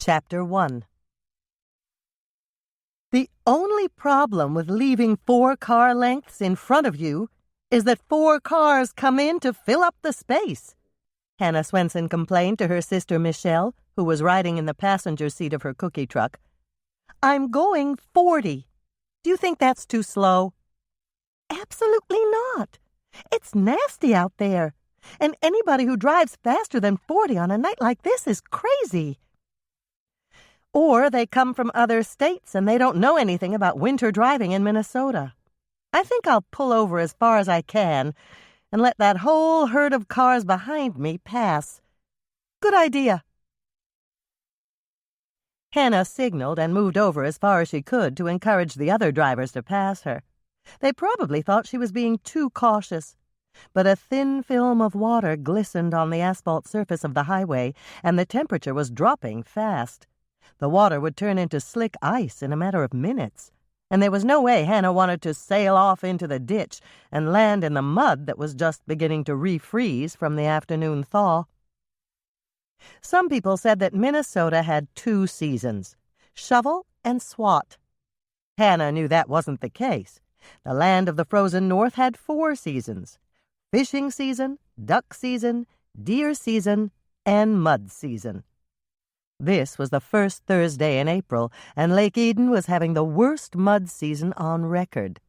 Chapter 1. The only problem with leaving 4 car lengths in front of you is that 4 cars come in to fill up the space, Hannah Swensen complained to her sister Michelle, who was riding in the passenger seat of her cookie truck. "I'm going 40. Do you think that's too slow?" "Absolutely not. It's nasty out there, and anybody who drives faster than 40 on a night like this is crazy." Or they come from other states and they don't know anything about winter driving in Minnesota. I think I'll pull over as far as I can and let that whole herd of cars behind me pass. Good idea. Hannah signaled and moved over as far as she could to encourage the other drivers to pass her. They probably thought she was being too cautious, but a thin film of water glistened on the asphalt surface of the highway, and the temperature was dropping fast. The water would turn into slick ice in a matter of minutes, and there was no way Hannah wanted to sail off into the ditch and land in the mud that was just beginning to refreeze from the afternoon thaw. Some people said that Minnesota had 2 seasons, shovel and swat. Hannah knew that wasn't the case. The land of the frozen north had 4 seasons: fishing season, duck season, deer season, and mud season. This was the first Thursday in April, and Lake Eden was having the worst mud season on record.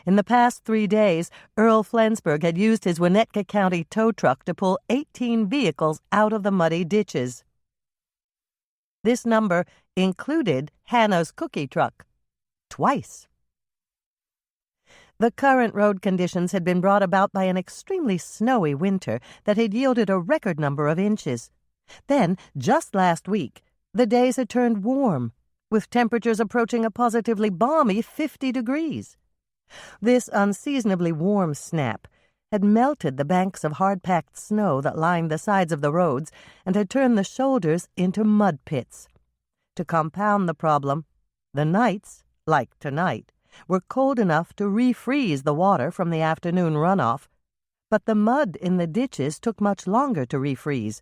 In the past 3 days, Earl Flensburg had used his Winnetka County tow truck to pull 18 vehicles out of the muddy ditches. This number included Hannah's cookie truck. Twice. The current road conditions had been brought about by an extremely snowy winter that had yielded a record number of inches. Then, just last week, the days had turned warm, with temperatures approaching a positively balmy 50 degrees. This unseasonably warm snap had melted the banks of hard-packed snow that lined the sides of the roads and had turned the shoulders into mud pits. To compound the problem, the nights, like tonight, were cold enough to refreeze the water from the afternoon runoff, but the mud in the ditches took much longer to refreeze.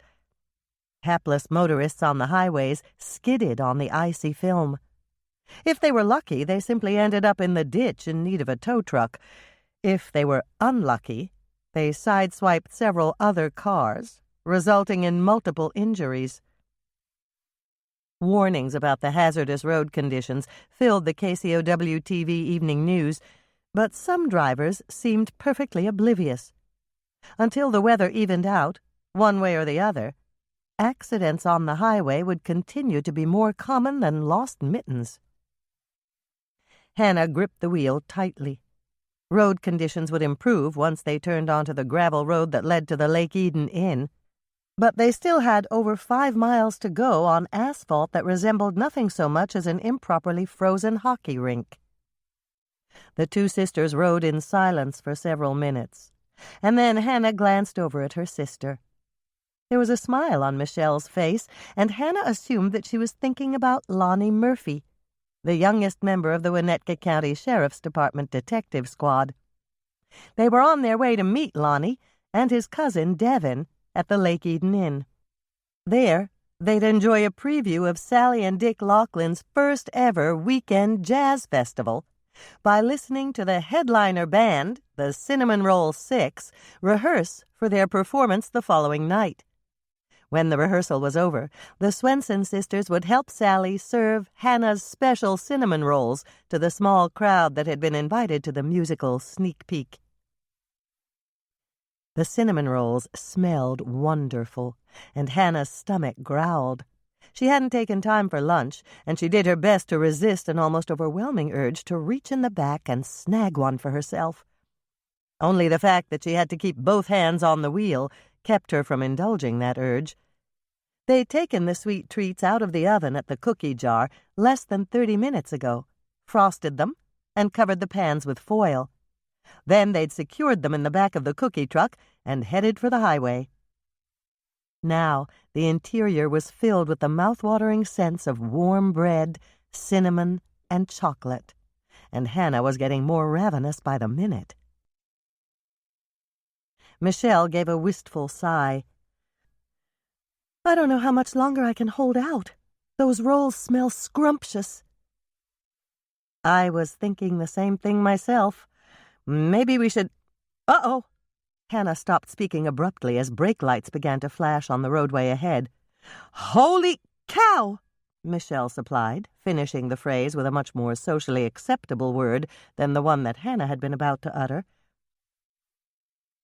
Hapless motorists on the highways skidded on the icy film. If they were lucky, they simply ended up in the ditch in need of a tow truck. If they were unlucky, they sideswiped several other cars, resulting in multiple injuries. Warnings about the hazardous road conditions filled the KCOW-TV evening news, but some drivers seemed perfectly oblivious. Until the weather evened out, one way or the other, accidents on the highway would continue to be more common than lost mittens. Hannah gripped the wheel tightly. Road conditions would improve once they turned onto the gravel road that led to the Lake Eden Inn, but they still had over 5 miles to go on asphalt that resembled nothing so much as an improperly frozen hockey rink. The 2 sisters rode in silence for several minutes, and then Hannah glanced over at her sister. There was a smile on Michelle's face, and Hannah assumed that she was thinking about Lonnie Murphy, the youngest member of the Winnetka County Sheriff's Department detective squad. They were on their way to meet Lonnie and his cousin Devin at the Lake Eden Inn. There, they'd enjoy a preview of Sally and Dick Laughlin's first ever weekend jazz festival by listening to the headliner band, the Cinnamon Roll Six, rehearse for their performance the following night. When the rehearsal was over, the Swensen sisters would help Sally serve Hannah's special cinnamon rolls to the small crowd that had been invited to the musical sneak peek. The cinnamon rolls smelled wonderful, and Hannah's stomach growled. She hadn't taken time for lunch, and she did her best to resist an almost overwhelming urge to reach in the back and snag one for herself. Only the fact that she had to keep both hands on the wheel kept her from indulging that urge. They'd taken the sweet treats out of the oven at the cookie jar less than 30 minutes ago, frosted them, and covered the pans with foil. Then they'd secured them in the back of the cookie truck and headed for the highway. Now the interior was filled with the mouth-watering scents of warm bread, cinnamon, and chocolate, and Hannah was getting more ravenous by the minute. Michelle gave a wistful sigh. "I don't know how much longer I can hold out," Those rolls smell scrumptious." "I was thinking the same thing myself. Maybe we should—" "Uh-oh!" Hannah stopped speaking abruptly as brake lights began to flash on the roadway ahead. "Holy cow!" Michelle supplied, finishing the phrase with a much more socially acceptable word than the one that Hannah had been about to utter.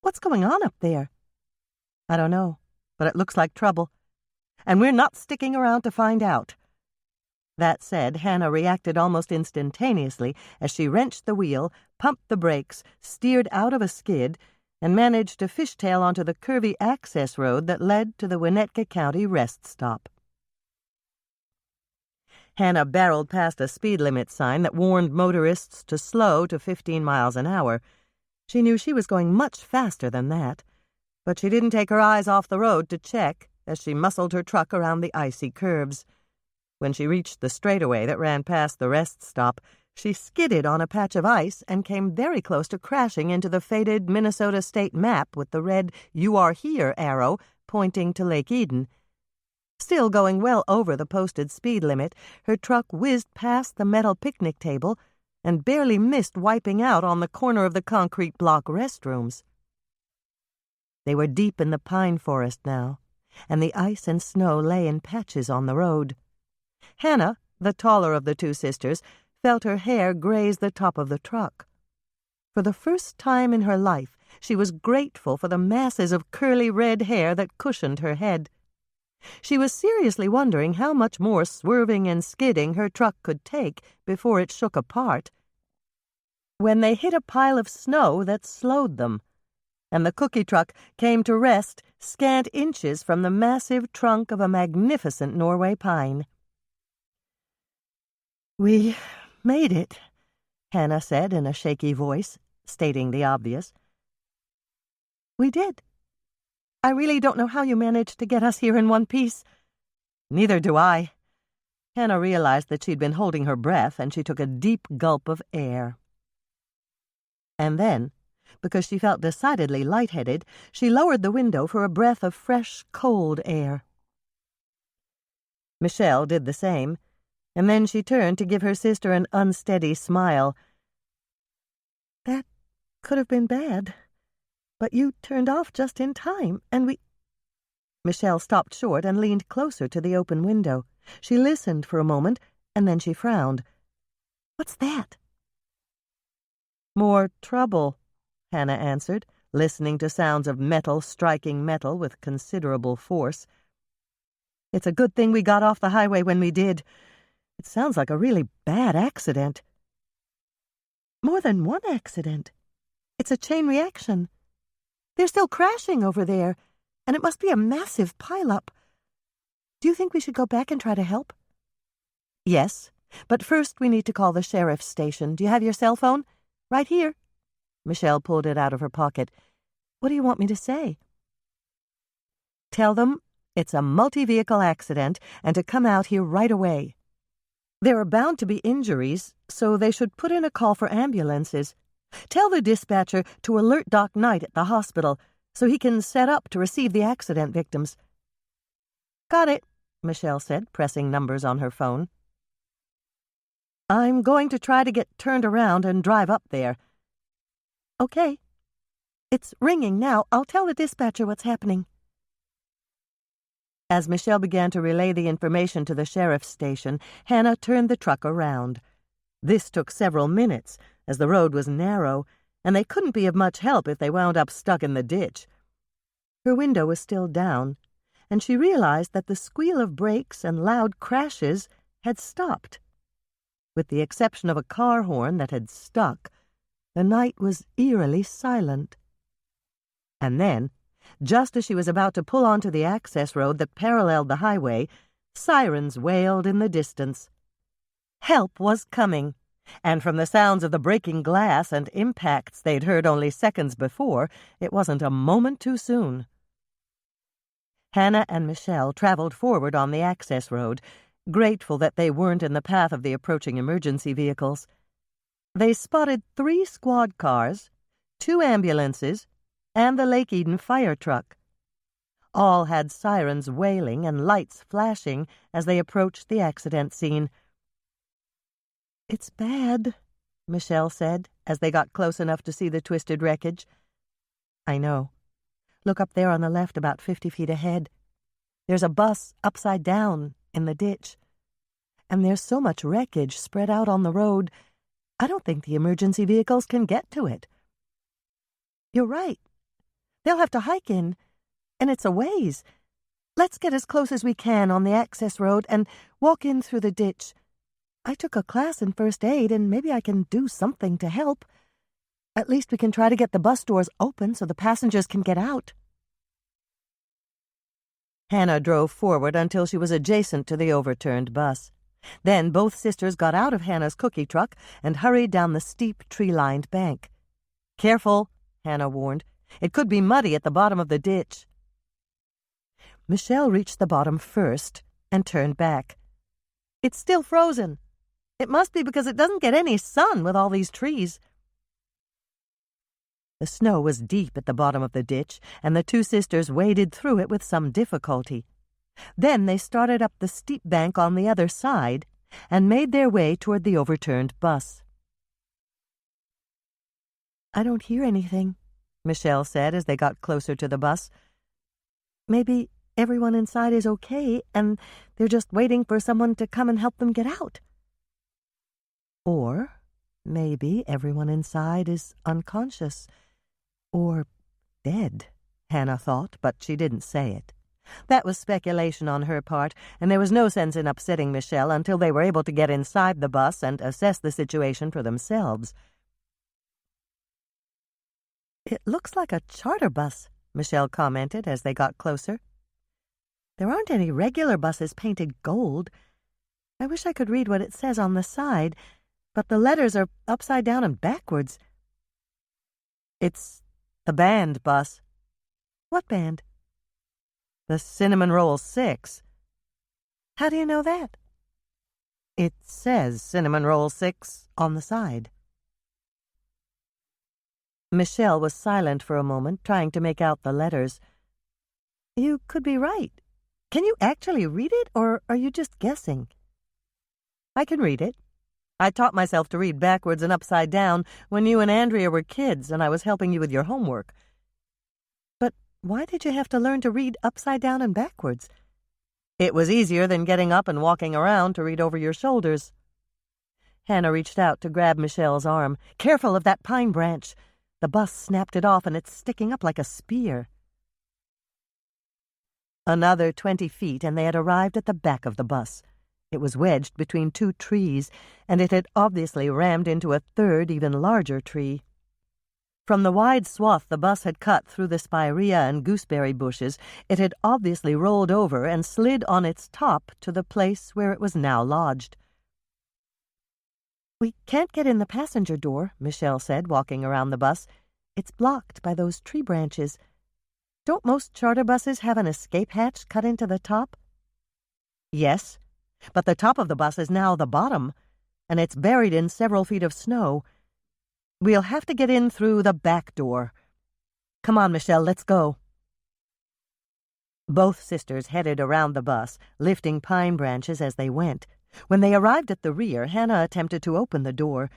"What's going on up there?" "I don't know, but it looks like trouble. And we're not sticking around to find out." That said, Hannah reacted almost instantaneously as she wrenched the wheel, pumped the brakes, steered out of a skid, and managed to fishtail onto the curvy access road that led to the Winnetka County rest stop. Hannah barreled past a speed limit sign that warned motorists to slow to 15 miles an hour. She knew she was going much faster than that, but she didn't take her eyes off the road to check as she muscled her truck around the icy curves. When she reached the straightaway that ran past the rest stop, she skidded on a patch of ice and came very close to crashing into the faded Minnesota state map with the red "You Are Here" arrow pointing to Lake Eden. Still going well over the posted speed limit, her truck whizzed past the metal picnic table and barely missed wiping out on the corner of the concrete block restrooms. They were deep in the pine forest now, and the ice and snow lay in patches on the road. Hannah, the taller of the two sisters, felt her hair graze the top of the truck. For the first time in her life, she was grateful for the masses of curly red hair that cushioned her head. She was seriously wondering how much more swerving and skidding her truck could take before it shook apart, when they hit a pile of snow that slowed them, and the cookie truck came to rest scant inches from the massive trunk of a magnificent Norway pine. "We made it," Hannah said in a shaky voice, stating the obvious. "We did. I really don't know how you managed to get us here in one piece." "Neither do I." Hannah realized that she'd been holding her breath, and she took a deep gulp of air. And then, because she felt decidedly lightheaded, she lowered the window for a breath of fresh, cold air. Michelle did the same, and then she turned to give her sister an unsteady smile. "That could have been bad, but you turned off just in time, and we—" Michelle stopped short and leaned closer to the open window. She listened for a moment, and then she frowned. "What's that?" "More trouble," Hannah answered, listening to sounds of metal striking metal with considerable force. "It's a good thing we got off the highway when we did. It sounds like a really bad accident." "More than one accident. It's a chain reaction. They're still crashing over there, and it must be a massive pileup. Do you think we should go back and try to help?" "Yes, but first we need to call the sheriff's station. Do you have your cell phone?" "Right here." Michelle pulled it out of her pocket. "What do you want me to say?" "Tell them it's a multi-vehicle accident and to come out here right away. There are bound to be injuries, so they should put in a call for ambulances. Tell the dispatcher to alert Doc Knight at the hospital so he can set up to receive the accident victims." "Got it," Michelle said, pressing numbers on her phone. "I'm going to try to get turned around and drive up there." "Okay. It's ringing now. I'll tell the dispatcher what's happening." As Michelle began to relay the information to the sheriff's station, Hannah turned the truck around. This took several minutes, as the road was narrow, and they couldn't be of much help if they wound up stuck in the ditch. Her window was still down, and she realized that the squeal of brakes and loud crashes had stopped. With the exception of a car horn that had stuck, the night was eerily silent. And then, just as she was about to pull onto the access road that paralleled the highway, sirens wailed in the distance. Help was coming, and from the sounds of the breaking glass and impacts they'd heard only seconds before, it wasn't a moment too soon. Hannah and Michelle traveled forward on the access road, grateful that they weren't in the path of the approaching emergency vehicles. They spotted 3 squad cars, 2 ambulances, and the Lake Eden fire truck. All had sirens wailing and lights flashing as they approached the accident scene. "It's bad," Michelle said, as they got close enough to see the twisted wreckage. "I know. Look up there on the left about 50 feet ahead. There's a bus upside down in the ditch. And there's so much wreckage spread out on the road, I don't think the emergency vehicles can get to it." "You're right. They'll have to hike in, and it's a ways. Let's get as close as we can on the access road and walk in through the ditch. I took a class in first aid, and maybe I can do something to help. At least we can try to get the bus doors open so the passengers can get out." Hannah drove forward until she was adjacent to the overturned bus. Then both sisters got out of Hannah's cookie truck and hurried down the steep, tree-lined bank. "Careful," Hannah warned. "It could be muddy at the bottom of the ditch." Michelle reached the bottom first and turned back. "It's still frozen. It must be because it doesn't get any sun with all these trees." The snow was deep at the bottom of the ditch, and the two sisters waded through it with some difficulty. Then they started up the steep bank on the other side and made their way toward the overturned bus. "I don't hear anything," Michelle said as they got closer to the bus. "Maybe everyone inside is okay, and they're just waiting for someone to come and help them get out. Or maybe everyone inside is unconscious. Or dead," Hannah thought, but she didn't say it. That was speculation on her part, and there was no sense in upsetting Michelle until they were able to get inside the bus and assess the situation for themselves. "It looks like a charter bus," Michelle commented as they got closer. "There aren't any regular buses painted gold. I wish I could read what it says on the side, but the letters are upside down and backwards." "It's the band bus." "What band?" "The Cinnamon Roll 6. "How do you know that?" "It says Cinnamon Roll 6 on the side." Michelle was silent for a moment, trying to make out the letters. "You could be right. Can you actually read it, or are you just guessing?" "I can read it. I taught myself to read backwards and upside down when you and Andrea were kids and I was helping you with your homework." "But why did you have to learn to read upside down and backwards?" "It was easier than getting up and walking around to read over your shoulders." Hannah reached out to grab Michelle's arm. "Careful of that pine branch. The bus snapped it off and it's sticking up like a spear." Another 20 feet and they had arrived at the back of the bus. It was wedged between two trees, and it had obviously rammed into a third, even larger tree. From the wide swath the bus had cut through the spirea and gooseberry bushes, it had obviously rolled over and slid on its top to the place where it was now lodged. "We can't get in the passenger door," Michelle said, walking around the bus. "It's blocked by those tree branches. Don't most charter buses have an escape hatch cut into the top?" "Yes, but the top of the bus is now the bottom, and it's buried in several feet of snow. We'll have to get in through the back door. Come on, Michelle, let's go." Both sisters headed around the bus, lifting pine branches as they went. When they arrived at the rear, Hannah attempted to open the door.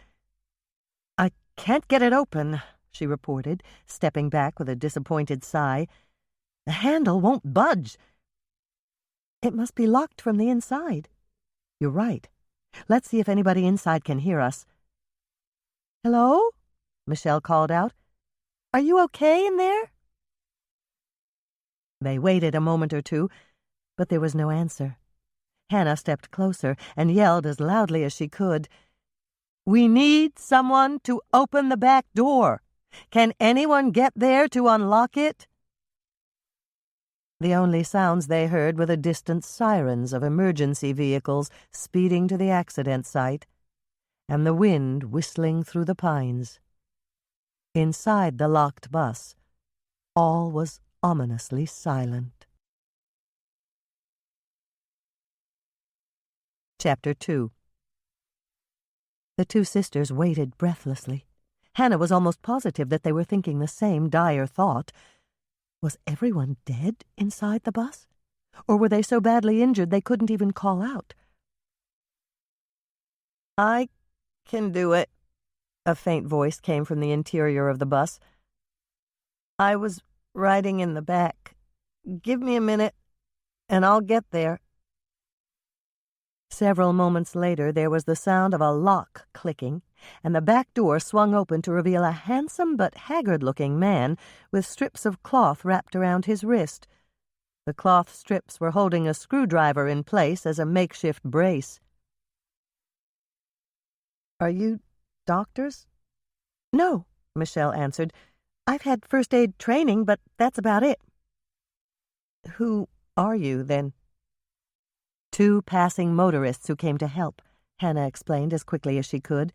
"I can't get it open," she reported, stepping back with a disappointed sigh. "The handle won't budge." "It must be locked from the inside." "You're right. Let's see if anybody inside can hear us." "Hello?" Michelle called out. "Are you okay in there?" They waited a moment or two, but there was no answer. Hannah stepped closer and yelled as loudly as she could, "We need someone to open the back door. Can anyone get there to unlock it?" The only sounds they heard were the distant sirens of emergency vehicles speeding to the accident site, and the wind whistling through the pines. Inside the locked bus, all was ominously silent. Chapter 2. The two sisters waited breathlessly. Hannah was almost positive that they were thinking the same dire thought. Was everyone dead inside the bus? Or were they so badly injured they couldn't even call out? "I can do it," a faint voice came from the interior of the bus. "I was riding in the back. Give me a minute, and I'll get there." Several moments later, there was the sound of a lock clicking, and the back door swung open to reveal a handsome but haggard-looking man with strips of cloth wrapped around his wrist. The cloth strips were holding a screwdriver in place as a makeshift brace. "Are you doctors?" "No," Michelle answered. "I've had first aid training, but that's about it." "Who are you, then?" "Two passing motorists who came to help," Hannah explained as quickly as she could.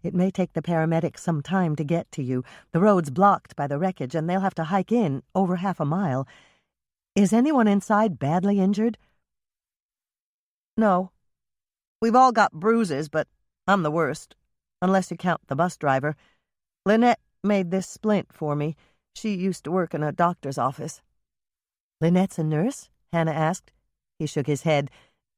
"It may take the paramedics some time to get to you. The road's blocked by the wreckage, and they'll have to hike in over half a mile. Is anyone inside badly injured?" "No. We've all got bruises, but I'm the worst, unless you count the bus driver. Lynette made this splint for me. She used to work in a doctor's office." "Lynette's a nurse?" Hannah asked. He shook his head.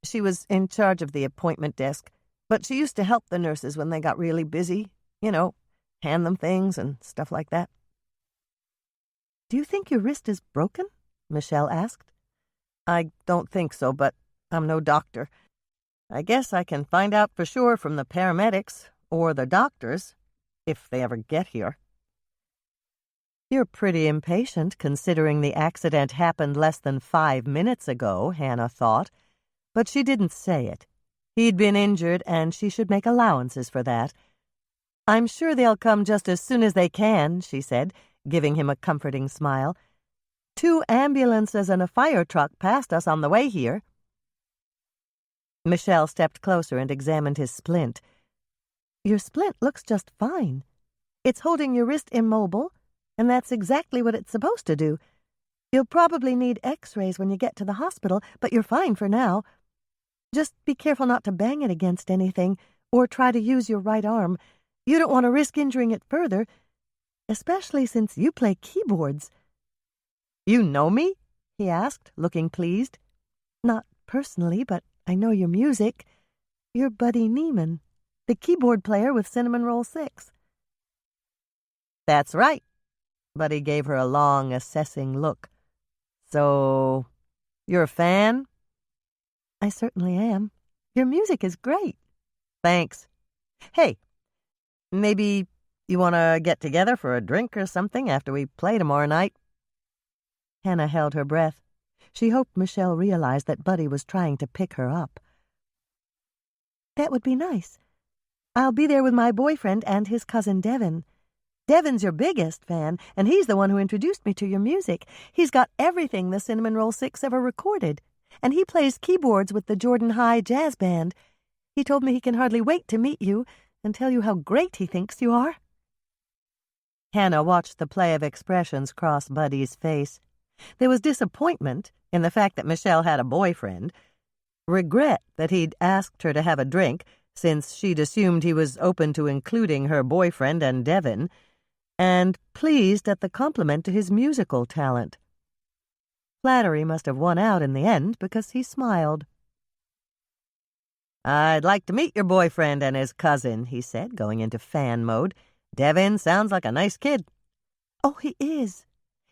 "She was in charge of the appointment desk, but she used to help the nurses when they got really busy. You know, hand them things and stuff like that." "Do you think your wrist is broken?" Michelle asked. "I don't think so, but I'm no doctor. I guess I can find out for sure from the paramedics or the doctors, if they ever get here." "You're pretty impatient, considering the accident happened less than 5 minutes ago," Hannah thought. But she didn't say it. He'd been injured, and she should make allowances for that. "I'm sure they'll come just as soon as they can," she said, giving him a comforting smile. "2 ambulances and a fire truck passed us on the way here." Michelle stepped closer and examined his splint. "Your splint looks just fine. It's holding your wrist immobile, and that's exactly what it's supposed to do. You'll probably need x-rays when you get to the hospital, but you're fine for now. Just be careful not to bang it against anything, or try to use your right arm. You don't want to risk injuring it further, especially since you play keyboards." "You know me?" he asked, looking pleased. "Not personally, but I know your music. You're Buddy Neiman, the keyboard player with Cinnamon Roll 6. "That's right." Buddy gave her a long, assessing look. "So, you're a fan?" "I certainly am. Your music is great." "Thanks. Hey, maybe you want to get together for a drink or something after we play tomorrow night?" Hannah held her breath. She hoped Michelle realized that Buddy was trying to pick her up. "That would be nice. I'll be there with my boyfriend and his cousin Devin. Devin's your biggest fan, and he's the one who introduced me to your music. He's got everything the Cinnamon Roll 6 ever recorded, and he plays keyboards with the Jordan High Jazz Band. He told me he can hardly wait to meet you and tell you how great he thinks you are." Hannah watched the play of expressions cross Buddy's face. There was disappointment in the fact that Michelle had a boyfriend, regret that he'd asked her to have a drink, since she'd assumed he was open to including her boyfriend and Devin, and pleased at the compliment to his musical talent. Flattery must have won out in the end, because he smiled. "I'd like to meet your boyfriend and his cousin," he said, going into fan mode. "Devin sounds like a nice kid." "Oh, he is.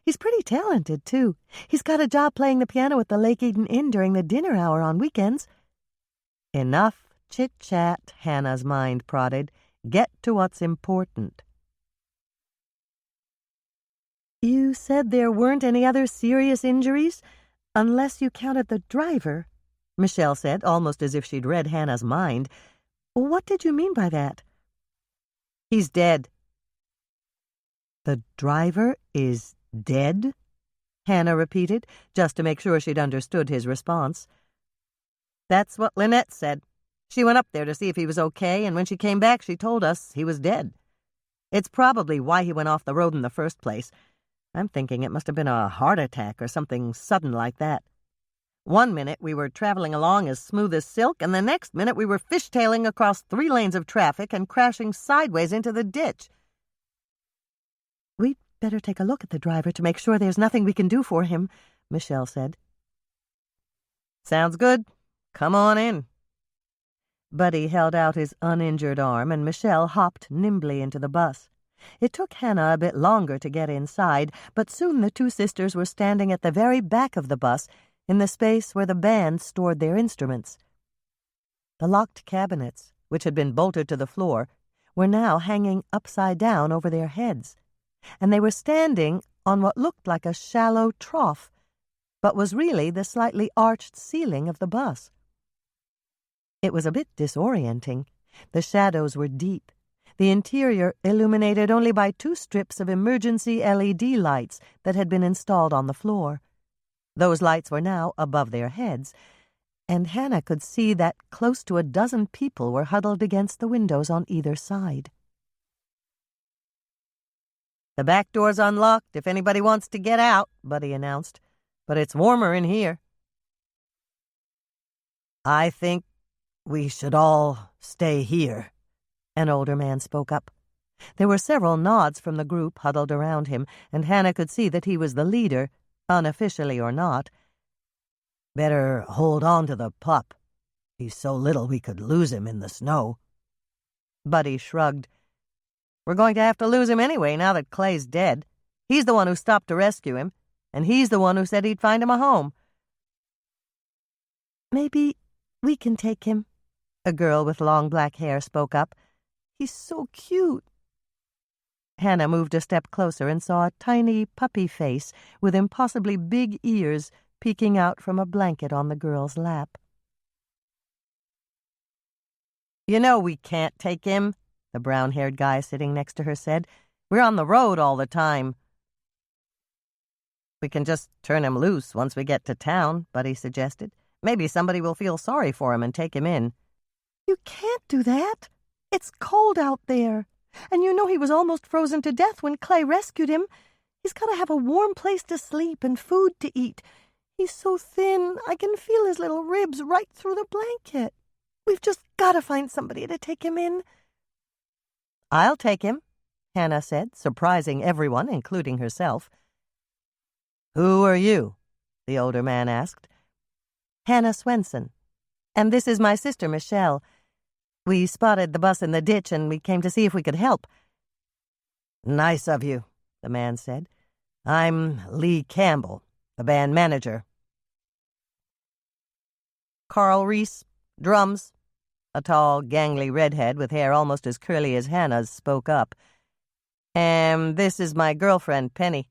He's pretty talented, too. He's got a job playing the piano at the Lake Eden Inn during the dinner hour on weekends." Enough chit-chat, Hannah's mind prodded. Get to what's important. "You said there weren't any other serious injuries, unless you counted the driver," Michelle said, almost as if she'd read Hannah's mind. "What did you mean by that?" "He's dead." "The driver is dead?" Hannah repeated, just to make sure she'd understood his response. "That's what Lynette said. She went up there to see if he was okay, and when she came back she told us he was dead. It's probably why he went off the road in the first place. I'm thinking it must have been a heart attack or something sudden like that. One minute we were traveling along as smooth as silk, and the next minute we were fishtailing across 3 lanes of traffic and crashing sideways into the ditch." "We'd Better take a look at the driver to make sure there's nothing we can do for him, Michelle said. Sounds good. Come on in. Buddy held out his uninjured arm, and Michelle hopped nimbly into the bus. It took Hannah a bit longer to get inside, but soon the two sisters were standing at the very back of the bus, in the space where the band stored their instruments. The locked cabinets, which had been bolted to the floor, were now hanging upside down over their heads, and they were standing on what looked like a shallow trough, but was really the slightly arched ceiling of the bus. It was a bit disorienting. The shadows were deep, the interior illuminated only by 2 strips of emergency LED lights that had been installed on the floor. Those lights were now above their heads, and Hannah could see that close to a dozen people were huddled against the windows on either side. "The back door's unlocked if anybody wants to get out," Buddy announced, "but it's warmer in here." "I think we should all stay here," an older man spoke up. There were several nods from the group huddled around him, and Hannah could see that he was the leader, unofficially or not. "Better hold on to the pup. He's so little we could lose him in the snow." Buddy shrugged. "We're going to have to lose him anyway now that Clay's dead. He's the one who stopped to rescue him, and he's the one who said he'd find him a home." "Maybe we can take him," a girl with long black hair spoke up. "He's so cute." Hannah moved a step closer and saw a tiny puppy face with impossibly big ears peeking out from a blanket on the girl's lap. "You know we can't take him," the brown-haired guy sitting next to her said. "We're on the road all the time." "We can just turn him loose once we get to town," Buddy suggested. "Maybe somebody will feel sorry for him and take him in." "You can't do that. It's cold out there. And you know he was almost frozen to death when Clay rescued him. He's got to have a warm place to sleep and food to eat. He's so thin, I can feel his little ribs right through the blanket. We've just got to find somebody to take him in." "I'll take him," Hannah said, surprising everyone, including herself. "Who are you?" the older man asked. "Hannah Swensen. And this is my sister, Michelle. We spotted the bus in the ditch, and we came to see if we could help." "Nice of you," the man said. "I'm Lee Campbell, the band manager." "Carl Reese, drums," a tall, gangly redhead with hair almost as curly as Hannah's spoke up. "And this is my girlfriend, Penny."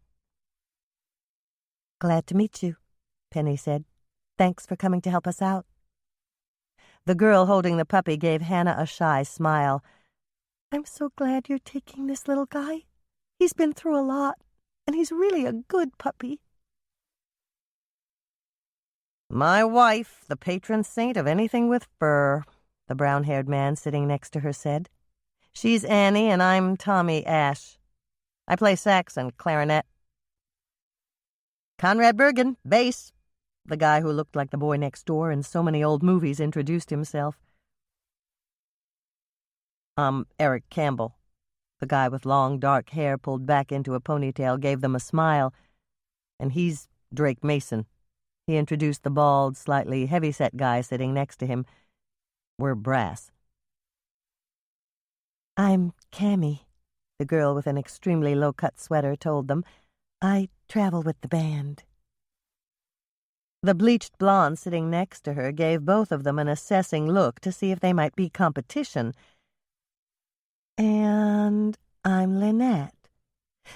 "Glad to meet you," Penny said. "Thanks for coming to help us out." The girl holding the puppy gave Hannah a shy smile. "I'm so glad you're taking this little guy. He's been through a lot, and he's really a good puppy." "My wife, the patron saint of anything with fur," the brown-haired man sitting next to her said. "She's Annie, and I'm Tommy Ash. I play sax and clarinet." "Conrad Bergen, bass," the guy who looked like the boy next door in so many old movies introduced himself. "I'm Eric Campbell." The guy with long, dark hair pulled back into a ponytail gave them a smile. "And he's Drake Mason." He introduced the bald, slightly heavy-set guy sitting next to him. "We're brass." "I'm Cammy," the girl with an extremely low-cut sweater told them. "I travel with the band." The bleached blonde sitting next to her gave both of them an assessing look to see if they might be competition. "And I'm Lynette.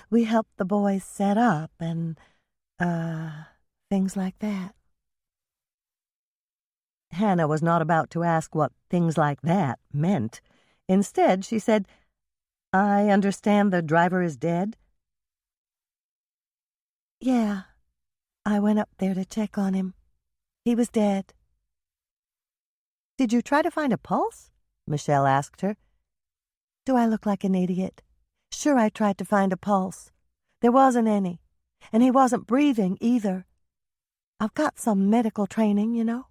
We help the boys set up and, things like that." Hannah was not about to ask what things like that meant. Instead, she said, "I understand the driver is dead?" "Yeah. I went up there to check on him. He was dead." "Did you try to find a pulse?" Michelle asked her. "Do I look like an idiot? Sure, I tried to find a pulse. There wasn't any, and he wasn't breathing either. I've got some medical training, you know."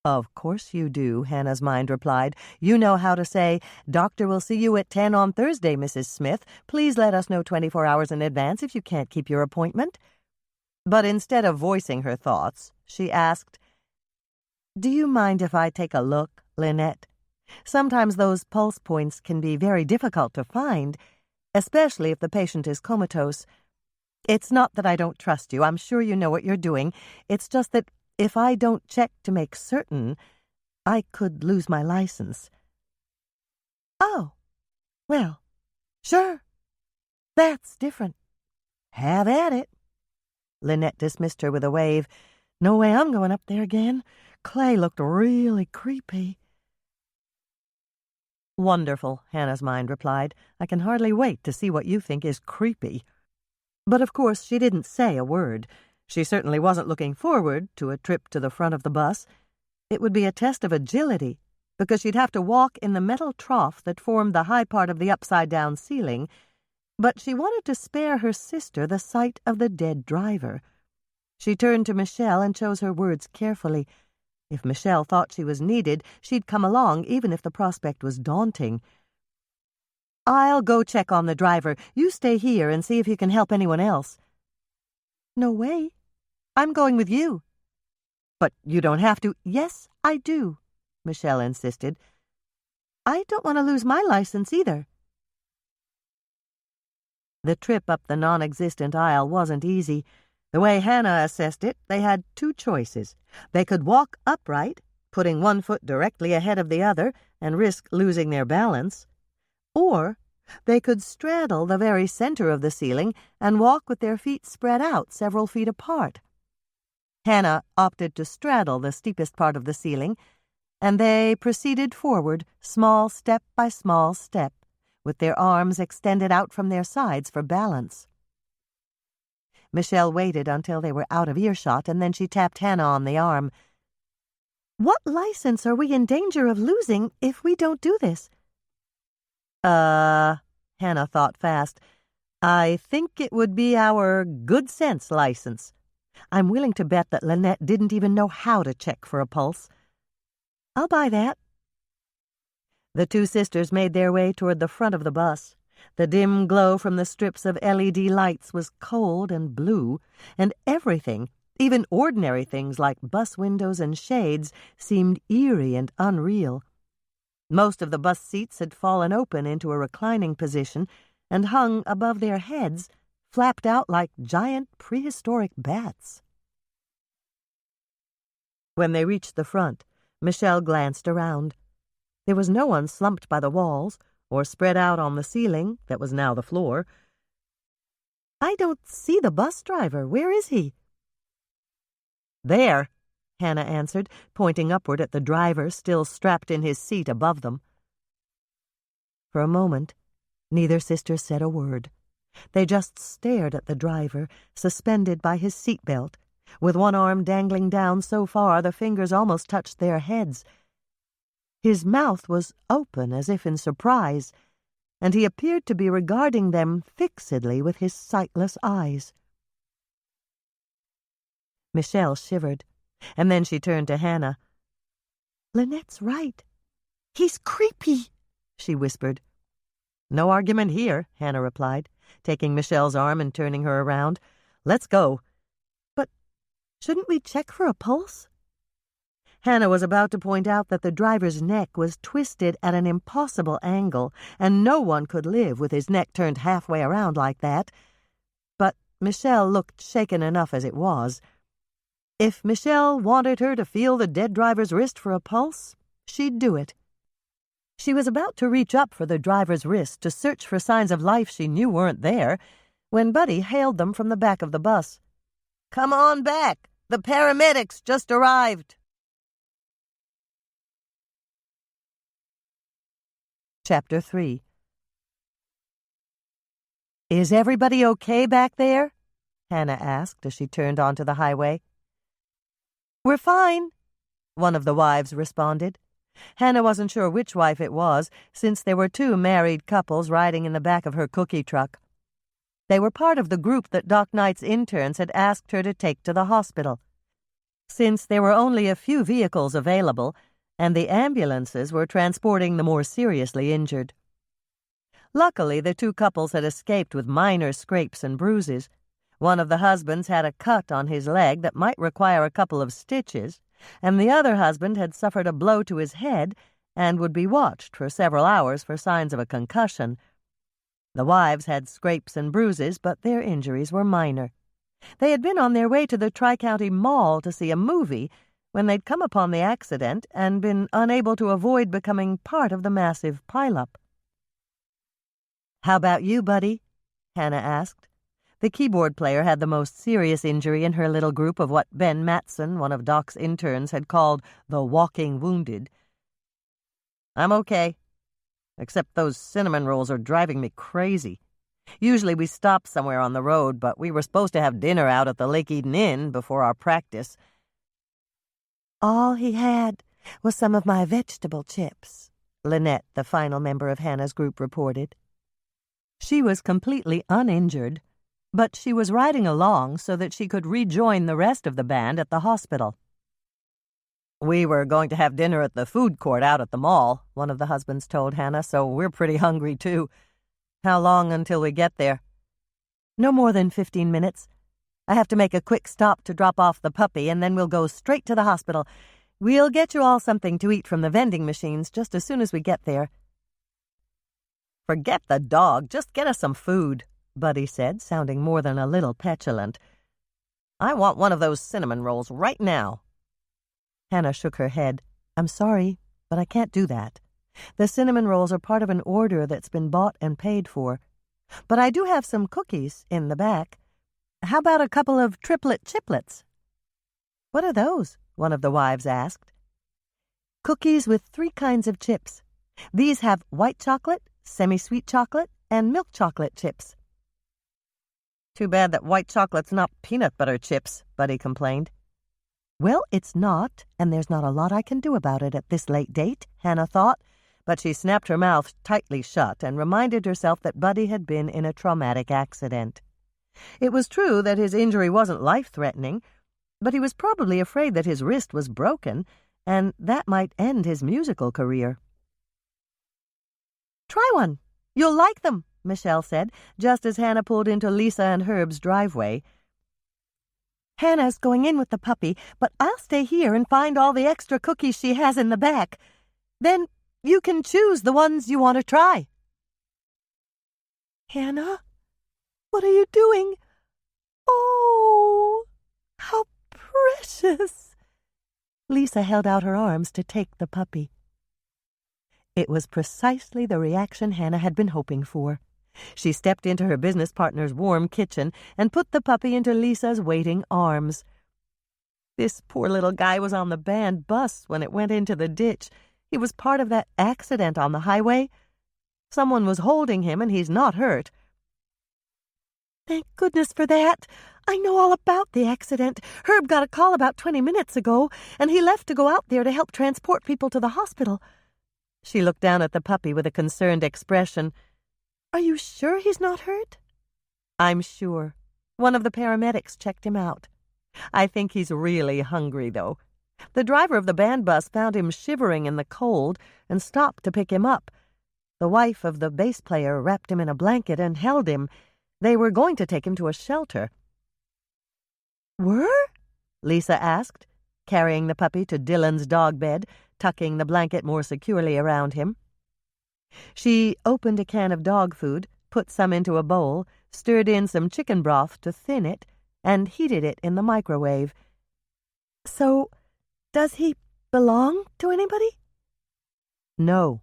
"Of course you do," Hannah's mind replied. "You know how to say, 'Doctor will see you at 10 on Thursday, Mrs. Smith. Please let us know 24 hours in advance if you can't keep your appointment.'" But instead of voicing her thoughts, she asked, "Do you mind if I take a look, Lynette? Sometimes those pulse points can be very difficult to find, especially if the patient is comatose. It's not that I don't trust you. I'm sure you know what you're doing. It's just that if I don't check to make certain, I could lose my license." "Oh, well, sure. That's different. Have at it." Lynette dismissed her with a wave. "No way I'm going up there again. Clay looked really creepy." "Wonderful," Hannah's mind replied. "I can hardly wait to see what you think is creepy." But of course she didn't say a word. She certainly wasn't looking forward to a trip to the front of the bus. It would be a test of agility, because she'd have to walk in the metal trough that formed the high part of the upside-down ceiling, but she wanted to spare her sister the sight of the dead driver. She turned to Michelle and chose her words carefully. If Michelle thought she was needed, she'd come along even if the prospect was daunting. "I'll go check on the driver. You stay here and see if you can help anyone else." "No way. I'm going with you." "But you don't have to." "Yes, I do," Michelle insisted. "I don't want to lose my license either." The trip up the non-existent aisle wasn't easy. The way Hannah assessed it, they had two choices. They could walk upright, putting one foot directly ahead of the other, and risk losing their balance. Or they could straddle the very center of the ceiling and walk with their feet spread out several feet apart. Hannah opted to straddle the steepest part of the ceiling, and they proceeded forward, small step by small step, with their arms extended out from their sides for balance. Michelle waited until they were out of earshot, and then she tapped Hannah on the arm. "What license are we in danger of losing if we don't do this?" Hannah thought fast. "I think it would be our good sense license. I'm willing to bet that Lynette didn't even know how to check for a pulse." "I'll buy that." The two sisters made their way toward the front of the bus. The dim glow from the strips of LED lights was cold and blue, and everything, even ordinary things like bus windows and shades, seemed eerie and unreal. Most of the bus seats had fallen open into a reclining position and hung above their heads, flapped out like giant prehistoric bats. When they reached the front, Michelle glanced around. There was no one slumped by the walls or spread out on the ceiling that was now the floor. "I don't see the bus driver. Where is he?" "There," Hannah answered, pointing upward at the driver still strapped in his seat above them. For a moment, neither sister said a word. They just stared at the driver, suspended by his seatbelt, with one arm dangling down so far the fingers almost touched their heads. His mouth was open as if in surprise, and he appeared to be regarding them fixedly with his sightless eyes. Michelle shivered, and then she turned to Hannah. "Lynette's right. He's creepy," she whispered. "No argument here," Hannah replied, taking Michelle's arm and turning her around. "Let's go." "But shouldn't we check for a pulse?" Hannah was about to point out that the driver's neck was twisted at an impossible angle, and no one could live with his neck turned halfway around like that. But Michelle looked shaken enough as it was. If Michelle wanted her to feel the dead driver's wrist for a pulse, she'd do it. She was about to reach up for the driver's wrist to search for signs of life she knew weren't there, when Buddy hailed them from the back of the bus. "Come on back. The paramedics just arrived." Chapter 3. "Is everybody okay back there?" Hannah asked as she turned onto the highway. "We're fine," one of the wives responded. Hannah wasn't sure which wife it was, since there were two married couples riding in the back of her cookie truck. They were part of the group that Doc Knight's interns had asked her to take to the hospital. since there were only a few vehicles available, and the ambulances were transporting the more seriously injured. Luckily, the two couples had escaped with minor scrapes and bruises. One of the husbands had a cut on his leg that might require a couple of stitches, and the other husband had suffered a blow to his head and would be watched for several hours for signs of a concussion. The wives had scrapes and bruises, but their injuries were minor. They had been on their way to the Tri-County Mall to see a movie when they'd come upon the accident and been unable to avoid becoming part of the massive pileup. "How about you, buddy?" Hannah asked. The keyboard player had the most serious injury in her little group of what Ben Matson, one of Doc's interns, had called the walking wounded. "I'm okay, except those cinnamon rolls are driving me crazy. Usually we stop somewhere on the road, but we were supposed to have dinner out at the Lake Eden Inn before our practice." "All he had was some of my vegetable chips," Lynette, the final member of Hannah's group, reported. She was completely uninjured, but she was riding along so that she could rejoin the rest of the band at the hospital. "We were going to have dinner at the food court out at the mall," one of the husbands told Hannah, "so we're pretty hungry, too. How long until we get there?" "No more than 15 minutes. I have to make a quick stop to drop off the puppy, and then we'll go straight to the hospital. We'll get you all something to eat from the vending machines just as soon as we get there." "Forget the dog. Just get us some food," Buddy said, sounding more than a little petulant. "I want one of those cinnamon rolls right now." Hannah shook her head. "I'm sorry, but I can't do that. The cinnamon rolls are part of an order that's been bought and paid for. But I do have some cookies in the back. How about a couple of triplet chiplets?" "What are those?" one of the wives asked. "Cookies with 3 kinds of chips. These have white chocolate, semi-sweet chocolate, and milk chocolate chips." "Too bad that white chocolate's not peanut butter chips," Buddy complained. "Well, it's not, and there's not a lot I can do about it at this late date," Hannah thought, but she snapped her mouth tightly shut and reminded herself that Buddy had been in a traumatic accident. It was true that his injury wasn't life-threatening, but he was probably afraid that his wrist was broken, and that might end his musical career. "Try one. You'll like them," Michelle said, just as Hannah pulled into Lisa and Herb's driveway. "Hannah's going in with the puppy, but I'll stay here and find all the extra cookies she has in the back. Then you can choose the ones you want to try." "Hannah, what are you doing? Oh, how precious!" Lisa held out her arms to take the puppy. It was precisely the reaction Hannah had been hoping for. She stepped into her business partner's warm kitchen and put the puppy into Lisa's waiting arms. This poor little guy was on the band bus when it went into the ditch. He was part of that accident on the highway. Someone was holding him, and he's not hurt. "Thank goodness for that. I know all about the accident. Herb got a call about 20 minutes ago, and he left to go out there to help transport people to the hospital." She looked down at the puppy with a concerned expression. "Are you sure he's not hurt?" "I'm sure. One of the paramedics checked him out. I think he's really hungry, though. The driver of the band bus found him shivering in the cold and stopped to pick him up. The wife of the bass player wrapped him in a blanket and held him. They were going to take him to a shelter." "Were?" Lisa asked, carrying the puppy to Dylan's dog bed, tucking the blanket more securely around him. She opened a can of dog food, put some into a bowl, stirred in some chicken broth to thin it, and heated it in the microwave. "So, does he belong to anybody?" "No.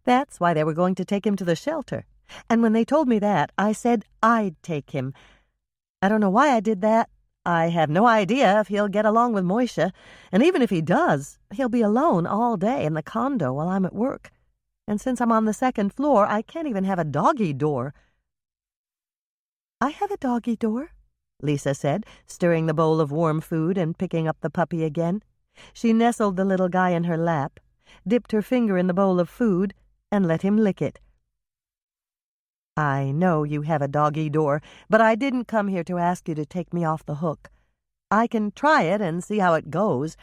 That's why they were going to take him to the shelter. And when they told me that, I said I'd take him. I don't know why I did that. I have no idea if he'll get along with Moisha, and even if he does, he'll be alone all day in the condo while I'm at work. And since I'm on the 2nd floor, I can't even have a doggy door." "I have a doggy door," Lisa said, stirring the bowl of warm food and picking up the puppy again. She nestled the little guy in her lap, dipped her finger in the bowl of food, and let him lick it. "I know you have a doggy door, but I didn't come here to ask you to take me off the hook. I can try it and see how it goes.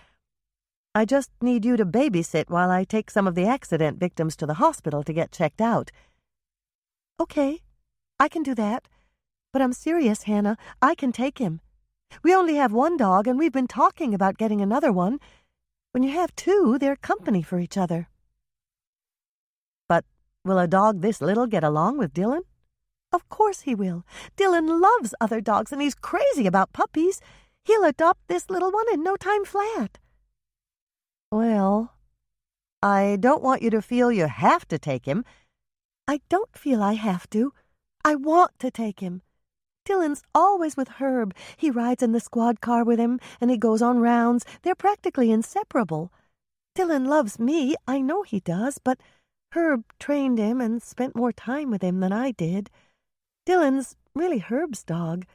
I just need you to babysit while I take some of the accident victims to the hospital to get checked out." "Okay, I can do that. But I'm serious, Hannah. I can take him. We only have one dog, and we've been talking about getting another one. When you have two, they're company for each other." "But will a dog this little get along with Dylan?" "Of course he will. Dylan loves other dogs, and he's crazy about puppies. He'll adopt this little one in no time flat." "Well, I don't want you to feel you have to take him." "I don't feel I have to. I want to take him. Dylan's always with Herb. He rides in the squad car with him, and he goes on rounds. They're practically inseparable. Dylan loves me, I know he does, but Herb trained him and spent more time with him than I did. Dylan's really Herb's dog,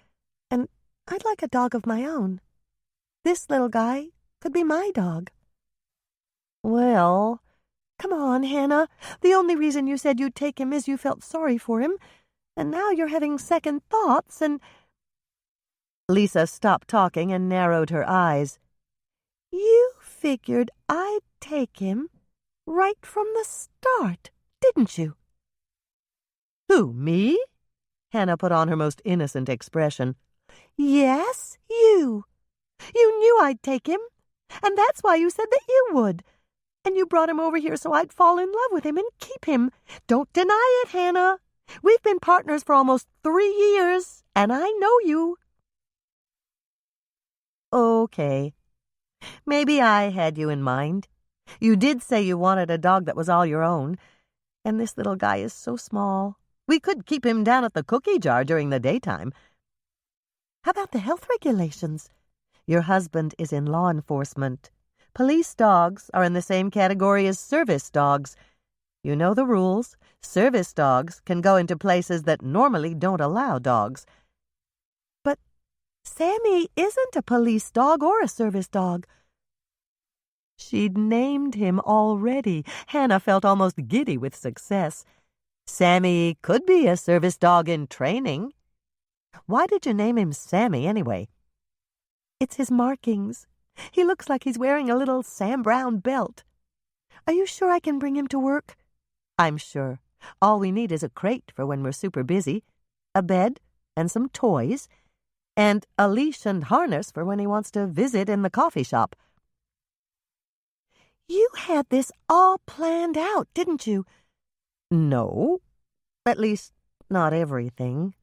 and I'd like a dog of my own. This little guy could be my dog." "Well, come on, Hannah. The only reason you said you'd take him is you felt sorry for him, and now you're having second thoughts, and—" Lisa stopped talking and narrowed her eyes. "You figured I'd take him right from the start, didn't you?" "Who, me?" Hannah put on her most innocent expression. "Yes, you. You knew I'd take him, and that's why you said that you would. And you brought him over here so I'd fall in love with him and keep him. Don't deny it, Hannah. We've been partners for almost 3 years, and I know you." "Okay. Maybe I had you in mind. You did say you wanted a dog that was all your own, and this little guy is so small. We could keep him down at the cookie jar during the daytime." "How about the health regulations?" "Your husband is in law enforcement. Police dogs are in the same category as service dogs. You know the rules. Service dogs can go into places that normally don't allow dogs." "But Sammy isn't a police dog or a service dog." She'd named him already. Hannah felt almost giddy with success. Sammy could be a service dog in training. "Why did you name him Sammy, anyway?" "It's his markings. He looks like he's wearing a little Sam Brown belt. Are you sure I can bring him to work?" "I'm sure. All we need is a crate for when we're super busy, a bed and some toys, and a leash and harness for when he wants to visit in the coffee shop." "You had this all planned out, didn't you?" "No. At least, not everything.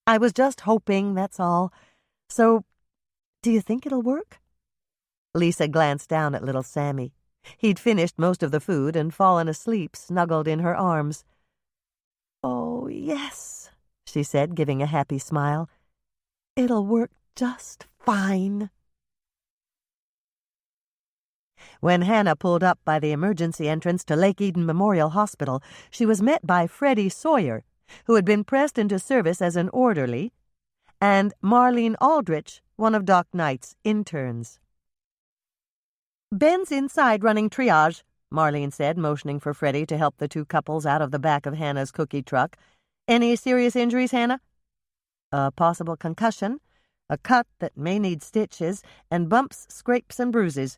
I was just hoping, that's all. So, do you think it'll work?" Lisa glanced down at little Sammy. He'd finished most of the food and fallen asleep, snuggled in her arms. "Oh, yes," she said, giving a happy smile. "It'll work just fine." When Hannah pulled up by the emergency entrance to Lake Eden Memorial Hospital, she was met by Freddie Sawyer, who had been pressed into service as an orderly, and Marlene Aldrich, one of Doc Knight's interns. "Ben's inside running triage," Marlene said, motioning for Freddie to help the two couples out of the back of Hannah's cookie truck. "Any serious injuries, Hannah?" "A possible concussion, a cut that may need stitches, and bumps, scrapes, and bruises.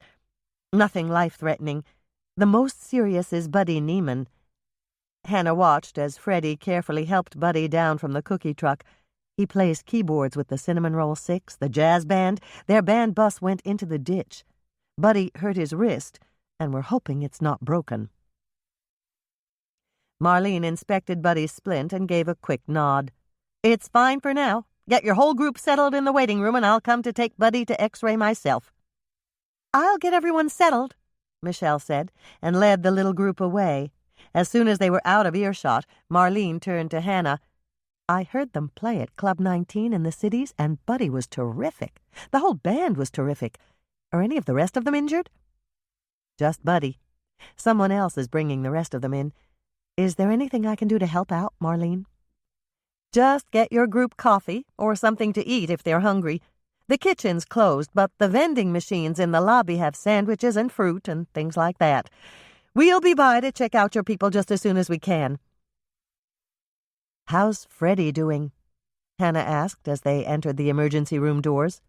Nothing life-threatening. The most serious is Buddy Neiman." Hannah watched as Freddie carefully helped Buddy down from the cookie truck. He plays keyboards with the Cinnamon Roll Six, the jazz band. Their band bus went into the ditch. Buddy hurt his wrist, and we're hoping it's not broken. Marlene inspected Buddy's splint and gave a quick nod. "It's fine for now. Get your whole group settled in the waiting room, and I'll come to take Buddy to X-ray myself." "I'll get everyone settled," Michelle said, and led the little group away. As soon as they were out of earshot, Marlene turned to Hannah. "I heard them play at Club 19 in the cities, and Buddy was terrific. The whole band was terrific. Are any of the rest of them injured?" "Just Buddy. Someone else is bringing the rest of them in. Is there anything I can do to help out, Marlene?" "Just get your group coffee, or something to eat if they're hungry. The kitchen's closed, but the vending machines in the lobby have sandwiches and fruit and things like that. We'll be by to check out your people just as soon as we can." "How's Freddie doing?" Hannah asked as they entered the emergency room doors.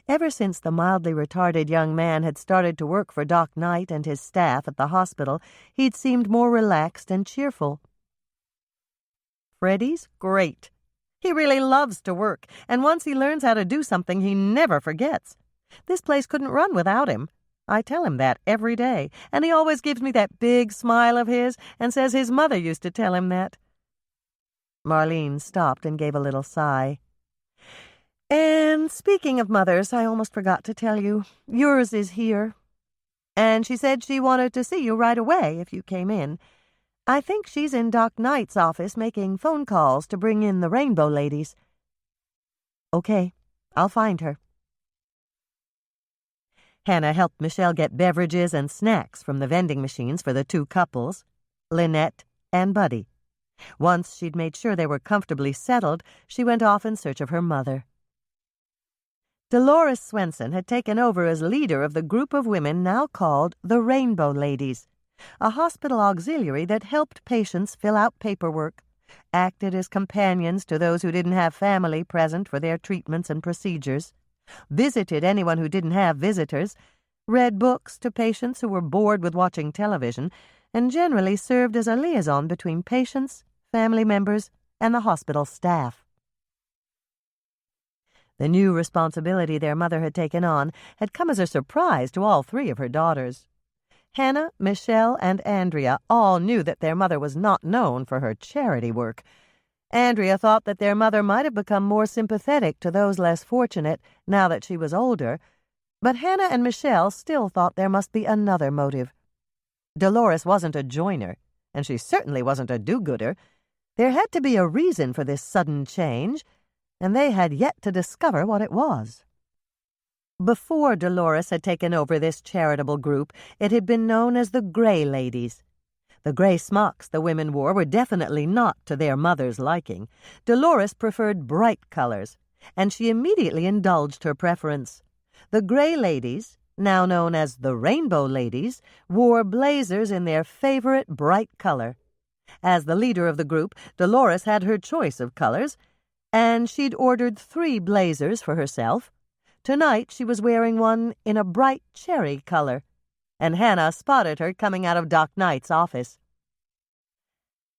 Ever since the mildly retarded young man had started to work for Doc Knight and his staff at the hospital, he'd seemed more relaxed and cheerful. Freddie's great. He really loves to work, and once he learns how to do something, he never forgets. This place couldn't run without him. I tell him that every day, and he always gives me that big smile of his and says his mother used to tell him that. Marlene stopped and gave a little sigh. And speaking of mothers, I almost forgot to tell you, yours is here. And she said she wanted to see you right away if you came in. I think she's in Doc Knight's office making phone calls to bring in the Rainbow ladies. Okay, I'll find her. Hannah helped Michelle get beverages and snacks from the vending machines for the two couples, Lynette and Buddy. Once she'd made sure they were comfortably settled, she went off in search of her mother. Dolores Swensen had taken over as leader of the group of women now called the Rainbow Ladies, a hospital auxiliary that helped patients fill out paperwork, acted as companions to those who didn't have family present for their treatments and procedures, visited anyone who didn't have visitors, read books to patients who were bored with watching television, and generally served as a liaison between patients, family members, and the hospital staff. The new responsibility their mother had taken on had come as a surprise to all three of her daughters. Hannah, Michelle, and Andrea all knew that their mother was not known for her charity work. Andrea thought that their mother might have become more sympathetic to those less fortunate now that she was older, but Hannah and Michelle still thought there must be another motive. Dolores wasn't a joiner, and she certainly wasn't a do-gooder. There had to be a reason for this sudden change, and they had yet to discover what it was. Before Dolores had taken over this charitable group, it had been known as the Gray Ladies. The gray smocks the women wore were definitely not to their mother's liking. Dolores preferred bright colors, and she immediately indulged her preference. The Gray Ladies, now known as the Rainbow Ladies, wore blazers in their favorite bright color. As the leader of the group, Dolores had her choice of colors, and she'd ordered 3 blazers for herself. Tonight she was wearing one in a bright cherry color, and Hannah spotted her coming out of Doc Knight's office.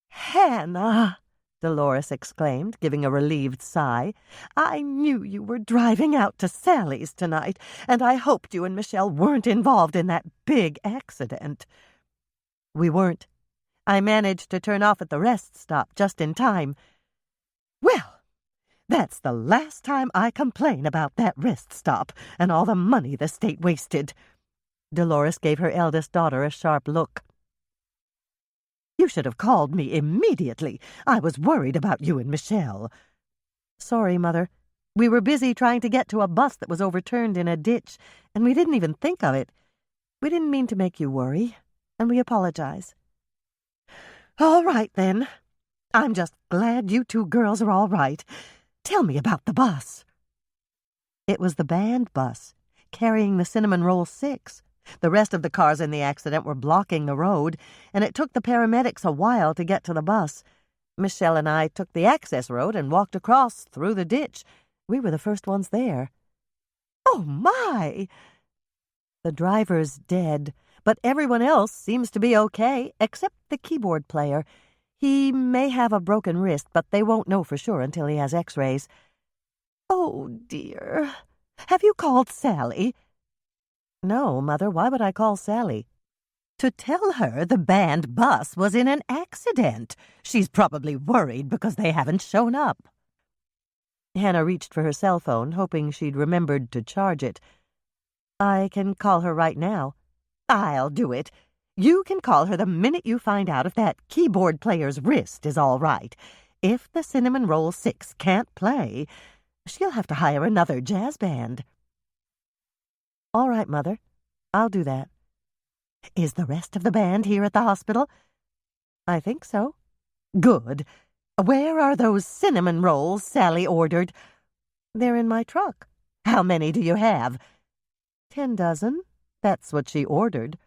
"Hannah!" Dolores exclaimed, giving a relieved sigh. "I knew you were driving out to Sally's tonight, and I hoped you and Michelle weren't involved in that big accident." "We weren't. I managed to turn off at the rest stop just in time." "Well, that's the last time I complain about that rest stop and all the money the state wasted." Dolores gave her eldest daughter a sharp look. "You should have called me immediately. I was worried about you and Michelle." "Sorry, Mother. We were busy trying to get to a bus that was overturned in a ditch, and we didn't even think of it. We didn't mean to make you worry, and we apologize." "All right, then. I'm just glad you 2 girls are all right. Tell me about the bus." It was the band bus, carrying the Cinnamon Roll 6. The rest of the cars in the accident were blocking the road, and it took the paramedics a while to get to the bus. Michelle and I took the access road and walked across through the ditch. We were the first ones there. "Oh, my!" "The driver's dead, but everyone else seems to be okay, except the keyboard player. He may have a broken wrist, but they won't know for sure until he has x-rays." "Oh, dear. Have you called Sally?" "No, Mother. Why would I call Sally?" "To tell her the band bus was in an accident. She's probably worried because they haven't shown up." Hannah reached for her cell phone, hoping she'd remembered to charge it. "I can call her right now." "I'll do it. You can call her the minute you find out if that keyboard player's wrist is all right. If the Cinnamon Roll 6 can't play, she'll have to hire another jazz band." "All right, Mother. I'll do that." "Is the rest of the band here at the hospital?" "I think so." "Good. Where are those cinnamon rolls Sally ordered?" "They're in my truck." "How many do you have?" 10 dozen. That's what she ordered."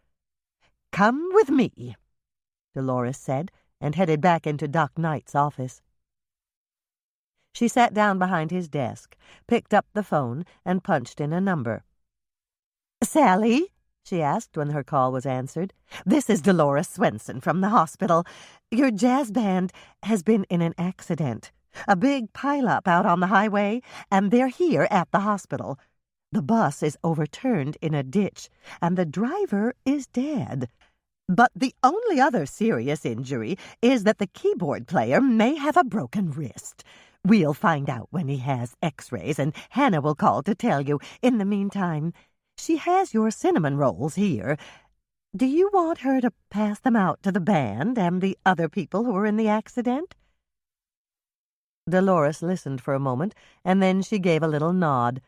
"Come with me," Dolores said, and headed back into Doc Knight's office. She sat down behind his desk, picked up the phone, and punched in a number. "Sally?" she asked when her call was answered. "This is Dolores Swensen from the hospital. Your jazz band has been in an accident. A big pileup out on the highway, and they're here at the hospital. The bus is overturned in a ditch, and the driver is dead. But the only other serious injury is that the keyboard player may have a broken wrist. We'll find out when he has x-rays, and Hannah will call to tell you. In the meantime, she has your cinnamon rolls here. Do you want her to pass them out to the band and the other people who were in the accident?" Dolores listened for a moment, and then she gave a little nod.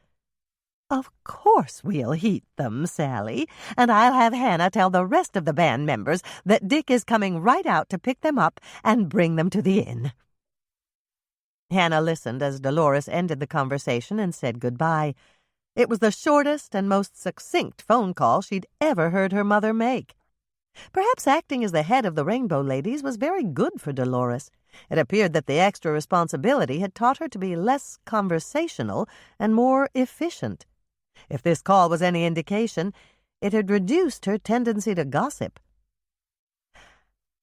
"Of course we'll heat them, Sally, and I'll have Hannah tell the rest of the band members that Dick is coming right out to pick them up and bring them to the inn." Hannah listened as Dolores ended the conversation and said goodbye. It was the shortest and most succinct phone call she'd ever heard her mother make. Perhaps acting as the head of the Rainbow Ladies was very good for Dolores. It appeared that the extra responsibility had taught her to be less conversational and more efficient. If this call was any indication, it had reduced her tendency to gossip.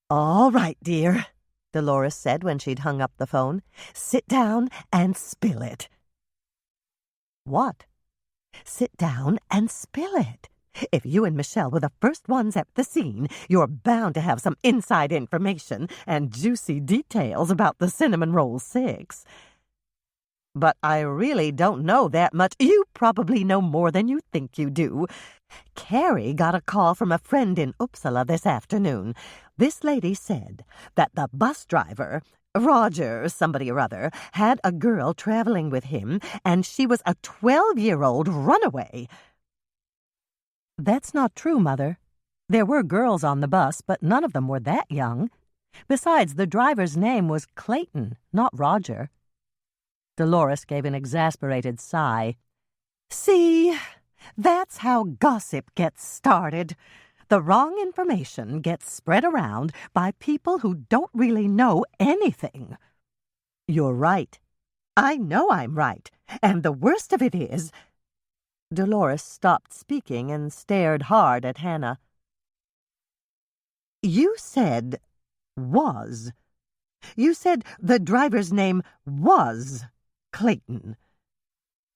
"All right, dear," Dolores said when she'd hung up the phone. "Sit down and spill it." "What?" "Sit down and spill it. If you and Michelle were the first ones at the scene, you're bound to have some inside information and juicy details about the Cinnamon Roll 6. "But I really don't know that much." "You probably know more than you think you do. Carrie got a call from a friend in Uppsala this afternoon. This lady said that the bus driver, Roger somebody or other, had a girl traveling with him, and she was a 12-year-old runaway." "That's not true, Mother. There were girls on the bus, but none of them were that young. Besides, the driver's name was Clayton, not Roger." Dolores gave an exasperated sigh. "See, that's how gossip gets started. The wrong information gets spread around by people who don't really know anything." "You're right." "I know I'm right, and the worst of it is—" Dolores stopped speaking and stared hard at Hannah. "You said was. You said the driver's name was Clayton."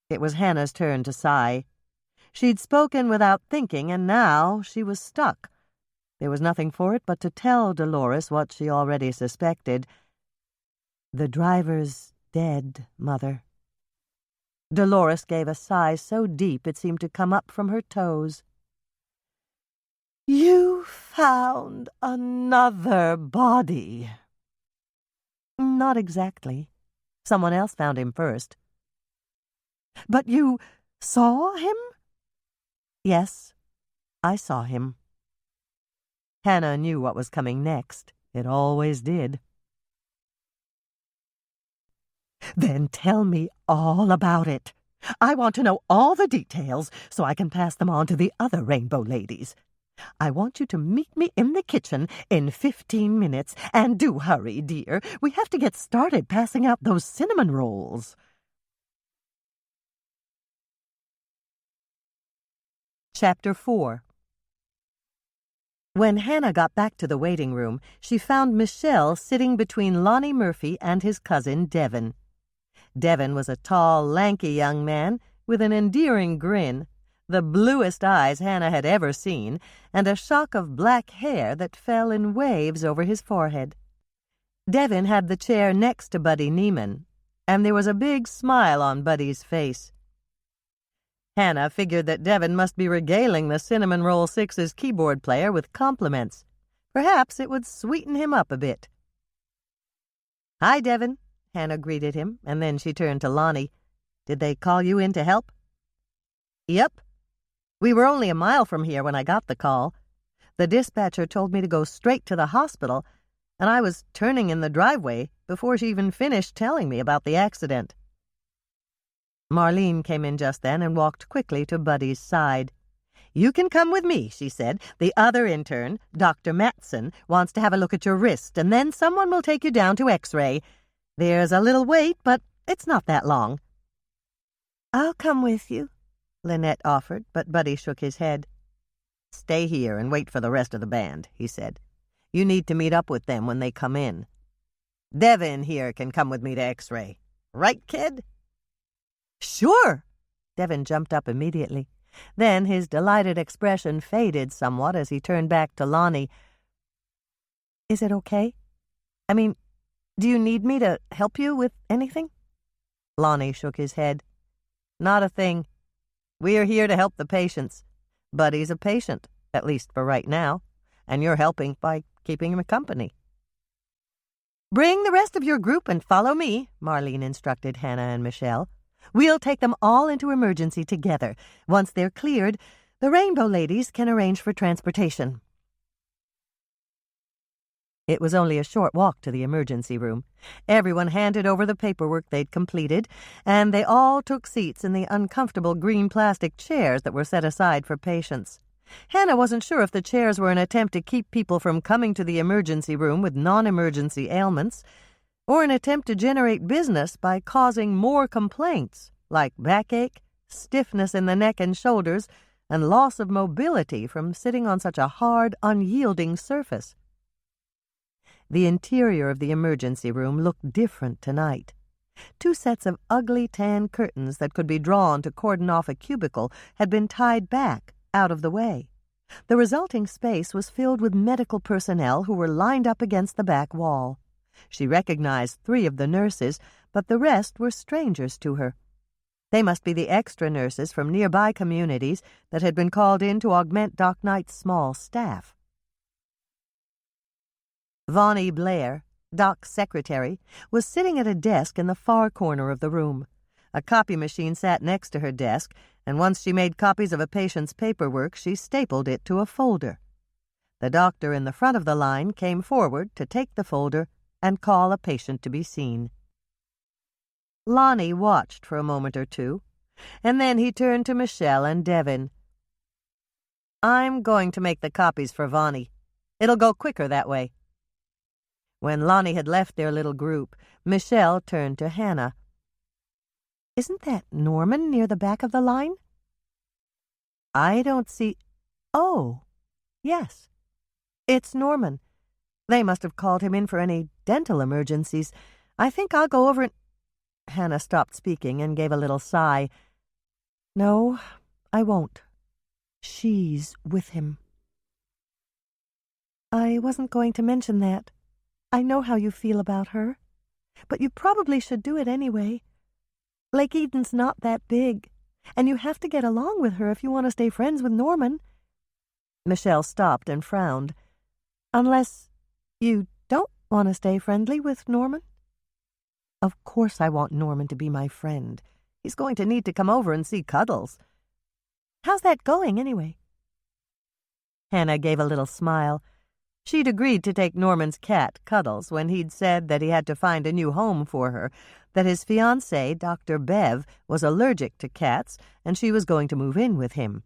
It was Hannah's turn to sigh. She'd spoken without thinking, and now she was stuck. There was nothing for it but to tell Dolores what she already suspected. "The driver's dead, Mother." Dolores gave a sigh so deep it seemed to come up from her toes. "You found another body." "Not exactly. Someone else found him first." "But you saw him?" "Yes, I saw him." Hannah knew what was coming next. It always did. "Then tell me all about it. I want to know all the details so I can pass them on to the other Rainbow Ladies. I want you to meet me in the kitchen in 15 minutes, and do hurry, dear. We have to get started passing out those cinnamon rolls." Chapter 4. When Hannah got back to the waiting room, she found Michelle sitting between Lonnie Murphy and his cousin Devin. Devin was a tall, lanky young man with an endearing grin, the bluest eyes Hannah had ever seen, and a shock of black hair that fell in waves over his forehead. Devin had the chair next to Buddy Neiman, and there was a big smile on Buddy's face. Hannah figured that Devin must be regaling the Cinnamon Roll 6's keyboard player with compliments. Perhaps it would sweeten him up a bit. "Hi, Devin," Hannah greeted him, and then she turned to Lonnie. "Did they call you in to help?" "Yep. We were only a mile from here when I got the call. The dispatcher told me to go straight to the hospital, and I was turning in the driveway before she even finished telling me about the accident." Marlene came in just then and walked quickly to Buddy's side. "You can come with me," she said. "The other intern, Dr. Matson, wants to have a look at your wrist, and then someone will take you down to X-ray. There's a little wait, but It's not that long." "I'll come with you," Lynette offered, but Buddy shook his head. "Stay here and wait for the rest of the band," he said. "You need to meet up with them when they come in. Devin here can come with me to X-ray. Right, kid?" "Sure!" Devin jumped up immediately. Then his delighted expression faded somewhat as he turned back to Lonnie. "Is it okay? I mean, do you need me to help you with anything?" Lonnie shook his head. "Not a thing. We are here to help the patients. Buddy's a patient, at least for right now, and you're helping by keeping him company." "Bring the rest of your group and follow me," Marlene instructed Hannah and Michelle. "We'll take them all into emergency together. Once they're cleared, the Rainbow Ladies can arrange for transportation." It was only a short walk to the emergency room. Everyone handed over the paperwork they'd completed, and they all took seats in the uncomfortable green plastic chairs that were set aside for patients. Hannah wasn't sure if the chairs were an attempt to keep people from coming to the emergency room with non-emergency ailments, or an attempt to generate business by causing more complaints, like backache, stiffness in the neck and shoulders, and loss of mobility from sitting on such a hard, unyielding surface. The interior of the emergency room looked different tonight. 2 sets of ugly tan curtains that could be drawn to cordon off a cubicle had been tied back, out of the way. The resulting space was filled with medical personnel who were lined up against the back wall. She recognized 3 of the nurses, but the rest were strangers to her. They must be the extra nurses from nearby communities that had been called in to augment Doc Knight's small staff. Vonnie Blair, Doc's secretary, was sitting at a desk in the far corner of the room. A copy machine sat next to her desk, and once she made copies of a patient's paperwork, she stapled it to a folder. The doctor in the front of the line came forward to take the folder and call a patient to be seen. Lonnie watched for a moment or two, and then he turned to Michelle and Devin. "I'm going to make the copies for Vonnie. It'll go quicker that way." When Lonnie had left their little group, Michelle turned to Hannah. "Isn't that Norman near the back of the line?" "I don't see—" "Oh, yes. It's Norman. They must have called him in for any dental emergencies. I think I'll go over and—" Hannah stopped speaking and gave a little sigh. "No, I won't. She's with him." "I wasn't going to mention that. I know how you feel about her. But you probably should do it anyway. Lake Eden's not that big, and you have to get along with her if you want to stay friends with Norman." Michelle stopped and frowned. "Unless you don't want to stay friendly with Norman?" "Of course I want Norman to be my friend. He's going to need to come over and see Cuddles." "How's that going, anyway?" Hannah gave a little smile. She'd agreed to take Norman's cat, Cuddles, when he'd said that he had to find a new home for her, that his fiancée, Dr. Bev, was allergic to cats, and she was going to move in with him.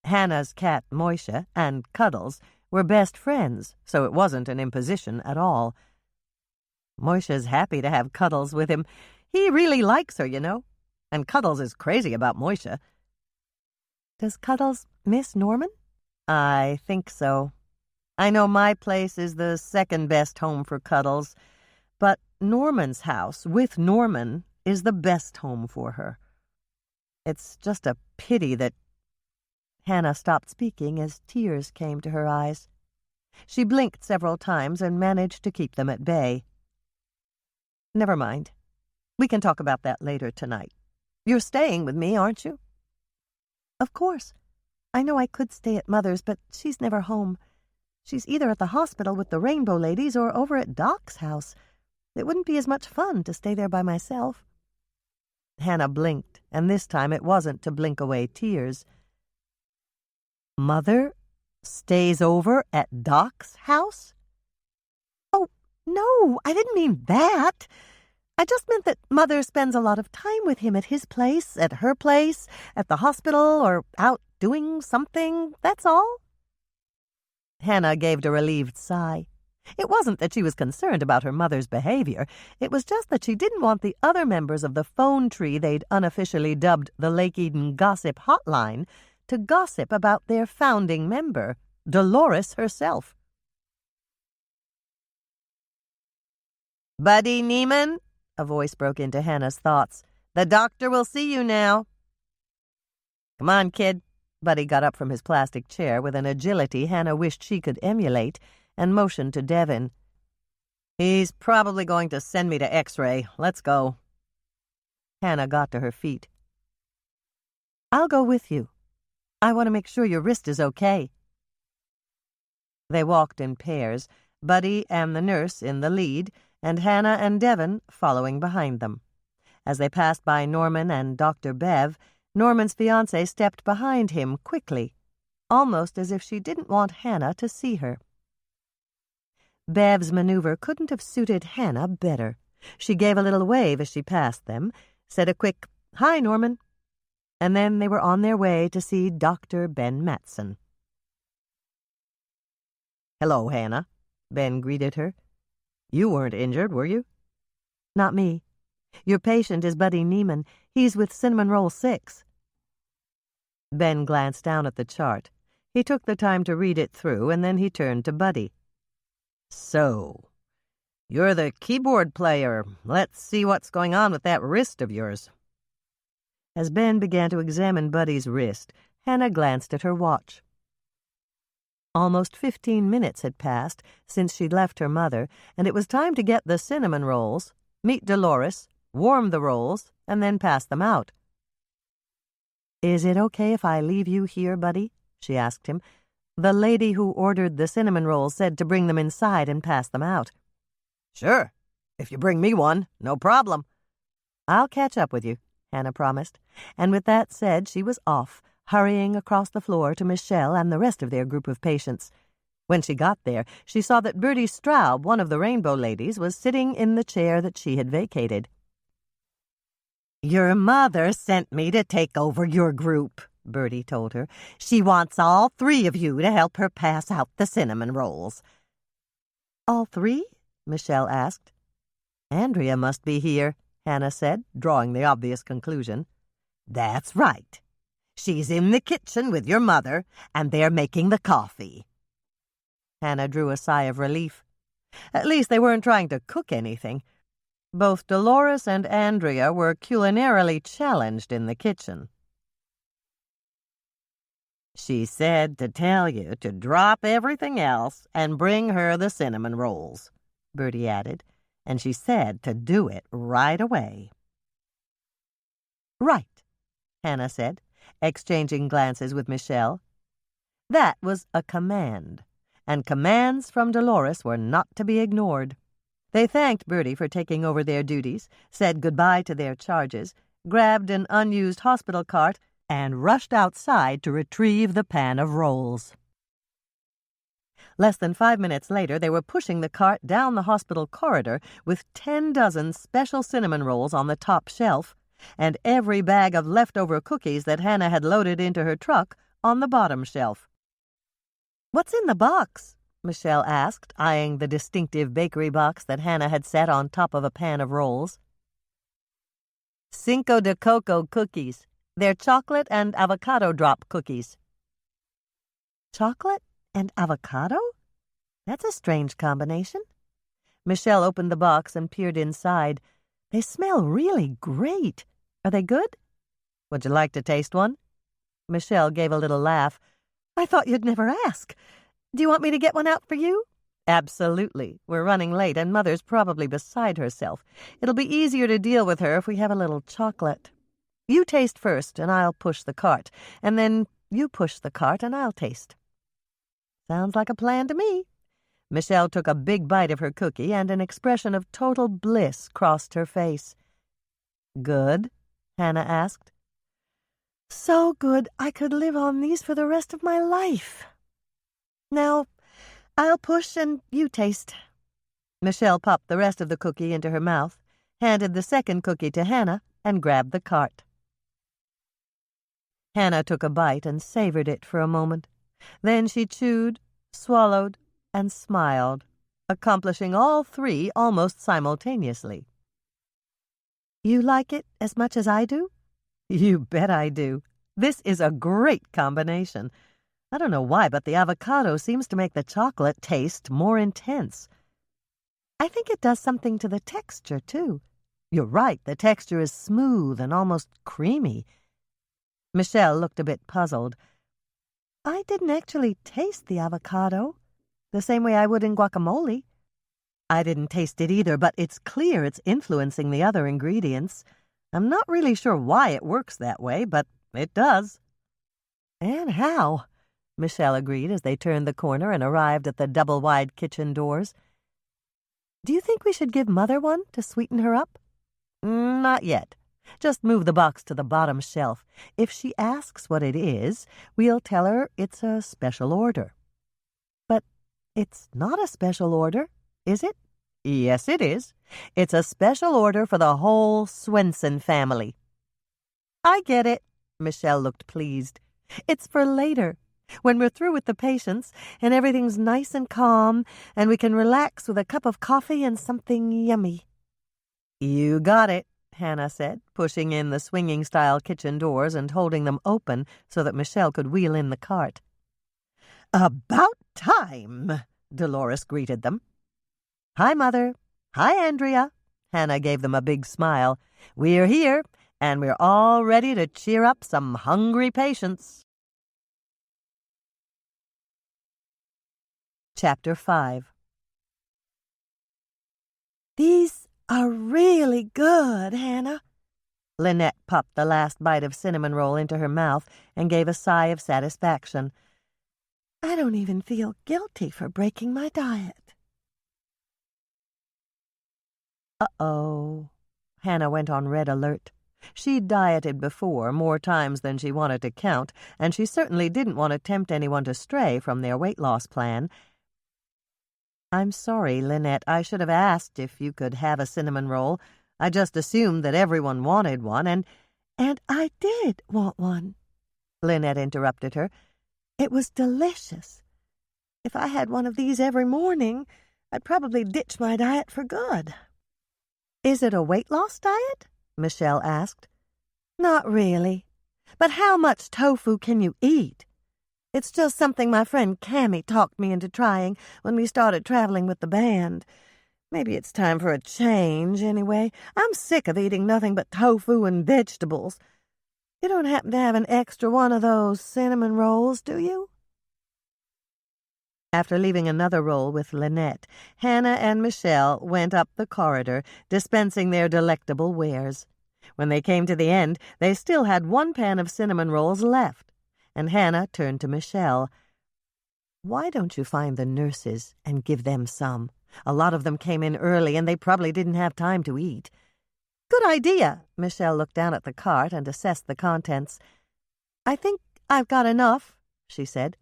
Hannah's cat, Moisha, and Cuddles were best friends, so it wasn't an imposition at all. Moisha's happy to have Cuddles with him. He really likes her, you know, and Cuddles is crazy about Moisha. "Does Cuddles miss Norman?" "I think so. I know my place is the second best home for Cuddles, but Norman's house, with Norman, is the best home for her. It's just a pity that—" Hannah stopped speaking as tears came to her eyes. She blinked several times and managed to keep them at bay. "Never mind. We can talk about that later tonight. You're staying with me, aren't you?" "Of course. I know I could stay at Mother's, but she's never home. She's either at the hospital with the Rainbow Ladies or over at Doc's house. It wouldn't be as much fun to stay there by myself." Hannah blinked, and this time it wasn't to blink away tears. "Mother stays over at Doc's house?" "Oh, no, I didn't mean that. I just meant that Mother spends a lot of time with him at his place, at her place, at the hospital, or out doing something, that's all." Hannah gave a relieved sigh. It wasn't that she was concerned about her mother's behavior. It was just that she didn't want the other members of the phone tree they'd unofficially dubbed the Lake Eden Gossip Hotline to gossip about their founding member, Dolores herself. "Buddy Neiman," a voice broke into Hannah's thoughts. "The doctor will see you now." "Come on, kid." Buddy got up from his plastic chair with an agility Hannah wished she could emulate and motioned to Devin. "He's probably going to send me to X-ray. Let's go." Hannah got to her feet. "I'll go with you. I want to make sure your wrist is okay." They walked in pairs, Buddy and the nurse in the lead, and Hannah and Devin following behind them. As they passed by Norman and Dr. Bev, Norman's fiancée stepped behind him quickly, almost as if she didn't want Hannah to see her. Bev's maneuver couldn't have suited Hannah better. She gave a little wave as she passed them, said a quick, "Hi, Norman," and then they were on their way to see Dr. Ben Matson. "Hello, Hannah," Ben greeted her. "You weren't injured, were you?" "Not me. Your patient is Buddy Neiman. He's with Cinnamon Roll 6. Ben glanced down at the chart. He took the time to read it through, and then he turned to Buddy. "So, you're the keyboard player. Let's see what's going on with that wrist of yours." As Ben began to examine Buddy's wrist, Hannah glanced at her watch. Almost 15 minutes had passed since she'd left her mother, and it was time to get the cinnamon rolls, meet Dolores, warm the rolls, and then pass them out. "Is it okay if I leave you here, Buddy?" she asked him. "The lady who ordered the cinnamon rolls said to bring them inside and pass them out." "Sure. If you bring me one, no problem." "I'll catch up with you," Hannah promised, and with that said she was off, hurrying across the floor to Michelle and the rest of their group of patients. When she got there, she saw that Bertie Straub, one of the Rainbow Ladies, was sitting in the chair that she had vacated. "Your mother sent me to take over your group," Bertie told her. "She wants all 3 of you to help her pass out the cinnamon rolls." "All 3?" Michelle asked. "Andrea must be here," Hannah said, drawing the obvious conclusion. "That's right. She's in the kitchen with your mother, and they're making the coffee." Hannah drew a sigh of relief. At least they weren't trying to cook anything. Both Dolores and Andrea were culinarily challenged in the kitchen. "She said to tell you to drop everything else and bring her the cinnamon rolls," Bertie added, "and she said to do it right away." "Right," Hannah said, exchanging glances with Michelle. That was a command, and commands from Dolores were not to be ignored. They thanked Bertie for taking over their duties, said goodbye to their charges, grabbed an unused hospital cart, and rushed outside to retrieve the pan of rolls. Less than 5 minutes later, they were pushing the cart down the hospital corridor with 10 dozen special cinnamon rolls on the top shelf, and every bag of leftover cookies that Hannah had loaded into her truck on the bottom shelf. "What's in the box?" Michelle asked, eyeing the distinctive bakery box that Hannah had set on top of a pan of rolls. "Cinco de Coco cookies. They're chocolate and avocado drop cookies." "Chocolate and avocado? That's a strange combination." Michelle opened the box and peered inside. "They smell really great. Are they good?" "Would you like to taste one?" Michelle gave a little laugh. "I thought you'd never ask. Do you want me to get one out for you?" "Absolutely. We're running late, and Mother's probably beside herself. It'll be easier to deal with her if we have a little chocolate. You taste first, and I'll push the cart, and then you push the cart, and I'll taste." "Sounds like a plan to me." Michelle took a big bite of her cookie, and an expression of total bliss crossed her face. "Good?" Hannah asked. "So good I could live on these for the rest of my life." "Now, I'll push and you taste." Michelle popped the rest of the cookie into her mouth, handed the second cookie to Hannah, and grabbed the cart. Hannah took a bite and savored it for a moment. Then she chewed, swallowed, and smiled. accomplishing all three almost simultaneously. "You like it as much as I do?" "You bet I do. This is a great combination. I don't know why, but the avocado seems to make the chocolate taste more intense. I think it does something to the texture, too. You're right, the texture is smooth and almost creamy." Michelle looked a bit puzzled. "I didn't actually taste the avocado, the same way I would in guacamole." "I didn't taste it either, but it's clear it's influencing the other ingredients. I'm not really sure why it works that way, but it does." "And how?" Michelle agreed as they turned the corner and arrived at the double-wide kitchen doors. "Do you think we should give Mother one to sweeten her up?" "Not yet. Just move the box to the bottom shelf. If she asks what it is, we'll tell her it's a special order." "But it's not a special order, is it?" "Yes, it is. It's a special order for the whole Swensen family." "I get it." Michelle looked pleased. "It's for later, when we're through with the patients and everything's nice and calm and we can relax with a cup of coffee and something yummy." "You got it," Hannah said, pushing in the swinging-style kitchen doors and holding them open so that Michelle could wheel in the cart. "About time," Dolores greeted them. "Hi, Mother. Hi, Andrea." Hannah gave them a big smile. "We're here, and we're all ready to cheer up some hungry patients." Chapter 5. "These are really good, Hannah." Lynette popped the last bite of cinnamon roll into her mouth and gave a sigh of satisfaction. "I don't even feel guilty for breaking my diet." Uh-oh. Hannah went on red alert. She'd dieted before, more times than she wanted to count, and she certainly didn't want to tempt anyone to stray from their weight loss plan. "I'm sorry, Lynette. I should have asked if you could have a cinnamon roll. I just assumed that everyone wanted one, and I did want one," Lynette interrupted her. "It was delicious. If I had one of these every morning, I'd probably ditch my diet for good." "Is it a weight loss diet?" Michelle asked. "Not really. But how much tofu can you eat? It's just something my friend Cammie talked me into trying when we started traveling with the band. Maybe it's time for a change, anyway. I'm sick of eating nothing but tofu and vegetables. You don't happen to have an extra one of those cinnamon rolls, do you?" After leaving another roll with Lynette, Hannah and Michelle went up the corridor, dispensing their delectable wares. When they came to the end, they still had one pan of cinnamon rolls left, and Hannah turned to Michelle. "Why don't you find the nurses and give them some? A lot of them came in early, and they probably didn't have time to eat." "Good idea." Michelle looked down at the cart and assessed the contents. "I think I've got enough," she said.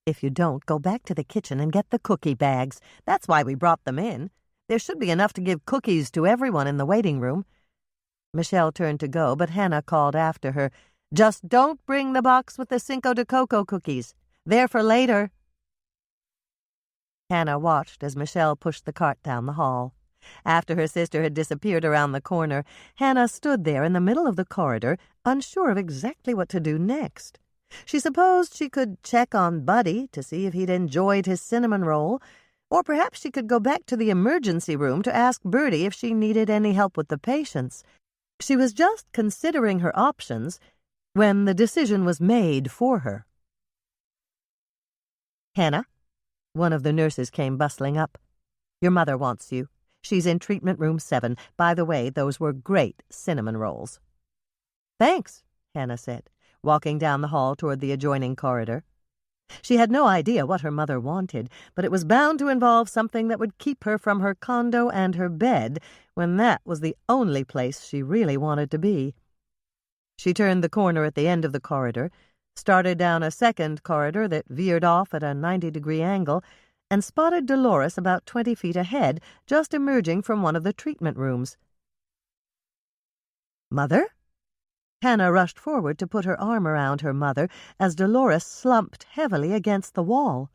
"If you don't, go back to the kitchen and get the cookie bags. That's why we brought them in. There should be enough to give cookies to everyone in the waiting room." Michelle turned to go, but Hannah called after her, "Just don't bring the box with the Cinco de Coco cookies. They're for later." Hannah watched as Michelle pushed the cart down the hall. After her sister had disappeared around the corner, Hannah stood there in the middle of the corridor, unsure of exactly what to do next. She supposed she could check on Buddy to see if he'd enjoyed his cinnamon roll, or perhaps she could go back to the emergency room to ask Bertie if she needed any help with the patients. She was just considering her options when the decision was made for her. "Hannah," one of the nurses came bustling up. "Your mother wants you. She's in treatment room 7. By the way, those were great cinnamon rolls." "Thanks," Hannah said, walking down the hall toward the adjoining corridor. She had no idea what her mother wanted, but it was bound to involve something that would keep her from her condo and her bed, when that was the only place she really wanted to be. She turned the corner at the end of the corridor, started down a second corridor that veered off at a 90-degree angle, and spotted Dolores about 20 feet ahead, just emerging from one of the treatment rooms. "Mother?" Hannah rushed forward to put her arm around her mother as Dolores slumped heavily against the wall.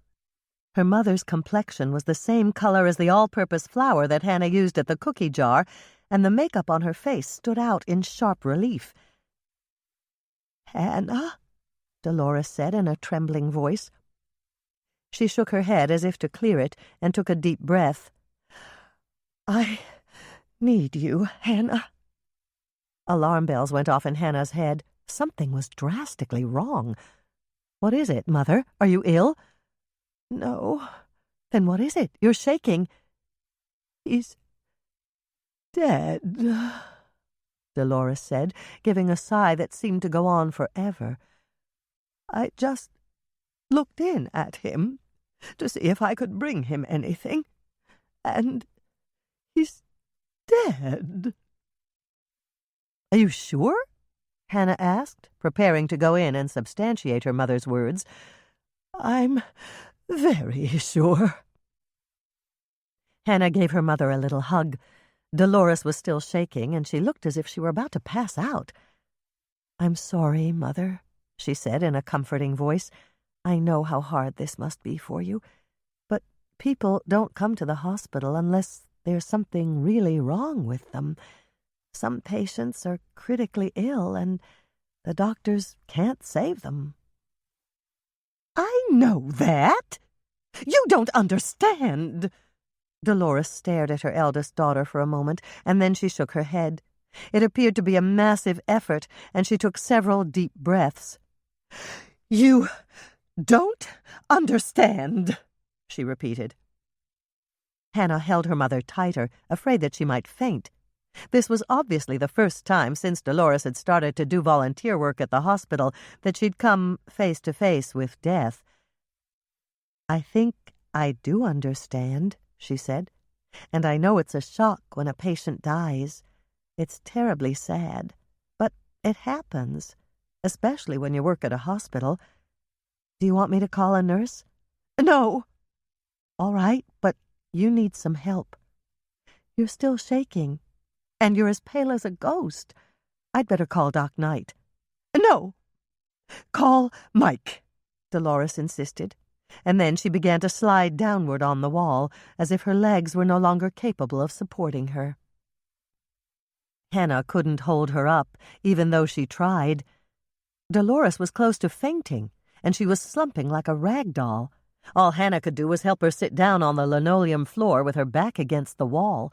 Her mother's complexion was the same color as the all-purpose flour that Hannah used at the cookie jar, and the makeup on her face stood out in sharp relief. "Hannah?" Dolores said in a trembling voice. She shook her head as if to clear it and took a deep breath. "I need you, Hannah." Alarm bells went off in Hannah's head. Something was drastically wrong. "What is it, Mother? Are you ill?" "No." "Then what is it? You're shaking." "He's dead," Dolores said, giving a sigh that seemed to go on forever. "I just looked in at him to see if I could bring him anything, and he's dead." "Are you sure?" Hannah asked, preparing to go in and substantiate her mother's words. "I'm very sure." Hannah gave her mother a little hug. Dolores was still shaking, and she looked as if she were about to pass out. "I'm sorry, Mother," she said in a comforting voice. "I know how hard this must be for you, but people don't come to the hospital unless there's something really wrong with them. Some patients are critically ill, and the doctors can't save them." "I know that. You don't understand." Dolores stared at her eldest daughter for a moment, and then she shook her head. It appeared to be a massive effort, and she took several deep breaths. "You don't understand," she repeated. Hannah held her mother tighter, afraid that she might faint. This was obviously the first time since Dolores had started to do volunteer work at the hospital that she'd come face to face with death. "I think I do understand," she said, "and I know it's a shock when a patient dies. It's terribly sad, but it happens, especially when you work at a hospital. Do you want me to call a nurse?" "No." "All right, but you need some help. You're still shaking, and you're as pale as a ghost. I'd better call Doc Knight." "No. Call Mike," Dolores insisted, and then she began to slide downward on the wall, as if her legs were no longer capable of supporting her. Hannah couldn't hold her up, even though she tried. Dolores was close to fainting, and she was slumping like a rag doll. All Hannah could do was help her sit down on the linoleum floor with her back against the wall.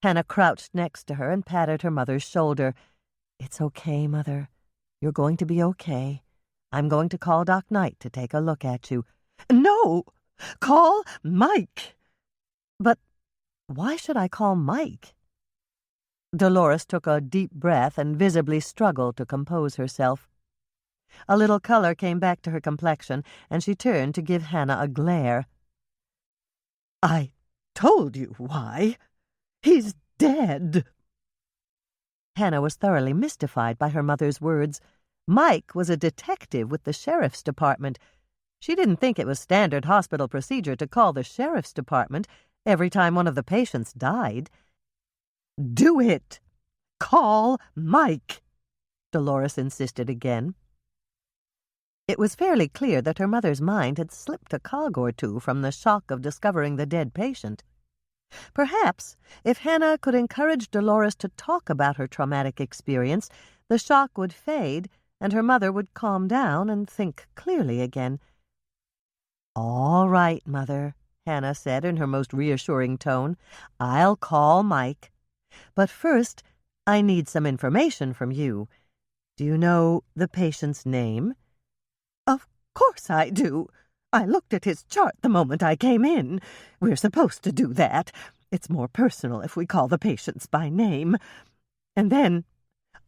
Hannah crouched next to her and patted her mother's shoulder. "It's okay, Mother. You're going to be okay. I'm going to call Doc Knight to take a look at you." "No! Call Mike." "But why should I call Mike?" Dolores took a deep breath and visibly struggled to compose herself. A little color came back to her complexion, and she turned to give Hannah a glare. "I told you why. He's dead." Hannah was thoroughly mystified by her mother's words. Mike was a detective with the sheriff's department. She didn't think it was standard hospital procedure to call the sheriff's department every time one of the patients died. "Do it! Call Mike!" Dolores insisted again. It was fairly clear that her mother's mind had slipped a cog or two from the shock of discovering the dead patient. Perhaps, if Hannah could encourage Dolores to talk about her traumatic experience, the shock would fade, and her mother would calm down and think clearly again. "All right, Mother," Hannah said in her most reassuring tone. "I'll call Mike. But first, I need some information from you. Do you know the patient's name?" "Of course I do. I looked at his chart the moment I came in. We're supposed to do that. It's more personal if we call the patients by name. And then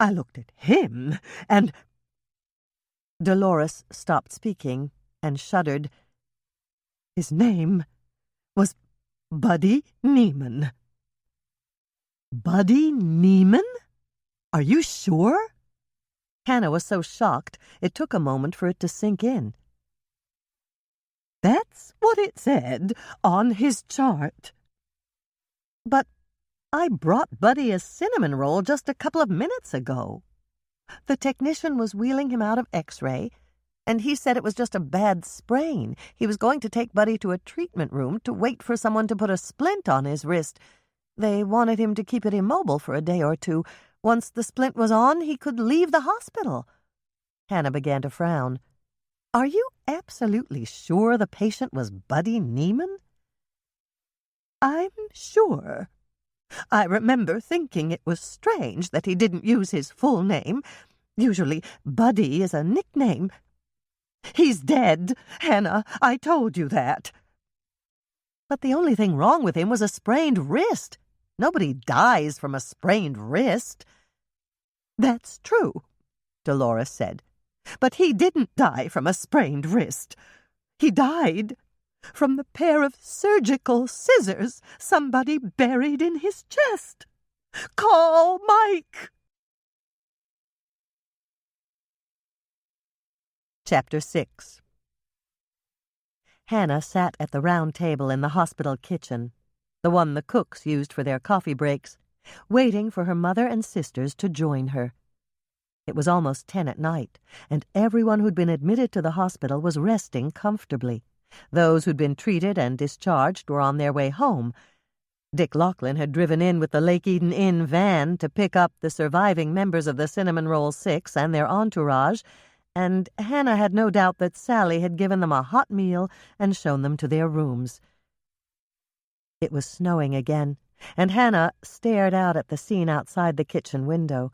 I looked at him, and—" Dolores stopped speaking and shuddered. "His name was Buddy Neiman." "Buddy Neiman? Are you sure?" Hannah was so shocked it took a moment for it to sink in. "That's what it said on his chart." "But I brought Buddy a cinnamon roll just a couple of minutes ago." The technician was wheeling him out of X-ray. and he said it was just a bad sprain. He was going to take Buddy to a treatment room to wait for someone to put a splint on his wrist. They wanted him to keep it immobile for a day or two. Once the splint was on, he could leave the hospital. Hannah began to frown. "Are you absolutely sure the patient was Buddy Neiman?" "I'm sure. I remember thinking it was strange that he didn't use his full name. Usually Buddy is a nickname. He's dead, Hannah. I told you that." "But the only thing wrong with him was a sprained wrist. Nobody dies from a sprained wrist." "That's true," Dolores said. "But he didn't die from a sprained wrist. He died from the pair of surgical scissors somebody buried in his chest. Call Mike!" Chapter 6. Hannah sat at the round table in the hospital kitchen, the one the cooks used for their coffee breaks, waiting for her mother and sisters to join her. It was almost 10 at night, and everyone who'd been admitted to the hospital was resting comfortably. Those who'd been treated and discharged were on their way home. Dick Laughlin had driven in with the Lake Eden Inn van to pick up the surviving members of the Cinnamon Roll Six and their entourage, and Hannah had no doubt that Sally had given them a hot meal and shown them to their rooms. It was snowing again, and Hannah stared out at the scene outside the kitchen window.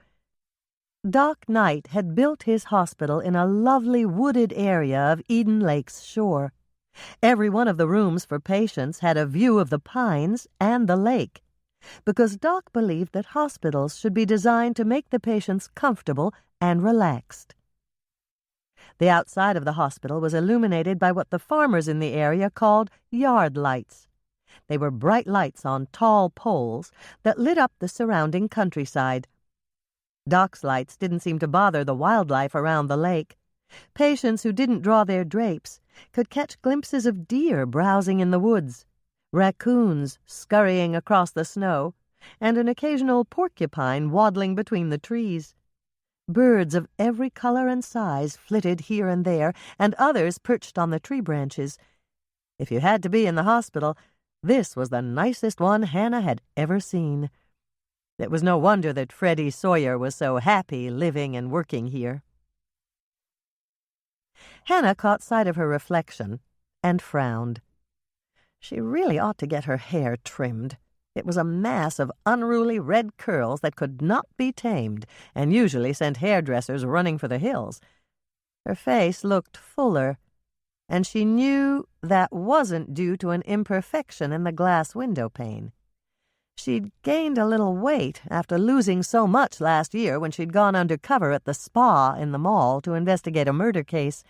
Doc Knight had built his hospital in a lovely wooded area of Eden Lake's shore. Every one of the rooms for patients had a view of the pines and the lake, because Doc believed that hospitals should be designed to make the patients comfortable and relaxed. The outside of the hospital was illuminated by what the farmers in the area called yard lights. They were bright lights on tall poles that lit up the surrounding countryside. Doc's lights didn't seem to bother the wildlife around the lake. Patients who didn't draw their drapes could catch glimpses of deer browsing in the woods, raccoons scurrying across the snow, and an occasional porcupine waddling between the trees. Birds of every color and size flitted here and there, and others perched on the tree branches. If you had to be in the hospital, this was the nicest one Hannah had ever seen. It was no wonder that Freddie Sawyer was so happy living and working here. Hannah caught sight of her reflection and frowned. She really ought to get her hair trimmed. It was a mass of unruly red curls that could not be tamed, and usually sent hairdressers running for the hills. Her face looked fuller, and she knew that wasn't due to an imperfection in the glass window pane. She'd gained a little weight after losing so much last year when she'd gone undercover at the spa in the mall to investigate a murder case.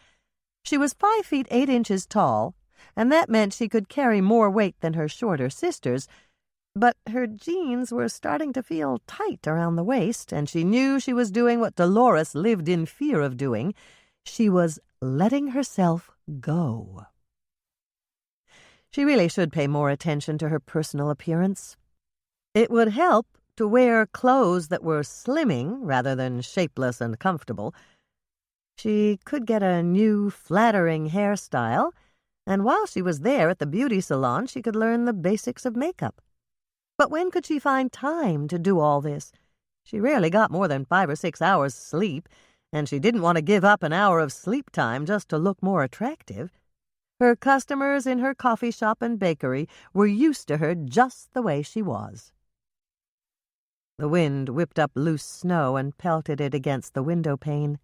She was 5 feet 8 inches tall, and that meant she could carry more weight than her shorter sisters, but her jeans were starting to feel tight around the waist, and she knew she was doing what Dolores lived in fear of doing. She was letting herself go. She really should pay more attention to her personal appearance. It would help to wear clothes that were slimming rather than shapeless and comfortable. She could get a new, flattering hairstyle, and while she was there at the beauty salon, she could learn the basics of makeup. But when could she find time to do all this? She rarely got more than 5 or 6 hours sleep, and she didn't want to give up an hour of sleep time just to look more attractive. Her customers in her coffee shop and bakery were used to her just the way she was. The wind whipped up loose snow and pelted it against the window pane.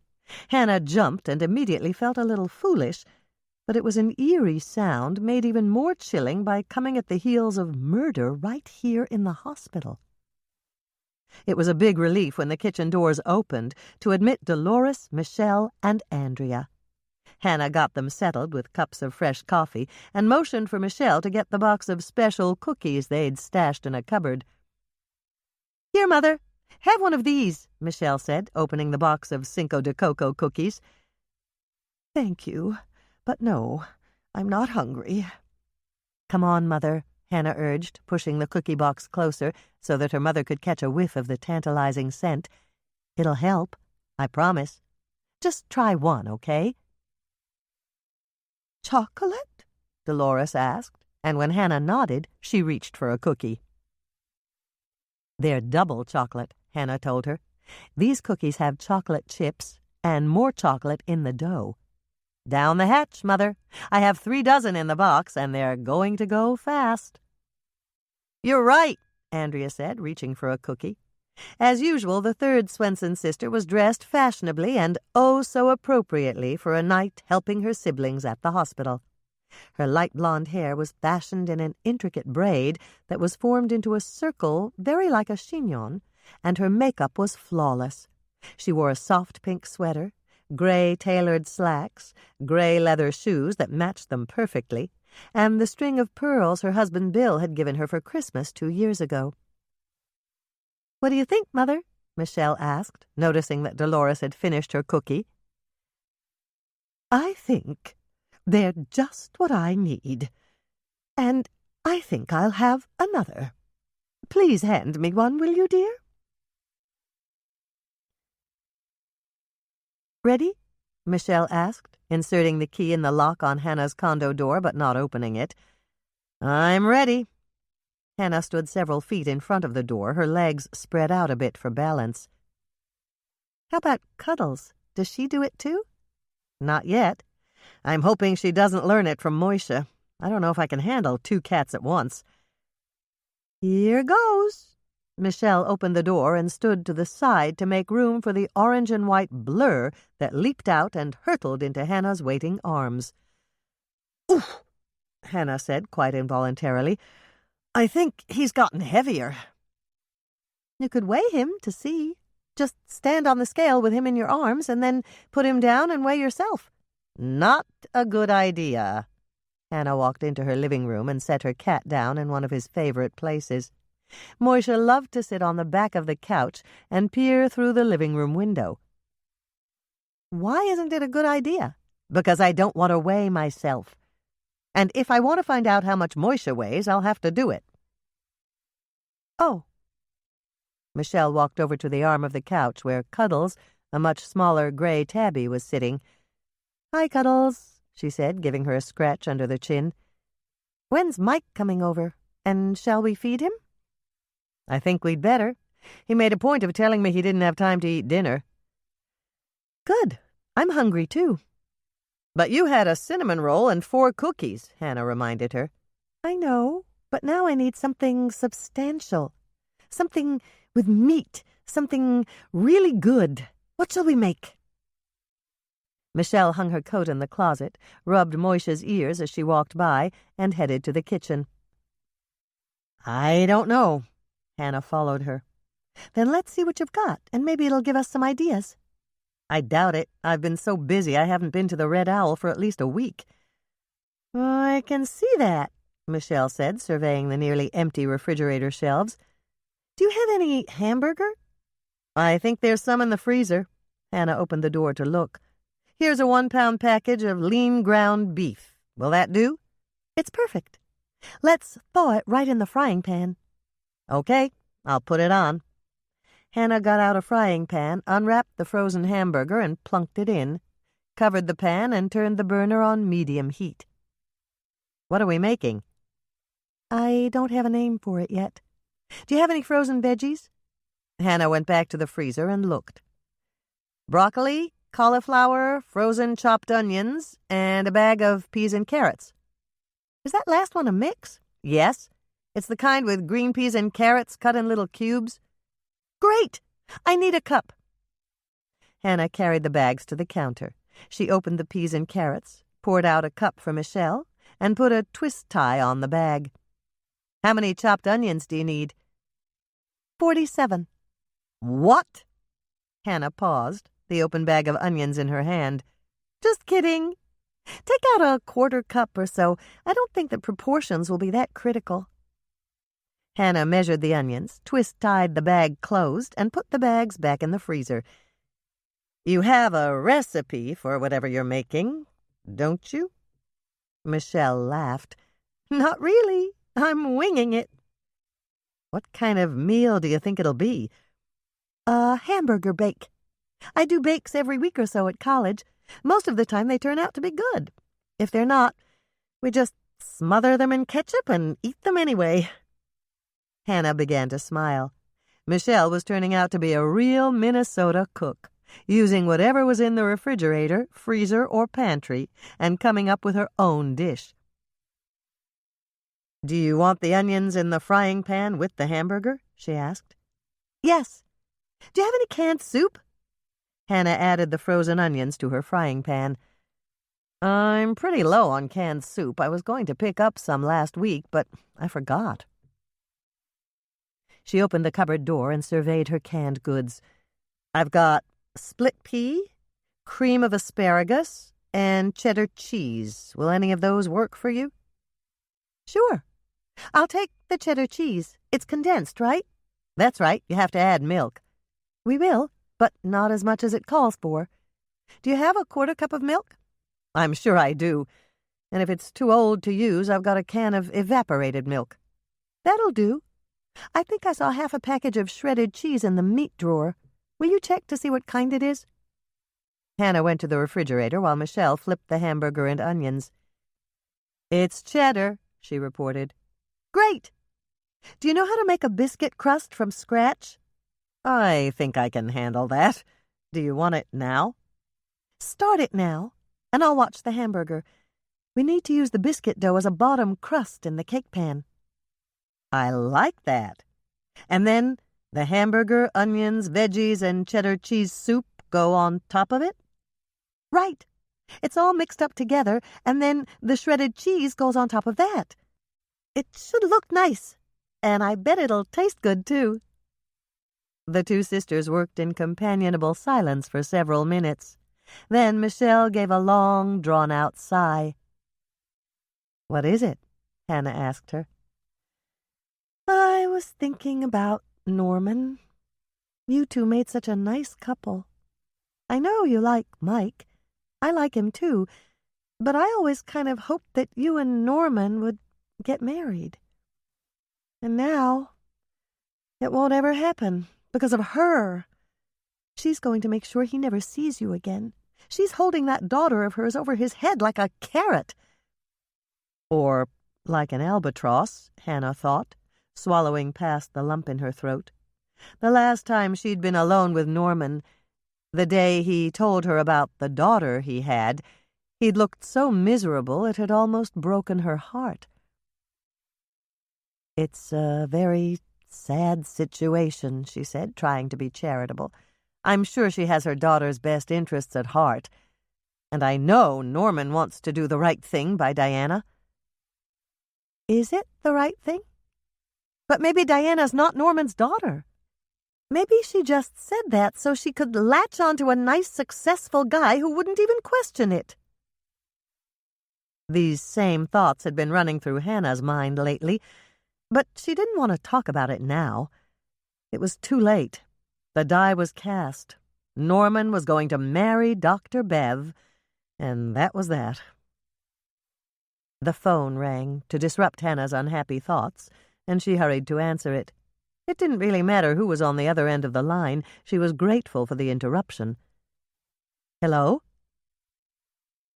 Hannah jumped and immediately felt a little foolish, but it was an eerie sound made even more chilling by coming at the heels of murder right here in the hospital. It was a big relief when the kitchen doors opened to admit Dolores, Michelle, and Andrea. Hannah got them settled with cups of fresh coffee and motioned for Michelle to get the box of special cookies they'd stashed in a cupboard. "Here, Mother, have one of these," Michelle said, opening the box of Cinco de Coco cookies. "Thank you, but no, I'm not hungry." "Come on, Mother," Hannah urged, pushing the cookie box closer so that her mother could catch a whiff of the tantalizing scent. "It'll help, I promise. Just try one, okay?" "Chocolate?" Dolores asked, and when Hannah nodded, she reached for a cookie. "They're double chocolate," Hannah told her. "These cookies have chocolate chips and more chocolate in the dough. Down the hatch, Mother. I have 3 dozen in the box, and they're going to go fast." "You're right," Andrea said, reaching for a cookie. As usual, the third Swensen sister was dressed fashionably and oh so appropriately for a night helping her siblings at the hospital. Her light blonde hair was fashioned in an intricate braid that was formed into a circle very like a chignon, and her makeup was flawless. She wore a soft pink sweater, gray tailored slacks, gray leather shoes that matched them perfectly, and the string of pearls her husband Bill had given her for Christmas 2 years ago. "What do you think, Mother?" Michelle asked, noticing that Dolores had finished her cookie. "I think they're just what I need, and I think I'll have another. Please hand me one, will you, dear?" "Ready?" Michelle asked, inserting the key in the lock on Hannah's condo door but not opening it. "I'm ready." Hannah stood several feet in front of the door, her legs spread out a bit for balance. "How about Cuddles? Does she do it too?" "Not yet. I'm hoping she doesn't learn it from Moisha. I don't know if I can handle 2 cats at once." "Here goes." Michelle opened the door and stood to the side to make room for the orange and white blur that leaped out and hurtled into Hannah's waiting arms. "Oof," Hannah said quite involuntarily. "I think he's gotten heavier." "You could weigh him to see. Just stand on the scale with him in your arms and then put him down and weigh yourself." "Not a good idea." Hannah walked into her living room and set her cat down in one of his favorite places. Moisha loved to sit on the back of the couch and peer through the living room window. "Why isn't it a good idea?" "Because I don't want to weigh myself. And if I want to find out how much Moisha weighs, I'll have to do it." "Oh." Michelle walked over to the arm of the couch where Cuddles, a much smaller gray tabby, was sitting. "Hi, Cuddles," she said, giving her a scratch under the chin. "When's Mike coming over? And shall we feed him?" "I think we'd better. He made a point of telling me he didn't have time to eat dinner." "Good. I'm hungry, too." "But you had a cinnamon roll and 4 cookies," Hannah reminded her. "I know, but now I need something substantial. Something with meat, something really good. What shall we make?" Michelle hung her coat in the closet, rubbed Moisha's ears as she walked by, and headed to the kitchen. "I don't know." Hannah followed her. "Then let's see what you've got, and maybe it'll give us some ideas." "I doubt it. I've been so busy I haven't been to the Red Owl for at least a week." "I can see that," Michelle said, surveying the nearly empty refrigerator shelves. "Do you have any hamburger?" "I think there's some in the freezer." Hannah opened the door to look. "Here's a 1-pound package of lean ground beef. Will that do?" "It's perfect. Let's thaw it right in the frying pan." "Okay, I'll put it on." Hannah got out a frying pan, unwrapped the frozen hamburger and plunked it in, covered the pan and turned the burner on medium heat. "What are we making?" "I don't have a name for it yet. Do you have any frozen veggies?" Hannah went back to the freezer and looked. "Broccoli, cauliflower, frozen chopped onions, and a bag of peas and carrots." "Is that last one a mix?" "Yes. It's the kind with green peas and carrots cut in little cubes." "Great! I need a cup." Hannah carried the bags to the counter. She opened the peas and carrots, poured out a cup for Michelle, and put a twist tie on the bag. "How many chopped onions do you need?" 47. "What?" Hannah paused, the open bag of onions in her hand. "Just kidding. Take out a 1/4 cup or so. I don't think that proportions will be that critical." Hannah measured the onions, twist-tied the bag closed, and put the bags back in the freezer. "You have a recipe for whatever you're making, don't you?" Michelle laughed. "Not really. I'm winging it." "What kind of meal do you think it'll be?" "A hamburger bake. I do bakes every week or so at college. Most of the time they turn out to be good." If they're not, we just smother them in ketchup and eat them anyway." Hannah began to smile. Michelle was turning out to be a real Minnesota cook, using whatever was in the refrigerator, freezer, or pantry, and coming up with her own dish. "Do you want the onions in the frying pan with the hamburger?" she asked. "Yes. Do you have any canned soup?" Hannah added the frozen onions to her frying pan. "I'm pretty low on canned soup. I was going to pick up some last week, but I forgot." She opened the cupboard door and surveyed her canned goods. "I've got split pea, cream of asparagus, and cheddar cheese. Will any of those work for you?" "Sure. I'll take the cheddar cheese. It's condensed, right?" "That's right. You have to add milk." "We will, but not as much as it calls for. Do you have a quarter cup of milk?" "I'm sure I do. And if it's too old to use, I've got a can of evaporated milk." "That'll do. I think I saw half a package of shredded cheese in the meat drawer. Will you check to see what kind it is?" Hannah went to the refrigerator while Michelle flipped the hamburger and onions. "It's cheddar," she reported. "Great! Do you know how to make a biscuit crust from scratch?" "I think I can handle that. Do you want it now?" "Start it now, and I'll watch the hamburger. We need to use the biscuit dough as a bottom crust in the cake pan." "I like that. And then the hamburger, onions, veggies, and cheddar cheese soup go on top of it?" "Right. It's all mixed up together, and then the shredded cheese goes on top of that. It should look nice, and I bet it'll taste good, too." The two sisters worked in companionable silence for several minutes. Then Michelle gave a long, drawn-out sigh. "What is it?" Hannah asked her. "I was thinking about Norman. You two made such a nice couple. I know you like Mike. I like him, too. But I always kind of hoped that you and Norman would get married. And now it won't ever happen because of her. She's going to make sure he never sees you again. She's holding that daughter of hers over his head like a carrot." "Or like an albatross," Hannah thought, swallowing past the lump in her throat. The last time she'd been alone with Norman, the day he told her about the daughter he had, he'd looked so miserable it had almost broken her heart. "It's a very sad situation," she said, trying to be charitable. "I'm sure she has her daughter's best interests at heart. And I know Norman wants to do the right thing by Diana." "Is it the right thing? But maybe Diana's not Norman's daughter. Maybe she just said that so she could latch onto a nice, successful guy who wouldn't even question it." These same thoughts had been running through Hannah's mind lately, but she didn't want to talk about it now. It was too late. The die was cast. Norman was going to marry Dr. Bev, and that was that. The phone rang to disrupt Hannah's unhappy thoughts, and she hurried to answer it. It didn't really matter who was on the other end of the line. She was grateful for the interruption. "Hello?"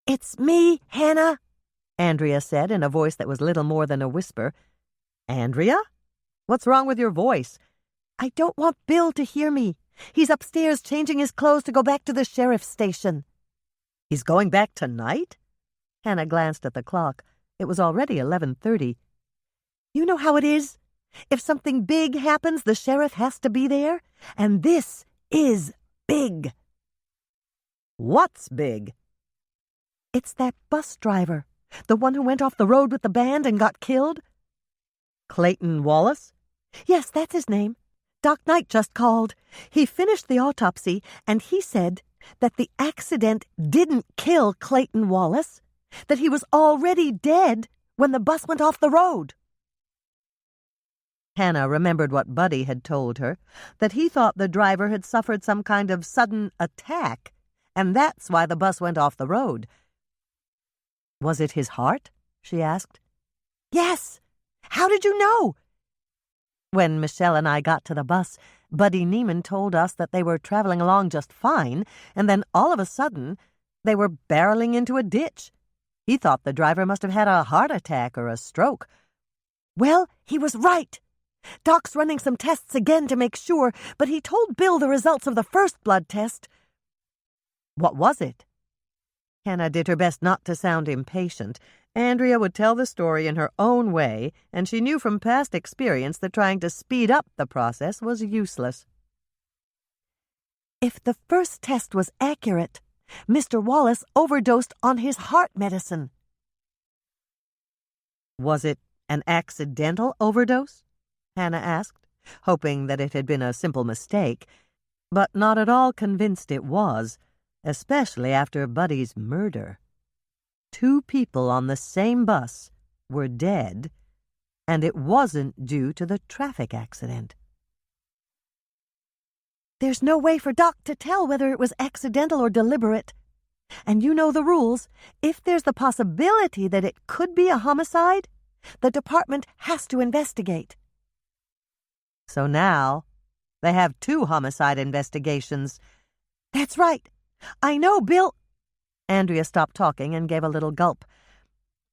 "It's me, Hannah," Andrea said in a voice that was little more than a whisper. "Andrea? What's wrong with your voice?" "I don't want Bill to hear me. He's upstairs changing his clothes to go back to the sheriff's station." "He's going back tonight?" Hannah glanced at the clock. It was already 11:30. "You know how it is. If something big happens, the sheriff has to be there. And this is big." "What's big?" "It's that bus driver, the one who went off the road with the band and got killed." "Clayton Wallace?" "Yes, that's his name. Doc Knight just called. He finished the autopsy, and he said that the accident didn't kill Clayton Wallace, that he was already dead when the bus went off the road." Hannah remembered what Buddy had told her, that he thought the driver had suffered some kind of sudden attack, and that's why the bus went off the road. "Was it his heart?" she asked. "Yes. How did you know?" "When Michelle and I got to the bus, Buddy Neiman told us that they were traveling along just fine, and then all of a sudden they were barreling into a ditch. He thought the driver must have had a heart attack or a stroke. Well, he was right. Doc's running some tests again to make sure, but he told Bill the results of the first blood test. What was it? Hannah did her best not to sound impatient. Andrea would tell the story in her own way, and she knew from past experience that trying to speed up the process was useless. If the first test was accurate, Mr. Wallace overdosed on his heart medicine. Was it an accidental overdose? Hannah asked, hoping that it had been a simple mistake, but not at all convinced it was, especially after Buddy's murder. 2 people on the same bus were dead, and it wasn't due to the traffic accident. There's no way for Doc to tell whether it was accidental or deliberate. And you know the rules. If there's the possibility that it could be a homicide, the department has to investigate. So now they have 2 homicide investigations. That's right. I know Bill... Andrea stopped talking and gave a little gulp.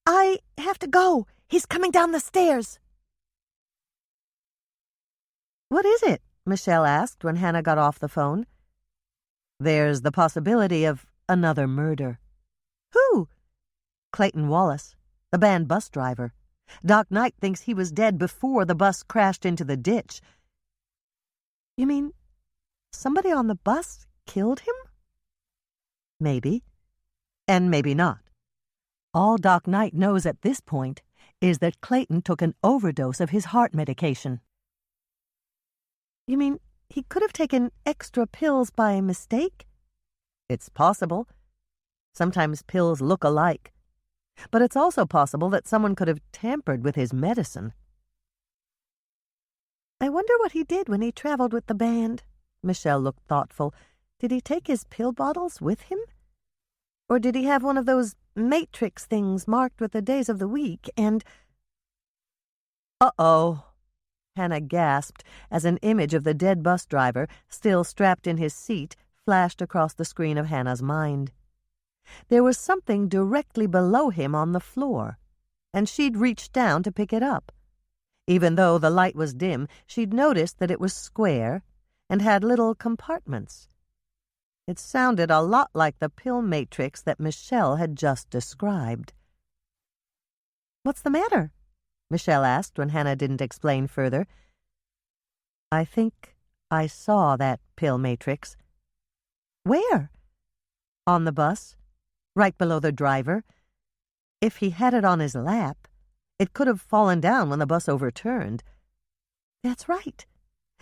I have to go. He's coming down the stairs. What is it? Michelle asked when Hannah got off the phone. There's the possibility of another murder. Who? Clayton Wallace, the band bus driver. Doc Knight thinks he was dead before the bus crashed into the ditch. You mean somebody on the bus killed him? Maybe. And maybe not. All Doc Knight knows at this point is that Clayton took an overdose of his heart medication. You mean he could have taken extra pills by mistake? It's possible. Sometimes pills look alike. But it's also possible that someone could have tampered with his medicine. I wonder what he did when he traveled with the band. Michelle looked thoughtful. Did he take his pill bottles with him? Or did he have one of those matrix things marked with the days of the week and... Uh-oh, Hannah gasped as an image of the dead bus driver, still strapped in his seat, flashed across the screen of Hannah's mind. There was something directly below him on the floor, and she'd reached down to pick it up. Even though the light was dim, she'd noticed that it was square and had little compartments. It sounded a lot like the pill matrix that Michelle had just described. "What's the matter?" Michelle asked when Hannah didn't explain further. "I think I saw that pill matrix." "Where?" "On the bus, right below the driver. If he had it on his lap, it could have fallen down when the bus overturned." "That's right.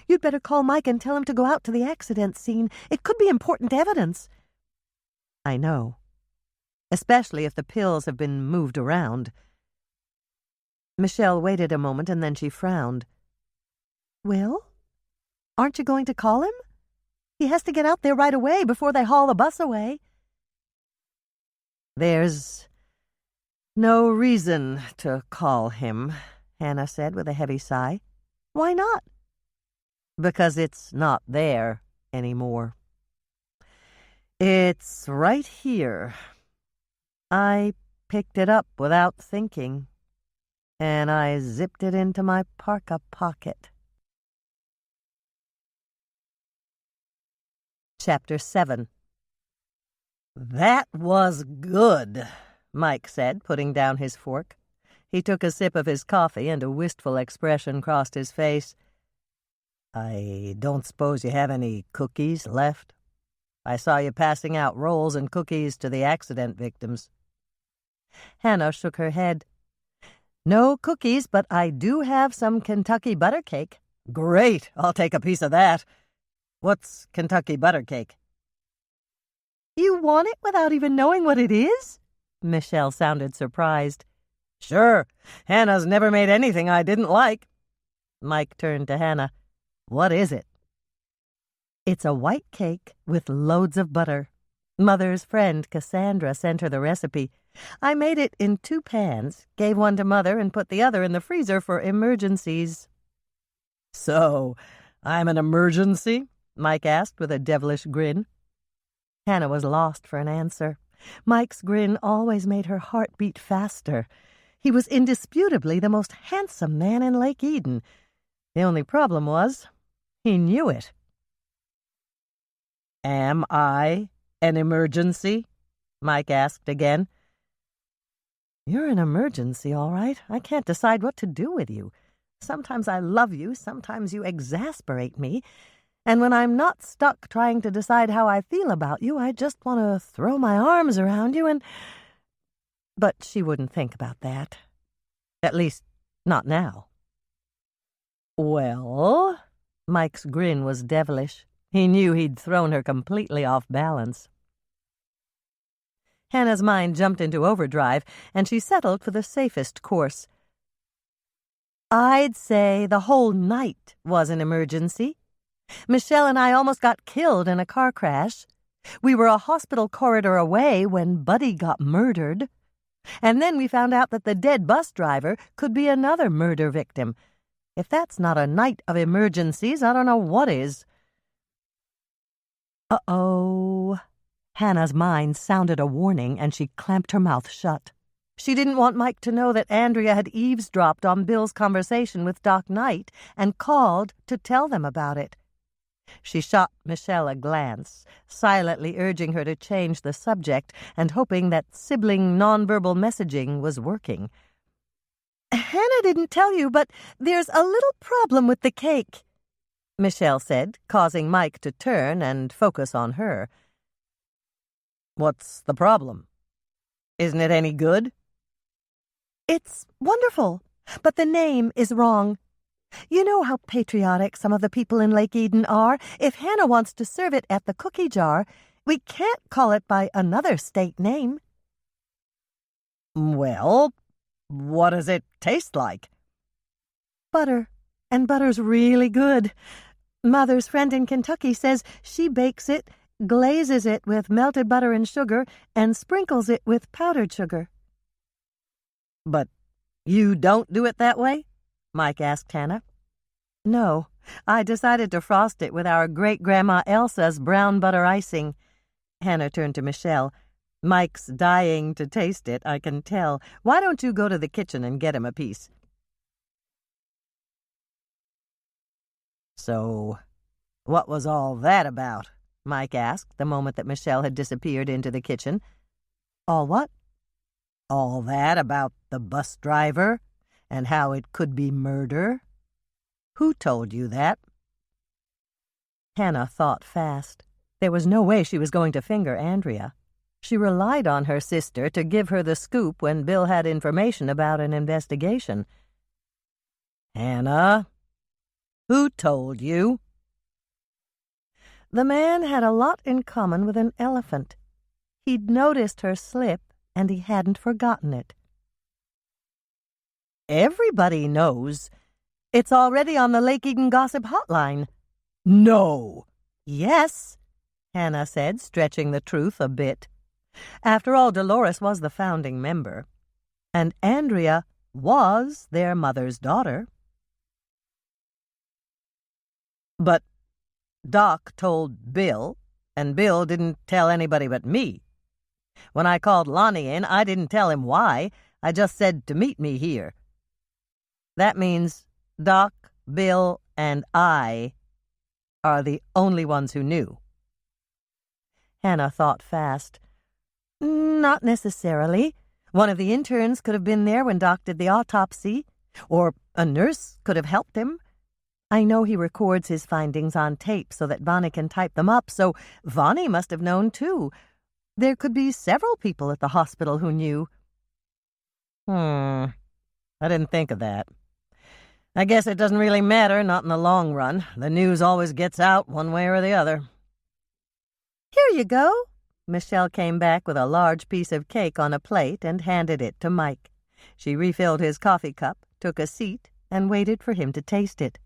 You'd better call Mike and tell him to go out to the accident scene. It could be important evidence." "I know. Especially if the pills have been moved around." Michelle waited a moment and then she frowned. "Well, aren't you going to call him? He has to get out there right away before they haul the bus away." "There's no reason to call him," Hannah said with a heavy sigh. "Why not?" "Because it's not there anymore. It's right here. I picked it up without thinking, and I zipped it into my parka pocket." Chapter 7. "That was good," Mike said, putting down his fork. He took a sip of his coffee and a wistful expression crossed his face. "I don't suppose you have any cookies left? I saw you passing out rolls and cookies to the accident victims." Hannah shook her head. "No cookies, but I do have some Kentucky butter cake." "Great! I'll take a piece of that. What's Kentucky butter cake?" "You want it without even knowing what it is?" Michelle sounded surprised. "Sure. Hannah's never made anything I didn't like." Mike turned to Hannah. "What is it?" "It's a white cake with loads of butter. Mother's friend Cassandra sent her the recipe. I made it in 2 pans, gave one to Mother, and put the other in the freezer for emergencies." "So, I'm an emergency?" Mike asked with a devilish grin. Hannah was lost for an answer. Mike's grin always made her heart beat faster. He was indisputably the most handsome man in Lake Eden. The only problem was, he knew it. "Am I an emergency?" Mike asked again. "You're an emergency, all right. I can't decide what to do with you. Sometimes I love you, sometimes you exasperate me, and when I'm not stuck trying to decide how I feel about you, I just want to throw my arms around you and—" But she wouldn't think about that. At least, not now. "Well?" Mike's grin was devilish. He knew he'd thrown her completely off balance. Hannah's mind jumped into overdrive, and she settled for the safest course. "I'd say the whole night was an emergency. Michelle and I almost got killed in a car crash. We were a hospital corridor away when Buddy got murdered. And then we found out that the dead bus driver could be another murder victim. If that's not a night of emergencies, I don't know what is." Uh-oh. Hannah's mind sounded a warning, and she clamped her mouth shut. She didn't want Mike to know that Andrea had eavesdropped on Bill's conversation with Doc Knight and called to tell them about it. She shot Michelle a glance, silently urging her to change the subject and hoping that sibling nonverbal messaging was working. "Hannah didn't tell you, but there's a little problem with the cake," Michelle said, causing Mike to turn and focus on her. "What's the problem? Isn't it any good?" "It's wonderful, but the name is wrong. You know how patriotic some of the people in Lake Eden are. If Hannah wants to serve it at the cookie jar, we can't call it by another state name." "Well, what does it taste like?" "Butter, and butter's really good. Mother's friend in Kentucky says she bakes it, glazes it with melted butter and sugar, and sprinkles it with powdered sugar." "But you don't do it that way?" Mike asked Hannah. "No, I decided to frost it with our great-grandma Elsa's brown butter icing." Hannah turned to Michelle. "Mike's dying to taste it, I can tell. Why don't you go to the kitchen and get him a piece?" "So, what was all that about?" Mike asked the moment that Michelle had disappeared into the kitchen. "All what?" "All that about the bus driver and how it could be murder. Who told you that?" Hannah thought fast. There was no way she was going to finger Andrea. She relied on her sister to give her the scoop when Bill had information about an investigation. "Hannah, who told you?" The man had a lot in common with an elephant. He'd noticed her slip, and he hadn't forgotten it. "Everybody knows. It's already on the Lake Eden Gossip Hotline." "No." "Yes," Hannah said, stretching the truth a bit. After all, Dolores was the founding member, and Andrea was their mother's daughter. "But Doc told Bill, and Bill didn't tell anybody but me. When I called Lonnie in, I didn't tell him why. I just said to meet me here. That means Doc, Bill, and I are the only ones who knew." Hannah thought fast. "Not necessarily. One of the interns could have been there when Doc did the autopsy, or a nurse could have helped him. I know he records his findings on tape so that Vonnie can type them up, so Vonnie must have known too. There could be several people at the hospital who knew." I didn't think of that. I guess it doesn't really matter, not in the long run. The news always gets out one way or the other." "Here you go." Michelle came back with a large piece of cake on a plate and handed it to Mike. She refilled his coffee cup, took a seat, and waited for him to taste it.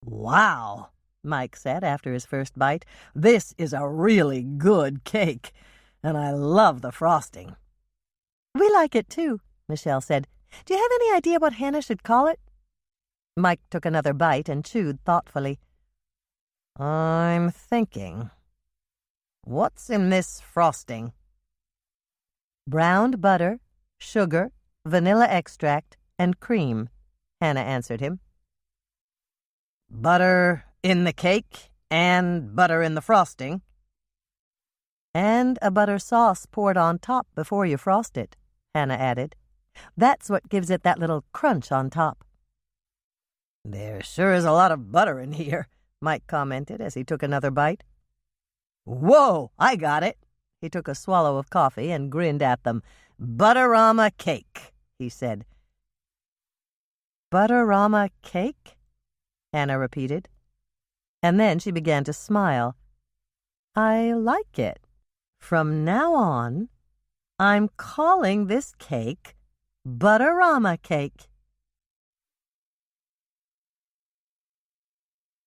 "Wow," Mike said after his first bite. "This is a really good cake, and I love the frosting." "We like it too," Michelle said. "Do you have any idea what Hannah should call it?" Mike took another bite and chewed thoughtfully. "I'm thinking." What's in this frosting?" "Browned butter, sugar, vanilla extract, and cream," Hannah answered him. "Butter in the cake and butter in the frosting?" "And a butter sauce poured on top before you frost it," Hannah added. "That's what gives it that little crunch on top." "There sure is a lot of butter in here," Mike commented as he took another bite. "Whoa, I got it." He took a swallow of coffee and grinned at them. "Butterama cake," he said. "Butterama cake?" Hannah repeated. And then she began to smile. "I like it. From now on, I'm calling this cake Butterama cake."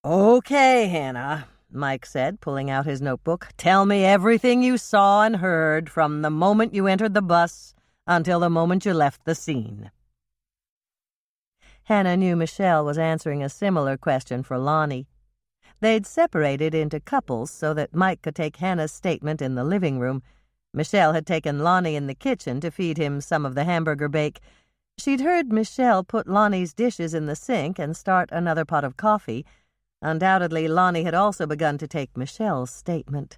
"Okay, Hannah," Mike said, pulling out his notebook. "Tell me everything you saw and heard from the moment you entered the bus until the moment you left the scene." Hannah knew Michelle was answering a similar question for Lonnie. They'd separated into couples so that Mike could take Hannah's statement in the living room. Michelle had taken Lonnie in the kitchen to feed him some of the hamburger bake. She'd heard Michelle put Lonnie's dishes in the sink and start another pot of coffee. Undoubtedly, Lonnie had also begun to take Michelle's statement.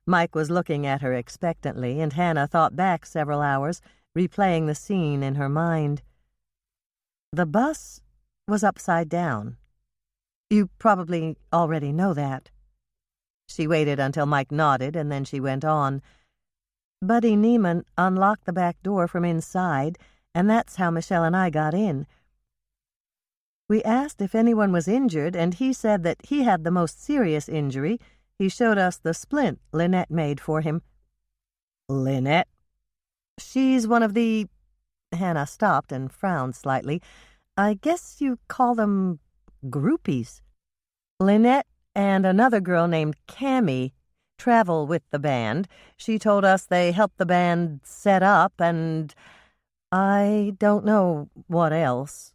Mike was looking at her expectantly, and Hannah thought back several hours, replaying the scene in her mind. The bus was upside down. You probably already know that. She waited until Mike nodded, and then she went on. Buddy Neiman unlocked the back door from inside, and that's how Michelle and I got in. We asked if anyone was injured, and he said that he had the most serious injury. He showed us the splint Lynette made for him. "Lynette?" "She's one of the—" Hannah stopped and frowned slightly. "I guess you call them groupies. Lynette and another girl named Cammie travel with the band. She told us they helped the band set up, and I don't know what else."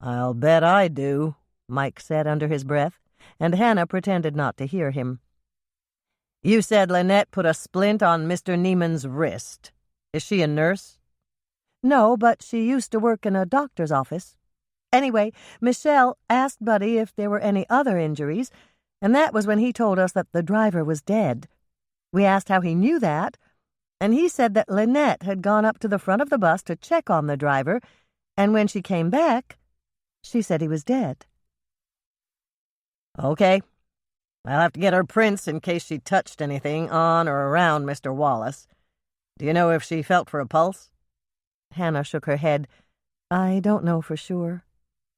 "I'll bet I do," Mike said under his breath, and Hannah pretended not to hear him. "You said Lynette put a splint on Mr. Neiman's wrist. Is she a nurse?" "No, but she used to work in a doctor's office. Anyway, Michelle asked Buddy if there were any other injuries, and that was when he told us that the driver was dead. We asked how he knew that, and he said that Lynette had gone up to the front of the bus to check on the driver, and when she came back, she said he was dead." "Okay. I'll have to get her prints in case she touched anything on or around Mr. Wallace. Do you know if she felt for a pulse?" Hannah shook her head. "I don't know for sure.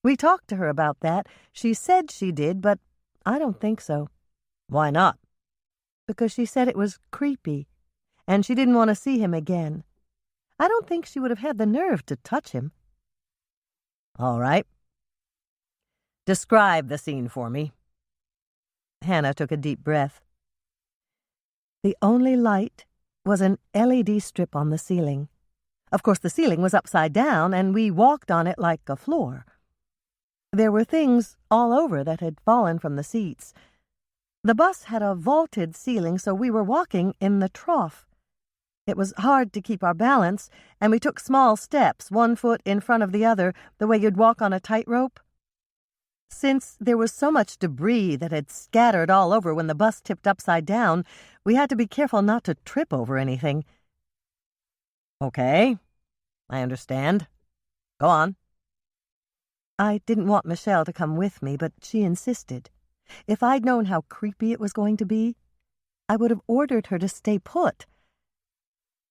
We talked to her about that. She said she did, but I don't think so." "Why not?" "Because she said it was creepy, and she didn't want to see him again. I don't think she would have had the nerve to touch him." "All right. Describe the scene for me." Hannah took a deep breath. The only light was an LED strip on the ceiling. Of course, the ceiling was upside down, and we walked on it like a floor. There were things all over that had fallen from the seats. The bus had a vaulted ceiling, so we were walking in the trough. It was hard to keep our balance, and we took small steps, one foot in front of the other, the way you'd walk on a tightrope. Since there was so much debris that had scattered all over when the bus tipped upside down, we had to be careful not to trip over anything. "Okay, I understand. Go on." I didn't want Michelle to come with me, but she insisted. If I'd known how creepy it was going to be, I would have ordered her to stay put.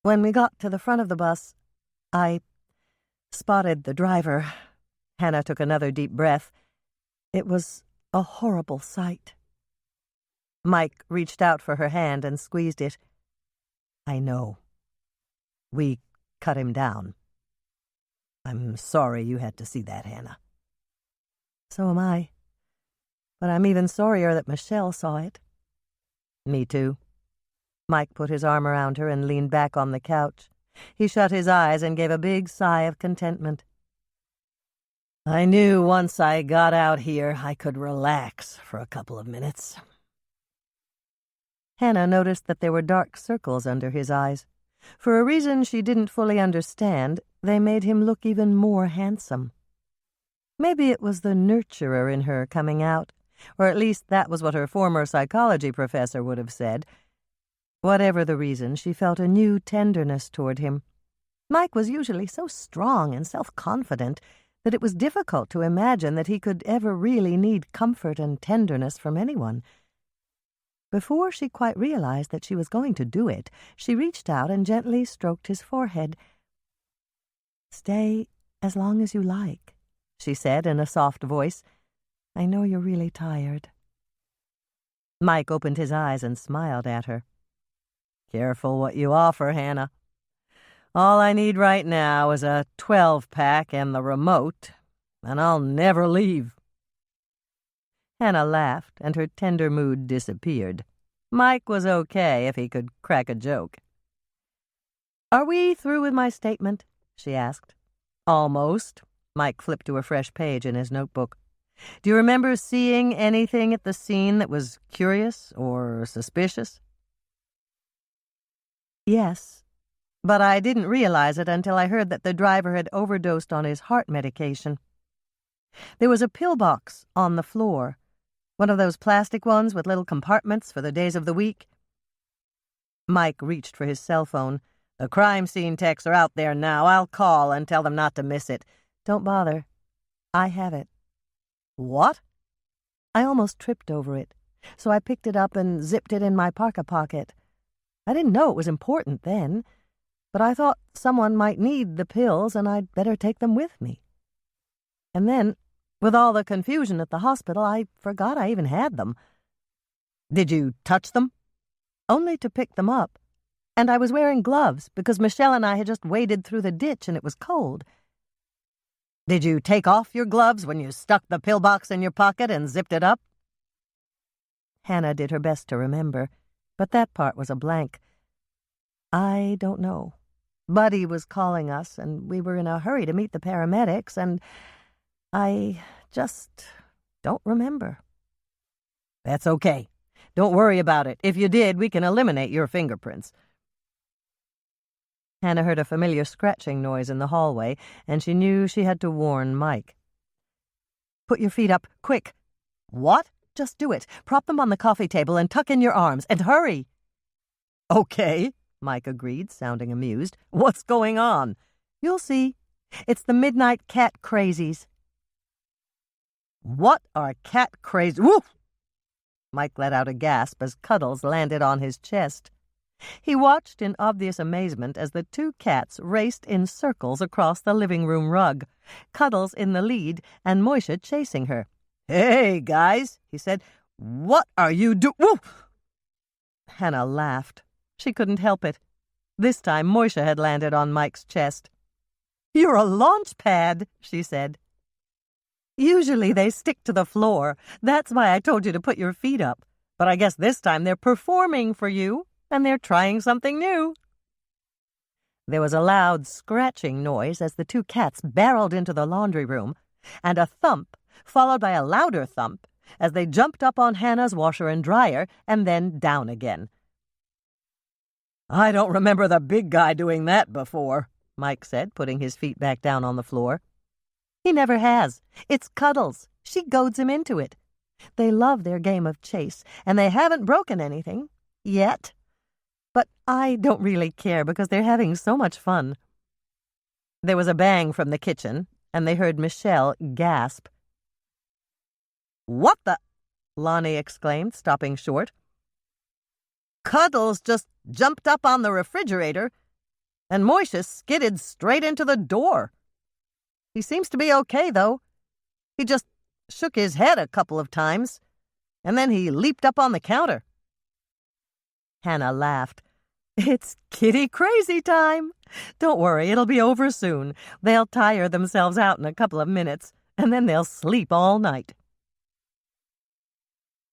When we got to the front of the bus, I spotted the driver. Hannah took another deep breath. It was a horrible sight. Mike reached out for her hand and squeezed it. "I know. We cut him down. I'm sorry you had to see that, Hannah." "So am I. But I'm even sorrier that Michelle saw it." "Me too." Mike put his arm around her and leaned back on the couch. He shut his eyes and gave a big sigh of contentment. "I knew once I got out here I could relax for a couple of minutes. Hannah noticed that there were dark circles under his eyes. For a reason she didn't fully understand, they made him look even more handsome. Maybe it was the nurturer in her coming out, or at least that was what her former psychology professor would have said. Whatever the reason, she felt a new tenderness toward him. Mike was usually so strong and self-confident that it was difficult to imagine that he could ever really need comfort and tenderness from anyone. Before she quite realized that she was going to do it, she reached out and gently stroked his forehead. "Stay as long as you like," she said in a soft voice. "I know you're really tired." Mike opened his eyes and smiled at her. "Careful what you offer, Hannah. All I need right now is a 12-pack and the remote, and I'll never leave." Hannah laughed, and her tender mood disappeared. Mike was okay if he could crack a joke. "Are we through with my statement?" she asked. "Almost." Mike flipped to a fresh page in his notebook. "Do you remember seeing anything at the scene that was curious or suspicious?" "Yes, but I didn't realize it until I heard that the driver had overdosed on his heart medication. There was a pillbox on the floor, one of those plastic ones with little compartments for the days of the week." Mike reached for his cell phone. "The crime scene techs are out there now. I'll call and tell them not to miss it." "Don't bother. I have it." "What?" "I almost tripped over it, so I picked it up and zipped it in my parka pocket. I didn't know it was important then, but I thought someone might need the pills and I'd better take them with me. And then, with all the confusion at the hospital, I forgot I even had them." "Did you touch them?" "Only to pick them up. And I was wearing gloves because Michelle and I had just waded through the ditch and it was cold." "Did you take off your gloves when you stuck the pillbox in your pocket and zipped it up?" Hannah did her best to remember, but that part was a blank. "I don't know. Buddy was calling us, and we were in a hurry to meet the paramedics, and I just don't remember." "That's okay. Don't worry about it. If you did, we can eliminate your fingerprints." Hannah heard a familiar scratching noise in the hallway, and she knew she had to warn Mike. "Put your feet up, quick." "What?" "Just do it. Prop them on the coffee table and tuck in your arms, and hurry." "Okay," Mike agreed, sounding amused. "What's going on?" "You'll see. It's the midnight cat crazies." "What are cat crazies?" Woof! Mike let out a gasp as Cuddles landed on his chest. He watched in obvious amazement as the two cats raced in circles across the living room rug, Cuddles in the lead and Moisha chasing her. "Hey, guys," he said. "What are you Woof!" Hannah laughed. She couldn't help it. This time Moisha had landed on Mike's chest. "You're a launch pad," she said. "Usually they stick to the floor. That's why I told you to put your feet up. But I guess this time they're performing for you, and they're trying something new." There was a loud scratching noise as the two cats barreled into the laundry room, and a thump, followed by a louder thump, as they jumped up on Hannah's washer and dryer and then down again. "I don't remember the big guy doing that before," Mike said, putting his feet back down on the floor. "He never has. It's Cuddles. She goads him into it. They love their game of chase, and they haven't broken anything. Yet. But I don't really care because they're having so much fun." There was a bang from the kitchen, and they heard Michelle gasp. "What the—" Lonnie exclaimed, stopping short. "Cuddles just jumped up on the refrigerator, and Moisha skidded straight into the door. He seems to be okay, though. He just shook his head a couple of times, and then he leaped up on the counter." Hannah laughed. "It's kitty crazy time. Don't worry, it'll be over soon. They'll tire themselves out in a couple of minutes, and then they'll sleep all night."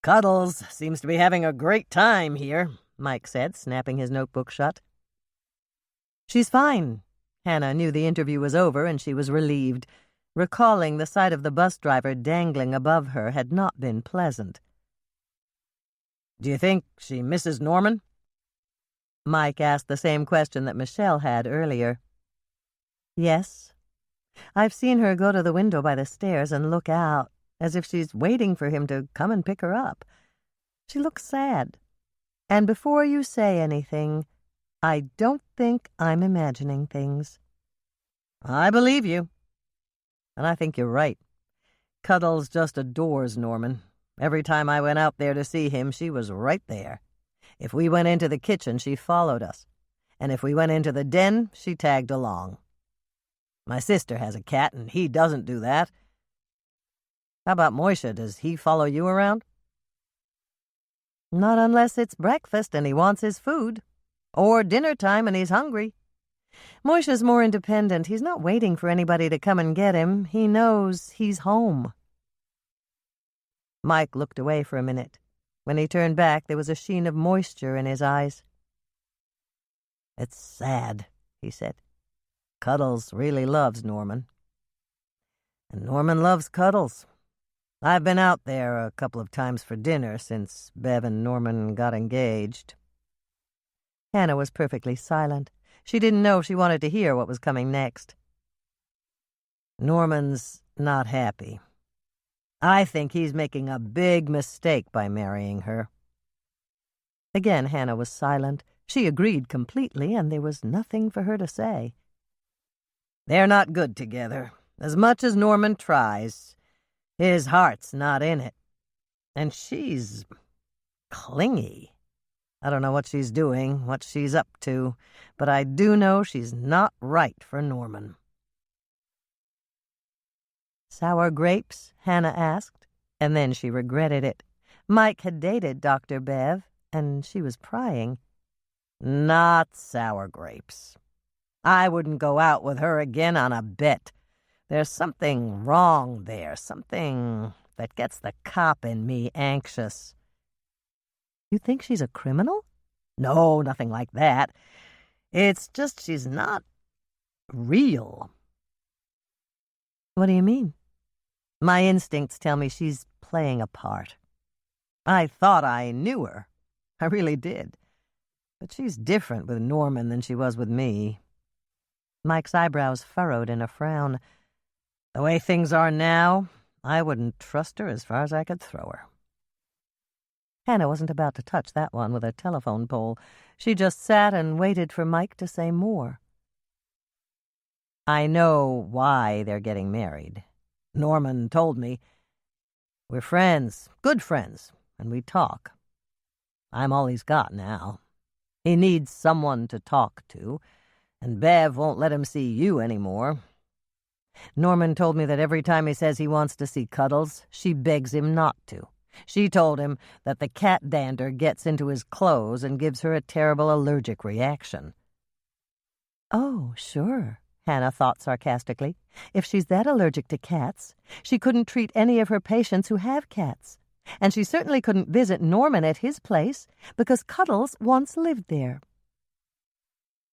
"Cuddles seems to be having a great time here," Mike said, snapping his notebook shut. "She's fine." Hannah knew the interview was over, and she was relieved. Recalling the sight of the bus driver dangling above her had not been pleasant. Do you think she misses Norman?" Mike asked the same question that Michelle had earlier. "Yes. I've seen her go to the window by the stairs and look out, as if she's waiting for him to come and pick her up. She looks sad. And before you say anything, I don't think I'm imagining things." "I believe you. And I think you're right. Cuddles just adores Norman. Every time I went out there to see him, she was right there. If we went into the kitchen, she followed us. And if we went into the den, she tagged along. My sister has a cat, and he doesn't do that. How about Moishe? Does he follow you around?" "Not unless it's breakfast and he wants his food. Or dinner time and he's hungry. Moishe's more independent. He's not waiting for anybody to come and get him. He knows he's home." Mike looked away for a minute. When he turned back, there was a sheen of moisture in his eyes. "It's sad," he said. "Cuddles really loves Norman. And Norman loves Cuddles. I've been out there a couple of times for dinner since Bev and Norman got engaged." Hannah was perfectly silent. She didn't know if she wanted to hear what was coming next. "Norman's not happy. I think he's making a big mistake by marrying her." Again Hannah was silent. She agreed completely, and there was nothing for her to say. "They're not good together. As much as Norman tries, his heart's not in it. And she's clingy. I don't know what she's doing, what she's up to, but I do know she's not right for Norman." "Sour grapes?" Hannah asked, and then she regretted it. Mike had dated Dr. Bev, and she was prying. "Not sour grapes. I wouldn't go out with her again on a bet. There's something wrong there, something that gets the cop in me anxious." "You think she's a criminal?" "No, nothing like that. It's just she's not real." "What do you mean?" "My instincts tell me she's playing a part. I thought I knew her. I really did. But she's different with Norman than she was with me." Mike's eyebrows furrowed in a frown. "The way things are now, I wouldn't trust her as far as I could throw her." Hannah wasn't about to touch that one with a telephone pole. She just sat and waited for Mike to say more. "I know why they're getting married. Norman told me. We're friends, good friends, and we talk. I'm all he's got now. He needs someone to talk to, and Bev won't let him see you anymore. Norman told me that every time he says he wants to see Cuddles, she begs him not to. She told him that the cat dander gets into his clothes and gives her a terrible allergic reaction." "Oh, sure," Hannah thought sarcastically. "If she's that allergic to cats, she couldn't treat any of her patients who have cats. And she certainly couldn't visit Norman at his place, because Cuddles once lived there."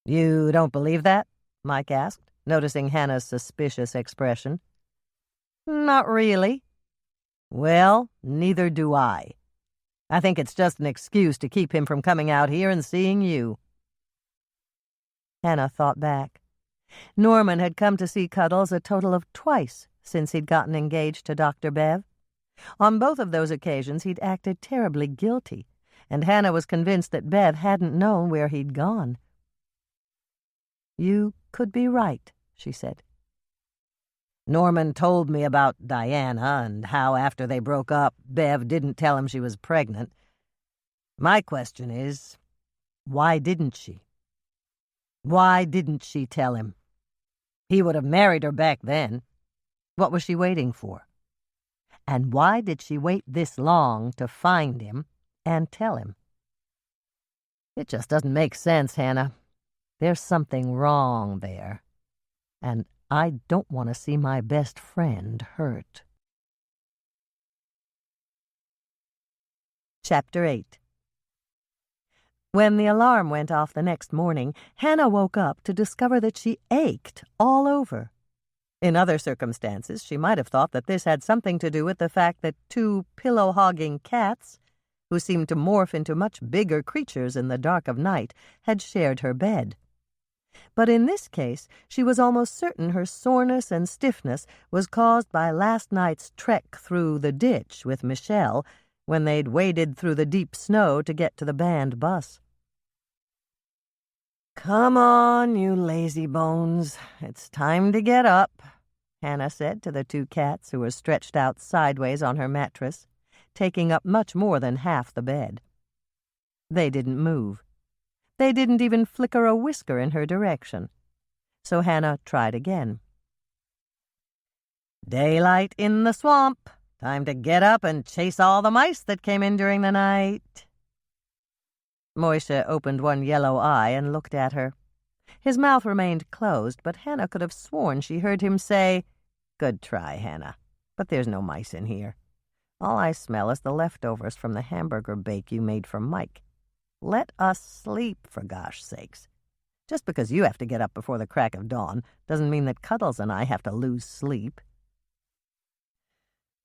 "You don't believe that?" Mike asked, noticing Hannah's suspicious expression. "Not really." "Well, neither do I. I think it's just an excuse to keep him from coming out here and seeing you." Hannah thought back. Norman had come to see Cuddles a total of twice since he'd gotten engaged to Dr. Bev. On both of those occasions he'd acted terribly guilty, and Hannah was convinced that Bev hadn't known where he'd gone. "You could be right," she said. "Norman told me about Diana and how after they broke up, Bev didn't tell him she was pregnant. My question is, why didn't she? Why didn't she tell him? He would have married her back then. What was she waiting for? And why did she wait this long to find him and tell him? It just doesn't make sense, Hannah. There's something wrong there. And I don't want to see my best friend hurt." Chapter 8. When the alarm went off the next morning, Hannah woke up to discover that she ached all over. In other circumstances, she might have thought that this had something to do with the fact that two pillow-hogging cats who seemed to morph into much bigger creatures in the dark of night, had shared her bed. But in this case, she was almost certain her soreness and stiffness was caused by last night's trek through the ditch with Michelle, when they'd waded through the deep snow to get to the band bus. "Come on, you lazy bones. It's time to get up," Hannah said to the two cats who were stretched out sideways on her mattress, taking up much more than half the bed. They didn't move. They didn't even flicker a whisker in her direction. So Hannah tried again. "Daylight in the swamp. Time to get up and chase all the mice that came in during the night." Moishe opened one yellow eye and looked at her. His mouth remained closed, but Hannah could have sworn she heard him say, "Good try, Hannah, but there's no mice in here. All I smell is the leftovers from the hamburger bake you made for Mike. Let us sleep, for gosh sakes. Just because you have to get up before the crack of dawn doesn't mean that Cuddles and I have to lose sleep."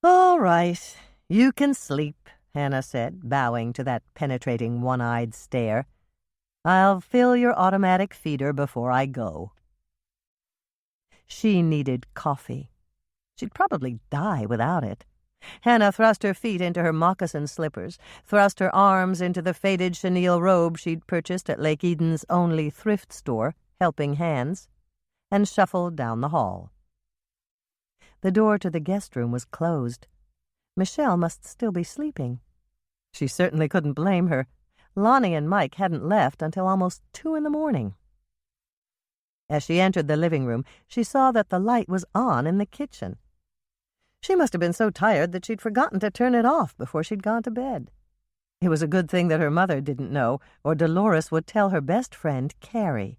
"All right, you can sleep," Hannah said, bowing to that penetrating one-eyed stare. "I'll fill your automatic feeder before I go." She needed coffee. She'd probably die without it. Hannah thrust her feet into her moccasin slippers, thrust her arms into the faded chenille robe she'd purchased at Lake Eden's only thrift store, Helping Hands, and shuffled down the hall. The door to the guest room was closed. Michelle must still be sleeping. She certainly couldn't blame her. Lonnie and Mike hadn't left until almost 2 a.m. As she entered the living room, she saw that the light was on in the kitchen. She must have been so tired that she'd forgotten to turn it off before she'd gone to bed. It was a good thing that her mother didn't know, or Dolores would tell her best friend, Carrie.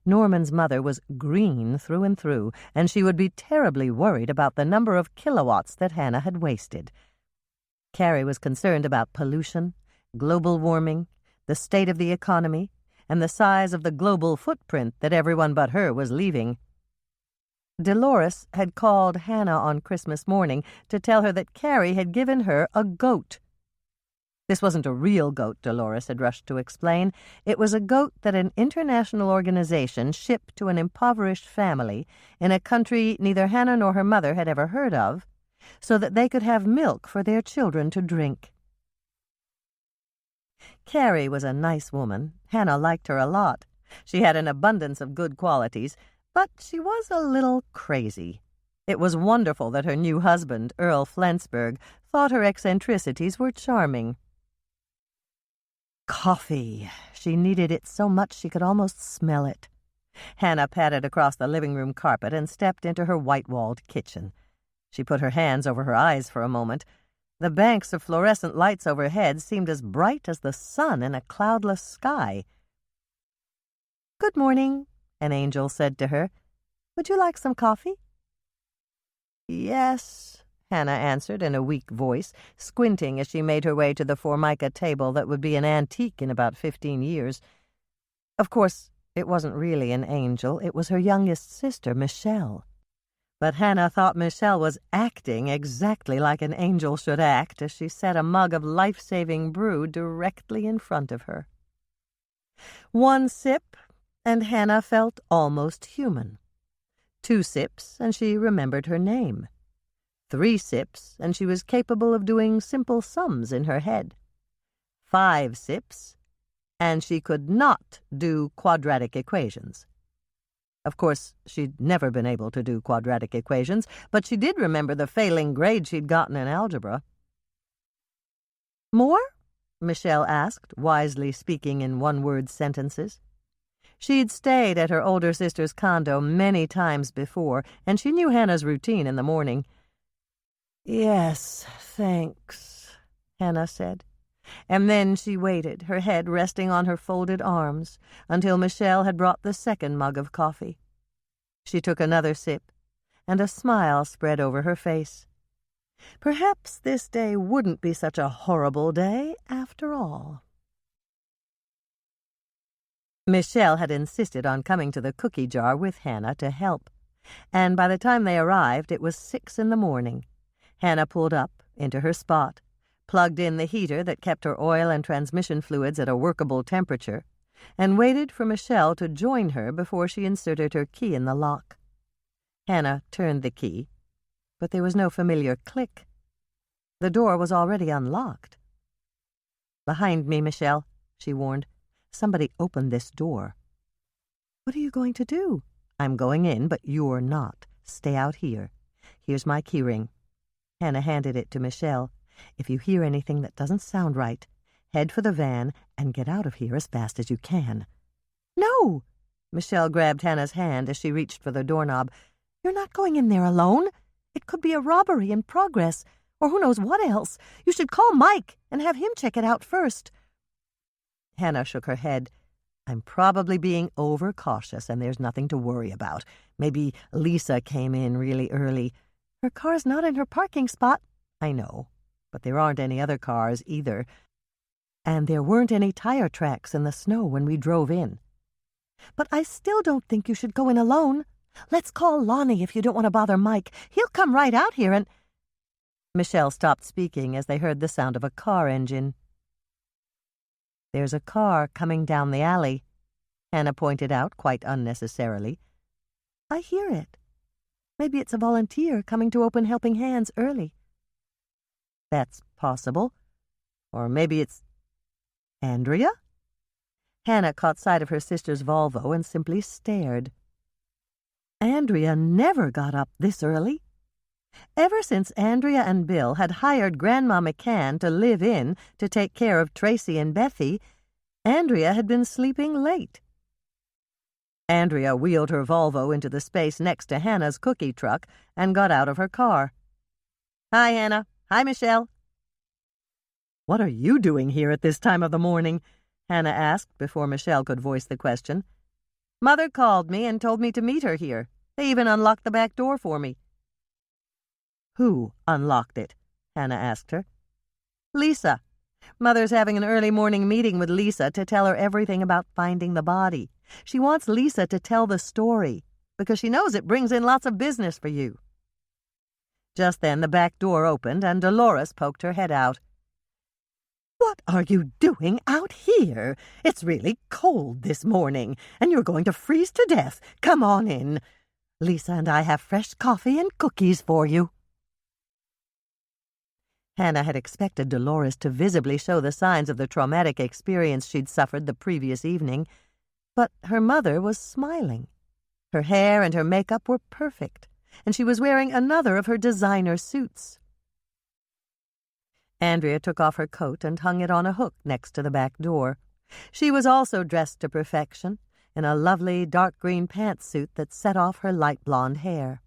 Norman's mother was green through and through, and she would be terribly worried about the number of kilowatts that Hannah had wasted. Carrie was concerned about pollution, global warming, the state of the economy, and the size of the global footprint that everyone but her was leaving. Dolores had called Hannah on Christmas morning to tell her that Carrie had given her a goat. This wasn't a real goat, Dolores had rushed to explain. It was a goat that an international organization shipped to an impoverished family in a country neither Hannah nor her mother had ever heard of, so that they could have milk for their children to drink. Carrie was a nice woman. Hannah liked her a lot. She had an abundance of good qualities, but she was a little crazy. It was wonderful that her new husband, Earl Flensburg, thought her eccentricities were charming. Coffee. She needed it so much she could almost smell it. Hannah padded across the living room carpet and stepped into her white-walled kitchen. She put her hands over her eyes for a moment. The banks of fluorescent lights overhead seemed as bright as the sun in a cloudless sky. "Good morning," an angel said to her. "Would you like some coffee?" "Yes," Hannah answered in a weak voice, squinting as she made her way to the formica table that would be an antique in about 15 years. Of course, it wasn't really an angel. It was her youngest sister, Michelle. But Hannah thought Michelle was acting exactly like an angel should act as she set a mug of life-saving brew directly in front of her. One sip, and Hannah felt almost human. 2 sips, and she remembered her name. 3 sips, and she was capable of doing simple sums in her head. 5 sips, and she could not do quadratic equations. Of course, she'd never been able to do quadratic equations, but she did remember the failing grade she'd gotten in algebra. "More?" Michelle asked, wisely speaking in one-word sentences. She'd stayed at her older sister's condo many times before, and she knew Hannah's routine in the morning. "Yes, thanks," Hannah said. And then she waited, her head resting on her folded arms, until Michelle had brought the second mug of coffee. She took another sip, and a smile spread over her face. Perhaps this day wouldn't be such a horrible day after all. Michelle had insisted on coming to the cookie jar with Hannah to help, and by the time they arrived it was 6 a.m. Hannah pulled up into her spot, plugged in the heater that kept her oil and transmission fluids at a workable temperature, and waited for Michelle to join her before she inserted her key in the lock. Hannah turned the key, but there was no familiar click. The door was already unlocked. "Behind me, Michelle," she warned. "Somebody opened this door." "What are you going to do?" "I'm going in, but you're not. Stay out here. Here's my key ring." Hannah handed it to Michelle. "If you hear anything that doesn't sound right, head for the van and get out of here as fast as you can." "No!" Michelle grabbed Hannah's hand as she reached for the doorknob. "You're not going in there alone. It could be a robbery in progress, or who knows what else. You should call Mike and have him check it out first." Hannah shook her head. "I'm probably being overcautious, and there's nothing to worry about. Maybe Lisa came in really early." "Her car's not in her parking spot." "I know, but there aren't any other cars either. And there weren't any tire tracks in the snow when we drove in." "But I still don't think you should go in alone. Let's call Lonnie if you don't want to bother Mike. He'll come right out here and—" Michelle stopped speaking as they heard the sound of a car engine. "There's a car coming down the alley," Hannah pointed out quite unnecessarily. "I hear it. Maybe it's a volunteer coming to open Helping Hands early." "That's possible. Or maybe it's Andrea?" Hannah caught sight of her sister's Volvo and simply stared. Andrea never got up this early. Ever since Andrea and Bill had hired Grandma McCann to live in to take care of Tracy and Bethy, Andrea had been sleeping late. Andrea wheeled her Volvo into the space next to Hannah's cookie truck and got out of her car. "Hi, Hannah. Hi, Michelle." "What are you doing here at this time of the morning?" Hannah asked before Michelle could voice the question. "Mother called me and told me to meet her here. They even unlocked the back door for me." "Who unlocked it?" Hannah asked her. "Lisa. Mother's having an early morning meeting with Lisa to tell her everything about finding the body. She wants Lisa to tell the story, because she knows it brings in lots of business for you." Just then the back door opened and Dolores poked her head out. "What are you doing out here? It's really cold this morning, and you're going to freeze to death. Come on in. Lisa and I have fresh coffee and cookies for you." Hannah had expected Dolores to visibly show the signs of the traumatic experience she'd suffered the previous evening, but her mother was smiling. Her hair and her makeup were perfect, and she was wearing another of her designer suits. Andrea took off her coat and hung it on a hook next to the back door. She was also dressed to perfection, in a lovely dark green pantsuit that set off her light blonde hair.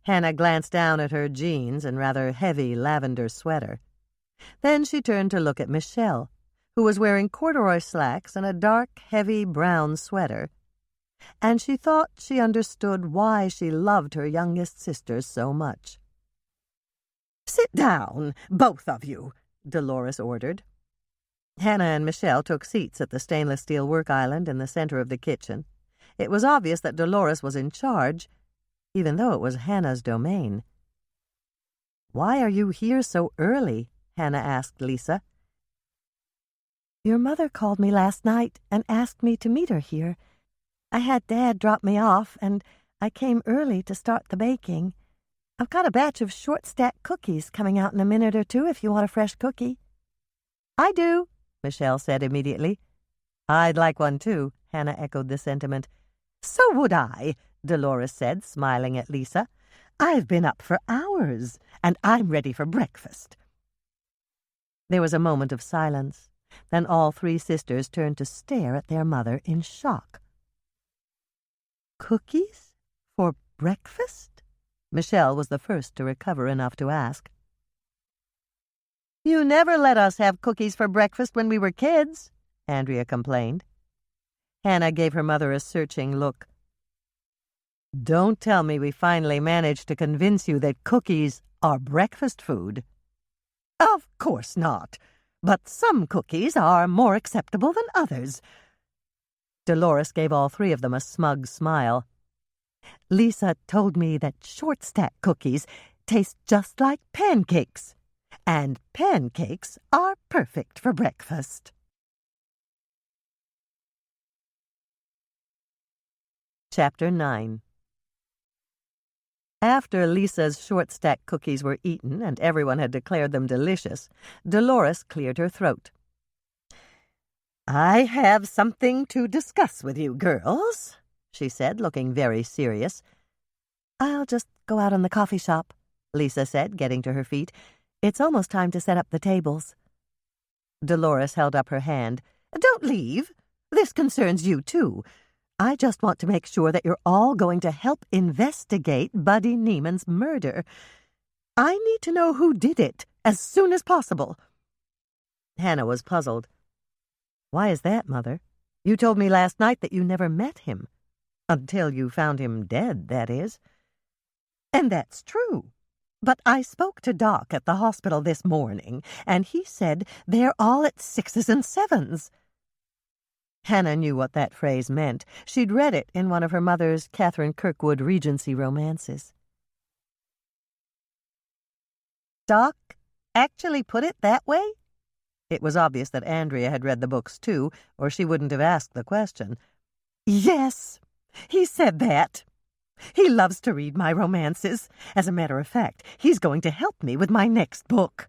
Hannah glanced down at her jeans and rather heavy lavender sweater. Then she turned to look at Michelle, who was wearing corduroy slacks and a dark, heavy brown sweater, and she thought she understood why she loved her youngest sister so much. "Sit down, both of you," Dolores ordered. Hannah and Michelle took seats at the stainless steel work island in the center of the kitchen. It was obvious that Dolores was in charge, even though it was Hannah's domain. "Why are you here so early?" Hannah asked Lisa. "Your mother called me last night and asked me to meet her here. I had Dad drop me off, and I came early to start the baking. I've got a batch of short-stack cookies coming out in a minute or two if you want a fresh cookie." "I do," Michelle said immediately. "I'd like one too," Hannah echoed the sentiment. "So would I," Dolores said, smiling at Lisa. "I've been up for hours, and I'm ready for breakfast." There was a moment of silence. Then all three sisters turned to stare at their mother in shock. "Cookies? For breakfast?" Michelle was the first to recover enough to ask. "You never let us have cookies for breakfast when we were kids," Andrea complained. Hannah gave her mother a searching look. "Don't tell me we finally managed to convince you that cookies are breakfast food." "Of course not, but some cookies are more acceptable than others." Dolores gave all three of them a smug smile. "Lisa told me that short-stack cookies taste just like pancakes, And pancakes are perfect for breakfast. Chapter 9. After Lisa's short-stack cookies were eaten and everyone had declared them delicious, Dolores cleared her throat. "I have something to discuss with you, girls," she said, looking very serious. "I'll just go out in the coffee shop," Lisa said, getting to her feet. "It's almost time to set up the tables." Dolores held up her hand. "Don't leave. This concerns you, too. I just want to make sure that you're all going to help investigate Buddy Neiman's murder. I need to know who did it as soon as possible." Hannah was puzzled. "Why is that, Mother? You told me last night that you never met him. Until you found him dead, that is." "And that's true. But I spoke to Doc at the hospital this morning, and he said they're all at 6s and 7s. Hannah knew what that phrase meant. She'd read it in one of her mother's Catherine Kirkwood Regency romances. "Doc actually put it that way?" It was obvious that Andrea had read the books too, or she wouldn't have asked the question. "Yes, he said that. He loves to read my romances. As a matter of fact, he's going to help me with my next book."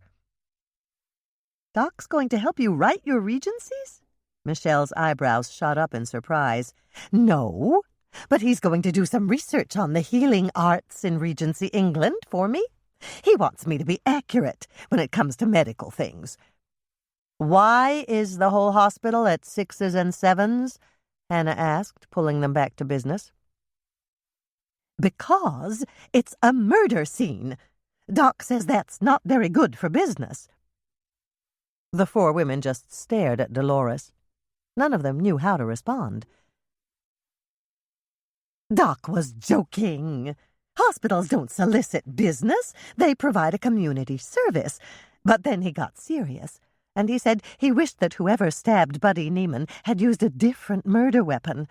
"Doc's going to help you write your Regencies?" Michelle's eyebrows shot up in surprise. "No, but he's going to do some research on the healing arts in Regency England for me. He wants me to be accurate when it comes to medical things." "Why is the whole hospital at 6s and 7s?" Hannah asked, pulling them back to business. "Because it's a murder scene. Doc says that's not very good for business." The four women just stared at Dolores. None of them knew how to respond. "Doc was joking. Hospitals don't solicit business. They provide a community service." But then he got serious, and he said he wished that whoever stabbed Buddy Neiman had used a different murder weapon.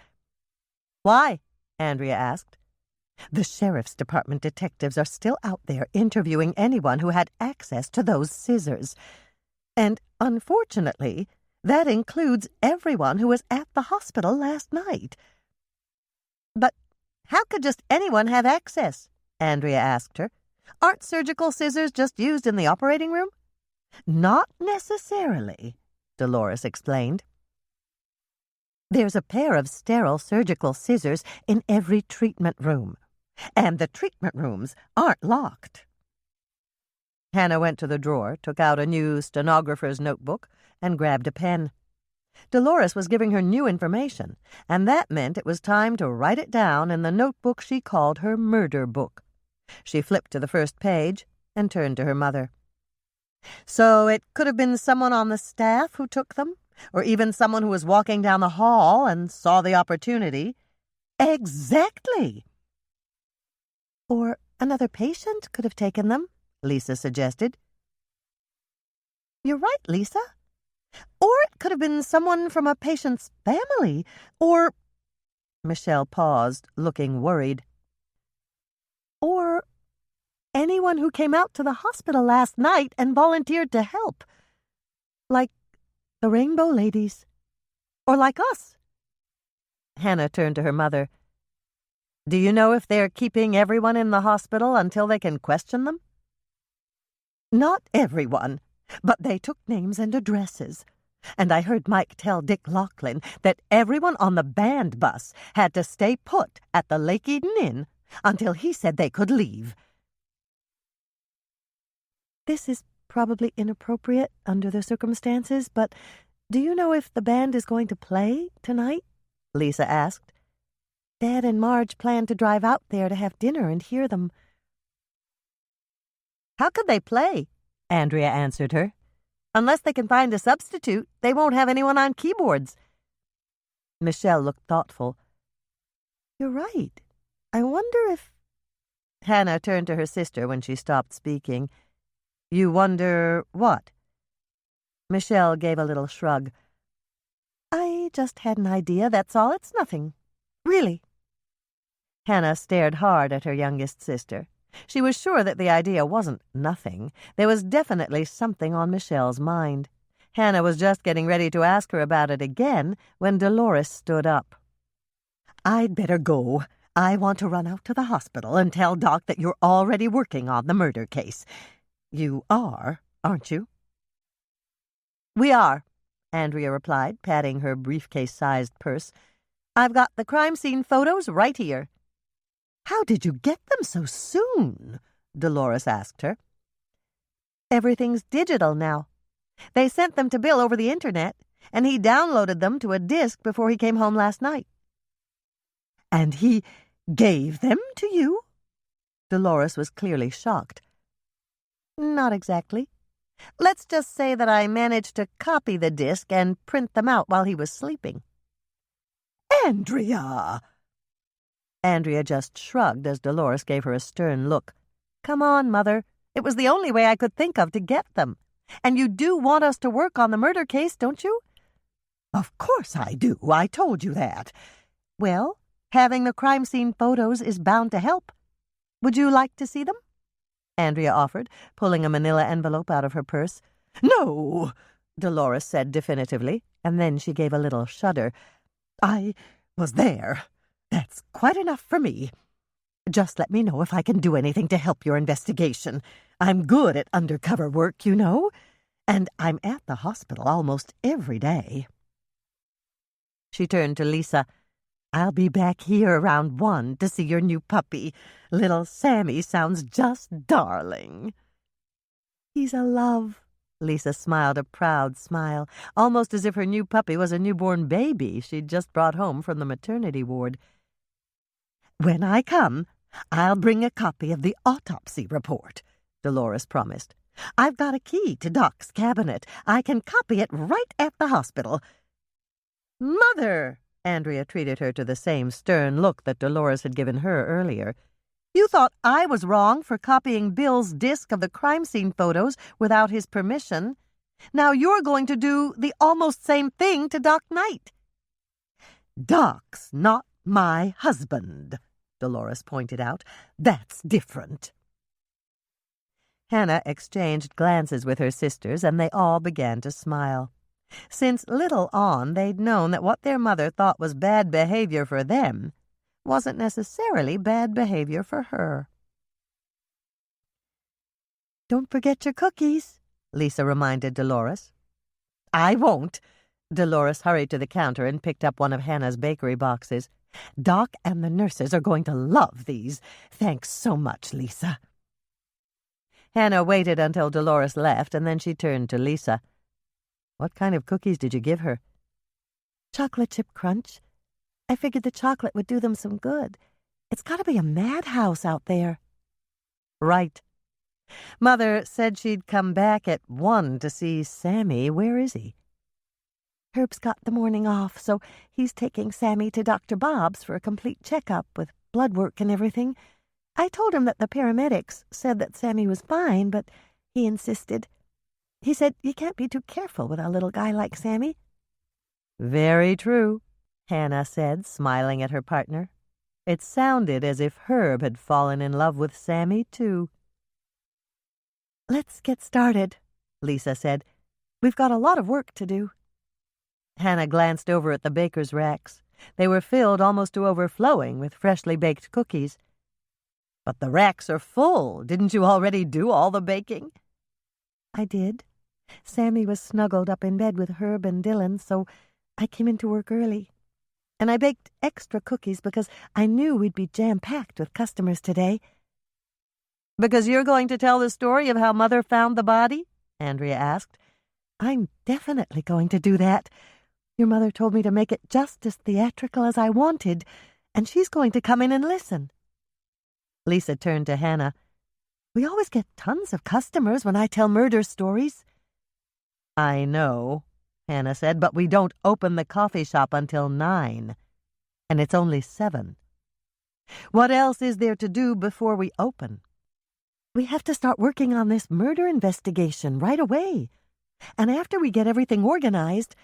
"Why?" Andrea asked. "The sheriff's department detectives are still out there interviewing anyone who had access to those scissors. And unfortunately, that includes everyone who was at the hospital last night." "But how could just anyone have access?" Andrea asked her. "Aren't surgical scissors just used in the operating room?" "Not necessarily," Dolores explained. "There's a pair of sterile surgical scissors in every treatment room, and the treatment rooms aren't locked." Hannah went to the drawer, took out a new stenographer's notebook, and grabbed a pen. Dolores was giving her new information, and that meant it was time to write it down in the notebook she called her murder book. She flipped to the first page and turned to her mother. "So it could have been someone on the staff who took them, or even someone who was walking down the hall and saw the opportunity." "Exactly." "Or another patient could have taken them," Lisa suggested. "You're right, Lisa. Or it could have been someone from a patient's family, or—" Michelle paused, looking worried. "Or anyone who came out to the hospital last night and volunteered to help. Like the Rainbow Ladies. Or like us." Hannah turned to her mother. "Do you know if they're keeping everyone in the hospital until they can question them?" "Not everyone, but they took names and addresses. And I heard Mike tell Dick Laughlin that everyone on the band bus had to stay put at the Lake Eden Inn until he said they could leave." "This is probably inappropriate under the circumstances, but do you know if the band is going to play tonight?" Lisa asked. "Dad and Marge planned to drive out there to have dinner and hear them." "How could they play?" Andrea answered her. "Unless they can find a substitute, they won't have anyone on keyboards." Michelle looked thoughtful. "You're right. I wonder if—" Hannah turned to her sister when she stopped speaking. "You wonder what?" Michelle gave a little shrug. "I just had an idea, that's all. It's nothing. Really." Hannah stared hard at her youngest sister. She was sure that the idea wasn't nothing. There was definitely something on Michelle's mind. Hannah was just getting ready to ask her about it again when Dolores stood up. "I'd better go. I want to run out to the hospital and tell Doc that you're already working on the murder case. You are, aren't you?" "We are," Andrea replied, patting her briefcase-sized purse. "I've got the crime scene photos right here." "How did you get them so soon?" Dolores asked her. "Everything's digital now. They sent them to Bill over the internet, and he downloaded them to a disk before he came home last night." "And he gave them to you?" Dolores was clearly shocked. "Not exactly. Let's just say that I managed to copy the disk and print them out while he was sleeping." "Andrea!" Andrea just shrugged as Dolores gave her a stern look. "Come on, Mother. It was the only way I could think of to get them. And you do want us to work on the murder case, don't you?" "Of course I do. I told you that." "Well, having the crime scene photos is bound to help. Would you like to see them?" Andrea offered, pulling a manila envelope out of her purse. "No," Dolores said definitively, and then she gave a little shudder. "I was there. That's quite enough for me. Just let me know if I can do anything to help your investigation. I'm good at undercover work, you know, and I'm at the hospital almost every day." She turned to Lisa. "I'll be back here around 1 to see your new puppy. Little Sammy sounds just darling." "He's a love." Lisa smiled a proud smile, almost as if her new puppy was a newborn baby she'd just brought home from the maternity ward. "When I come, I'll bring a copy of the autopsy report," Dolores promised. "I've got a key to Doc's cabinet. I can copy it right at the hospital." "Mother!" Andrea treated her to the same stern look that Dolores had given her earlier. "You thought I was wrong for copying Bill's disk of the crime scene photos without his permission. Now you're going to do the almost same thing to Doc Knight." "Doc's not my husband," Dolores pointed out. "That's different." Hannah exchanged glances with her sisters, and they all began to smile. Since little on, they'd known that what their mother thought was bad behavior for them wasn't necessarily bad behavior for her. "Don't forget your cookies," Lisa reminded Dolores. "I won't." Dolores hurried to the counter and picked up one of Hannah's bakery boxes. "Doc and the nurses are going to love these. Thanks so much, Lisa." Hannah waited until Dolores left, and then she turned to Lisa. "What kind of cookies did you give her?" "Chocolate chip crunch. I figured the chocolate would do them some good. It's got to be a madhouse out there." "Right. Mother said she'd come back at 1 to see Sammy. Where is he?" "Herb's got the morning off, so he's taking Sammy to Dr. Bob's for a complete checkup with blood work and everything. I told him that the paramedics said that Sammy was fine, but he insisted. He said you can't be too careful with a little guy like Sammy." "Very true," Hannah said, smiling at her partner. It sounded as if Herb had fallen in love with Sammy, too. "Let's get started," Lisa said. "We've got a lot of work to do." Hannah glanced over at the baker's racks. They were filled almost to overflowing with freshly baked cookies. "But the racks are full. Didn't you already do all the baking?" "I did. Sammy was snuggled up in bed with Herb and Dylan, so I came into work early. And I baked extra cookies because I knew we'd be jam-packed with customers today." "Because you're going to tell the story of how Mother found the body?" Andrea asked. "I'm definitely going to do that. Your mother told me to make it just as theatrical as I wanted, and she's going to come in and listen." Lisa turned to Hannah. "We always get tons of customers when I tell murder stories." "I know," Hannah said, "but we don't open the coffee shop until 9. And it's only 7. What else is there to do before we open?" "We have to start working on this murder investigation right away. And after we get everything organized,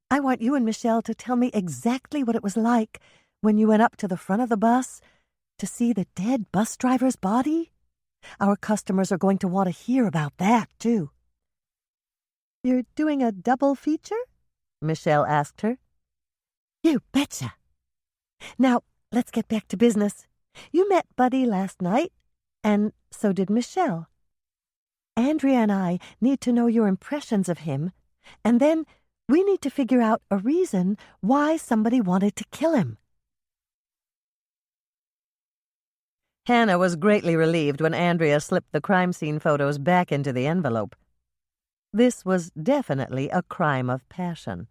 I want you and Michelle to tell me exactly what it was like when you went up to the front of the bus to see the dead bus driver's body." Our customers are going to want to hear about that, too." "You're doing a double feature?" Michelle asked her. "You betcha. Now, let's get back to business. You met Buddy last night, and so did Michelle. Andrea and I need to know your impressions of him, and then we need to figure out a reason why somebody wanted to kill him." Hannah was greatly relieved when Andrea slipped the crime scene photos back into the envelope. This was definitely a crime of passion.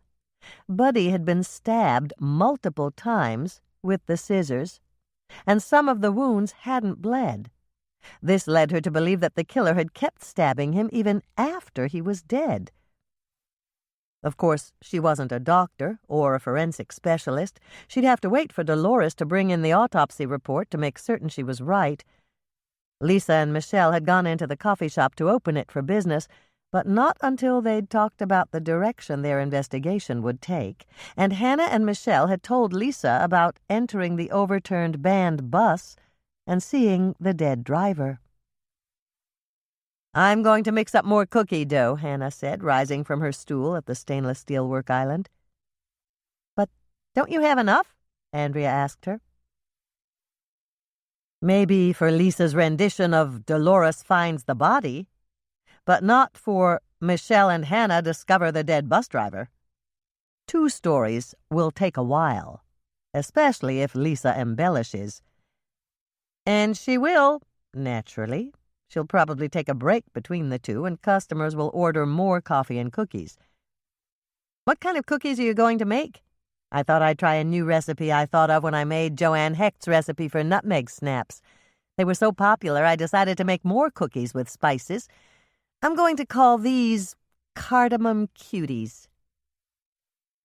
Buddy had been stabbed multiple times with the scissors, and some of the wounds hadn't bled. This led her to believe that the killer had kept stabbing him even after he was dead. Of course, she wasn't a doctor or a forensic specialist. She'd have to wait for Dolores to bring in the autopsy report to make certain she was right. Lisa and Michelle had gone into the coffee shop to open it for business, but not until they'd talked about the direction their investigation would take, and Hannah and Michelle had told Lisa about entering the overturned band bus and seeing the dead driver. "I'm going to mix up more cookie dough," Hannah said, rising from her stool at the stainless steel work island. "But don't you have enough?" Andrea asked her. "Maybe for Lisa's rendition of Dolores Finds the Body, but not for Michelle and Hannah Discover the Dead Bus Driver. 2 stories will take a while, especially if Lisa embellishes. And she will, naturally. She'll probably take a break between the 2, and customers will order more coffee and cookies. What kind of cookies are you going to make? I thought I'd try a new recipe I thought of when I made Joanne Hecht's recipe for nutmeg snaps. They were so popular, I decided to make more cookies with spices. I'm going to call these cardamom cuties."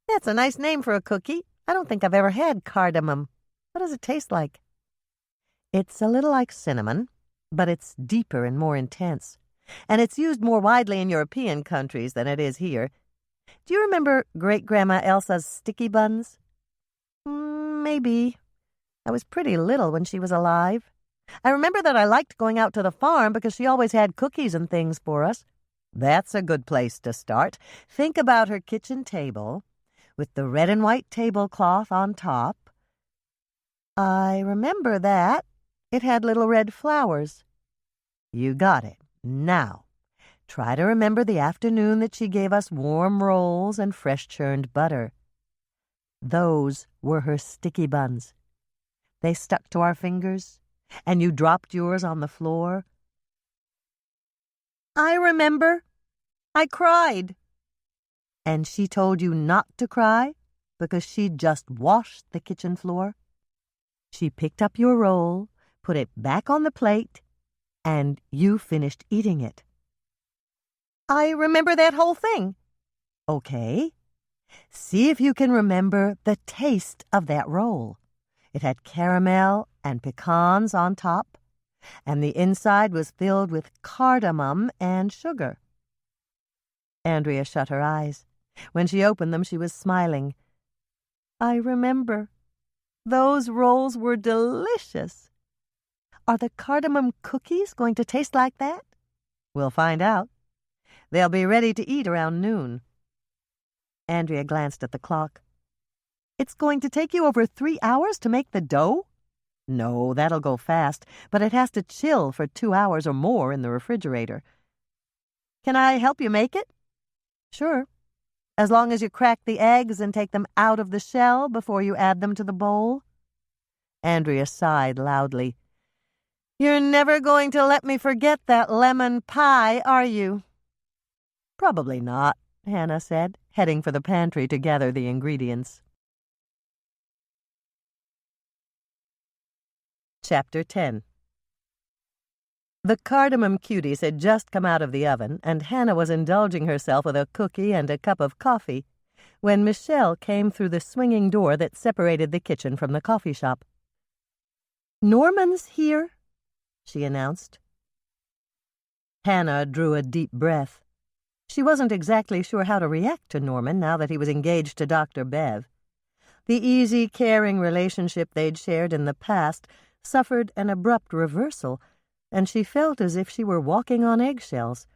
"That's a nice name for a cookie. I don't think I've ever had cardamom. What does it taste like?" "It's a little like cinnamon, but it's deeper and more intense, and it's used more widely in European countries than it is here. Do you remember Great-Grandma Elsa's sticky buns?" "Maybe. I was pretty little when she was alive. I remember that I liked going out to the farm because she always had cookies and things for us." "That's a good place to start. Think about her kitchen table with the red and white tablecloth on top." "I remember that. It had little red flowers." "You got it. Now, try to remember the afternoon that she gave us warm rolls and fresh churned butter. Those were her sticky buns. They stuck to our fingers, and you dropped yours on the floor." "I remember. I cried." "And she told you not to cry because she'd just washed the kitchen floor. She picked up your roll, put it back on the plate, and you finished eating it." "I remember that whole thing." "Okay. See if you can remember the taste of that roll. It had caramel and pecans on top, and the inside was filled with cardamom and sugar." Andrea shut her eyes. When she opened them, she was smiling. "I remember. Those rolls were delicious. Are the cardamom cookies going to taste like that?" "We'll find out. They'll be ready to eat around noon." Andrea glanced at the clock. "It's going to take you over 3 hours to make the dough?" "No, that'll go fast, but it has to chill for 2 hours or more in the refrigerator." "Can I help you make it?" "Sure, as long as you crack the eggs and take them out of the shell before you add them to the bowl." Andrea sighed loudly. "You're never going to let me forget that lemon pie, are you?" "Probably not," Hannah said, heading for the pantry to gather the ingredients. Chapter 10. The cardamom cuties had just come out of the oven, and Hannah was indulging herself with a cookie and a cup of coffee when Michelle came through the swinging door that separated the kitchen from the coffee shop. "Norman's here," she announced. Hannah drew a deep breath. She wasn't exactly sure how to react to Norman now that he was engaged to Dr. Bev. The easy, caring relationship they'd shared in the past suffered an abrupt reversal, and she felt as if she were walking on eggshells.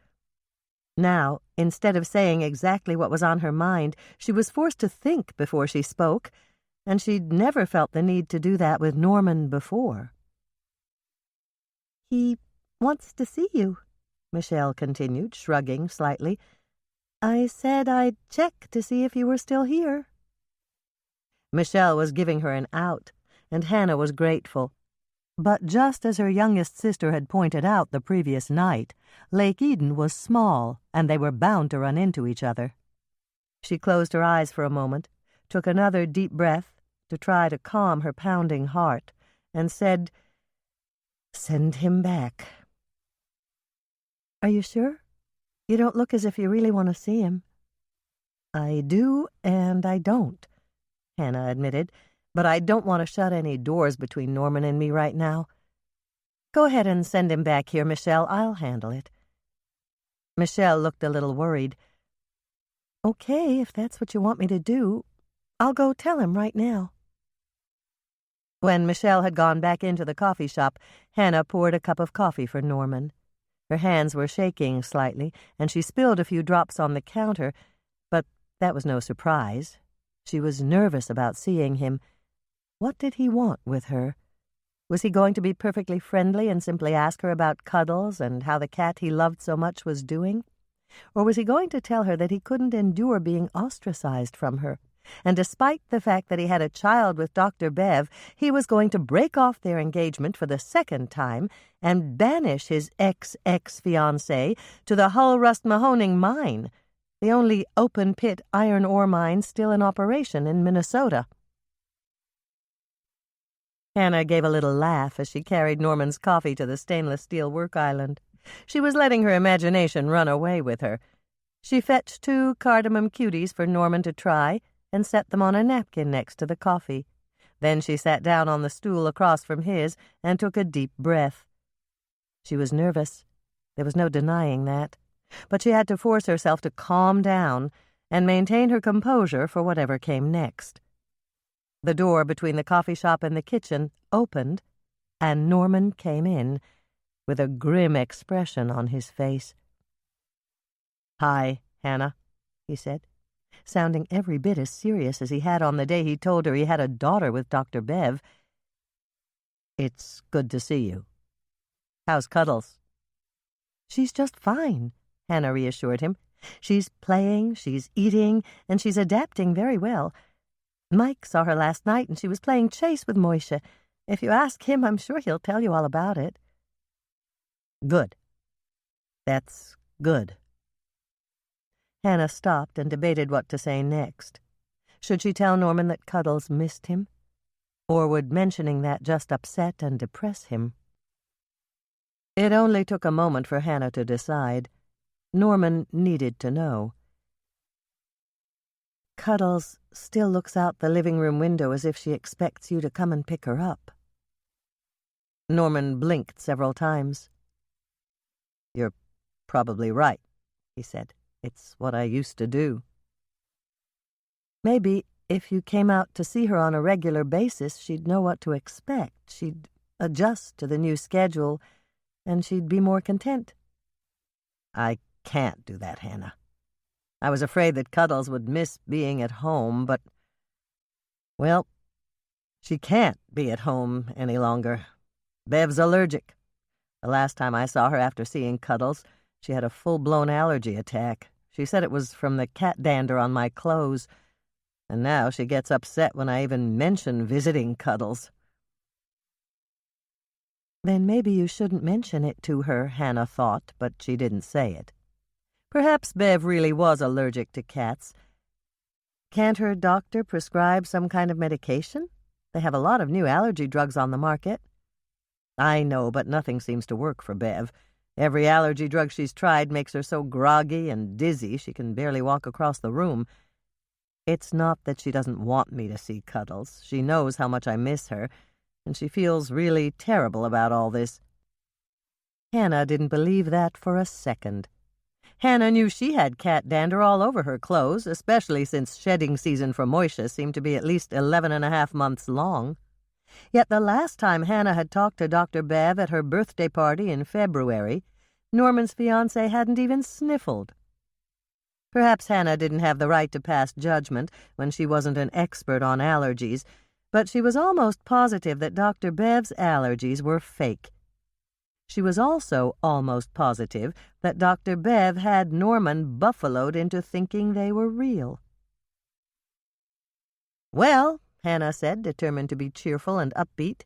Now, instead of saying exactly what was on her mind, she was forced to think before she spoke, and she'd never felt the need to do that with Norman before. "He wants to see you," Michelle continued, shrugging slightly. "I said I'd check to see if you were still here." Michelle was giving her an out, and Hannah was grateful. But just as her youngest sister had pointed out the previous night, Lake Eden was small, and they were bound to run into each other. She closed her eyes for a moment, took another deep breath to try to calm her pounding heart, and said, "Send him back." "Are you sure? You don't look as if you really want to see him." "I do and I don't," Hannah admitted, "but I don't want to shut any doors between Norman and me right now. Go ahead and send him back here, Michelle. I'll handle it." Michelle looked a little worried. "Okay, if that's what you want me to do. I'll go tell him right now." When Michelle had gone back into the coffee shop, Hannah poured a cup of coffee for Norman. Her hands were shaking slightly, and she spilled a few drops on the counter, but that was no surprise. She was nervous about seeing him. What did he want with her? Was he going to be perfectly friendly and simply ask her about Cuddles and how the cat he loved so much was doing? Or was he going to tell her that he couldn't endure being ostracized from her, and despite the fact that he had a child with Dr. Bev, he was going to break off their engagement for the second time and banish his ex-fiancée to the Hull-Rust-Mahoning mine, the only open-pit iron ore mine still in operation in Minnesota? Hannah gave a little laugh as she carried Norman's coffee to the stainless steel work island. She was letting her imagination run away with her. She fetched 2 cardamom cuties for Norman to try and set them on a napkin next to the coffee. Then she sat down on the stool across from his and took a deep breath. She was nervous. There was no denying that. But she had to force herself to calm down and maintain her composure for whatever came next. The door between the coffee shop and the kitchen opened, and Norman came in, with a grim expression on his face. "Hi, Hannah," he said, sounding every bit as serious as he had on the day he told her he had a daughter with Dr. Bev. "It's good to see you. How's Cuddles?" "She's just fine," Hannah reassured him. "She's playing, she's eating, and she's adapting very well. Mike saw her last night, and she was playing chase with Moishe. If you ask him, I'm sure he'll tell you all about it." "Good. That's good." Hannah stopped and debated what to say next. Should she tell Norman that Cuddles missed him? Or would mentioning that just upset and depress him? It only took a moment for Hannah to decide. Norman needed to know. "Cuddles still looks out the living room window as if she expects you to come and pick her up." Norman blinked several times. "You're probably right," he said. "It's what I used to do." "Maybe if you came out to see her on a regular basis, she'd know what to expect. She'd adjust to the new schedule, and she'd be more content." "I can't do that, Hannah. I was afraid that Cuddles would miss being at home, but, well, she can't be at home any longer. Bev's allergic. The last time I saw her after seeing Cuddles, she had a full-blown allergy attack. She said it was from the cat dander on my clothes, and now she gets upset when I even mention visiting Cuddles." Then maybe you shouldn't mention it to her, Hannah thought, but she didn't say it. Perhaps Bev really was allergic to cats. Can't her doctor prescribe some kind of medication? They have a lot of new allergy drugs on the market. I know, but nothing seems to work for Bev. Every allergy drug she's tried makes her so groggy and dizzy she can barely walk across the room. It's not that she doesn't want me to see Cuddles. She knows how much I miss her, and she feels really terrible about all this. Hannah didn't believe that for a second. Hannah knew she had cat dander all over her clothes, especially since shedding season for Moishe seemed to be at least 11.5 months long. Yet the last time Hannah had talked to Dr. Bev at her birthday party in February, Norman's fiancé hadn't even sniffled. Perhaps Hannah didn't have the right to pass judgment when she wasn't an expert on allergies, but she was almost positive that Dr. Bev's allergies were fake. She was also almost positive that Dr. Bev had Norman buffaloed into thinking they were real. "Well," Hannah said, determined to be cheerful and upbeat,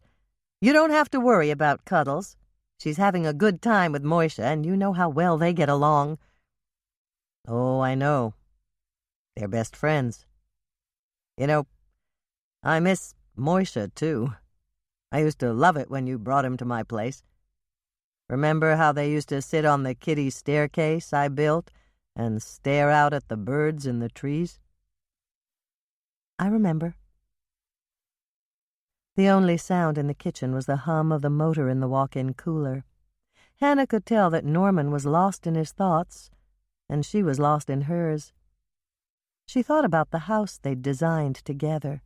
"you don't have to worry about Cuddles. She's having a good time with Moisha, and you know how well they get along." "Oh, I know. They're best friends. You know, I miss Moisha, too. I used to love it when you brought him to my place. Remember how they used to sit on the kiddie staircase I built and stare out at the birds in the trees?" "I remember." The only sound in the kitchen was the hum of the motor in the walk-in cooler. Hannah could tell that Norman was lost in his thoughts, and she was lost in hers. She thought about the house they'd designed together.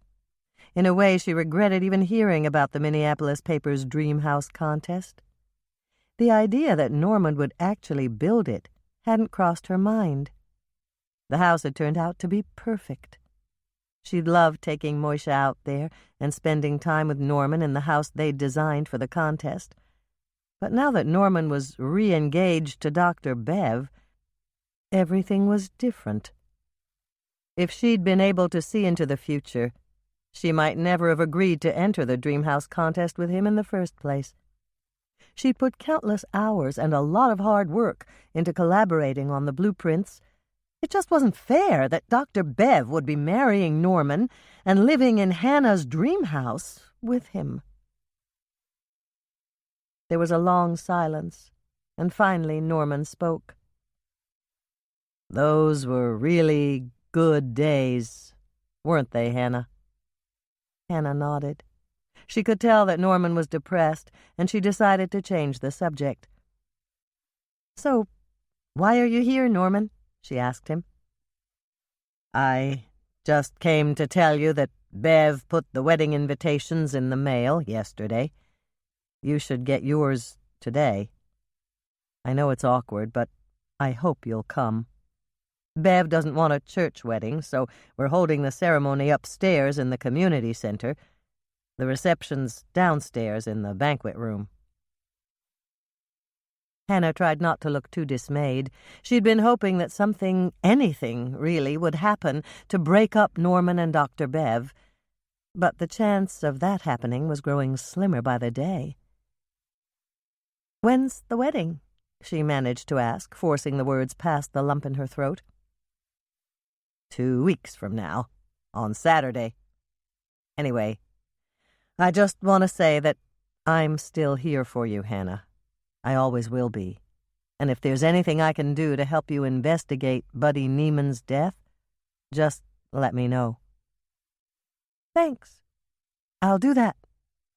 In a way, she regretted even hearing about the Minneapolis paper's Dream House contest. The idea that Norman would actually build it hadn't crossed her mind. The house had turned out to be perfect. She'd loved taking Moisha out there and spending time with Norman in the house they'd designed for the contest. But now that Norman was re-engaged to Dr. Bev, everything was different. If she'd been able to see into the future, she might never have agreed to enter the Dream House contest with him in the first place. She'd put countless hours and a lot of hard work into collaborating on the blueprints. It just wasn't fair that Dr. Bev would be marrying Norman and living in Hannah's dream house with him. There was a long silence, and finally Norman spoke. "Those were really good days, weren't they, Hannah?" Hannah nodded. She could tell that Norman was depressed, and she decided to change the subject. "So, why are you here, Norman?" she asked him. "I just came to tell you that Bev put the wedding invitations in the mail yesterday. You should get yours today. I know it's awkward, but I hope you'll come. Bev doesn't want a church wedding, so we're holding the ceremony upstairs in the community center. The reception's downstairs in the banquet room." Hannah tried not to look too dismayed. She'd been hoping that something, anything, really, would happen to break up Norman and Dr. Bev, but the chance of that happening was growing slimmer by the day. "When's the wedding?" she managed to ask, forcing the words past the lump in her throat. 2 weeks from now, on Saturday. Anyway, I just want to say that I'm still here for you, Hannah. I always will be. And if there's anything I can do to help you investigate Buddy Neiman's death, just let me know." "Thanks. I'll do that,"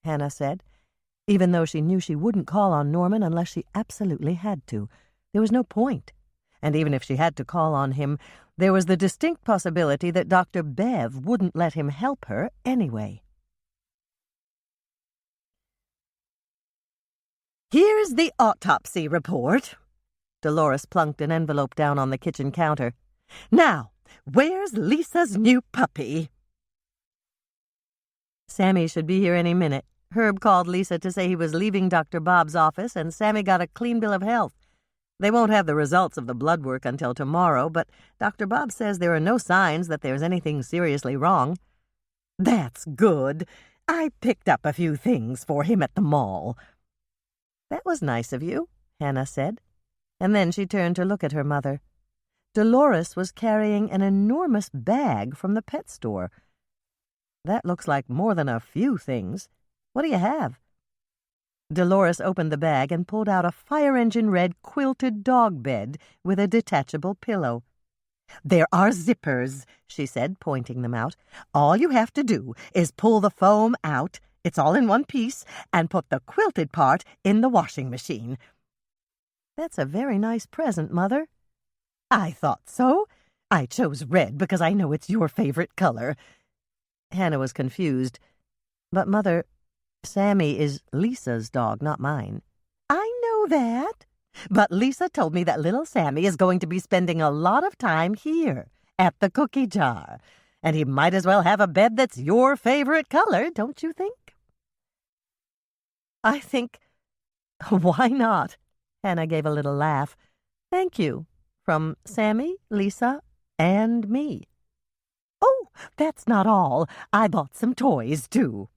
Hannah said, even though she knew she wouldn't call on Norman unless she absolutely had to. There was no point. And even if she had to call on him, there was the distinct possibility that Dr. Bev wouldn't let him help her anyway. "Here's the autopsy report." Dolores plunked an envelope down on the kitchen counter. "Now, where's Lisa's new puppy?" "Sammy should be here any minute. Herb called Lisa to say he was leaving Dr. Bob's office, and Sammy got a clean bill of health. They won't have the results of the blood work until tomorrow, but Dr. Bob says there are no signs that there's anything seriously wrong." "That's good. I picked up a few things for him at the mall." "That was nice of you," Hannah said, and then she turned to look at her mother. Dolores was carrying an enormous bag from the pet store. "That looks like more than a few things. What do you have?" Dolores opened the bag and pulled out a fire-engine-red quilted dog bed with a detachable pillow. "There are zippers," she said, pointing them out. "All you have to do is pull the foam out, it's all in one piece, and put the quilted part in the washing machine." "That's a very nice present, Mother." "I thought so. I chose red because I know it's your favorite color." Hannah was confused. "But, Mother, Sammy is Lisa's dog, not mine. I know that. But Lisa told me that little Sammy is going to be spending a lot of time here at the cookie jar, and he might as well have a bed that's your favorite color, don't you think? I think, why not? Hannah gave a little laugh. Thank you, from Sammy, Lisa, and me. Oh, that's not all. I bought some toys, too.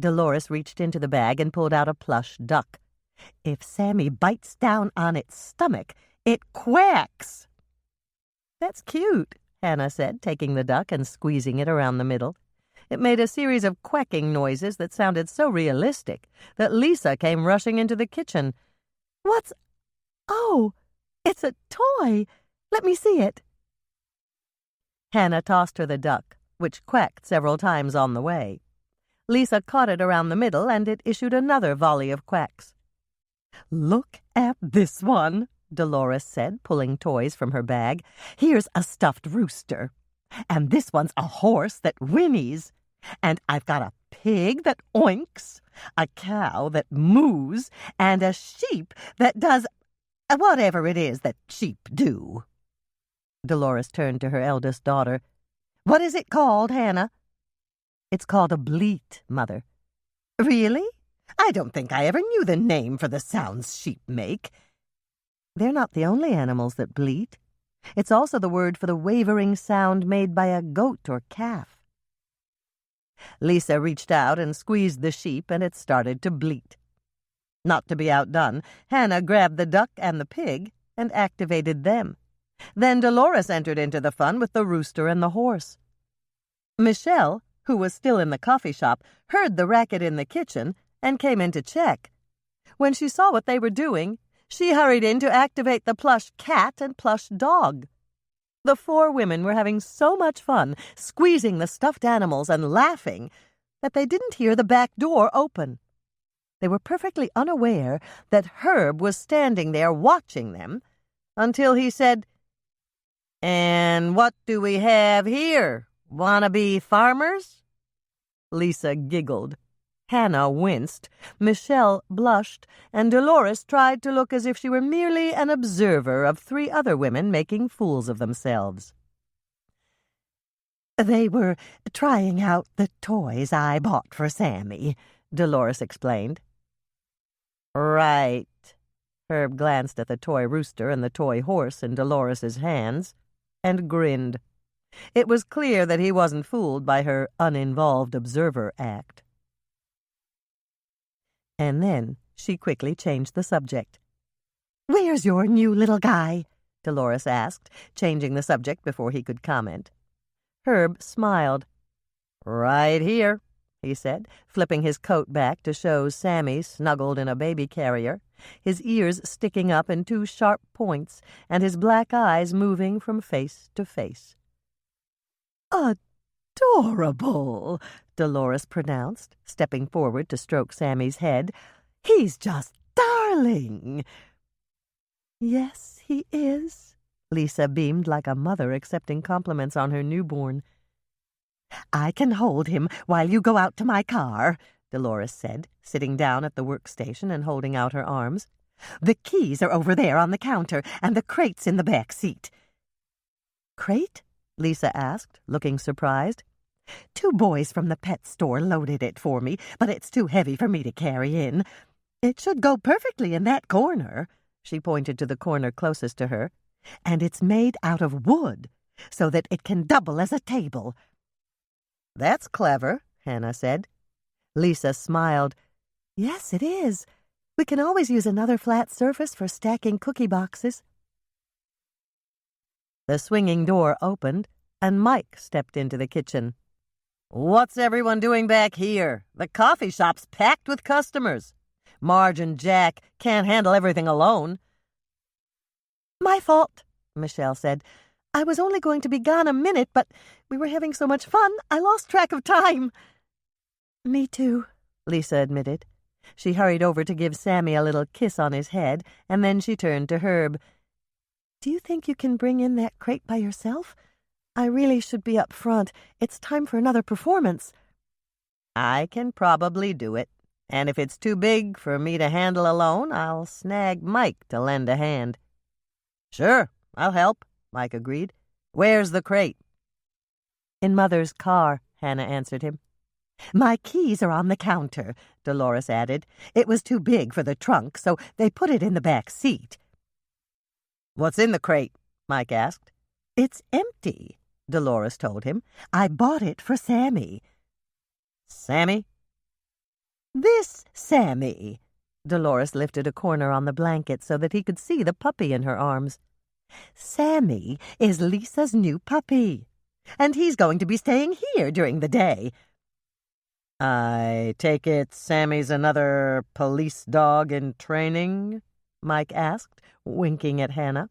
Dolores reached into the bag and pulled out a plush duck. If Sammy bites down on its stomach, it quacks. That's cute, Hannah said, taking the duck and squeezing it around the middle. It made a series of quacking noises that sounded so realistic that Lisa came rushing into the kitchen. What's... Oh, it's a toy. Let me see it. Hannah tossed her the duck, which quacked several times on the way. Lisa caught it around the middle, and it issued another volley of quacks. Look at this one, Dolores said, pulling toys from her bag. Here's a stuffed rooster. And this one's a horse that whinnies. And I've got a pig that oinks, a cow that moos, and a sheep that does whatever it is that sheep do. Dolores turned to her eldest daughter. What is it called, Hannah? It's called a bleat, Mother. Really? I don't think I ever knew the name for the sounds sheep make. They're not the only animals that bleat. It's also the word for the wavering sound made by a goat or calf. Lisa reached out and squeezed the sheep, and it started to bleat. Not to be outdone, Hannah grabbed the duck and the pig and activated them. Then Dolores entered into the fun with the rooster and the horse. Michelle, who was still in the coffee shop, heard the racket in the kitchen and came in to check. When she saw what they were doing, she hurried in to activate the plush cat and plush dog. The four women were having so much fun squeezing the stuffed animals and laughing that they didn't hear the back door open. They were perfectly unaware that Herb was standing there watching them until he said, "And what do we have here? Wanna-be farmers?" Lisa giggled. Hannah winced, Michelle blushed, and Dolores tried to look as if she were merely an observer of three other women making fools of themselves. "They were trying out the toys I bought for Sammy," Dolores explained. "Right." Herb glanced at the toy rooster and the toy horse in Dolores's hands and grinned. It was clear that he wasn't fooled by her uninvolved observer act. And then she quickly changed the subject. "Where's your new little guy?" Dolores asked, changing the subject before he could comment. Herb smiled. "Right here," he said, flipping his coat back to show Sammy snuggled in a baby carrier, his ears sticking up in two sharp points and his black eyes moving from face to face. "Adorable," Dolores pronounced, stepping forward to stroke Sammy's head. "He's just darling." "Yes, he is," Lisa beamed like a mother accepting compliments on her newborn. "I can hold him while you go out to my car," Dolores said, sitting down at the workstation and holding out her arms. "The keys are over there on the counter, and the crate's in the back seat." "Crate?" Lisa asked, looking surprised. "Two boys from the pet store loaded it for me, but it's too heavy for me to carry in. It should go perfectly in that corner," she pointed to the corner closest to her, "and it's made out of wood, so that it can double as a table." "That's clever," Hannah said. Lisa smiled. "Yes, it is. We can always use another flat surface for stacking cookie boxes." The swinging door opened, and Mike stepped into the kitchen. "What's everyone doing back here? The coffee shop's packed with customers. Marge and Jack can't handle everything alone." "My fault," Michelle said. "I was only going to be gone a minute, but we were having so much fun, I lost track of time." "Me too," Lisa admitted. She hurried over to give Sammy a little kiss on his head, and then she turned to Herb. "Do you think you can bring in that crate by yourself? I really should be up front. It's time for another performance." "I can probably do it," and if it's too big for me to handle alone, I'll snag Mike to lend a hand." "Sure, I'll help," Mike agreed. "Where's the crate?" "In Mother's car," Hannah answered him. "My keys are on the counter," Dolores added. "It was too big for the trunk, so they put it in the back seat." "What's in the crate?" Mike asked. "It's empty," Dolores told him. "I bought it for Sammy." "Sammy?" "This Sammy." Dolores lifted a corner on the blanket so that he could see the puppy in her arms. "Sammy is Lisa's new puppy, and he's going to be staying here during the day." "I take it Sammy's another police dog in training?" Mike asked, winking at Hannah.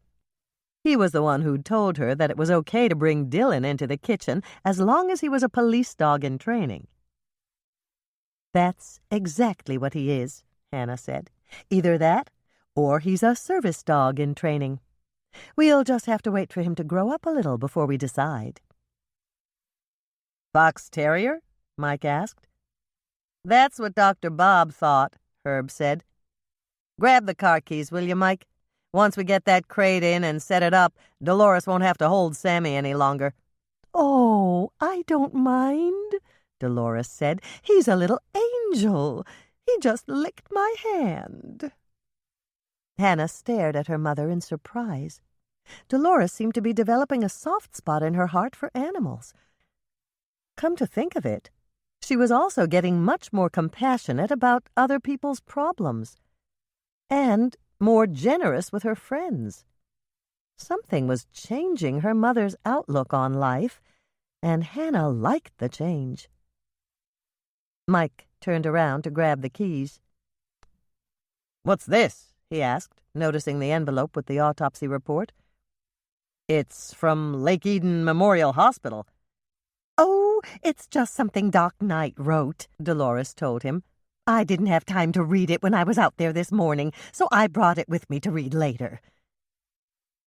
He was the one who'd told her that it was okay to bring Dylan into the kitchen as long as he was a police dog in training. "That's exactly what he is," Hannah said. "Either that, or he's a service dog in training. We'll just have to wait for him to grow up a little before we decide." "Fox terrier?" Mike asked. "That's what Dr. Bob thought," Herb said. "Grab the car keys, will you, Mike? Once we get that crate in and set it up, Dolores won't have to hold Sammy any longer." "Oh, I don't mind," Dolores said. "He's a little angel. He just licked my hand." Hannah stared at her mother in surprise. Dolores seemed to be developing a soft spot in her heart for animals. Come to think of it, she was also getting much more compassionate about other people's problems, and more generous with her friends. Something was changing her mother's outlook on life, and Hannah liked the change. Mike turned around to grab the keys. "What's this?" he asked, noticing the envelope with the autopsy report. "It's from Lake Eden Memorial Hospital." "Oh, it's just something Doc Knight wrote," Dolores told him. "I didn't have time to read it when I was out there this morning, so I brought it with me to read later."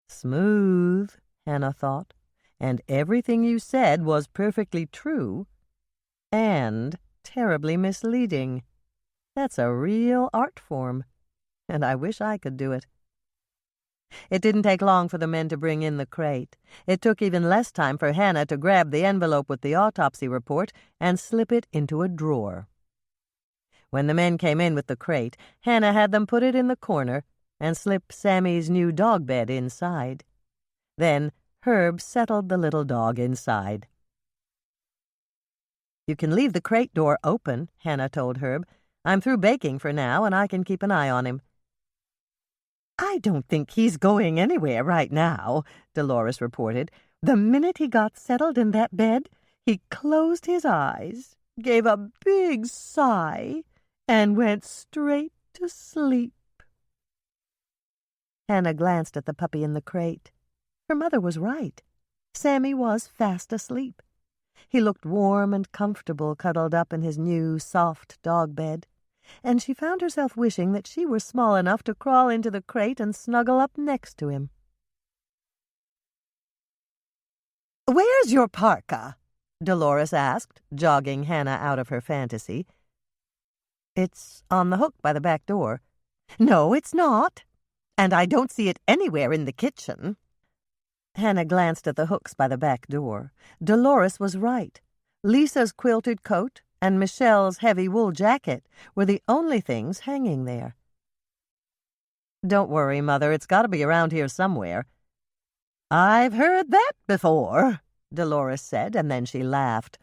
"Smooth," Hannah thought, "and everything you said was perfectly true and terribly misleading. That's a real art form, and I wish I could do it." It didn't take long for the men to bring in the crate. It took even less time for Hannah to grab the envelope with the autopsy report and slip it into a drawer. When the men came in with the crate, Hannah had them put it in the corner and slip Sammy's new dog bed inside. Then Herb settled the little dog inside. "You can leave the crate door open," Hannah told Herb. "I'm through baking for now, and I can keep an eye on him." "I don't think he's going anywhere right now," Dolores reported. "The minute he got settled in that bed, he closed his eyes, gave a big sigh, and went straight to sleep." Hannah glanced at the puppy in the crate. Her mother was right. Sammy was fast asleep. He looked warm and comfortable cuddled up in his new, soft dog bed, and she found herself wishing that she were small enough to crawl into the crate and snuggle up next to him. "Where's your parka?" Dolores asked, jogging Hannah out of her fantasy. "It's on the hook by the back door." "No, it's not. And I don't see it anywhere in the kitchen." Hannah glanced at the hooks by the back door. Dolores was right. Lisa's quilted coat and Michelle's heavy wool jacket were the only things hanging there. "Don't worry, Mother, it's got to be around here somewhere." "I've heard that before," Dolores said, and then she laughed.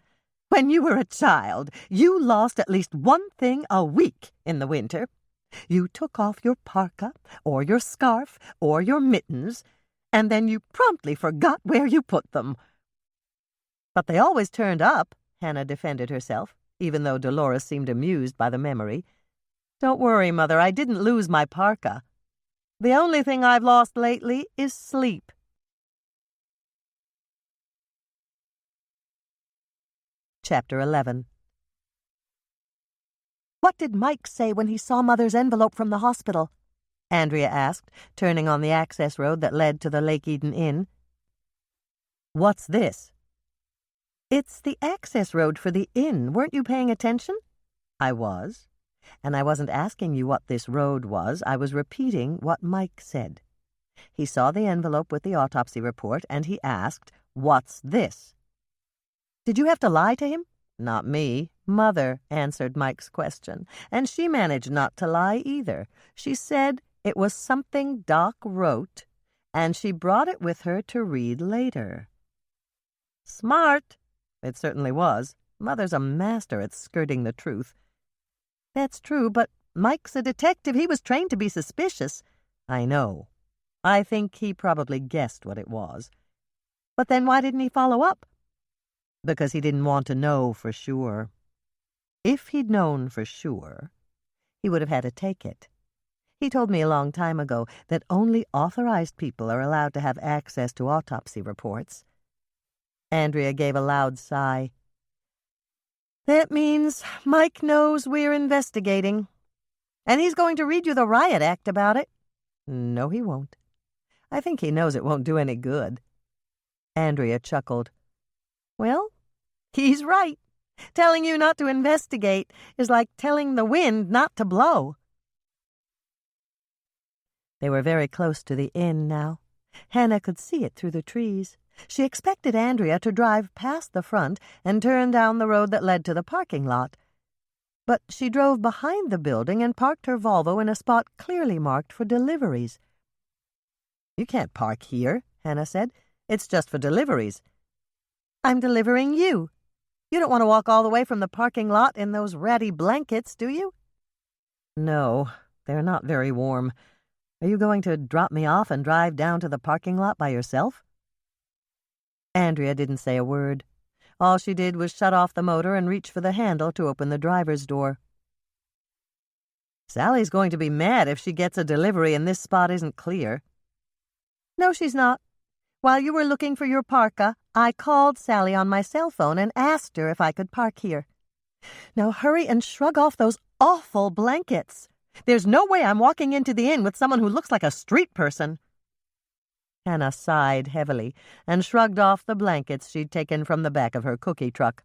"When you were a child, you lost at least one thing a week in the winter. You took off your parka, or your scarf, or your mittens, and then you promptly forgot where you put them." "But they always turned up," Hannah defended herself, even though Dolores seemed amused by the memory. "Don't worry, Mother, I didn't lose my parka. The only thing I've lost lately is sleep." Chapter 11. "What did Mike say when he saw Mother's envelope from the hospital?" Andrea asked, turning on the access road that led to the Lake Eden Inn. "What's this?" "It's the access road for the inn. Weren't you paying attention?" "I was." And I wasn't asking you what this road was. I was repeating what Mike said. He saw the envelope with the autopsy report, and he asked, "What's this?" Did you have to lie to him? Not me. Mother answered Mike's question, and she managed not to lie either. She said it was something Doc wrote, and she brought it with her to read later. Smart. It certainly was. Mother's a master at skirting the truth. That's true, but Mike's a detective. He was trained to be suspicious. I know. I think he probably guessed what it was. But then why didn't he follow up? Because he didn't want to know for sure. If he'd known for sure, he would have had to take it. He told me a long time ago that only authorized people are allowed to have access to autopsy reports. Andrea gave a loud sigh. That means Mike knows we're investigating. And he's going to read you the riot act about it. No, he won't. I think he knows it won't do any good. Andrea chuckled. Well, he's right. Telling you not to investigate is like telling the wind not to blow. They were very close to the inn now. Hannah could see it through the trees. She expected Andrea to drive past the front and turn down the road that led to the parking lot. But she drove behind the building and parked her Volvo in a spot clearly marked for deliveries. You can't park here, Hannah said. It's just for deliveries. I'm delivering you. You don't want to walk all the way from the parking lot in those ratty blankets, do you? No, they're not very warm. Are you going to drop me off and drive down to the parking lot by yourself? Andrea didn't say a word. All she did was shut off the motor and reach for the handle to open the driver's door. Sally's going to be mad if she gets a delivery and this spot isn't clear. No, she's not. While you were looking for your parka, I called Sally on my cell phone and asked her if I could park here. Now hurry and shrug off those awful blankets. There's no way I'm walking into the inn with someone who looks like a street person. Hannah sighed heavily and shrugged off the blankets she'd taken from the back of her cookie truck.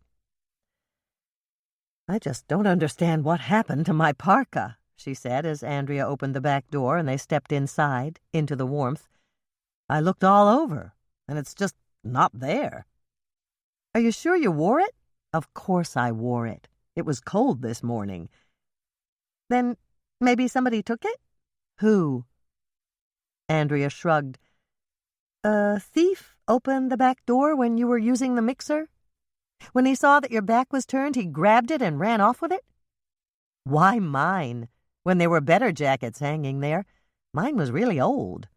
I just don't understand what happened to my parka, she said as Andrea opened the back door and they stepped inside, into the warmth. I looked all over, and it's just not there. Are you sure you wore it? Of course I wore it. It was cold this morning. Then maybe somebody took it? Who? Andrea shrugged. A thief opened the back door when you were using the mixer? When he saw that your back was turned, he grabbed it and ran off with it? Why mine? When there were better jackets hanging there. Mine was really old.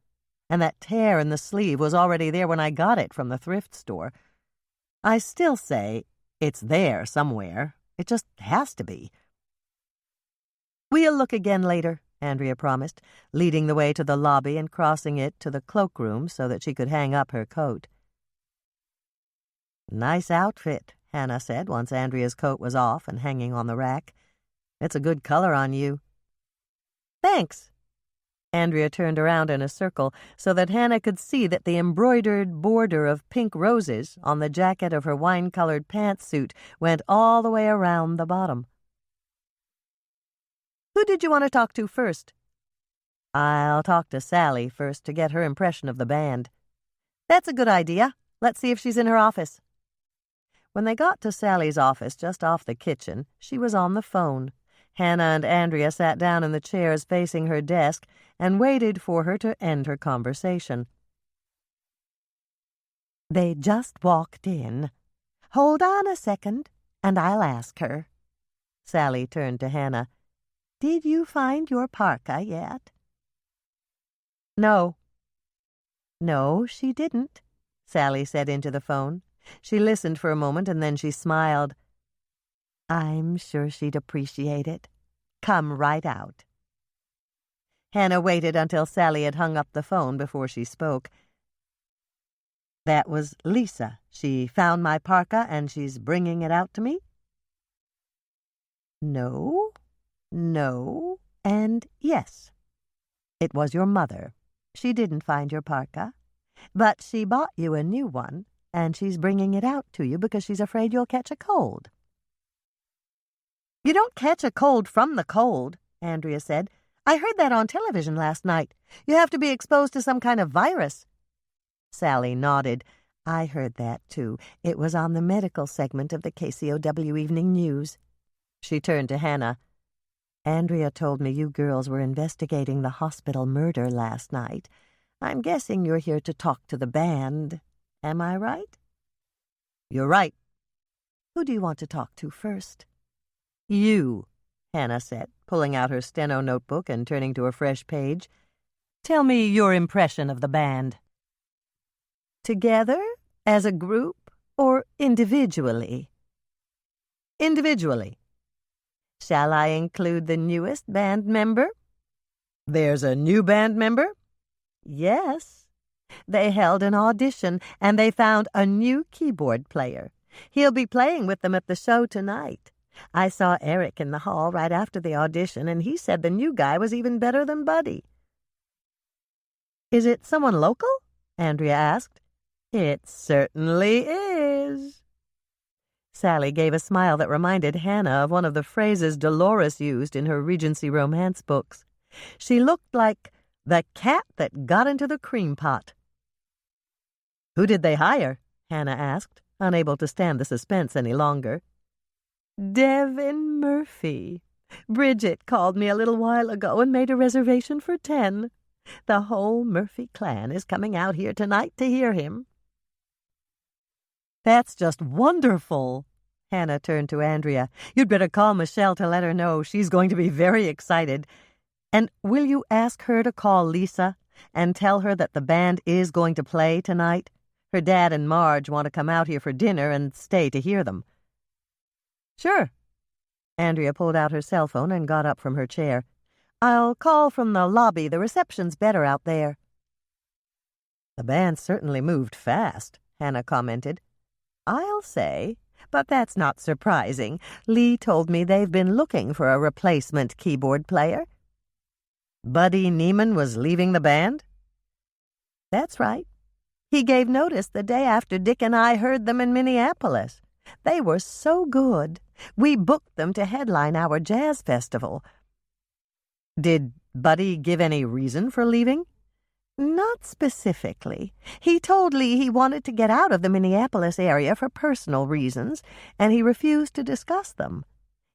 And that tear in the sleeve was already there when I got it from the thrift store. I still say it's there somewhere. It just has to be. We'll look again later, Andrea promised, leading the way to the lobby and crossing it to the cloakroom so that she could hang up her coat. Nice outfit, Hannah said once Andrea's coat was off and hanging on the rack. It's a good color on you. Thanks. Andrea turned around in a circle so that Hannah could see that the embroidered border of pink roses on the jacket of her wine-colored pantsuit went all the way around the bottom. Who did you want to talk to first? I'll talk to Sally first to get her impression of the band. That's a good idea. Let's see if she's in her office. When they got to Sally's office just off the kitchen, she was on the phone. Hannah and Andrea sat down in the chairs facing her desk and waited for her to end her conversation. They just walked in. Hold on a second, and I'll ask her. Sally turned to Hannah. Did you find your parka yet? No. No, she didn't, Sally said into the phone. She listened for a moment and then she smiled. I'm sure she'd appreciate it. Come right out. Hannah waited until Sally had hung up the phone before she spoke. That was Lisa. She found my parka and she's bringing it out to me? No, and yes. It was your mother. She didn't find your parka, but she bought you a new one, and she's bringing it out to you because she's afraid you'll catch a cold. You don't catch a cold from the cold, Andrea said. I heard that on television last night. You have to be exposed to some kind of virus. Sally nodded. I heard that, too. It was on the medical segment of the KCOW Evening News. She turned to Hannah. Andrea told me you girls were investigating the hospital murder last night. I'm guessing you're here to talk to the band. Am I right? You're right. Who do you want to talk to first? You, Hannah said, pulling out her steno notebook and turning to a fresh page. Tell me your impression of the band. Together, as a group, or individually? Individually. Shall I include the newest band member? There's a new band member? Yes. They held an audition, and they found a new keyboard player. He'll be playing with them at the show tonight. I saw Eric in the hall right after the audition, and he said the new guy was even better than Buddy. Is it someone local? Andrea asked. It certainly is. Sally gave a smile that reminded Hannah of one of the phrases Dolores used in her Regency romance books. She looked like the cat that got into the cream pot. Who did they hire? Hannah asked, unable to stand the suspense any longer. Devin Murphy. Bridget called me a little while ago and made a reservation for 10. The whole Murphy clan is coming out here tonight to hear him. That's just wonderful. Hannah turned to Andrea. You'd better call Michelle to let her know. She's going to be very excited. And will you ask her to call Lisa and tell her that the band is going to play tonight? Her dad and Marge want to come out here for dinner and stay to hear them. Sure. Andrea pulled out her cell phone and got up from her chair. I'll call from the lobby. The reception's better out there. The band certainly moved fast, Hannah commented. I'll say, but that's not surprising. Lee told me they've been looking for a replacement keyboard player. Buddy Neiman was leaving the band? That's right. He gave notice the day after Dick and I heard them in Minneapolis. They were so good. We booked them to headline our jazz festival. Did Buddy give any reason for leaving? Not specifically. He told Lee he wanted to get out of the Minneapolis area for personal reasons, and he refused to discuss them.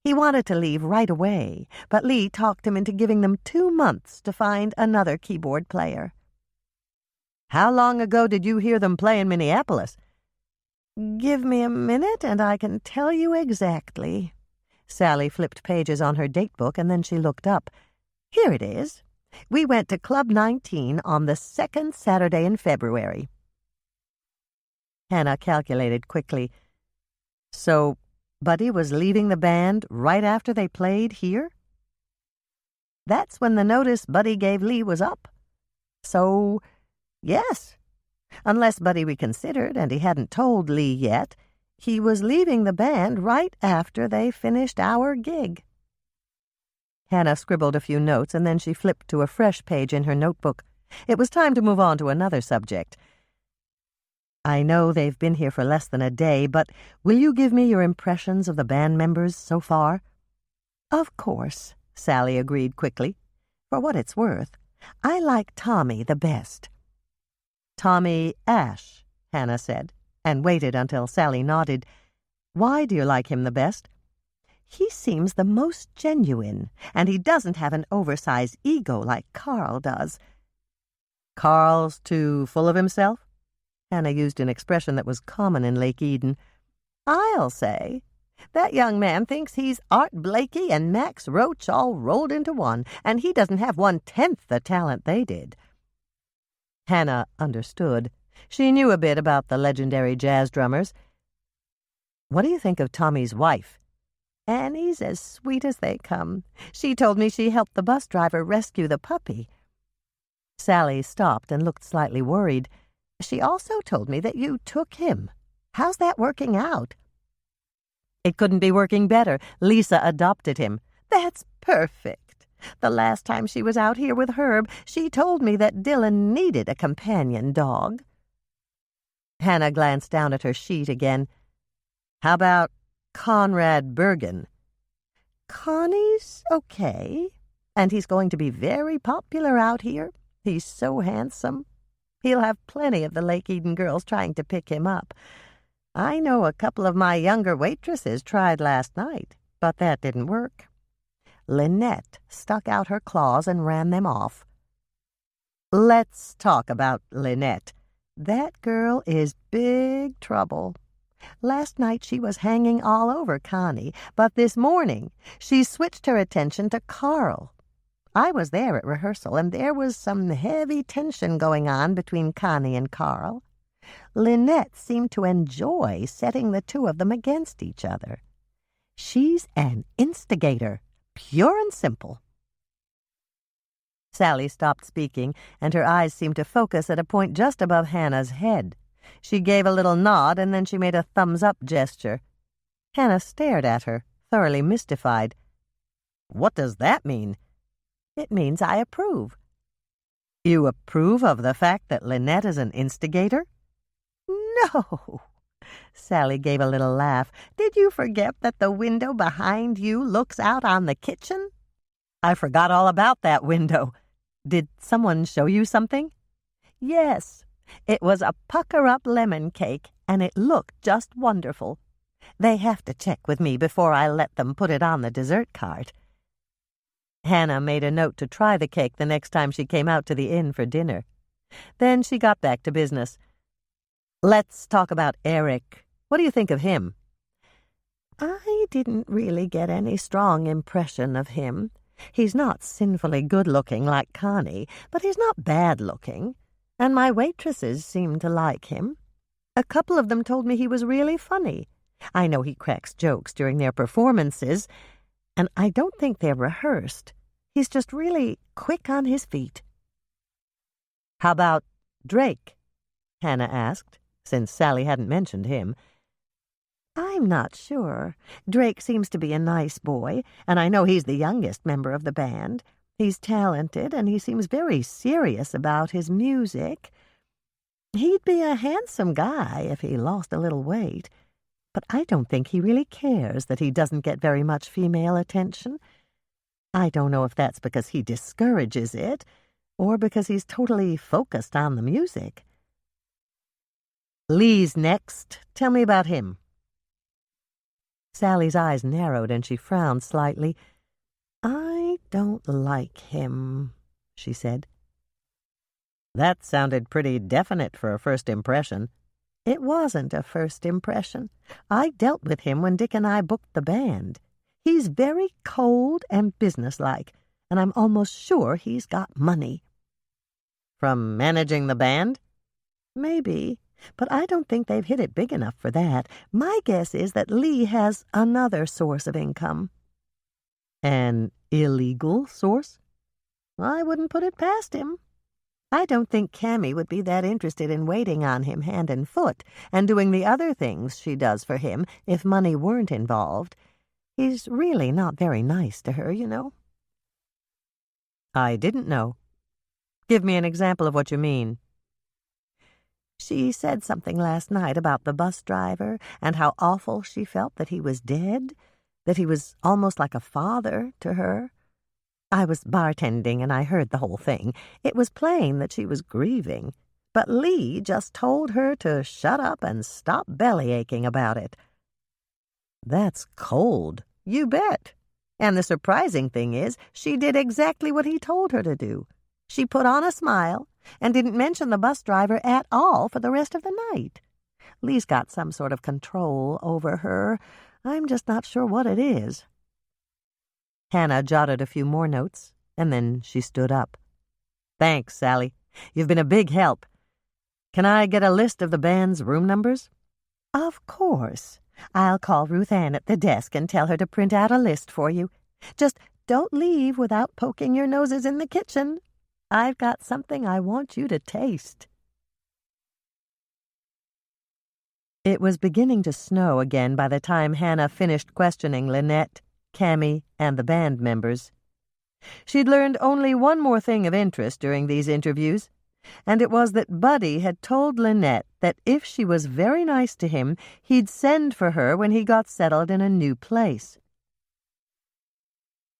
He wanted to leave right away, but Lee talked him into giving them 2 months to find another keyboard player. How long ago did you hear them play in Minneapolis? Give me a minute and I can tell you exactly. Sally flipped pages on her datebook and then she looked up. Here it is. We went to Club 19 on the 2nd Saturday in February. Hannah calculated quickly. So Buddy was leaving the band right after they played here? That's when the notice Buddy gave Lee was up. So, yes. Unless Buddy reconsidered and he hadn't told Lee yet, he was leaving the band right after they finished our gig. Hannah scribbled a few notes, and then she flipped to a fresh page in her notebook. It was time to move on to another subject. I know they've been here for less than a day, but will you give me your impressions of the band members so far? Of course, Sally agreed quickly. For what it's worth, I like Tommy the best. Tommy Ash, Hannah said, and waited until Sally nodded. Why do you like him the best? He seems the most genuine, and he doesn't have an oversized ego like Carl does. Carl's too full of himself? Hannah used an expression that was common in Lake Eden. I'll say. That young man thinks he's Art Blakey and Max Roach all rolled into one, and he doesn't have 1/10 the talent they did. Hannah understood. She knew a bit about the legendary jazz drummers. What do you think of Tommy's wife? Annie's as sweet as they come. She told me she helped the bus driver rescue the puppy. Sally stopped and looked slightly worried. She also told me that you took him. How's that working out? It couldn't be working better. Lisa adopted him. That's perfect. The last time she was out here with Herb, she told me that Dylan needed a companion dog. Hannah glanced down at her sheet again. How about Conrad Bergen? Connie's okay, and he's going to be very popular out here. He's so handsome. He'll have plenty of the Lake Eden girls trying to pick him up. I know a couple of my younger waitresses tried last night, but that didn't work. Lynette stuck out her claws and ran them off. Let's talk about Lynette. That girl is big trouble. Last night she was hanging all over Connie, but this morning she switched her attention to Carl. I was there at rehearsal, and there was some heavy tension going on between Connie and Carl. Lynette seemed to enjoy setting the two of them against each other. She's an instigator, pure and simple. Sally stopped speaking, and her eyes seemed to focus at a point just above Hannah's head. She gave a little nod, and then she made a thumbs-up gesture. Hannah stared at her, thoroughly mystified. "What does that mean?" "It means I approve." "You approve of the fact that Lynette is an instigator?" "No." Sally gave a little laugh. "Did you forget that the window behind you looks out on the kitchen?" "I forgot all about that window. Did someone show you something?" "Yes. It was a pucker-up lemon cake, and it looked just wonderful. They have to check with me before I let them put it on the dessert cart." Hannah made a note to try the cake the next time she came out to the inn for dinner. Then she got back to business. "Let's talk about Eric. What do you think of him?" "I didn't really get any strong impression of him. He's not sinfully good-looking like Connie, but he's not bad-looking, and my waitresses seem to like him. A couple of them told me he was really funny. I know he cracks jokes during their performances, and I don't think they're rehearsed. He's just really quick on his feet." "How about Drake?" Hannah asked, since Sally hadn't mentioned him. "I'm not sure. Drake seems to be a nice boy, and I know he's the youngest member of the band. He's talented, and he seems very serious about his music. He'd be a handsome guy if he lost a little weight, but I don't think he really cares that he doesn't get very much female attention. I don't know if that's because he discourages it, or because he's totally focused on the music." "Lee's next. Tell me about him." Sally's eyes narrowed and she frowned slightly. "I don't like him," she said. That sounded pretty definite for a first impression. "It wasn't a first impression. I dealt with him when Dick and I booked the band. He's very cold and businesslike, and I'm almost sure he's got money." "From managing the band?" "Maybe, but I don't think they've hit it big enough for that. My guess is that Lee has another source of income." "An illegal source?" "I wouldn't put it past him. I don't think Cammy would be that interested in waiting on him hand and foot and doing the other things she does for him if money weren't involved. He's really not very nice to her, you know." "I didn't know. Give me an example of what you mean." "She said something last night about the bus driver and how awful she felt that he was dead, that he was almost like a father to her. I was bartending and I heard the whole thing. It was plain that she was grieving, but Lee just told her to shut up and stop bellyaching about it." "That's cold." "You bet. And the surprising thing is, she did exactly what he told her to do. She put on a smile and didn't mention the bus driver at all for the rest of the night. Lee's got some sort of control over her. I'm just not sure what it is." Hannah jotted a few more notes, and then she stood up. "Thanks, Sally. You've been a big help. Can I get a list of the band's room numbers?" "Of course. I'll call Ruth Ann at the desk and tell her to print out a list for you. Just don't leave without poking your noses in the kitchen. I've got something I want you to taste." It was beginning to snow again by the time Hannah finished questioning Lynette, Cammy, and the band members. She'd learned only one more thing of interest during these interviews, and it was that Buddy had told Lynette that if she was very nice to him, he'd send for her when he got settled in a new place.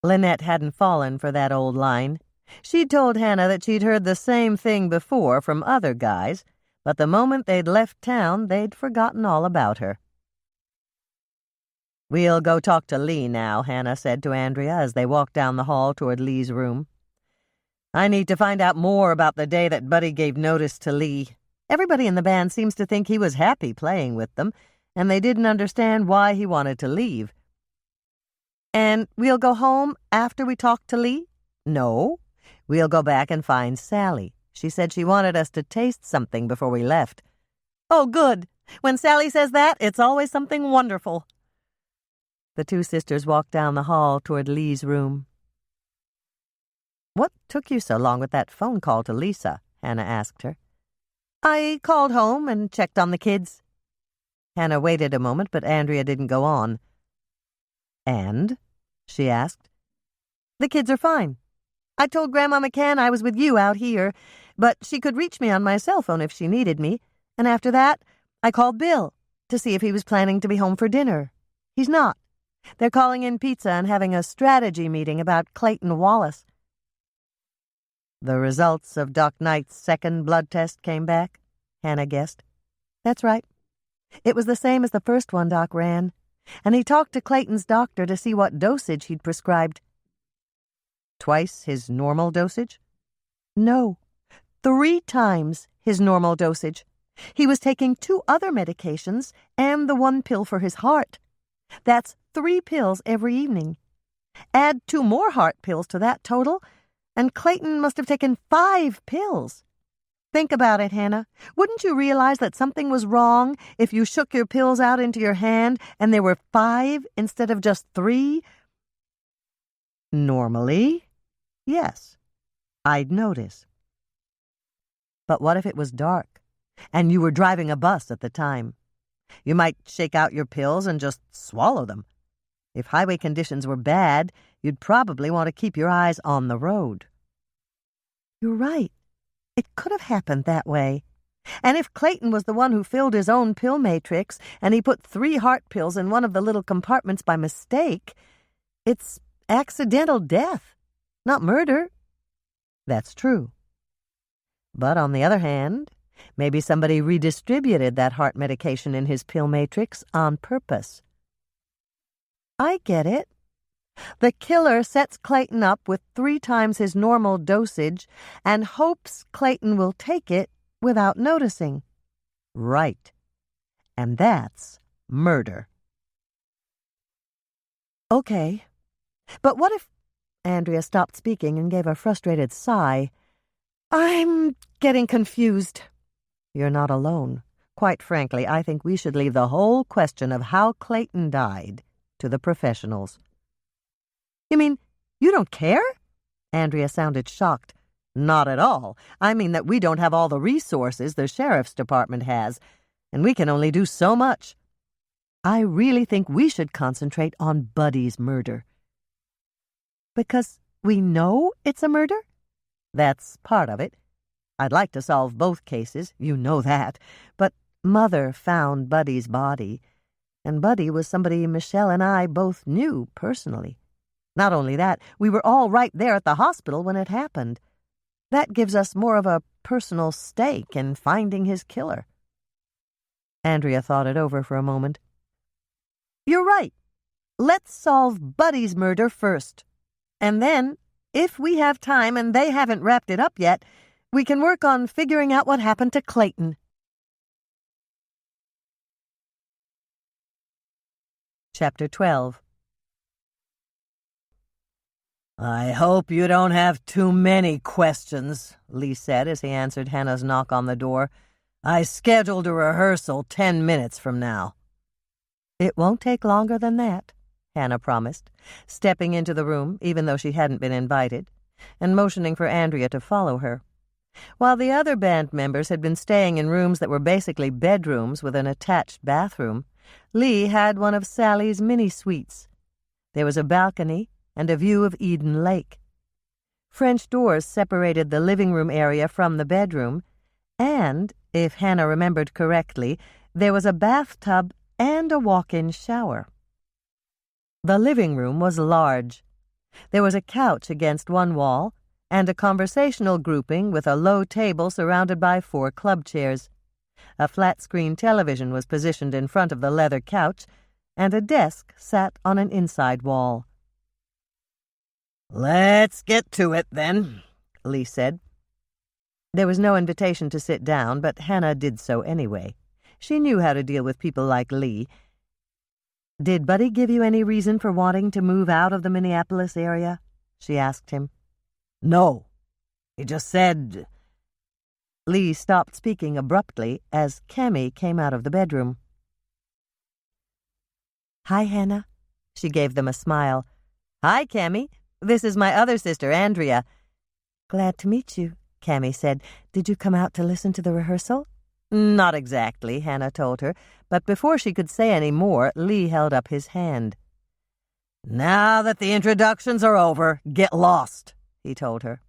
Lynette hadn't fallen for that old line. She'd told Hannah that she'd heard the same thing before from other guys, but the moment they'd left town, they'd forgotten all about her. "We'll go talk to Lee now," Hannah said to Andrea as they walked down the hall toward Lee's room. "I need to find out more about the day that Buddy gave notice to Lee. Everybody in the band seems to think he was happy playing with them, and they didn't understand why he wanted to leave." "And we'll go home after we talk to Lee?" "No. We'll go back and find Sally. She said she wanted us to taste something before we left." "Oh, good. When Sally says that, it's always something wonderful." The two sisters walked down the hall toward Lee's room. "What took you so long with that phone call to Lisa?" Hannah asked her. "I called home and checked on the kids." Hannah waited a moment, but Andrea didn't go on. "And?" she asked. "The kids are fine. I told Grandma McCann I was with you out here, but she could reach me on my cell phone if she needed me, and after that, I called Bill to see if he was planning to be home for dinner. He's not. They're calling in pizza and having a strategy meeting about Clayton Wallace." "The results of Doc Knight's second blood test came back?" Hannah guessed. "That's right. It was the same as the first one Doc ran, and he talked to Clayton's doctor to see what dosage he'd prescribed." "Twice his normal dosage?" "No, 3 times his normal dosage. He was taking 2 other medications and the 1 pill for his heart. That's 3 pills every evening. Add 2 more heart pills to that total, and Clayton must have taken 5 pills. Think about it, Hannah. Wouldn't you realize that something was wrong if you shook your pills out into your hand and there were 5 instead of just 3? "Normally, yes, I'd notice. But what if it was dark, and you were driving a bus at the time? You might shake out your pills and just swallow them. If highway conditions were bad, you'd probably want to keep your eyes on the road." "You're right. It could have happened that way. And if Clayton was the one who filled his own pill matrix and he put 3 heart pills in one of the little compartments by mistake, it's accidental death, not murder." "That's true. But on the other hand, maybe somebody redistributed that heart medication in his pill matrix on purpose." "I get it. The killer sets Clayton up with 3 times his normal dosage and hopes Clayton will take it without noticing." "Right. And that's murder." "Okay. But what if—" Andrea stopped speaking and gave a frustrated sigh. "I'm getting confused." "You're not alone. Quite frankly, I think we should leave the whole question of how Clayton died to the professionals." "You mean you don't care?" Andrea sounded shocked. "Not at all. I mean that we don't have all the resources the sheriff's department has, and we can only do so much. I really think we should concentrate on Buddy's murder." "Because we know it's a murder?" "That's part of it. I'd like to solve both cases, you know that, but Mother found Buddy's body, and Buddy was somebody Michelle and I both knew personally. Not only that, we were all right there at the hospital when it happened. That gives us more of a personal stake in finding his killer." Andrea thought it over for a moment. "You're right. Let's solve Buddy's murder first. And then, if we have time and they haven't wrapped it up yet, we can work on figuring out what happened to Clayton." Chapter 12. "I hope you don't have too many questions," Lee said as he answered Hannah's knock on the door. "I scheduled a rehearsal 10 minutes from now." "It won't take longer than that," Hannah promised, stepping into the room, even though she hadn't been invited, and motioning for Andrea to follow her. While the other band members had been staying in rooms that were basically bedrooms with an attached bathroom, Lee had one of Sally's mini-suites. There was a balcony and a view of Eden Lake. French doors separated the living room area from the bedroom, and, if Hannah remembered correctly, there was a bathtub and a walk-in shower. The living room was large. There was a couch against one wall, and a conversational grouping with a low table surrounded by 4 club chairs. A flat-screen television was positioned in front of the leather couch, and a desk sat on an inside wall. "Let's get to it, then," Lee said. There was no invitation to sit down, but Hannah did so anyway. She knew how to deal with people like Lee. "Did Buddy give you any reason for wanting to move out of the Minneapolis area?" she asked him. "No. He just said—" Lee stopped speaking abruptly as Cammy came out of the bedroom. "Hi, Hannah." She gave them a smile. "Hi, Cammy. This is my other sister, Andrea." "Glad to meet you," Cammy said. "Did you come out to listen to the rehearsal?" "Not exactly," Hannah told her, but before she could say any more, Lee held up his hand. "Now that the introductions are over, get lost," he told her.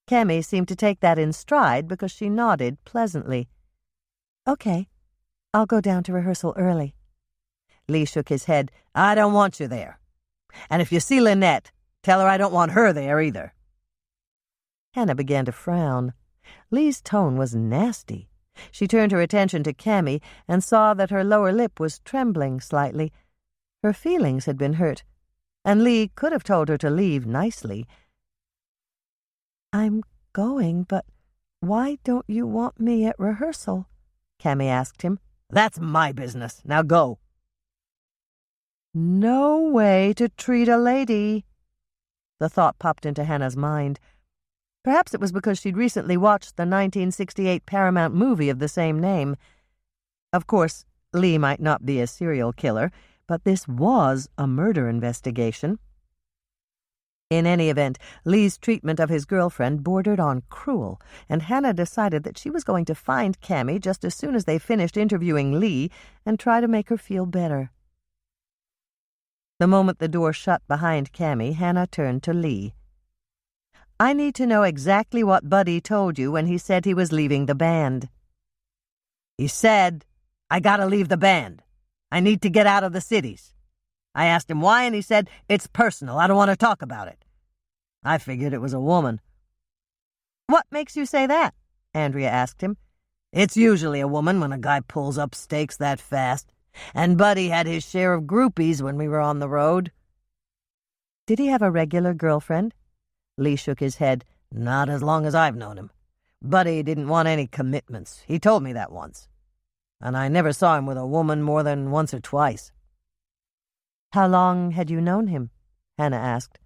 Cammy seemed to take that in stride because she nodded pleasantly. "Okay, I'll go down to rehearsal early." Lee shook his head. "I don't want you there. And if you see Lynette, tell her I don't want her there either." Hannah began to frown. Lee's tone was nasty. She turned her attention to Cammy and saw that her lower lip was trembling slightly. Her feelings had been hurt, and Lee could have told her to leave nicely. "I'm going, but why don't you want me at rehearsal?" Cammy asked him. "That's my business. Now go." No way to treat a lady. The thought popped into Hannah's mind. Perhaps it was because she'd recently watched the 1968 Paramount movie of the same name. Of course, Lee might not be a serial killer, but this was a murder investigation. In any event, Lee's treatment of his girlfriend bordered on cruel, and Hannah decided that she was going to find Cammy just as soon as they finished interviewing Lee and try to make her feel better. The moment the door shut behind Cammy, Hannah turned to Lee. "I need to know exactly what Buddy told you when he said he was leaving the band." "He said, I gotta leave the band. I need to get out of the cities. I asked him why, and he said, it's personal. I don't want to talk about it. I figured it was a woman." "What makes you say that?" Andrea asked him. "It's usually a woman when a guy pulls up stakes that fast. And Buddy had his share of groupies when we were on the road." "Did he have a regular girlfriend?" Lee shook his head. "Not as long as I've known him. Buddy didn't want any commitments. He told me that once. And I never saw him with a woman more than once or twice." "How long had you known him?" Hannah asked.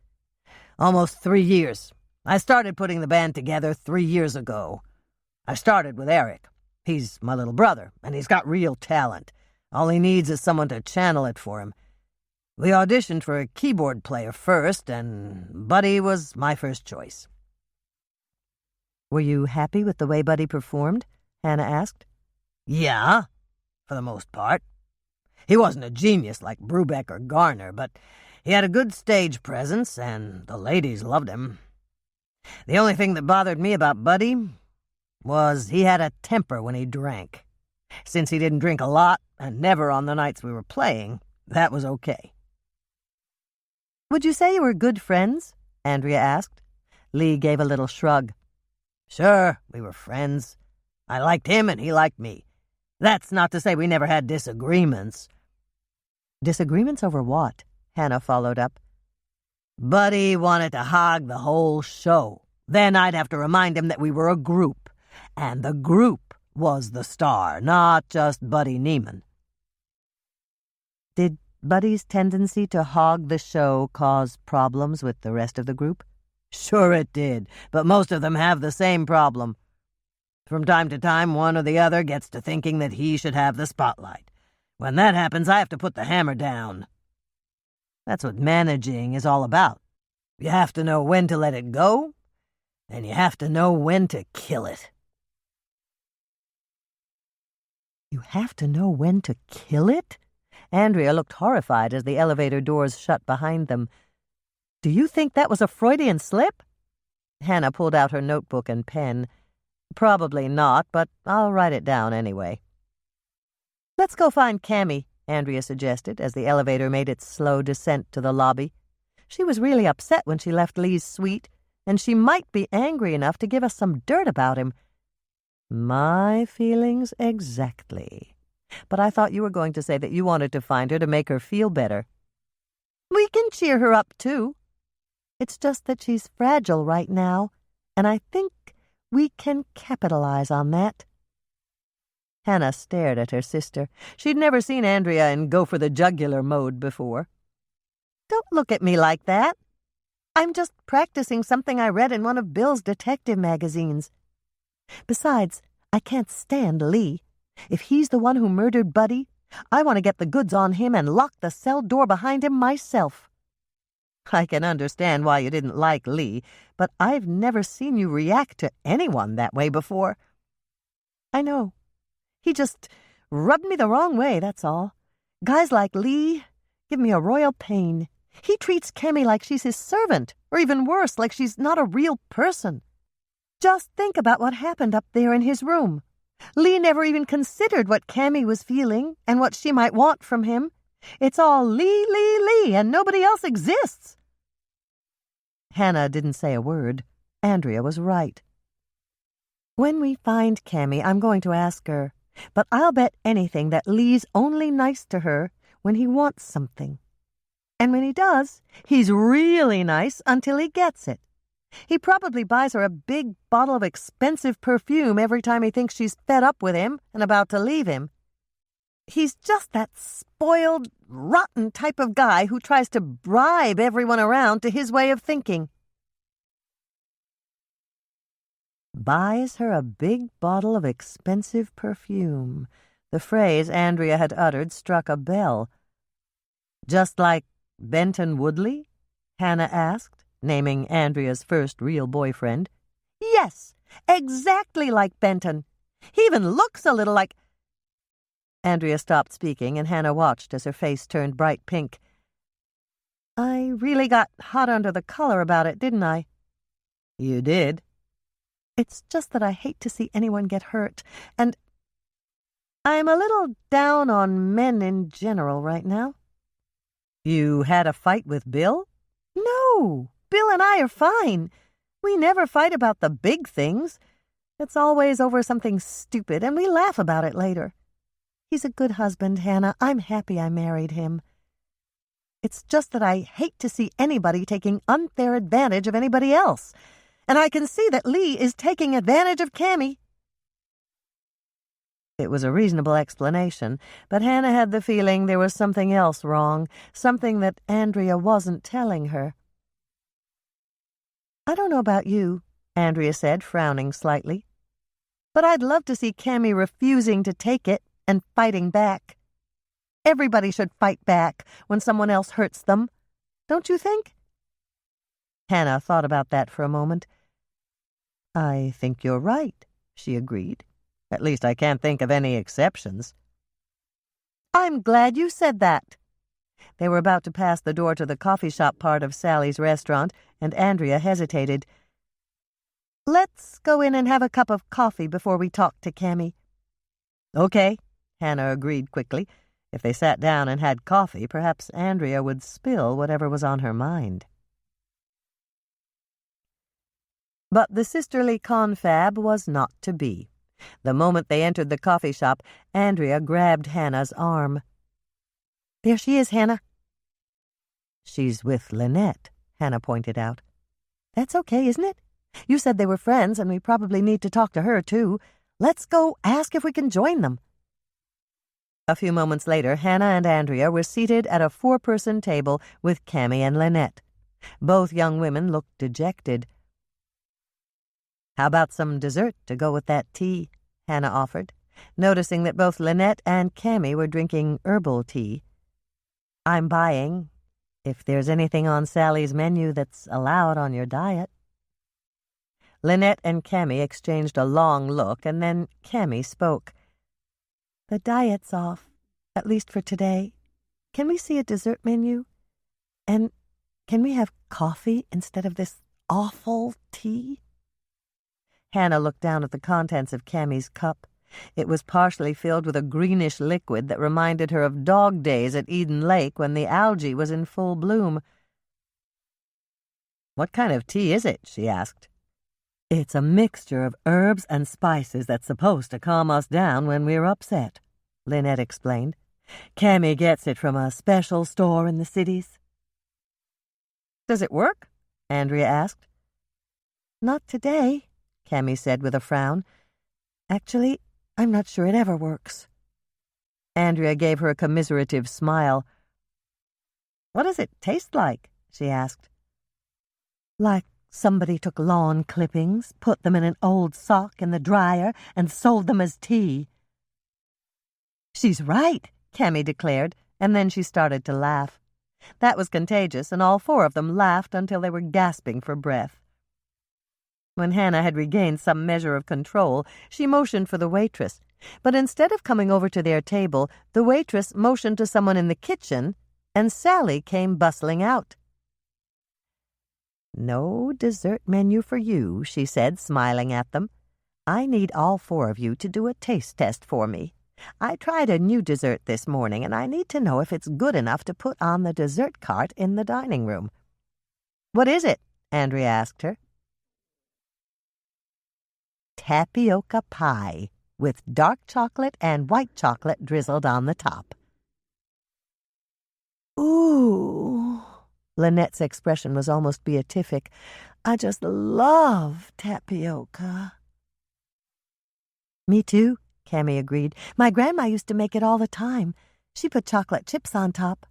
"Almost 3 years. I started putting the band together 3 years ago. I started with Eric. He's my little brother, and he's got real talent. All he needs is someone to channel it for him. We auditioned for a keyboard player first, and Buddy was my first choice." "Were you happy with the way Buddy performed?" Hannah asked. "Yeah, for the most part. He wasn't a genius like Brubeck or Garner, but he had a good stage presence, and the ladies loved him. The only thing that bothered me about Buddy was he had a temper when he drank. Since he didn't drink a lot, and never on the nights we were playing, that was okay." "Would you say you were good friends?" Andrea asked. Lee gave a little shrug. "Sure, we were friends. I liked him and he liked me. That's not to say we never had disagreements." "Disagreements over what?" Hannah followed up. Buddy wanted to hog the whole show. Then I'd have to remind him that we were a group, and the group was the star, not just Buddy Neiman. "Did Buddy's tendency to hog the show cause problems with the rest of the group?" "Sure it did, but most of them have the same problem. From time to time, one or the other gets to thinking that he should have the spotlight. When that happens, I have to put the hammer down. That's what managing is all about. You have to know when to let it go, and you have to know when to kill it." "You have to know when to kill it?" Andrea looked horrified as the elevator doors shut behind them. "Do you think that was a Freudian slip?" Hannah pulled out her notebook and pen. "Probably not, but I'll write it down anyway." "Let's go find Cammy," Andrea suggested as the elevator made its slow descent to the lobby. She was really upset when she left Lee's suite, and she might be angry enough to give us some dirt about him. My feelings exactly. But I thought you were going to say that you wanted to find her to make her feel better. We can cheer her up, too. It's just that she's fragile right now, and I think we can capitalize on that. Hannah stared at her sister. She'd never seen Andrea in go-for-the-jugular mode before. Don't look at me like that. I'm just practicing something I read in one of Bill's detective magazines. Besides, I can't stand Lee. If he's the one who murdered Buddy, I want to get the goods on him and lock the cell door behind him myself. I can understand why you didn't like Lee, but I've never seen you react to anyone that way before. I know. He just rubbed me the wrong way, that's all. Guys like Lee give me a royal pain. He treats Cammy like she's his servant, or even worse, like she's not a real person. Just think about what happened up there in his room. Lee never even considered what Cammy was feeling and what she might want from him. It's all Lee, Lee, Lee, and nobody else exists. Hannah didn't say a word. Andrea was right. When we find Cammy, I'm going to ask her, but I'll bet anything that Lee's only nice to her when he wants something. And when he does, he's really nice until he gets it. He probably buys her a big bottle of expensive perfume every time he thinks she's fed up with him and about to leave him. He's just that spoiled, rotten type of guy who tries to bribe everyone around to his way of thinking. Buys her a big bottle of expensive perfume. The phrase Andrea had uttered struck a bell. Just like Benton Woodley? Hannah asked, naming Andrea's first real boyfriend. Yes, exactly like Benton. He even looks a little like... Andrea stopped speaking, and Hannah watched as her face turned bright pink. I really got hot under the collar about it, didn't I? You did. It's just that I hate to see anyone get hurt, and I'm a little down on men in general right now. You had a fight with Bill? No, Bill and I are fine. We never fight about the big things. It's always over something stupid, and we laugh about it later. He's a good husband, Hannah. I'm happy I married him. It's just that I hate to see anybody taking unfair advantage of anybody else. And I can see that Lee is taking advantage of Cammy. It was a reasonable explanation, but Hannah had the feeling there was something else wrong, something that Andrea wasn't telling her. I don't know about you, Andrea said, frowning slightly, but I'd love to see Cammy refusing to take it and fighting back. Everybody should fight back when someone else hurts them, don't you think? Hannah thought about that for a moment. I think you're right, she agreed. At least I can't think of any exceptions. I'm glad you said that. They were about to pass the door to the coffee shop part of Sally's restaurant, and Andrea hesitated. Let's go in and have a cup of coffee before we talk to Cammy. Okay, Hannah agreed quickly. If they sat down and had coffee, perhaps Andrea would spill whatever was on her mind. But the sisterly confab was not to be. The moment they entered the coffee shop, Andrea grabbed Hannah's arm. There she is, Hannah. She's with Lynette, Hannah pointed out. That's okay, isn't it? You said they were friends, and we probably need to talk to her, too. Let's go ask if we can join them. A few moments later, Hannah and Andrea were seated at a 4-person table with Cammy and Lynette. Both young women looked dejected. How about some dessert to go with that tea? Hannah offered, noticing that both Lynette and Cammy were drinking herbal tea. I'm buying, if there's anything on Sally's menu that's allowed on your diet. Lynette and Cammy exchanged a long look, and then Cammy spoke. The diet's off, at least for today. Can we see a dessert menu? And can we have coffee instead of this awful tea? Hannah looked down at the contents of Cammy's cup. It was partially filled with a greenish liquid that reminded her of dog days at Eden Lake when the algae was in full bloom. "What kind of tea is it?" she asked. "It's a mixture of herbs and spices that's supposed to calm us down when we're upset," Lynette explained. "Cammy gets it from a special store in the cities." "Does it work?" Andrea asked. "Not today," Cammy said with a frown. "Actually, I'm not sure it ever works." Andrea gave her a commiserative smile. "What does it taste like?" she asked. "Like somebody took lawn clippings, put them in an old sock in the dryer, and sold them as tea." "She's right," Cammy declared, and then she started to laugh. That was contagious, and all four of them laughed until they were gasping for breath. When Hannah had regained some measure of control, she motioned for the waitress, but instead of coming over to their table, the waitress motioned to someone in the kitchen, and Sally came bustling out. "No dessert menu for you," she said, smiling at them. "I need all four of you to do a taste test for me. I tried a new dessert this morning, and I need to know if it's good enough to put on the dessert cart in the dining room." "What is it?" Andrea asked her. "Tapioca pie, with dark chocolate and white chocolate drizzled on the top." "Ooh," Lynette's expression was almost beatific. "I just love tapioca." "Me too," Cammy agreed. "My grandma used to make it all the time. She put chocolate chips on top."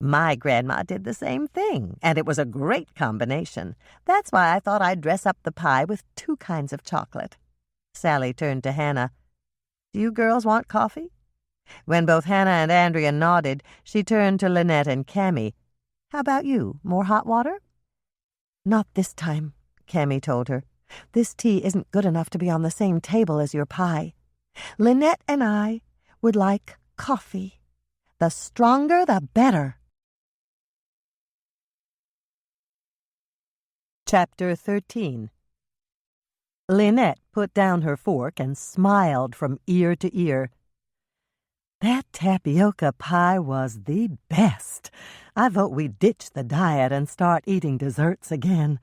"My grandma did the same thing, and it was a great combination. That's why I thought I'd dress up the pie with two kinds of chocolate." Sally turned to Hannah. "Do you girls want coffee?" When both Hannah and Andrea nodded, she turned to Lynette and Cammy. "How about you? More hot water?" "Not this time," Cammy told her. "This tea isn't good enough to be on the same table as your pie. Lynette and I would like coffee. The stronger, the better." Chapter 13. Lynette put down her fork and smiled from ear to ear. "That tapioca pie was the best. I vote we ditch the diet and start eating desserts again."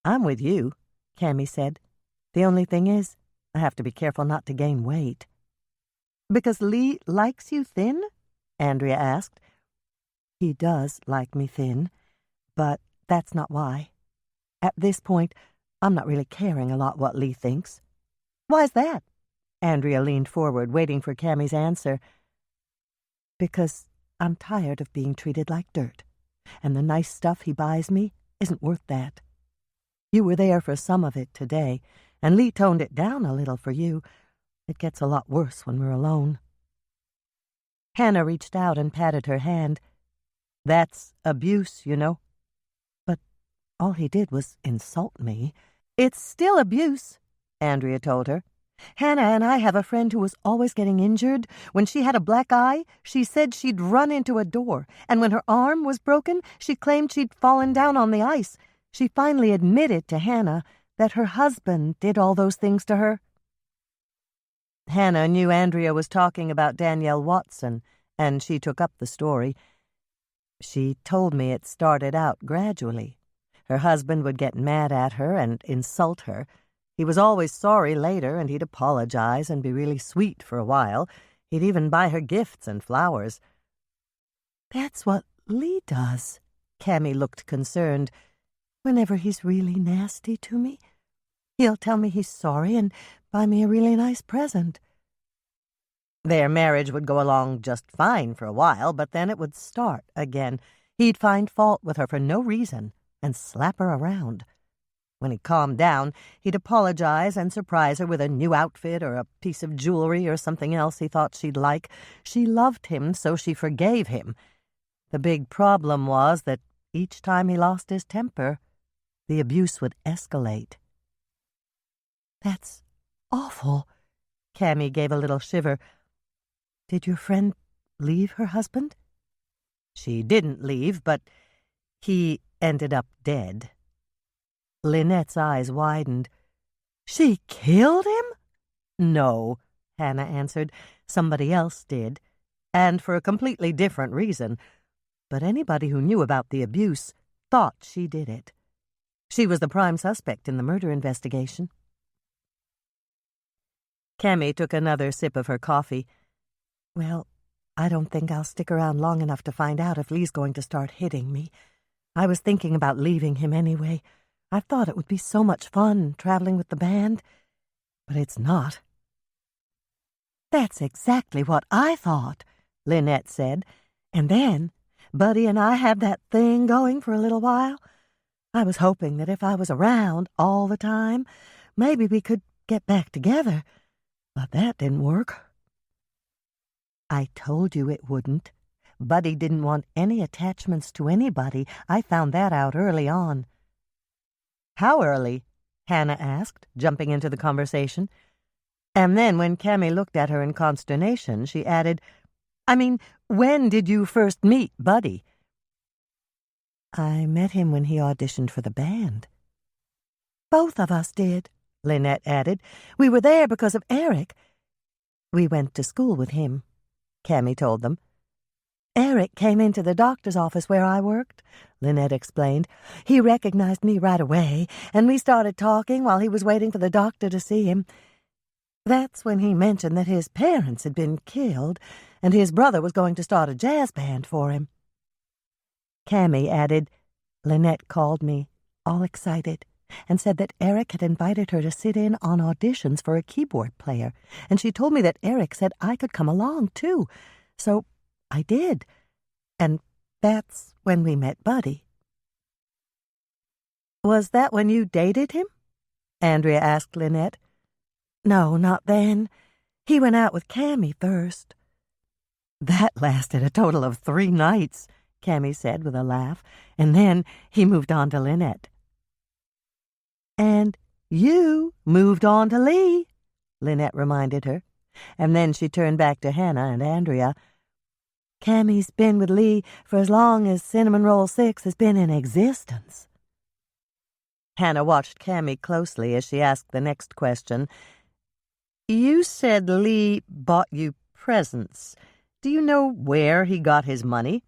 "I'm with you," Cammy said. "The only thing is, I have to be careful not to gain weight." "Because Lee likes you thin?" Andrea asked. "He does like me thin, but that's not why. At this point, I'm not really caring a lot what Lee thinks." "Why's that?" Andrea leaned forward, waiting for Cammy's answer. "Because I'm tired of being treated like dirt, and the nice stuff he buys me isn't worth that. You were there for some of it today, and Lee toned it down a little for you. It gets a lot worse when we're alone." Hannah reached out and patted her hand. "That's abuse, you know." "But all he did was insult me." "It's still abuse," Andrea told her. "Hannah and I have a friend who was always getting injured. When she had a black eye, she said she'd run into a door, and when her arm was broken, she claimed she'd fallen down on the ice. She finally admitted to Hannah that her husband did all those things to her." Hannah knew Andrea was talking about Danielle Watson, and she took up the story. "She told me it started out gradually. Her husband would get mad at her and insult her. He was always sorry later, and he'd apologize and be really sweet for a while. He'd even buy her gifts and flowers." "That's what Lee does." Cammy looked concerned. "Whenever he's really nasty to me, he'll tell me he's sorry and buy me a really nice present." Their marriage would go along just fine for a while, but then it would start again. He'd find fault with her for no reason and slap her around. When he calmed down, he'd apologize and surprise her with a new outfit or a piece of jewelry or something else he thought she'd like. She loved him, so she forgave him. The big problem was that each time he lost his temper, the abuse would escalate. "That's awful." Cammy gave a little shiver. "Did your friend leave her husband?" "She didn't leave, but he ended up dead." Lynette's eyes widened. "She killed him?" "No," Hannah answered. "Somebody else did, and for a completely different reason. but anybody who knew about the abuse thought she did it. She was the prime suspect in the murder investigation. Cammy took another sip of her coffee. Well, I don't think I'll stick around long enough to find out if Lee's going to start hitting me. I was thinking about leaving him anyway. I thought it would be so much fun traveling with the band, but it's not. That's exactly what I thought, Lynette said. And then Buddy and I had that thing going for a little while. I was hoping that if I was around all the time, maybe we could get back together. But that didn't work. I told you it wouldn't. Buddy didn't want any attachments to anybody. I found that out early on. How early? Hannah asked, jumping into the conversation. And then when Cammy looked at her in consternation, she added, I mean, when did you first meet Buddy? I met him when he auditioned for the band. Both of us did, Lynette added. We were there because of Eric. We went to school with him, Cammy told them. Eric came into the doctor's office where I worked, Lynette explained. He recognized me right away, and we started talking while he was waiting for the doctor to see him. That's when he mentioned that his parents had been killed, and his brother was going to start a jazz band for him. Cammy added, Lynette called me, all excited, and said that Eric had invited her to sit in on auditions for a keyboard player, and she told me that Eric said I could come along, too. So I did, and that's when we met Buddy. Was that when you dated him? Andrea asked Lynette. No, not then. He went out with Cammy first. That lasted a total of 3 nights, Cammy said with a laugh, and then he moved on to Lynette. And you moved on to Lee, Lynette reminded her, and then she turned back to Hannah and Andrea. Cammy's been with Lee for as long as Cinnamon Roll 6 has been in existence. Hannah watched Cammy closely as she asked the next question. You said Lee bought you presents. Do you know where he got his money?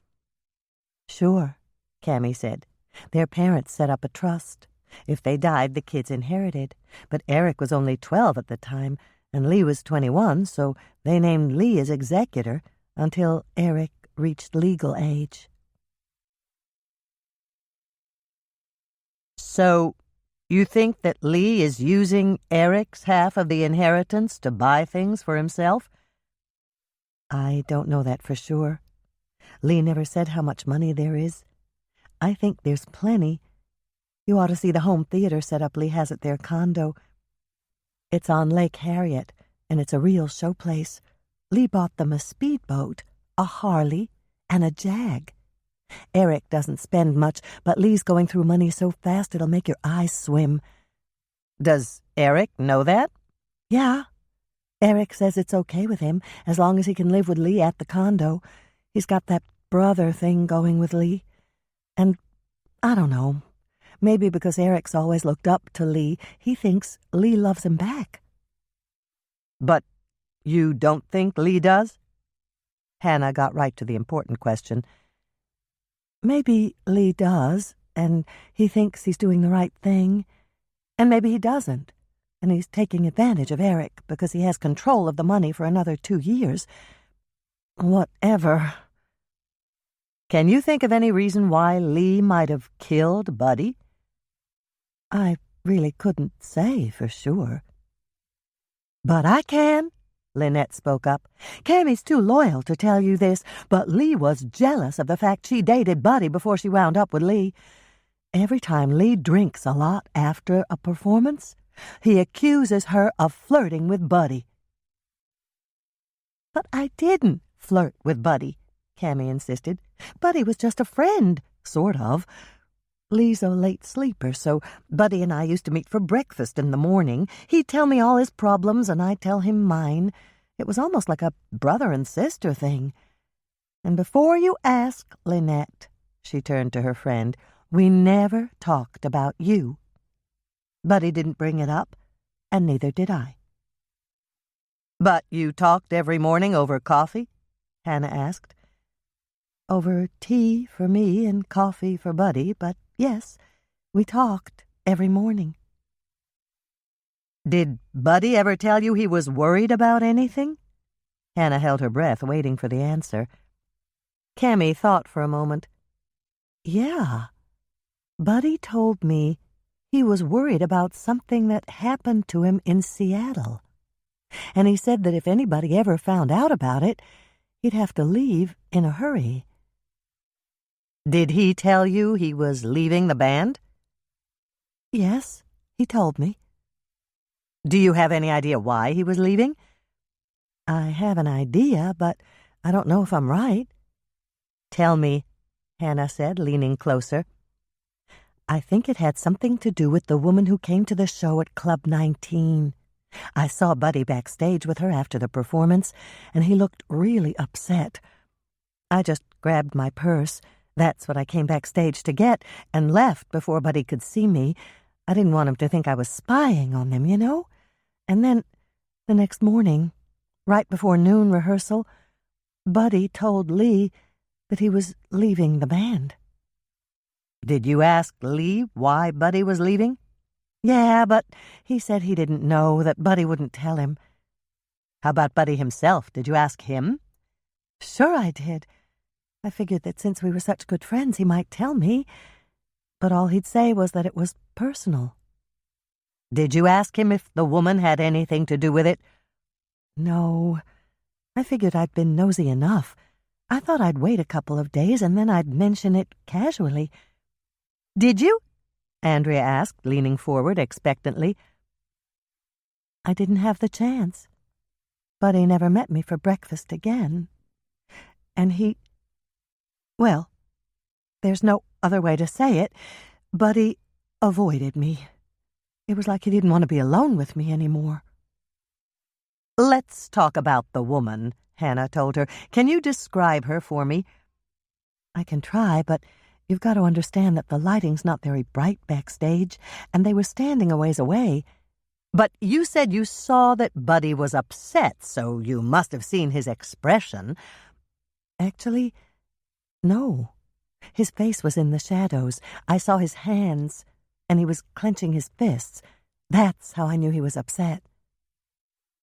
Sure, Cammy said. Their parents set up a trust. If they died, the kids inherited. But Eric was only 12 at the time, and Lee was 21, so they named Lee as executor until Eric reached legal age. So, you think that Lee is using Eric's half of the inheritance to buy things for himself? I don't know that for sure. Lee never said how much money there is. I think there's plenty. You ought to see the home theater setup Lee has at their condo. It's on Lake Harriet, and it's a real showplace. Lee bought them a speedboat, a Harley, and a Jag. Eric doesn't spend much, but Lee's going through money so fast it'll make your eyes swim. Does Eric know that? Yeah. Eric says it's okay with him, as long as he can live with Lee at the condo. He's got that brother thing going with Lee. And I don't know. Maybe because Eric's always looked up to Lee, he thinks Lee loves him back. But you don't think Lee does? Hannah got right to the important question. Maybe Lee does, and he thinks he's doing the right thing. And maybe he doesn't, and he's taking advantage of Eric because he has control of the money for another 2 years. Whatever. Can you think of any reason why Lee might have killed Buddy? I really couldn't say for sure. But I can, Lynette spoke up. Cammy's too loyal to tell you this, but Lee was jealous of the fact she dated Buddy before she wound up with Lee. Every time Lee drinks a lot after a performance, he accuses her of flirting with Buddy. But I didn't flirt with Buddy, Cammy insisted. Buddy was just a friend, sort of. Lee's a late sleeper, so Buddy and I used to meet for breakfast in the morning. He'd tell me all his problems, and I'd tell him mine. It was almost like a brother and sister thing. And before you ask, Lynette, she turned to her friend, we never talked about you. Buddy didn't bring it up, and neither did I. But you talked every morning over coffee? Hannah asked. over tea for me and coffee for Buddy, but yes, we talked every morning. Did Buddy ever tell you he was worried about anything? Hannah held her breath, waiting for the answer. Cammy thought for a moment. Yeah, Buddy told me he was worried about something that happened to him in Seattle. And he said that if anybody ever found out about it, he'd have to leave in a hurry. Did he tell you he was leaving the band? Yes, he told me. Do you have any idea why he was leaving? I have an idea, but I don't know if I'm right. Tell me, Hannah said, leaning closer. I think it had something to do with the woman who came to the show at Club 19. I saw Buddy backstage with her after the performance, and he looked really upset. I just grabbed my purse. That's what I came backstage to get, and left before Buddy could see me. I didn't want him to think I was spying on them, you know? And then, the next morning, right before noon rehearsal, Buddy told Lee that he was leaving the band. Did you ask Lee why Buddy was leaving? Yeah, but he said he didn't know, that Buddy wouldn't tell him. How about Buddy himself? Did you ask him? Sure I did. I figured that since we were such good friends, he might tell me. But all he'd say was that it was personal. Did you ask him if the woman had anything to do with it? No. I figured I'd been nosy enough. I thought I'd wait a couple of days and then I'd mention it casually. Did you? Andrea asked, leaning forward expectantly. I didn't have the chance. Buddy never met me for breakfast again. And well, there's no other way to say it. Buddy avoided me. It was like he didn't want to be alone with me anymore. Let's talk about the woman, Hannah told her. Can you describe her for me? I can try, but you've got to understand that the lighting's not very bright backstage, and they were standing a ways away. But you said you saw that Buddy was upset, so you must have seen his expression. Actually, no. His face was in the shadows. I saw his hands, and he was clenching his fists. That's how I knew he was upset.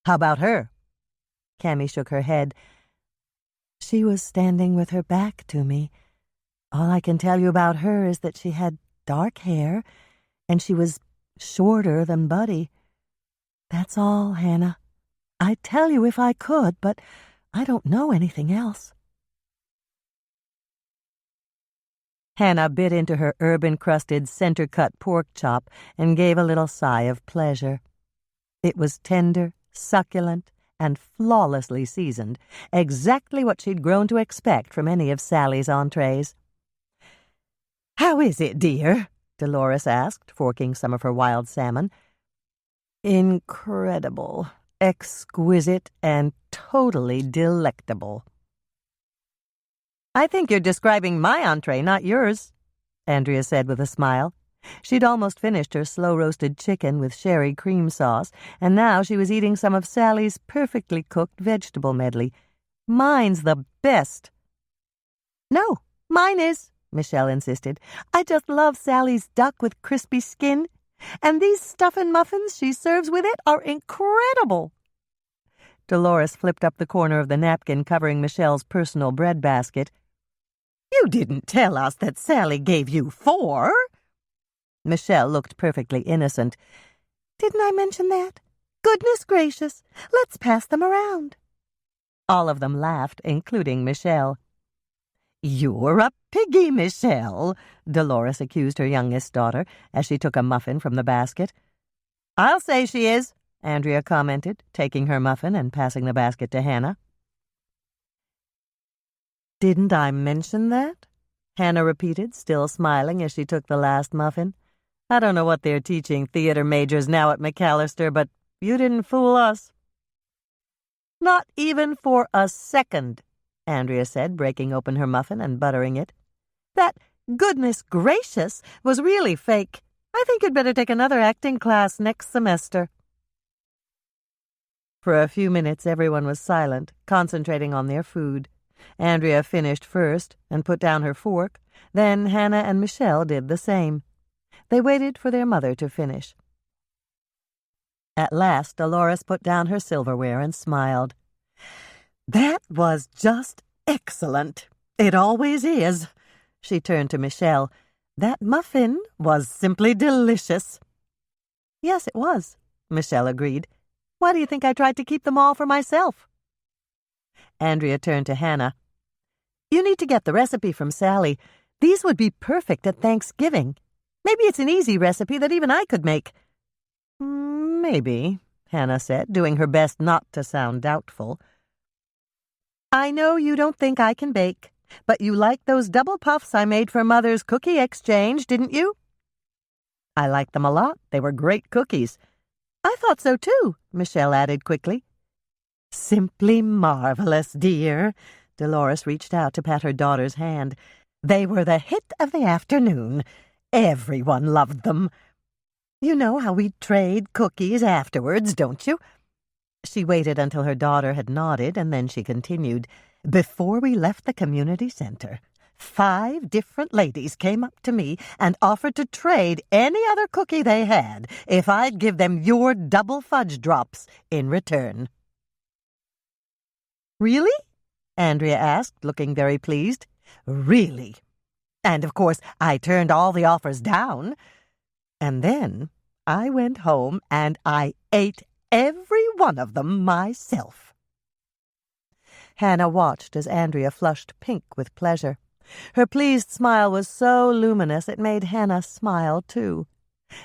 How about her? Cammy shook her head. She was standing with her back to me. All I can tell you about her is that she had dark hair, and she was shorter than Buddy. That's all, Hannah. I'd tell you if I could, but I don't know anything else. Hannah bit into her herb-encrusted center-cut pork chop and gave a little sigh of pleasure. It was tender, succulent, and flawlessly seasoned, exactly what she'd grown to expect from any of Sally's entrees. "How is it, dear?" Dolores asked, forking some of her wild salmon. "Incredible, exquisite, and totally delectable." "I think you're describing my entree, not yours," Andrea said with a smile. She'd almost finished her slow-roasted chicken with sherry cream sauce, and now she was eating some of Sally's perfectly cooked vegetable medley. "Mine's the best." "No, mine is," Michelle insisted. "I just love Sally's duck with crispy skin, and these stuffin' muffins she serves with it are incredible." Dolores flipped up the corner of the napkin covering Michelle's personal bread basket. "You didn't tell us that Sally gave you 4. Michelle looked perfectly innocent. "Didn't I mention that? Goodness gracious, let's pass them around." All of them laughed, including Michelle. "You're a piggy, Michelle," Dolores accused her youngest daughter as she took a muffin from the basket. "I'll say she is," Andrea commented, taking her muffin and passing the basket to Hannah. "Didn't I mention that?" Hannah repeated, still smiling as she took the last muffin. "I don't know what they're teaching theater majors now at McAllister, but you didn't fool us." "Not even for a second," Andrea said, breaking open her muffin and buttering it. "That goodness gracious was really fake. I think you'd better take another acting class next semester." For a few minutes everyone was silent, concentrating on their food. Andrea finished first and put down her fork. Then Hannah and Michelle did the same. They waited for their mother to finish. At last, Dolores put down her silverware and smiled. "That was just excellent. It always is." She turned to Michelle. "That muffin was simply delicious." "Yes, it was," Michelle agreed. "Why do you think I tried to keep them all for myself?" Andrea turned to Hannah. "You need to get the recipe from Sally. These would be perfect at Thanksgiving. Maybe it's an easy recipe that even I could make." "Maybe," Hannah said, doing her best not to sound doubtful. "I know you don't think I can bake, but you liked those double puffs I made for Mother's cookie exchange, didn't you?" "I liked them a lot. They were great cookies." "I thought so, too," Michelle added quickly. "Simply marvelous, dear." Dolores reached out to pat her daughter's hand. "They were the hit of the afternoon. Everyone loved them. You know how we trade cookies afterwards, don't you?" She waited until her daughter had nodded, and then she continued. "Before we left the community center, 5 different ladies came up to me and offered to trade any other cookie they had if I'd give them your double fudge drops in return." "Really?" Andrea asked, looking very pleased. "Really. And, of course, I turned all the offers down. And then I went home and I ate every one of them myself." Hannah watched as Andrea flushed pink with pleasure. Her pleased smile was so luminous it made Hannah smile, too.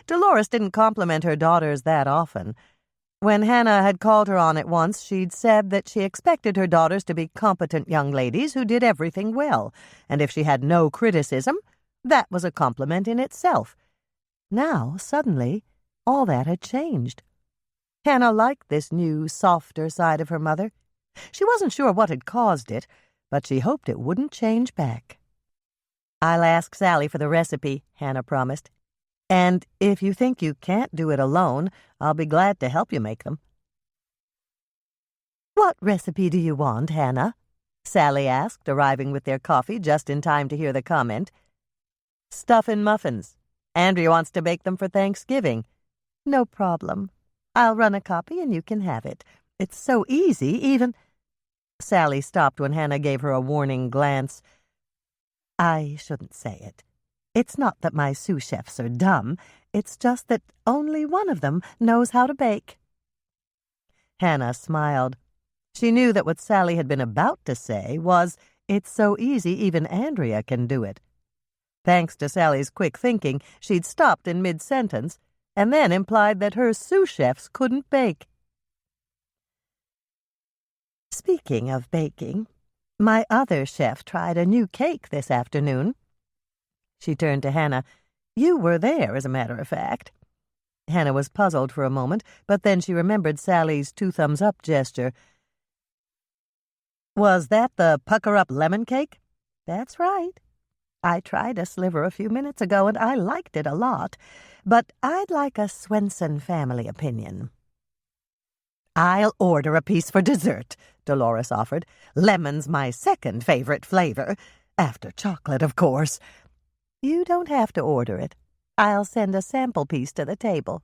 Dolores didn't compliment her daughters that often. When Hannah had called her on it once, she'd said that she expected her daughters to be competent young ladies who did everything well, and if she had no criticism, that was a compliment in itself. Now, suddenly, all that had changed. Hannah liked this new, softer side of her mother. She wasn't sure what had caused it, but she hoped it wouldn't change back. "I'll ask Sally for the recipe," Hannah promised. "And if you think you can't do it alone, I'll be glad to help you make them." "What recipe do you want, Hannah?" Sally asked, arriving with their coffee just in time to hear the comment. "Stuffin' muffins. Andrea wants to bake them for Thanksgiving." "No problem. I'll run a copy and you can have it. It's so easy, even—" Sally stopped when Hannah gave her a warning glance. "I shouldn't say it. It's not that my sous chefs are dumb. It's just that only one of them knows how to bake." Hannah smiled. She knew that what Sally had been about to say was, "It's so easy even Andrea can do it." Thanks to Sally's quick thinking, she'd stopped in mid-sentence and then implied that her sous chefs couldn't bake. "Speaking of baking, my other chef tried a new cake this afternoon." She turned to Hannah. "You were there, as a matter of fact." Hannah was puzzled for a moment, but then she remembered Sally's 2-thumbs-up gesture. "Was that the pucker-up lemon cake?" "That's right. I tried a sliver a few minutes ago, and I liked it a lot. But I'd like a Swensen family opinion." "I'll order a piece for dessert," Dolores offered. "Lemon's my second favorite flavor. After chocolate, of course." "You don't have to order it. I'll send a sample piece to the table."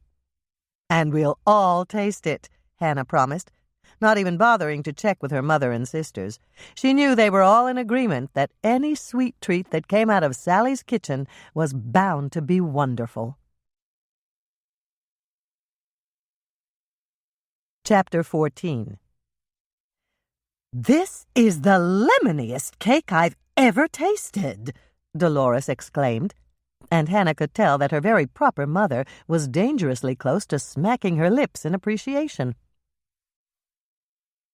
"And we'll all taste it," Hannah promised, not even bothering to check with her mother and sisters. She knew they were all in agreement that any sweet treat that came out of Sally's kitchen was bound to be wonderful. Chapter 14. "This is the lemoniest cake I've ever tasted," Dolores exclaimed, and Hannah could tell that her very proper mother was dangerously close to smacking her lips in appreciation.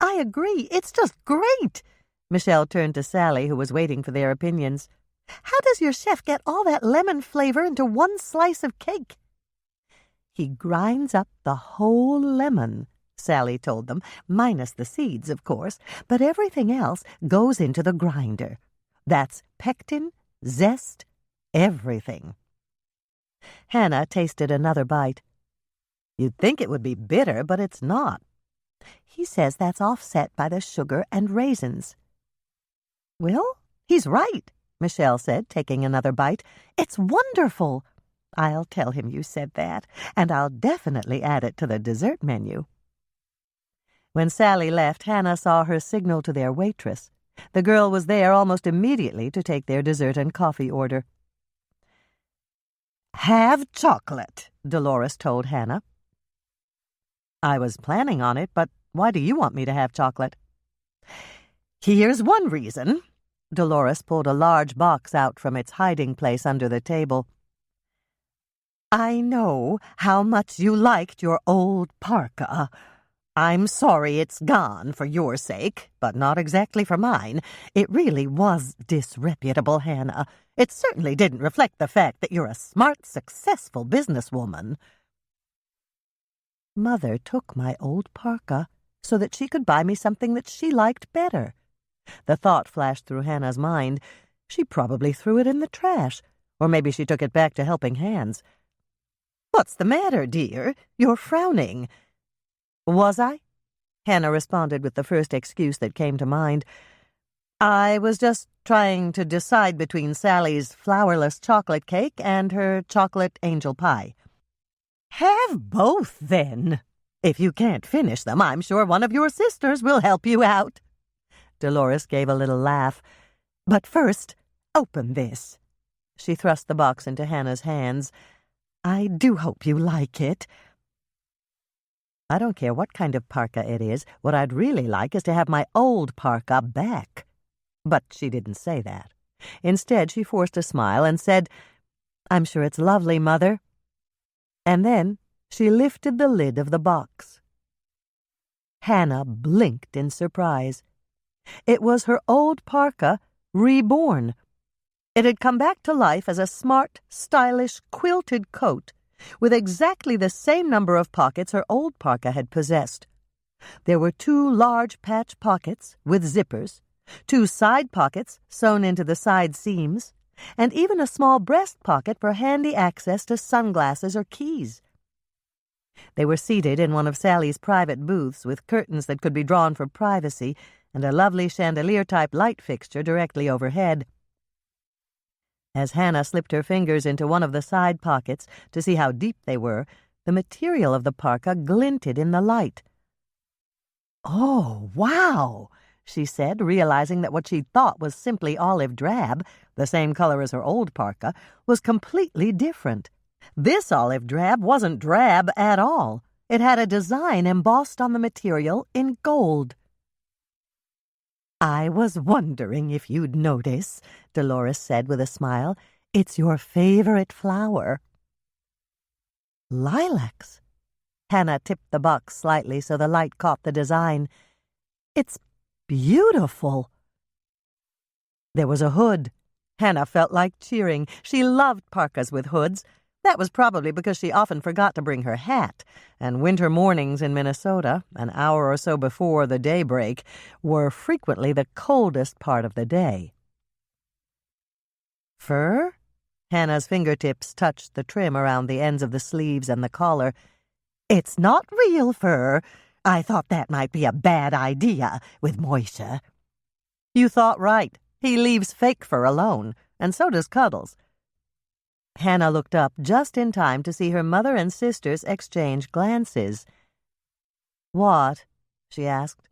"I agree. It's just great." Michelle turned to Sally, who was waiting for their opinions. "How does your chef get all that lemon flavor into one slice of cake?" "He grinds up the whole lemon," Sally told them, "minus the seeds, of course, but everything else goes into the grinder. That's pectin, zest, everything." Hannah tasted another bite. "You'd think it would be bitter, but it's not." "He says that's offset by the sugar and raisins." Well, he's right, Michelle said, taking another bite. It's wonderful. I'll tell him you said that, and I'll definitely add it to the dessert menu. When Sally left, Hannah saw her signal to their waitress. The girl was there almost immediately to take their dessert and coffee order. "Have chocolate," Dolores told Hannah. I was planning on it, but why do you want me to have chocolate? "Here's one reason." Dolores pulled a large box out from its hiding place under the table. "I know how much you liked your old parka. I'm sorry it's gone for your sake, but not exactly for mine. It really was disreputable, Hannah. It certainly didn't reflect the fact that you're a smart, successful businesswoman." Mother took my old parka so that she could buy me something that she liked better. The thought flashed through Hannah's mind. She probably threw it in the trash, or maybe she took it back to Helping Hands. "What's the matter, dear? You're frowning." Was I? Hannah responded with the first excuse that came to mind. I was just trying to decide between Sally's flourless chocolate cake and her chocolate angel pie. "Have both, then. If you can't finish them, I'm sure one of your sisters will help you out." Dolores gave a little laugh. "But first, open this." She thrust the box into Hannah's hands. "I do hope you like it." I don't care what kind of parka it is. What I'd really like is to have my old parka back. But she didn't say that. Instead, she forced a smile and said, "I'm sure it's lovely, Mother." And then she lifted the lid of the box. Hannah blinked in surprise. It was her old parka reborn. It had come back to life as a smart, stylish, quilted coat with exactly the same number of pockets her old parka had possessed. There were 2 large patch pockets with zippers, 2 side pockets sewn into the side seams, and even a small breast pocket for handy access to sunglasses or keys. They were seated in one of Sally's private booths with curtains that could be drawn for privacy and a lovely chandelier-type light fixture directly overhead. As Hannah slipped her fingers into one of the side pockets to see how deep they were, the material of the parka glinted in the light. "Oh, wow," she said, realizing that what she thought was simply olive drab, the same color as her old parka, was completely different. This olive drab wasn't drab at all. It had a design embossed on the material in gold. "I was wondering if you'd notice," Dolores said with a smile. "It's your favorite flower." Lilacs. Hannah tipped the box slightly so the light caught the design. "It's beautiful." There was a hood. Hannah felt like cheering. She loved parkas with hoods. That was probably because she often forgot to bring her hat, and winter mornings in Minnesota, an hour or so before the daybreak, were frequently the coldest part of the day. Fur? Hannah's fingertips touched the trim around the ends of the sleeves and the collar. "It's not real fur. I thought that might be a bad idea with Moishe." You thought right. He leaves fake fur alone, and so does Cuddles. Hannah looked up just in time to see her mother and sisters exchange glances. "What?" she asked.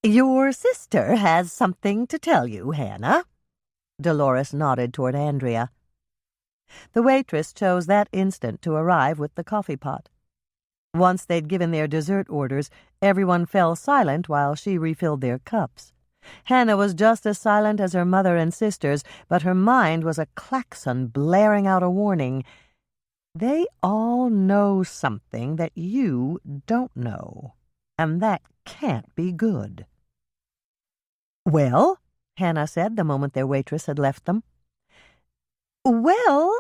"Your sister has something to tell you, Hannah." Dolores nodded toward Andrea. The waitress chose that instant to arrive with the coffee pot. Once they'd given their dessert orders, everyone fell silent while she refilled their cups. Hannah was just as silent as her mother and sisters, but her mind was a klaxon blaring out a warning. They all know something that you don't know, and that can't be good. "Well?" Hannah said the moment their waitress had left them. "Well,"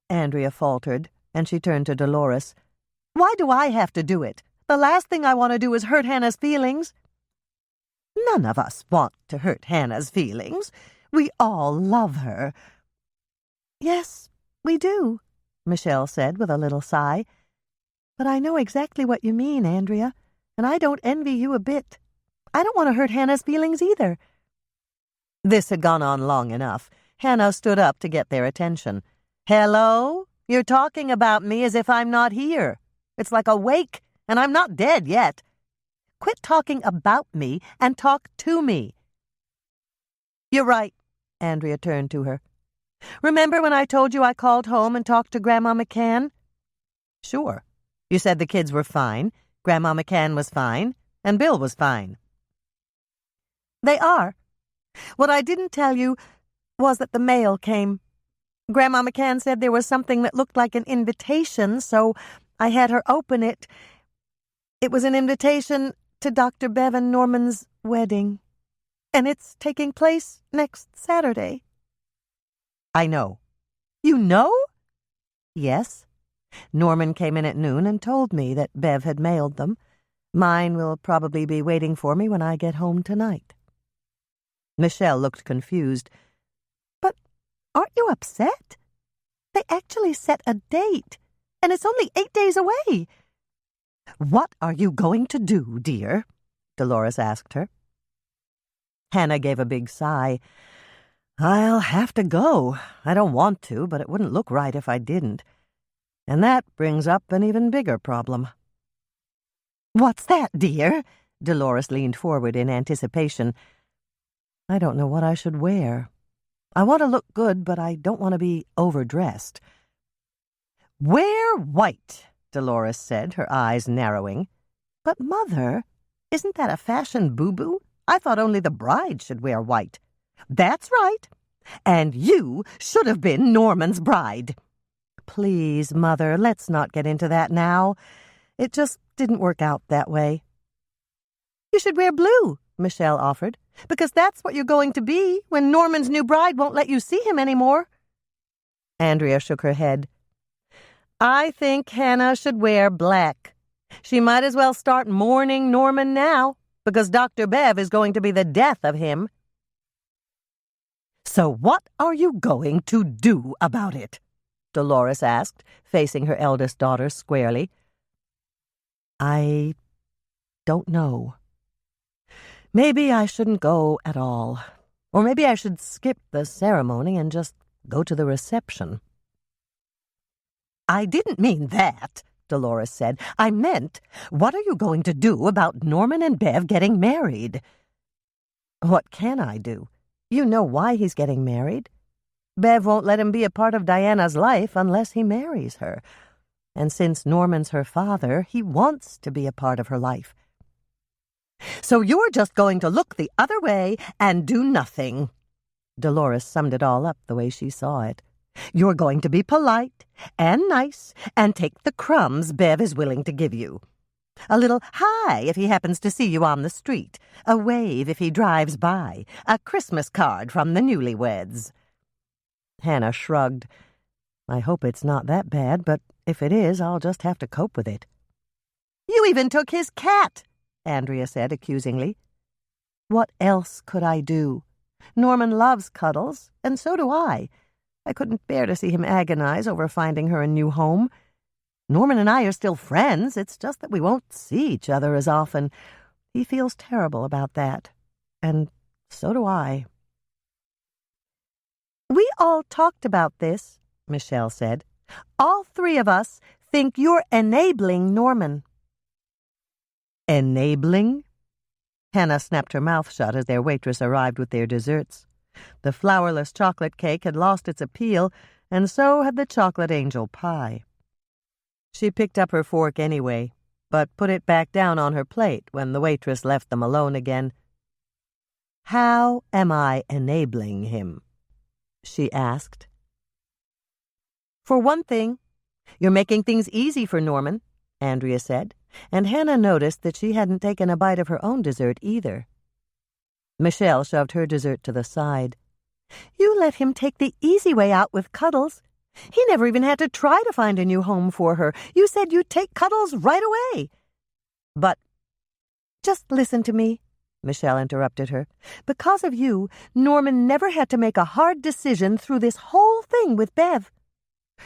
Andrea faltered, and she turned to Dolores. "Why do I have to do it? The last thing I want to do is hurt Hannah's feelings." "None of us want to hurt Hannah's feelings. We all love her." "Yes, we do," Michelle said with a little sigh. "But I know exactly what you mean, Andrea, and I don't envy you a bit. I don't want to hurt Hannah's feelings either." This had gone on long enough. Hannah stood up to get their attention. "Hello? You're talking about me as if I'm not here. It's like a wake, and I'm not dead yet. Quit talking about me and talk to me." "You're right," Andrea turned to her. "Remember when I told you I called home and talked to Grandma McCann?" "Sure. You said the kids were fine, Grandma McCann was fine, and Bill was fine." "They are. What I didn't tell you was that the mail came. Grandma McCann said there was something that looked like an invitation, so I had her open it. It was an invitation to Dr. Bev and Norman's wedding, and it's taking place next Saturday." "I know." "You know?" "Yes. Norman came in at noon and told me that Bev had mailed them. Mine will probably be waiting for me when I get home tonight." Michelle looked confused. "But aren't you upset? They actually set a date, and it's only 8 days away." "What are you going to do, dear?" Dolores asked her. Hannah gave a big sigh. "I'll have to go. I don't want to, but it wouldn't look right if I didn't. And that brings up an even bigger problem." "What's that, dear?" Dolores leaned forward in anticipation. "I don't know what I should wear. I want to look good, but I don't want to be overdressed." "Wear white," Dolores said, her eyes narrowing. "But, Mother, isn't that a fashion boo-boo? I thought only the bride should wear white." "That's right. And you should have been Norman's bride." "Please, Mother, let's not get into that now. It just didn't work out that way." "You should wear blue," Michelle offered, "because that's what you're going to be when Norman's new bride won't let you see him anymore." Andrea shook her head. "I think Hannah should wear black. She might as well start mourning Norman now, because Dr. Bev is going to be the death of him." "So what are you going to do about it?" Dolores asked, facing her eldest daughter squarely. "I don't know. Maybe I shouldn't go at all. Or maybe I should skip the ceremony and just go to the reception." "I didn't mean that," Dolores said. "I meant, what are you going to do about Norman and Bev getting married?" "What can I do? You know why he's getting married. Bev won't let him be a part of Diana's life unless he marries her. And since Norman's her father, he wants to be a part of her life." "So you're just going to look the other way and do nothing." Dolores summed it all up the way she saw it. "You're going to be polite and nice and take the crumbs Bev is willing to give you. A little hi if he happens to see you on the street, a wave if he drives by, a Christmas card from the newlyweds." Hannah shrugged. "I hope it's not that bad, but if it is, I'll just have to cope with it." "You even took his cat," Andrea said accusingly. "What else could I do? Norman loves Cuddles, and so do I. I couldn't bear to see him agonize over finding her a new home. Norman and I are still friends. It's just that we won't see each other as often. He feels terrible about that. And so do I." "We all talked about this," Michelle said. "All three of us think you're enabling Norman." "Enabling?" Hannah snapped her mouth shut as their waitress arrived with their desserts. The flourless chocolate cake had lost its appeal, and so had the chocolate angel pie. She picked up her fork anyway, but put it back down on her plate when the waitress left them alone again. "How am I enabling him?" she asked. "For one thing, you're making things easy for Norman," Andrea said, and Hannah noticed that she hadn't taken a bite of her own dessert either. Michelle shoved her dessert to the side. "You let him take the easy way out with Cuddles. He never even had to try to find a new home for her. You said you'd take Cuddles right away." "But—" "Just listen to me," Michelle interrupted her. "Because of you, Norman never had to make a hard decision through this whole thing with Bev.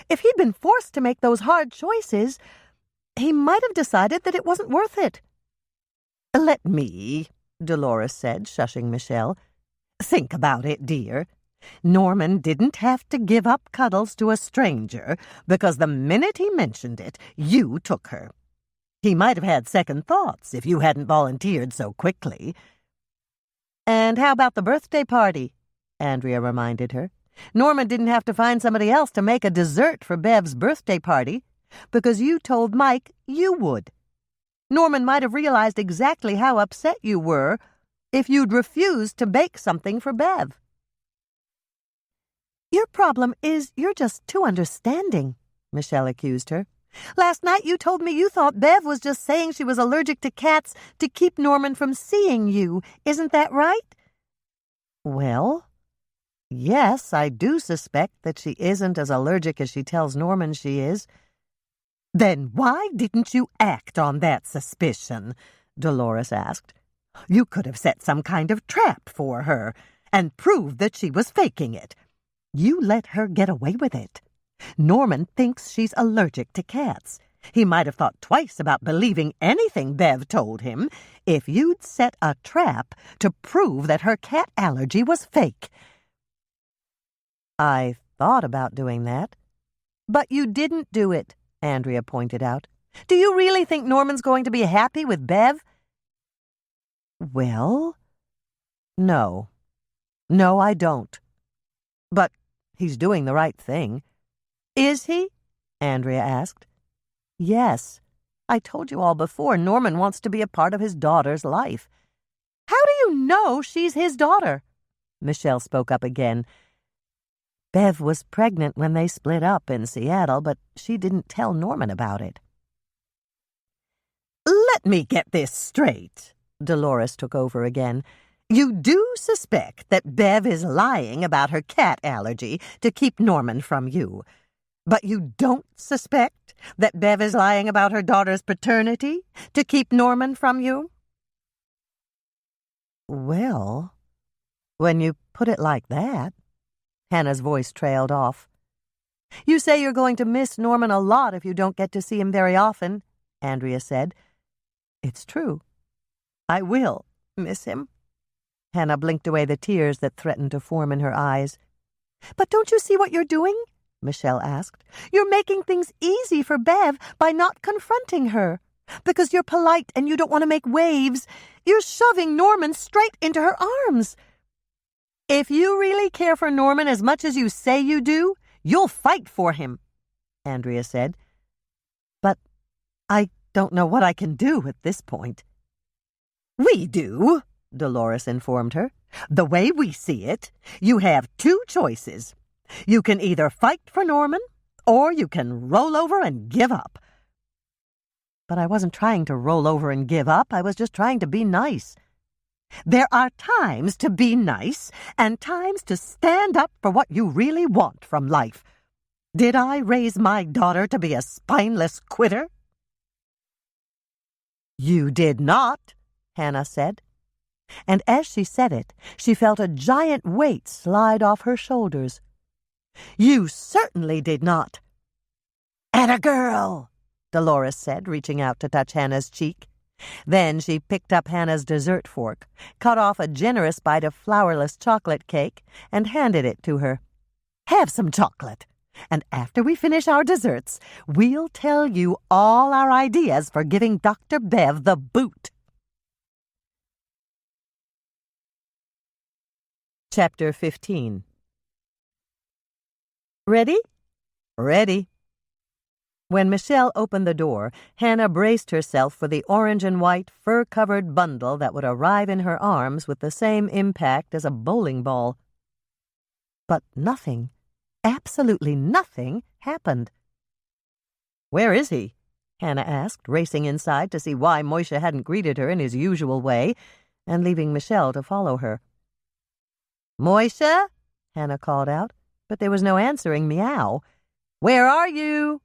If he'd been forced to make those hard choices, he might have decided that it wasn't worth it." "Let me," Dolores said, shushing Michelle. Think about it, dear. Norman didn't have to give up Cuddles to a stranger because the minute he mentioned it, you took her. He might have had second thoughts if you hadn't volunteered so quickly. And how about the birthday party? Andrea reminded her. Norman didn't have to find somebody else to make a dessert for Bev's birthday party because you told Mike you would. Norman might have realized exactly how upset you were if you'd refused to bake something for Bev. Your problem is you're just too understanding, Michelle accused her. Last night you told me you thought Bev was just saying she was allergic to cats to keep Norman from seeing you. Isn't that right? Well, yes, I do suspect that she isn't as allergic as she tells Norman she is. Then why didn't you act on that suspicion? Dolores asked. You could have set some kind of trap for her and proved that she was faking it. You let her get away with it. Norman thinks she's allergic to cats. He might have thought twice about believing anything Bev told him if you'd set a trap to prove that her cat allergy was fake. I thought about doing that. But you didn't do it, Andrea pointed out. Do you really think Norman's going to be happy with Bev? Well, no. No, I don't. But he's doing the right thing. Is he? Andrea asked. Yes. I told you all before, Norman wants to be a part of his daughter's life. How do you know she's his daughter? Michelle spoke up again. Bev was pregnant when they split up in Seattle, but she didn't tell Norman about it. Let me get this straight. Dolores took over again. You do suspect that Bev is lying about her cat allergy to keep Norman from you. But you don't suspect that Bev is lying about her daughter's paternity to keep Norman from you? Well, when you put it like that, Hannah's voice trailed off. You say you're going to miss Norman a lot if you don't get to see him very often, Andrea said. It's true. I will miss him. Hannah blinked away the tears that threatened to form in her eyes. But don't you see what you're doing? Michelle asked. You're making things easy for Bev by not confronting her. Because you're polite and you don't want to make waves, you're shoving Norman straight into her arms. If you really care for Norman as much as you say you do, you'll fight for him, Andrea said. But I don't know what I can do at this point. We do, Dolores informed her. The way we see it, you have two choices. You can either fight for Norman, or you can roll over and give up. But I wasn't trying to roll over and give up. I was just trying to be nice. There are times to be nice and times to stand up for what you really want from life. Did I raise my daughter to be a spineless quitter? You did not, Hannah said. And as she said it, she felt a giant weight slide off her shoulders. You certainly did not. "Atta girl," Dolores said, reaching out to touch Hannah's cheek. Then she picked up Hannah's dessert fork, cut off a generous bite of flourless chocolate cake, and handed it to her. "Have some chocolate, and after we finish our desserts, we'll tell you all our ideas for giving Dr. Bev the boot." Chapter 15. Ready? Ready. When Michelle opened the door, Hannah braced herself for the orange and white fur-covered bundle that would arrive in her arms with the same impact as a bowling ball. But nothing, absolutely nothing, happened. "Where is he?" Hannah asked, racing inside to see why Moishe hadn't greeted her in his usual way, and leaving Michelle to follow her. "Moishe?" Hannah called out, but there was no answering meow. "Where are you?"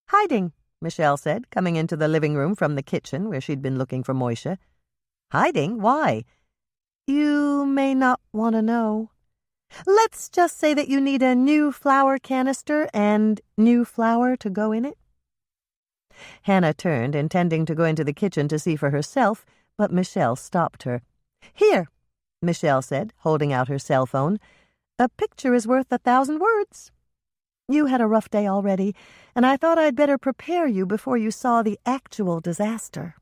"Hiding," Michelle said, coming into the living room from the kitchen where she'd been looking for Moishe. "Hiding? Why?" "You may not want to know. Let's just say that you need a new flour canister and new flour to go in it." Hannah turned, intending to go into the kitchen to see for herself, but Michelle stopped her. "Here, Michelle said, holding out her cell phone. "A picture is worth 1,000 words. You had a rough day already, and I thought I'd better prepare you before you saw the actual disaster."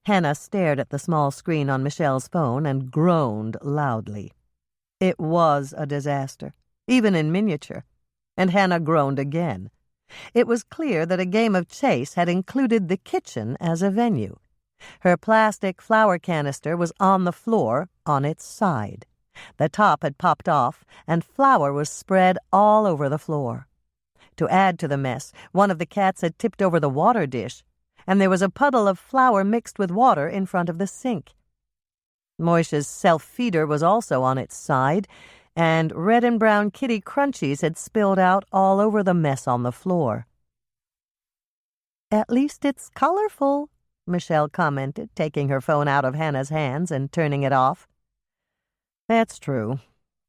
Hannah stared at the small screen on Michelle's phone and groaned loudly. It was a disaster, even in miniature, and Hannah groaned again. It was clear that a game of chase had included the kitchen as a venue. Her plastic flour canister was on the floor on its side. The top had popped off, and flour was spread all over the floor. To add to the mess, one of the cats had tipped over the water dish, and there was a puddle of flour mixed with water in front of the sink. Moisha's self-feeder was also on its side, and red and brown kitty crunchies had spilled out all over the mess on the floor. "At least it's colorful," Michelle commented, taking her phone out of Hannah's hands and turning it off. "That's true,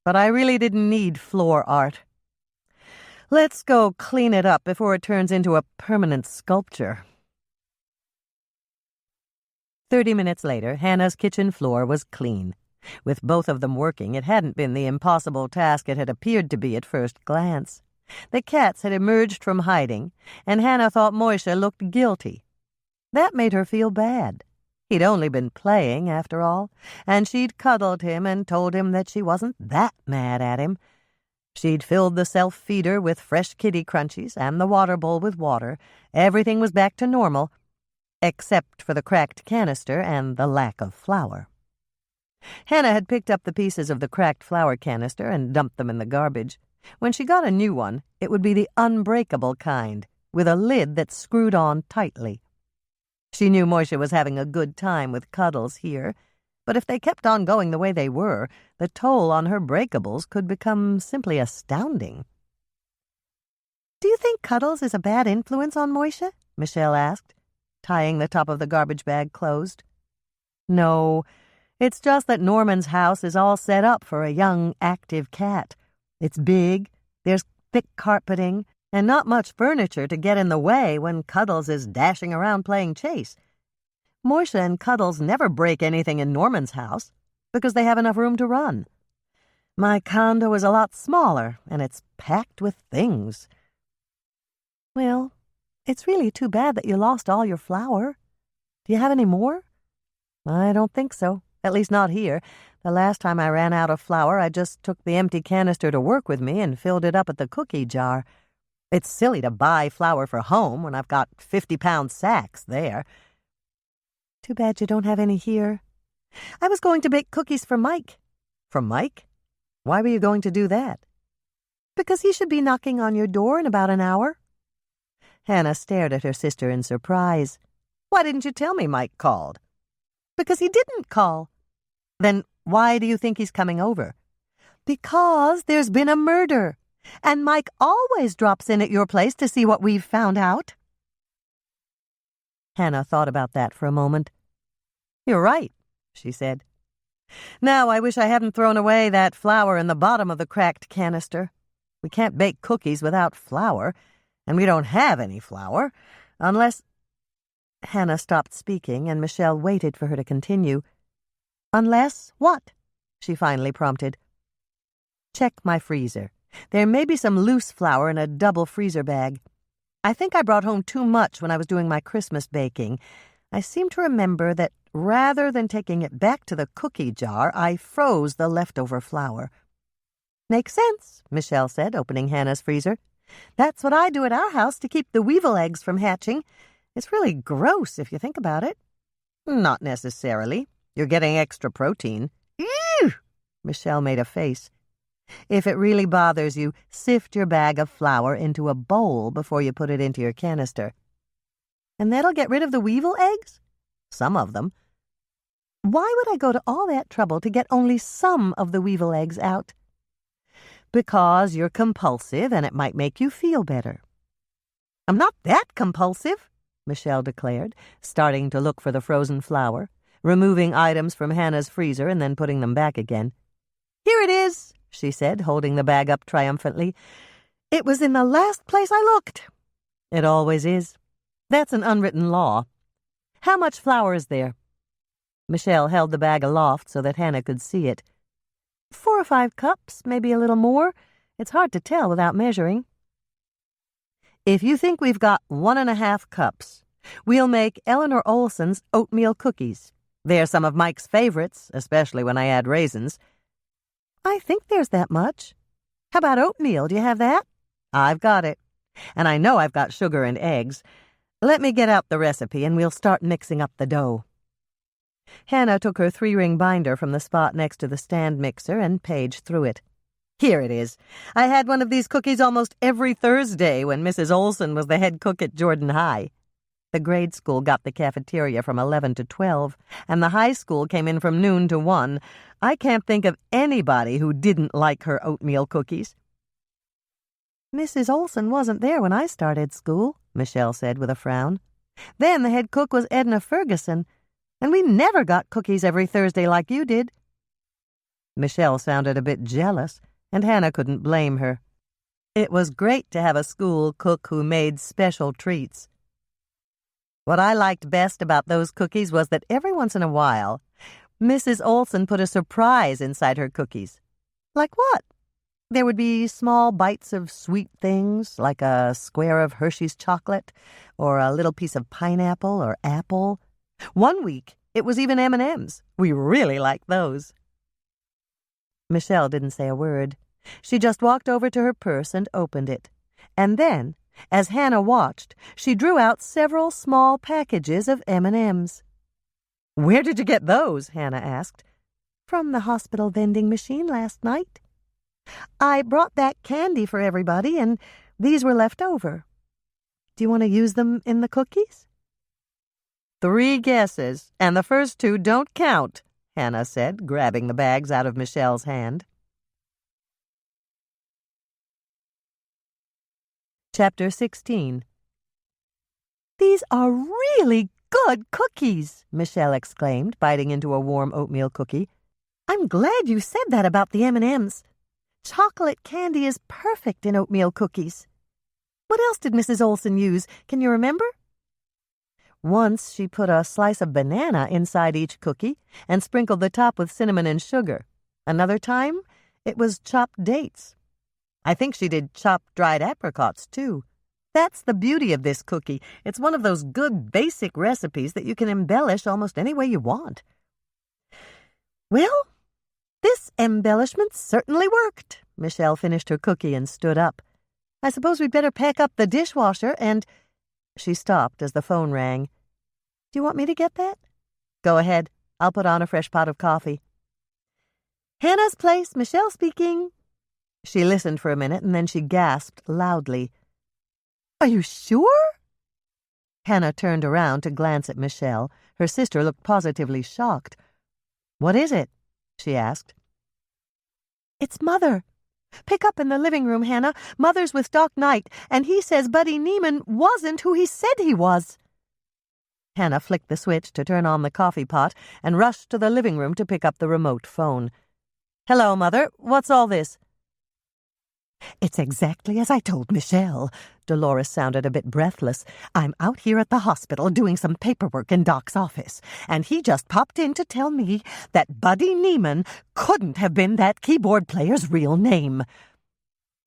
but I really didn't need floor art. Let's go clean it up before it turns into a permanent sculpture." 30 minutes later, Hannah's kitchen floor was clean. With both of them working, it hadn't been the impossible task it had appeared to be at first glance. The cats had emerged from hiding, and Hannah thought Moisha looked guilty. That made her feel bad. He'd only been playing, after all, and she'd cuddled him and told him that she wasn't that mad at him. She'd filled the self-feeder with fresh kitty crunchies and the water bowl with water. Everything was back to normal, except for the cracked canister and the lack of flour. Hannah had picked up the pieces of the cracked flour canister and dumped them in the garbage. When she got a new one, it would be the unbreakable kind, with a lid that screwed on tightly. She knew Moisha was having a good time with Cuddles here, but if they kept on going the way they were, the toll on her breakables could become simply astounding. "Do you think Cuddles is a bad influence on Moisha?" Michelle asked, tying the top of the garbage bag closed. "No, it's just that Norman's house is all set up for a young, active cat. It's big, there's thick carpeting, and not much furniture to get in the way when Cuddles is dashing around playing chase. Moisha and Cuddles never break anything in Norman's house because they have enough room to run. My condo is a lot smaller, and it's packed with things." "Well, it's really too bad that you lost all your flour. Do you have any more?" "I don't think so, at least not here. The last time I ran out of flour, I just took the empty canister to work with me and filled it up at the cookie jar. It's silly to buy flour for home when I've got 50-pound sacks there." "Too bad you don't have any here. I was going to bake cookies for Mike." "For Mike? Why were you going to do that?" "Because he should be knocking on your door in about an hour." Hannah stared at her sister in surprise. "Why didn't you tell me Mike called?" "Because he didn't call." "Then why do you think he's coming over?" "Because there's been a murder, and Mike always drops in at your place to see what we've found out." Hannah thought about that for a moment. "You're right," she said. "Now I wish I hadn't thrown away that flour in the bottom of the cracked canister. We can't bake cookies without flour, and we don't have any flour, unless—" Hannah stopped speaking, and Michelle waited for her to continue. "Unless what?" she finally prompted. "Check my freezer. There may be some loose flour in a double freezer bag. I think I brought home too much when I was doing my Christmas baking. I seem to remember that rather than taking it back to the cookie jar, I froze the leftover flour." "Makes sense," Michelle said, opening Hannah's freezer. "That's what I do at our house to keep the weevil eggs from hatching. It's really gross if you think about it." "Not necessarily. You're getting extra protein." "Ew!" Michelle made a face. "If it really bothers you, sift your bag of flour into a bowl before you put it into your canister." "And that'll get rid of the weevil eggs?" "Some of them." "Why would I go to all that trouble to get only some of the weevil eggs out?" "Because you're compulsive and it might make you feel better." "I'm not that compulsive," Michelle declared, starting to look for the frozen flour, removing items from Hannah's freezer and then putting them back again. "Here it is," she said, holding the bag up triumphantly. "It was in the last place I looked." "It always is. That's an unwritten law. How much flour is there?" Michelle held the bag aloft so that Hannah could see it. 4 or 5 cups, maybe a little more. It's hard to tell without measuring. If you think we've got 1½ cups, we'll make Eleanor Olson's oatmeal cookies. They're some of Mike's favorites, especially when I add raisins. I think there's that much. How about oatmeal? Do you have that? I've got it. And I know I've got sugar and eggs. Let me get out the recipe and we'll start mixing up the dough. Hannah took her 3-ring binder from the spot next to the stand mixer and paged through it. Here it is. I had one of these cookies almost every Thursday when Mrs. Olson was the head cook at Jordan High. The grade school got the cafeteria from 11 to 12, and the high school came in from noon to 1. I can't think of anybody who didn't like her oatmeal cookies. Mrs. Olson wasn't there when I started school, Michelle said with a frown. Then the head cook was Edna Ferguson, and we never got cookies every Thursday like you did. Michelle sounded a bit jealous, and Hannah couldn't blame her. It was great to have a school cook who made special treats. What I liked best about those cookies was that every once in a while, Mrs. Olson put a surprise inside her cookies. Like what? There would be small bites of sweet things, like a square of Hershey's chocolate, or a little piece of pineapple or apple. One week, it was even M&Ms. We really liked those. Michelle didn't say a word. She just walked over to her purse and opened it. And then, as Hannah watched, she drew out several small packages of M&Ms. "Where did you get those?" Hannah asked. "From the hospital vending machine last night. I brought back candy for everybody, and these were left over. Do you want to use them in the cookies?" 3 guesses, and the first 2 don't count, Hannah said, grabbing the bags out of Michelle's hand. Chapter 16. "These are really good cookies," Michelle exclaimed, biting into a warm oatmeal cookie. "I'm glad you said that about the M&Ms. Chocolate candy is perfect in oatmeal cookies. What else did Mrs. Olson use? Can you remember?" Once she put a slice of banana inside each cookie and sprinkled the top with cinnamon and sugar. Another time, it was chopped dates. I think she did chopped dried apricots, too. That's the beauty of this cookie. It's one of those good basic recipes that you can embellish almost any way you want. "Well, this embellishment certainly worked." Michelle finished her cookie and stood up. "I suppose we'd better pack up the dishwasher and—" She stopped as the phone rang. "Do you want me to get that?" "Go ahead. I'll put on a fresh pot of coffee." "Hannah's place, Michelle speaking." She listened for a minute, and then she gasped loudly. "Are you sure?" Hannah turned around to glance at Michelle. Her sister looked positively shocked. "What is it?" she asked. "It's Mother. Pick up in the living room, Hannah. Mother's with Doc Knight, and he says Buddy Neiman wasn't who he said he was." Hannah flicked the switch to turn on the coffee pot and rushed to the living room to pick up the remote phone. "Hello, Mother. What's all this?" "It's exactly as I told Michelle." Dolores sounded a bit breathless. "I'm out here at the hospital doing some paperwork in Doc's office, and he just popped in to tell me that Buddy Neiman couldn't have been that keyboard player's real name."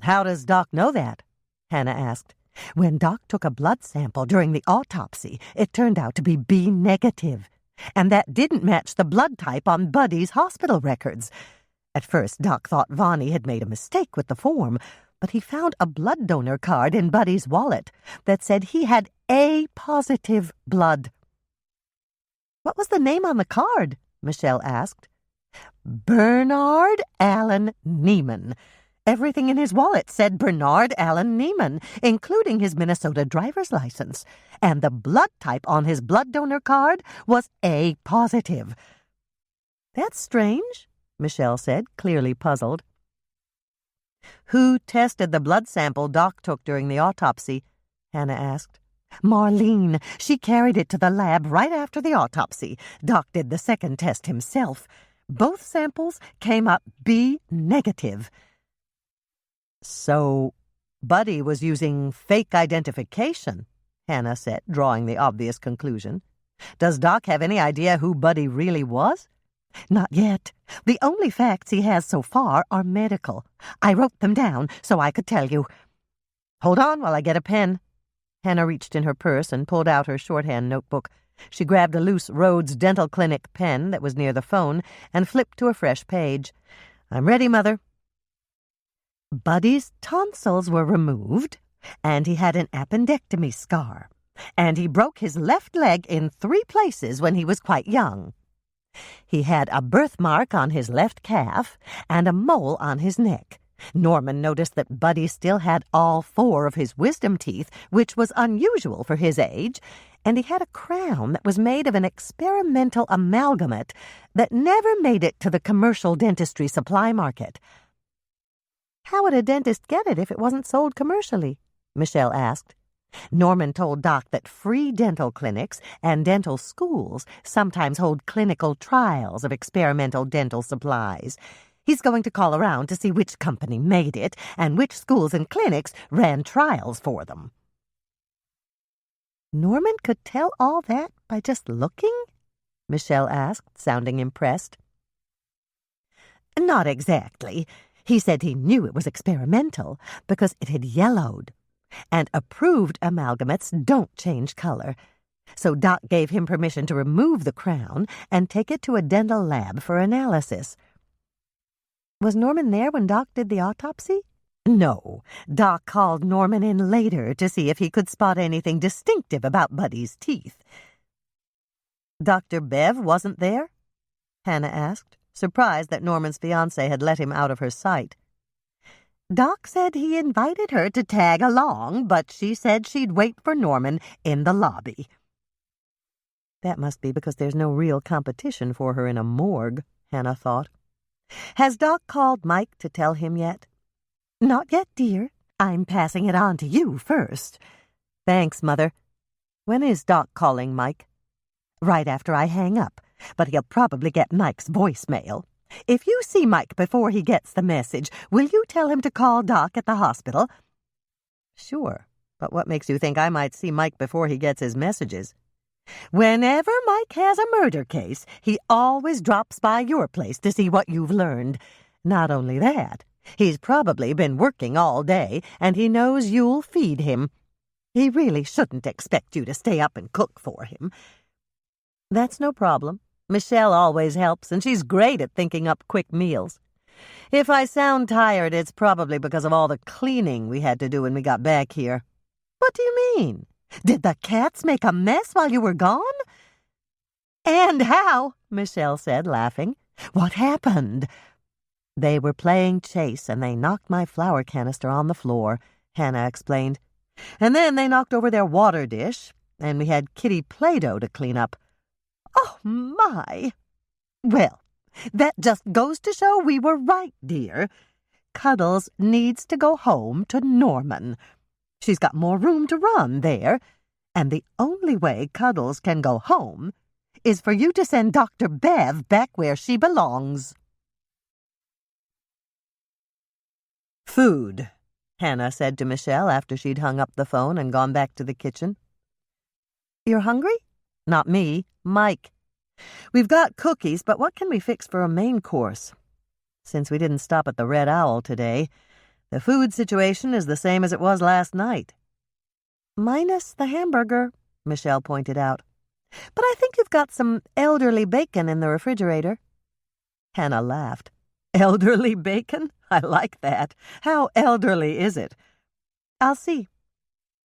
"How does Doc know that?" Hannah asked. "When Doc took a blood sample during the autopsy, it turned out to be B negative, and that didn't match the blood type on Buddy's hospital records. At first, Doc thought Vonnie had made a mistake with the form, but he found a blood donor card in Buddy's wallet that said he had A positive blood." "What was the name on the card?" Michelle asked. "Bernard Allen Neiman. Everything in his wallet said Bernard Allen Neiman, including his Minnesota driver's license, and the blood type on his blood donor card was A positive." "That's strange," Michelle said, clearly puzzled. "Who tested the blood sample Doc took during the autopsy?" Hannah asked. "Marlene. She carried it to the lab right after the autopsy. Doc did the second test himself. Both samples came up B negative." "So, Buddy was using fake identification," Hannah said, drawing the obvious conclusion. Does Doc have any idea who Buddy really was? Not yet. The only facts he has so far are medical. I wrote them down so I could tell you. Hold on while I get a pen. Hannah reached in her purse and pulled out her shorthand notebook. She grabbed a loose Rhodes Dental Clinic pen that was near the phone and flipped to a fresh page. I'm ready, Mother. Buddy's tonsils were removed, and he had an appendectomy scar, and he broke his left leg in 3 places when he was quite young. He had a birthmark on his left calf and a mole on his neck. Norman noticed that Buddy still had all 4 of his wisdom teeth, which was unusual for his age, and he had a crown that was made of an experimental amalgamate that never made it to the commercial dentistry supply market. How would a dentist get it if it wasn't sold commercially? Michelle asked. Norman told Doc that free dental clinics and dental schools sometimes hold clinical trials of experimental dental supplies. He's going to call around to see which company made it and which schools and clinics ran trials for them. Norman could tell all that by just looking? Michelle asked, sounding impressed. Not exactly. He said he knew it was experimental because it had yellowed, and approved amalgamates don't change color. So Doc gave him permission to remove the crown and take it to a dental lab for analysis. Was Norman there when Doc did the autopsy? No. Doc called Norman in later to see if he could spot anything distinctive about Buddy's teeth. Dr. Bev wasn't there? Hannah asked, surprised that Norman's fiancé had let him out of her sight. Doc said he invited her to tag along, but she said she'd wait for Norman in the lobby. That must be because there's no real competition for her in a morgue, Hannah thought. Has Doc called Mike to tell him yet? Not yet, dear. I'm passing it on to you first. Thanks, Mother. When is Doc calling Mike? Right after I hang up, but he'll probably get Mike's voicemail. If you see Mike before he gets the message, will you tell him to call Doc at the hospital? Sure, but what makes you think I might see Mike before he gets his messages? Whenever Mike has a murder case, he always drops by your place to see what you've learned. Not only that, he's probably been working all day, and he knows you'll feed him. He really shouldn't expect you to stay up and cook for him. That's no problem. Michelle always helps, and she's great at thinking up quick meals. If I sound tired, it's probably because of all the cleaning we had to do when we got back here. What do you mean? Did the cats make a mess while you were gone? And how? Michelle said, laughing. What happened? They were playing chase, and they knocked my flour canister on the floor, Hannah explained. And then they knocked over their water dish, and we had kitty Play-Doh to clean up. Oh, my! Well, that just goes to show we were right, dear. Cuddles needs to go home to Norman. She's got more room to run there, and the only way Cuddles can go home is for you to send Dr. Bev back where she belongs. Food, Hannah said to Michelle after she'd hung up the phone and gone back to the kitchen. You're hungry? Not me, Mike. We've got cookies, but what can we fix for a main course? Since we didn't stop at the Red Owl today, the food situation is the same as it was last night. Minus the hamburger, Michelle pointed out. But I think you've got some elderly bacon in the refrigerator. Hannah laughed. Elderly bacon? I like that. How elderly is it? I'll see.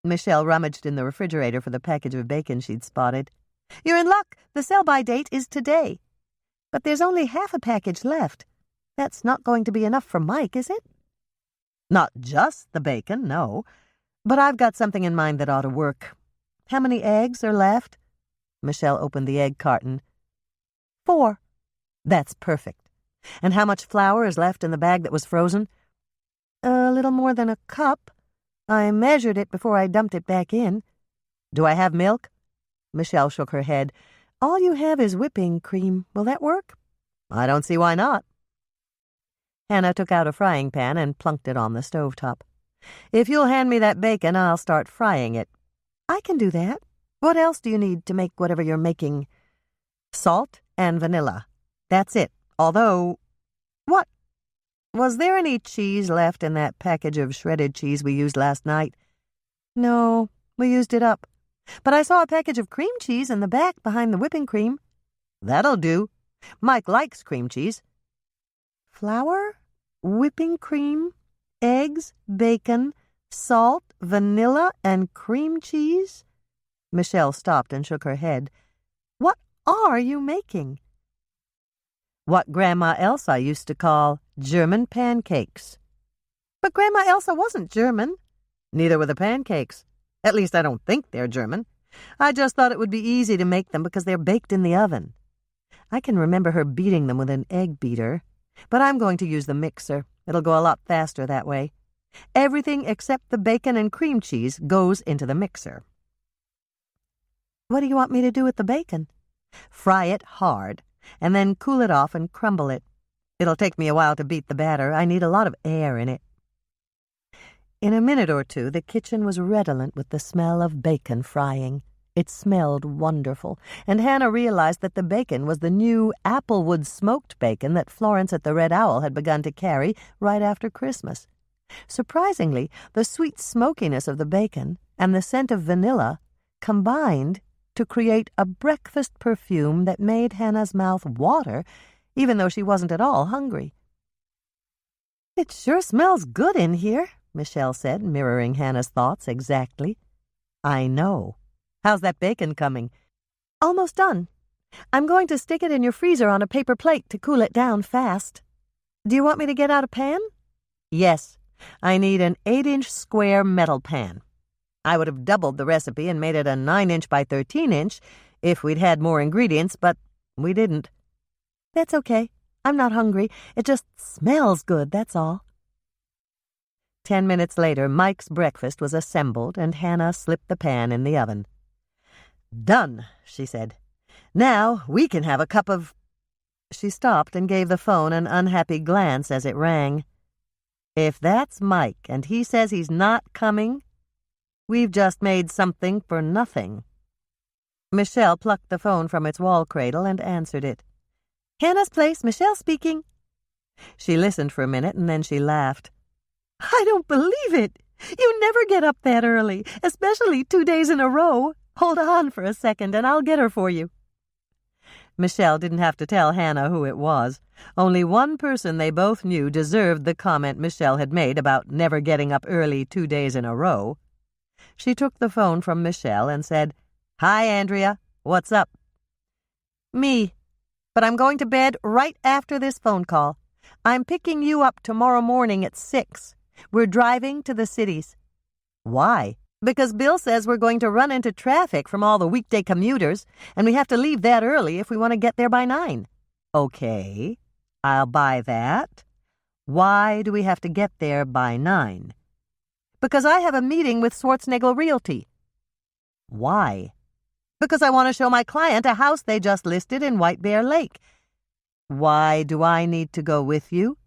Michelle rummaged in the refrigerator for the package of bacon she'd spotted. You're in luck. The sell-by date is today. But there's only half a package left. That's not going to be enough for Mike, is it? Not just the bacon, no. But I've got something in mind that ought to work. How many eggs are left? Michelle opened the egg carton. 4. That's perfect. And how much flour is left in the bag that was frozen? A little more than a cup. I measured it before I dumped it back in. Do I have milk? Michelle shook her head. All you have is whipping cream. Will that work? I don't see why not. Hannah took out a frying pan and plunked it on the stovetop. If you'll hand me that bacon, I'll start frying it. I can do that. What else do you need to make whatever you're making? Salt and vanilla. That's it. Although, what? Was there any cheese left in that package of shredded cheese we used last night? No, we used it up. But I saw a package of cream cheese in the back behind the whipping cream. That'll do. Mike likes cream cheese. Flour, whipping cream, eggs, bacon, salt, vanilla, and cream cheese? Michelle stopped and shook her head. What are you making? What Grandma Elsa used to call German pancakes. But Grandma Elsa wasn't German. Neither were the pancakes. At least I don't think they're German. I just thought it would be easy to make them because they're baked in the oven. I can remember her beating them with an egg beater, but I'm going to use the mixer. It'll go a lot faster that way. Everything except the bacon and cream cheese goes into the mixer. What do you want me to do with the bacon? Fry it hard, and then cool it off and crumble it. It'll take me a while to beat the batter. I need a lot of air in it. In a minute or two, the kitchen was redolent with the smell of bacon frying. It smelled wonderful, and Hannah realized that the bacon was the new applewood smoked bacon that Florence at the Red Owl had begun to carry right after Christmas. Surprisingly, the sweet smokiness of the bacon and the scent of vanilla combined to create a breakfast perfume that made Hannah's mouth water, even though she wasn't at all hungry. "It sure smells good in here," Michelle said, mirroring Hannah's thoughts exactly. "I know. How's that bacon coming?" "Almost done. I'm going to stick it in your freezer on a paper plate to cool it down fast. Do you want me to get out a pan?" "Yes. I need an 8-inch square metal pan. I would have doubled the recipe and made it a 9-inch by 13-inch if we'd had more ingredients, but we didn't." "That's okay. I'm not hungry. It just smells good, that's all." 10 minutes later, Mike's breakfast was assembled, and Hannah slipped the pan in the oven. "Done," she said. "Now we can have a cup of—" She stopped and gave the phone an unhappy glance as it rang. If that's Mike and he says he's not coming, we've just made something for nothing. Michelle plucked the phone from its wall cradle and answered it. "Hannah's place, Michelle speaking." She listened for a minute and then she laughed. "I don't believe it. You never get up that early, especially 2 days in a row. Hold on for a second and I'll get her for you." Michelle didn't have to tell Hannah who it was. Only one person they both knew deserved the comment Michelle had made about never getting up early 2 days in a row. She took the phone from Michelle and said, "Hi, Andrea. What's up?" "Me. But I'm going to bed right after this phone call. I'm picking you up tomorrow morning at 6. We're driving to the cities." "Why?" "Because Bill says we're going to run into traffic from all the weekday commuters, and we have to leave that early if we want to get there by 9. "Okay, I'll buy that. Why do we have to get there by 9? "Because I have a meeting with Schwarzenegger Realty." "Why?" "Because I want to show my client a house they just listed in White Bear Lake." "Why do I need to go with you?"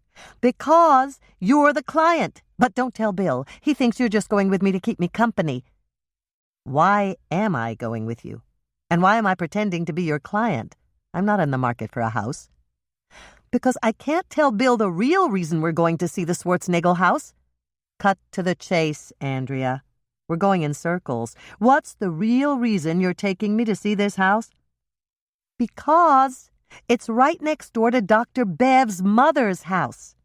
"Because you're the client. But don't tell Bill. He thinks you're just going with me to keep me company." "Why am I going with you? And why am I pretending to be your client? I'm not in the market for a house." "Because I can't tell Bill the real reason we're going to see the Schwarzenegger house." Cut to the chase, Andrea. We're going in circles. What's the real reason you're taking me to see this house? "Because it's right next door to Dr. Bev's mother's house.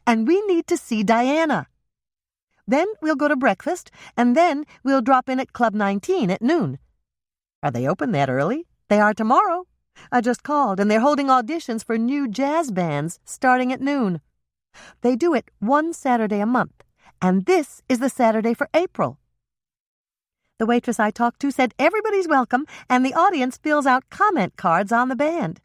And we need to see Diana. Then we'll go to breakfast, and then we'll drop in at Club 19 at noon." "Are they open that early?" "They are tomorrow. I just called, and they're holding auditions for new jazz bands starting at noon. They do it one Saturday a month, and this is the Saturday for April. The waitress I talked to said everybody's welcome, and the audience fills out comment cards on the band.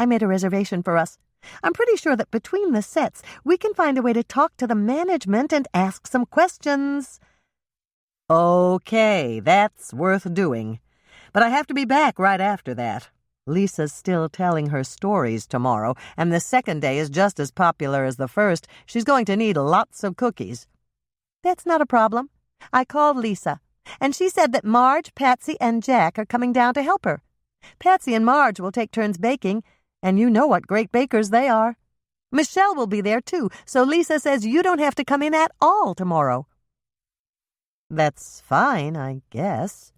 I made a reservation for us. I'm pretty sure that between the sets, we can find a way to talk to the management and ask some questions." "Okay, that's worth doing. But I have to be back right after that. Lisa's still telling her stories tomorrow, and the second day is just as popular as the first. She's going to need lots of cookies." "That's not a problem. I called Lisa. and she said that Marge, Patsy, and Jack are coming down to help her. Patsy and Marge will take turns baking, and you know what great bakers they are. Michelle will be there, too, so Lisa says you don't have to come in at all tomorrow. That's fine, I guess.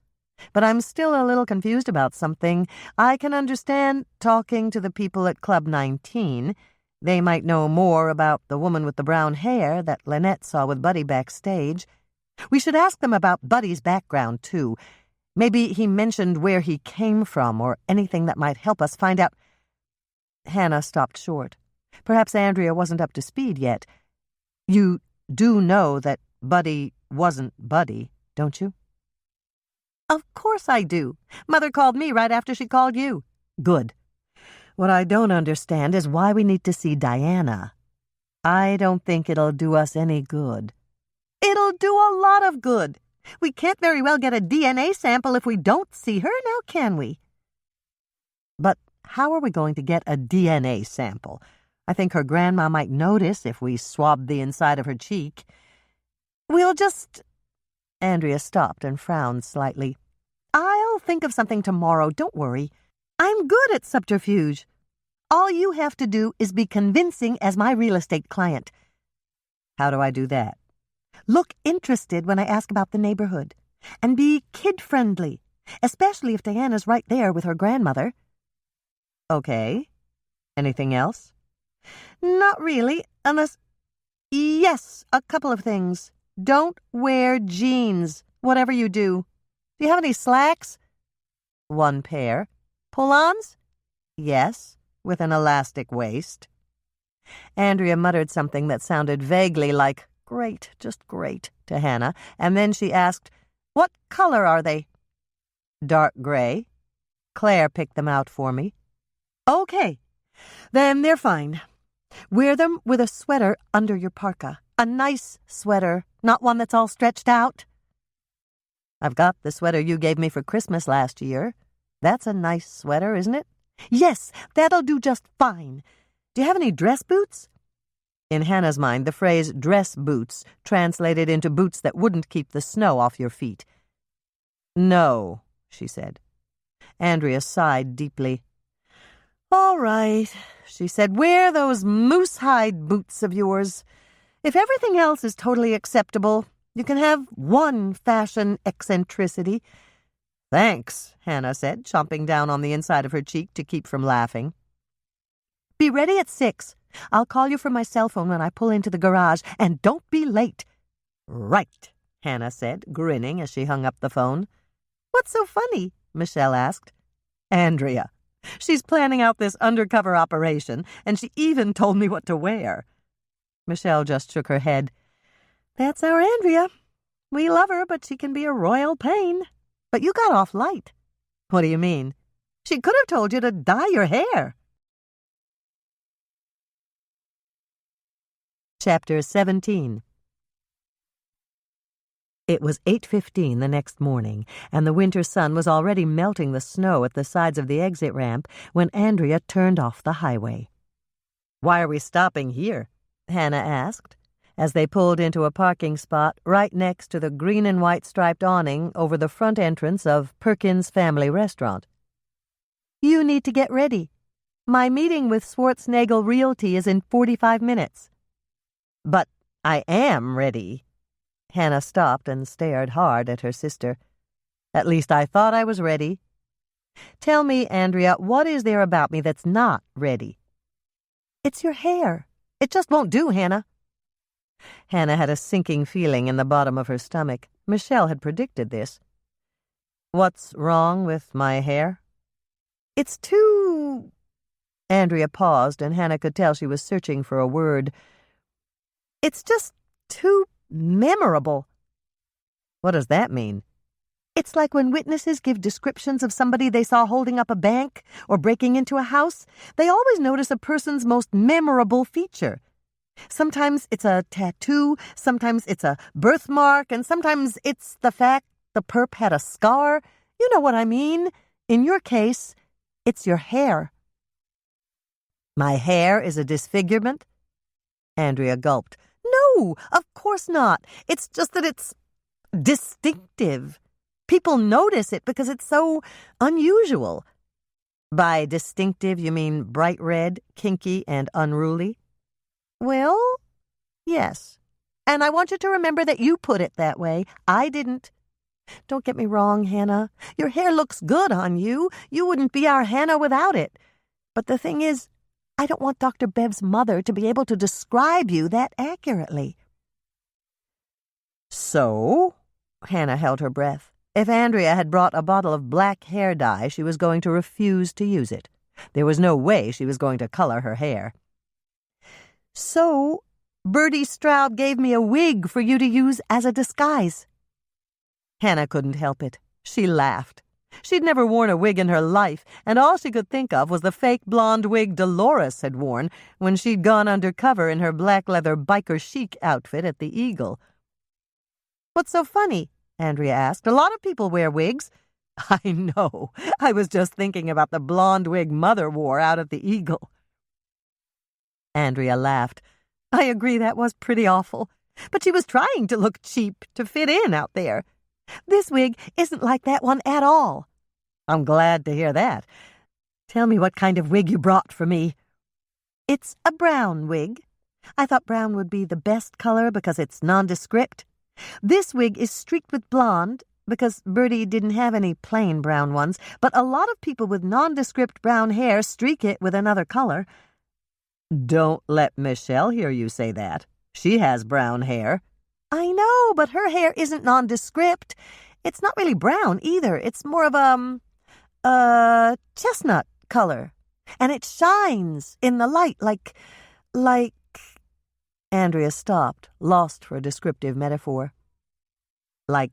But I'm still a little confused about something. I can understand talking to the people at Club 19. They might know more about the woman with the brown hair that Lynette saw with Buddy backstage. We should ask them about Buddy's background, too. Maybe he mentioned where he came from or anything that might help us find out. Hannah stopped short. Perhaps Andrea wasn't up to speed yet. You do know that Buddy wasn't Buddy, don't you? Of course I do. Mother called me right after she called you. Good. What I don't understand is why we need to see Diana. I don't think it'll do us any good. It'll do a lot of good. We can't very well get a DNA sample if we don't see her, now can we? But how are we going to get a DNA sample? I think her grandma might notice if we swabbed the inside of her cheek. We'll just... Andrea stopped and frowned slightly. I'll think of something tomorrow, don't worry. I'm good at subterfuge. All you have to do is be convincing as my real estate client. How do I do that? Look interested when I ask about the neighborhood. And be kid-friendly, especially if Diana's right there with her grandmother. Okay. Anything else? Not really, unless... Yes, a couple of things. Don't wear jeans, whatever you do. Do you have any slacks? One pair. Pull-ons? Yes, with an elastic waist. Andrea muttered something that sounded vaguely like, "Great, just great," to Hannah, and then she asked, "What color are they?" "Dark gray. Claire picked them out for me." Okay, then they're fine. Wear them with a sweater under your parka. A nice sweater, not one that's all stretched out. I've got the sweater you gave me for Christmas last year. That's a nice sweater, isn't it? Yes, that'll do just fine. Do you have any dress boots? In Hannah's mind, the phrase dress boots translated into boots that wouldn't keep the snow off your feet. "No," she said. Andrea sighed deeply. "All right," she said, "wear those moose-hide boots of yours. If everything else is totally acceptable, you can have one fashion eccentricity." "Thanks," Hannah said, chomping down on the inside of her cheek to keep from laughing. "Be ready at 6. I'll call you from my cell phone when I pull into the garage, and don't be late." "Right," Hannah said, grinning as she hung up the phone. "What's so funny?" Michelle asked. "Andrea. She's planning out this undercover operation, and she even told me what to wear." Michelle just shook her head. "That's our Andrea. We love her, but she can be a royal pain. But you got off light." "What do you mean?" "She could have told you to dye your hair." Chapter 17. It was 8:15 the next morning, and the winter sun was already melting the snow at the sides of the exit ramp when Andrea turned off the highway. "Why are we stopping here?" Hannah asked, as they pulled into a parking spot right next to the green and white striped awning over the front entrance of Perkins Family Restaurant. "You need to get ready. My meeting with Schwarzenegger Realty is in 45 minutes. "But I am ready." Hannah stopped and stared hard at her sister. "At least I thought I was ready. Tell me, Andrea, what is there about me that's not ready?" "It's your hair. It just won't do, Hannah." Hannah had a sinking feeling in the bottom of her stomach. Michelle had predicted this. "What's wrong with my hair?" "It's too..." Andrea paused, and Hannah could tell she was searching for a word. "It's just too memorable." "What does that mean?" "It's like when witnesses give descriptions of somebody they saw holding up a bank or breaking into a house. They always notice a person's most memorable feature. Sometimes it's a tattoo, sometimes it's a birthmark, and sometimes it's the fact the perp had a scar. You know what I mean. In your case, it's your hair." "My hair is a disfigurement?" Andrea gulped. "No, of course not. It's just that it's distinctive. People notice it because it's so unusual. By distinctive, you mean bright red, kinky, and unruly? Well, yes. And I want you to remember that you put it that way. I didn't. Don't get me wrong, Hannah. Your hair looks good on you. You wouldn't be our Hannah without it. But the thing is, I don't want Dr. Bev's mother to be able to describe you that accurately. So? Hannah held her breath. If Andrea had brought a bottle of black hair dye, she was going to refuse to use it. There was no way she was going to color her hair. So, Bertie Stroud gave me a wig for you to use as a disguise. Hannah couldn't help it. She laughed. She'd never worn a wig in her life, and all she could think of was the fake blonde wig Dolores had worn when she'd gone undercover in her black leather biker chic outfit at the Eagle. What's so funny? Andrea asked. A lot of people wear wigs. I know. I was just thinking about the blonde wig Mother wore out at the Eagle. Andrea laughed. I agree, that was pretty awful. But she was trying to look cheap, to fit in out there. This wig isn't like that one at all. I'm glad to hear that. Tell me what kind of wig you brought for me. It's a brown wig. I thought brown would be the best color because it's nondescript. This wig is streaked with blonde because Bertie didn't have any plain brown ones, but a lot of people with nondescript brown hair streak it with another color. Don't let Michelle hear you say that. She has brown hair. I know, but her hair isn't nondescript. It's not really brown either. It's more of a chestnut color. And it shines in the light like... Andrea stopped, lost for a descriptive metaphor. Like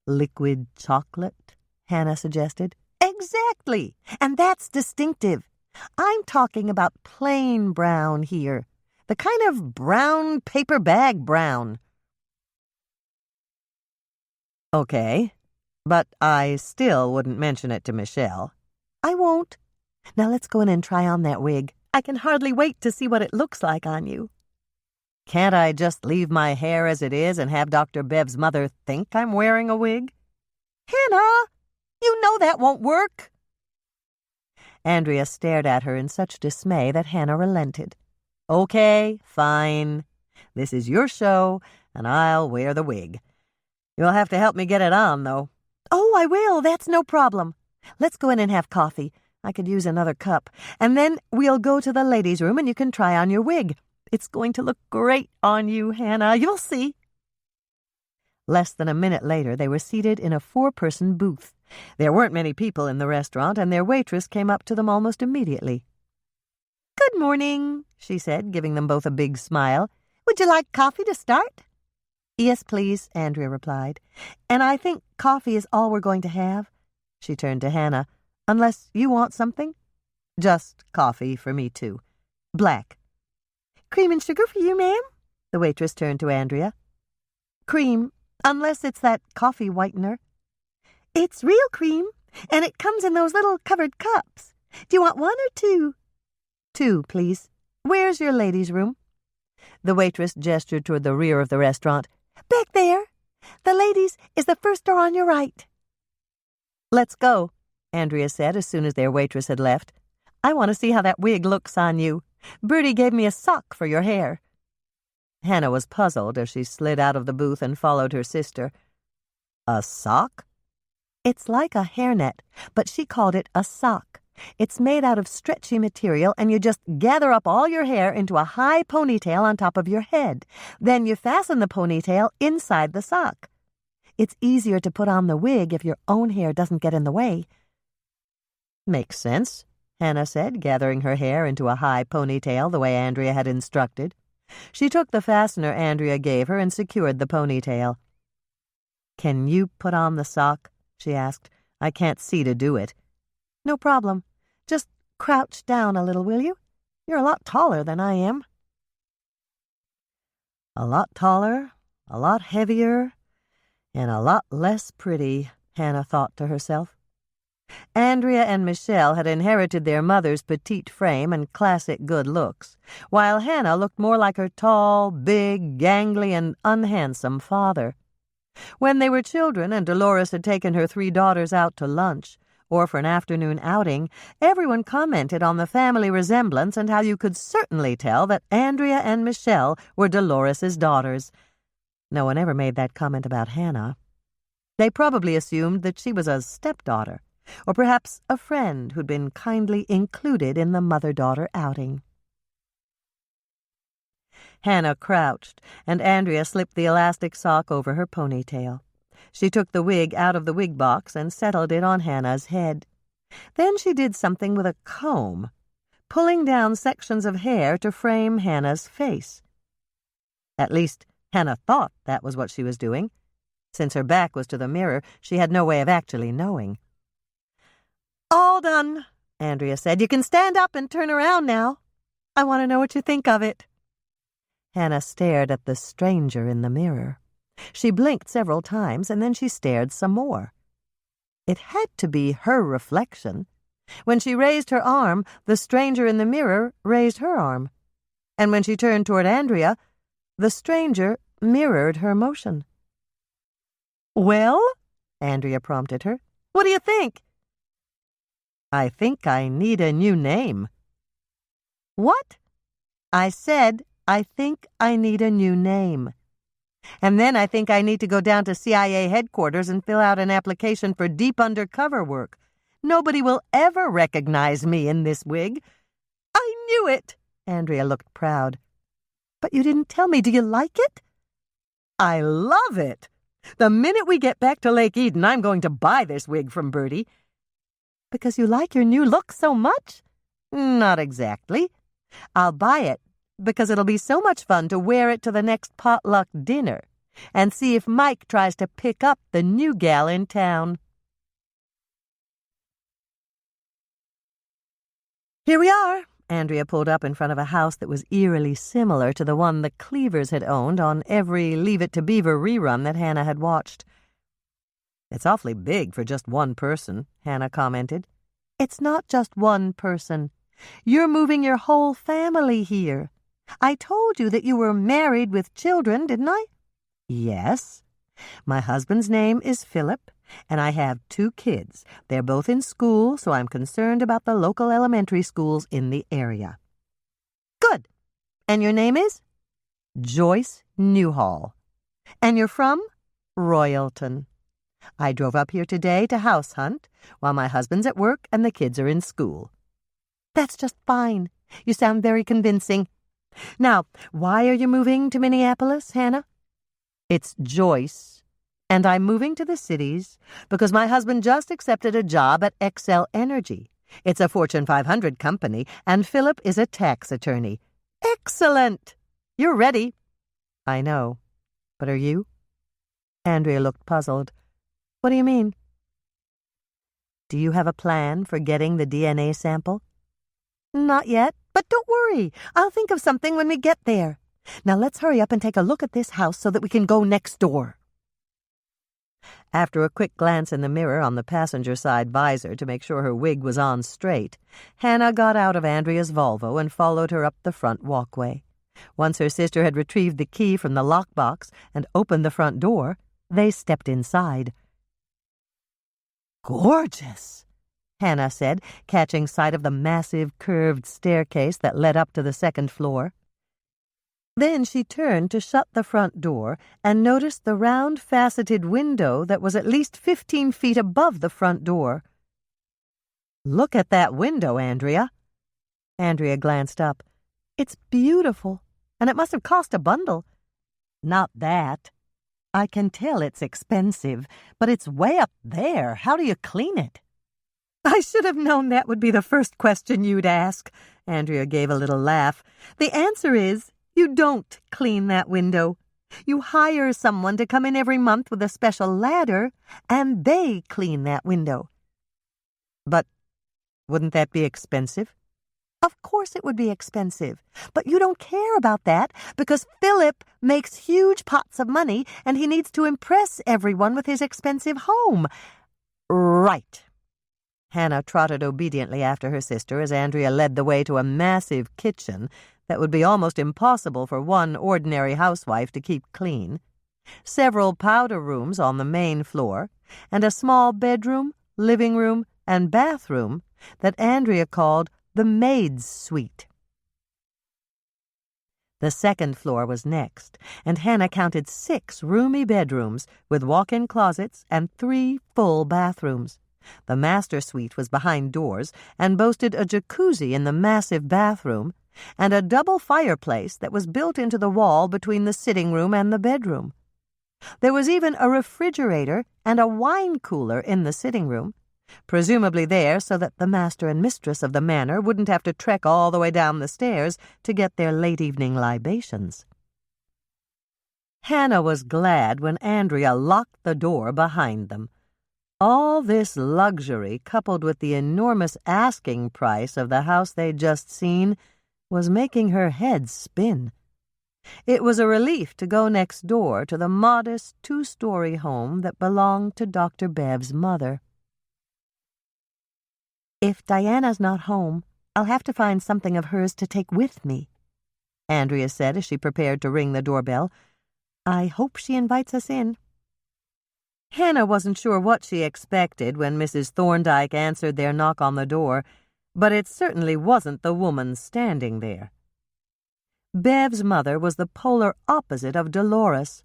liquid chocolate, Hannah suggested. Exactly. And that's distinctive. I'm talking about plain brown here. The kind of brown paper bag brown. Okay, but I still wouldn't mention it to Michelle. I won't. Now let's go in and try on that wig. I can hardly wait to see what it looks like on you. Can't I just leave my hair as it is and have Dr. Bev's mother think I'm wearing a wig? Hannah, you know that won't work. Andrea stared at her in such dismay that Hannah relented. Okay, fine. This is your show, and I'll wear the wig. You'll have to help me get it on, though. Oh, I will. That's no problem. Let's go in and have coffee. I could use another cup. And then we'll go to the ladies' room and you can try on your wig. It's going to look great on you, Hannah. You'll see. Less than a minute later, they were seated in a 4-person booth. There weren't many people in the restaurant, and their waitress came up to them almost immediately. Good morning, she said, giving them both a big smile. Would you like coffee to start? Yes, please, Andrea replied. And I think coffee is all we're going to have. She turned to Hannah. Unless you want something? Just coffee for me, too. Black. Cream and sugar for you, ma'am? The waitress turned to Andrea. Cream, unless it's that coffee whitener. It's real cream, and it comes in those little covered cups. Do you want one or two? 2, please. Where's your ladies' room? The waitress gestured toward the rear of the restaurant. Back there. The ladies is the first door on your right. Let's go, Andrea said as soon as their waitress had left. I want to see how that wig looks on you. Bertie gave me a sock for your hair. Hannah was puzzled as she slid out of the booth and followed her sister. A sock? It's like a hairnet, but she called it a sock. It's made out of stretchy material, and you just gather up all your hair into a high ponytail on top of your head. Then you fasten the ponytail inside the sock. It's easier to put on the wig if your own hair doesn't get in the way. Makes sense, Hannah said, gathering her hair into a high ponytail the way Andrea had instructed. She took the fastener Andrea gave her and secured the ponytail. Can you put on the sock? She asked. I can't see to do it. No problem. Just crouch down a little, will you? You're a lot taller than I am. A lot taller, a lot heavier, and a lot less pretty, Hannah thought to herself. Andrea and Michelle had inherited their mother's petite frame and classic good looks, while Hannah looked more like her tall, big, gangly, and unhandsome father. When they were children and Dolores had taken her 3 daughters out to lunch, or for an afternoon outing, everyone commented on the family resemblance and how you could certainly tell that Andrea and Michelle were Dolores's daughters. No one ever made that comment about Hannah. They probably assumed that she was a stepdaughter, or perhaps a friend who'd been kindly included in the mother-daughter outing. Hannah crouched, and Andrea slipped the elastic sock over her ponytail. She took the wig out of the wig box and settled it on Hannah's head. Then she did something with a comb, pulling down sections of hair to frame Hannah's face. At least, Hannah thought that was what she was doing. Since her back was to the mirror, she had no way of actually knowing. "All done," Andrea said. "You can stand up and turn around now. I want to know what you think of it." Hannah stared at the stranger in the mirror. She blinked several times, and then she stared some more. It had to be her reflection. When she raised her arm, the stranger in the mirror raised her arm. And when she turned toward Andrea, the stranger mirrored her motion. "Well?" Andrea prompted her. "What do you think?" "I think I need a new name." "What?" "I said, I think I need a new name. And then I think I need to go down to CIA headquarters and fill out an application for deep undercover work. Nobody will ever recognize me in this wig." "I knew it!" Andrea looked proud. "But you didn't tell me. Do you like it?" "I love it. The minute we get back to Lake Eden, I'm going to buy this wig from Bertie." "Because you like your new look so much?" "Not exactly. I'll buy it because it'll be so much fun to wear it to the next potluck dinner and see if Mike tries to pick up the new gal in town." "Here we are." Andrea pulled up in front of a house that was eerily similar to the one the Cleavers had owned on every Leave It to Beaver rerun that Hannah had watched. "It's awfully big for just one person," Hannah commented. "It's not just one person. You're moving your whole family here. I told you that you were married with children, didn't I?" "Yes. My husband's name is Philip, and I have 2 kids. They're both in school, so I'm concerned about the local elementary schools in the area." "Good. And your name is?" "Joyce Newhall." "And you're from?" "Royalton. I drove up here today to house hunt while my husband's at work and the kids are in school." "That's just fine. You sound very convincing. Now, why are you moving to Minneapolis, Hannah?" "It's Joyce, and I'm moving to the cities because my husband just accepted a job at Excel Energy. It's a Fortune 500 company, and Philip is a tax attorney." "Excellent. You're ready." "I know. But are you?" Andrea looked puzzled. "What do you mean?" "Do you have a plan for getting the DNA sample?" "Not yet, but don't worry. I'll think of something when we get there. Now let's hurry up and take a look at this house so that we can go next door." After a quick glance in the mirror on the passenger side visor to make sure her wig was on straight, Hannah got out of Andrea's Volvo and followed her up the front walkway. Once her sister had retrieved the key from the lockbox and opened the front door, they stepped inside. "Gorgeous," Hannah said, catching sight of the massive curved staircase that led up to the second floor. Then she turned to shut the front door and noticed the round faceted window that was at least 15 feet above the front door. "Look at that window, Andrea." Andrea glanced up. "It's beautiful, and it must have cost a bundle." "Not that. I can tell it's expensive, but it's way up there. How do you clean it?" "I should have known that would be the first question you'd ask." Andrea gave a little laugh. "The answer is you don't clean that window. You hire someone to come in every month with a special ladder, and they clean that window." "But wouldn't that be expensive?" "Of course it would be expensive, but you don't care about that because Philip makes huge pots of money and he needs to impress everyone with his expensive home." "Right." Hannah trotted obediently after her sister as Andrea led the way to a massive kitchen that would be almost impossible for one ordinary housewife to keep clean. several powder rooms on the main floor, and a small bedroom, living room, and bathroom that Andrea called the maid's suite. The second floor was next, and Hannah counted 6 roomy bedrooms with walk-in closets and 3 full bathrooms. The master suite was behind doors and boasted a jacuzzi in the massive bathroom and a double fireplace that was built into the wall between the sitting room and the bedroom. There was even a refrigerator and a wine cooler in the sitting room, presumably there so that the master and mistress of the manor wouldn't have to trek all the way down the stairs to get their late-evening libations. Hannah was glad when Andrea locked the door behind them. All this luxury, coupled with the enormous asking price of the house they'd just seen, was making her head spin. It was a relief to go next door to the modest 2-story home that belonged to Dr. Bev's mother. "If Diana's not home, I'll have to find something of hers to take with me," Andrea said as she prepared to ring the doorbell. "I hope she invites us in." Hannah wasn't sure what she expected when Mrs. Thorndyke answered their knock on the door, but it certainly wasn't the woman standing there. Bev's mother was the polar opposite of Dolores,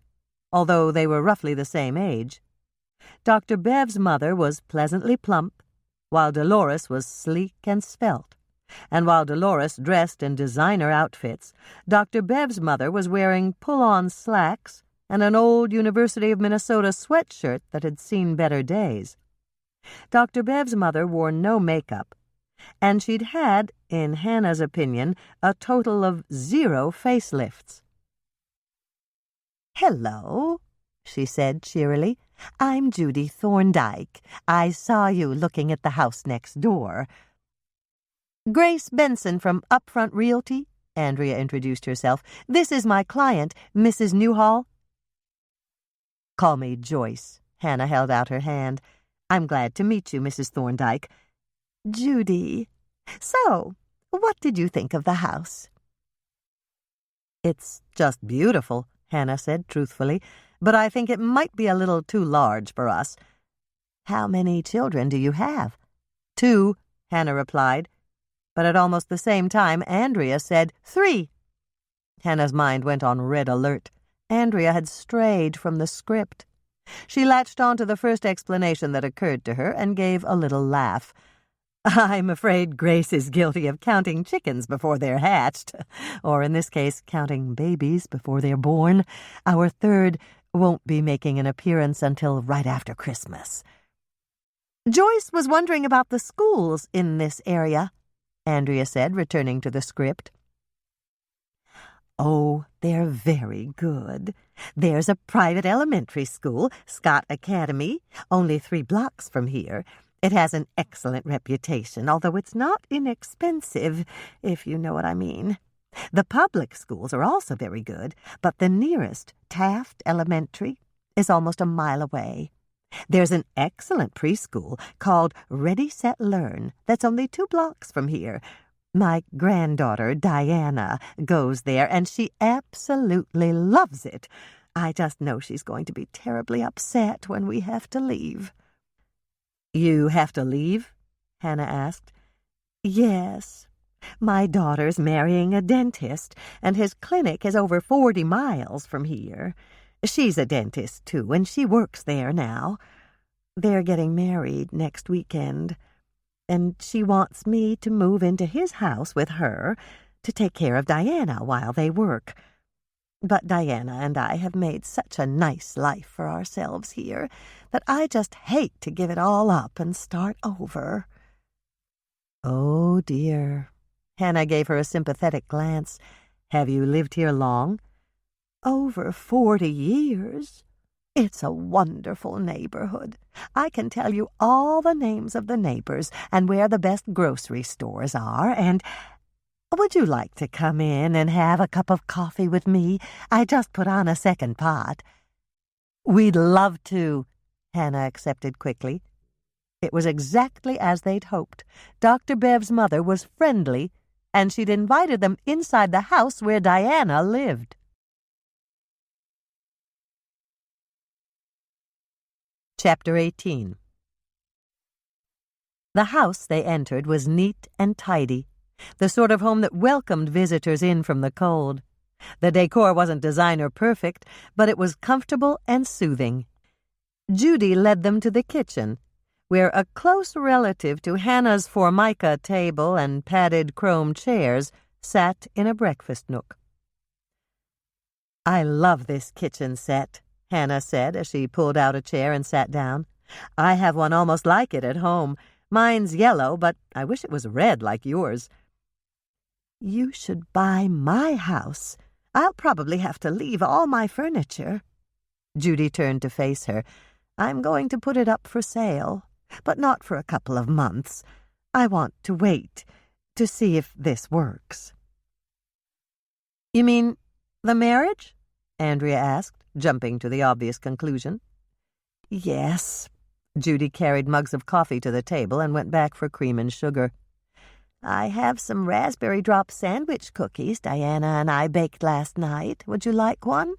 although they were roughly the same age. Dr. Bev's mother was pleasantly plump, while Dolores was sleek and svelte. And while Dolores dressed in designer outfits, Dr. Bev's mother was wearing pull-on slacks and an old University of Minnesota sweatshirt that had seen better days. Dr. Bev's mother wore no makeup, and she'd had, in Hannah's opinion, a total of 0 facelifts. "Hello," she said cheerily. "I'm Judy Thorndyke. I saw you looking at the house next door." "Grace Benson from Upfront Realty," Andrea introduced herself. "This is my client, Mrs. Newhall." "Call me Joyce." Hannah held out her hand. "I'm glad to meet you, Mrs. Thorndyke." "Judy. So, what did you think of the house?" "It's just beautiful," Hannah said truthfully, "but I think it might be a little too large for us." "How many children do you have?" 2, Hannah replied, but at almost the same time Andrea said 3. Hannah's mind went on red alert. Andrea had strayed from the script. She latched on to the first explanation that occurred to her and gave a little laugh. "I'm afraid Grace is guilty of counting chickens before they're hatched, or in this case, counting babies before they're born. Our 3rd won't be making an appearance until right after Christmas." "Joyce was wondering about the schools in this area," Andrea said, returning to the script. "Oh, they're very good. There's a private elementary school, Scott Academy, only 3 blocks from here. It has an excellent reputation, although it's not inexpensive, if you know what I mean. The public schools are also very good, but the nearest, Taft Elementary, is almost a mile away. There's an excellent preschool called Ready, Set, Learn that's only 2 blocks from here. My granddaughter, Diana, goes there, and she absolutely loves it. I just know she's going to be terribly upset when we have to leave." "You have to leave?" Hannah asked. "Yes. My daughter's marrying a dentist, and his clinic is over 40 miles from here. She's a dentist, too, and she works there now. They're getting married next weekend, and she wants me to move into his house with her to take care of Diana while they work. But Diana and I have made such a nice life for ourselves here that I just hate to give it all up and start over." "Oh, dear." Hannah gave her a sympathetic glance. "Have you lived here long?" "Over 40 years. It's a wonderful neighborhood. I can tell you all the names of the neighbors and where the best grocery stores are, and would you like to come in and have a cup of coffee with me? I just put on a second pot." "We'd love to," Hannah accepted quickly. It was exactly as they'd hoped. Dr. Bev's mother was friendly, and she'd invited them inside the house where Diana lived. Chapter 18. The house they entered was neat and tidy, the sort of home that welcomed visitors in from the cold. The decor wasn't designer perfect, but it was comfortable and soothing. Judy led them to the kitchen, where a close relative to Hannah's formica table and padded chrome chairs sat in a breakfast nook. "I love this kitchen set," Hannah said as she pulled out a chair and sat down. "I have one almost like it at home. Mine's yellow, but I wish it was red like yours." "You should buy my house. I'll probably have to leave all my furniture." Judy turned to face her. "I'm going to put it up for sale, but not for a couple of months. I want to wait to see if this works." "You mean the marriage?" Andrea asked, jumping to the obvious conclusion. "Yes." Judy carried mugs of coffee to the table and went back for cream and sugar. "I have some raspberry drop sandwich cookies Diana and I baked last night. Would you like one?"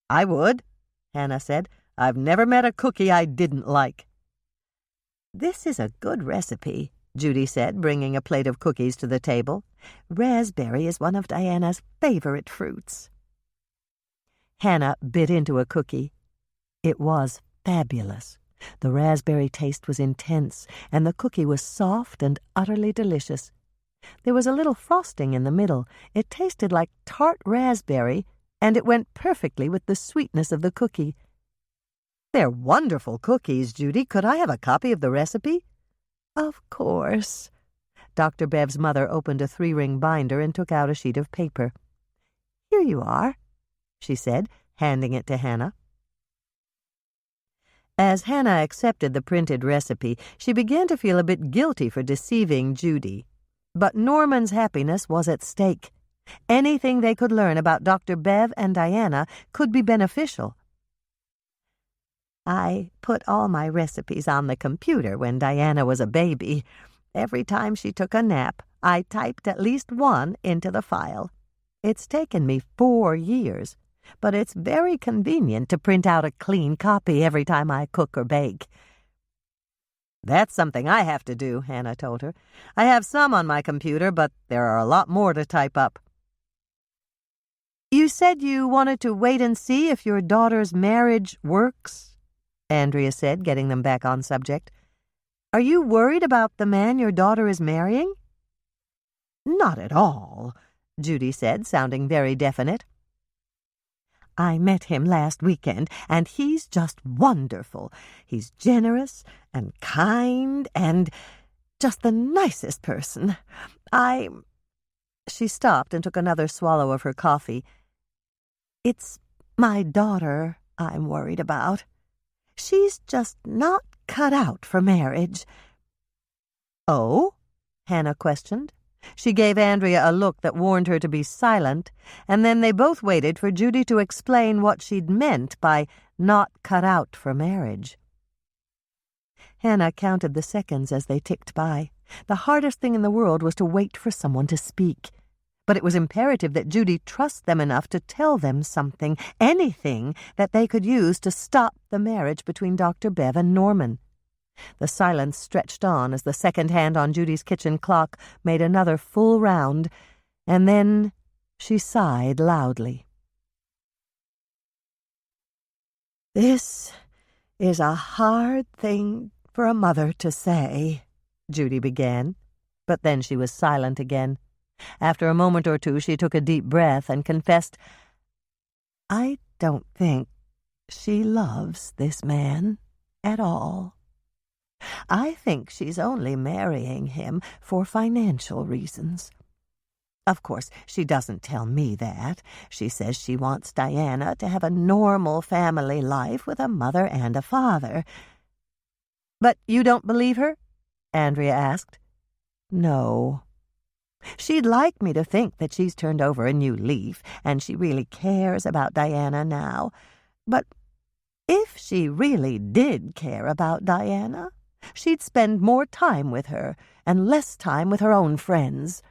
"I would," Hannah said. "I've never met a cookie I didn't like." "This is a good recipe," Judy said, bringing a plate of cookies to the table. "Raspberry is one of Diana's favorite fruits." Hannah bit into a cookie. It was fabulous. The raspberry taste was intense, and the cookie was soft and utterly delicious. There was a little frosting in the middle. It tasted like tart raspberry, and it went perfectly with the sweetness of the cookie. "They're wonderful cookies, Judy. Could I have a copy of the recipe?" "Of course." Dr. Bev's mother opened a 3-ring binder and took out a sheet of paper. "Here you are," she said, handing it to Hannah. As Hannah accepted the printed recipe, she began to feel a bit guilty for deceiving Judy. But Norman's happiness was at stake. Anything they could learn about Dr. Bev and Diana could be beneficial. "I put all my recipes on the computer when Diana was a baby. Every time she took a nap, I typed at least one into the file. It's taken me 4 years. But it's very convenient to print out a clean copy every time I cook or bake." "That's something I have to do," Hannah told her. "I have some on my computer, but there are a lot more to type up." "You said you wanted to wait and see if your daughter's marriage works," Andrea said, getting them back on subject. "Are you worried about the man your daughter is marrying?" "Not at all," Judy said, sounding very definite. "I met him last weekend, and he's just wonderful. He's generous and kind and just the nicest person. She stopped and took another swallow of her coffee. "It's my daughter I'm worried about. She's just not cut out for marriage." "Oh?" Hannah questioned. She gave Andrea a look that warned her to be silent, and then they both waited for Judy to explain what she'd meant by not cut out for marriage. Hannah counted the seconds as they ticked by. The hardest thing in the world was to wait for someone to speak. But it was imperative that Judy trust them enough to tell them something, anything that they could use to stop the marriage between Dr. Bev and Norman. The silence stretched on as the second hand on Judy's kitchen clock made another full round, and then she sighed loudly. "This is a hard thing for a mother to say," Judy began, but then she was silent again. After a moment or two she took a deep breath and confessed, "I don't think she loves this man at all. I think she's only marrying him for financial reasons. Of course, she doesn't tell me that. She says she wants Diana to have a normal family life with a mother and a father." "But you don't believe her?" Andrea asked. "No. She'd like me to think that she's turned over a new leaf and she really cares about Diana now. But if she really did care about Diana, she'd spend more time with her and less time with her own friends."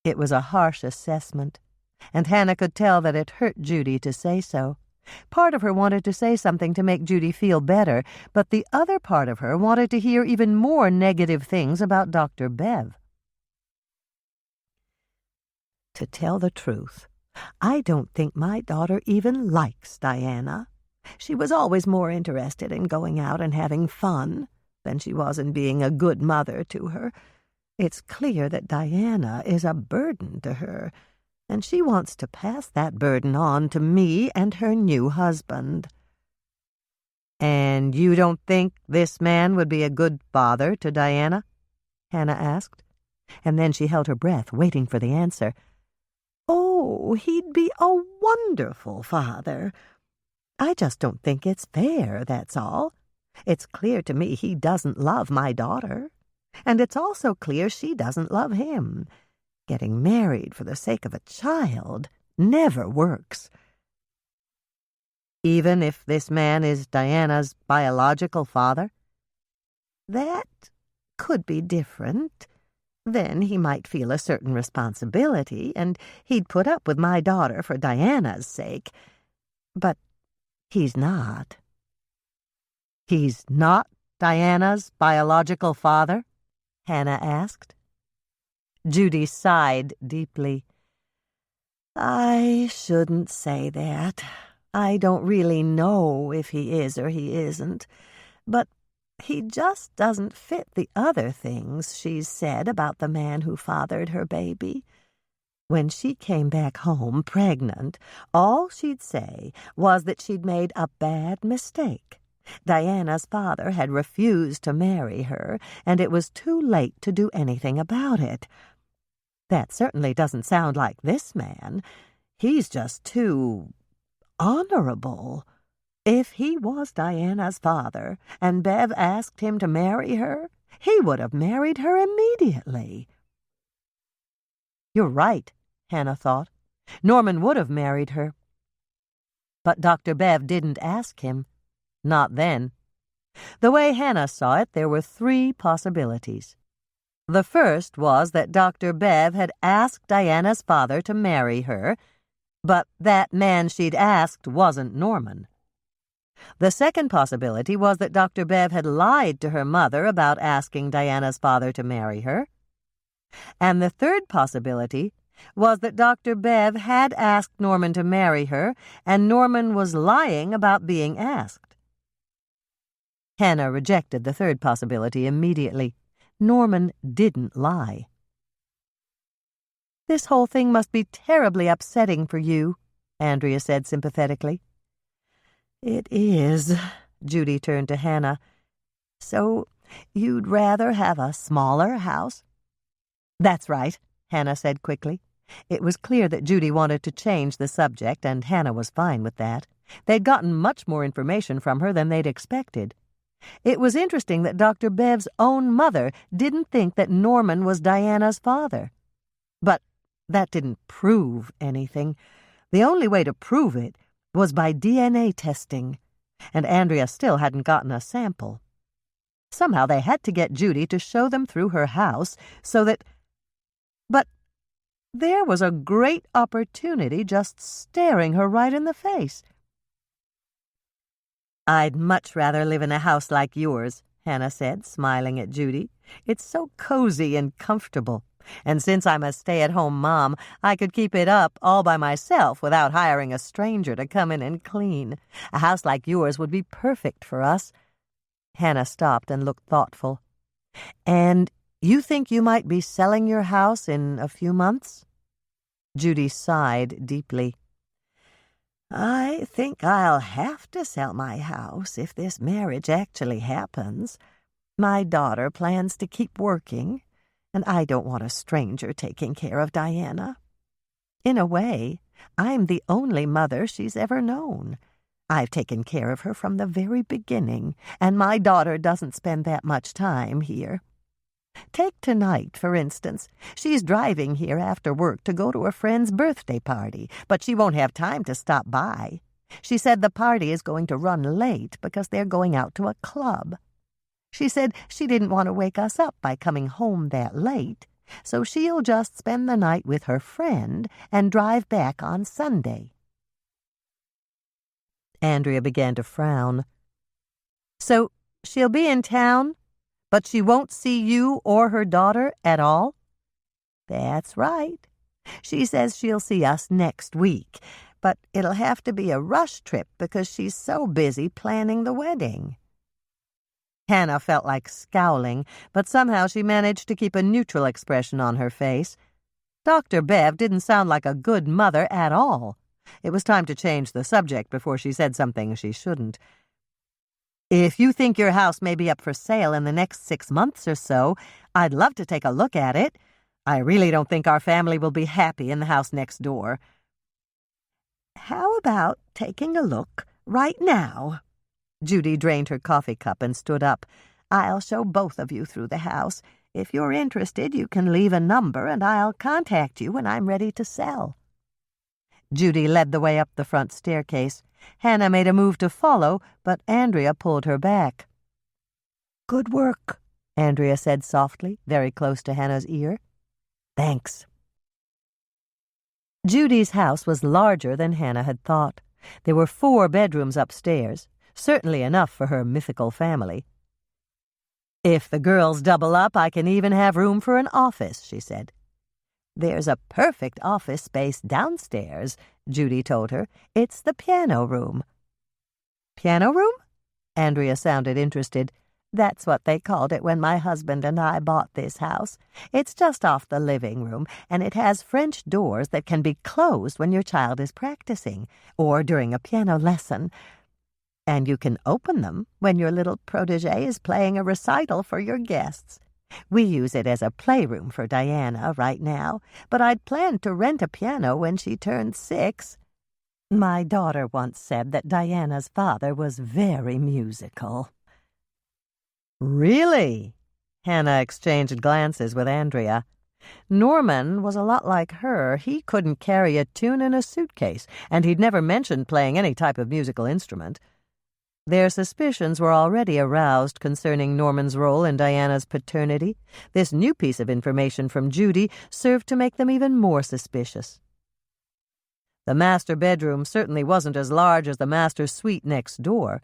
It was a harsh assessment, and Hannah could tell that it hurt Judy to say so. Part of her wanted to say something to make Judy feel better, but the other part of her wanted to hear even more negative things about Dr. Bev. To tell the truth, I don't think my daughter even likes Diana. She was always more interested in going out and having fun than she was in being a good mother to her. It's clear that Diana is a burden to her, and she wants to pass that burden on to me and her new husband." "And you don't think this man would be a good father to Diana?" Hannah asked, and then she held her breath, waiting for the answer. "Oh, he'd be a wonderful father. I just don't think it's fair, that's all. It's clear to me he doesn't love my daughter, and it's also clear she doesn't love him. Getting married for the sake of a child never works." "Even if this man is Diana's biological father?" "That could be different. Then he might feel a certain responsibility, and he'd put up with my daughter for Diana's sake. But he's not." "He's not Diana's biological father?" Hannah asked. Judy sighed deeply. "I shouldn't say that. I don't really know if he is or he isn't, but he just doesn't fit the other things she's said about the man who fathered her baby. When she came back home pregnant, all she'd say was that she'd made a bad mistake. Diana's father had refused to marry her, and it was too late to do anything about it. That certainly doesn't sound like this man. He's just too honorable. If he was Diana's father, and Bev asked him to marry her, he would have married her immediately." "You're right," Hannah thought. "Norman would have married her." But Dr. Bev didn't ask him. Not then. The way Hannah saw it, there were 3 possibilities. The first was that Dr. Bev had asked Diana's father to marry her, but that man she'd asked wasn't Norman. The second possibility was that Dr. Bev had lied to her mother about asking Diana's father to marry her. And the third possibility was that Dr. Bev had asked Norman to marry her, and Norman was lying about being asked. Hannah rejected the third possibility immediately. Norman didn't lie. "This whole thing must be terribly upsetting for you," Andrea said sympathetically. "It is." Judy turned to Hannah. "So you'd rather have a smaller house?" "That's right," Hannah said quickly. It was clear that Judy wanted to change the subject, and Hannah was fine with that. They'd gotten much more information from her than they'd expected. It was interesting that Dr. Bev's own mother didn't think that Norman was Diana's father. But that didn't prove anything. The only way to prove it was by DNA testing, and Andrea still hadn't gotten a sample. Somehow they had to get Judy to show them through her house so that... But there was a great opportunity just staring her right in the face. "I'd much rather live in a house like yours," Hannah said, smiling at Judy. "It's so cozy and comfortable. And since I'm a stay-at-home mom, I could keep it up all by myself without hiring a stranger to come in and clean. A house like yours would be perfect for us." Hannah stopped and looked thoughtful. "And you think you might be selling your house in a few months?" Judy sighed deeply. "I think I'll have to sell my house if this marriage actually happens. My daughter plans to keep working, and I don't want a stranger taking care of Diana. In a way, I'm the only mother she's ever known. I've taken care of her from the very beginning, and my daughter doesn't spend that much time here. Take tonight, for instance. She's driving here after work to go to a friend's birthday party, but she won't have time to stop by. She said the party is going to run late because they're going out to a club. She said she didn't want to wake us up by coming home that late, so she'll just spend the night with her friend and drive back on Sunday." Andrea began to frown. So she'll be in town, but she won't see you or her daughter at all? That's right. She says she'll see us next week, but it'll have to be a rush trip because she's so busy planning the wedding. Hannah felt like scowling, but somehow she managed to keep a neutral expression on her face. Dr. Bev didn't sound like a good mother at all. It was time to change the subject before she said something she shouldn't. If you think your house may be up for sale in the next 6 months or so, I'd love to take a look at it. I really don't think our family will be happy in the house next door. How about taking a look right now? Judy drained her coffee cup and stood up. I'll show both of you through the house. If you're interested, you can leave a number and I'll contact you when I'm ready to sell. Judy led the way up the front staircase. Hannah made a move to follow, but Andrea pulled her back. Good work, Andrea said softly, very close to Hannah's ear. Thanks. Judy's house was larger than Hannah had thought. There were 4 bedrooms upstairs, certainly enough for her mythical family. If the girls double up, I can even have room for an office, she said. There's a perfect office space downstairs, Judy told her. It's the piano room. Piano room? Andrea sounded interested. That's what they called it when my husband and I bought this house. It's just off the living room, and it has French doors that can be closed when your child is practicing, or during a piano lesson. And you can open them when your little protégé is playing a recital for your guests. We use it as a playroom for Diana right now, but I'd planned to rent a piano when she turned 6. My daughter once said that Diana's father was very musical. Really? Hannah exchanged glances with Andrea. Norman was a lot like her. He couldn't carry a tune in a suitcase, and he'd never mentioned playing any type of musical instrument. Their suspicions were already aroused concerning Norman's role in Diana's paternity. This new piece of information from Judy served to make them even more suspicious. The master bedroom certainly wasn't as large as the master suite next door.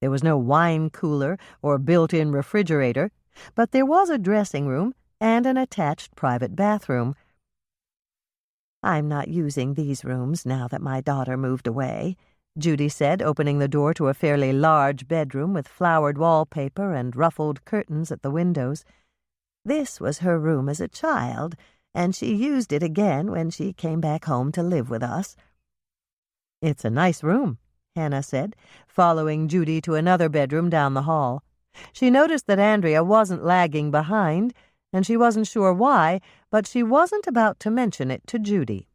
There was no wine cooler or built-in refrigerator, but there was a dressing room and an attached private bathroom. I'm not using these rooms now that my daughter moved away, Judy said, opening the door to a fairly large bedroom with flowered wallpaper and ruffled curtains at the windows. This was her room as a child, and she used it again when she came back home to live with us. It's a nice room, Hannah said, following Judy to another bedroom down the hall. She noticed that Andrea wasn't lagging behind, and she wasn't sure why, but she wasn't about to mention it to Judy.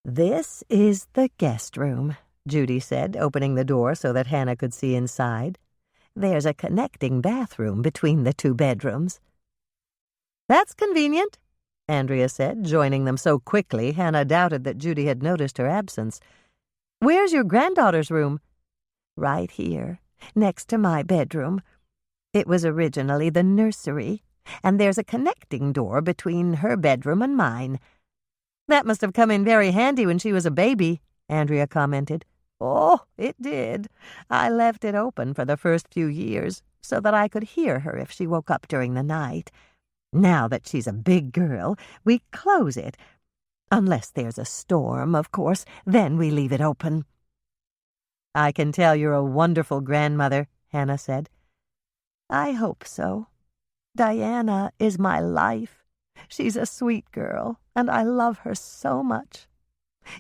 This is the guest room, Judy said, opening the door so that Hannah could see inside. There's a connecting bathroom between the 2 bedrooms. That's convenient, Andrea said, joining them so quickly Hannah doubted that Judy had noticed her absence. Where's your granddaughter's room? Right here, next to my bedroom. It was originally the nursery, and there's a connecting door between her bedroom and mine. That must have come in very handy when she was a baby, Andrea commented. Oh, it did. I left it open for the first few years so that I could hear her if she woke up during the night. Now that she's a big girl, we close it. Unless there's a storm, of course, then we leave it open. I can tell you're a wonderful grandmother, Hannah said. I hope so. Diana is my life. She's a sweet girl, and I love her so much.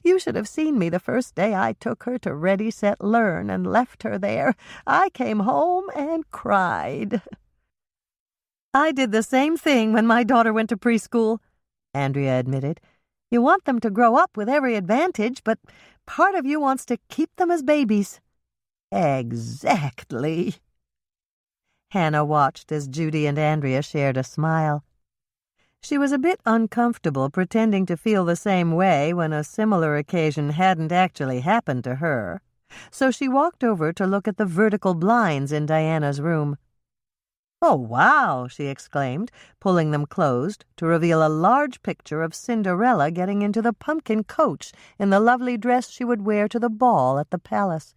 You should have seen me the first day I took her to Ready, Set, Learn and left her there. I came home and cried. I did the same thing when my daughter went to preschool, Andrea admitted. You want them to grow up with every advantage, but part of you wants to keep them as babies. Exactly. Hannah watched as Judy and Andrea shared a smile. She was a bit uncomfortable pretending to feel the same way when a similar occasion hadn't actually happened to her, so she walked over to look at the vertical blinds in Diana's room. "Oh, wow," she exclaimed, pulling them closed to reveal a large picture of Cinderella getting into the pumpkin coach in the lovely dress she would wear to the ball at the palace.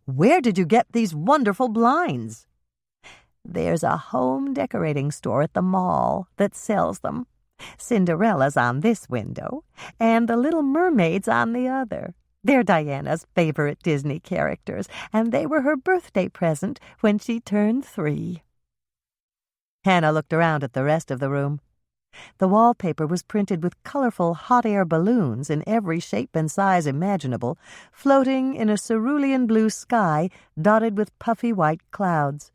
"Where did you get these wonderful blinds?" "There's a home decorating store at the mall that sells them. Cinderella's on this window, and the Little Mermaid's on the other. They're Diana's favorite Disney characters, and they were her birthday present when she turned 3. Hannah looked around at the rest of the room. The wallpaper was printed with colorful hot-air balloons in every shape and size imaginable, floating in a cerulean blue sky dotted with puffy white clouds.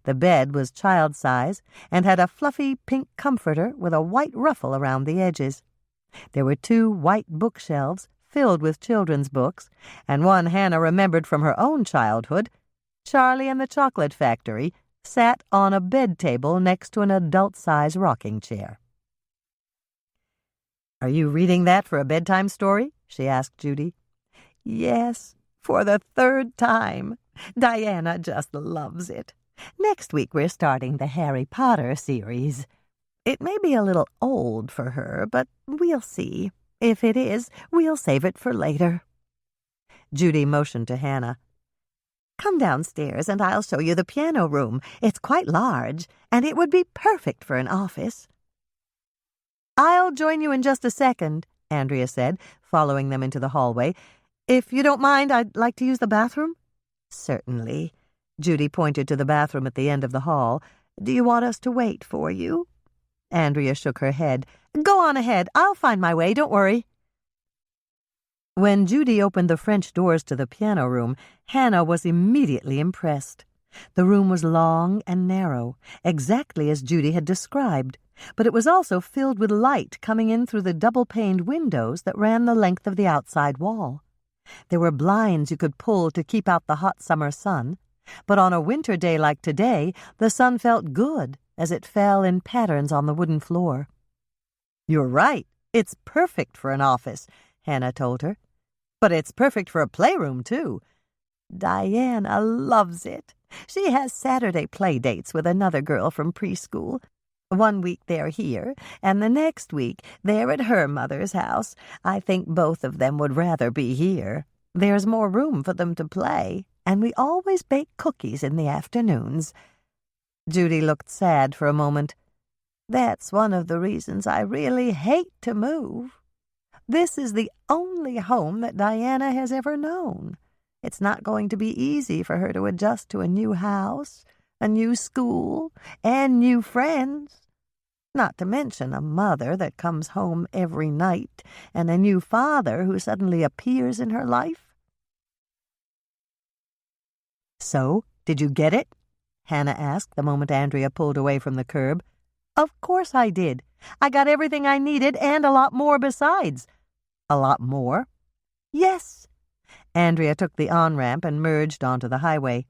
The bed was child-size and had a fluffy pink comforter with a white ruffle around the edges. There were 2 white bookshelves filled with children's books, and one Hannah remembered from her own childhood, Charlie and the Chocolate Factory, sat on a bed table next to an adult-size rocking chair. "Are you reading that for a bedtime story?" she asked Judy. "Yes, for the 3rd time. Diana just loves it. Next week we're starting the Harry Potter series. It may be a little old for her, but we'll see. If it is, we'll save it for later." Judy motioned to Hannah. "Come downstairs and I'll show you the piano room. It's quite large, and it would be perfect for an office." "I'll join you in just a second," Andrea said, following them into the hallway. "If you don't mind, I'd like to use the bathroom." "Certainly." Judy pointed to the bathroom at the end of the hall. "Do you want us to wait for you?" Andrea shook her head. "Go on ahead. I'll find my way. Don't worry." When Judy opened the French doors to the piano room, Hannah was immediately impressed. The room was long and narrow, exactly as Judy had described, but it was also filled with light coming in through the double-paned windows that ran the length of the outside wall. There were blinds you could pull to keep out the hot summer sun, but on a winter day like today, the sun felt good as it fell in patterns on the wooden floor. "You're right. It's perfect for an office," Hannah told her. "But it's perfect for a playroom, too. Diana loves it. She has Saturday play dates with another girl from preschool. One week they're here, and the next week they're at her mother's house. I think both of them would rather be here. There's more room for them to play, and we always bake cookies in the afternoons." Judy looked sad for a moment. "That's one of the reasons I really hate to move. This is the only home that Diana has ever known. It's not going to be easy for her to adjust to a new house, a new school, and new friends. Not to mention a mother that comes home every night and a new father who suddenly appears in her life." "So, did you get it?" Hannah asked the moment Andrea pulled away from the curb. "Of course I did. I got everything I needed and a lot more besides." "A lot more?" "Yes." Andrea took the on-ramp and merged onto the highway.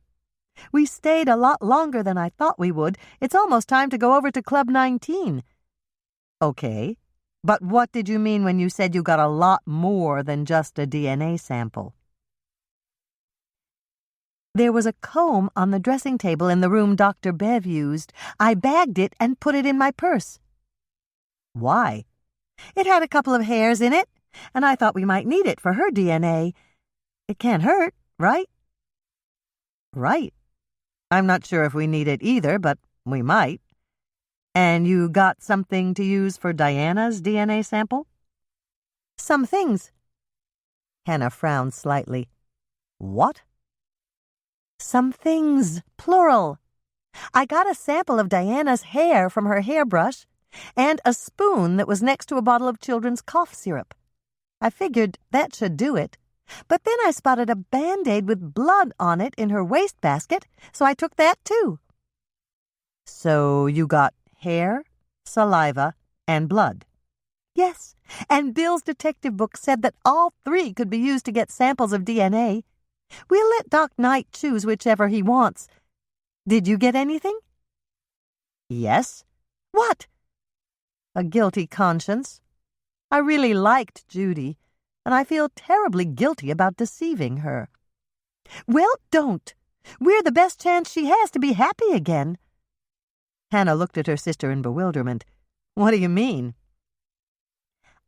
"We stayed a lot longer than I thought we would. It's almost time to go over to Club 19. "Okay, but what did you mean when you said you got a lot more than just a DNA sample?" "There was a comb on the dressing table in the room Dr. Bev used. I bagged it and put it in my purse." "Why?" "It had a couple of hairs in it, and I thought we might need it for her DNA. It can't hurt, right?" "Right. I'm not sure if we need it either, but we might. And you got something to use for Diana's DNA sample?" "Some things." Hannah frowned slightly. "What?" "Some things, plural. I got a sample of Diana's hair from her hairbrush and a spoon that was next to a bottle of children's cough syrup. I figured that should do it. But then I spotted a Band-Aid with blood on it in her wastebasket, so I took that too." "So you got hair, saliva, and blood?" "Yes, and Bill's detective book said that all 3 could be used to get samples of DNA. We'll let Doc Knight choose whichever he wants. Did you get anything?" "Yes." "What?" "A guilty conscience. I really liked Judy, and I feel terribly guilty about deceiving her." "Well, don't. We're the best chance she has to be happy again." Hannah looked at her sister in bewilderment. "What do you mean?"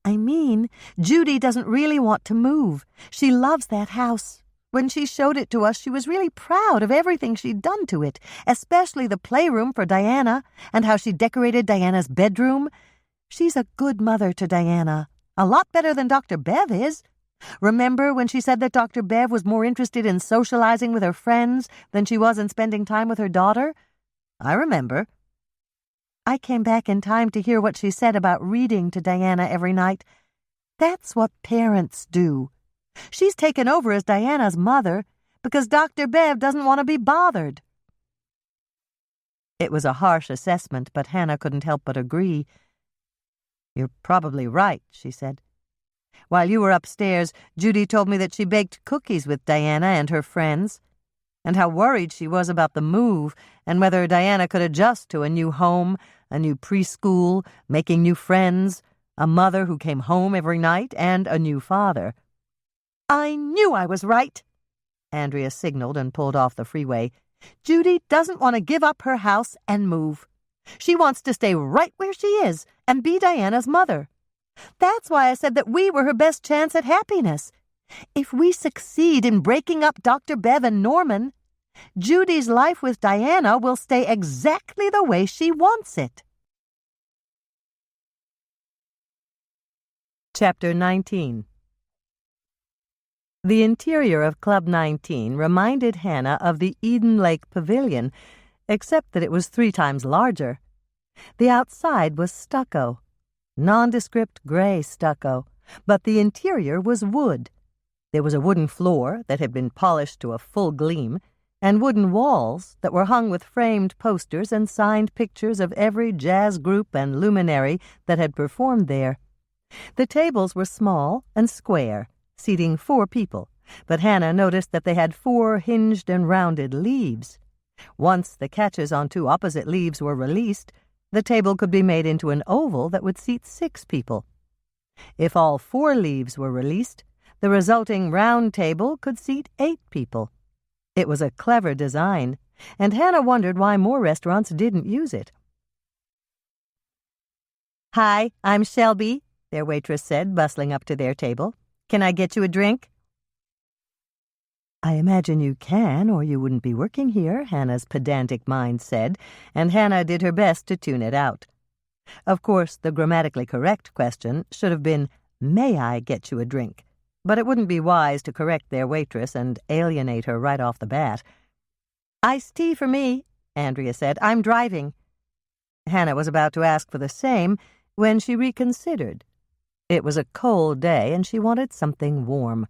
"I mean, Judy doesn't really want to move. She loves that house. When she showed it to us, she was really proud of everything she'd done to it, especially the playroom for Diana and how she decorated Diana's bedroom. She's a good mother to Diana, a lot better than Dr. Bev is. Remember when she said that Dr. Bev was more interested in socializing with her friends than she was in spending time with her daughter?" "I remember." "I came back in time to hear what she said about reading to Diana every night. That's what parents do. She's taken over as Diana's mother because Dr. Bev doesn't want to be bothered." It was a harsh assessment, but Hannah couldn't help but agree. "You're probably right," she said. "While you were upstairs, Judy told me that she baked cookies with Diana and her friends, and how worried she was about the move and whether Diana could adjust to a new home, a new preschool, making new friends, a mother who came home every night, and a new father." "I knew I was right," Andrea signaled and pulled off the freeway. "Judy doesn't want to give up her house and move. She wants to stay right where she is and be Diana's mother. That's why I said that we were her best chance at happiness. If we succeed in breaking up Dr. Bev and Norman, Judy's life with Diana will stay exactly the way she wants it." Chapter 19. The interior of Club 19 reminded Hannah of the Eden Lake Pavilion, except that it was 3 times larger. The outside was stucco, nondescript gray stucco, but the interior was wood. There was a wooden floor that had been polished to a full gleam, and wooden walls that were hung with framed posters and signed pictures of every jazz group and luminary that had performed there. The tables were small and square, seating 4 people, but Hannah noticed that they had 4 hinged and rounded leaves. Once the catches on 2 opposite leaves were released, the table could be made into an oval that would seat 6 people. If all 4 leaves were released, the resulting round table could seat 8 people. It was a clever design, and Hannah wondered why more restaurants didn't use it. "Hi, I'm Shelby," their waitress said, bustling up to their table. "Can I get you a drink?" "I imagine you can, or you wouldn't be working here," Hannah's pedantic mind said, and Hannah did her best to tune it out. Of course, the grammatically correct question should have been, "May I get you a drink?" But it wouldn't be wise to correct their waitress and alienate her right off the bat. "Iced tea for me," Andrea said. "I'm driving." Hannah was about to ask for the same when she reconsidered. It was a cold day, and she wanted something warm.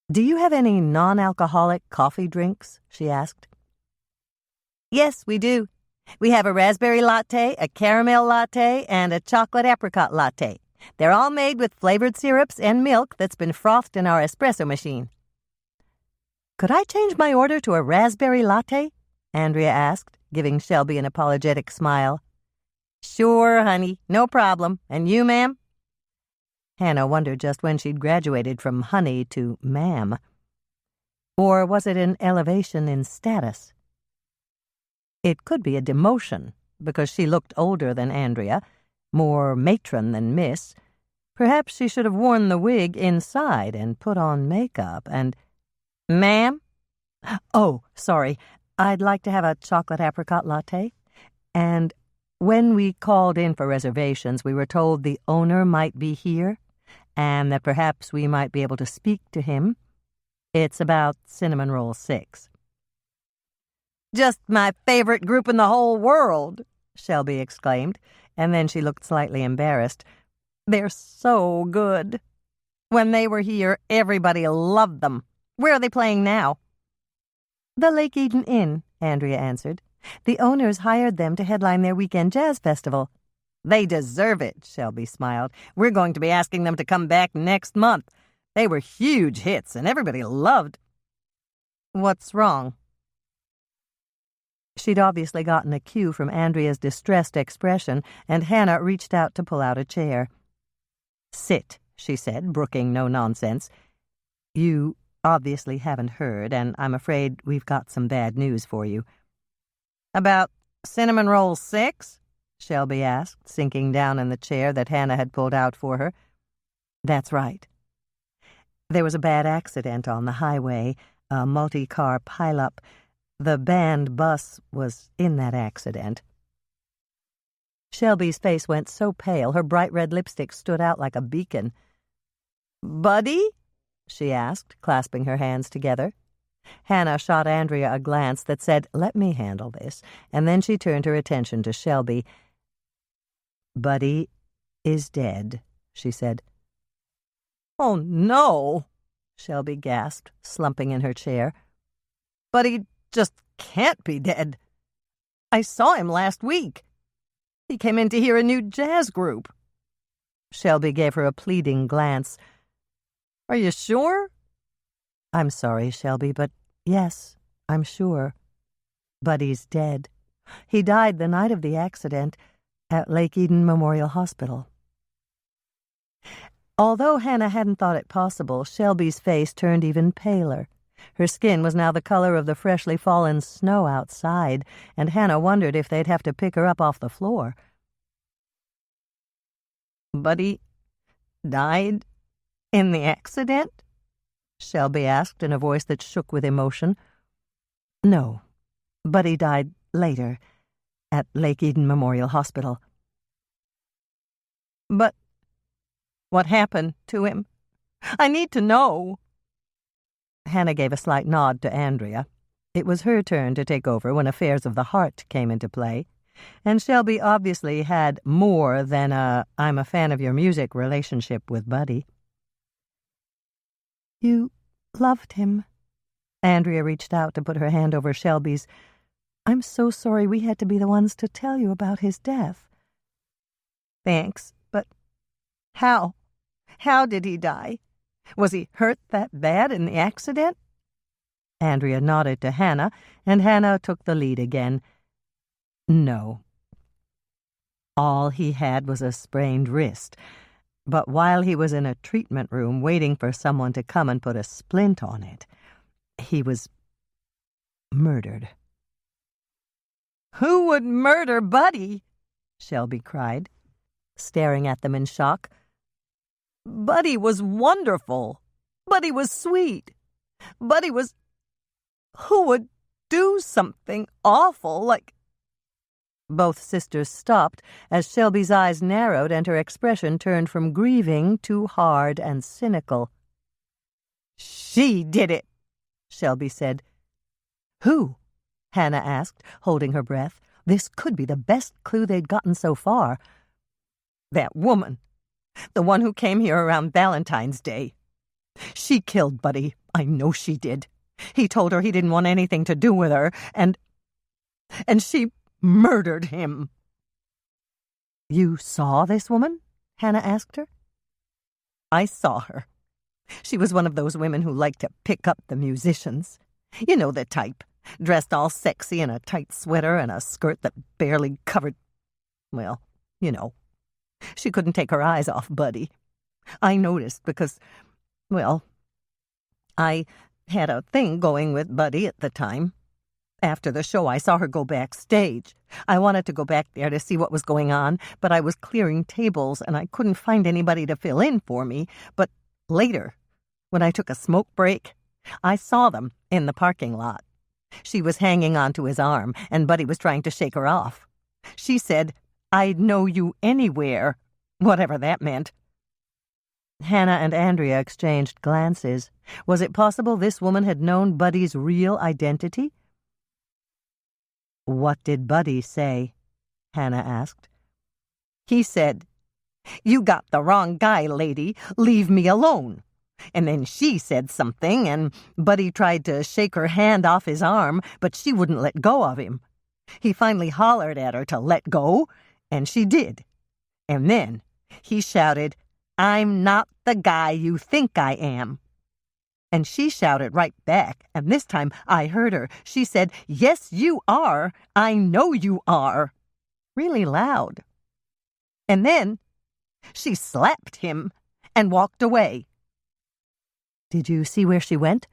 "Do you have any non-alcoholic coffee drinks?" she asked. "Yes, we do. We have a raspberry latte, a caramel latte, and a chocolate apricot latte. They're all made with flavored syrups and milk that's been frothed in our espresso machine." "Could I change my order to a raspberry latte?" Andrea asked, giving Shelby an apologetic smile. "Sure, honey, no problem. And you, ma'am?" Hannah wondered just when she'd graduated from honey to ma'am. Or was it an elevation in status? It could be a demotion, because she looked older than Andrea, more matron than miss. Perhaps she should have worn the wig inside and put on makeup and... "Ma'am?" "Oh, sorry. I'd like to have a chocolate apricot latte. And when we called in for reservations, we were told the owner might be here, and that perhaps we might be able to speak to him. It's about Cinnamon Roll 6. "Just my favorite group in the whole world," Shelby exclaimed, and then she looked slightly embarrassed. "They're so good. When they were here, everybody loved them. Where are they playing now?" "The Lake Eden Inn," Andrea answered. "The owners hired them to headline their weekend jazz festival." "They deserve it," Shelby smiled. "We're going to be asking them to come back next month. They were huge hits, and everybody loved..." "What's wrong?" She'd obviously gotten a cue from Andrea's distressed expression, and Hannah reached out to pull out a chair. "Sit," she said, brooking no nonsense. "You obviously haven't heard, and I'm afraid we've got some bad news for you." "About Cinnamon roll 6? Shelby asked, sinking down in the chair that Hannah had pulled out for her. That's right. There was a bad accident on the highway, a multi-car pileup. The band bus was in that accident. Shelby's face went so pale her bright red lipstick stood out like a beacon. Buddy? She asked, clasping her hands together. Hannah shot Andrea a glance that said, "Let me handle this," and then she turned her attention to Shelby. "Buddy is dead," she said. "Oh, no," Shelby gasped, slumping in her chair. "Buddy just can't be dead. I saw him last week. He came in to hear a new jazz group." Shelby gave her a pleading glance. "Are you sure?" "I'm sorry, Shelby, but yes, I'm sure. Buddy's dead. He died the night of the accident at Lake Eden Memorial Hospital." Although Hannah hadn't thought it possible, Shelby's face turned even paler. Her skin was now the color of the freshly fallen snow outside, and Hannah wondered if they'd have to pick her up off the floor. "Buddy died in the accident?" Shelby asked in a voice that shook with emotion. "No, Buddy died later, at Lake Eden Memorial Hospital." "But what happened to him? I need to know." Hannah gave a slight nod to Andrea. It was her turn to take over when affairs of the heart came into play, and Shelby obviously had more than a "I'm a fan of your music" relationship with Buddy. "You loved him." Andrea reached out to put her hand over Shelby's. "I'm so sorry we had to be the ones to tell you about his death." "Thanks, but how? How did he die? Was he hurt that bad in the accident?" Andrea nodded to Hannah, and Hannah took the lead again. "No. All he had was a sprained wrist. But while he was in a treatment room waiting for someone to come and put a splint on it, he was murdered." "Who would murder Buddy?" Shelby cried, staring at them in shock. "Buddy was wonderful. Buddy was sweet. Buddy was... Who would do something awful like..." Both sisters stopped as Shelby's eyes narrowed and her expression turned from grieving to hard and cynical. "She did it," Shelby said. "Who?" Hannah asked, holding her breath. This could be the best clue they'd gotten so far. "That woman. The one who came here around Valentine's Day. She killed Buddy. I know she did. He told her he didn't want anything to do with her, and she murdered him." "You saw this woman?" Hannah asked her. "I saw her. She was one of those women who like to pick up the musicians. You know the type, dressed all sexy in a tight sweater and a skirt that barely covered... Well, you know. She couldn't take her eyes off Buddy. I noticed because, well, I had a thing going with Buddy at the time. After the show, I saw her go backstage. I wanted to go back there to see what was going on, but I was clearing tables and I couldn't find anybody to fill in for me. But later, when I took a smoke break, I saw them in the parking lot. She was hanging onto his arm, and Buddy was trying to shake her off. She said, 'I'd know you anywhere,' whatever that meant." Hannah and Andrea exchanged glances. Was it possible this woman had known Buddy's real identity? "What did Buddy say?" Hannah asked. "He said, 'You got the wrong guy, lady. Leave me alone.' And then she said something, and Buddy tried to shake her hand off his arm, but she wouldn't let go of him. He finally hollered at her to let go, and she did. And then he shouted, 'I'm not the guy you think I am.' And she shouted right back, and this time I heard her. She said, 'Yes, you are. I know you are.' Really loud. And then she slapped him and walked away." "Did you see where she went?"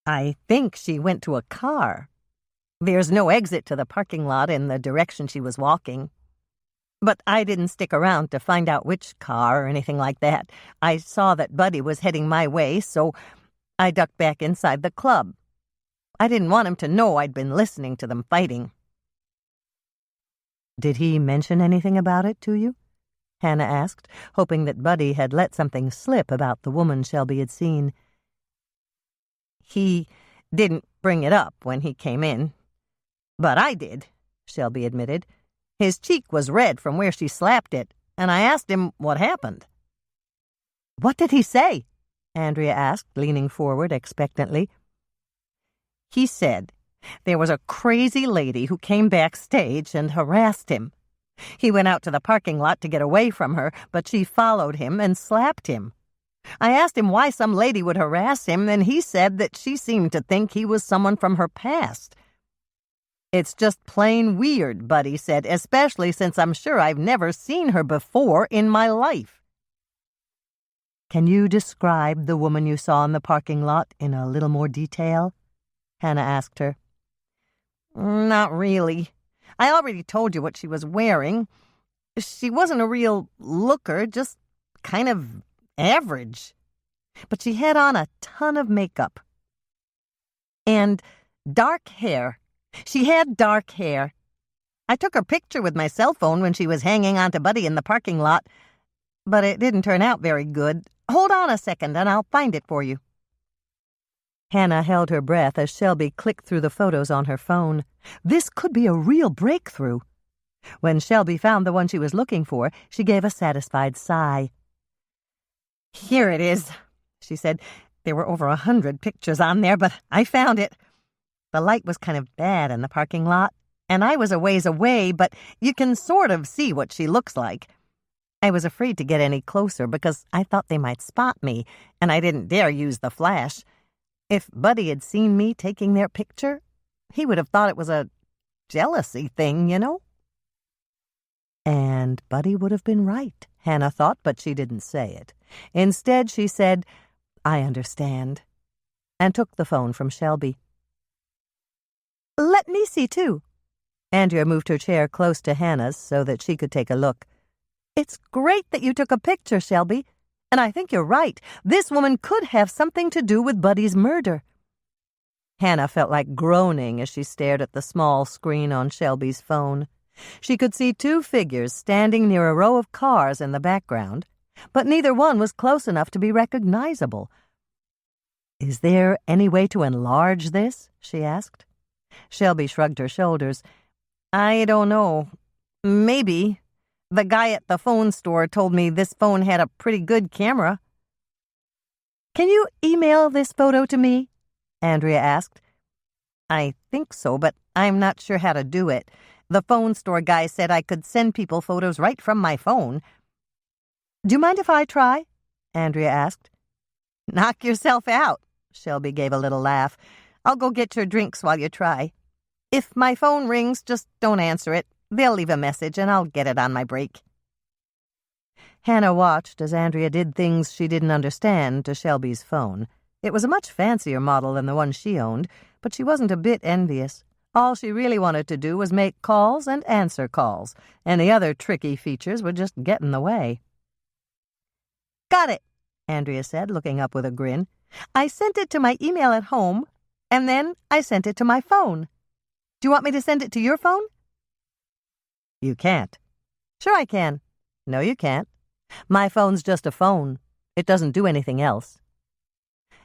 "I think she went to a car." There's no exit to the parking lot in the direction she was walking. But I didn't stick around to find out which car or anything like that. I saw that Buddy was heading my way, so I ducked back inside the club. I didn't want him to know I'd been listening to them fighting." "Did he mention anything about it to you?" Hannah asked, hoping that Buddy had let something slip about the woman Shelby had seen. "He didn't bring it up when he came in. But I did," Shelby admitted. "His cheek was red from where she slapped it, and I asked him what happened." "What did he say?" Andrea asked, leaning forward expectantly. "He said there was a crazy lady who came backstage and harassed him. He went out to the parking lot to get away from her, but she followed him and slapped him. I asked him why some lady would harass him, and he said that she seemed to think he was someone from her past. It's just plain weird," Buddy said, "especially since I'm sure I've never seen her before in my life." "Can you describe the woman you saw in the parking lot in a little more detail?" Hannah asked her. "Not really. I already told you what she was wearing. She wasn't a real looker, just kind of average. But she had on a ton of makeup. And dark hair. She had dark hair. I took her picture with my cell phone when she was hanging onto Buddy in the parking lot, but it didn't turn out very good. Hold on a second and I'll find it for you." Hannah held her breath as Shelby clicked through the photos on her phone. This could be a real breakthrough. When Shelby found the one she was looking for, she gave a satisfied sigh. "Here it is," she said. "There were over 100 pictures on there, but I found it. The light was kind of bad in the parking lot, and I was a ways away, but you can sort of see what she looks like. I was afraid to get any closer because I thought they might spot me, and I didn't dare use the flash. If Buddy had seen me taking their picture, he would have thought it was a jealousy thing, you know." And Buddy would have been right, Hannah thought, but she didn't say it. Instead, she said, "I understand," and took the phone from Shelby. "Let me see, too." Andrea moved her chair close to Hannah's so that she could take a look. "It's great that you took a picture, Shelby. And I think you're right. This woman could have something to do with Buddy's murder." Hannah felt like groaning as she stared at the small screen on Shelby's phone. She could see two figures standing near a row of cars in the background, but neither one was close enough to be recognizable. "Is there any way to enlarge this?" she asked. Shelby shrugged her shoulders. "I don't know. Maybe. The guy at the phone store told me this phone had a pretty good camera." "Can you email this photo to me?" Andrea asked. "I think so, but I'm not sure how to do it. The phone store guy said I could send people photos right from my phone." "Do you mind if I try?" Andrea asked. "Knock yourself out," Shelby gave a little laugh. "I'll go get your drinks while you try. If my phone rings, just don't answer it. They'll leave a message, and I'll get it on my break." Hannah watched as Andrea did things she didn't understand to Shelby's phone. It was a much fancier model than the one she owned, but she wasn't a bit envious. All she really wanted to do was make calls and answer calls, and the other tricky features would just get in the way. "Got it," Andrea said, looking up with a grin. "I sent it to my email at home, and then I sent it to my phone. Do you want me to send it to your phone?" "You can't." "Sure I can." "No, you can't. My phone's just a phone. It doesn't do anything else."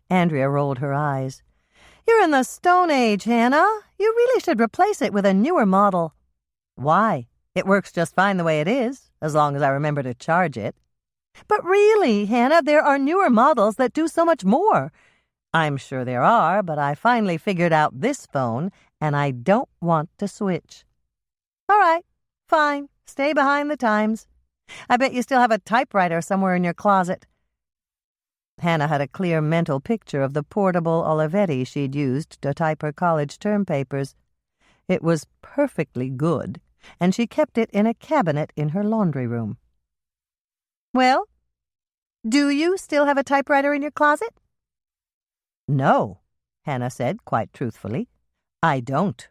Andrea rolled her eyes. "You're in the Stone Age, Hannah. You really should replace it with a newer model." "Why? It works just fine the way it is, as long as I remember to charge it." "But really, Hannah, there are newer models that do so much more." "I'm sure there are, but I finally figured out this phone, and I don't want to switch." "All right. Fine. Stay behind the times. I bet you still have a typewriter somewhere in your closet." Hannah had a clear mental picture of the portable Olivetti she'd used to type her college term papers. It was perfectly good, and she kept it in a cabinet in her laundry room. "Well, do you still have a typewriter in your closet?" "No," Hannah said quite truthfully. "I don't."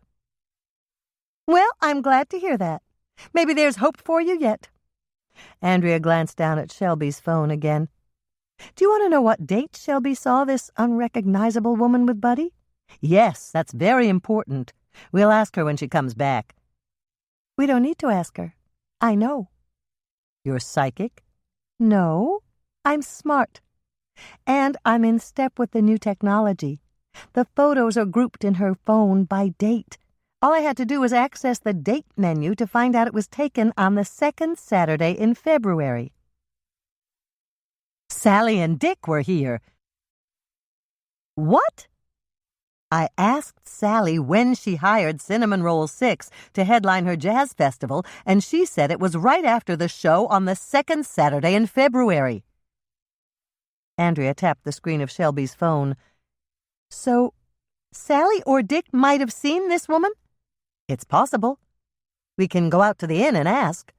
Well, I'm glad to hear that. Maybe there's hope for you yet. Andrea glanced down at Shelby's phone again. Do you want to know what date Shelby saw this unrecognizable woman with Buddy? Yes, that's very important. We'll ask her when she comes back. We don't need to ask her. I know. You're psychic? No, I'm smart. And I'm in step with the new technology. The photos are grouped in her phone by date. All I had to do was access the date menu to find out it was taken on the second Saturday in February. Sally and Dick were here. What? I asked Sally when she hired Cinnamon Roll 6 to headline her jazz festival, and she said it was right after the show on the second Saturday in February. Andrea tapped the screen of Shelby's phone. So, Sally or Dick might have seen this woman? It's possible. We can go out to the inn and ask.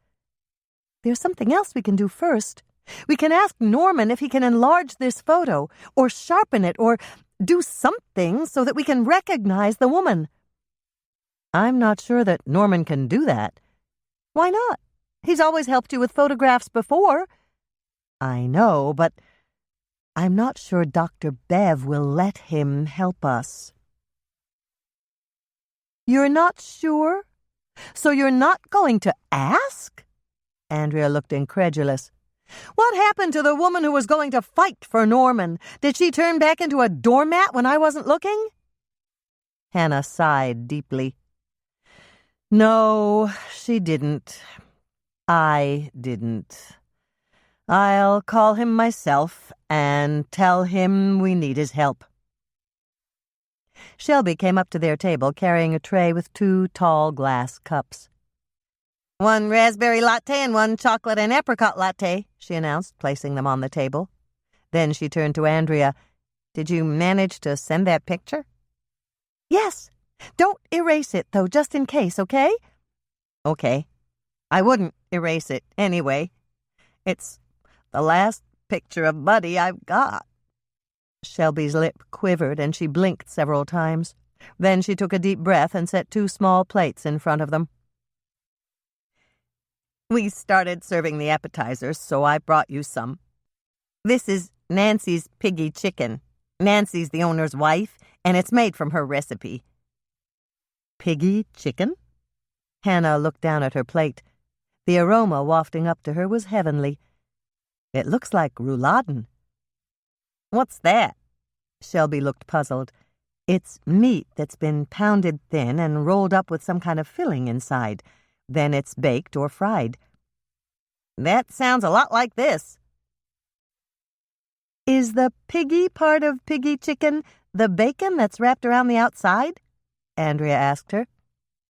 There's something else we can do first. We can ask Norman if he can enlarge this photo, or sharpen it, or do something so that we can recognize the woman. I'm not sure that Norman can do that. Why not? He's always helped you with photographs before. I know, but I'm not sure Dr. Bev will let him help us. You're not sure? So you're not going to ask? Andrea looked incredulous. What happened to the woman who was going to fight for Norman? Did she turn back into a doormat when I wasn't looking? Hannah sighed deeply. No, she didn't. I didn't. I'll call him myself and tell him we need his help. Shelby came up to their table carrying a tray with 2 tall glass cups. "One raspberry latte and 1 chocolate and apricot latte," she announced, placing them on the table. Then she turned to Andrea. "Did you manage to send that picture?" "Yes. Don't erase it, though, just in case, okay?" "Okay. I wouldn't erase it anyway. It's the last picture of Buddy I've got." Shelby's lip quivered and she blinked several times. Then she took a deep breath and set 2 small plates in front of them. "We started serving the appetizers, so I brought you some. This is Nancy's piggy chicken. Nancy's the owner's wife, and it's made from her recipe." Piggy chicken? Hannah looked down at her plate. The aroma wafting up to her was heavenly. "It looks like rouladen." "What's that?" Shelby looked puzzled. "It's meat that's been pounded thin and rolled up with some kind of filling inside. Then it's baked or fried." "That sounds a lot like this." "Is the piggy part of piggy chicken the bacon that's wrapped around the outside?" Andrea asked her.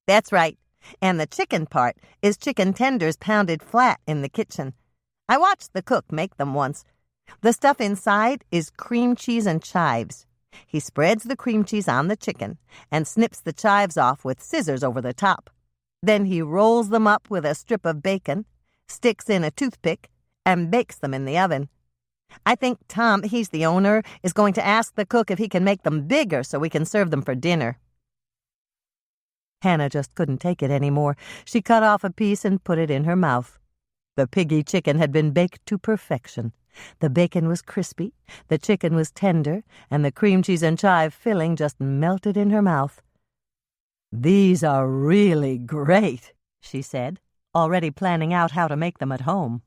"That's right. And the chicken part is chicken tenders pounded flat in the kitchen. I watched the cook make them once. The stuff inside is cream cheese and chives. He spreads the cream cheese on the chicken and snips the chives off with scissors over the top. Then he rolls them up with a strip of bacon, sticks in a toothpick, and bakes them in the oven. I think Tom, he's the owner, is going to ask the cook if he can make them bigger so we can serve them for dinner." Hannah just couldn't take it anymore. She cut off a piece and put it in her mouth. The piggy chicken had been baked to perfection. The bacon was crispy, the chicken was tender, and the cream cheese and chive filling just melted in her mouth. "These are really great," she said, already planning out how to make them at home.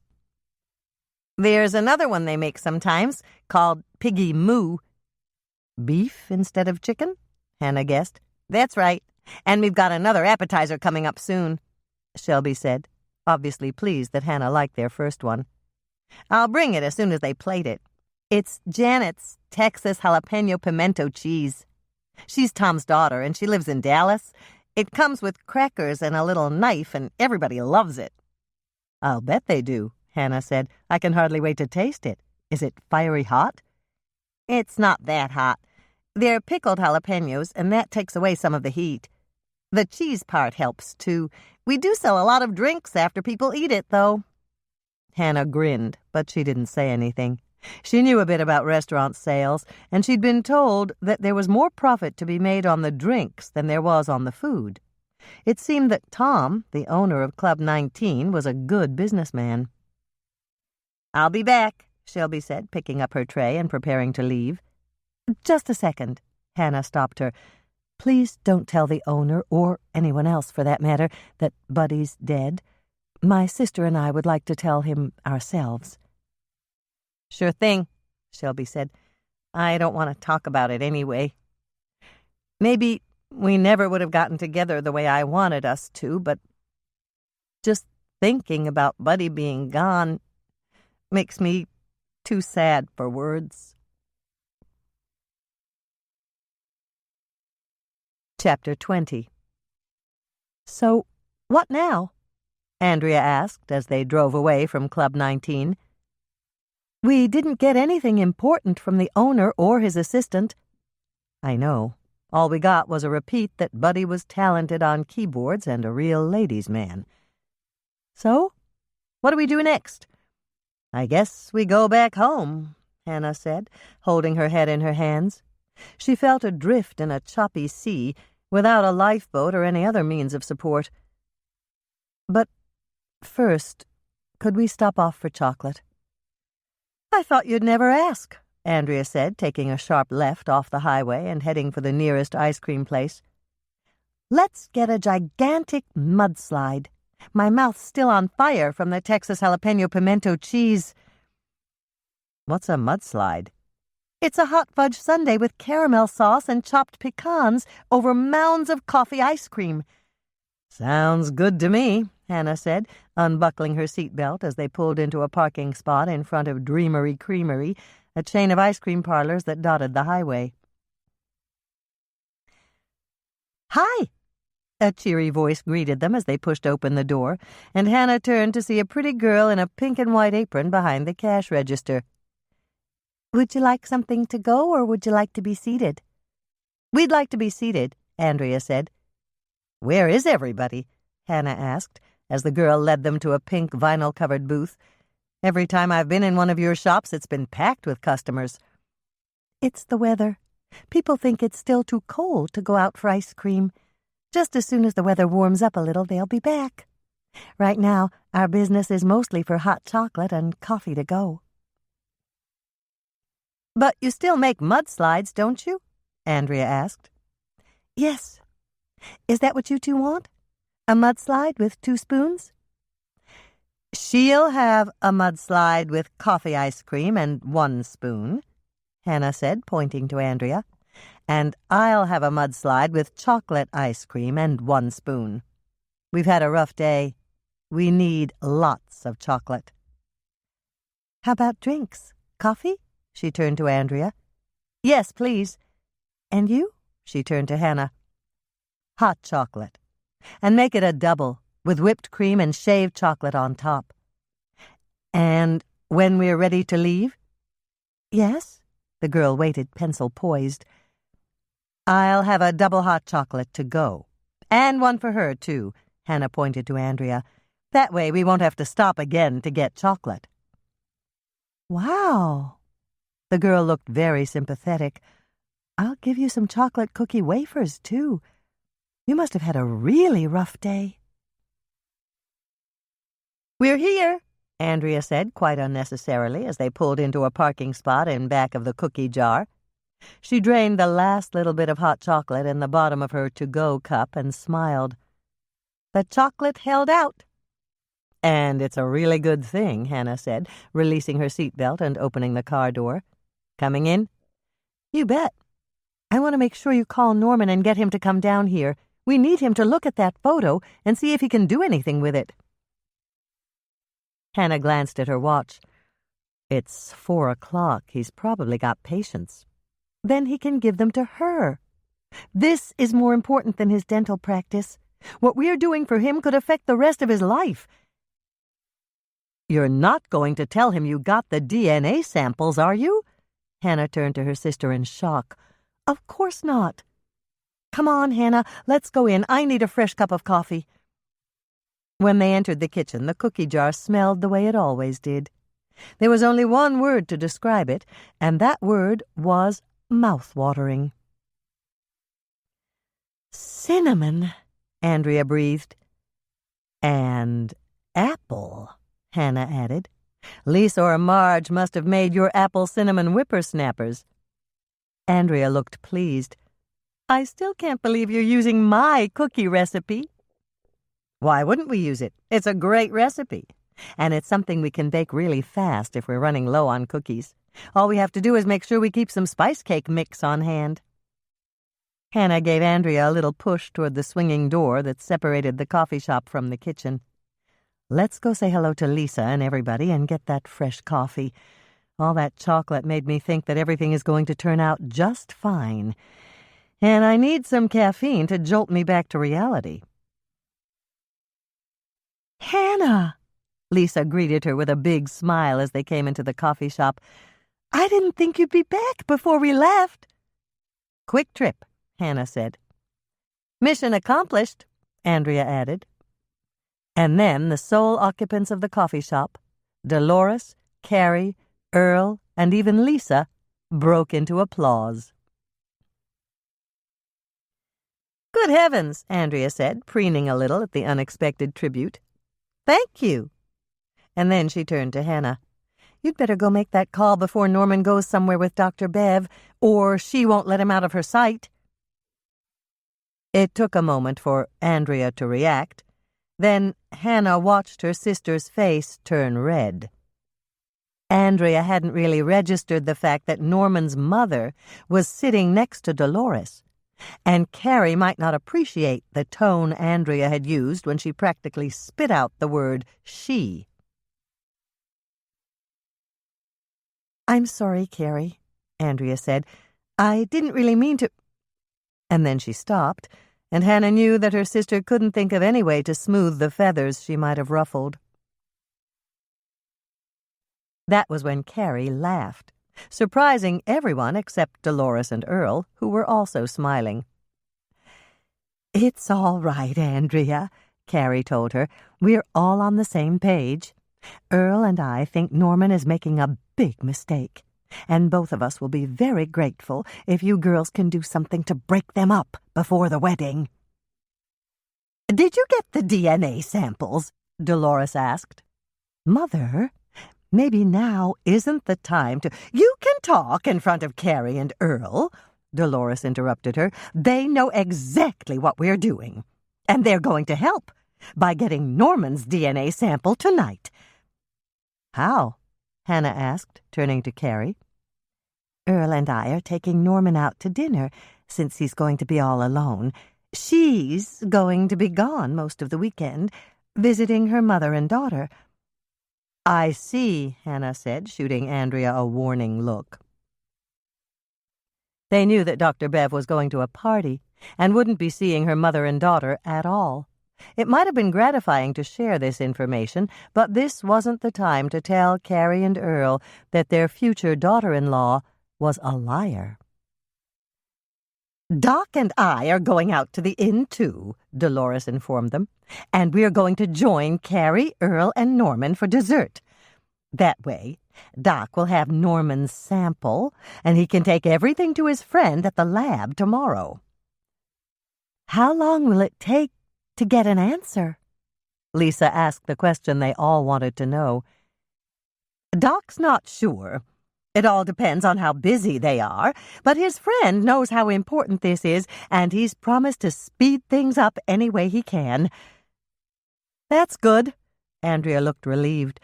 "There's another one they make sometimes, called piggy moo." "Beef instead of chicken?" Hannah guessed. "That's right. And we've got another appetizer coming up soon," Shelby said, obviously pleased that Hannah liked their first one. "I'll bring it as soon as they plate it. It's Janet's Texas jalapeno pimento cheese. She's Tom's daughter, and she lives in Dallas. It comes with crackers and a little knife, and everybody loves it." "I'll bet they do," Hannah said. "I can hardly wait to taste it. Is it fiery hot?" "It's not that hot. They're pickled jalapenos, and that takes away some of the heat. The cheese part helps, too. We do sell a lot of drinks after people eat it, though." Hannah grinned, but she didn't say anything. She knew a bit about restaurant sales, and she'd been told that there was more profit to be made on the drinks than there was on the food. It seemed that Tom, the owner of Club 19, was a good businessman. "I'll be back," Shelby said, picking up her tray and preparing to leave. "Just a second," Hannah stopped her. "Please don't tell the owner, or anyone else for that matter, that Buddy's dead. My sister and I would like to tell him ourselves." "Sure thing," Shelby said. "I don't want to talk about it anyway. Maybe we never would have gotten together the way I wanted us to, but just thinking about Buddy being gone makes me too sad for words." Chapter 20. "So, what now?" Andrea asked as they drove away from Club 19. "We didn't get anything important from the owner or his assistant." "I know. All we got was a repeat that Buddy was talented on keyboards and a real ladies' man." "So, what do we do next?" "I guess we go back home," Hannah said, holding her head in her hands. She felt adrift in a choppy sea, without a lifeboat or any other means of support. "But first, could we stop off for chocolate?" "I thought you'd never ask," Andrea said, taking a sharp left off the highway and heading for the nearest ice cream place. "Let's get a gigantic mudslide. My mouth's still on fire from the Texas jalapeno pimento cheese." "What's a mudslide?" "It's a hot fudge sundae with caramel sauce and chopped pecans over mounds of coffee ice cream." "Sounds good to me," Hannah said, unbuckling her seatbelt as they pulled into a parking spot in front of Dreamery Creamery, a chain of ice cream parlors that dotted the highway. "Hi!" a cheery voice greeted them as they pushed open the door, and Hannah turned to see a pretty girl in a pink and white apron behind the cash register. "Would you like something to go, or would you like to be seated?" "We'd like to be seated," Andrea said. "Where is everybody?" Hannah asked, as the girl led them to a pink vinyl-covered booth. "Every time I've been in one of your shops, it's been packed with customers." "It's the weather. People think it's still too cold to go out for ice cream. Just as soon as the weather warms up a little, they'll be back. Right now, our business is mostly for hot chocolate and coffee to go." "But you still make mudslides, don't you?" Andrea asked. "Yes. Is that what you two want? A mudslide with 2 spoons?" "She'll have a mudslide with coffee ice cream and 1 spoon," Hannah said, pointing to Andrea. "And I'll have a mudslide with chocolate ice cream and 1 spoon. We've had a rough day. We need lots of chocolate." "How about drinks? Coffee?" She turned to Andrea. "Yes, please." "And you?" She turned to Hannah. "Hot chocolate. And make it a double, with whipped cream and shaved chocolate on top." "And when we're ready to leave?" "Yes?" The girl waited, pencil poised. "I'll have a double hot chocolate to go. And one for her, too," Hannah pointed to Andrea. "That way we won't have to stop again to get chocolate." "Wow." The girl looked very sympathetic. "I'll give you some chocolate cookie wafers, too. You must have had a really rough day." "We're here," Andrea said quite unnecessarily as they pulled into a parking spot in back of the cookie jar. She drained the last little bit of hot chocolate in the bottom of her to-go cup and smiled. "The chocolate held out." "And it's a really good thing," Hannah said, releasing her seatbelt and opening the car door. "Coming in?" "You bet. I want to make sure you call Norman and get him to come down here. We need him to look at that photo and see if he can do anything with it." Hannah glanced at her watch. "It's 4 o'clock. He's probably got patients." "Then he can give them to her. This is more important than his dental practice. What we're doing for him could affect the rest of his life." "You're not going to tell him you got the DNA samples, are you?" Hannah turned to her sister in shock. "Of course not. Come on, Hannah, let's go in. I need a fresh cup of coffee." When they entered the kitchen, the cookie jar smelled the way it always did. There was only one word to describe it, and that word was mouth-watering. "Cinnamon," Andrea breathed. And apple, Hannah added. Lisa or Marge must have made your apple cinnamon whippersnappers. Andrea looked pleased. I still can't believe you're using my cookie recipe. Why wouldn't we use it? It's a great recipe. And it's something we can bake really fast if we're running low on cookies. All we have to do is make sure we keep some spice cake mix on hand. Hannah gave Andrea a little push toward the swinging door that separated the coffee shop from the kitchen. Let's go say hello to Lisa and everybody and get that fresh coffee. All that chocolate made me think that everything is going to turn out just fine. And I need some caffeine to jolt me back to reality. Hannah! Lisa greeted her with a big smile as they came into the coffee shop. I didn't think you'd be back before we left. Quick trip, Hannah said. Mission accomplished, Andrea added. And then the sole occupants of the coffee shop, Dolores, Carrie, Earl, and even Lisa, broke into applause. Good heavens, Andrea said, preening a little at the unexpected tribute. Thank you. And then she turned to Hannah. You'd better go make that call before Norman goes somewhere with Dr. Bev, or she won't let him out of her sight. It took a moment for Andrea to react. Then Hannah watched her sister's face turn red. Andrea hadn't really registered the fact that Norman's mother was sitting next to Dolores, and Carrie might not appreciate the tone Andrea had used when she practically spit out the word she. I'm sorry, Carrie, Andrea said. I didn't really mean to... And then she stopped, and Hannah knew that her sister couldn't think of any way to smooth the feathers she might have ruffled. That was when Carrie laughed, surprising everyone except Dolores and Earl, who were also smiling. It's all right, Andrea, Carrie told her. We're all on the same page. Earl and I think Norman is making a big mistake, and both of us will be very grateful if you girls can do something to break them up before the wedding. Did you get the DNA samples? Dolores asked. Mother, maybe now isn't the time to... You can talk in front of Carrie and Earl, Dolores interrupted her. They know exactly what we're doing, and they're going to help by getting Norman's DNA sample tonight. How? Hannah asked, turning to Carrie. Earl and I are taking Norman out to dinner, since he's going to be all alone. She's going to be gone most of the weekend, visiting her mother and daughter. I see, Hannah said, shooting Andrea a warning look. They knew that Dr. Bev was going to a party and wouldn't be seeing her mother and daughter at all. It might have been gratifying to share this information, but this wasn't the time to tell Carrie and Earl that their future daughter-in-law was a liar. Doc and I are going out to the inn, too, Dolores informed them, and we're going to join Carrie, Earl, and Norman for dessert. That way, Doc will have Norman's sample, and he can take everything to his friend at the lab tomorrow. How long will it take to get an answer? Lisa asked the question they all wanted to know. Doc's not sure. It all depends on how busy they are, but his friend knows how important this is, and he's promised to speed things up any way he can. That's good. Andrea looked relieved.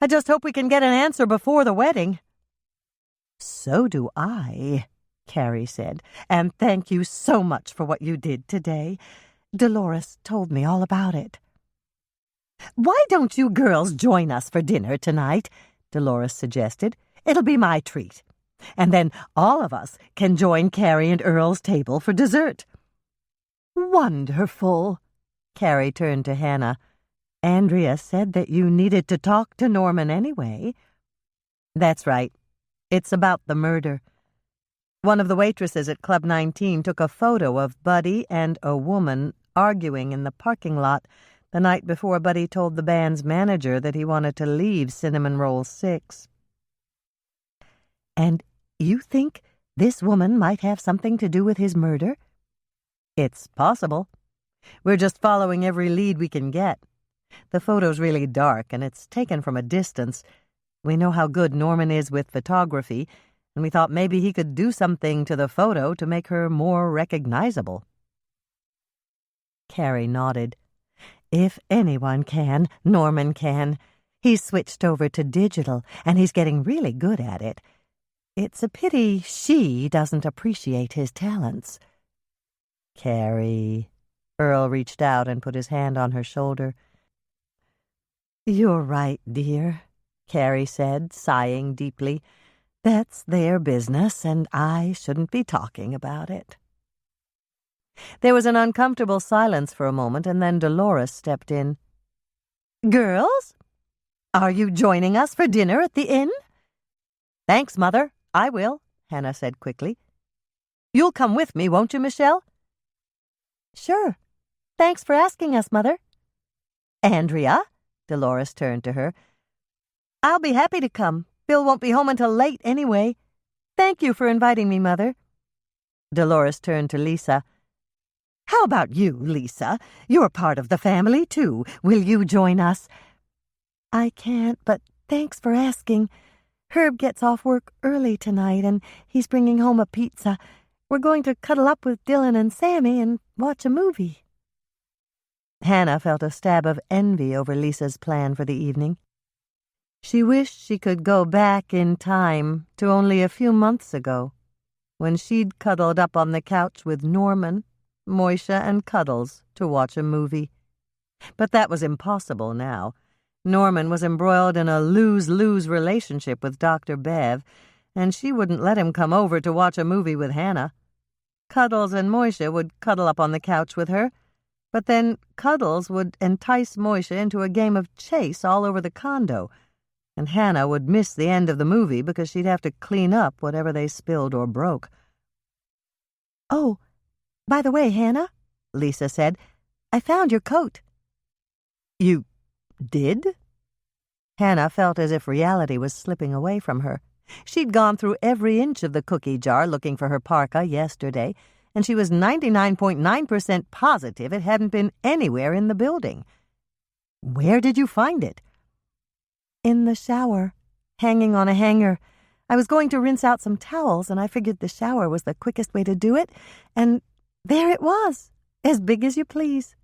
I just hope we can get an answer before the wedding. So do I, Carrie said, and thank you so much for what you did today. Dolores told me all about it. Why don't you girls join us for dinner tonight? Dolores suggested. It'll be my treat. And then all of us can join Carrie and Earl's table for dessert. Wonderful. Carrie turned to Hannah. Andrea said that you needed to talk to Norman anyway. That's right. It's about the murder. One of the waitresses at Club 19 took a photo of Buddy and a woman arguing in the parking lot the night before Buddy told the band's manager that he wanted to leave Cinnamon Roll 6. And you think this woman might have something to do with his murder? It's possible. We're just following every lead we can get. The photo's really dark, and it's taken from a distance. We know how good Norman is with photography, and we thought maybe he could do something to the photo to make her more recognizable." Carrie nodded. "If anyone can, Norman can. He's switched over to digital, and he's getting really good at it. It's a pity she doesn't appreciate his talents." "Carrie," Earl reached out and put his hand on her shoulder. "You're right, dear," Carrie said, sighing deeply. "That's their business, and I shouldn't be talking about it." There was an uncomfortable silence for a moment, and then Dolores stepped in. "Girls, are you joining us for dinner at the inn?" "Thanks, Mother. I will," Hannah said quickly. "You'll come with me, won't you, Michelle?" "Sure. Thanks for asking us, Mother." "Andrea?" Dolores turned to her. "I'll be happy to come. Bill won't be home until late anyway. Thank you for inviting me, Mother." Dolores turned to Lisa. "How about you, Lisa? You're part of the family, too. Will you join us?" "I can't, but thanks for asking. Herb gets off work early tonight, and he's bringing home a pizza. We're going to cuddle up with Dylan and Sammy and watch a movie." Hannah felt a stab of envy over Lisa's plan for the evening. She wished she could go back in time to only a few months ago, when she'd cuddled up on the couch with Norman, Moisha, and Cuddles to watch a movie. But that was impossible now. Norman was embroiled in a lose-lose relationship with Dr. Bev, and she wouldn't let him come over to watch a movie with Hannah. Cuddles and Moisha would cuddle up on the couch with her, but then Cuddles would entice Moisha into a game of chase all over the condo, and Hannah would miss the end of the movie because she'd have to clean up whatever they spilled or broke. "Oh, by the way, Hannah," Lisa said, "I found your coat." "You did?" Hannah felt as if reality was slipping away from her. She'd gone through every inch of the cookie jar looking for her parka yesterday, and she was 99.9% positive it hadn't been anywhere in the building. "Where did you find it?" "In the shower, hanging on a hanger. I was going to rinse out some towels, and I figured the shower was the quickest way to do it, and there it was, as big as you please."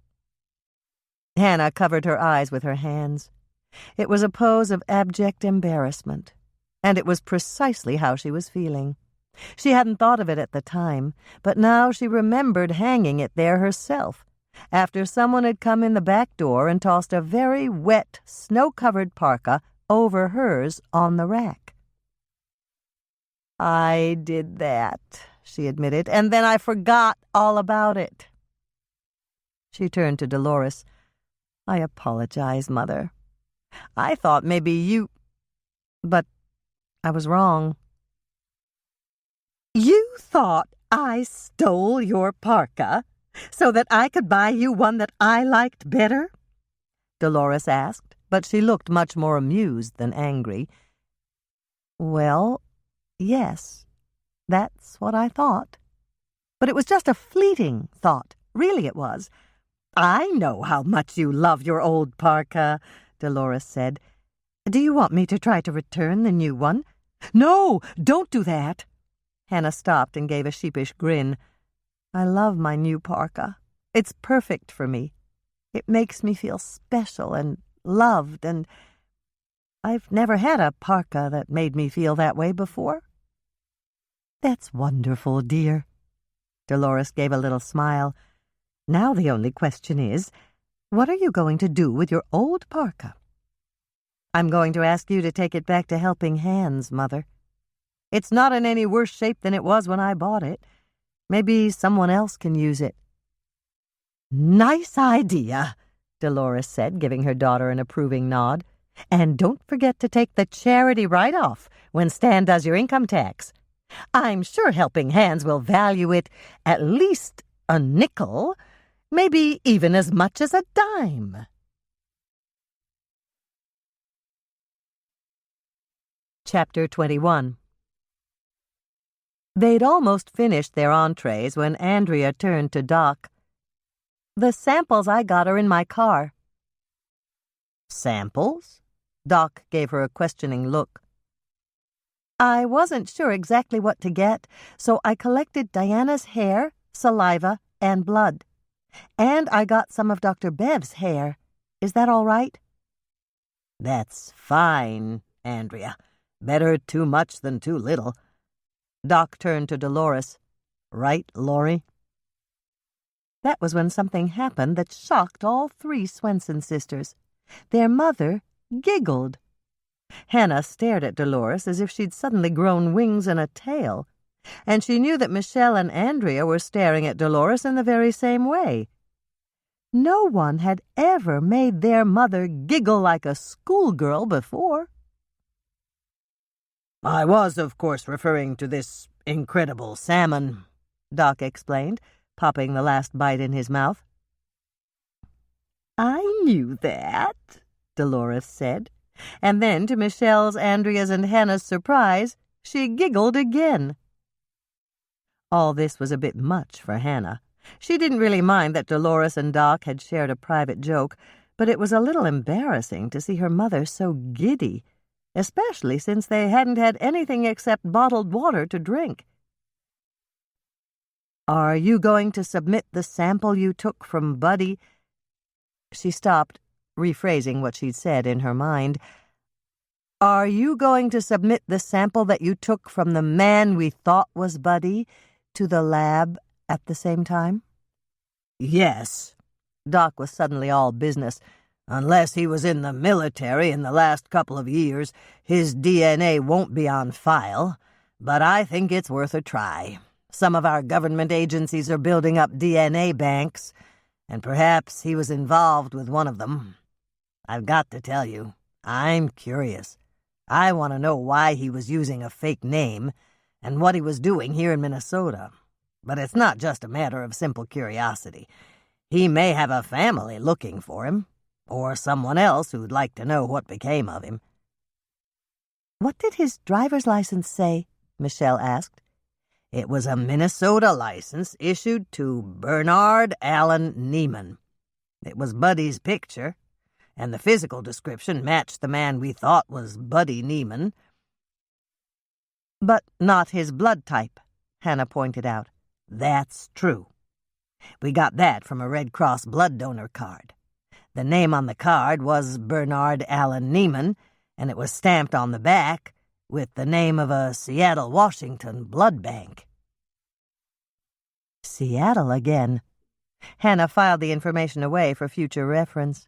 Hannah covered her eyes with her hands. It was a pose of abject embarrassment, and it was precisely how she was feeling. She hadn't thought of it at the time, but now she remembered hanging it there herself, after someone had come in the back door and tossed a very wet, snow-covered parka over hers on the rack. "I did that," she admitted, "and then I forgot all about it." She turned to Dolores. "I apologize, Mother. I thought maybe you... But I was wrong." "You thought I stole your parka so that I could buy you one that I liked better?" Dolores asked, but she looked much more amused than angry. "Well, yes, that's what I thought. But it was just a fleeting thought. Really it was." "I know how much you love your old parka," Dolores said. "Do you want me to try to return the new one?" "No, don't do that." Hannah stopped and gave a sheepish grin. "I love my new parka. It's perfect for me. It makes me feel special and loved, and I've never had a parka that made me feel that way before." "That's wonderful, dear." Dolores gave a little smile. "Now the only question is, what are you going to do with your old parka?" "I'm going to ask you to take it back to Helping Hands, Mother. It's not in any worse shape than it was when I bought it. Maybe someone else can use it." "Nice idea," Dolores said, giving her daughter an approving nod. "And don't forget to take the charity write-off when Stan does your income tax. I'm sure Helping Hands will value it at least a nickel, maybe even as much as a dime." Chapter 21. They'd almost finished their entrees when Andrea turned to Doc. The samples I got are in my car. Samples? Doc gave her a questioning look. I wasn't sure exactly what to get, so I collected Diana's hair, saliva, and blood. And I got some of Dr. Bev's hair. Is that all right? That's fine, Andrea. Better too much than too little. Doc turned to Dolores. Right, Laurie? That was when something happened that shocked all three Swensen sisters. Their mother giggled. Hannah stared at Dolores as if she'd suddenly grown wings and a tail, and she knew that Michelle and Andrea were staring at Dolores in the very same way. No one had ever made their mother giggle like a schoolgirl before. I was, of course, referring to this incredible salmon, Doc explained, popping the last bite in his mouth. I knew that, Dolores said, and then, to Michelle's, Andrea's, and Hannah's surprise, she giggled again. All this was a bit much for Hannah. She didn't really mind that Dolores and Doc had shared a private joke, but it was a little embarrassing to see her mother so giddy, especially since they hadn't had anything except bottled water to drink. "Are you going to submit the sample you took from Buddy?" She stopped, rephrasing what she'd said in her mind. "Are you going to submit the sample that you took from the man we thought was Buddy to the lab at the same time?" Yes. Doc was suddenly all business. Unless he was in the military in the last couple of years, his DNA won't be on file, but I think it's worth a try. Some of our government agencies are building up DNA banks, and perhaps he was involved with one of them. I've got to tell you, I'm curious. I want to know why he was using a fake name and what he was doing here in Minnesota. But it's not just a matter of simple curiosity. He may have a family looking for him, or someone else who'd like to know what became of him. "What did his driver's license say?" Michelle asked. It was a Minnesota license issued to Bernard Allen Neiman. It was Buddy's picture, and the physical description matched the man we thought was Buddy Neiman. "But not his blood type," Hannah pointed out. That's true. We got that from a Red Cross blood donor card. The name on the card was Bernard Allen Neiman, and it was stamped on the back with the name of a Seattle, Washington blood bank. Seattle again. Hannah filed the information away for future reference.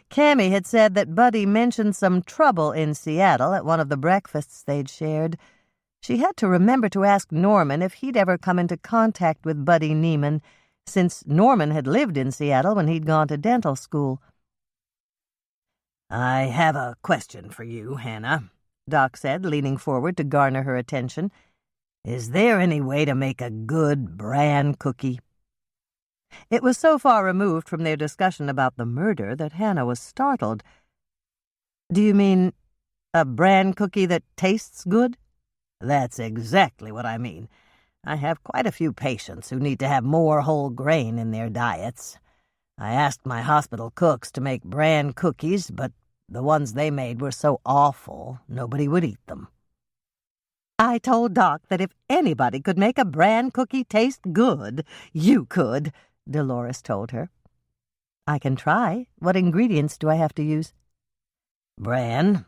Cammy had said that Buddy mentioned some trouble in Seattle at one of the breakfasts they'd shared. She had to remember to ask Norman if he'd ever come into contact with Buddy Neiman, since Norman had lived in Seattle when he'd gone to dental school. I have a question for you, Hannah, Doc said, leaning forward to garner her attention. Is there any way to make a good bran cookie? It was so far removed from their discussion about the murder that Hannah was startled. "Do you mean a bran cookie that tastes good?" That's exactly what I mean. I have quite a few patients who need to have more whole grain in their diets. I asked my hospital cooks to make bran cookies, but the ones they made were so awful, nobody would eat them. "I told Doc that if anybody could make a bran cookie taste good, you could," Dolores told her. "I can try. What ingredients do I have to use?" Bran,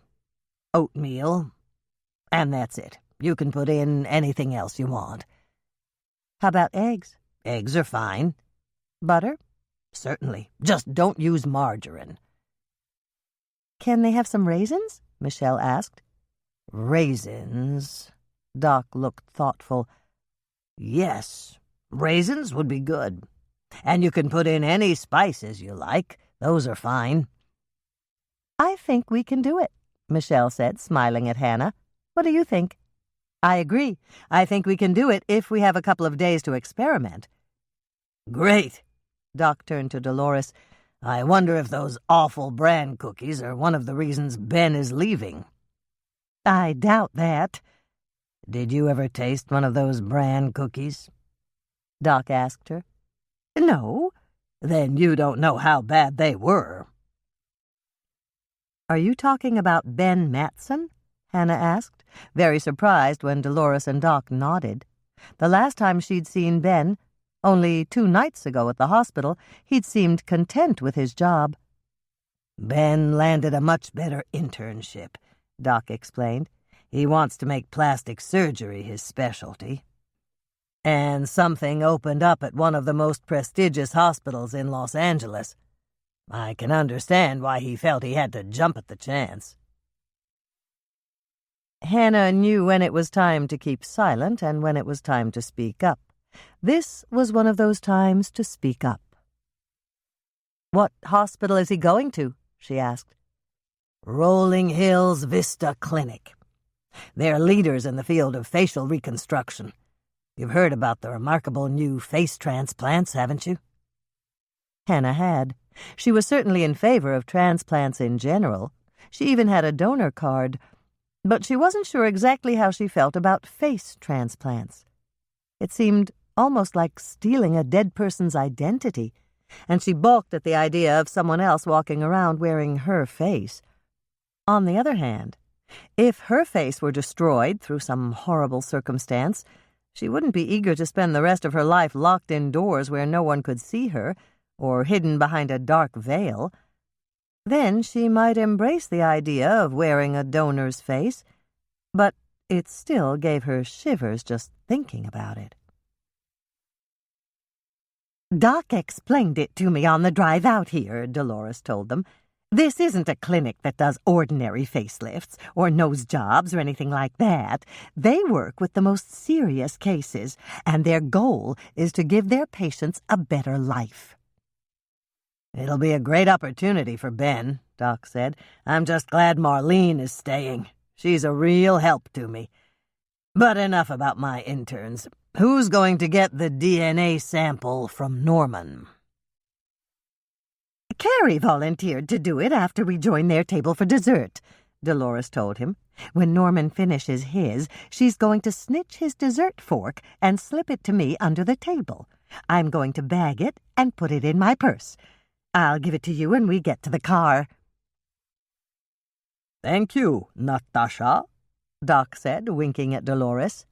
oatmeal, and that's it. You can put in anything else you want. "How about eggs?" Eggs are fine. "Butter?" Certainly. Just don't use margarine. "Can they have some raisins?" Michelle asked. Raisins? Doc looked thoughtful. Yes, raisins would be good. And you can put in any spices you like. Those are fine. "I think we can do it," Michelle said, smiling at Hannah. "What do you think?" "I agree. I think we can do it if we have a couple of days to experiment." Great. Doc turned to Dolores. I wonder if those awful bran cookies are one of the reasons Ben is leaving. "I doubt that." Did you ever taste one of those bran cookies? Doc asked her. "No. Then you don't know how bad they were. "Are you talking about Ben Matson?" Hannah asked, very surprised when Dolores and Doc nodded. The last time she'd seen Ben, only 2 nights ago at the hospital, he'd seemed content with his job. Ben landed a much better internship, Doc explained. He wants to make plastic surgery his specialty. And something opened up at one of the most prestigious hospitals in Los Angeles. I can understand why he felt he had to jump at the chance. Hannah knew when it was time to keep silent and when it was time to speak up. This was one of those times to speak up. "What hospital is he going to?" she asked. Rolling Hills Vista Clinic. They're leaders in the field of facial reconstruction. You've heard about the remarkable new face transplants, haven't you? Hannah had. She was certainly in favor of transplants in general. She even had a donor card. But she wasn't sure exactly how she felt about face transplants. It seemed almost like stealing a dead person's identity, and she balked at the idea of someone else walking around wearing her face. On the other hand, if her face were destroyed through some horrible circumstance, she wouldn't be eager to spend the rest of her life locked indoors where no one could see her, or hidden behind a dark veil. Then she might embrace the idea of wearing a donor's face, but it still gave her shivers just thinking about it. "Doc explained it to me on the drive out here," Dolores told them. "This isn't a clinic that does ordinary facelifts or nose jobs or anything like that. They work with the most serious cases, and their goal is to give their patients a better life." "It'll be a great opportunity for Ben," Doc said. "I'm just glad Marlene is staying. She's a real help to me. But enough about my interns. Who's going to get the DNA sample from Norman?" "Carrie volunteered to do it after we joined their table for dessert," Dolores told him. "When Norman finishes his, she's going to snitch his dessert fork and slip it to me under the table. I'm going to bag it and put it in my purse. I'll give it to you when we get to the car." "Thank you, Natasha," Doc said, winking at Dolores.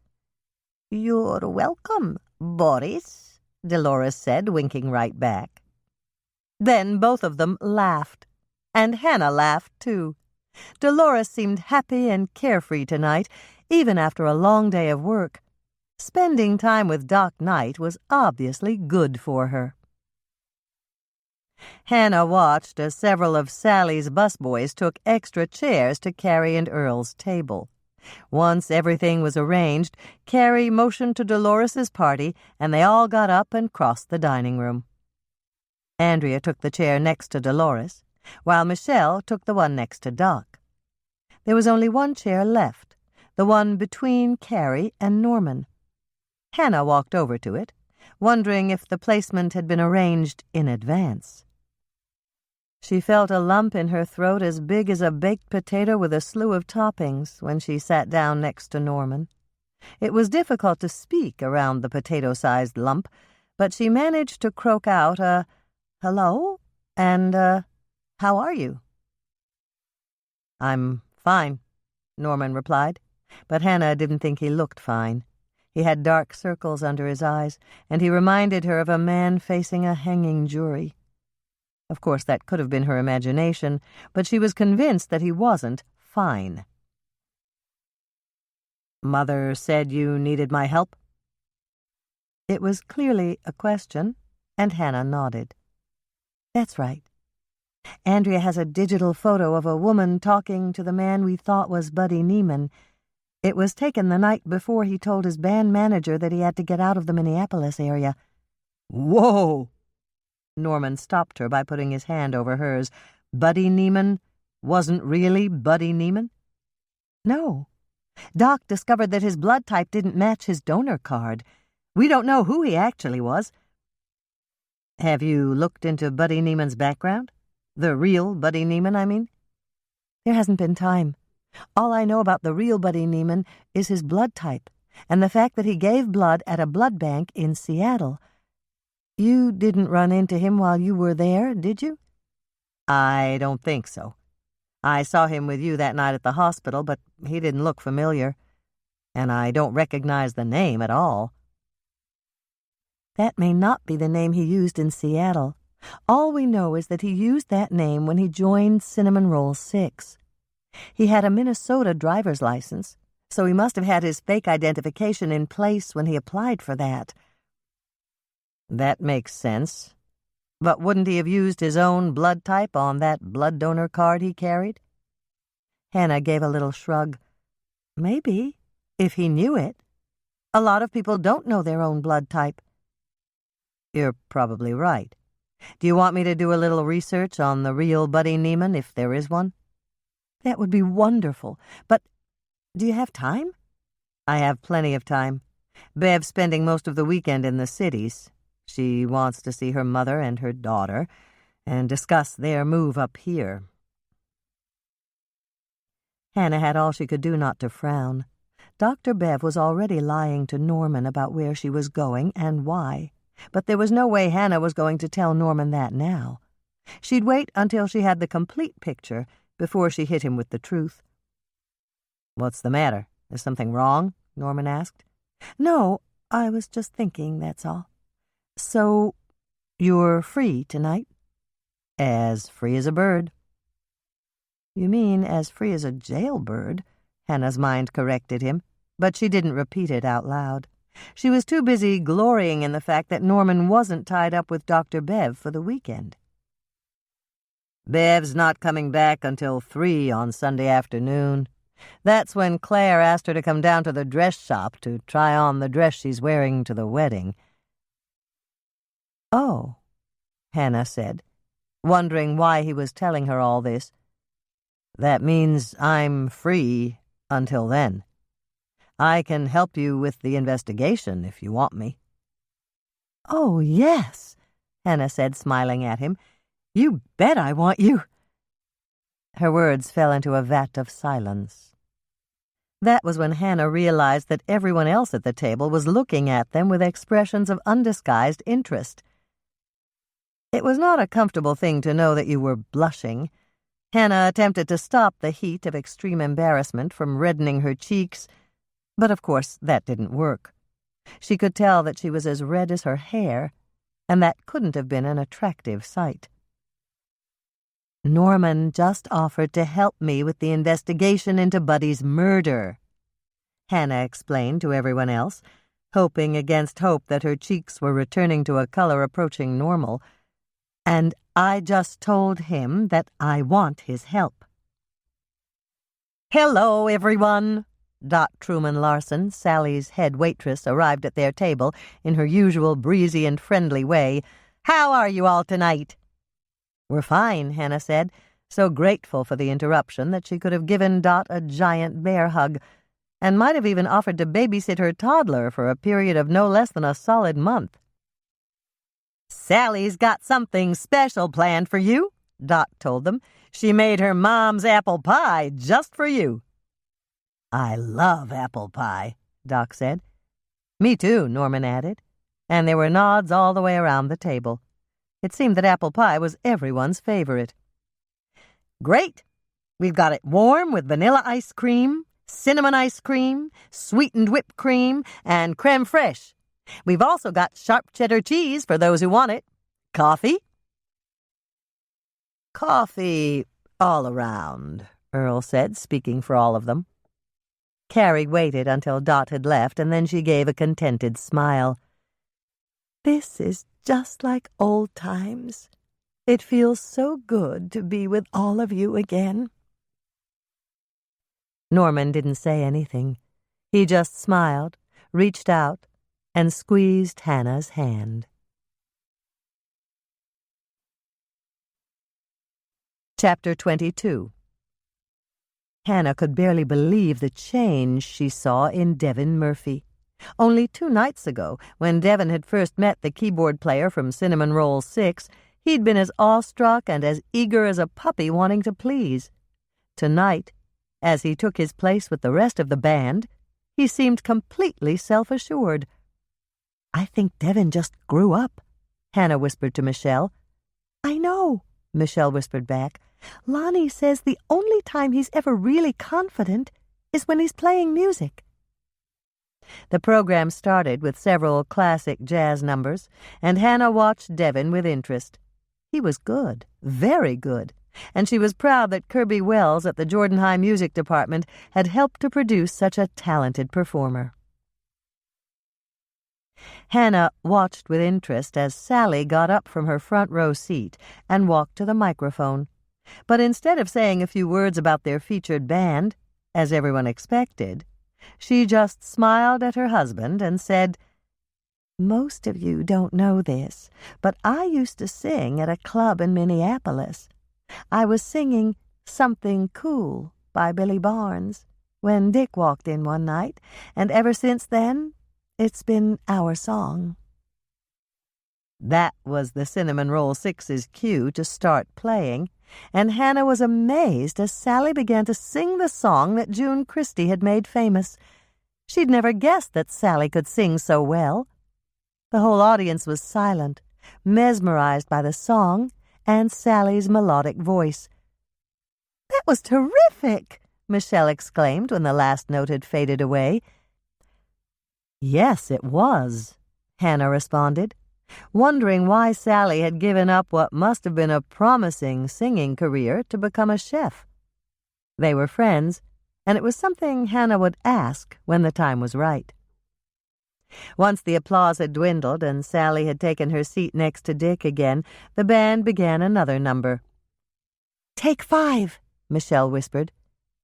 "You're welcome, Boris," Dolores said, winking right back. Then both of them laughed, and Hannah laughed too. Dolores seemed happy and carefree tonight, even after a long day of work. Spending time with Doc Knight was obviously good for her. Hannah watched as several of Sally's busboys took extra chairs to Carrie and Earl's table. Once everything was arranged, Carrie motioned to Dolores's party, and they all got up and crossed the dining room. Andrea took the chair next to Dolores, while Michelle took the one next to Doc. There was only one chair left, the one between Carrie and Norman. Hannah walked over to it, wondering if the placement had been arranged in advance. She felt a lump in her throat as big as a baked potato with a slew of toppings when she sat down next to Norman. It was difficult to speak around the potato-sized lump, but she managed to croak out a "hello" and "how are you?" "I'm fine," Norman replied, but Hannah didn't think he looked fine. He had dark circles under his eyes, and he reminded her of a man facing a hanging jury. Of course, that could have been her imagination, but she was convinced that he wasn't fine. "Mother said you needed my help?" It was clearly a question, and Hannah nodded. "That's right. Andrea has a digital photo of a woman talking to the man we thought was Buddy Neiman. It was taken the night before he told his band manager that he had to get out of the Minneapolis area." "Whoa!" Norman stopped her by putting his hand over hers. "Buddy Neiman wasn't really Buddy Neiman?" "No. Doc discovered that his blood type didn't match his donor card. We don't know who he actually was." "Have you looked into Buddy Neiman's background? The real Buddy Neiman, I mean?" "There hasn't been time. All I know about the real Buddy Neiman is his blood type, and the fact that he gave blood at a blood bank in Seattle." You didn't run into him while you were there, did you? I don't think so. I saw him with you that night at the hospital, but he didn't look familiar, and I don't recognize the name at all. That may not be the name he used in Seattle. All we know is that he used that name when he joined Cinnamon Roll 6. He had a Minnesota driver's license, so he must have had his fake identification in place when he applied for that. That makes sense. But wouldn't he have used his own blood type on that blood donor card he carried? Hannah gave a little shrug. Maybe, if he knew it. A lot of people don't know their own blood type. You're probably right. Do you want me to do a little research on the real Buddy Neiman, if there is one? That would be wonderful. But do you have time? I have plenty of time. Bev's spending most of the weekend in the cities. She wants to see her mother and her daughter and discuss their move up here. Hannah had all she could do not to frown. Dr. Bev was already lying to Norman about where she was going and why, but there was no way Hannah was going to tell Norman that now. She'd wait until she had the complete picture before she hit him with the truth. "What's the matter? Is something wrong?" Norman asked. "No, I was just thinking, that's all. So, you're free tonight?" "As free as a bird." "You mean as free as a jailbird?" Hannah's mind corrected him, but she didn't repeat it out loud. She was too busy glorying in the fact that Norman wasn't tied up with Dr. Bev for the weekend. "Bev's not coming back until 3 on Sunday afternoon. That's when Claire asked her to come down to the dress shop to try on the dress she's wearing to the wedding." "Oh," Hannah said, wondering why he was telling her all this. "That means I'm free until then. I can help you with the investigation if you want me." "Oh, yes," Hannah said, smiling at him. "You bet I want you." Her words fell into a vat of silence. That was when Hannah realized that everyone else at the table was looking at them with expressions of undisguised interest. It was not a comfortable thing to know that you were blushing. Hannah attempted to stop the heat of extreme embarrassment from reddening her cheeks, but of course that didn't work. She could tell that she was as red as her hair, and that couldn't have been an attractive sight. "Norman just offered to help me with the investigation into Buddy's murder," Hannah explained to everyone else, hoping against hope that her cheeks were returning to a color approaching normal. "And I just told him that I want his help." "Hello, everyone." Dot Truman Larson, Sally's head waitress, arrived at their table in her usual breezy and friendly way. "How are you all tonight?" "We're fine," Hannah said, so grateful for the interruption that she could have given Dot a giant bear hug, and might have even offered to babysit her toddler for a period of no less than a solid month. "Sally's got something special planned for you," Dot told them. "She made her mom's apple pie just for you." "I love apple pie," Doc said. "Me too," Norman added, and there were nods all the way around the table. It seemed that apple pie was everyone's favorite. "Great! We've got it warm with vanilla ice cream, cinnamon ice cream, sweetened whipped cream, and creme fraiche. We've also got sharp cheddar cheese for those who want it. Coffee?" "Coffee all around," Earl said, speaking for all of them. Carrie waited until Dot had left, and then she gave a contented smile. "This is just like old times. It feels so good to be with all of you again." Norman didn't say anything. He just smiled, reached out, and squeezed Hannah's hand. Chapter 22. Hannah could barely believe the change she saw in Devin Murphy. Only 2 nights ago, when Devin had first met the keyboard player from Cinnamon Roll 6, he'd been as awestruck and as eager as a puppy wanting to please. Tonight, as he took his place with the rest of the band, he seemed completely self-assured. "I think Devin just grew up," Hannah whispered to Michelle. I know, Michelle whispered back. Lonnie says the only time he's ever really confident is when he's playing music. The program started with several classic jazz numbers, and Hannah watched Devin with interest. He was good, very good, and she was proud that Kirby Wells at the Jordan High Music Department had helped to produce such a talented performer. Hannah watched with interest as Sally got up from her front row seat and walked to the microphone. But instead of saying a few words about their featured band, as everyone expected, she just smiled at her husband and said, Most of you don't know this, but I used to sing at a club in Minneapolis. I was singing Something Cool by Billy Barnes when Dick walked in one night, and ever since then, it's been our song. That was the Cinnamon Roll Six's cue to start playing, and Hannah was amazed as Sally began to sing the song that June Christie had made famous. She'd never guessed that Sally could sing so well. The whole audience was silent, mesmerized by the song and Sally's melodic voice. "That was terrific!" Michelle exclaimed when the last note had faded away. "Yes, it was," Hannah responded, wondering why Sally had given up what must have been a promising singing career to become a chef. They were friends, and it was something Hannah would ask when the time was right. Once the applause had dwindled and Sally had taken her seat next to Dick again, the band began another number. "Take 5, Michelle whispered,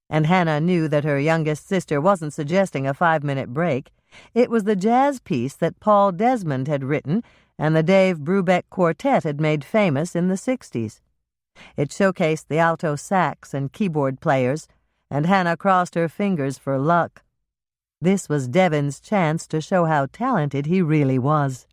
and Hannah knew that her youngest sister wasn't suggesting a 5-minute break. It was the jazz piece that Paul Desmond had written and the Dave Brubeck Quartet had made famous in the 60s. It showcased the alto sax and keyboard players, and Hannah crossed her fingers for luck. This was Devin's chance to show how talented he really was.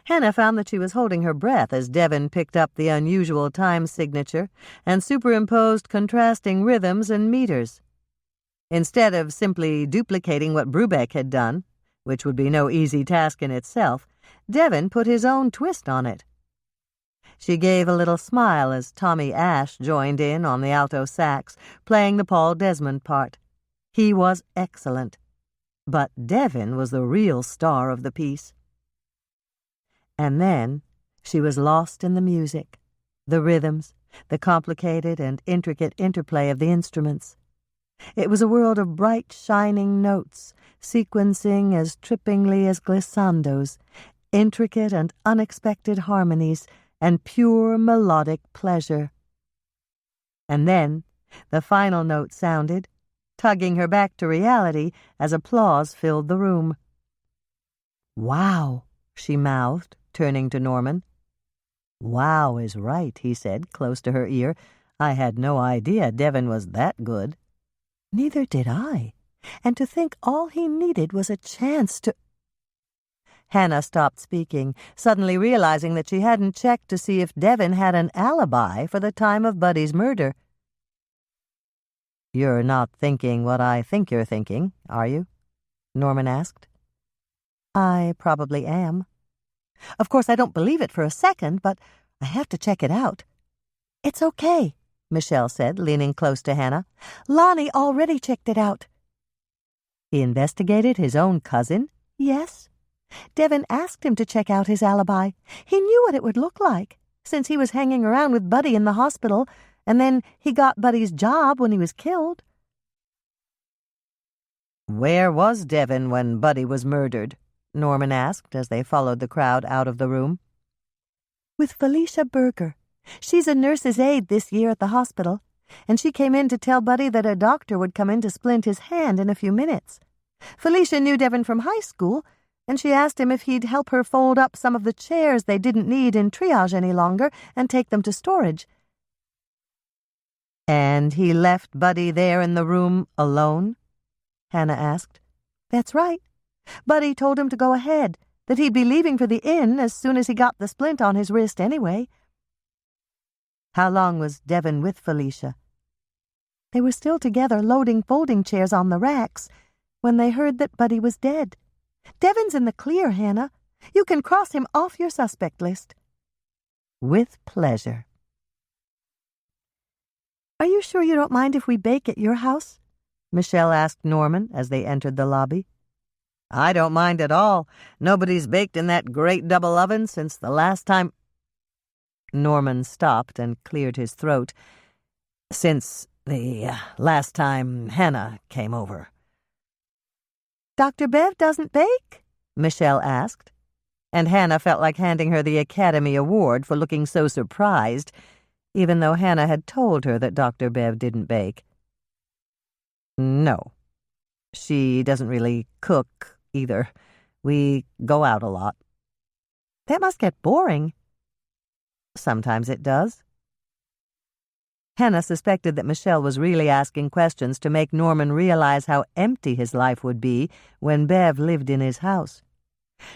Hannah found that she was holding her breath as Devin picked up the unusual time signature and superimposed contrasting rhythms and meters. Instead of simply duplicating what Brubeck had done, which would be no easy task in itself, Devin put his own twist on it. She gave a little smile as Tommy Ash joined in on the alto sax, playing the Paul Desmond part. He was excellent, but Devin was the real star of the piece. And then she was lost in the music, the rhythms, the complicated and intricate interplay of the instruments. It was a world of bright, shining notes, sequencing as trippingly as glissandos, intricate and unexpected harmonies, and pure melodic pleasure. And then the final note sounded, tugging her back to reality as applause filled the room. "Wow," she mouthed, turning to Norman. "Wow is right," he said, close to her ear. "I had no idea Devin was that good." "Neither did I. And to think all he needed was a chance to—" Hannah stopped speaking, suddenly realizing that she hadn't checked to see if Devin had an alibi for the time of Buddy's murder. "You're not thinking what I think you're thinking, are you?" Norman asked. "I probably am. Of course, I don't believe it for a second, but I have to check it out." "It's okay," Michelle said, leaning close to Hannah. "Lonnie already checked it out." "He investigated his own cousin?" "Yes. Devin asked him to check out his alibi. He knew what it would look like, since he was hanging around with Buddy in the hospital, and then he got Buddy's job when he was killed." "Where was Devin when Buddy was murdered?" Norman asked as they followed the crowd out of the room. "With Felicia Berger. She's a nurse's aide this year at the hospital, and she came in to tell Buddy that a doctor would come in to splint his hand in a few minutes. Felicia knew Devin from high school, and she asked him if he'd help her fold up some of the chairs they didn't need in triage any longer and take them to storage." "And he left Buddy there in the room alone?" Hannah asked. "That's right. Buddy told him to go ahead, that he'd be leaving for the inn as soon as he got the splint on his wrist anyway." "How long was Devin with Felicia?" "They were still together loading folding chairs on the racks when they heard that Buddy was dead. Devin's in the clear, Hannah. You can cross him off your suspect list. With pleasure. Are you sure you don't mind if we bake at your house? Michelle asked Norman as they entered the lobby. I don't mind at all. Nobody's baked in that great double oven since the last time... Norman stopped and cleared his throat. Since the last time Hannah came over. Dr. Bev doesn't bake? Michelle asked, and Hannah felt like handing her the Academy Award for looking so surprised, even though Hannah had told her that Dr. Bev didn't bake. No. She doesn't really cook, either. We go out a lot. That must get boring. Sometimes it does. Hannah suspected that Michelle was really asking questions to make Norman realize how empty his life would be when Bev lived in his house.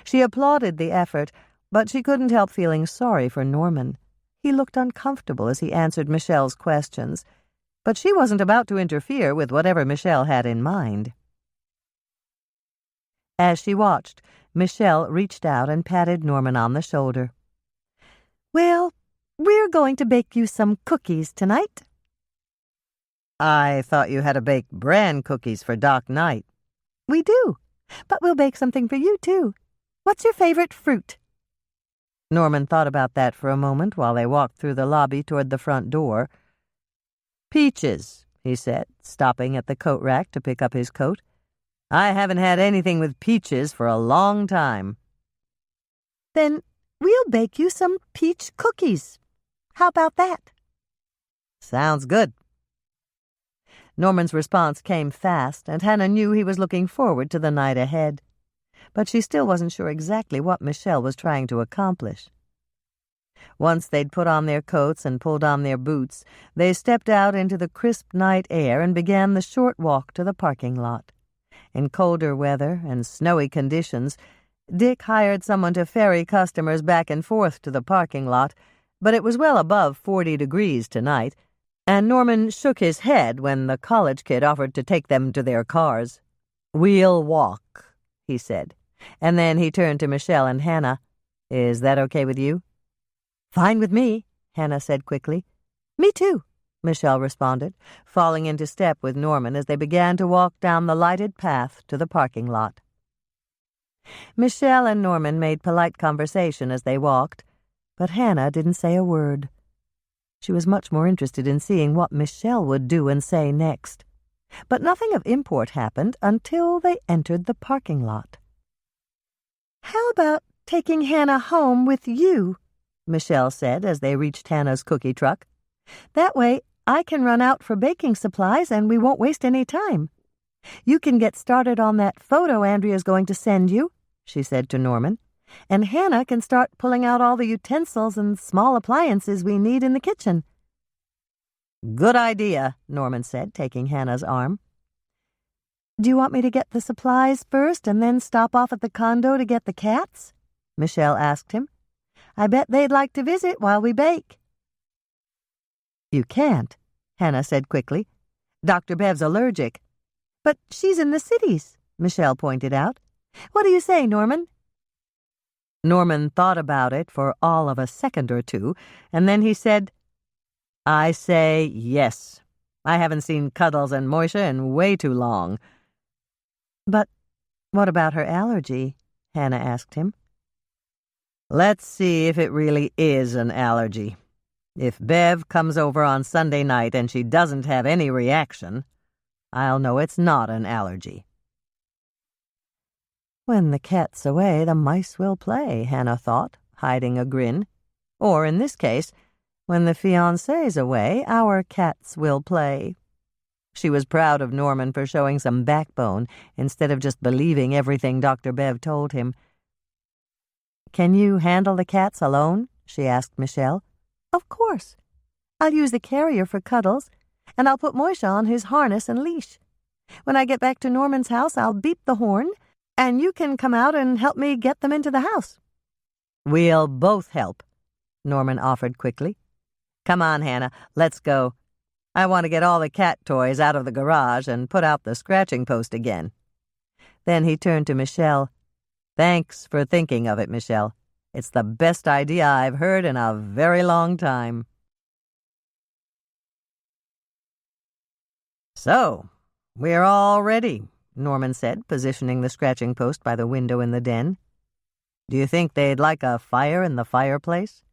She applauded the effort, but she couldn't help feeling sorry for Norman. He looked uncomfortable as he answered Michelle's questions, but she wasn't about to interfere with whatever Michelle had in mind. As she watched, Michelle reached out and patted Norman on the shoulder. Well, we're going to bake you some cookies tonight. I thought you had to bake bran cookies for Doc Knight. We do, but we'll bake something for you, too. What's your favorite fruit? Norman thought about that for a moment while they walked through the lobby toward the front door. Peaches, he said, stopping at the coat rack to pick up his coat. I haven't had anything with peaches for a long time. Then we'll bake you some peach cookies. How about that? Sounds good. Norman's response came fast, and Hannah knew he was looking forward to the night ahead. But she still wasn't sure exactly what Michelle was trying to accomplish. Once they'd put on their coats and pulled on their boots, they stepped out into the crisp night air and began the short walk to the parking lot. In colder weather and snowy conditions, Dick hired someone to ferry customers back and forth to the parking lot, but it was well above 40 degrees tonight, and Norman shook his head when the college kid offered to take them to their cars. We'll walk, he said, and then he turned to Michelle and Hannah. Is that okay with you? Fine with me, Hannah said quickly. Me too, Michelle responded, falling into step with Norman as they began to walk down the lighted path to the parking lot. Michelle and Norman made polite conversation as they walked, but Hannah didn't say a word. She was much more interested in seeing what Michelle would do and say next. But nothing of import happened until they entered the parking lot. How about taking Hannah home with you? Michelle said as they reached Hannah's cookie truck. That way I can run out for baking supplies and we won't waste any time. You can get started on that photo Andrea's going to send you, she said to Norman, and Hannah can start pulling out all the utensils and small appliances we need in the kitchen. Good idea, Norman said, taking Hannah's arm. Do you want me to get the supplies first and then stop off at the condo to get the cats? Michelle asked him. I bet they'd like to visit while we bake. You can't, Hannah said quickly. Dr. Bev's allergic. But she's in the cities, Michelle pointed out. What do you say, Norman? Norman thought about it for all of a second or two, and then he said, I say yes. I haven't seen Cuddles and Moisha in way too long. But what about her allergy? Hannah asked him. Let's see if it really is an allergy. If Bev comes over on Sunday night and she doesn't have any reaction, I'll know it's not an allergy. When the cat's away, the mice will play, Hannah thought, hiding a grin. Or, in this case, when the fiancé's away, our cats will play. She was proud of Norman for showing some backbone instead of just believing everything Dr. Bev told him. Can you handle the cats alone? She asked Michelle. Of course. I'll use the carrier for Cuddles, and I'll put Moisha on his harness and leash. When I get back to Norman's house, I'll beep the horn, and you can come out and help me get them into the house. We'll both help, Norman offered quickly. Come on, Hannah, let's go. I want to get all the cat toys out of the garage and put out the scratching post again. Then he turned to Michelle. Thanks for thinking of it, Michelle. It's the best idea I've heard in a very long time. So, we're all ready, Norman said, positioning the scratching post by the window in the den. Do you think they'd like a fire in the fireplace?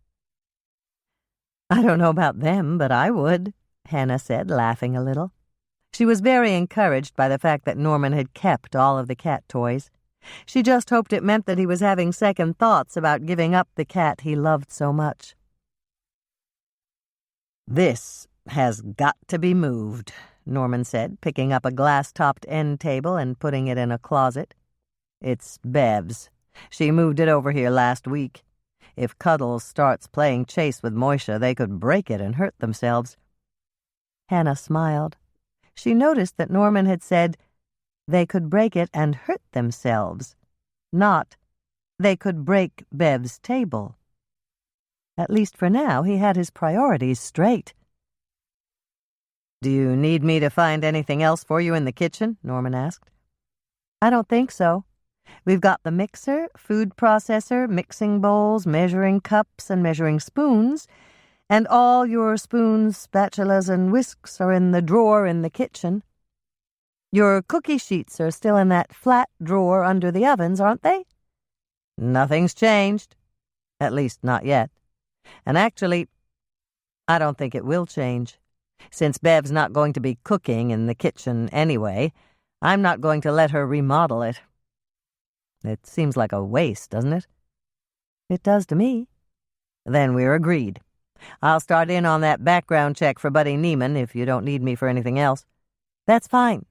I don't know about them, but I would, Hannah said, laughing a little. She was very encouraged by the fact that Norman had kept all of the cat toys. She just hoped it meant that he was having second thoughts about giving up the cat he loved so much. This has got to be moved, Norman said, picking up a glass-topped end table and putting it in a closet. It's Bev's. She moved it over here last week. If Cuddles starts playing chase with Moisha, they could break it and hurt themselves. Hannah smiled. She noticed that Norman had said, they could break it and hurt themselves, not, they could break Bev's table. At least for now, he had his priorities straight. Do you need me to find anything else for you in the kitchen? Norman asked. I don't think so. We've got the mixer, food processor, mixing bowls, measuring cups, and measuring spoons, and all your spoons, spatulas, and whisks are in the drawer in the kitchen. Your cookie sheets are still in that flat drawer under the ovens, aren't they? Nothing's changed. At least not yet. And actually, I don't think it will change. Since Bev's not going to be cooking in the kitchen anyway, I'm not going to let her remodel it. It seems like a waste, doesn't it? It does to me. Then we're agreed. I'll start in on that background check for Buddy Neiman if you don't need me for anything else. That's fine.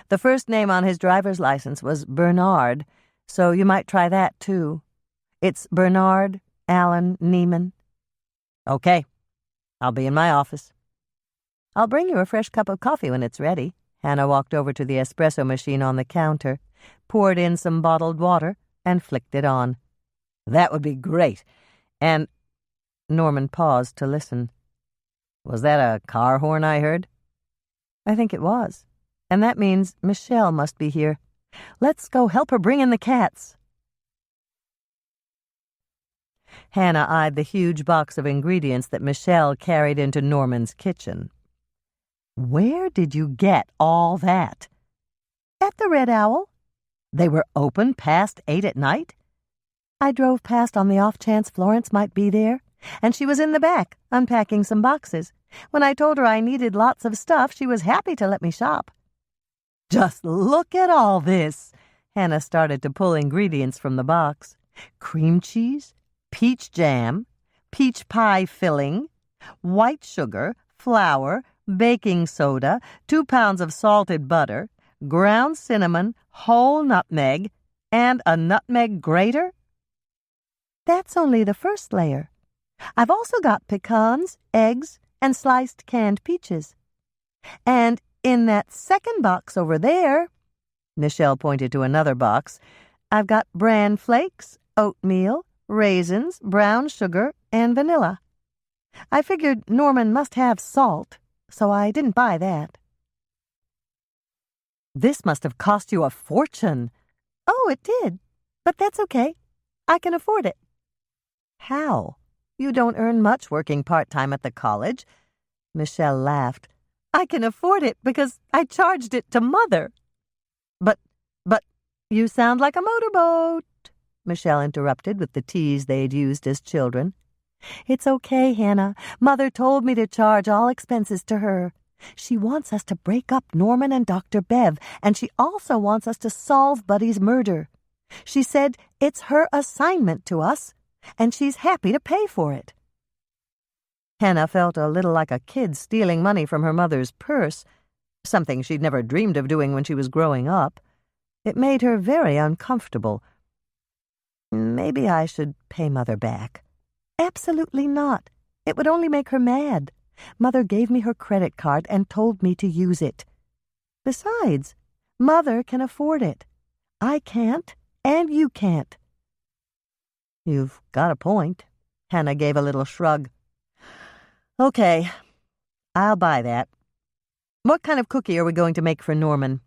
The first name on his driver's license was Bernard, so you might try that too. It's Bernard Allen Neiman. Okay. I'll be in my office. I'll bring you a fresh cup of coffee when it's ready. Hannah walked over to the espresso machine on the counter, poured in some bottled water, and flicked it on. That would be great. And Norman paused to listen. Was that a car horn I heard? I think it was. And that means Michelle must be here. Let's go help her bring in the cats. Hannah eyed the huge box of ingredients that Michelle carried into Norman's kitchen. Where did you get all that? At the Red Owl. They were open past 8 at night? I drove past on the off chance Florence might be there, and she was in the back, unpacking some boxes. When I told her I needed lots of stuff, she was happy to let me shop. Just look at all this. Hannah started to pull ingredients from the box. Cream cheese, peach jam, peach pie filling, white sugar, flour, baking soda, 2 pounds of salted butter, ground cinnamon, whole nutmeg, and a nutmeg grater? That's only the first layer. I've also got pecans, eggs, and sliced canned peaches. And in that second box over there, Michelle pointed to another box, I've got bran flakes, oatmeal, raisins, brown sugar, and vanilla. I figured Norman must have salt, so I didn't buy that. This must have cost you a fortune. Oh, it did. But that's okay. I can afford it. How? You don't earn much working part-time at the college. Michelle laughed. I can afford it because I charged it to Mother. But, you sound like a motorboat, Michelle interrupted with the tease they'd used as children. It's okay, Hannah. Mother told me to charge all expenses to her. She wants us to break up Norman and Dr. Bev, and she also wants us to solve Buddy's murder. She said it's her assignment to us, and she's happy to pay for it. Hannah felt a little like a kid stealing money from her mother's purse, something she'd never dreamed of doing when she was growing up. It made her very uncomfortable. Maybe I should pay Mother back. Absolutely not. It would only make her mad. Mother gave me her credit card and told me to use it. Besides, Mother can afford it. I can't, and you can't. You've got a point. Hannah gave a little shrug. Okay, I'll buy that. What kind of cookie are we going to make for Norman?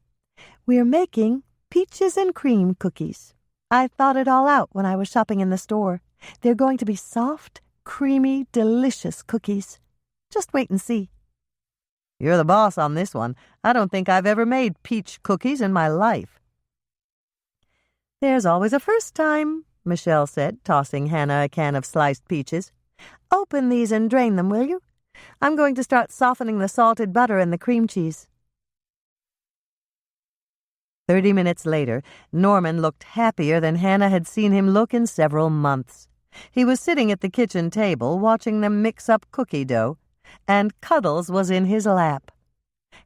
We're making peaches and cream cookies. I thought it all out when I was shopping in the store. They're going to be soft, creamy, delicious cookies. Just wait and see. You're the boss on this one. I don't think I've ever made peach cookies in my life. There's always a first time, Michelle said, tossing Hannah a can of sliced peaches. Open these and drain them, will you? I'm going to start softening the salted butter and the cream cheese. 30 minutes later, Norman looked happier than Hannah had seen him look in several months. He was sitting at the kitchen table watching them mix up cookie dough, and Cuddles was in his lap.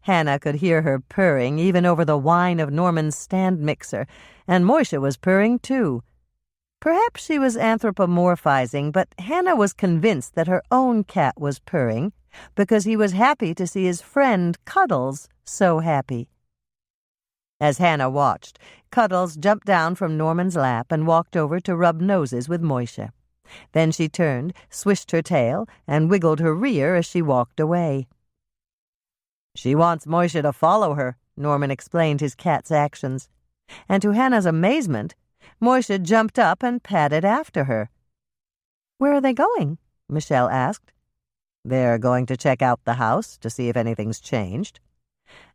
Hannah could hear her purring even over the whine of Norman's stand mixer, and Moisha was purring too. Perhaps she was anthropomorphizing, but Hannah was convinced that her own cat was purring because he was happy to see his friend Cuddles so happy. As Hannah watched, Cuddles jumped down from Norman's lap and walked over to rub noses with Moisha. Then she turned, swished her tail, and wiggled her rear as she walked away. "She wants Moisha to follow her," Norman explained his cat's actions. And to Hannah's amazement, Moisha jumped up and padded after her. "Where are they going?" Michelle asked. "They're going to check out the house to see if anything's changed.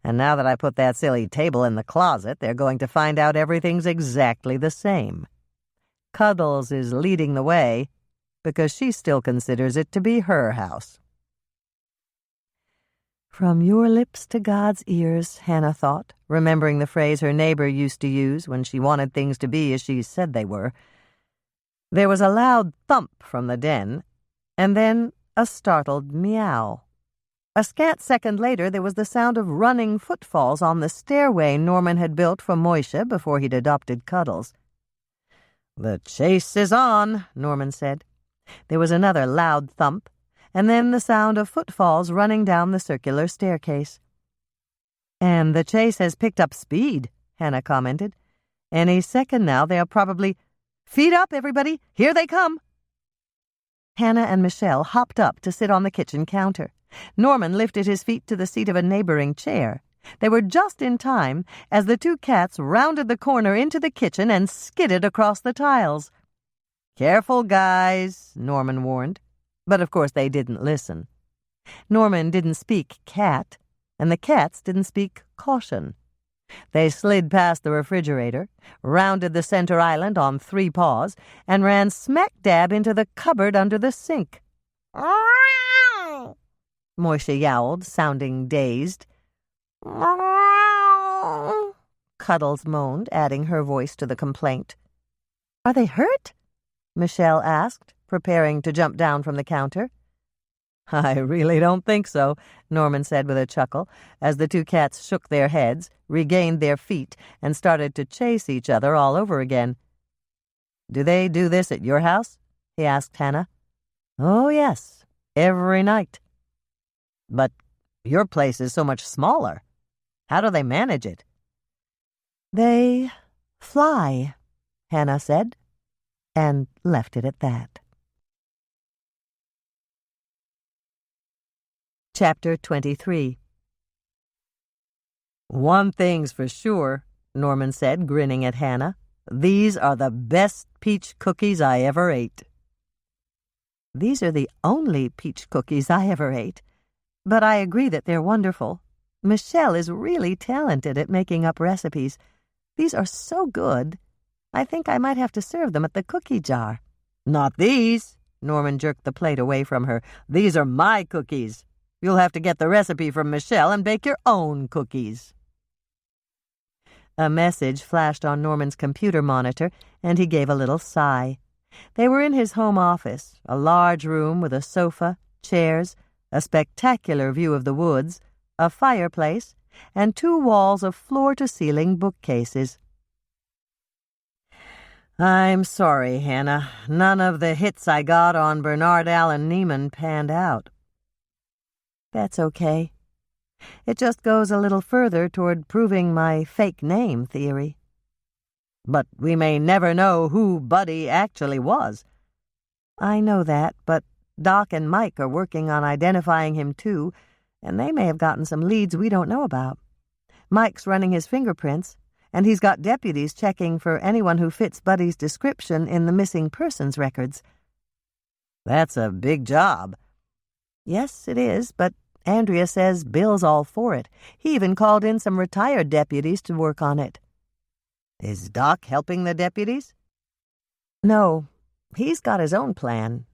And now that I put that silly table in the closet, they're going to find out everything's exactly the same. Cuddles is leading the way because she still considers it to be her house." From your lips to God's ears, Hannah thought, remembering the phrase her neighbor used to use when she wanted things to be as she said they were. There was a loud thump from the den, and then a startled meow. A scant second later, there was the sound of running footfalls on the stairway Norman had built for Moisha before he'd adopted Cuddles. "The chase is on," Norman said. There was another loud thump, and then the sound of footfalls running down the circular staircase. "And the chase has picked up speed," Hannah commented. "Any second now they'll probably— Feet up, everybody! Here they come!" Hannah and Michelle hopped up to sit on the kitchen counter. Norman lifted his feet to the seat of a neighboring chair. They were just in time as the two cats rounded the corner into the kitchen and skidded across the tiles. "Careful, guys," Norman warned. But of course they didn't listen. Norman didn't speak cat, and the cats didn't speak caution. They slid past the refrigerator, rounded the center island on 3 paws, and ran smack dab into the cupboard under the sink. Moisha yowled, sounding dazed. Cuddles moaned, adding her voice to the complaint. "Are they hurt?" Michelle asked, preparing to jump down from the counter. "I really don't think so," Norman said with a chuckle, as the two cats shook their heads, regained their feet, and started to chase each other all over again. "Do they do this at your house?" he asked Hannah. "Oh, yes, every night." "But your place is so much smaller. How do they manage it?" "They fly," Hannah said, and left it at that. Chapter 23. "One thing's for sure," Norman said, grinning at Hannah. "These are the best peach cookies I ever ate." "These are the only peach cookies I ever ate. But I agree that they're wonderful. Michelle is really talented at making up recipes. These are so good. I think I might have to serve them at the cookie jar." "Not these," Norman jerked the plate away from her. "These are my cookies. You'll have to get the recipe from Michelle and bake your own cookies." A message flashed on Norman's computer monitor, and he gave a little sigh. They were in his home office, a large room with a sofa, chairs, a spectacular view of the woods, a fireplace, and 2 walls of floor-to-ceiling bookcases. "I'm sorry, Hannah. None of the hits I got on Bernard Allen Neiman panned out." "That's okay. It just goes a little further toward proving my fake name theory." "But we may never know who Buddy actually was." "I know that, but Doc and Mike are working on identifying him too, and they may have gotten some leads we don't know about. Mike's running his fingerprints, and he's got deputies checking for anyone who fits Buddy's description in the missing persons records. That's a big job. Yes, it is, but Andrea says Bill's all for it. He even called in some retired deputies to work on it. Is Doc helping the deputies? No, he's got his own plan.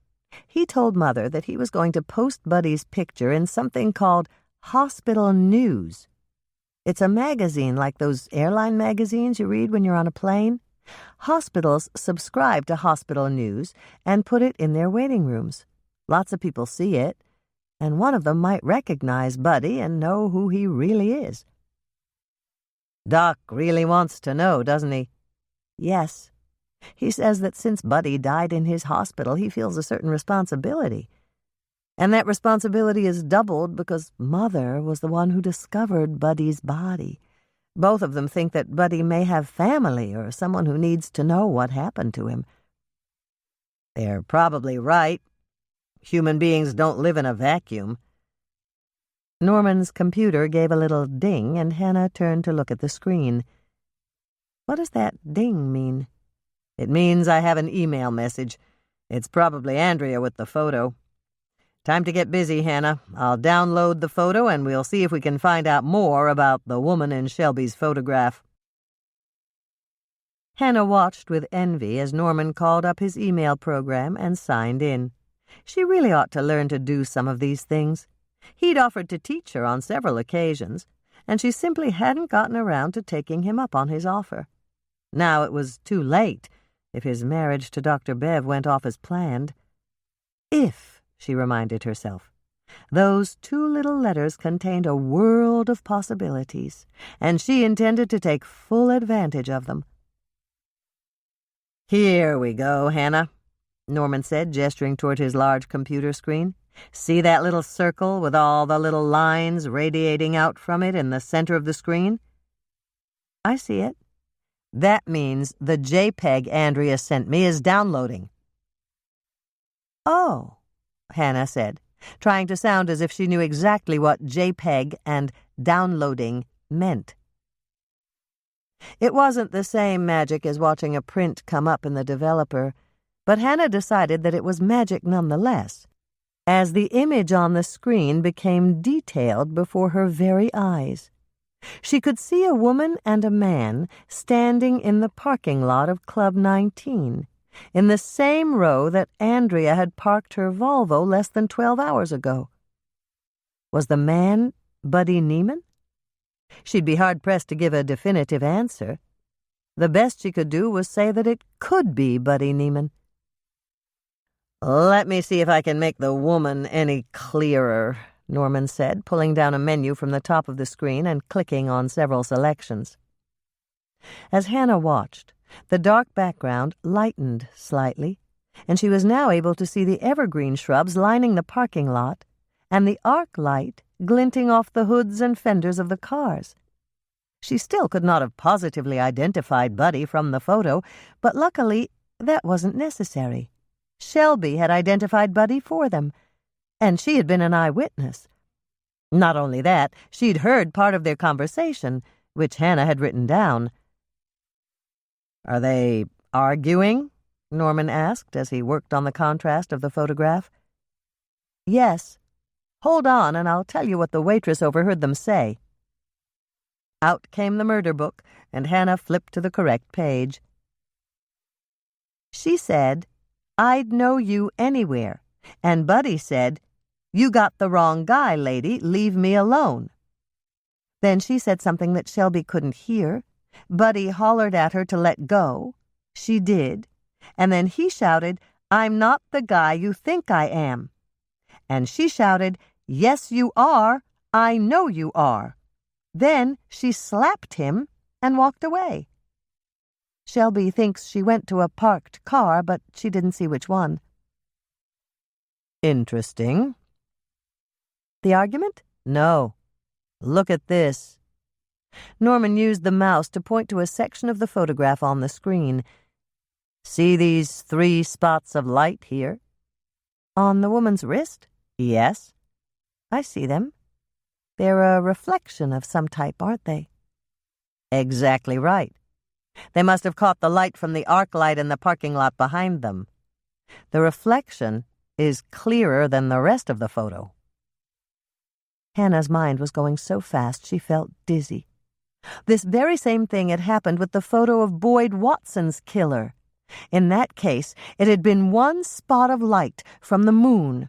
He told Mother that he was going to post Buddy's picture in something called Hospital News. It's a magazine like those airline magazines you read when you're on a plane. Hospitals subscribe to Hospital News and put it in their waiting rooms. Lots of people see it, and one of them might recognize Buddy and know who he really is. Doc really wants to know, doesn't he? Yes. He says that since Buddy died in his hospital, he feels a certain responsibility. And that responsibility is doubled because Mother was the one who discovered Buddy's body. Both of them think that Buddy may have family or someone who needs to know what happened to him. They're probably right. Human beings don't live in a vacuum. Norman's computer gave a little ding, and Hannah turned to look at the screen. What does that ding mean? It means I have an email message. It's probably Andrea with the photo. Time to get busy, Hannah. I'll download the photo and we'll see if we can find out more about the woman in Shelby's photograph. Hannah watched with envy as Norman called up his email program and signed in. She really ought to learn to do some of these things. He'd offered to teach her on several occasions, and she simply hadn't gotten around to taking him up on his offer. Now it was too late if his marriage to Dr. Bev went off as planned. If, she reminded herself, those two little letters contained a world of possibilities, and she intended to take full advantage of them. Here we go, Hannah, Norman said, gesturing toward his large computer screen. See that little circle with all the little lines radiating out from it in the center of the screen? I see it. That means the JPEG Andrea sent me is downloading. Oh, Hannah said, trying to sound as if she knew exactly what JPEG and downloading meant. It wasn't the same magic as watching a print come up in the developer, but Hannah decided that it was magic nonetheless, as the image on the screen became detailed before her very eyes. She could see a woman and a man standing in the parking lot of Club 19, in the same row that Andrea had parked her Volvo less than 12 hours ago. Was the man Buddy Neiman? She'd be hard-pressed to give a definitive answer. The best she could do was say that it could be Buddy Neiman. Let me see if I can make the woman any clearer, Norman said, pulling down a menu from the top of the screen and clicking on several selections. As Hannah watched, the dark background lightened slightly, and she was now able to see the evergreen shrubs lining the parking lot and the arc light glinting off the hoods and fenders of the cars. She still could not have positively identified Buddy from the photo, but luckily that wasn't necessary. Shelby had identified Buddy for them, and she had been an eyewitness. Not only that, she'd heard part of their conversation, which Hannah had written down. Are they arguing? Norman asked as he worked on the contrast of the photograph. Yes. Hold on, and I'll tell you what the waitress overheard them say. Out came the murder book, and Hannah flipped to the correct page. She said, "I'd know you anywhere," and Buddy said, "You got the wrong guy, lady. Leave me alone." Then she said something that Shelby couldn't hear. Buddy hollered at her to let go. She did. And then he shouted, "I'm not the guy you think I am." And she shouted, "Yes, you are. I know you are." Then she slapped him and walked away. Shelby thinks she went to a parked car, but she didn't see which one. Interesting. The argument? No. Look at this. Norman used the mouse to point to a section of the photograph on the screen. See these 3 spots of light here? On the woman's wrist? Yes. I see them. They're a reflection of some type, aren't they? Exactly right. They must have caught the light from the arc light in the parking lot behind them. The reflection is clearer than the rest of the photo. Hannah's mind was going so fast she felt dizzy. This very same thing had happened with the photo of Boyd Watson's killer. In that case, it had been one spot of light from the moon,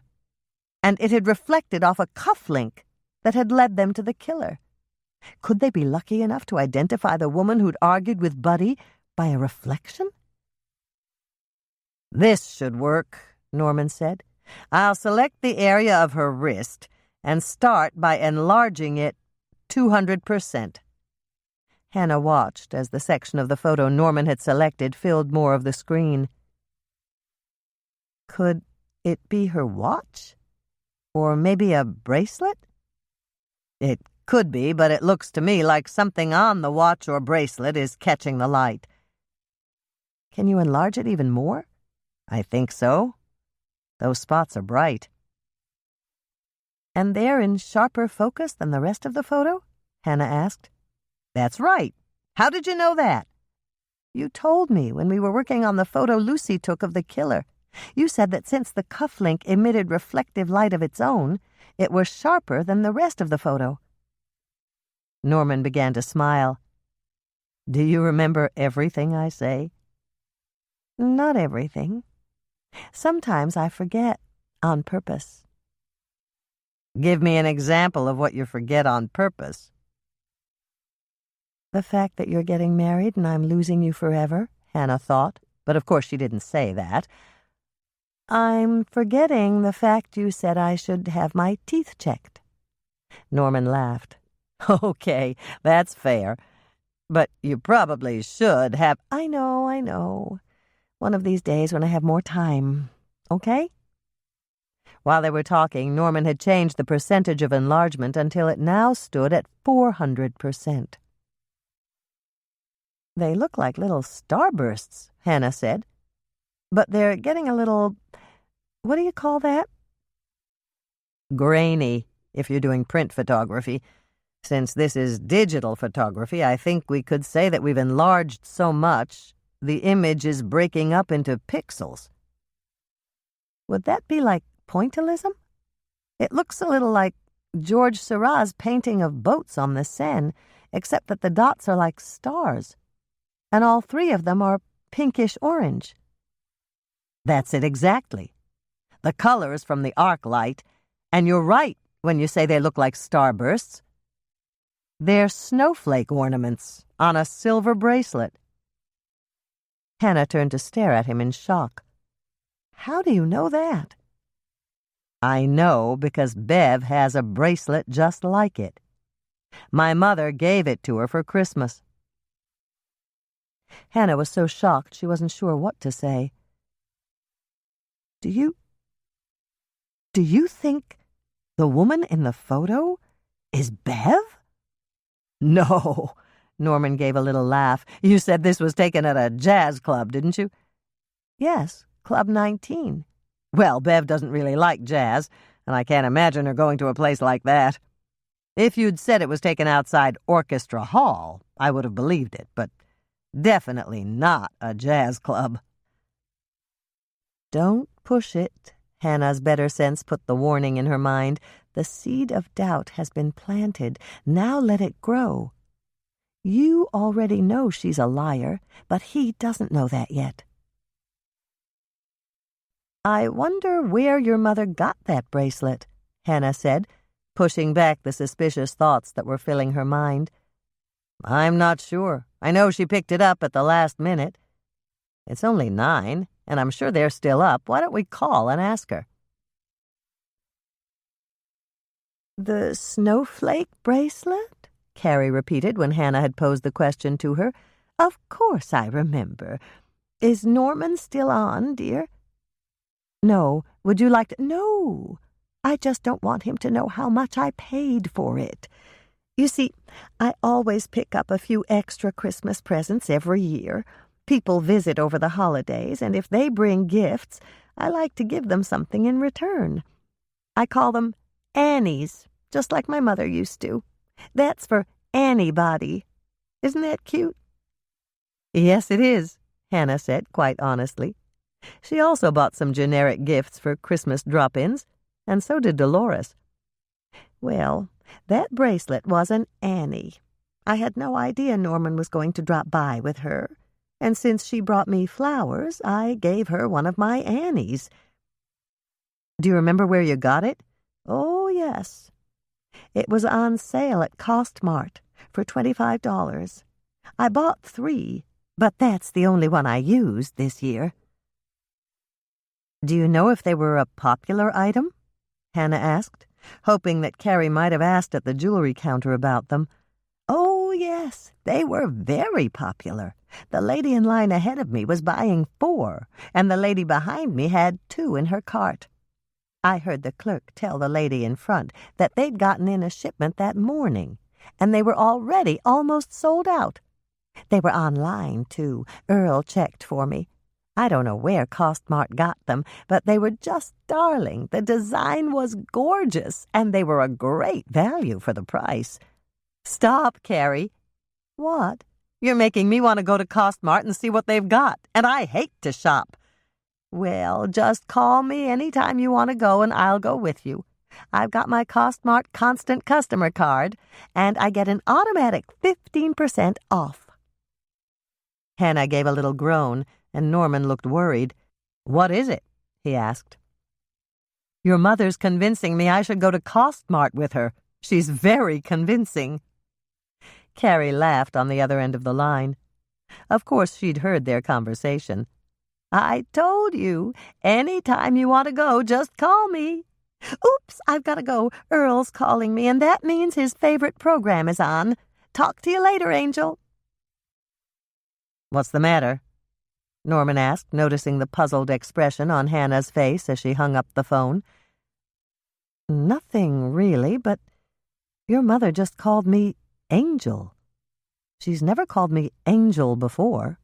and it had reflected off a cufflink that had led them to the killer. Could they be lucky enough to identify the woman who'd argued with Buddy by a reflection? This should work, Norman said. I'll select the area of her wrist and start by enlarging it 200%. Hannah watched as the section of the photo Norman had selected filled more of the screen. Could it be her watch? Or maybe a bracelet? It could be, but it looks to me like something on the watch or bracelet is catching the light. Can you enlarge it even more? I think so. Those spots are bright. And they're in sharper focus than the rest of the photo? Hannah asked. That's right. How did you know that? You told me when we were working on the photo Lucy took of the killer. You said that since the cufflink emitted reflective light of its own, it was sharper than the rest of the photo. Norman began to smile. Do you remember everything I say? Not everything. Sometimes I forget on purpose. Give me an example of what you forget on purpose. The fact that you're getting married and I'm losing you forever, Hannah thought, but of course she didn't say that. I'm forgetting the fact you said I should have my teeth checked. Norman laughed. Okay, that's fair. But you probably should have... I know. One of these days when I have more time. Okay? While they were talking, Norman had changed the percentage of enlargement until it now stood at 400%. They look like little starbursts, Hannah said. But they're getting a little... what do you call that? Grainy, if you're doing print photography. Since this is digital photography, I think we could say that we've enlarged so much, the image is breaking up into pixels. Would that be like pointillism? It looks a little like George Seurat's painting of boats on the Seine, except that the dots are like stars, and all three of them are pinkish-orange. That's it exactly. The colors from the arc light, and you're right when you say they look like starbursts. They're snowflake ornaments on a silver bracelet. Hannah turned to stare at him in shock. How do you know that? I know because Bev has a bracelet just like it. My mother gave it to her for Christmas. Hannah was so shocked she wasn't sure what to say. Do you think the woman in the photo is Bev? No, Norman gave a little laugh. You said this was taken at a jazz club, didn't you? Yes, Club 19. Well, Bev doesn't really like jazz, and I can't imagine her going to a place like that. If you'd said it was taken outside Orchestra Hall, I would have believed it, but definitely not a jazz club. Don't push it. Hannah's better sense put the warning in her mind. The seed of doubt has been planted. Now let it grow. You already know she's a liar, but he doesn't know that yet. I wonder where your mother got that bracelet, Hannah said, pushing back the suspicious thoughts that were filling her mind. I'm not sure. I know she picked it up at the last minute. It's only 9, and I'm sure they're still up. Why don't we call and ask her? The snowflake bracelet? Carrie repeated when Hannah had posed the question to her. Of course I remember. Is Norman still on, dear? No. Would you like to? No. I just don't want him to know how much I paid for it. You see, I always pick up a few extra Christmas presents every year. People visit over the holidays, and if they bring gifts, I like to give them something in return. I call them Annies, just like my mother used to. That's for anybody. Isn't that cute?" "Yes, it is," Hannah said quite honestly. She also bought some generic gifts for Christmas drop-ins, and so did Dolores. "Well, that bracelet was an Annie. I had no idea Norman was going to drop by with her, and since she brought me flowers, I gave her one of my Annies." "Do you remember where you got it?" "Oh, yes. It was on sale at Cost Mart for $25. I bought 3, but that's the only one I used this year." "Do you know if they were a popular item?" Hannah asked, hoping that Carrie might have asked at the jewelry counter about them. "Oh, yes, they were very popular. The lady in line ahead of me was buying 4, and the lady behind me had 2 in her cart. I heard the clerk tell the lady in front that they'd gotten in a shipment that morning, and they were already almost sold out. They were online, too. Earl checked for me. I don't know where Costmart got them, but they were just darling. The design was gorgeous, and they were a great value for the price." "Stop, Carrie." "What?" "You're making me want to go to Costmart and see what they've got, and I hate to shop." "Well, just call me any time you want to go, and I'll go with you. I've got my Costmart Constant Customer card, and I get an automatic 15% off." Hannah gave a little groan, and Norman looked worried. "What is it?" he asked. "Your mother's convincing me I should go to Costmart with her. She's very convincing." Carrie laughed on the other end of the line. Of course she'd heard their conversation. "I told you, any time you want to go, just call me. Oops, I've got to go. Earl's calling me, and that means his favorite program is on. Talk to you later, Angel." "What's the matter?" Norman asked, noticing the puzzled expression on Hannah's face as she hung up the phone. "Nothing, really, but your mother just called me Angel. She's never called me Angel before."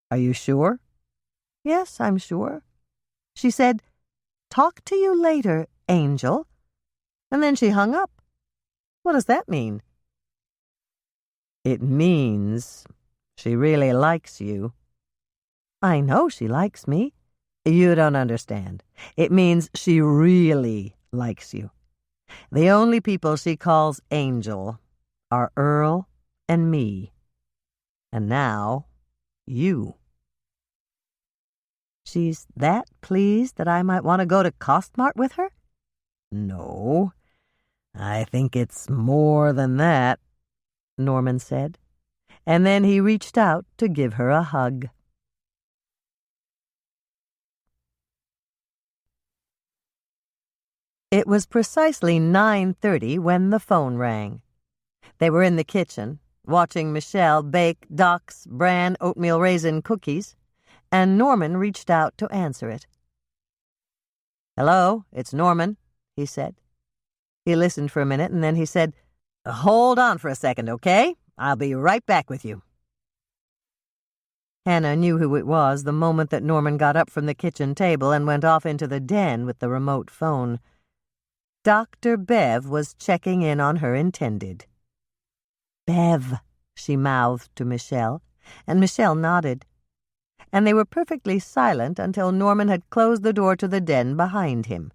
"Are you sure?" "Yes, I'm sure. She said, 'Talk to you later, Angel,' and then she hung up. What does that mean?" "It means she really likes you." "I know she likes me." "You don't understand. It means she really likes you. The only people she calls Angel are Earl and me. And now, you." "She's that pleased that I might want to go to Costmart with her?" "No, I think it's more than that," Norman said, and then he reached out to give her a hug. It was precisely 9:30 when the phone rang. They were in the kitchen, watching Michelle bake Doc's bran oatmeal raisin cookies, and Norman reached out to answer it. "Hello, it's Norman," he said. He listened for a minute, and then he said, "Hold on for a second, okay? I'll be right back with you." Hannah knew who it was the moment that Norman got up from the kitchen table and went off into the den with the remote phone. Dr. Bev was checking in on her intended. "Bev," she mouthed to Michelle, and Michelle nodded. And they were perfectly silent until Norman had closed the door to the den behind him.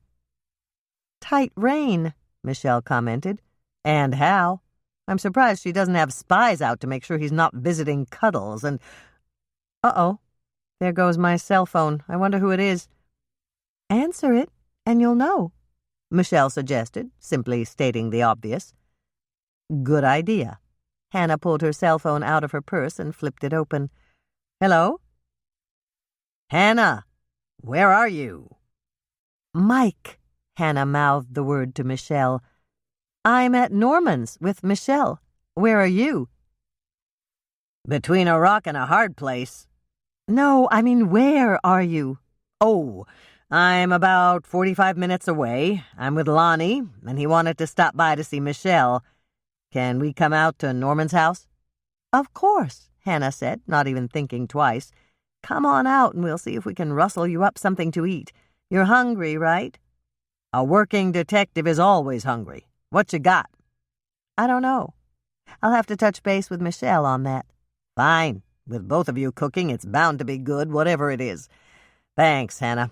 "Tight rein," Michelle commented. "And how? I'm surprised she doesn't have spies out to make sure he's not visiting Cuddles and— Uh-oh, there goes my cell phone. I wonder who it is." "Answer it, and you'll know," Michelle suggested, simply stating the obvious. "Good idea." Hannah pulled her cell phone out of her purse and flipped it open. "Hello?" "Hannah, where are you?" "Mike," Hannah mouthed the word to Michelle. "I'm at Norman's with Michelle. Where are you?" "Between a rock and a hard place." "No, I mean, where are you?" "Oh, I'm about 45 minutes away. I'm with Lonnie, and he wanted to stop by to see Michelle. Can we come out to Norman's house?" "Of course," Hannah said, not even thinking twice. "Come on out, and we'll see if we can rustle you up something to eat. You're hungry, right?" "A working detective is always hungry. What you got?" "I don't know." I'll have to touch base with Michelle on that. Fine. With both of you cooking, it's bound to be good, whatever it is. Thanks, Hannah.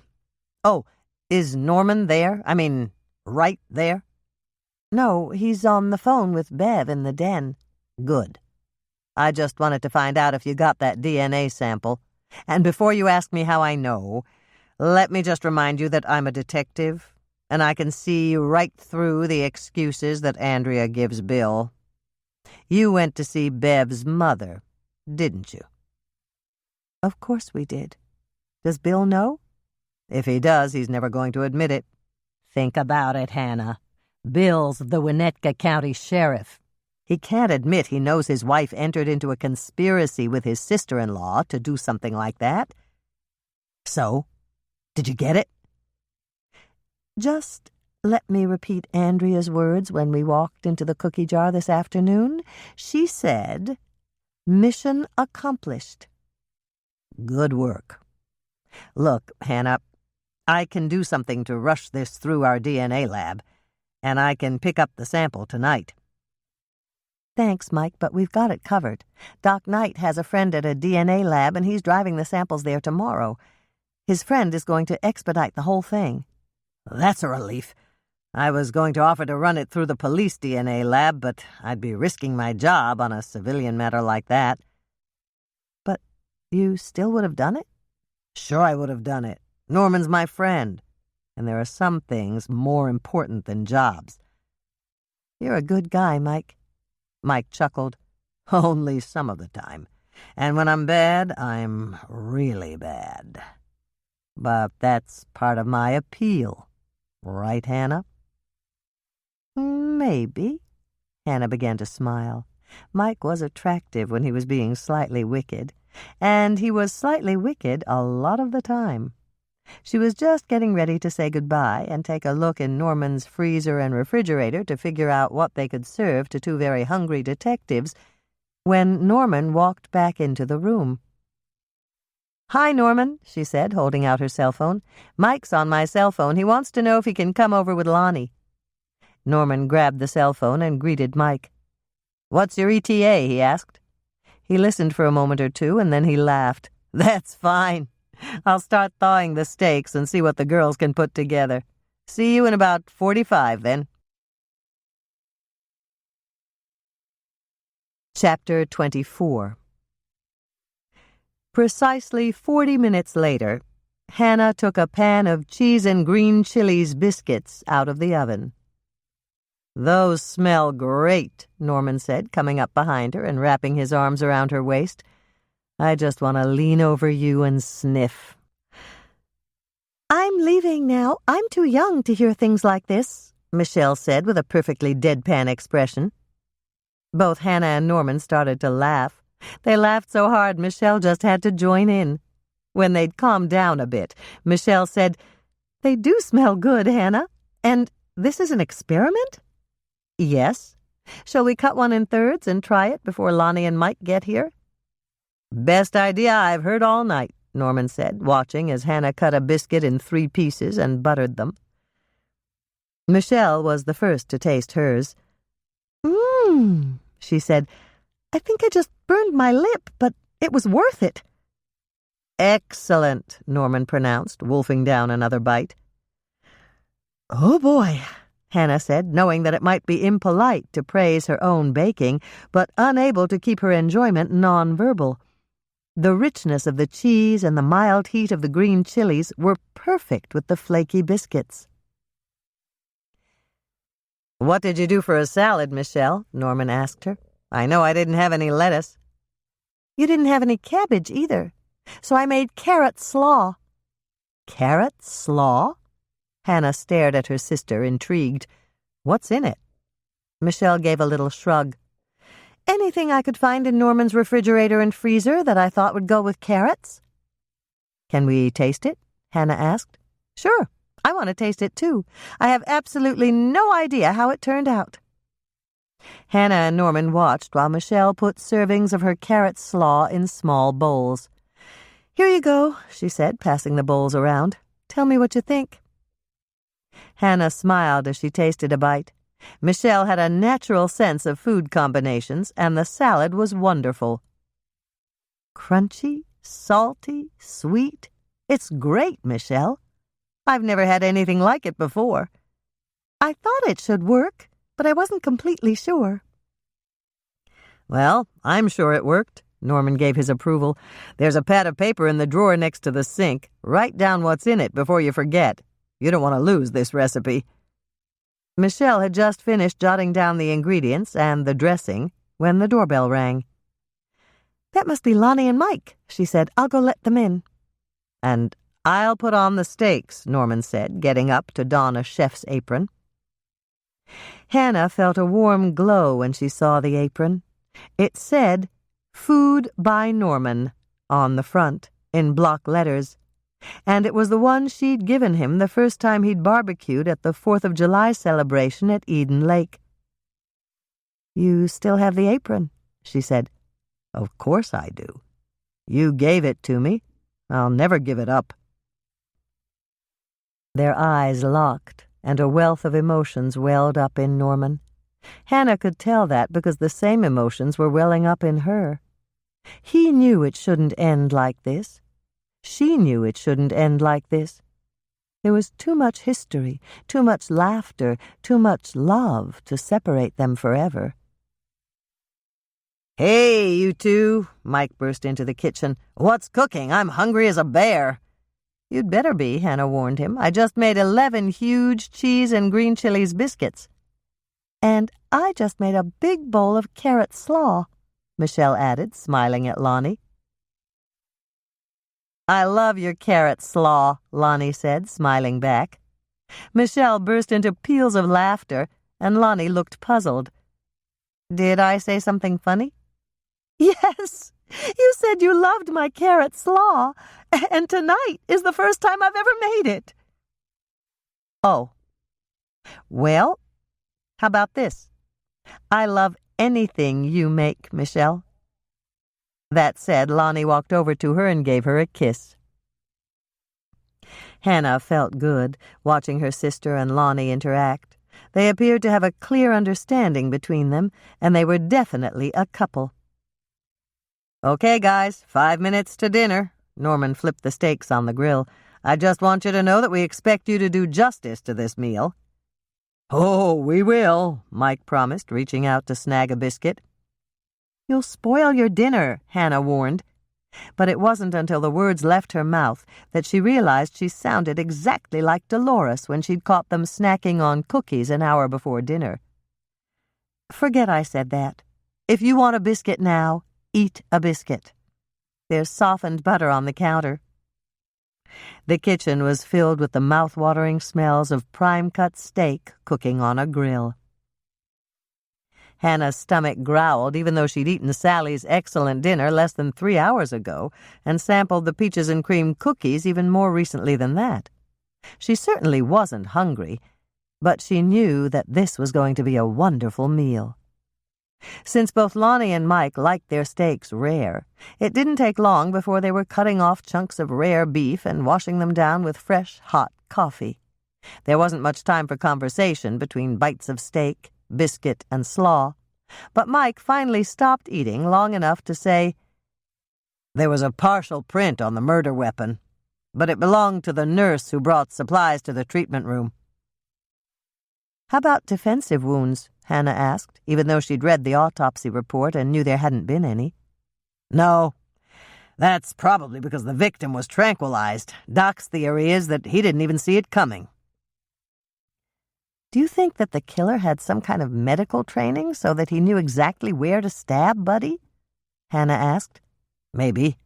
Oh, is Norman there? I mean, right there? No, he's on the phone with Bev in the den. Good. I just wanted to find out if you got that DNA sample. And before you ask me how I know, let me just remind you that I'm a detective, and I can see right through the excuses that Andrea gives Bill. You went to see Bev's mother, didn't you? Of course we did. Does Bill know? If he does, he's never going to admit it. Think about it, Hannah. Bill's the Winnetka County Sheriff. He can't admit he knows his wife entered into a conspiracy with his sister-in-law to do something like that. So, did you get it? Just let me repeat Andrea's words when we walked into the cookie jar this afternoon. She said, "Mission accomplished." Good work. Look, Hannah, I can do something to rush this through our DNA lab, and I can pick up the sample tonight. Thanks, Mike, but we've got it covered. Doc Knight has a friend at a DNA lab, and he's driving the samples there tomorrow. His friend is going to expedite the whole thing. That's a relief. I was going to offer to run it through the police DNA lab, but I'd be risking my job on a civilian matter like that. But you still would have done it? Sure I would have done it. Norman's my friend, and there are some things more important than jobs. You're a good guy, Mike. Mike chuckled. Only some of the time. And when I'm bad, I'm really bad. But that's part of my appeal. Right, Hannah? Maybe. Hannah began to smile. Mike was attractive when he was being slightly wicked, and he was slightly wicked a lot of the time. She was just getting ready to say goodbye and take a look in Norman's freezer and refrigerator to figure out what they could serve to two very hungry detectives when Norman walked back into the room. "Hi, Norman," she said, holding out her cell phone. "Mike's on my cell phone. He wants to know if he can come over with Lonnie." Norman grabbed the cell phone and greeted Mike. "What's your ETA?" he asked. He listened for a moment or two, and then he laughed. "That's fine. I'll start thawing the steaks and see what the girls can put together. See you in about 45, then." Chapter 24. Precisely 40 minutes later, Hannah took a pan of cheese and green chilies biscuits out of the oven. "Those smell great," Norman said, coming up behind her and wrapping his arms around her waist. "I just want to lean over you and sniff." "I'm leaving now. I'm too young to hear things like this," Michelle said with a perfectly deadpan expression. Both Hannah and Norman started to laugh. They laughed so hard Michelle just had to join in. When they'd calmed down a bit, Michelle said, "They do smell good, Hannah. And this is an experiment?" "Yes. Shall we cut one in thirds and try it before Lonnie and Mike get here?" "Best idea I've heard all night," Norman said, watching as Hannah cut a biscuit in 3 pieces and buttered them. Michelle was the first to taste hers. She said, "I think I just burned my lip, but it was worth it." "Excellent," Norman pronounced, wolfing down another bite. "Oh, boy," Hannah said, knowing that it might be impolite to praise her own baking, but unable to keep her enjoyment nonverbal. The richness of the cheese and the mild heat of the green chilies were perfect with the flaky biscuits. "What did you do for a salad, Michelle?" Norman asked her. "I know I didn't have any lettuce." "You didn't have any cabbage either, so I made carrot slaw." "Carrot slaw?" Hannah stared at her sister, intrigued. "What's in it?" Michelle gave a little shrug. "Anything I could find in Norman's refrigerator and freezer that I thought would go with carrots." "Can we taste it?" Hannah asked. "Sure. I want to taste it, too. I have absolutely no idea how it turned out." Hannah and Norman watched while Michelle put servings of her carrot slaw in small bowls. "Here you go," she said, passing the bowls around. "Tell me what you think." Hannah smiled as she tasted a bite. Michelle had a natural sense of food combinations, and the salad was wonderful. Crunchy, salty, sweet. It's great, Michelle. I've never had anything like it before. I thought it should work, but I wasn't completely sure. Well, I'm sure it worked. Norman gave his approval. There's a pad of paper in the drawer next to the sink. Write down what's in it before you forget. You don't want to lose this recipe. Michelle had just finished jotting down the ingredients and the dressing when the doorbell rang. That must be Lonnie and Mike, she said. I'll go let them in. And I'll put on the steaks, Norman said, getting up to don a chef's apron. Hannah felt a warm glow when she saw the apron. It said, "Food by Norman," on the front, in block letters, and it was the one she'd given him the first time he'd barbecued at the 4th of July celebration at Eden Lake. "You still have the apron," she said. "Of course I do. You gave it to me. I'll never give it up." Their eyes locked, and a wealth of emotions welled up in Norman. Hannah could tell that because the same emotions were welling up in her. He knew it shouldn't end like this. She knew it shouldn't end like this. There was too much history, too much laughter, too much love to separate them forever. "Hey, you two," Mike burst into the kitchen. "What's cooking? I'm hungry as a bear." "You'd better be," Hannah warned him. "I just made 11 huge cheese and green chilies biscuits." "And I just made a big bowl of carrot slaw," Michelle added, smiling at Lonnie. "I love your carrot slaw," Lonnie said, smiling back. Michelle burst into peals of laughter, and Lonnie looked puzzled. "Did I say something funny?" "Yes, you said you loved my carrot slaw, and tonight is the first time I've ever made it." "Oh. Well, how about this? I love anything you make, Michelle." That said, Lonnie walked over to her and gave her a kiss. Hannah felt good, watching her sister and Lonnie interact. They appeared to have a clear understanding between them, and they were definitely a couple. "Okay, guys, 5 minutes to dinner." Norman flipped the steaks on the grill. "I just want you to know that we expect you to do justice to this meal." "Oh, we will," Mike promised, reaching out to snag a biscuit. "You'll spoil your dinner," Hannah warned. But it wasn't until the words left her mouth that she realized she sounded exactly like Dolores when she'd caught them snacking on cookies an hour before dinner. "Forget I said that. If you want a biscuit now, eat a biscuit. There's softened butter on the counter." The kitchen was filled with the mouth-watering smells of prime-cut steak cooking on a grill. Hannah's stomach growled even though she'd eaten Sally's excellent dinner less than 3 hours ago and sampled the peaches and cream cookies even more recently than that. She certainly wasn't hungry, but she knew that this was going to be a wonderful meal. Since both Lonnie and Mike liked their steaks rare, it didn't take long before they were cutting off chunks of rare beef and washing them down with fresh, hot coffee. There wasn't much time for conversation between bites of steak, biscuit, and slaw, but Mike finally stopped eating long enough to say, "There was a partial print on the murder weapon, but it belonged to the nurse who brought supplies to the treatment room." "How about defensive wounds?" Hannah asked, even though she'd read the autopsy report and knew there hadn't been any. "No. That's probably because the victim was tranquilized. Doc's theory is that he didn't even see it coming." "Do you think that the killer had some kind of medical training so that he knew exactly where to stab Buddy?" Hannah asked. "Maybe.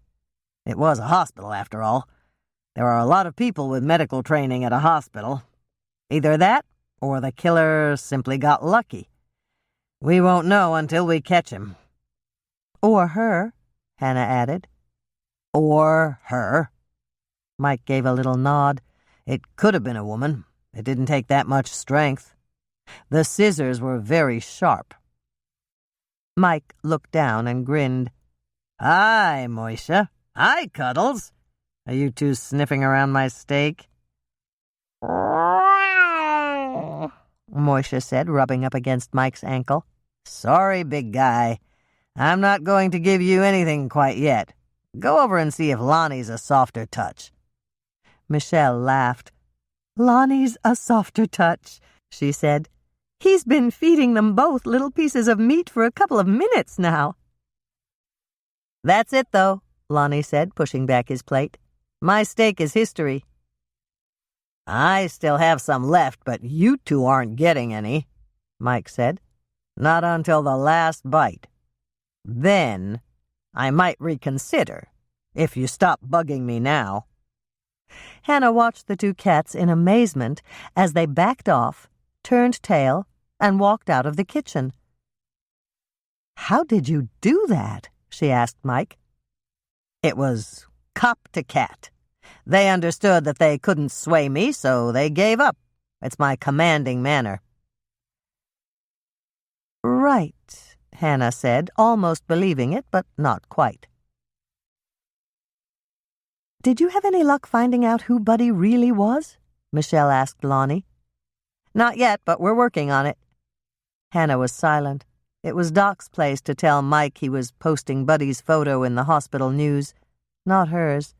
It was a hospital, after all. There are a lot of people with medical training at a hospital. Either that, or the killer simply got lucky. We won't know until we catch him." "Or her," Hannah added. "Or her." Mike gave a little nod. "It could have been a woman. It didn't take that much strength. The scissors were very sharp." Mike looked down and grinned. "Hi, Moisha. Hi, Cuddles. Are you two sniffing around my steak?" Moisha said, rubbing up against Mike's ankle. Sorry, big guy. I'm not going to give you anything quite yet. Go over and see if Lonnie's a softer touch. Michelle laughed. Lonnie's a softer touch, she said. He's been feeding them both little pieces of meat for a couple of minutes now. That's it, though, Lonnie said, pushing back his plate. My steak is history. I still have some left, but you two aren't getting any, Mike said. Not until the last bite. Then I might reconsider, if you stop bugging me now. Hannah watched the two cats in amazement as they backed off, turned tail, and walked out of the kitchen. "How did you do that?" she asked Mike. It was cop to cat. They understood that they couldn't sway me, so they gave up. It's my commanding manner. "Right," Hannah said, almost believing it, but not quite. "Did you have any luck finding out who Buddy really was?" Michelle asked Lonnie. Not yet, but we're working on it. Hannah was silent. It was Doc's place to tell Mike he was posting Buddy's photo in the hospital news, not hers.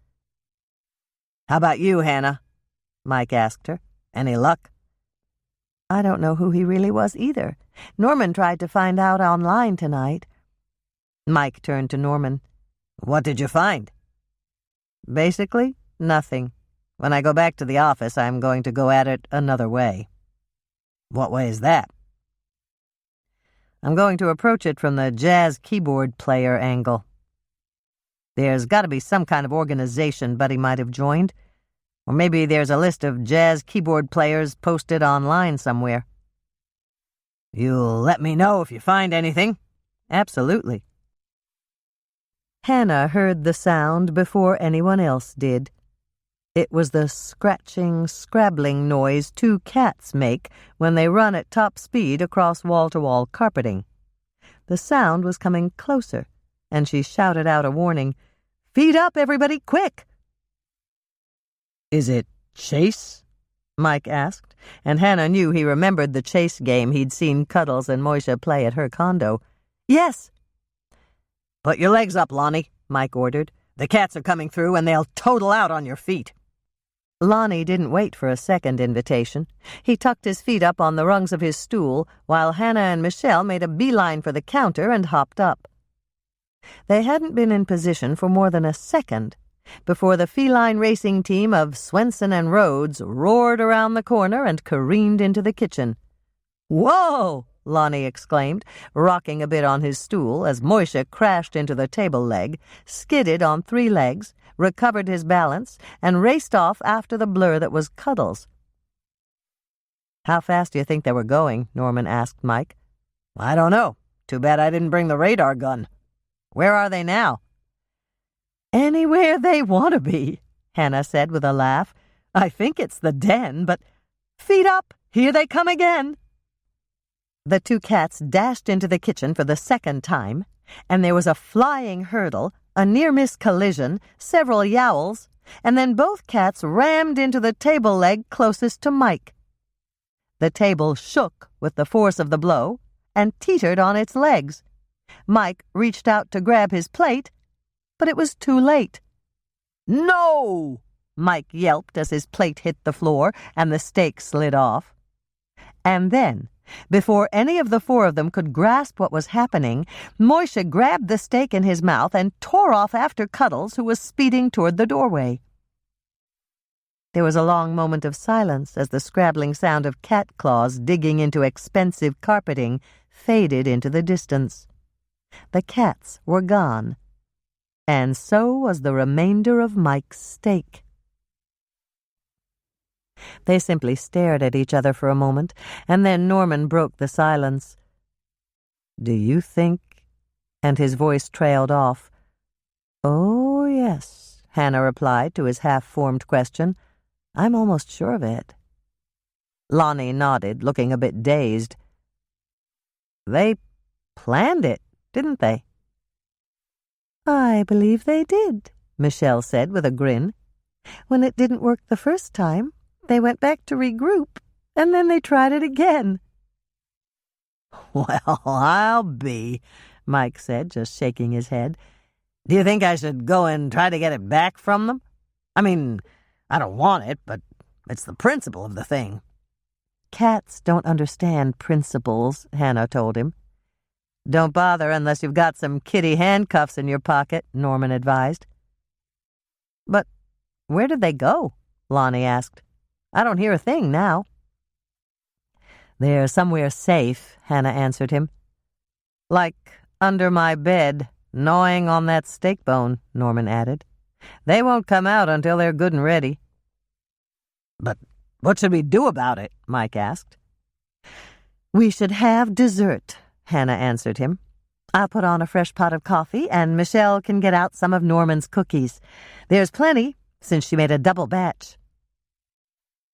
How about you, Hannah? Mike asked her. Any luck? I don't know who he really was either. Norman tried to find out online tonight. Mike turned to Norman. What did you find? Basically, nothing. When I go back to the office, I'm going to go at it another way. What way is that? I'm going to approach it from the jazz keyboard player angle. There's got to be some kind of organization Buddy might have joined. Or maybe there's a list of jazz keyboard players posted online somewhere. You'll let me know if you find anything? Absolutely. Hannah heard the sound before anyone else did. It was the scratching, scrabbling noise two cats make when they run at top speed across wall-to-wall carpeting. The sound was coming closer, and she shouted out a warning. "Feed up, everybody, quick!" Is it chase? Mike asked, and Hannah knew he remembered the chase game he'd seen Cuddles and Moisha play at her condo. "Yes." "Put your legs up, Lonnie," Mike ordered. "The cats are coming through, and they'll total out on your feet." Lonnie didn't wait for a second invitation. He tucked his feet up on the rungs of his stool, while Hannah and Michelle made a beeline for the counter and hopped up. They hadn't been in position for more than a second before the feline racing team of Swensen and Rhodes roared around the corner and careened into the kitchen. "Whoa!" Lonnie exclaimed, rocking a bit on his stool as Moisha crashed into the table leg, skidded on 3 legs, recovered his balance, and raced off after the blur that was Cuddles. "How fast do you think they were going?" Norman asked Mike. "I don't know. Too bad I didn't bring the radar gun. Where are they now?" "Anywhere they want to be," Hannah said with a laugh. "I think it's the den, but feet up, here they come again." The two cats dashed into the kitchen for the second time, and there was a flying hurdle, a near-miss collision, several yowls, and then both cats rammed into the table leg closest to Mike. The table shook with the force of the blow and teetered on its legs. Mike reached out to grab his plate, but it was too late. "No!" Mike yelped as his plate hit the floor and the steak slid off. And then, before any of the 4 of them could grasp what was happening, Moisha grabbed the steak in his mouth and tore off after Cuddles, who was speeding toward the doorway. There was a long moment of silence as the scrabbling sound of cat claws digging into expensive carpeting faded into the distance. The cats were gone, and so was the remainder of Mike's steak. They simply stared at each other for a moment, and then Norman broke the silence. "Do you think—" and his voice trailed off. "Oh, yes," Hannah replied to his half-formed question. "I'm almost sure of it." Lonnie nodded, looking a bit dazed. "They planned it, didn't they?" "I believe they did," Michelle said with a grin. "When it didn't work the first time, they went back to regroup and then they tried it again. "Well, I'll be," Mike said, just shaking his head. "Do you think I should go and try to get it back from them? I mean, I don't want it, but it's the principle of the thing." "Cats don't understand principles," Hannah told him. "Don't bother unless you've got some kitty handcuffs in your pocket," Norman advised. "But where did they go?" Lonnie asked. "I don't hear a thing now." "They're somewhere safe," Hannah answered him. "Like under my bed, gnawing on that steak bone," Norman added. "They won't come out until they're good and ready." "But what should we do about it?" Mike asked. "We should have dessert," Hannah answered him. "I'll put on a fresh pot of coffee, and Michelle can get out some of Norman's cookies. There's plenty, since she made a double batch."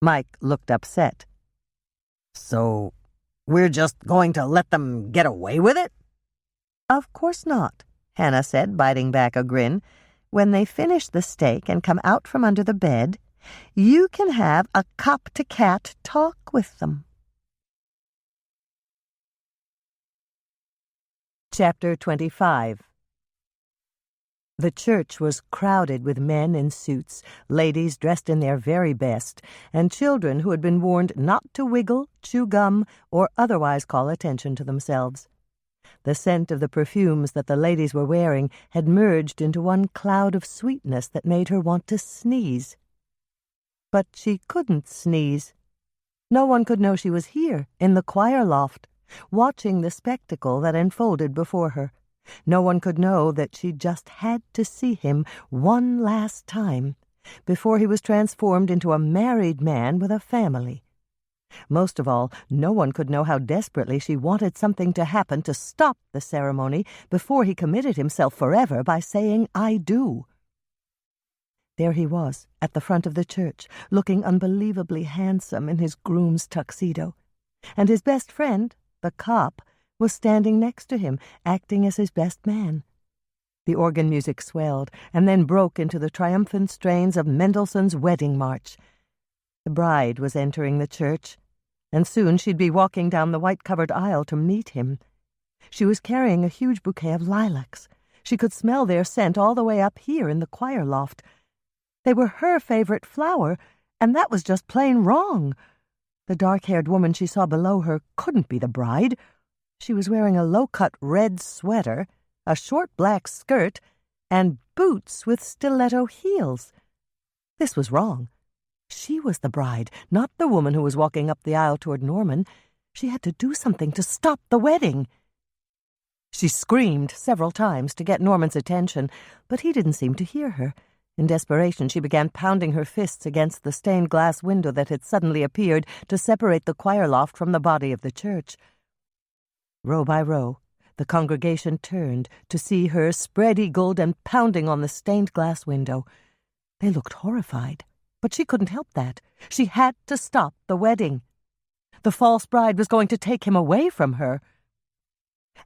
Mike looked upset. "So we're just going to let them get away with it?" "Of course not," Hannah said, biting back a grin. "When they finish the steak and come out from under the bed, you can have a cop-to-cat talk with them." Chapter 25. The church was crowded with men in suits, ladies dressed in their very best, and children who had been warned not to wiggle, chew gum, or otherwise call attention to themselves. The scent of the perfumes that the ladies were wearing had merged into one cloud of sweetness that made her want to sneeze. But she couldn't sneeze. No one could know she was here, in the choir loft, watching the spectacle that unfolded before her. No one could know that she just had to see him one last time before he was transformed into a married man with a family. Most of all, no one could know how desperately she wanted something to happen to stop the ceremony before he committed himself forever by saying, "I do." There he was, at the front of the church, looking unbelievably handsome in his groom's tuxedo, and his best friend, the cop, was standing next to him, acting as his best man. The organ music swelled, and then broke into the triumphant strains of Mendelssohn's Wedding March. The bride was entering the church, and soon she'd be walking down the white-covered aisle to meet him. She was carrying a huge bouquet of lilacs. She could smell their scent all the way up here in the choir loft. They were her favorite flower, and that was just plain wrong. The dark-haired woman she saw below her couldn't be the bride. She was wearing a low-cut red sweater, a short black skirt, and boots with stiletto heels. This was wrong. She was the bride, not the woman who was walking up the aisle toward Norman. She had to do something to stop the wedding. She screamed several times to get Norman's attention, but he didn't seem to hear her. In desperation, she began pounding her fists against the stained glass window that had suddenly appeared to separate the choir loft from the body of the church. Row by row, the congregation turned to see her spread-eagled and pounding on the stained glass window. They looked horrified, but she couldn't help that. She had to stop the wedding. The false bride was going to take him away from her.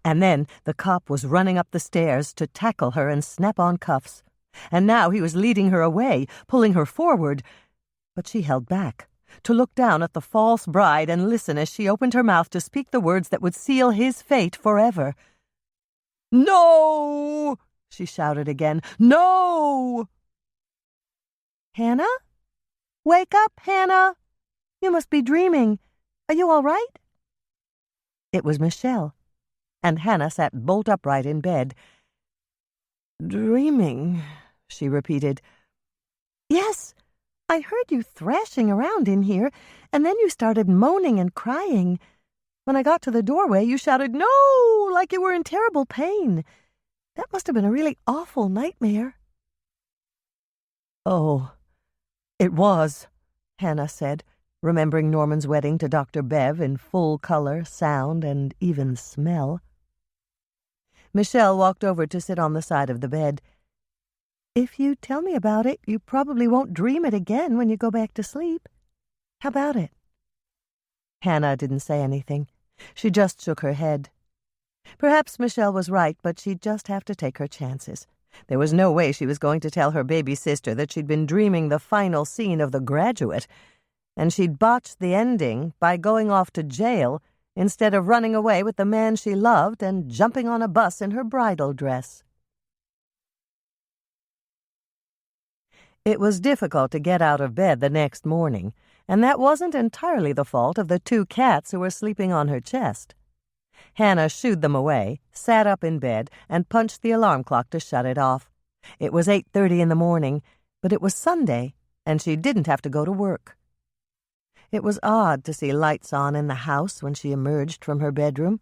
And then the cop was running up the stairs to tackle her and snap on cuffs. And now he was leading her away, pulling her forward. But she held back, to look down at the false bride and listen as she opened her mouth to speak the words that would seal his fate forever. "No!" she shouted again. "No!" "Hannah? Wake up, Hannah! You must be dreaming. Are you all right?" It was Michelle, and Hannah sat bolt upright in bed. "Dreaming," she repeated. "Yes. I heard you thrashing around in here, and then you started moaning and crying. When I got to the doorway, you shouted, 'No!' like you were in terrible pain. That must have been a really awful nightmare." "Oh, it was," Hannah said, remembering Norman's wedding to Dr. Bev in full color, sound, and even smell. Michelle walked over to sit on the side of the bed. "If you tell me about it, you probably won't dream it again when you go back to sleep. How about it?" Hannah didn't say anything. She just shook her head. Perhaps Michelle was right, but she'd just have to take her chances. There was no way she was going to tell her baby sister that she'd been dreaming the final scene of The Graduate. and she'd botched the ending by going off to jail instead of running away with the man she loved and jumping on a bus in her bridal dress. It was difficult to get out of bed the next morning, and that wasn't entirely the fault of the 2 cats who were sleeping on her chest. Hannah shooed them away, sat up in bed, and punched the alarm clock to shut it off. It was 8:30 in the morning, but it was Sunday, and she didn't have to go to work. It was odd to see lights on in the house when she emerged from her bedroom.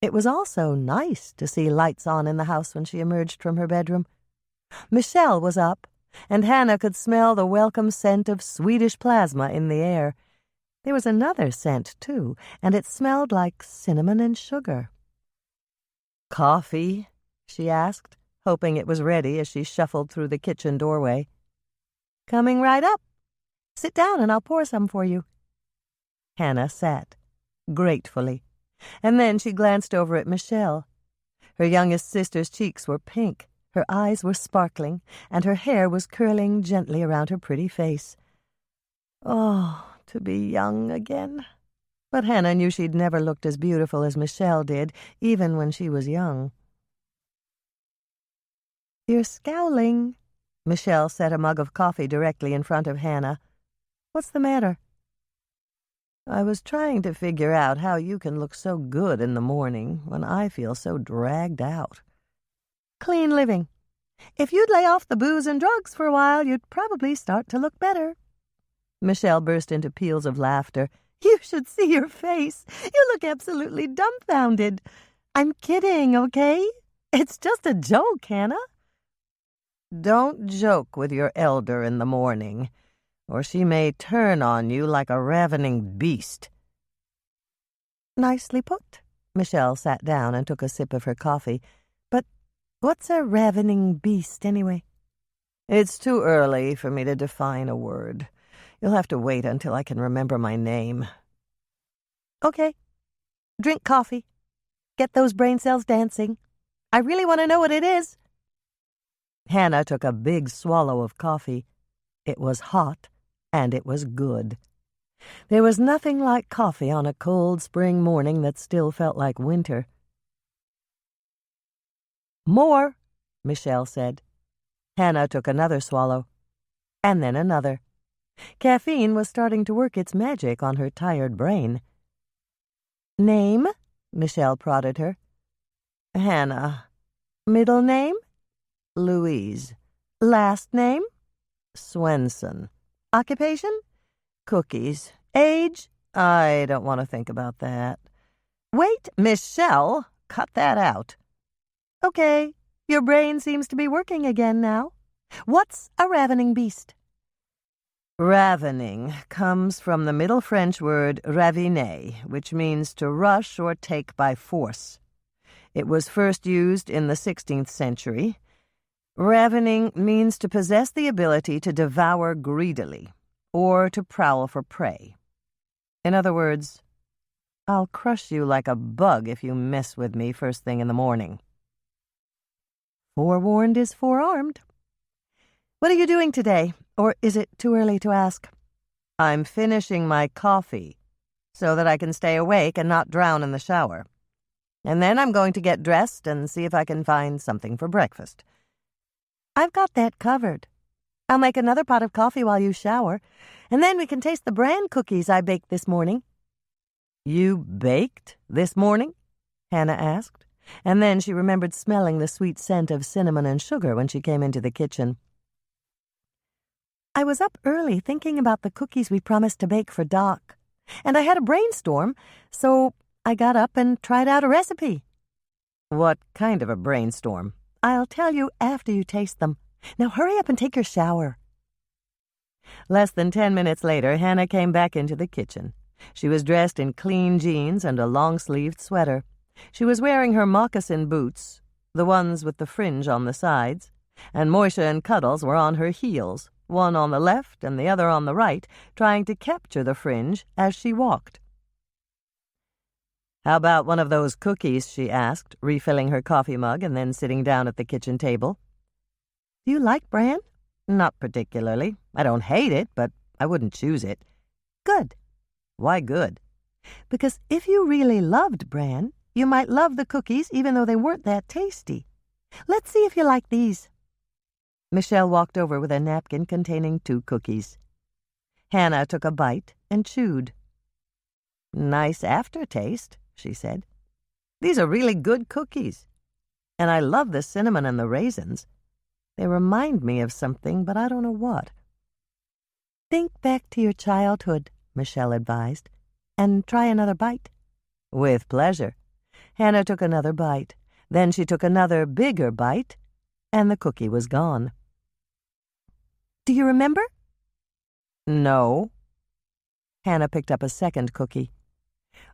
It was also nice to see lights on in the house when she emerged from her bedroom. Michelle was up, and Hannah could smell the welcome scent of Swedish plasma in the air. There was another scent, too, and it smelled like cinnamon and sugar. "Coffee?" she asked, hoping it was ready as she shuffled through the kitchen doorway. "Coming right up. Sit down and I'll pour some for you." Hannah sat, gratefully, and then she glanced over at Michelle. Her youngest sister's cheeks were pink, her eyes were sparkling, and her hair was curling gently around her pretty face. Oh, to be young again. But Hannah knew she'd never looked as beautiful as Michelle did, even when she was young. "You're scowling." Michelle set a mug of coffee directly in front of Hannah. "What's the matter?" "I was trying to figure out how you can look so good in the morning when I feel so dragged out." "Clean living. If you'd lay off the booze and drugs for a while, you'd probably start to look better." Michelle burst into peals of laughter. "You should see your face. You look absolutely dumbfounded. I'm kidding, okay? It's just a joke, Hannah." "Don't joke with your elder in the morning, or she may turn on you like a ravening beast." "Nicely put." Michelle sat down and took a sip of her coffee. "But what's a ravening beast, anyway?" "It's too early for me to define a word. You'll have to wait until I can remember my name." "Okay. Drink coffee. Get those brain cells dancing. I really want to know what it is." Hannah took a big swallow of coffee. It was hot, and it was good. There was nothing like coffee on a cold spring morning that still felt like winter. "More," Michelle said. Hannah took another swallow, and then another. Caffeine was starting to work its magic on her tired brain. "Name?" Michelle prodded her. "Hannah." "Middle name?" "Louise." "Last name?" "Swensen." "Occupation?" "Cookies." "Age?" "I don't want to think about that." "Wait, Michelle, cut that out." "Okay, your brain seems to be working again now. What's a ravening beast?" "Ravening comes from the Middle French word raviner, which means to rush or take by force. It was first used in the 16th century. Ravening means to possess the ability to devour greedily, or to prowl for prey. In other words, I'll crush you like a bug if you mess with me first thing in the morning." Forewarned is forearmed. "What are you doing today? Or is it too early to ask?" "I'm finishing my coffee so that I can stay awake and not drown in the shower. And then I'm going to get dressed and see if I can find something for breakfast." "I've got that covered. I'll make another pot of coffee while you shower, and then we can taste the bran cookies I baked this morning." "You baked this morning?" Hannah asked, and then she remembered smelling the sweet scent of cinnamon and sugar when she came into the kitchen. "I was up early thinking about the cookies we promised to bake for Doc, and I had a brainstorm, so I got up and tried out a recipe." "What kind of a brainstorm?" "I'll tell you after you taste them. Now hurry up and take your shower." Less than 10 minutes later, Hannah came back into the kitchen. She was dressed in clean jeans and a long-sleeved sweater. She was wearing her moccasin boots, the ones with the fringe on the sides, and Moisha and Cuddles were on her heels, one on the left and the other on the right, trying to capture the fringe as she walked. "How about one of those cookies?" she asked, refilling her coffee mug and then sitting down at the kitchen table. "Do you like bran?" "Not particularly. I don't hate it, but I wouldn't choose it." Good. Why good? Because if you really loved Bran, you might love the cookies even though they weren't that tasty. Let's see if you like these. Michelle walked over with a napkin containing 2 cookies. Hannah took a bite and chewed. Nice aftertaste, she said. These are really good cookies. And I love the cinnamon and the raisins. They remind me of something, but I don't know what. Think back to your childhood, Michelle advised, and try another bite. With pleasure. Hannah took another bite. Then she took another bigger bite, and the cookie was gone. Do you remember? No. Hannah picked up a second cookie.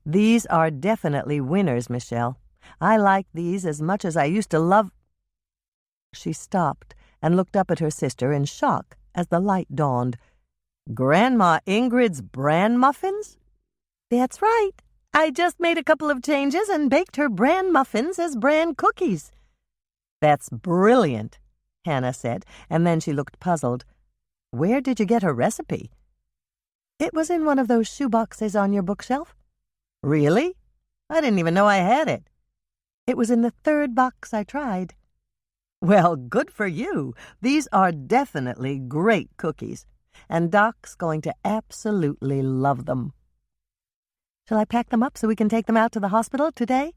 These are definitely winners, Michelle. I like these as much as I used to love... She stopped and looked up at her sister in shock as the light dawned. Grandma Ingrid's bran muffins? That's right. I just made a couple of changes and baked her bran muffins as bran cookies. That's brilliant, Hannah said, and then she looked puzzled. Where did you get her recipe? It was in one of those shoe boxes on your bookshelf. Really? I didn't even know I had it. It was in the 3rd box I tried. Well, good for you. These are definitely great cookies, and Doc's going to absolutely love them. Shall I pack them up so we can take them out to the hospital today?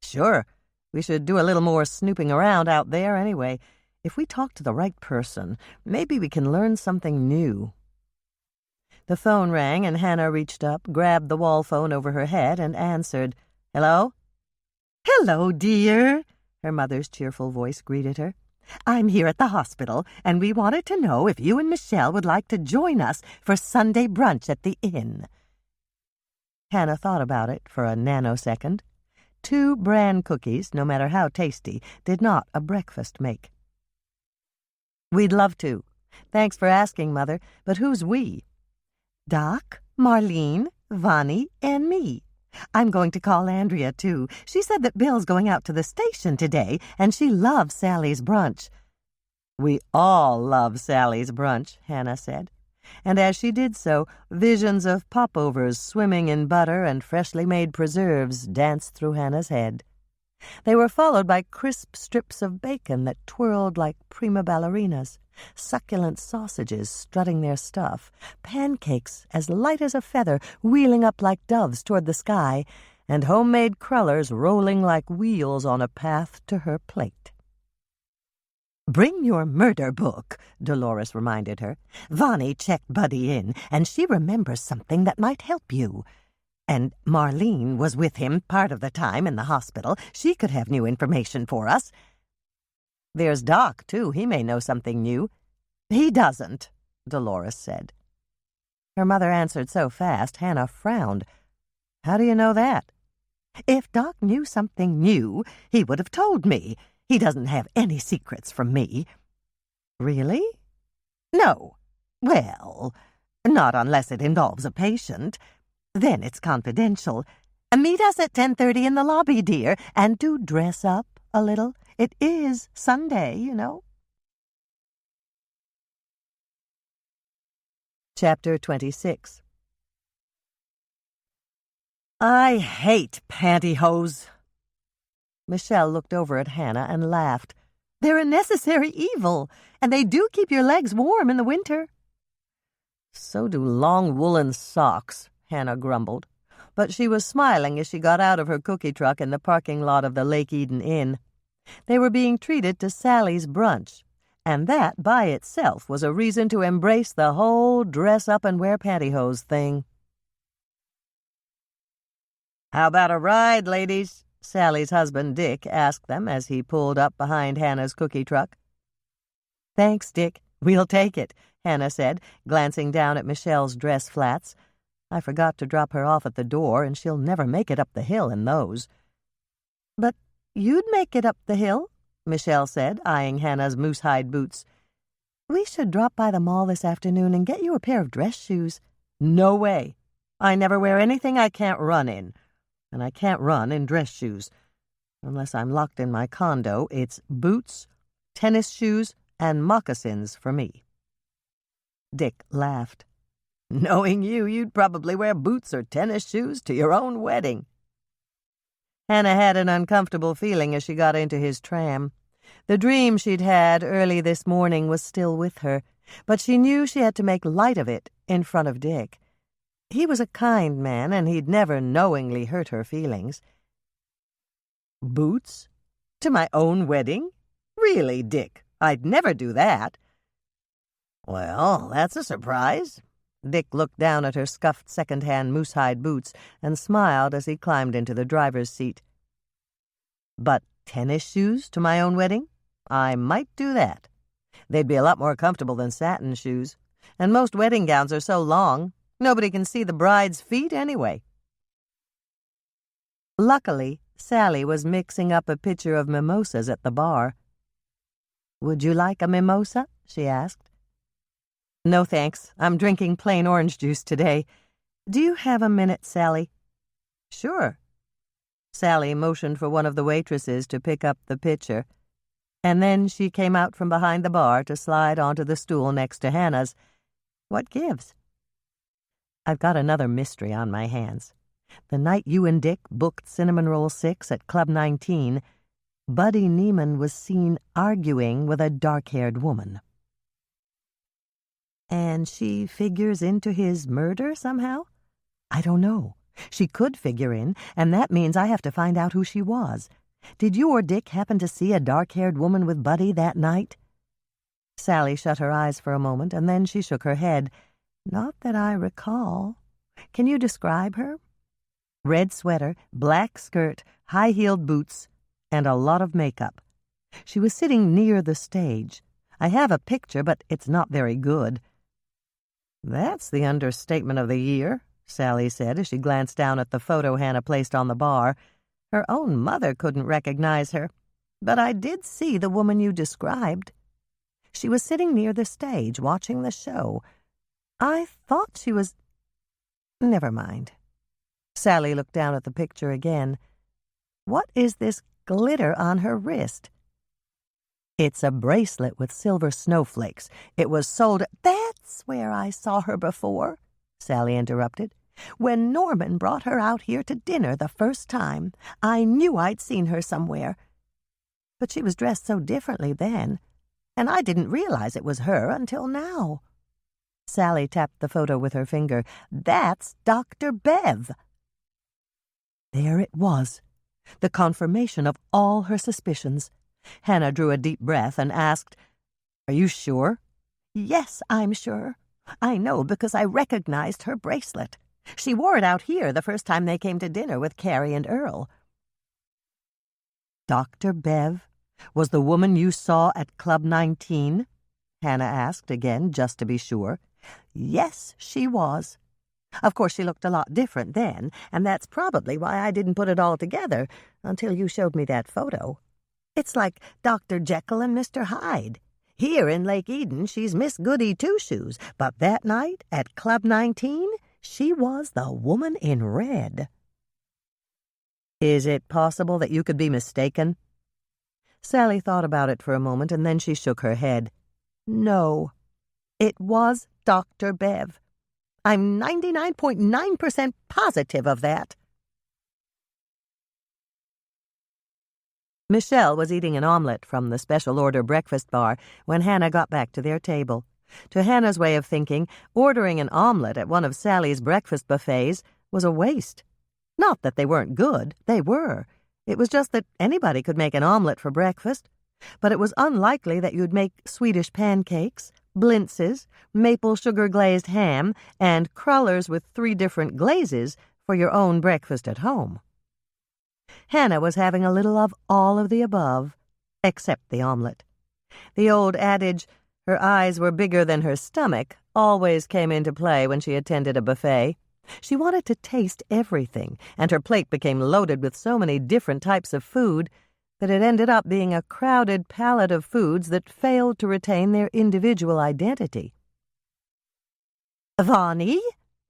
Sure. We should do a little more snooping around out there anyway. If we talk to the right person, maybe we can learn something new. The phone rang, and Hannah reached up, grabbed the wall phone over her head, and answered. Hello? Hello, dear, her mother's cheerful voice greeted her. I'm here at the hospital, and we wanted to know if you and Michelle would like to join us for Sunday brunch at the inn. Hannah thought about it for a nanosecond. 2 bran cookies, no matter how tasty, did not a breakfast make. We'd love to. Thanks for asking, Mother, but who's we? Doc, Marlene, Vonnie, and me. I'm going to call Andrea, too. She said that Bill's going out to the station today, and she loves Sally's brunch. We all love Sally's brunch, Hannah said. And as she did so, visions of popovers swimming in butter and freshly made preserves danced through Hannah's head. They were followed by crisp strips of bacon that twirled like prima ballerinas, succulent sausages strutting their stuff, pancakes as light as a feather wheeling up like doves toward the sky, and homemade crullers rolling like wheels on a path to her plate. Bring your murder book, Dolores reminded her. Vonnie checked Buddy in, and she remembers something that might help you. And Marlene was with him part of the time in the hospital. She could have new information for us. There's Doc, too. He may know something new. He doesn't, Dolores said. Her mother answered so fast, Hannah frowned. How do you know that? If Doc knew something new, he would have told me. He doesn't have any secrets from me. Really? No. Well, not unless it involves a patient. Then it's confidential. Meet us at 10:30 in the lobby, dear, and do dress up a little. It is Sunday, you know. Chapter 26. I hate pantyhose. Michelle looked over at Hannah and laughed. They're a necessary evil, and they do keep your legs warm in the winter. So do long woolen socks, Hannah grumbled. But she was smiling as she got out of her cookie truck in the parking lot of the Lake Eden Inn. They were being treated to Sally's brunch, and that by itself was a reason to embrace the whole dress-up-and-wear pantyhose thing. "How about a ride, ladies?" Sally's husband, Dick, asked them as he pulled up behind Hannah's cookie truck. "Thanks, Dick. We'll take it," Hannah said, glancing down at Michelle's dress flats. "I forgot to drop her off at the door, and she'll never make it up the hill in those." "But you'd make it up the hill," Michelle said, eyeing Hannah's moose-hide boots. "We should drop by the mall this afternoon and get you a pair of dress shoes." "No way. I never wear anything I can't run in. And I can't run in dress shoes. Unless I'm locked in my condo, it's boots, tennis shoes, and moccasins for me." Dick laughed. Knowing you, you'd probably wear boots or tennis shoes to your own wedding." Hannah had an uncomfortable feeling as she got into his tram. The dream she'd had early this morning was still with her, but she knew she had to make light of it in front of Dick. He was a kind man, and he'd never knowingly hurt her feelings. "Boots? To my own wedding? Really, Dick, I'd never do that." "Well, that's a surprise." Dick looked down at her scuffed second-hand moose-hide boots and smiled as he climbed into the driver's seat. "But tennis shoes to my own wedding? I might do that. They'd be a lot more comfortable than satin shoes, and most wedding gowns are so long, nobody can see the bride's feet anyway." Luckily, Sally was mixing up a pitcher of mimosas at the bar. "Would you like a mimosa?" she asked. "No, thanks. I'm drinking plain orange juice today. Do you have a minute, Sally?" "Sure." Sally motioned for one of the waitresses to pick up the pitcher, and then she came out from behind the bar to slide onto the stool next to Hannah's. "What gives?" "I've got another mystery on my hands. The night you and Dick booked Cinnamon Roll 6 at Club 19, Buddy Neiman was seen arguing with a dark-haired woman." "And she figures into his murder somehow?" "I don't know. She could figure in, and that means I have to find out who she was. Did you or Dick happen to see a dark-haired woman with Buddy that night?" Sally shut her eyes for a moment, and then she shook her head. "Not that I recall. Can you describe her?" "Red sweater, black skirt, high-heeled boots, and a lot of makeup. She was sitting near the stage. I have a picture, but it's not very good." "That's the understatement of the year," Sally said as she glanced down at the photo Hannah placed on the bar. "Her own mother couldn't recognize her, but I did see the woman you described. She was sitting near the stage watching the show. I thought she was... Never mind." Sally looked down at the picture again. "What is this glitter on her wrist?" "It's a bracelet with silver snowflakes. It was sold—" "That's where I saw her before," Sally interrupted. "When Norman brought her out here to dinner the first time, I knew I'd seen her somewhere. But she was dressed so differently then, and I didn't realize it was her until now." Sally tapped the photo with her finger. "That's Dr. Bev." There it was, the confirmation of all her suspicions. Hannah drew a deep breath and asked, "Are you sure?" "Yes, I'm sure. I know because I recognized her bracelet. She wore it out here the first time they came to dinner with Carrie and Earl." "Dr. Bev was the woman you saw at Club 19? Hannah asked again, just to be sure. "Yes, she was. Of course, she looked a lot different then, and that's probably why I didn't put it all together until you showed me that photo. It's like Dr. Jekyll and Mr. Hyde. Here in Lake Eden, she's Miss Goody Two-Shoes, but that night at Club 19, she was the woman in red." "Is it possible that you could be mistaken?" Sally thought about it for a moment, and then she shook her head. "No, it was Dr. Bev. I'm 99.9% positive of that." Michelle was eating an omelet from the special order breakfast bar when Hannah got back to their table. To Hannah's way of thinking, ordering an omelet at one of Sally's breakfast buffets was a waste. Not that they weren't good, they were. It was just that anybody could make an omelet for breakfast. But it was unlikely that you'd make Swedish pancakes, blintzes, maple sugar-glazed ham, and crullers with 3 different glazes for your own breakfast at home. Hannah was having a little of all of the above, except the omelet. The old adage, "her eyes were bigger than her stomach," always came into play when she attended a buffet. She wanted to taste everything, and her plate became loaded with so many different types of food that it ended up being a crowded palette of foods that failed to retain their individual identity. "Vonnie,"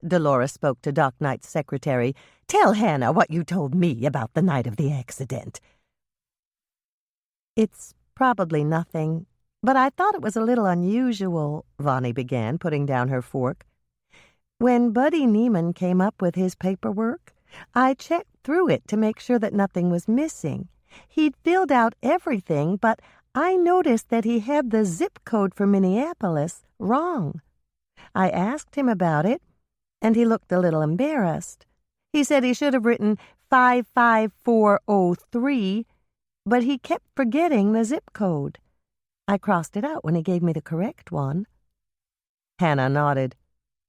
Dolores spoke to Doc Knight's secretary, "tell Hannah what you told me about the night of the accident." "It's probably nothing, but I thought it was a little unusual," Vonnie began, putting down her fork. When Buddy Neiman came up with his paperwork, I checked through it to make sure that nothing was missing. He'd filled out everything, but I noticed that he had the zip code for Minneapolis wrong. I asked him about it, and he looked a little embarrassed. He said he should have written 55403, but he kept forgetting the zip code. I crossed it out when he gave me the correct one. Hannah nodded.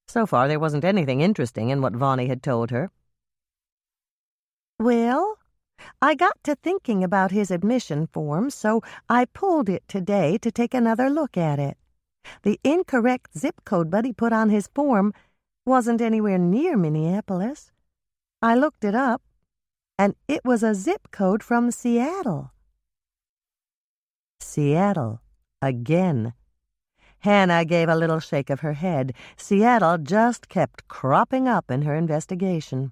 So far, there wasn't anything interesting in what Vonnie had told her. Well, I got to thinking about his admission form, so I pulled it today to take another look at it. The incorrect zip code Buddy put on his form wasn't anywhere near Minneapolis. I looked it up, and it was a zip code from Seattle. Seattle. Again. Hannah gave a little shake of her head. Seattle just kept cropping up in her investigation.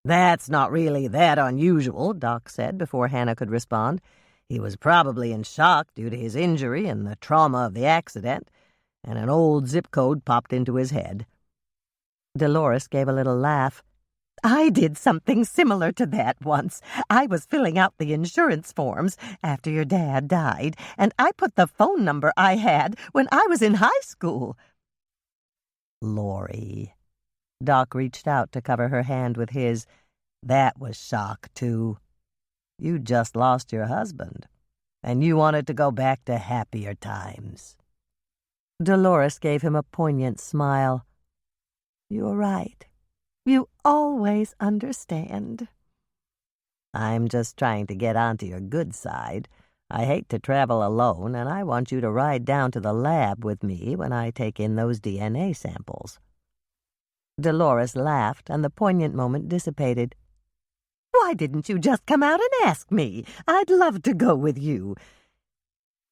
"That's not really that unusual," Doc said before Hannah could respond. "He was probably in shock due to his injury and the trauma of the accident, and an old zip code popped into his head." Dolores gave a little laugh. I did something similar to that once. I was filling out the insurance forms after your dad died, and I put the phone number I had when I was in high school. Lori. Doc reached out to cover her hand with his. That was shock, too. You just lost your husband, and you wanted to go back to happier times. Dolores gave him a poignant smile. You're right. You always understand. I'm just trying to get onto your good side. I hate to travel alone, and I want you to ride down to the lab with me when I take in those DNA samples. Dolores laughed, and the poignant moment dissipated. Why didn't you just come out and ask me? I'd love to go with you.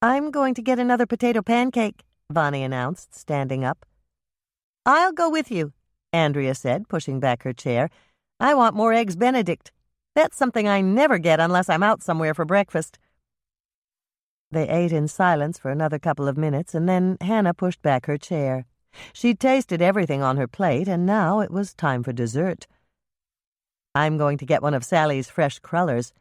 I'm going to get another potato pancake, Vonnie announced, standing up. I'll go with you, Andrea said, pushing back her chair. I want more Eggs Benedict. That's something I never get unless I'm out somewhere for breakfast. They ate in silence for another couple of minutes, and then Hannah pushed back her chair. She'd tasted everything on her plate, and now it was time for dessert. I'm going to get one of Sally's fresh crullers.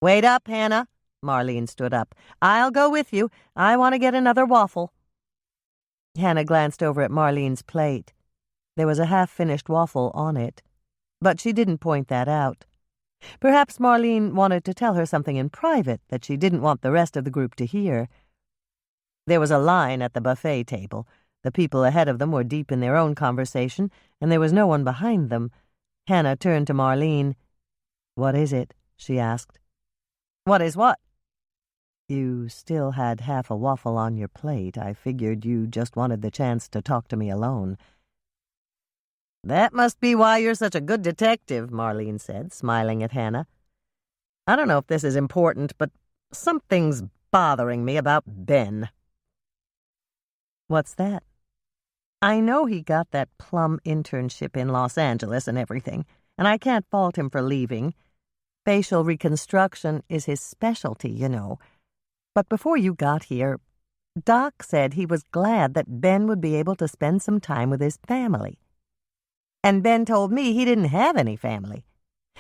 Wait up, Hannah. Marlene stood up. I'll go with you. I want to get another waffle. Hannah glanced over at Marlene's plate. There was a half-finished waffle on it, but she didn't point that out. Perhaps Marlene wanted to tell her something in private that she didn't want the rest of the group to hear. There was a line at the buffet table. The people ahead of them were deep in their own conversation, and there was no one behind them. Hannah turned to Marlene. What is it? She asked. What is what? You still had half a waffle on your plate. I figured you just wanted the chance to talk to me alone. That must be why you're such a good detective, Marlene said, smiling at Hannah. I don't know if this is important, but something's bothering me about Ben. What's that? I know he got that plum internship in Los Angeles and everything, and I can't fault him for leaving. Facial reconstruction is his specialty, you know. But before you got here, Doc said he was glad that Ben would be able to spend some time with his family. And Ben told me he didn't have any family.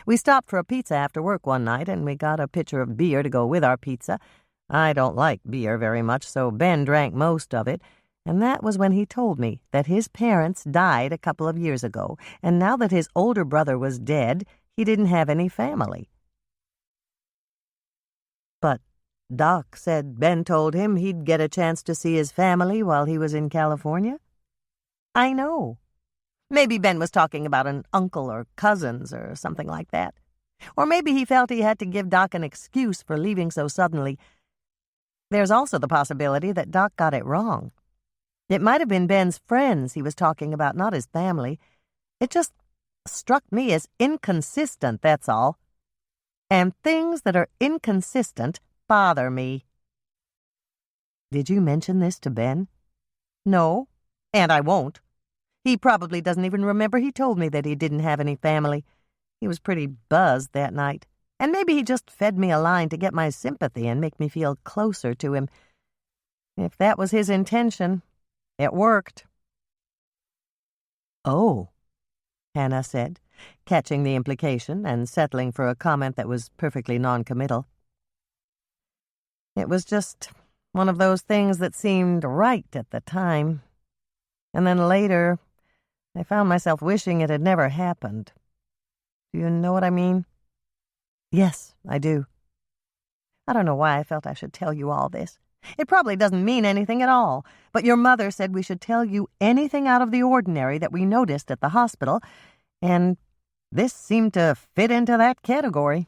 We stopped for a pizza after work one night, and we got a pitcher of beer to go with our pizza. I don't like beer very much, so Ben drank most of it, and that was when he told me that his parents died a couple of years ago, and now that his older brother was dead, he didn't have any family. But Doc said Ben told him he'd get a chance to see his family while he was in California. I know. Maybe Ben was talking about an uncle or cousins or something like that. Or maybe he felt he had to give Doc an excuse for leaving so suddenly. There's also the possibility that Doc got it wrong. It might have been Ben's friends he was talking about, not his family. It just struck me as inconsistent, that's all. And things that are inconsistent bother me. Did you mention this to Ben? No, and I won't. He probably doesn't even remember he told me that he didn't have any family. He was pretty buzzed that night, and maybe he just fed me a line to get my sympathy and make me feel closer to him. If that was his intention, it worked. Oh, Hannah said, catching the implication and settling for a comment that was perfectly non-committal. It was just one of those things that seemed right at the time. And then later, I found myself wishing it had never happened. Do you know what I mean? Yes, I do. I don't know why I felt I should tell you all this. It probably doesn't mean anything at all, but your mother said we should tell you anything out of the ordinary that we noticed at the hospital, and this seemed to fit into that category.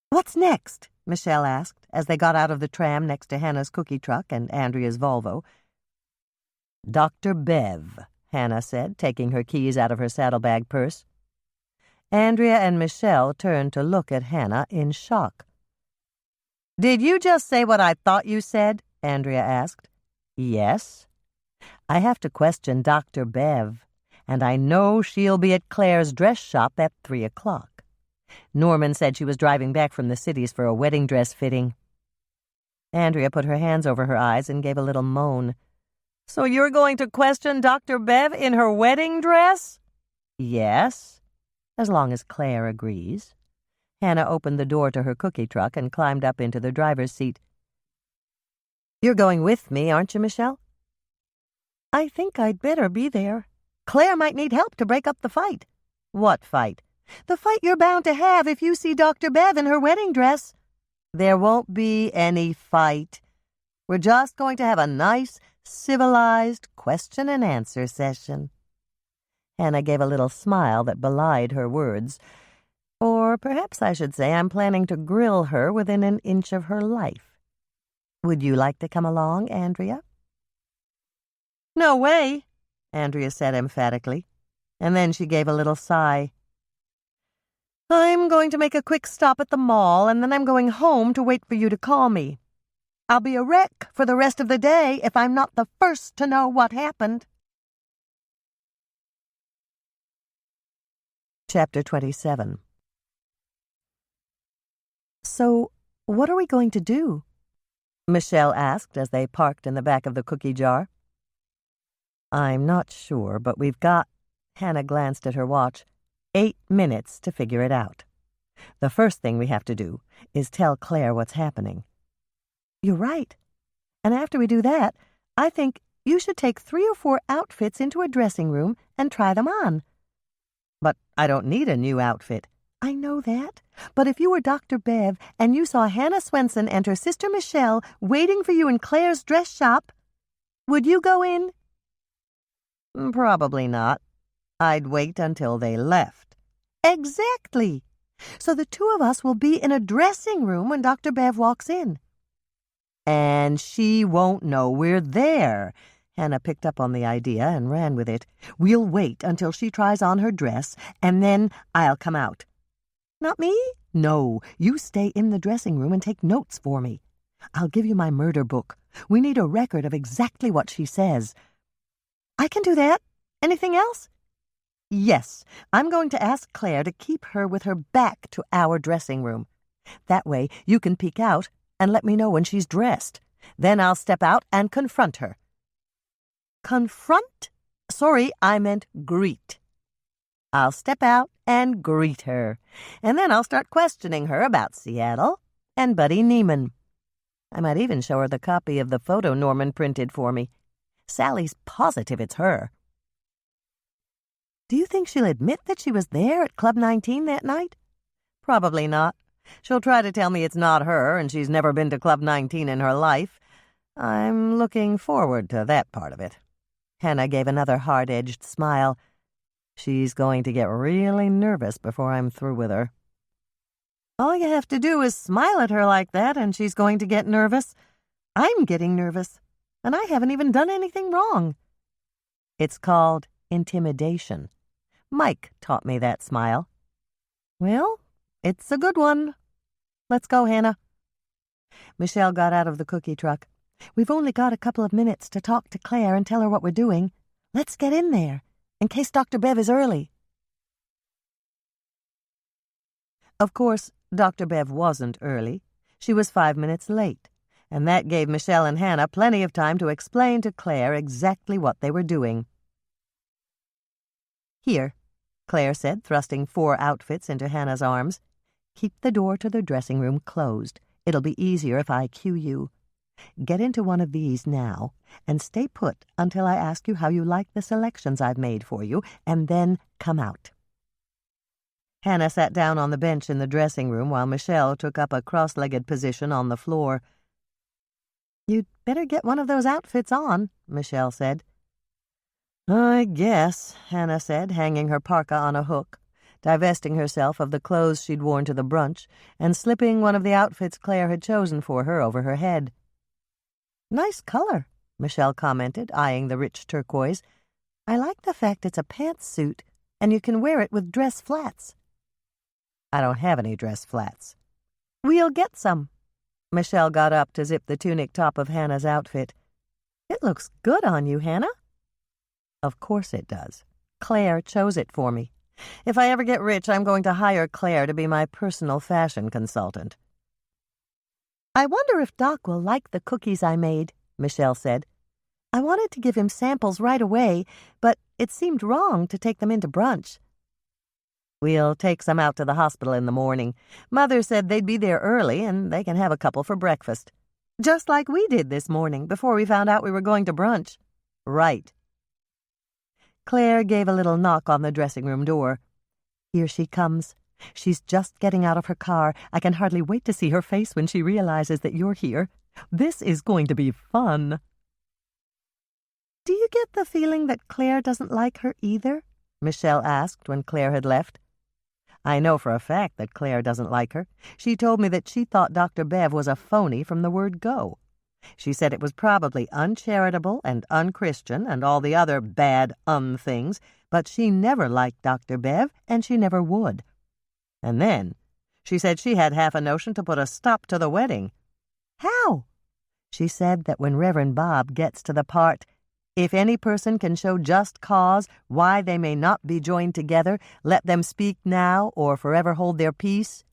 What's next? Michelle asked as they got out of the tram next to Hannah's cookie truck and Andrea's Volvo. Dr. Bev, Hannah said, taking her keys out of her saddlebag purse. Andrea and Michelle turned to look at Hannah in shock. "Did you just say what I thought you said?" Andrea asked. "Yes. I have to question Dr. Bev, and I know she'll be at Claire's dress shop at 3 o'clock. Norman said she was driving back from the cities for a wedding dress fitting." Andrea put her hands over her eyes and gave a little moan. "So you're going to question Dr. Bev in her wedding dress?" "Yes, as long as Claire agrees." Hannah opened the door to her cookie truck and climbed up into the driver's seat. "You're going with me, aren't you, Michelle?" "I think I'd better be there. Claire might need help to break up the fight." "What fight?" "The fight you're bound to have if you see Dr. Bev in her wedding dress." "There won't be any fight. We're just going to have a nice, civilized question-and-answer session." Hannah gave a little smile that belied her words. Or perhaps I should say I'm planning to grill her within an inch of her life. Would you like to come along, Andrea? "No way," Andrea said emphatically, and then she gave a little sigh. "I'm going to make a quick stop at the mall, and then I'm going home to wait for you to call me. I'll be a wreck for the rest of the day if I'm not the first to know what happened." Chapter 27. "So, what are we going to do?" Michelle asked as they parked in the back of the cookie jar. "I'm not sure, but we've got," Hannah glanced at her watch, 8 minutes to figure it out. The first thing we have to do is tell Claire what's happening." "You're right. And after we do that, I think you should take 3 or 4 outfits into a dressing room and try them on." "But I don't need a new outfit." "I know that. But if you were Dr. Bev and you saw Hannah Swensen and her sister Michelle waiting for you in Claire's dress shop, would you go in?" "Probably not. I'd wait until they left." "Exactly. So the 2 of us will be in a dressing room when Dr. Bev walks in." "And she won't know we're there." Hannah picked up on the idea and ran with it. "We'll wait until she tries on her dress, and then I'll come out." "Not me?" "No, you stay in the dressing room and take notes for me. I'll give you my murder book. We need a record of exactly what she says." "I can do that. Anything else?" "Yes, I'm going to ask Claire to keep her with her back to our dressing room. That way you can peek out and let me know when she's dressed. Then I'll step out and confront her." "Confront?" "Sorry, I meant greet. I'll step out and greet her, and then I'll start questioning her about Seattle and Buddy Neiman. I might even show her the copy of the photo Norman printed for me. Sally's positive it's her." "Do you think she'll admit that she was there at Club 19 that night?" "Probably not. She'll try to tell me it's not her and she's never been to Club 19 in her life. I'm looking forward to that part of it." Hannah gave another hard-edged smile. "She's going to get really nervous before I'm through with her." "All you have to do is smile at her like that and she's going to get nervous. I'm getting nervous, and I haven't even done anything wrong." "It's called intimidation. Mike taught me that smile." "Well, it's a good one. Let's go, Hannah." Michelle got out of the cookie truck. "We've only got a couple of minutes to talk to Claire and tell her what we're doing. Let's get in there, in case Dr. Bev is early." Of course, Dr. Bev wasn't early. She was 5 minutes late, and that gave Michelle and Hannah plenty of time to explain to Claire exactly what they were doing. "Here," Claire said, thrusting 4 outfits into Hannah's arms. "Keep the door to the dressing room closed. It'll be easier if I cue you. Get into one of these now, and stay put until I ask you how you like the selections I've made for you, and then come out." Hannah sat down on the bench in the dressing room while Michelle took up a cross-legged position on the floor. "You'd better get one of those outfits on," Michelle said. "I guess," Hannah said, hanging her parka on a hook, divesting herself of the clothes she'd worn to the brunch, and slipping one of the outfits Claire had chosen for her over her head. "Nice color," Michelle commented, eyeing the rich turquoise. "I like the fact it's a pantsuit, and you can wear it with dress flats." "I don't have any dress flats." "We'll get some." Michelle got up to zip the tunic top of Hannah's outfit. "It looks good on you, Hannah." "Of course it does. Claire chose it for me. If I ever get rich, I'm going to hire Claire to be my personal fashion consultant." "I wonder if Doc will like the cookies I made," Michelle said. "I wanted to give him samples right away, but it seemed wrong to take them into brunch." "We'll take some out to the hospital in the morning. Mother said they'd be there early, and they can have a couple for breakfast. Just like we did this morning, before we found out we were going to brunch." "Right." Claire gave a little knock on the dressing room door. "Here she comes. She's just getting out of her car. I can hardly wait to see her face when she realizes that you're here. This is going to be fun." "Do you get the feeling that Claire doesn't like her either?" Michelle asked when Claire had left. "I know for a fact that Claire doesn't like her. She told me that she thought Dr. Bev was a phony from the word go. She said it was probably uncharitable and unchristian and all the other bad things, but she never liked Dr. Bev, and she never would. And then she said she had half a notion to put a stop to the wedding." "How?" "She said that when Reverend Bob gets to the part, 'If any person can show just cause why they may not be joined together, let them speak now or forever hold their peace,'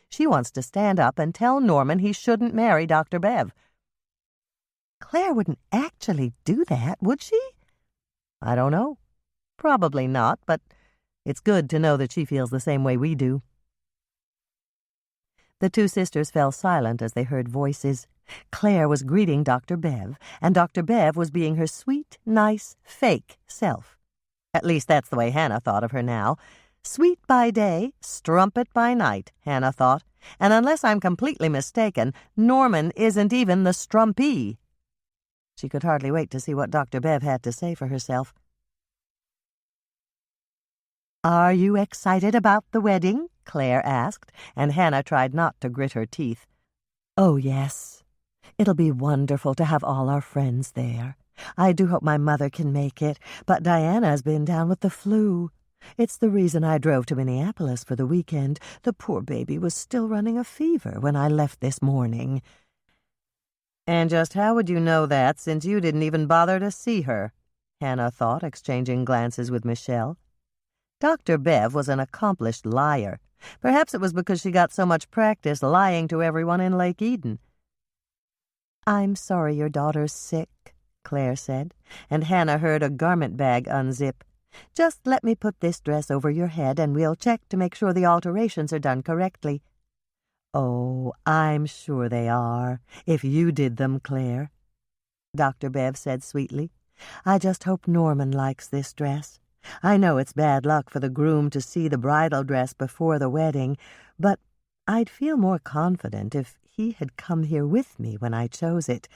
she wants to stand up and tell Norman he shouldn't marry Dr. Bev." "Claire wouldn't actually do that, would she?" "I don't know. Probably not, but it's good to know that she feels the same way we do." The 2 sisters fell silent as they heard voices. Claire was greeting Dr. Bev, and Dr. Bev was being her sweet, nice, fake self. At least that's the way Hannah thought of her now. Sweet by day, strumpet by night, Hannah thought, and unless I'm completely mistaken, Norman isn't even the strumpee. She could hardly wait to see what Dr. Bev had to say for herself. "Are you excited about the wedding?" Claire asked, and Hannah tried not to grit her teeth. "Oh, yes. It'll be wonderful to have all our friends there. I do hope my mother can make it, but Diana's been down with the flu. It's the reason I drove to Minneapolis for the weekend. The poor baby was still running a fever when I left this morning." "And just how would you know that, since you didn't even bother to see her?" Hannah thought, exchanging glances with Michelle. Dr. Bev was an accomplished liar. Perhaps it was because she got so much practice lying to everyone in Lake Eden. "I'm sorry your daughter's sick," Claire said, and Hannah heard a garment bag unzip. "Just let me put this dress over your head, and we'll check to make sure the alterations are done correctly." "Oh, I'm sure they are, if you did them, Claire," Dr. Bev said sweetly. "I just hope Norman likes this dress. I know it's bad luck for the groom to see the bridal dress before the wedding, but I'd feel more confident if he had come here with me when I chose it."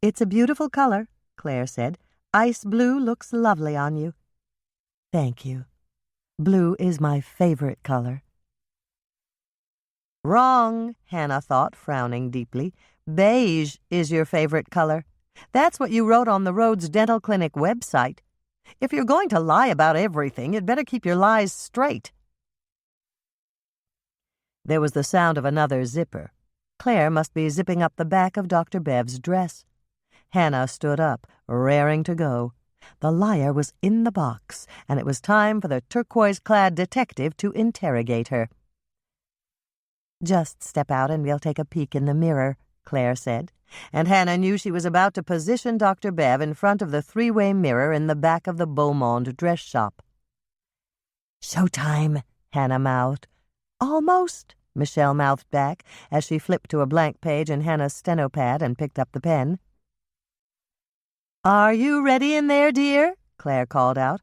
"It's a beautiful color," Claire said. "Ice blue looks lovely on you." "Thank you. Blue is my favorite color." "Wrong," Hannah thought, frowning deeply. "Beige is your favorite color. That's what you wrote on the Rhodes Dental Clinic website. If you're going to lie about everything, you'd better keep your lies straight." There was the sound of another zipper. Claire must be zipping up the back of Dr. Bev's dress. Hannah stood up, raring to go. The liar was in the box, and it was time for the turquoise-clad detective to interrogate her. "Just step out and we'll take a peek in the mirror," Claire said, and Hannah knew she was about to position Dr. Bev in front of the three-way mirror in the back of the Beaumont dress shop. "Showtime," Hannah mouthed. "Almost," Michelle mouthed back as she flipped to a blank page in Hannah's stenopad and picked up the pen. "Are you ready in there, dear?" Claire called out.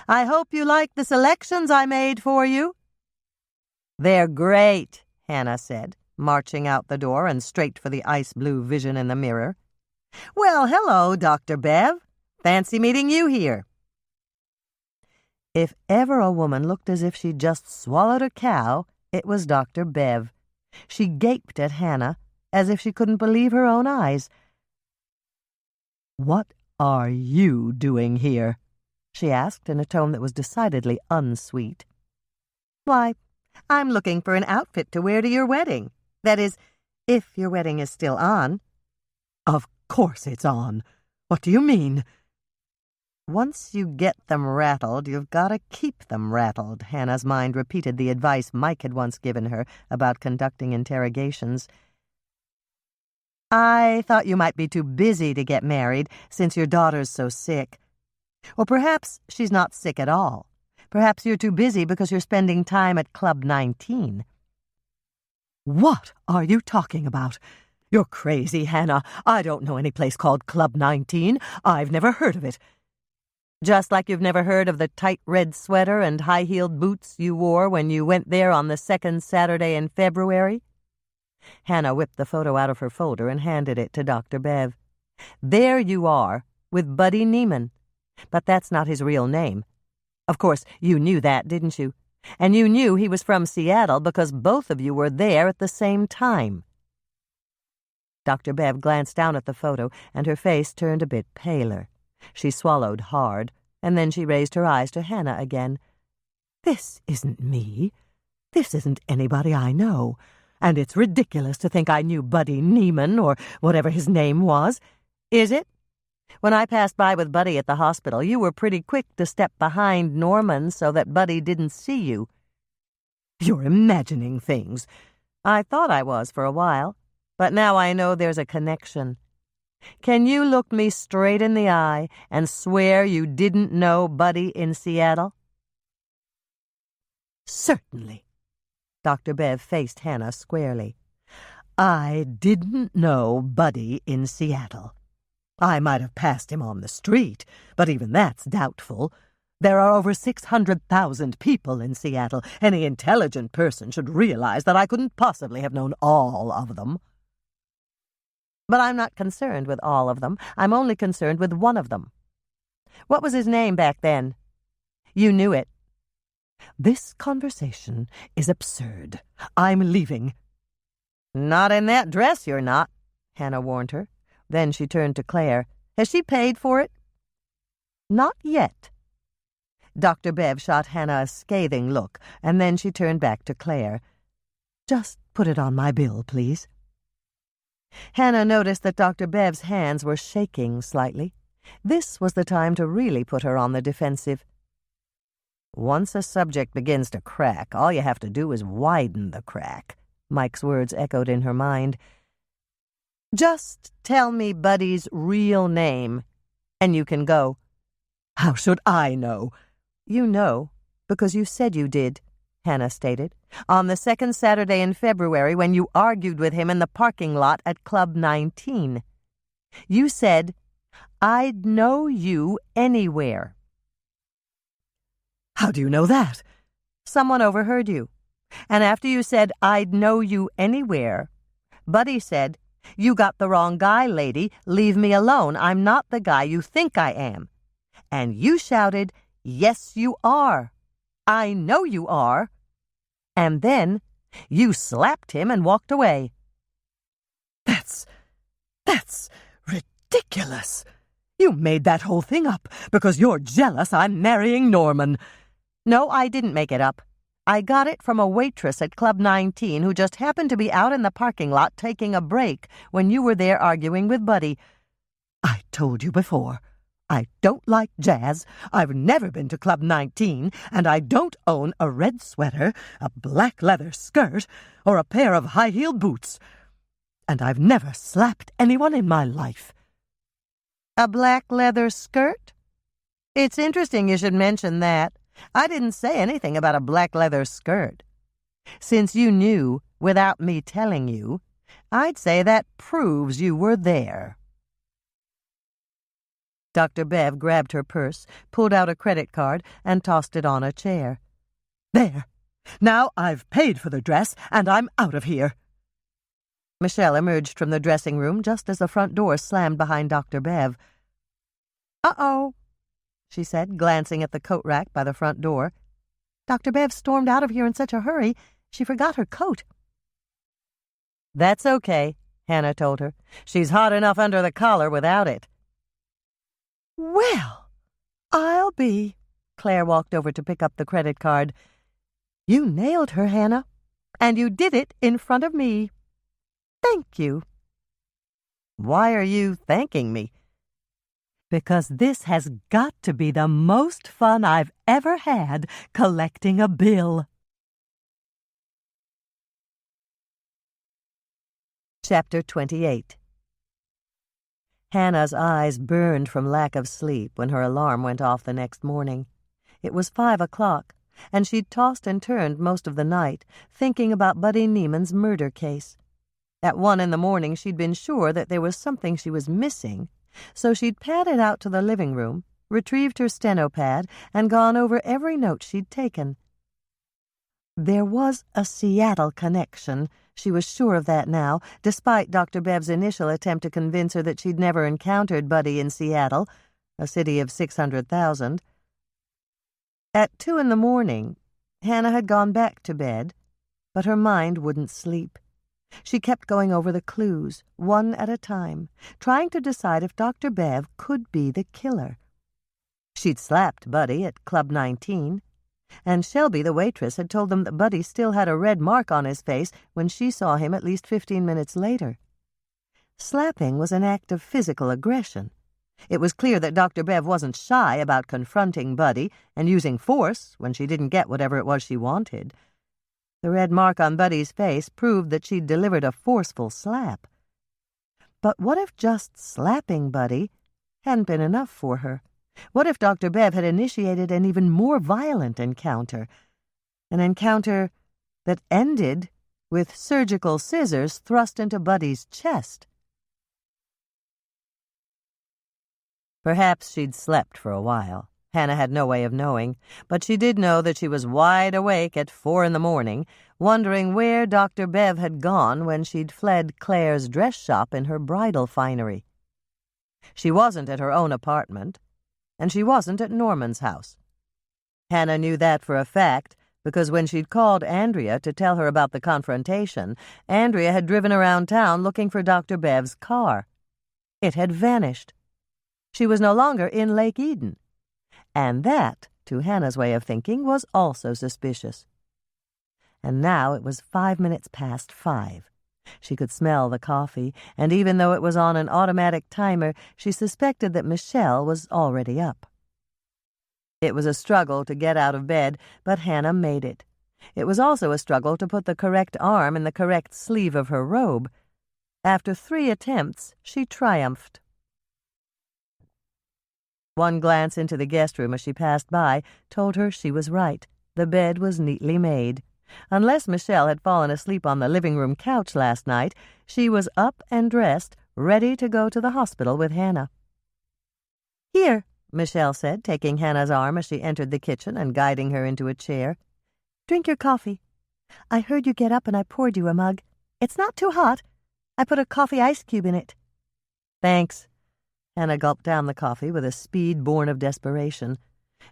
"I hope you like the selections I made for you." "They're great," Hannah said, marching out the door and straight for the ice-blue vision in the mirror. "Well, hello, Dr. Bev. Fancy meeting you here." If ever a woman looked as if she'd just swallowed a cow, it was Dr. Bev. She gaped at Hannah as if she couldn't believe her own eyes. "What are you doing here?" she asked in a tone that was decidedly unsweet. "Why, I'm looking for an outfit to wear to your wedding. That is, if your wedding is still on." "Of course it's on. What do you mean?" "Once you get them rattled, you've got to keep them rattled," Hannah's mind repeated the advice Mike had once given her about conducting interrogations. "I thought you might be too busy to get married since your daughter's so sick. Or perhaps she's not sick at all. Perhaps you're too busy because you're spending time at Club 19. "What are you talking about? You're crazy, Hannah. I don't know any place called Club 19. I've never heard of it." "Just like you've never heard of the tight red sweater and high-heeled boots you wore when you went there on the second Saturday in February?" Hannah whipped the photo out of her folder and handed it to Dr. Bev. "There you are, with Buddy Neiman. But that's not his real name. Of course, you knew that, didn't you? And you knew he was from Seattle because both of you were there at the same time." Dr. Bev glanced down at the photo, and her face turned a bit paler. She swallowed hard, and then she raised her eyes to Hannah again. "This isn't me. This isn't anybody I know. And it's ridiculous to think I knew Buddy Neiman, or whatever his name was. Is it? When I passed by with Buddy at the hospital, you were pretty quick to step behind Norman so that Buddy didn't see you." "You're imagining things." "I thought I was for a while, but now I know there's a connection. Can you look me straight in the eye and swear you didn't know Buddy in Seattle?" "Certainly." Dr. Bev faced Hannah squarely. "I didn't know Buddy in Seattle. I might have passed him on the street, but even that's doubtful. There are over 600,000 people in Seattle. Any intelligent person should realize that I couldn't possibly have known all of them." "But I'm not concerned with all of them. I'm only concerned with one of them. What was his name back then? You knew it." "This conversation is absurd. I'm leaving." "Not in that dress, you're not," Hannah warned her. Then she turned to Claire. "Has she paid for it?" "Not yet." Dr. Bev shot Hannah a scathing look, and then she turned back to Claire. "Just put it on my bill, please." Hannah noticed that Dr. Bev's hands were shaking slightly. This was the time to really put her on the defensive. "Once a subject begins to crack, all you have to do is widen the crack," Mike's words echoed in her mind. "Just tell me Buddy's real name, and you can go." "How should I know?" "You know, because you said you did," Hannah stated, "on the second Saturday in February when you argued with him in the parking lot at Club 19. You said, 'I'd know you anywhere.'" "How do you know that?" "Someone overheard you. And after you said, 'I'd know you anywhere,' Buddy said, 'You got the wrong guy, lady. Leave me alone. I'm not the guy you think I am.' And you shouted, 'Yes, you are. I know you are.' And then you slapped him and walked away." That's ridiculous. You made that whole thing up because you're jealous I'm marrying Norman." "No, I didn't make it up. I got it from a waitress at Club 19 who just happened to be out in the parking lot taking a break when you were there arguing with Buddy." "I told you before. I don't like jazz. I've never been to Club 19, and I don't own a red sweater, a black leather skirt, or a pair of high-heeled boots." and I've never slapped anyone in my life. A black leather skirt? It's interesting you should mention that. I didn't say anything about a black leather skirt. Since you knew without me telling you, I'd say that proves you were there. Dr. Bev grabbed her purse, pulled out a credit card, and tossed it on a chair. There. Now I've paid for the dress, and I'm out of here. Michelle emerged from the dressing room just as the front door slammed behind Dr. Bev. "Uh-oh," she said, glancing at the coat rack by the front door. "Dr. Bev stormed out of here in such a hurry, she forgot her coat." "That's okay," Hannah told her. "She's hot enough under the collar without it." "Well, I'll be..." Claire walked over to pick up the credit card. "You nailed her, Hannah, and you did it in front of me. Thank you." "Why are you thanking me?" "Because this has got to be the most fun I've ever had collecting a bill." Chapter 28. Hannah's eyes burned from lack of sleep when her alarm went off the next morning. It was 5 o'clock, and she'd tossed and turned most of the night, thinking about Buddy Neiman's murder case. At 1 in the morning she'd been sure that there was something she was missing, so she'd padded out to the living room, retrieved her steno pad, and gone over every note she'd taken. There was a Seattle connection. She was sure of that now, despite Dr. Bev's initial attempt to convince her that she'd never encountered Buddy in Seattle, a city of 600,000. At 2 in the morning, Hannah had gone back to bed, but her mind wouldn't sleep. She kept going over the clues, one at a time, trying to decide if Dr. Bev could be the killer. She'd slapped Buddy at Club 19, and Shelby, the waitress, had told them that Buddy still had a red mark on his face when she saw him at least 15 minutes later. Slapping was an act of physical aggression. It was clear that Dr. Bev wasn't shy about confronting Buddy and using force when she didn't get whatever it was she wanted. The red mark on Buddy's face proved that she'd delivered a forceful slap. But what if just slapping Buddy hadn't been enough for her? What if Dr. Bev had initiated an even more violent encounter? An encounter that ended with surgical scissors thrust into Buddy's chest. Perhaps she'd slept for a while. Hannah had no way of knowing, but she did know that she was wide awake at 4 in the morning, wondering where Dr. Bev had gone when she'd fled Claire's dress shop in her bridal finery. She wasn't at her own apartment, and she wasn't at Norman's house. Hannah knew that for a fact, because when she'd called Andrea to tell her about the confrontation, Andrea had driven around town looking for Dr. Bev's car. It had vanished. She was no longer in Lake Eden. And that, to Hannah's way of thinking, was also suspicious. And now it was 5 minutes past 5. She could smell the coffee, and even though it was on an automatic timer, she suspected that Michelle was already up. It was a struggle to get out of bed, but Hannah made it. It was also a struggle to put the correct arm in the correct sleeve of her robe. After 3 attempts, she triumphed. One glance into the guest room as she passed by told her she was right. The bed was neatly made. Unless Michelle had fallen asleep on the living room couch last night, she was up and dressed, ready to go to the hospital with Hannah. "Here," Michelle said, taking Hannah's arm as she entered the kitchen and guiding her into a chair. "Drink your coffee. I heard you get up and I poured you a mug. It's not too hot. I put a coffee ice cube in it." "Thanks." Hannah gulped down the coffee with a speed born of desperation.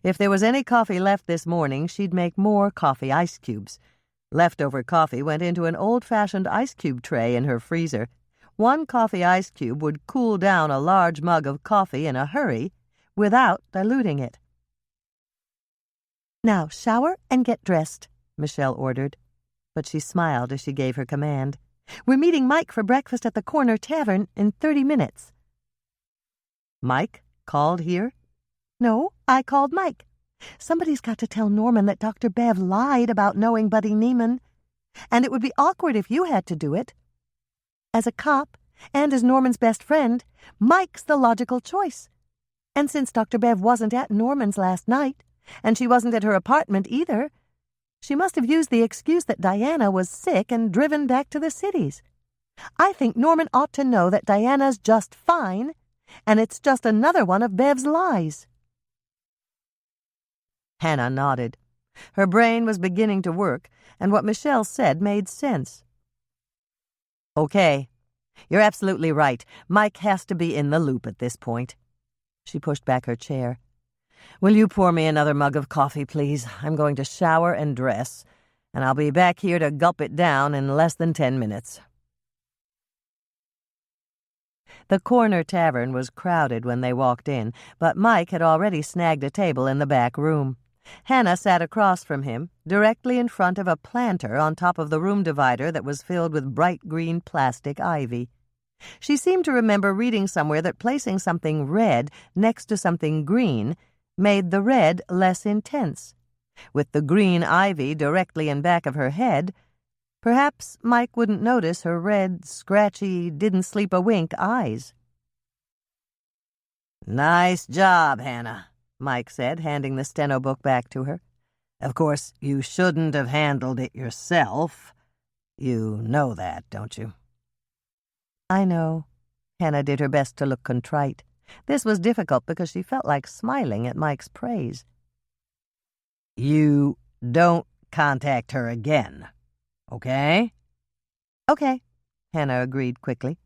If there was any coffee left this morning, she'd make more coffee ice cubes. Leftover coffee went into an old-fashioned ice cube tray in her freezer. 1 coffee ice cube would cool down a large mug of coffee in a hurry without diluting it. "Now shower and get dressed," Michelle ordered. But she smiled as she gave her command. "We're meeting Mike for breakfast at the corner tavern in 30 minutes. "Mike called here?" "No, I called Mike. Somebody's got to tell Norman that Dr. Bev lied about knowing Buddy Neiman. And it would be awkward if you had to do it." As a cop, and as Norman's best friend, Mike's the logical choice. And since Dr. Bev wasn't at Norman's last night, and she wasn't at her apartment either, she must have used the excuse that Diana was sick and driven back to the cities. I think Norman ought to know that Diana's just fine, and it's just another one of Bev's lies. Hannah nodded. Her brain was beginning to work, and what Michelle said made sense. Okay, you're absolutely right. Mike has to be in the loop at this point. She pushed back her chair. Will you pour me another mug of coffee, please? I'm going to shower and dress, and I'll be back here to gulp it down in less than 10 minutes. The corner tavern was crowded when they walked in, but Mike had already snagged a table in the back room. Hannah sat across from him, directly in front of a planter on top of the room divider that was filled with bright green plastic ivy. She seemed to remember reading somewhere that placing something red next to something green made the red less intense. With the green ivy directly in back of her head, perhaps Mike wouldn't notice her red, scratchy, didn't-sleep-a-wink eyes. "Nice job, Hannah," Mike said, handing the steno book back to her. "Of course, you shouldn't have handled it yourself. You know that, don't you?" I know. Hannah did her best to look contrite. This was difficult because she felt like smiling at Mike's praise. "You don't contact her again, okay?" Okay, Hannah agreed quickly.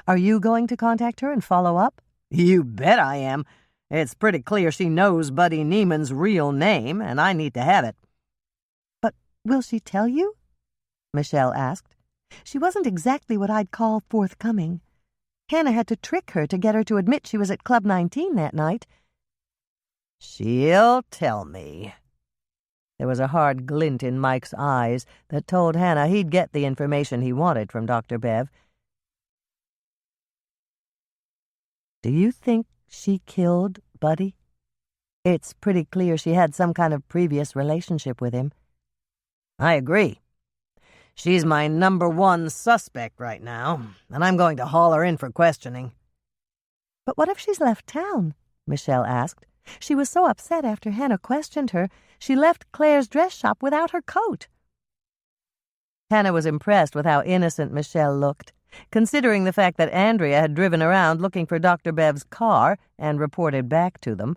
Are you going to contact her and follow up? "You bet I am. It's pretty clear she knows Buddy Neiman's real name, and I need to have it." But will she tell you? Michelle asked. She wasn't exactly what I'd call forthcoming. Hannah had to trick her to get her to admit she was at Club 19 that night. "She'll tell me." There was a hard glint in Mike's eyes that told Hannah he'd get the information he wanted from Dr. Bev. Do you think she killed Buddy? It's pretty clear she had some kind of previous relationship with him. I agree. She's my #1 suspect right now, and I'm going to haul her in for questioning. But what if she's left town? Michelle asked. She was so upset after Hannah questioned her, she left Claire's dress shop without her coat. Hannah was impressed with how innocent Michelle looked, considering the fact that Andrea had driven around looking for Dr. Bev's car and reported back to them.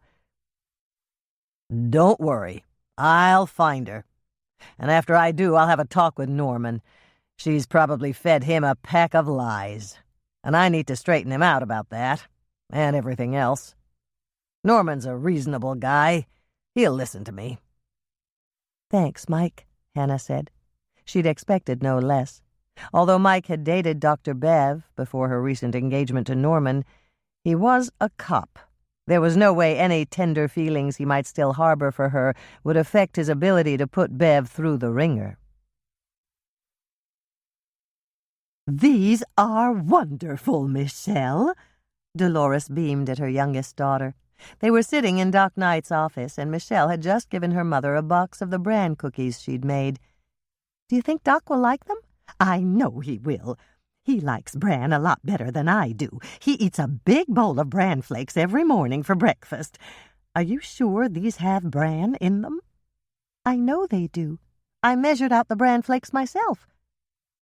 "Don't worry. I'll find her. And after I do, I'll have a talk with Norman. She's probably fed him a pack of lies. And I need to straighten him out about that, and everything else. Norman's a reasonable guy. He'll listen to me." "Thanks, Mike," Hannah said. She'd expected no less. Although Mike had dated Dr. Bev before her recent engagement to Norman, he was a cop. There was no way any tender feelings he might still harbor for her would affect his ability to put Bev through the ringer. "These are wonderful, Michelle." Dolores beamed at her youngest daughter. They were sitting in Doc Knight's office, and Michelle had just given her mother a box of the bran cookies she'd made. "Do you think Doc will like them?" "I know he will. He likes bran a lot better than I do. He eats a big bowl of bran flakes every morning for breakfast. Are you sure these have bran in them?" "I know they do. I measured out the bran flakes myself."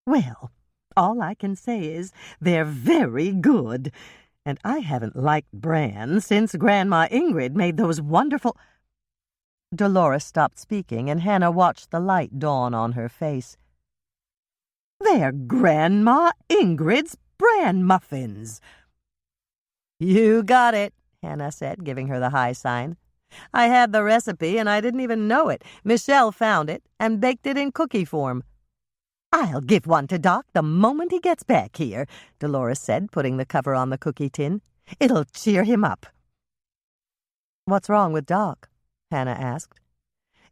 "Well, all I can say is they're very good. And I haven't liked bran since Grandma Ingrid made those wonderful—" Dolores stopped speaking, and Hannah watched the light dawn on her face. "They're Grandma Ingrid's bran muffins." "You got it," Hannah said, giving her the high sign. "I had the recipe, and I didn't even know it. Michelle found it and baked it in cookie form." "I'll give one to Doc the moment he gets back here," Dolores said, putting the cover on the cookie tin. "It'll cheer him up." "What's wrong with Doc?" Hannah asked.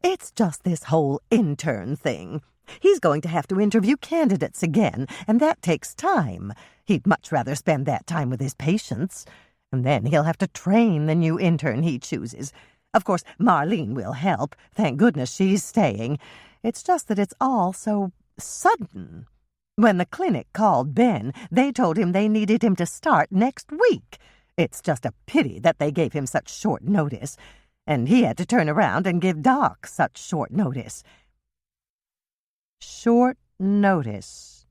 "It's just this whole intern thing. He's going to have to interview candidates again, and that takes time. He'd much rather spend that time with his patients. And then he'll have to train the new intern he chooses. Of course, Marlene will help. Thank goodness she's staying. It's just that it's all so sudden. When the clinic called Ben, they told him they needed him to start next week. It's just a pity that they gave him such short notice, and he had to turn around and give Doc such short notice. Short notice.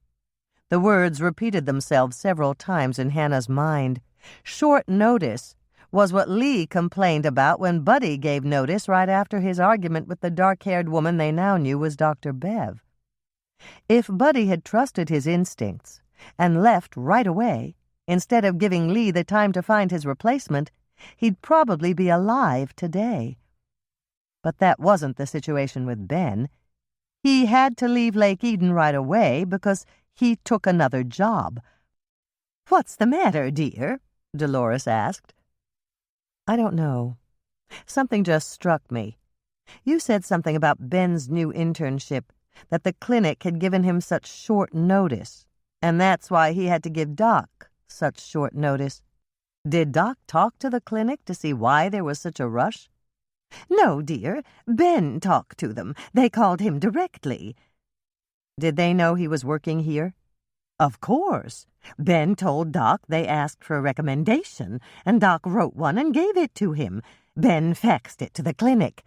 The words repeated themselves several times in Hannah's mind. Short notice was what Lee complained about when Buddy gave notice right after his argument with the dark-haired woman they now knew was Dr. Bev. If Buddy had trusted his instincts and left right away, instead of giving Lee the time to find his replacement, he'd probably be alive today. But that wasn't the situation with Ben. He had to leave Lake Eden right away because he took another job. "What's the matter, dear?" Dolores asked. "I don't know. Something just struck me. You said something about Ben's new internship, that the clinic had given him such short notice, and that's why he had to give Doc such short notice. Did Doc talk to the clinic to see why there was such a rush?" "No, dear. Ben talked to them. They called him directly." "Did they know he was working here?" "Of course. Ben told Doc they asked for a recommendation, and Doc wrote one and gave it to him. Ben faxed it to the clinic."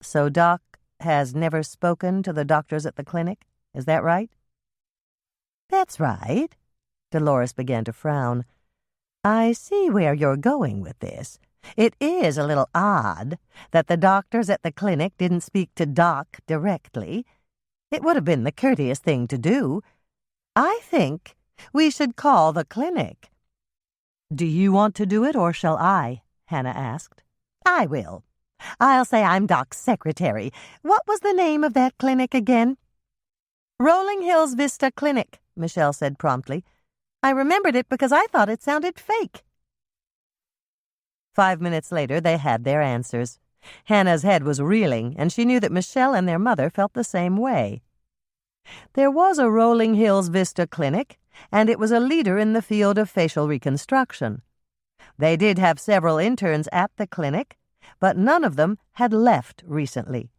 "So Doc has never spoken to the doctors at the clinic? Is that right?" "That's right." Dolores began to frown. "I see where you're going with this. It is a little odd that the doctors at the clinic didn't speak to Doc directly. It would have been the courteous thing to do. I think we should call the clinic." "Do you want to do it, or shall I?" Hannah asked. "I will. I'll say I'm Doc's secretary. What was the name of that clinic again?" "Rolling Hills Vista Clinic," Michelle said promptly. "I remembered it because I thought it sounded fake." 5 minutes later, they had their answers. Hannah's head was reeling, and she knew that Michelle and their mother felt the same way. There was a Rolling Hills Vista Clinic, and it was a leader in the field of facial reconstruction. They did have several interns at the clinic, but none of them had left recently.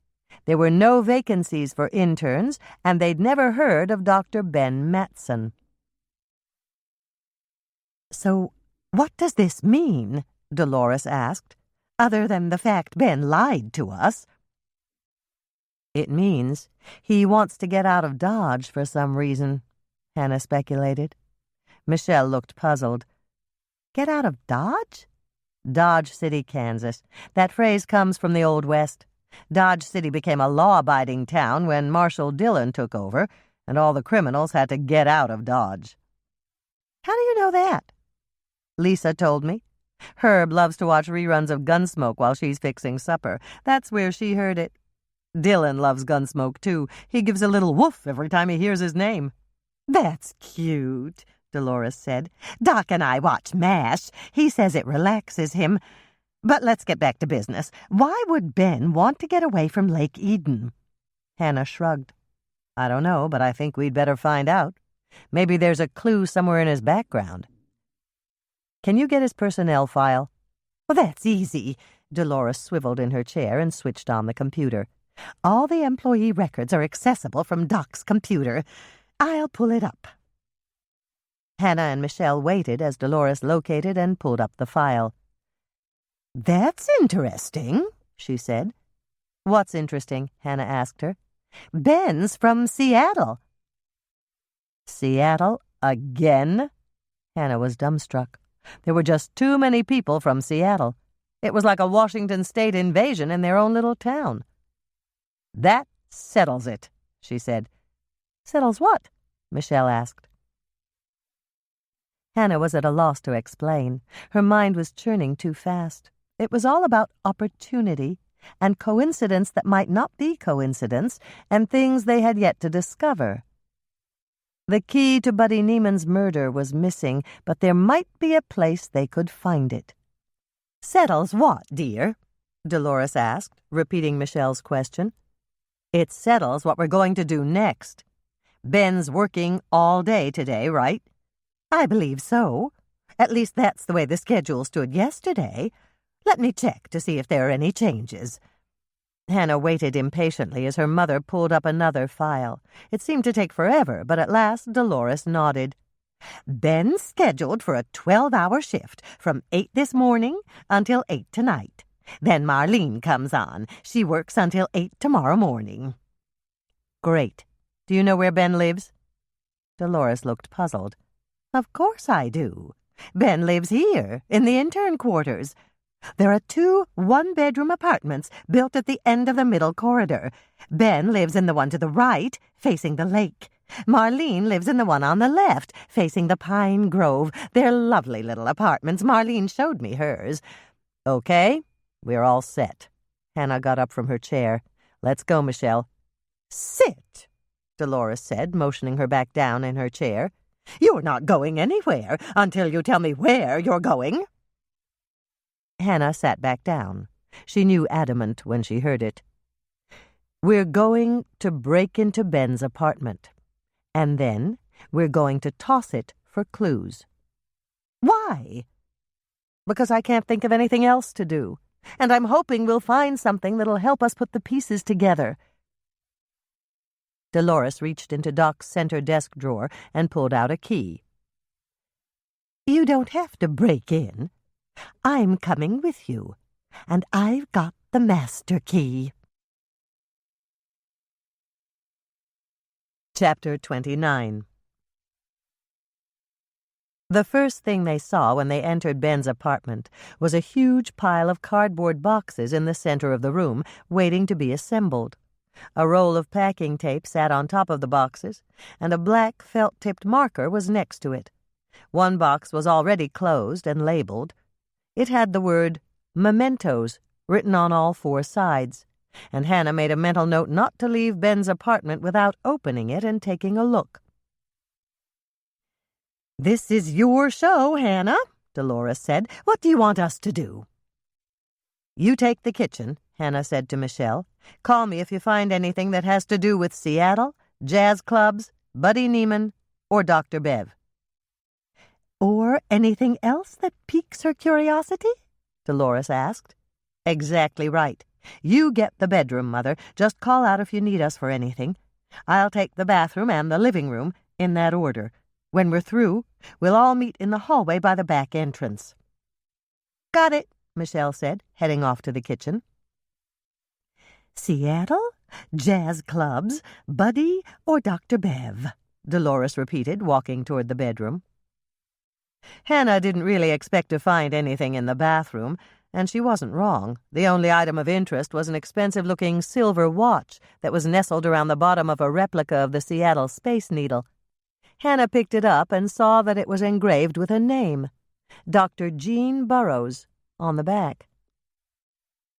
There were no vacancies for interns, and they'd never heard of Dr. Ben Matson. "So what does this mean?" Dolores asked, "other than the fact Ben lied to us?" "It means he wants to get out of Dodge for some reason," Hannah speculated. Michelle looked puzzled. "Get out of Dodge?" "Dodge City, Kansas. That phrase comes from the Old West. Dodge City became a law-abiding town when Marshal Dillon took over, and all the criminals had to get out of Dodge." "How do you know that?" "Lisa told me. Herb loves to watch reruns of Gunsmoke while she's fixing supper. That's where she heard it. Dillon loves Gunsmoke, too. He gives a little woof every time he hears his name." "That's cute," Dolores said. "Doc and I watch MASH. He says it relaxes him. But let's get back to business. Why would Ben want to get away from Lake Eden?" Hannah shrugged. "I don't know, but I think we'd better find out. Maybe there's a clue somewhere in his background." "Can you get his personnel file?" "Well, that's easy." Dolores swiveled in her chair and switched on the computer. "All the employee records are accessible from Doc's computer. I'll pull it up." Hannah and Michelle waited as Dolores located and pulled up the file. "That's interesting," she said. "What's interesting?" Hannah asked her. "Ben's from Seattle." "Seattle again?" Hannah was dumbstruck. There were just too many people from Seattle. It was like a Washington State invasion in their own little town. "That settles it," she said. "Settles what?" Michelle asked. Hannah was at a loss to explain. Her mind was churning too fast. It was all about opportunity and coincidence that might not be coincidence and things they had yet to discover. The key to Buddy Neiman's murder was missing, but there might be a place they could find it. "Settles what, dear?" Dolores asked, repeating Michelle's question. "It settles what we're going to do next. Ben's working all day today, right?" "I believe so. At least that's the way the schedule stood yesterday. Let me check to see if there are any changes." Hannah waited impatiently as her mother pulled up another file. It seemed to take forever, but at last Dolores nodded. "Ben's scheduled for a 12-hour shift from 8 this morning until 8 tonight. Then Marlene comes on. She works until 8 tomorrow morning." "Great. Do you know where Ben lives?" Dolores looked puzzled. "Of course I do. Ben lives here, in the intern quarters. There are 2 one-bedroom apartments built at the end of the middle corridor. Ben lives in the one to the right, facing the lake. Marlene lives in the one on the left, facing the pine grove. They're lovely little apartments. Marlene showed me hers." "Okay, we're all set." Hannah got up from her chair. "Let's go, Michelle." "Sit," Dolores said, motioning her back down in her chair. "You're not going anywhere until you tell me where you're going." Hannah sat back down. She knew adamant when she heard it. "We're going to break into Ben's apartment. And then we're going to toss it for clues." "Why?" "Because I can't think of anything else to do. And I'm hoping we'll find something that'll help us put the pieces together." Dolores reached into Doc's center desk drawer and pulled out a key. "You don't have to break in. I'm coming with you, and I've got the master key." Chapter 29. The first thing they saw when they entered Ben's apartment was a huge pile of cardboard boxes in the center of the room, waiting to be assembled. A roll of packing tape sat on top of the boxes, and a black felt-tipped marker was next to it. One box was already closed and labeled. It had the word "Mementos" written on all 4 sides, and Hannah made a mental note not to leave Ben's apartment without opening it and taking a look. "This is your show, Hannah," Dolores said. "What do you want us to do?" "You take the kitchen," Hannah said to Michelle. "Call me if you find anything that has to do with Seattle, jazz clubs, Buddy Neiman, or Dr. Bev." "Or anything else that piques her curiosity?" Dolores asked. "Exactly right. You get the bedroom, Mother. Just call out if you need us for anything. I'll take the bathroom and the living room, in that order. When we're through, we'll all meet in the hallway by the back entrance." "Got it," Michelle said, heading off to the kitchen. "Seattle, jazz clubs, Buddy, or Dr. Bev," Dolores repeated, walking toward the bedroom. Hannah didn't really expect to find anything in the bathroom, and she wasn't wrong. The only item of interest was an expensive-looking silver watch that was nestled around the bottom of a replica of the Seattle Space Needle. Hannah picked it up and saw that it was engraved with a name, Dr. Jean Burroughs, on the back.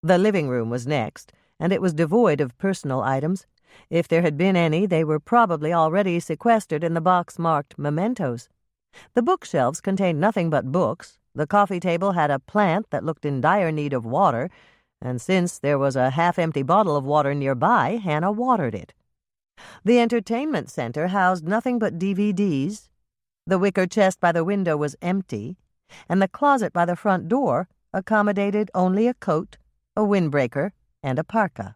The living room was next, and it was devoid of personal items. If there had been any, they were probably already sequestered in the box marked Mementos. The bookshelves contained nothing but books. The coffee table had a plant that looked in dire need of water, and since there was a half-empty bottle of water nearby, Hannah watered it. The entertainment center housed nothing but DVDs. The wicker chest by the window was empty, and the closet by the front door accommodated only a coat, a windbreaker, and a parka.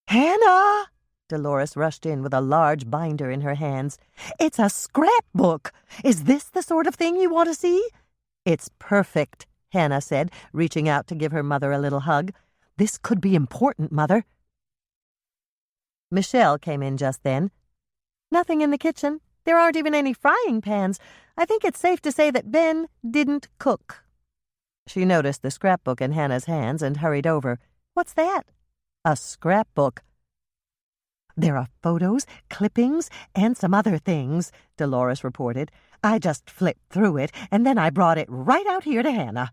"Hannah!" Dolores rushed in with a large binder in her hands. "It's a scrapbook! Is this the sort of thing you want to see?" "It's perfect," Hannah said, reaching out to give her mother a little hug. "This could be important, Mother." Michelle came in just then. "Nothing in the kitchen. There aren't even any frying pans. I think it's safe to say that Ben didn't cook." She noticed the scrapbook in Hannah's hands and hurried over. "What's that?" "A scrapbook." "There are photos, clippings, and some other things," Dolores reported. "I just flipped through it, and then I brought it right out here to Hannah."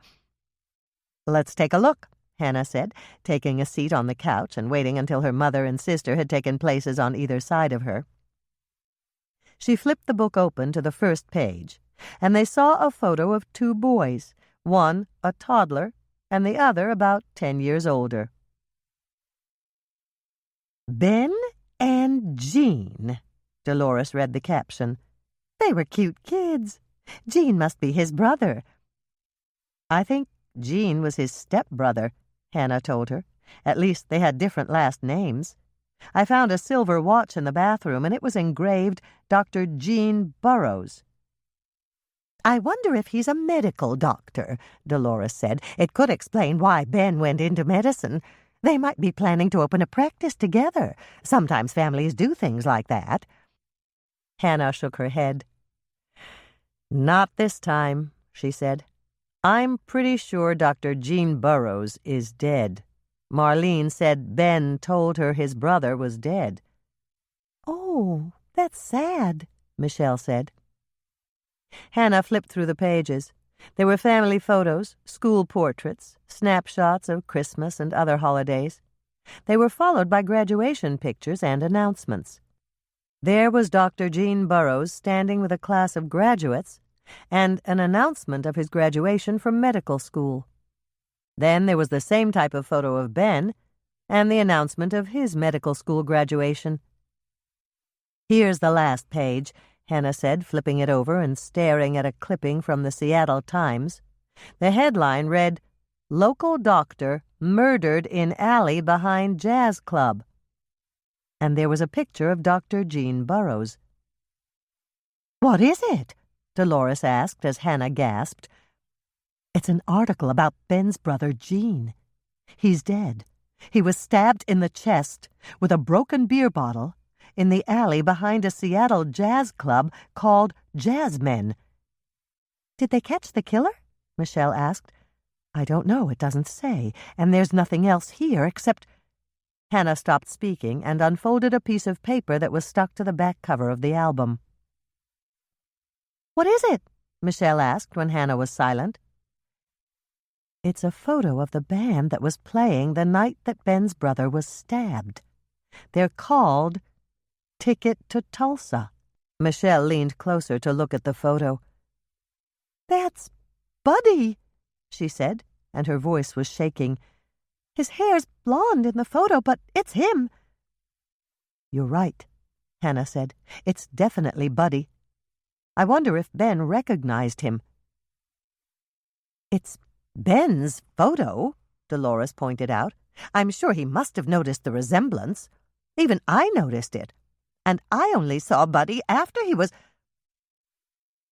"Let's take a look," Hannah said, taking a seat on the couch and waiting until her mother and sister had taken places on either side of her. She flipped the book open to the first page, and they saw a photo of 2 boys, one a toddler and the other about 10 years older. "Ben and Jean," Dolores read the caption. "They were cute kids. Jean must be his brother." "I think Jean was his stepbrother," Hannah told her. At least they had different last names. I found a silver watch in the bathroom, and it was engraved Dr. Gene Burroughs. I wonder if he's a medical doctor, Dolores said. It could explain why Ben went into medicine. They might be planning to open a practice together. Sometimes families do things like that. Hannah shook her head. Not this time, she said. I'm pretty sure Dr. Gene Burroughs is dead. Marlene said Ben told her his brother was dead. Oh, that's sad, Michelle said. Hannah flipped through the pages. There were family photos, school portraits, snapshots of Christmas and other holidays. They were followed by graduation pictures and announcements. There was Dr. Gene Burroughs standing with a class of graduates and an announcement of his graduation from medical school. Then there was the same type of photo of Ben and the announcement of his medical school graduation. Here's the last page, Hannah said, flipping it over and staring at a clipping from the Seattle Times. The headline read, "Local Doctor Murdered in Alley Behind Jazz Club." And there was a picture of Dr. Gene Burroughs. "What is it?" Dolores asked as Hannah gasped. "It's an article about Ben's brother Gene. He's dead. He was stabbed in the chest with a broken beer bottle in the alley behind a Seattle jazz club called Jazzmen." "Did they catch the killer?" Michelle asked. "I don't know, it doesn't say, and there's nothing else here except—" Hannah stopped speaking and unfolded a piece of paper that was stuck to the back cover of the album. "What is it?" Michelle asked when Hannah was silent. "It's a photo of the band that was playing the night that Ben's brother was stabbed. They're called Ticket to Tulsa." Michelle leaned closer to look at the photo. "That's Buddy," she said, and her voice was shaking. "His hair's blonde in the photo, but it's him." "You're right," Hannah said. "It's definitely Buddy. I wonder if Ben recognized him." "It's Ben's photo," Dolores pointed out. "I'm sure he must have noticed the resemblance. Even I noticed it. And I only saw Buddy after he was—"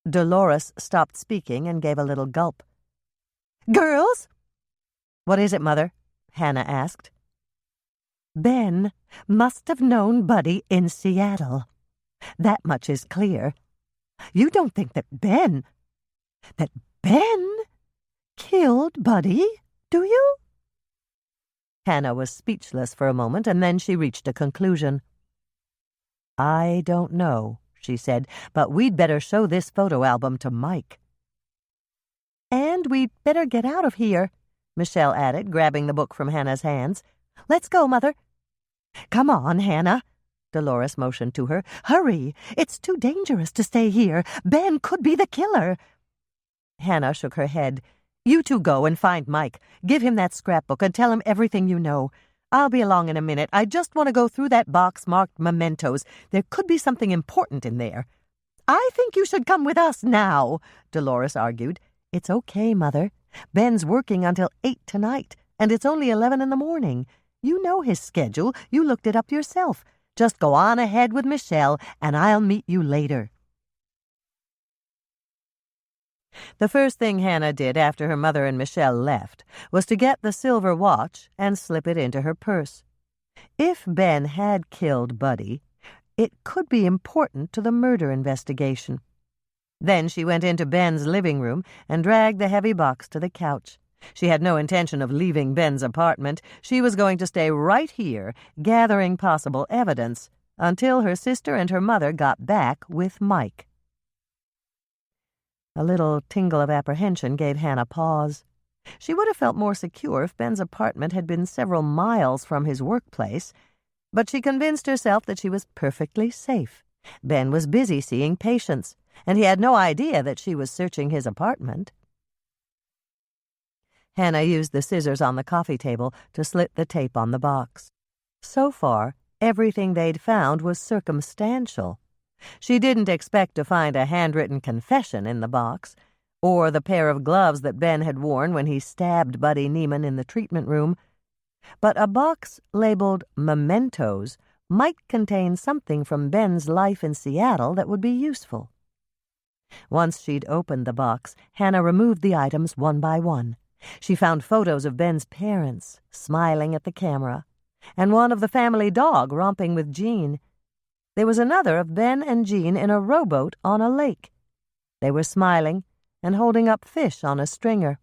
Dolores stopped speaking and gave a little gulp. "Girls?" "What is it, Mother?" Hannah asked. "Ben must have known Buddy in Seattle. That much is clear. You don't think that Ben killed Buddy, do you?" Hannah was speechless for a moment, and then she reached a conclusion. "I don't know," she said, "but we'd better show this photo album to Mike." "And we'd better get out of here," Michelle added, grabbing the book from Hannah's hands. "Let's go, Mother." "Come on, Hannah," Dolores motioned to her. "Hurry! It's too dangerous to stay here. Ben could be the killer." Hannah shook her head. "You two go and find Mike. Give him that scrapbook and tell him everything you know. I'll be along in a minute. I just want to go through that box marked mementos. There could be something important in there." "I think you should come with us now," Dolores argued. "It's okay, Mother. Ben's working until 8 tonight, and it's only 11 in the morning. You know his schedule. You looked it up yourself. Just go on ahead with Michelle, and I'll meet you later." The first thing Hannah did after her mother and Michelle left was to get the silver watch and slip it into her purse. If Ben had killed Buddy, it could be important to the murder investigation. Then she went into Ben's living room and dragged the heavy box to the couch. She had no intention of leaving Ben's apartment. She was going to stay right here, gathering possible evidence, until her sister and her mother got back with Mike. A little tingle of apprehension gave Hannah pause. She would have felt more secure if Ben's apartment had been several miles from his workplace, but she convinced herself that she was perfectly safe. Ben was busy seeing patients, and he had no idea that she was searching his apartment. Hannah used the scissors on the coffee table to slit the tape on the box. So far, everything they'd found was circumstantial. She didn't expect to find a handwritten confession in the box, or the pair of gloves that Ben had worn when he stabbed Buddy Neiman in the treatment room. but a box labeled Mementos might contain something from Ben's life in Seattle that would be useful. Once she'd opened the box, Hannah removed the items one by one. She found photos of Ben's parents, smiling at the camera, and one of the family dog romping with Jean. There was another of Ben and Jean in a rowboat on a lake. They were smiling and holding up fish on a stringer.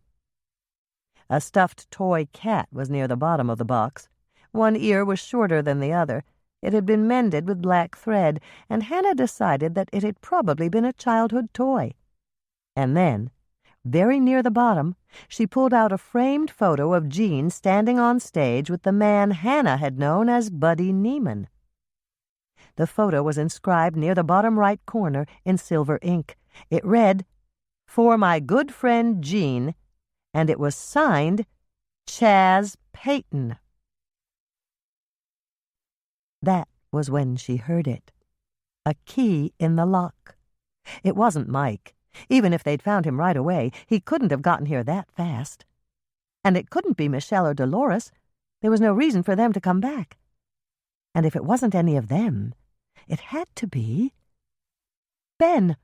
A stuffed toy cat was near the bottom of the box. One ear was shorter than the other. It had been mended with black thread, and Hannah decided that it had probably been a childhood toy. And then, very near the bottom, she pulled out a framed photo of Jean standing on stage with the man Hannah had known as Buddy Neiman. The photo was inscribed near the bottom right corner in silver ink. It read, "For my good friend Jean," and it was signed Chaz Peyton. That was when she heard it. A key in the lock. It wasn't Mike. Even if they'd found him right away, he couldn't have gotten here that fast. And it couldn't be Michelle or Dolores. There was no reason for them to come back. And if it wasn't any of them, it had to be Ben.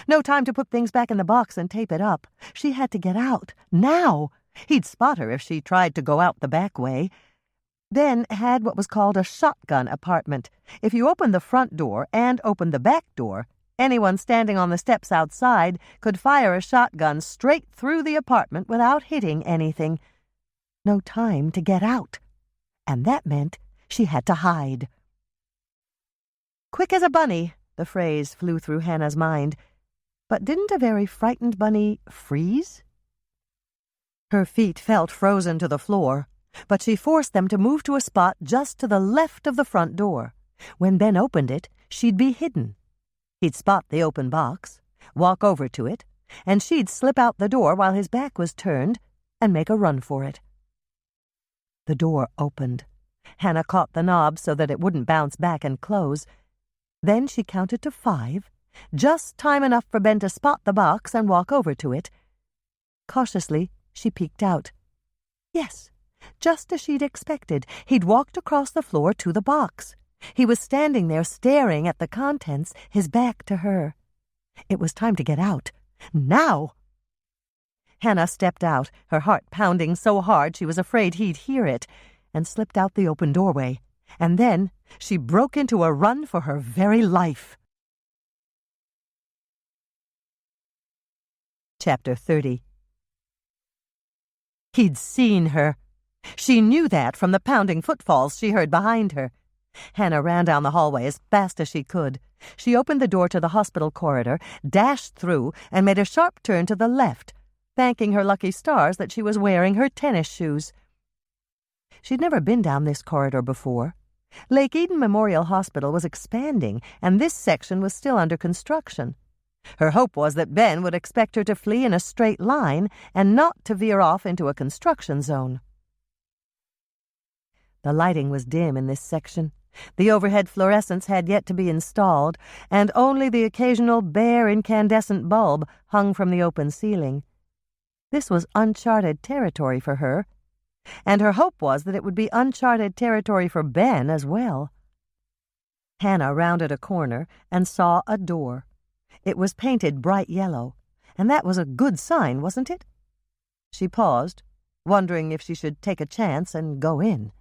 No time to put things back in the box and tape it up. She had to get out, now. He'd spot her if she tried to go out the back way. Ben had what was called a shotgun apartment. If you opened the front door and opened the back door, anyone standing on the steps outside could fire a shotgun straight through the apartment without hitting anything. No time to get out. And that meant she had to hide. Quick as a bunny, the phrase flew through Hannah's mind. But didn't a very frightened bunny freeze? Her feet felt frozen to the floor, but she forced them to move to a spot just to the left of the front door. When Ben opened it, she'd be hidden. He'd spot the open box, walk over to it, and she'd slip out the door while his back was turned and make a run for it. The door opened. Hannah caught the knob so that it wouldn't bounce back and close. Then she counted to 5, just time enough for Ben to spot the box and walk over to it. Cautiously, she peeked out. Yes, just as she'd expected, he'd walked across the floor to the box. He was standing there staring at the contents, his back to her. It was time to get out. Now! Hannah stepped out, her heart pounding so hard she was afraid he'd hear it, and slipped out the open doorway. And then she broke into a run for her very life. Chapter 30. He'd seen her. She knew that from the pounding footfalls she heard behind her. Hannah ran down the hallway as fast as she could. She opened the door to the hospital corridor, dashed through, and made a sharp turn to the left, thanking her lucky stars that she was wearing her tennis shoes. She'd never been down this corridor before. Lake Eden Memorial Hospital was expanding, and this section was still under construction. Her hope was that Ben would expect her to flee in a straight line and not to veer off into a construction zone. The lighting was dim in this section. The overhead fluorescents had yet to be installed, and only the occasional bare incandescent bulb hung from the open ceiling. This was uncharted territory for her, and her hope was that it would be uncharted territory for Ben as well. Hannah rounded a corner and saw a door. It was painted bright yellow, and that was a good sign, wasn't it? She paused, wondering if she should take a chance and go in.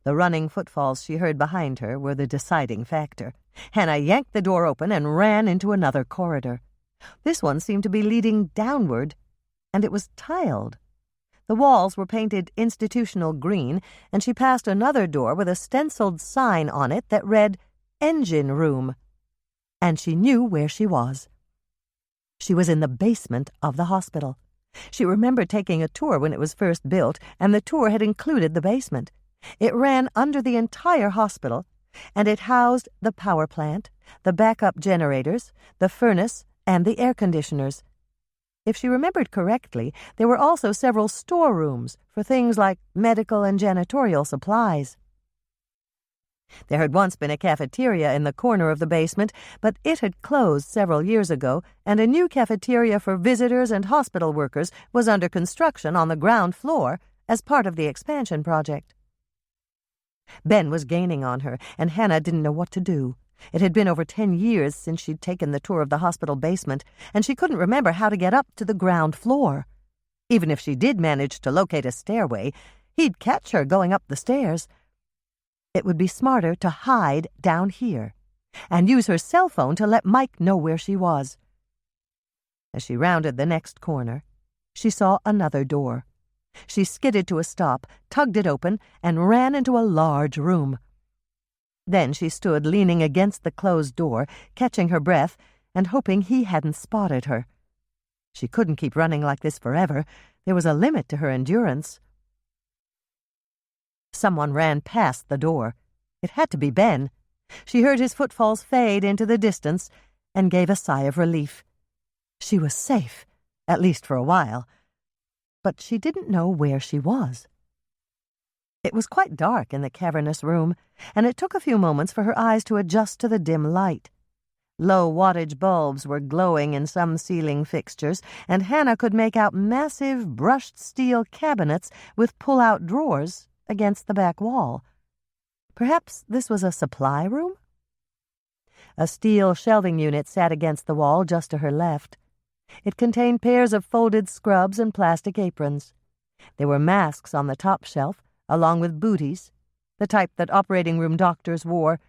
The running footfalls she heard behind her were the deciding factor. Hannah yanked the door open and ran into another corridor. This one seemed to be leading downward, and it was tiled. The walls were painted institutional green, and she passed another door with a stenciled sign on it that read, "Engine Room." And she knew where she was. She was in the basement of the hospital. She remembered taking a tour when it was first built, and the tour had included the basement. It ran under the entire hospital, and it housed the power plant, the backup generators, the furnace, and the air conditioners. If she remembered correctly, there were also several storerooms for things like medical and janitorial supplies. There had once been a cafeteria in the corner of the basement, but it had closed several years ago, and a new cafeteria for visitors and hospital workers was under construction on the ground floor as part of the expansion project. Ben was gaining on her, and Hannah didn't know what to do. It had been over 10 years since she'd taken the tour of the hospital basement, and she couldn't remember how to get up to the ground floor. Even if she did manage to locate a stairway, he'd catch her going up the stairs. It would be smarter to hide down here and use her cell phone to let Mike know where she was. As she rounded the next corner, she saw another door. She skidded to a stop, tugged it open, and ran into a large room. Then she stood leaning against the closed door, catching her breath and hoping he hadn't spotted her. She couldn't keep running like this forever. There was a limit to her endurance. Someone ran past the door. It had to be Ben. She heard his footfalls fade into the distance and gave a sigh of relief. She was safe, at least for a while. But she didn't know where she was. It was quite dark in the cavernous room, and it took a few moments for her eyes to adjust to the dim light. Low wattage bulbs were glowing in some ceiling fixtures, and Hannah could make out massive brushed steel cabinets with pull-out drawers against the back wall. Perhaps this was a supply room? A steel shelving unit sat against the wall just to her left. It contained pairs of folded scrubs and plastic aprons. There were masks on the top shelf, along with booties, the type that operating room doctors wore,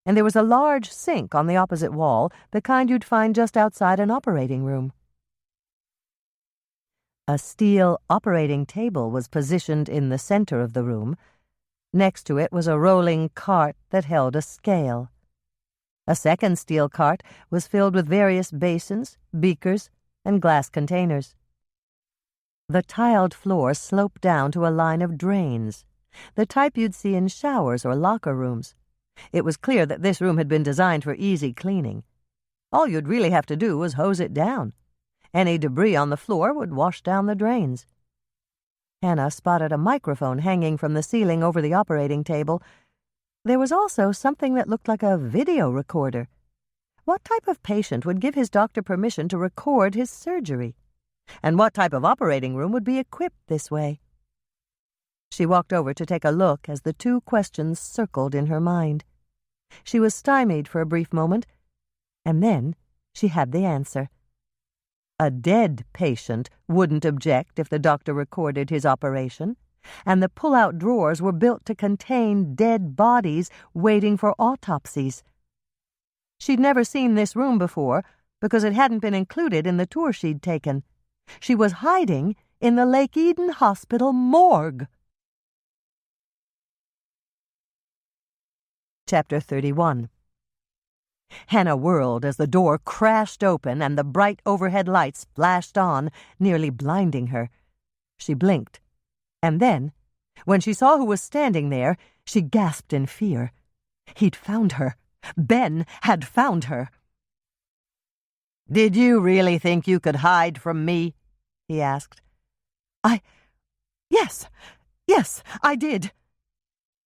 and there was a large sink on the opposite wall, the kind you'd find just outside an operating room. A steel operating table was positioned in the center of the room. Next to it was a rolling cart that held a scale. A second steel cart was filled with various basins, beakers, and glass containers. The tiled floor sloped down to a line of drains, the type you'd see in showers or locker rooms. It was clear that this room had been designed for easy cleaning. All you'd really have to do was hose it down. Any debris on the floor would wash down the drains. Hannah spotted a microphone hanging from the ceiling over the operating table. There was also something that looked like a video recorder. What type of patient would give his doctor permission to record his surgery? And what type of operating room would be equipped this way? She walked over to take a look as the two questions circled in her mind. She was stymied for a brief moment, and then she had the answer. A dead patient wouldn't object if the doctor recorded his operation, and the pull-out drawers were built to contain dead bodies waiting for autopsies. She'd never seen this room before because it hadn't been included in the tour she'd taken. She was hiding in the Lake Eden Hospital morgue. Chapter 31. Hannah whirled as the door crashed open and the bright overhead lights flashed on, nearly blinding her. She blinked, and then, when she saw who was standing there, she gasped in fear. He'd found her. Ben had found her. "Did you really think you could hide from me?" he asked. Yes, I did."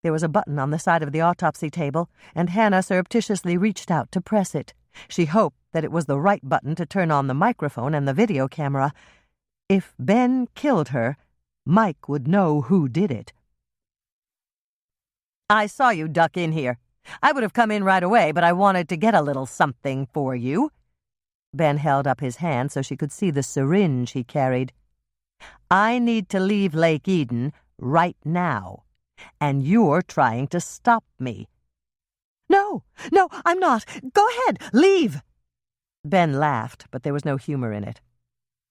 There was a button on the side of the autopsy table, and Hannah surreptitiously reached out to press it. She hoped that it was the right button to turn on the microphone and the video camera. If Ben killed her, Mike would know who did it. "I saw you duck in here. I would have come in right away, but I wanted to get a little something for you." Ben held up his hand so she could see the syringe he carried. "I need to leave Lake Eden right now, and you're trying to stop me." No, I'm not. Go ahead, leave." Ben laughed, but there was no humor in it.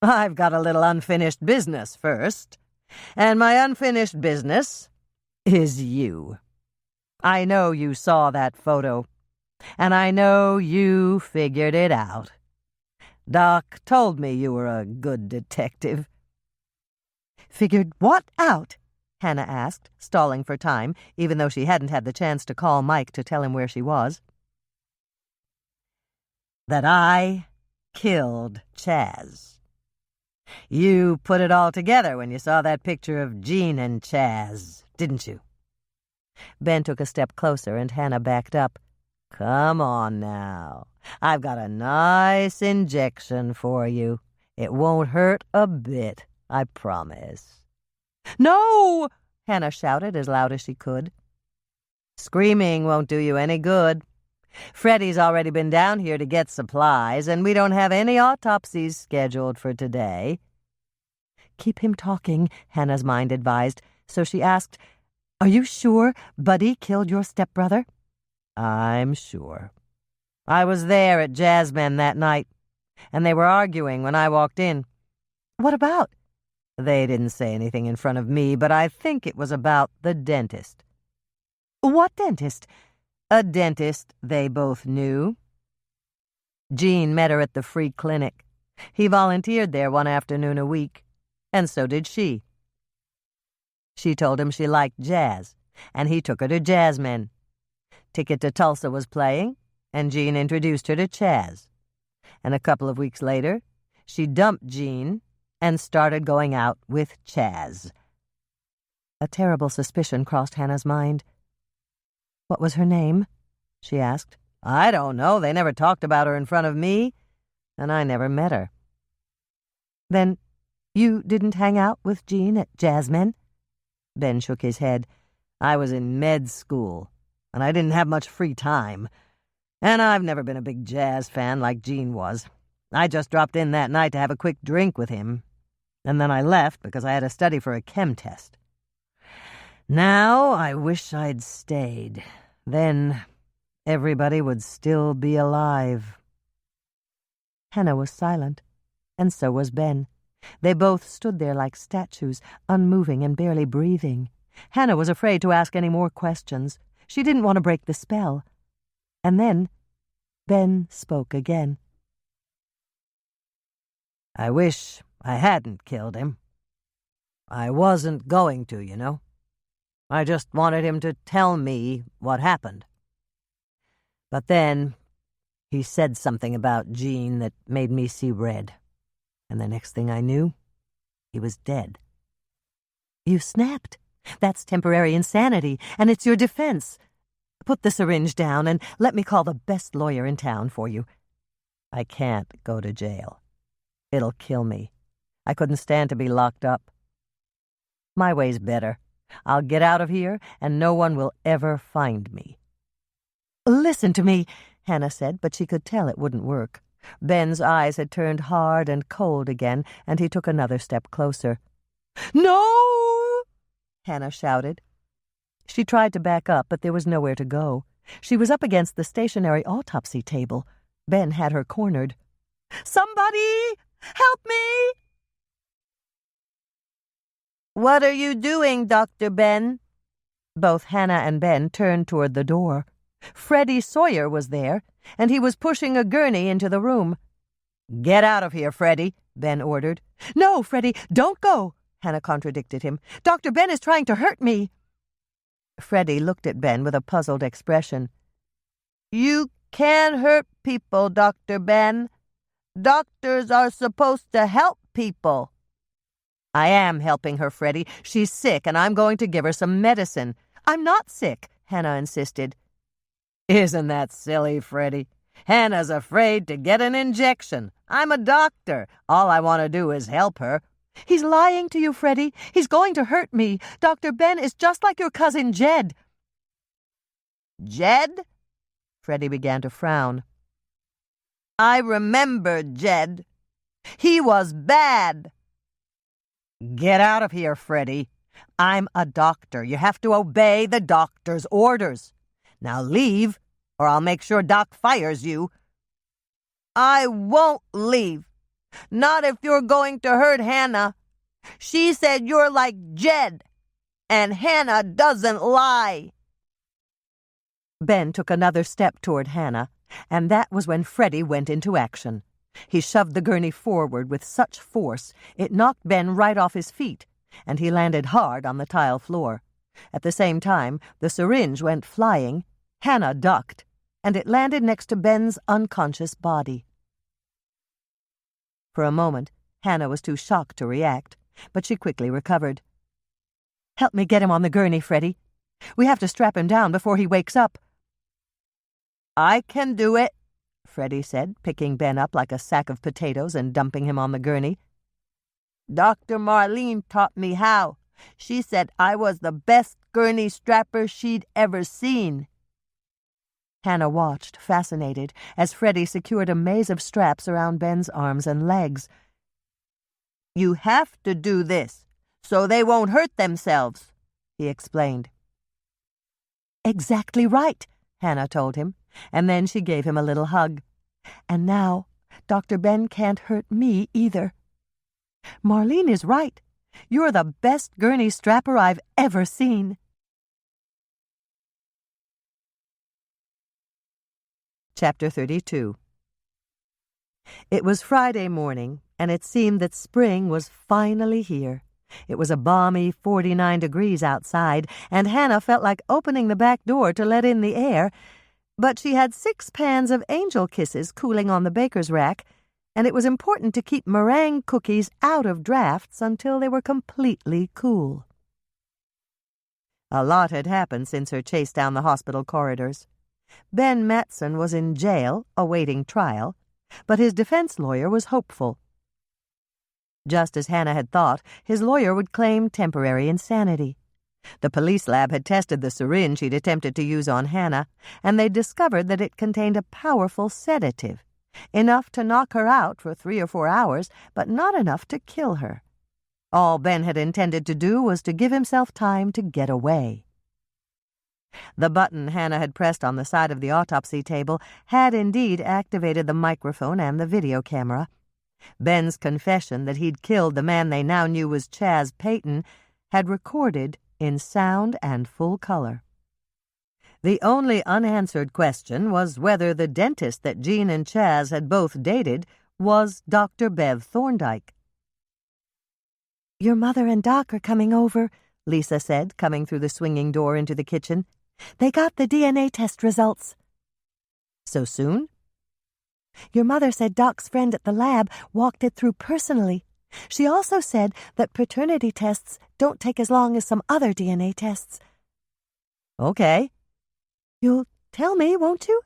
"I've got a little unfinished business first, and my unfinished business is you. I know you saw that photo, and I know you figured it out. Doc told me you were a good detective." "Figured what out?" Hannah asked, stalling for time, even though she hadn't had the chance to call Mike to tell him where she was. "That I killed Chaz. You put it all together when you saw that picture of Jean and Chaz, didn't you?" Ben took a step closer, and Hannah backed up. "Come on now. I've got a nice injection for you. It won't hurt a bit, I promise." "No!" Hannah shouted as loud as she could. "Screaming won't do you any good. Freddie's already been down here to get supplies, and we don't have any autopsies scheduled for today." Keep him talking, Hannah's mind advised, so she asked, "Are you sure Buddy killed your stepbrother?" "I'm sure. I was there at Jasmine that night, and they were arguing when I walked in." "What about?" "They didn't say anything in front of me, but I think it was about the dentist." "What dentist?" "A dentist they both knew. Jean met her at the free clinic. He volunteered there one afternoon a week, and so did she. She told him she liked jazz, and he took her to Jasmine. Ticket to Tulsa was playing, and Jean introduced her to Chaz. And a couple of weeks later, she dumped Jean and started going out with Chaz." A terrible suspicion crossed Hannah's mind. "What was her name?" she asked. "I don't know. They never talked about her in front of me, and I never met her." "Then you didn't hang out with Jean at Jasmine?" Ben shook his head. "I was in med school, and I didn't have much free time. And I've never been a big jazz fan like Jean was. I just dropped in that night to have a quick drink with him, and then I left because I had to study for a chem test. Now I wish I'd stayed. Then everybody would still be alive." Hannah was silent, and so was Ben. They both stood there like statues, unmoving and barely breathing. Hannah was afraid to ask any more questions. She didn't want to break the spell. And then Ben spoke again. "I wish I hadn't killed him. I wasn't going to, you know. I just wanted him to tell me what happened. But then he said something about Jean that made me see red. And the next thing I knew, he was dead." "You snapped. That's temporary insanity, and it's your defense. Put the syringe down and let me call the best lawyer in town for you." "I can't go to jail. It'll kill me. I couldn't stand to be locked up. My way's better. I'll get out of here, and no one will ever find me." "Listen to me," Hannah said, but she could tell it wouldn't work. Ben's eyes had turned hard and cold again, and he took another step closer. "No!" Hannah shouted. She tried to back up, but there was nowhere to go. She was up against the stationary autopsy table. Ben had her cornered. "Somebody! Help me!" "What are you doing, Dr. Ben?" Both Hannah and Ben turned toward the door. Freddie Sawyer was there, and he was pushing a gurney into the room. "Get out of here, Freddie," Ben ordered. "No, Freddie, don't go," Hannah contradicted him. "Dr. Ben is trying to hurt me." Freddie looked at Ben with a puzzled expression. "You can't hurt people, Dr. Ben. Doctors are supposed to help people." "I am helping her, Freddie. She's sick, and I'm going to give her some medicine." "I'm not sick," Hannah insisted. "Isn't that silly, Freddie? Hannah's afraid to get an injection. I'm a doctor. All I want to do is help her." "He's lying to you, Freddie. He's going to hurt me. Dr. Ben is just like your cousin Jed." "Jed?" Freddie began to frown. "I remember Jed. He was bad." "Get out of here, Freddie. I'm a doctor. You have to obey the doctor's orders. Now leave, or I'll make sure Doc fires you." "I won't leave. Not if you're going to hurt Hannah. She said you're like Jed, and Hannah doesn't lie." Ben took another step toward Hannah, and that was when Freddie went into action. He shoved the gurney forward with such force it knocked Ben right off his feet, and he landed hard on the tile floor. At the same time, the syringe went flying. Hannah ducked, and it landed next to Ben's unconscious body. For a moment, Hannah was too shocked to react, but she quickly recovered. "Help me get him on the gurney, Freddie. We have to strap him down before he wakes up." "I can do it," Freddie said, picking Ben up like a sack of potatoes and dumping him on the gurney. "Dr. Marlene taught me how. She said I was the best gurney strapper she'd ever seen." Hannah watched, fascinated, as Freddie secured a maze of straps around Ben's arms and legs. "You have to do this, so they won't hurt themselves," he explained. "Exactly right," Hannah told him, and then she gave him a little hug. "And now, Dr. Ben can't hurt me either. Marlene is right. You're the best gurney strapper I've ever seen." Chapter 32. It was Friday morning, and it seemed that spring was finally here. It was a balmy 49 degrees outside, and Hannah felt like opening the back door to let in the air, but she had 6 pans of angel kisses cooling on the baker's rack, and it was important to keep meringue cookies out of drafts until they were completely cool. A lot had happened since her chase down the hospital corridors. Ben Matson was in jail, awaiting trial, but his defense lawyer was hopeful. Just as Hannah had thought, his lawyer would claim temporary insanity. The police lab had tested the syringe he'd attempted to use on Hannah, and they discovered that it contained a powerful sedative, enough to knock her out for 3 or 4 hours, but not enough to kill her. All Ben had intended to do was to give himself time to get away. The button Hannah had pressed on the side of the autopsy table had indeed activated the microphone and the video camera. Ben's confession that he'd killed the man they now knew was Chaz Peyton had recorded in sound and full color. The only unanswered question was whether the dentist that Jean and Chaz had both dated was Dr. Bev Thorndyke. "Your mother and Doc are coming over," Lisa said, coming through the swinging door into the kitchen. "They got the DNA test results." "So soon?" "Your mother said Doc's friend at the lab walked it through personally. She also said that paternity tests don't take as long as some other DNA tests." "Okay." "You'll tell me, won't you?"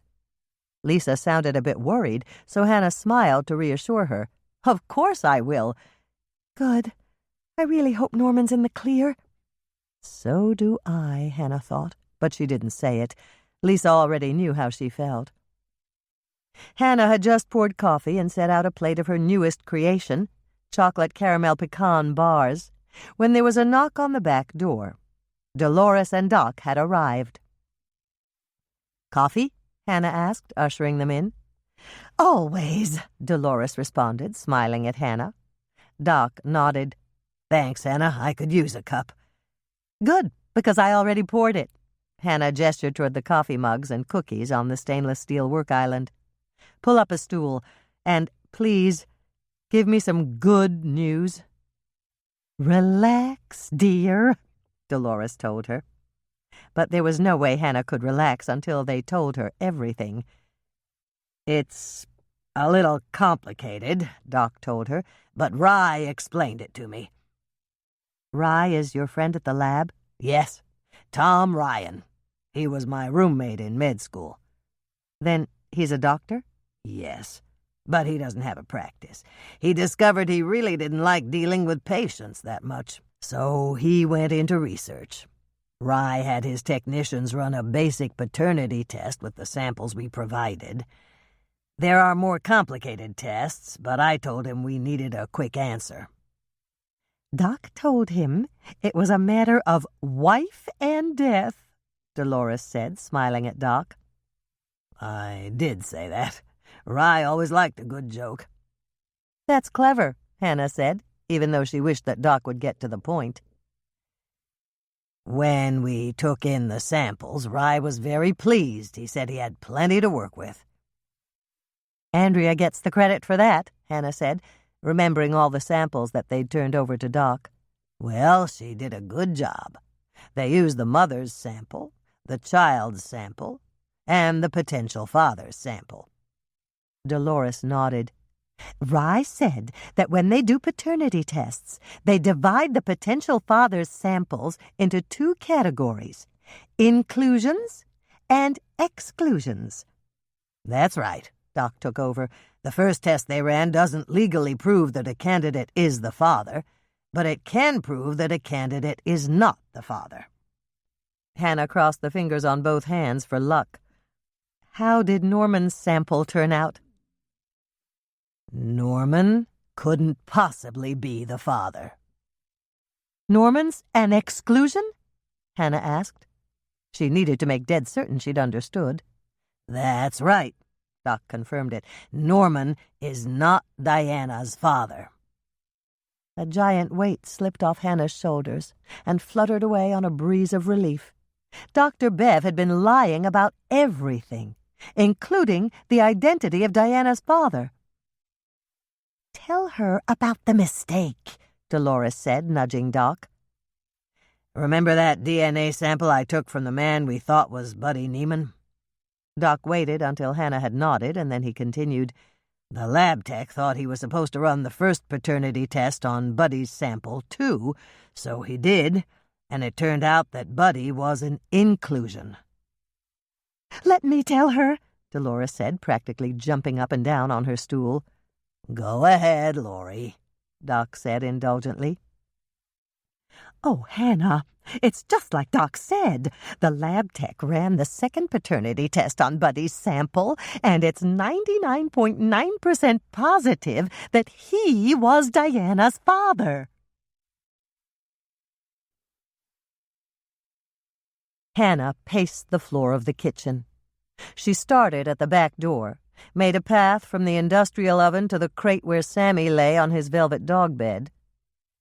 Lisa sounded a bit worried, so Hannah smiled to reassure her. "Of course I will." "Good. I really hope Norman's in the clear." So do I, Hannah thought, but she didn't say it. Lisa already knew how she felt. Hannah had just poured coffee and set out a plate of her newest creation, chocolate caramel pecan bars, when there was a knock on the back door. Dolores and Doc had arrived. "Coffee?" Hannah asked, ushering them in. "Always," Dolores responded, smiling at Hannah. Doc nodded. "Thanks, Hannah. I could use a cup." "Good, because I already poured it." Hannah gestured toward the coffee mugs and cookies on the stainless steel work island. "Pull up a stool, and please, give me some good news." "Relax, dear," Dolores told her. But there was no way Hannah could relax until they told her everything. "It's a little complicated," Doc told her, "but Rye explained it to me." "Rye is your friend at the lab?" "Yes, Tom Ryan. He was my roommate in med school." "Then he's a doctor?" "Yes, but he doesn't have a practice. He discovered he really didn't like dealing with patients that much, so he went into research. Rye had his technicians run a basic paternity test with the samples we provided. There are more complicated tests, but I told him we needed a quick answer." "Doc told him it was a matter of wife and death," Dolores said, smiling at Doc. "I did say that. Rye always liked a good joke." "That's clever," Hannah said, even though she wished that Doc would get to the point. "When we took in the samples, Rye was very pleased. He said he had plenty to work with." "Andrea gets the credit for that," Hannah said, remembering all the samples that they'd turned over to Doc. "Well, she did a good job. They used the mother's sample, the child's sample, and the potential father's sample." Dolores nodded. "Rye said that when they do paternity tests, they divide the potential father's samples into 2 categories, inclusions and exclusions." "That's right," Doc took over. "The first test they ran doesn't legally prove that a candidate is the father. but it can prove that a candidate is not the father." Hannah crossed the fingers on both hands for luck. How did Norman's sample turn out? Norman couldn't possibly be the father. "Norman's an exclusion?" Hannah asked. She needed to make dead certain she'd understood. "That's right," Doc confirmed it. "Norman is not Diana's father." A giant weight slipped off Hannah's shoulders and fluttered away on a breeze of relief. Dr. Bev had been lying about everything, including the identity of Diana's father. "Tell her about the mistake," Dolores said, nudging Doc. "Remember that DNA sample I took from the man we thought was Buddy Neiman?" Doc waited until Hannah had nodded, and then he continued, "The lab tech thought he was supposed to run the first paternity test on Buddy's sample, too, so he did, and it turned out that Buddy was an inclusion." "Let me tell her," Dolores said, practically jumping up and down on her stool. "Go ahead, Laurie," Doc said indulgently. "Oh, Hannah, it's just like Doc said. The lab tech ran the second paternity test on Buddy's sample, and it's 99.9% positive that he was Diana's father." Hannah paced the floor of the kitchen. She started at the back door, made a path from the industrial oven to the crate where Sammy lay on his velvet dog bed.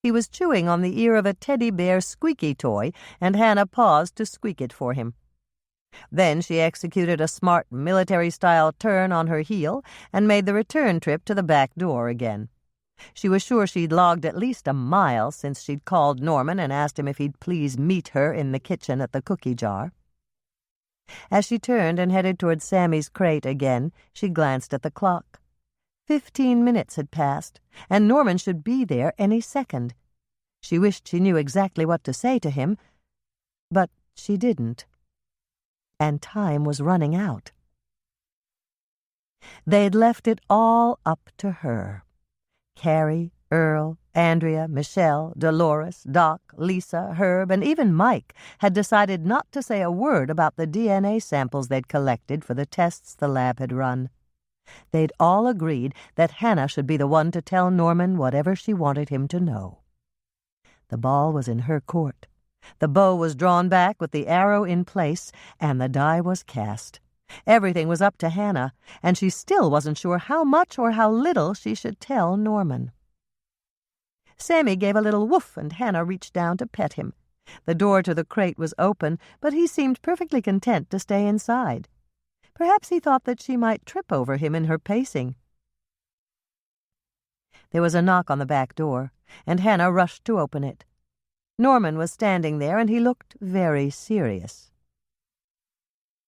He was chewing on the ear of a teddy bear squeaky toy, and Hannah paused to squeak it for him. Then she executed a smart military-style turn on her heel and made the return trip to the back door again. She was sure she'd logged at least a mile since she'd called Norman and asked him if he'd please meet her in the kitchen at the cookie jar. As she turned and headed toward Sammy's crate again, she glanced at the clock. 15 minutes had passed, and Norman should be there any second. She wished she knew exactly what to say to him, but she didn't. And time was running out. They'd left it all up to her. Carrie, Earl, Andrea, Michelle, Dolores, Doc, Lisa, Herb, and even Mike had decided not to say a word about the DNA samples they'd collected for the tests the lab had run. They'd all agreed that Hannah should be the one to tell Norman whatever she wanted him to know. The ball was in her court. The bow was drawn back with the arrow in place, and the die was cast. Everything was up to Hannah, and she still wasn't sure how much or how little she should tell Norman. Sammy gave a little woof, and Hannah reached down to pet him. The door to the crate was open, but he seemed perfectly content to stay inside. Perhaps he thought that she might trip over him in her pacing. There was a knock on the back door, and Hannah rushed to open it. Norman was standing there, and he looked very serious.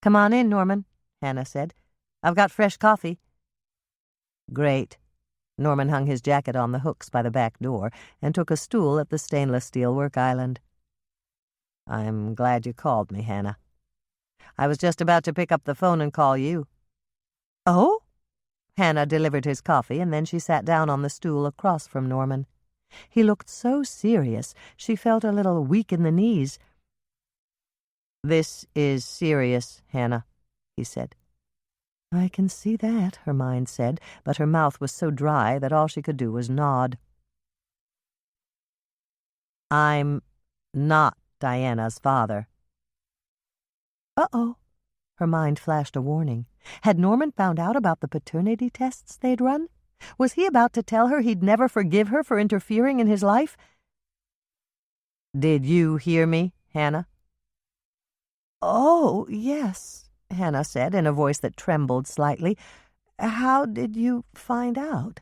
"Come on in, Norman," Hannah said. "I've got fresh coffee." "Great." Norman hung his jacket on the hooks by the back door and took a stool at the stainless steel work island. "I'm glad you called me, Hannah. I was just about to pick up the phone and call you." "Oh?" Hannah delivered his coffee, and then she sat down on the stool across from Norman. He looked so serious, she felt a little weak in the knees. "This is serious, Hannah," he said. "I can see that," her mind said, but her mouth was so dry that all she could do was nod. "I'm not Diana's father." Uh-oh. Her mind flashed a warning. Had Norman found out about the paternity tests they'd run? Was he about to tell her he'd never forgive her for interfering in his life? "Did you hear me, Hannah?" "Oh, yes," Hannah said in a voice that trembled slightly. "How did you find out?"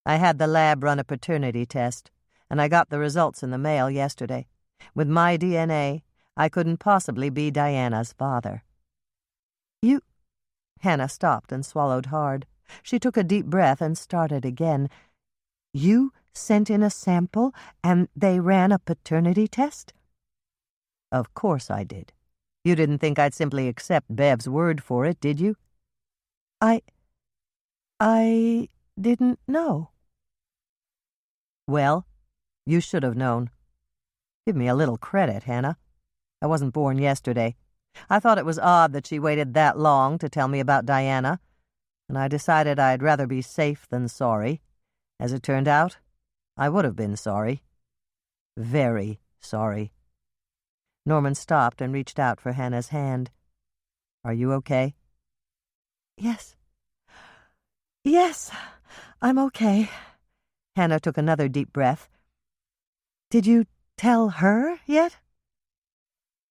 "I had the lab run a paternity test, and I got the results in the mail yesterday. With my DNA, I couldn't possibly be Diana's father." "You—" Hannah stopped and swallowed hard. She took a deep breath and started again. "You sent in a sample, and they ran a paternity test?" "Of course I did. You didn't think I'd simply accept Bev's word for it, did you?" I didn't know." "Well, You should have known. Give me a little credit, Hannah. I wasn't born yesterday. I thought it was odd that she waited that long to tell me about Diana, and I decided I'd rather be safe than sorry. As it turned out, I would have been sorry. Very sorry. Norman stopped and reached out for Hannah's hand. Are you okay? Yes. Yes, I'm okay. Hannah took another deep breath. Did you tell her yet?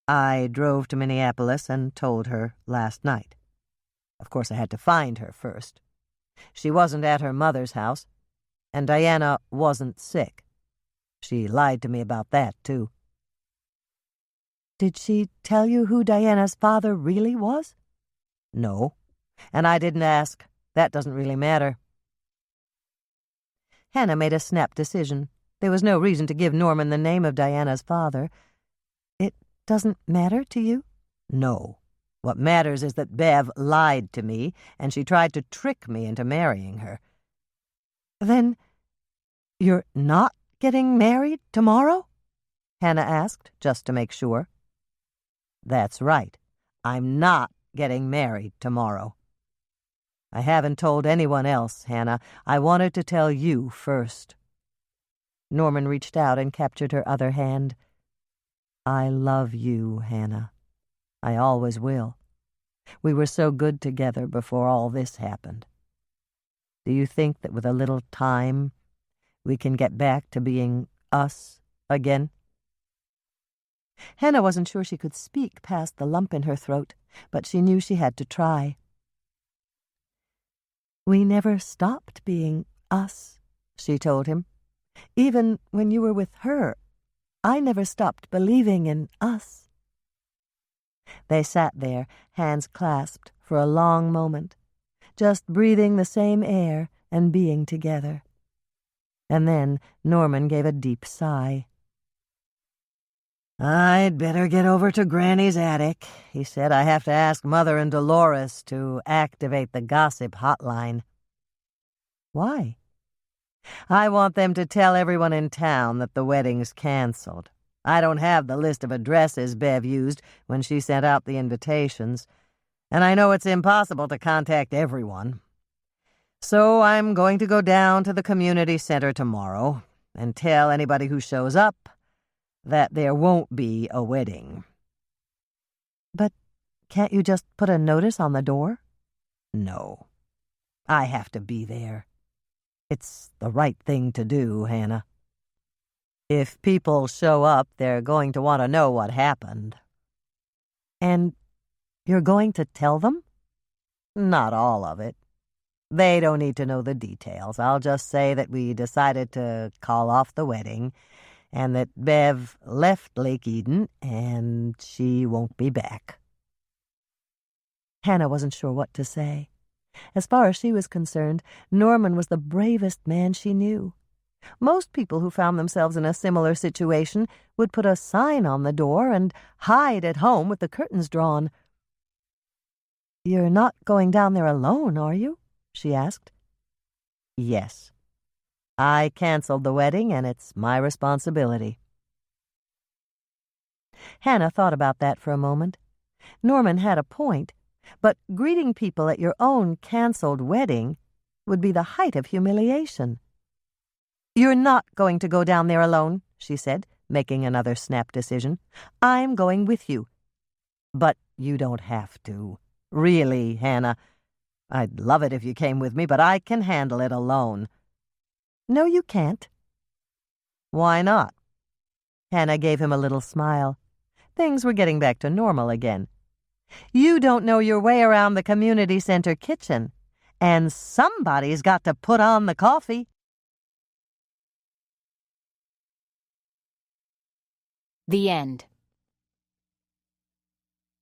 I drove to Minneapolis and told her last night. Of course, I had to find her first. She wasn't at her mother's house, and Diana wasn't sick. She lied to me about that, too. Did she tell you who Diana's father really was? No, and I didn't ask. That doesn't really matter. Hannah made a snap decision. There was no reason to give Norman the name of Diana's father. It doesn't matter to you? No. What matters is that Bev lied to me, and she tried to trick me into marrying her. Then you're not getting married tomorrow? Hannah asked, just to make sure. That's right. I'm not getting married tomorrow. I haven't told anyone else, Hannah. I wanted to tell you first. Norman reached out and captured her other hand. I love you, Hannah. I always will. We were so good together before all this happened. Do you think that with a little time we can get back to being us again? Hannah wasn't sure she could speak past the lump in her throat, but she knew she had to try. We never stopped being us, she told him. Even when you were with her, I never stopped believing in us. They sat there, hands clasped, for a long moment, just breathing the same air and being together. And then Norman gave a deep sigh. I'd better get over to Granny's attic, he said. I have to ask Mother and Dolores to activate the gossip hotline. Why? I want them to tell everyone in town that the wedding's canceled. I don't have the list of addresses Bev used when she sent out the invitations, and I know it's impossible to contact everyone. So I'm going to go down to the community center tomorrow and tell anybody who shows up that there won't be a wedding. But can't you just put a notice on the door? No. I have to be there. It's the right thing to do, Hannah. If people show up, they're going to want to know what happened. And you're going to tell them? Not all of it. They don't need to know the details. I'll just say that we decided to call off the wedding and that Bev left Lake Eden and she won't be back. Hannah wasn't sure what to say. As far as she was concerned, Norman was the bravest man she knew. Most people who found themselves in a similar situation would put a sign on the door and hide at home with the curtains drawn. You're not going down there alone, are you? She asked. Yes. I canceled the wedding, and it's my responsibility. Hannah thought about that for a moment. Norman had a point, but greeting people at your own canceled wedding would be the height of humiliation. You're not going to go down there alone, she said, making another snap decision. I'm going with you. But you don't have to. Really, Hannah. I'd love it if you came with me, but I can handle it alone. No, you can't. Why not? Hannah gave him a little smile. Things were getting back to normal again. You don't know your way around the community center kitchen, and somebody's got to put on the coffee. The end.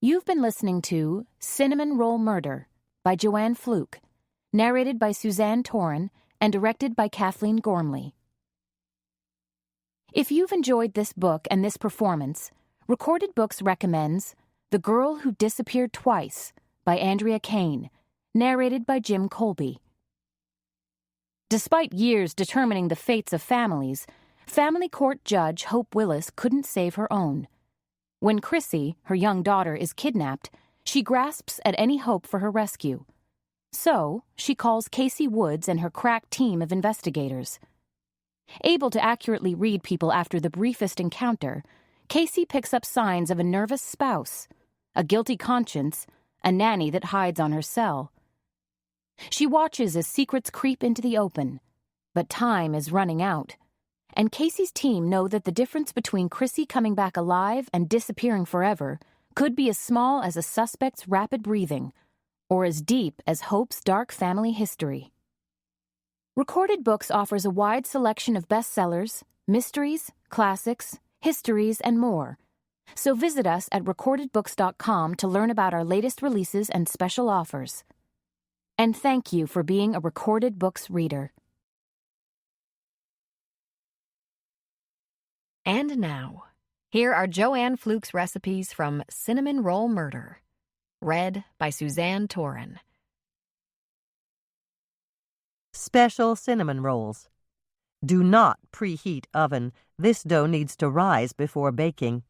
You've been listening to Cinnamon Roll Murder by Joanne Fluke, narrated by Suzanne Toren and directed by Kathleen Gormley. If you've enjoyed this book and this performance, Recorded Books recommends The Girl Who Disappeared Twice by Andrea Kane, narrated by Jim Colby. Despite years determining the fates of families, Family court judge Hope Willis couldn't save her own. When Chrissy, her young daughter, is kidnapped, she grasps at any hope for her rescue. So, she calls Casey Woods and her crack team of investigators. Able to accurately read people after the briefest encounter, Casey picks up signs of a nervous spouse, a guilty conscience, a nanny that hides on her cell. She watches as secrets creep into the open, but time is running out, and Casey's team know that the difference between Chrissy coming back alive and disappearing forever could be as small as a suspect's rapid breathing, or as deep as Hope's dark family history. Recorded Books offers a wide selection of bestsellers, mysteries, classics, histories, and more. So visit us at recordedbooks.com to learn about our latest releases and special offers. And thank you for being a Recorded Books reader. And now, here are Joanne Fluke's recipes from Cinnamon Roll Murder, read by Suzanne Torin. Special cinnamon rolls. Do not preheat oven. This dough needs to rise before baking.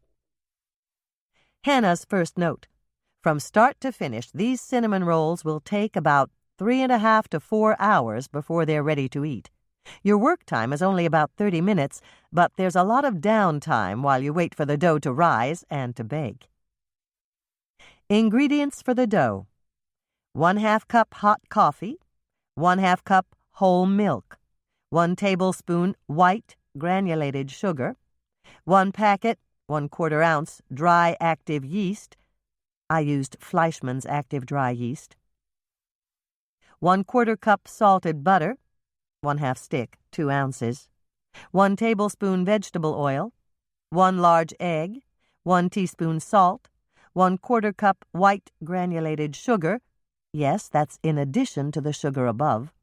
Hannah's first note. From start to finish, these cinnamon rolls will take about 3.5 to 4 hours before they're ready to eat. Your work time is only about 30 minutes, but there's a lot of downtime while you wait for the dough to rise and to bake. Ingredients for the dough: 1/2 cup hot coffee, 1/2 cup whole milk, 1 tablespoon white granulated sugar, 1 packet, 1/4 ounce dry active yeast. I used Fleischmann's active dry yeast. 1/4 cup salted butter, 1/2 stick, 2 ounces, 1 tablespoon vegetable oil, 1 large egg, 1 teaspoon salt, 1/4 cup white granulated sugar. Yes, that's in addition to the sugar above.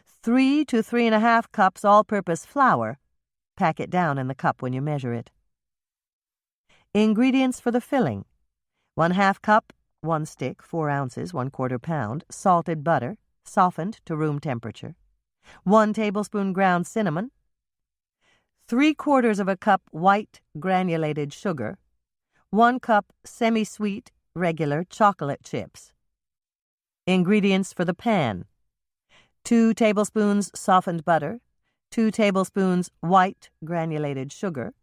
3 to 3.5 cups all-purpose flour. Pack it down in the cup when you measure it. Ingredients for the filling: 1/2 cup, 1 stick, 4 ounces, 1/4 pound, salted butter, softened to room temperature, 1 tablespoon ground cinnamon, 3/4 of a cup white granulated sugar, 1 cup semi-sweet regular chocolate chips. Ingredients for the pan: 2 tablespoons softened butter, 2 tablespoons white granulated sugar,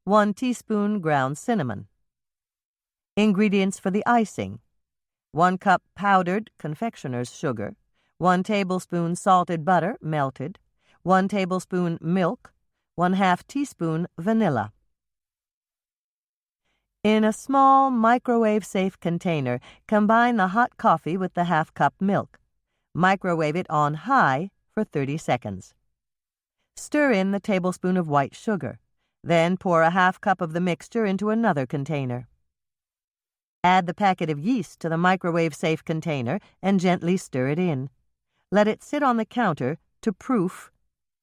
1 teaspoon ground cinnamon. Ingredients for the icing: 1 cup powdered confectioner's sugar, 1 tablespoon salted butter melted, 1 tablespoon milk, 1/2 teaspoon vanilla. In a small microwave-safe container, combine the hot coffee with the 1/2 cup milk. Microwave it on high for 30 seconds. Stir in the tablespoon of white sugar. Then pour a 1/2 cup of the mixture into another container. Add the packet of yeast to the microwave-safe container and gently stir it in. Let it sit on the counter to proof.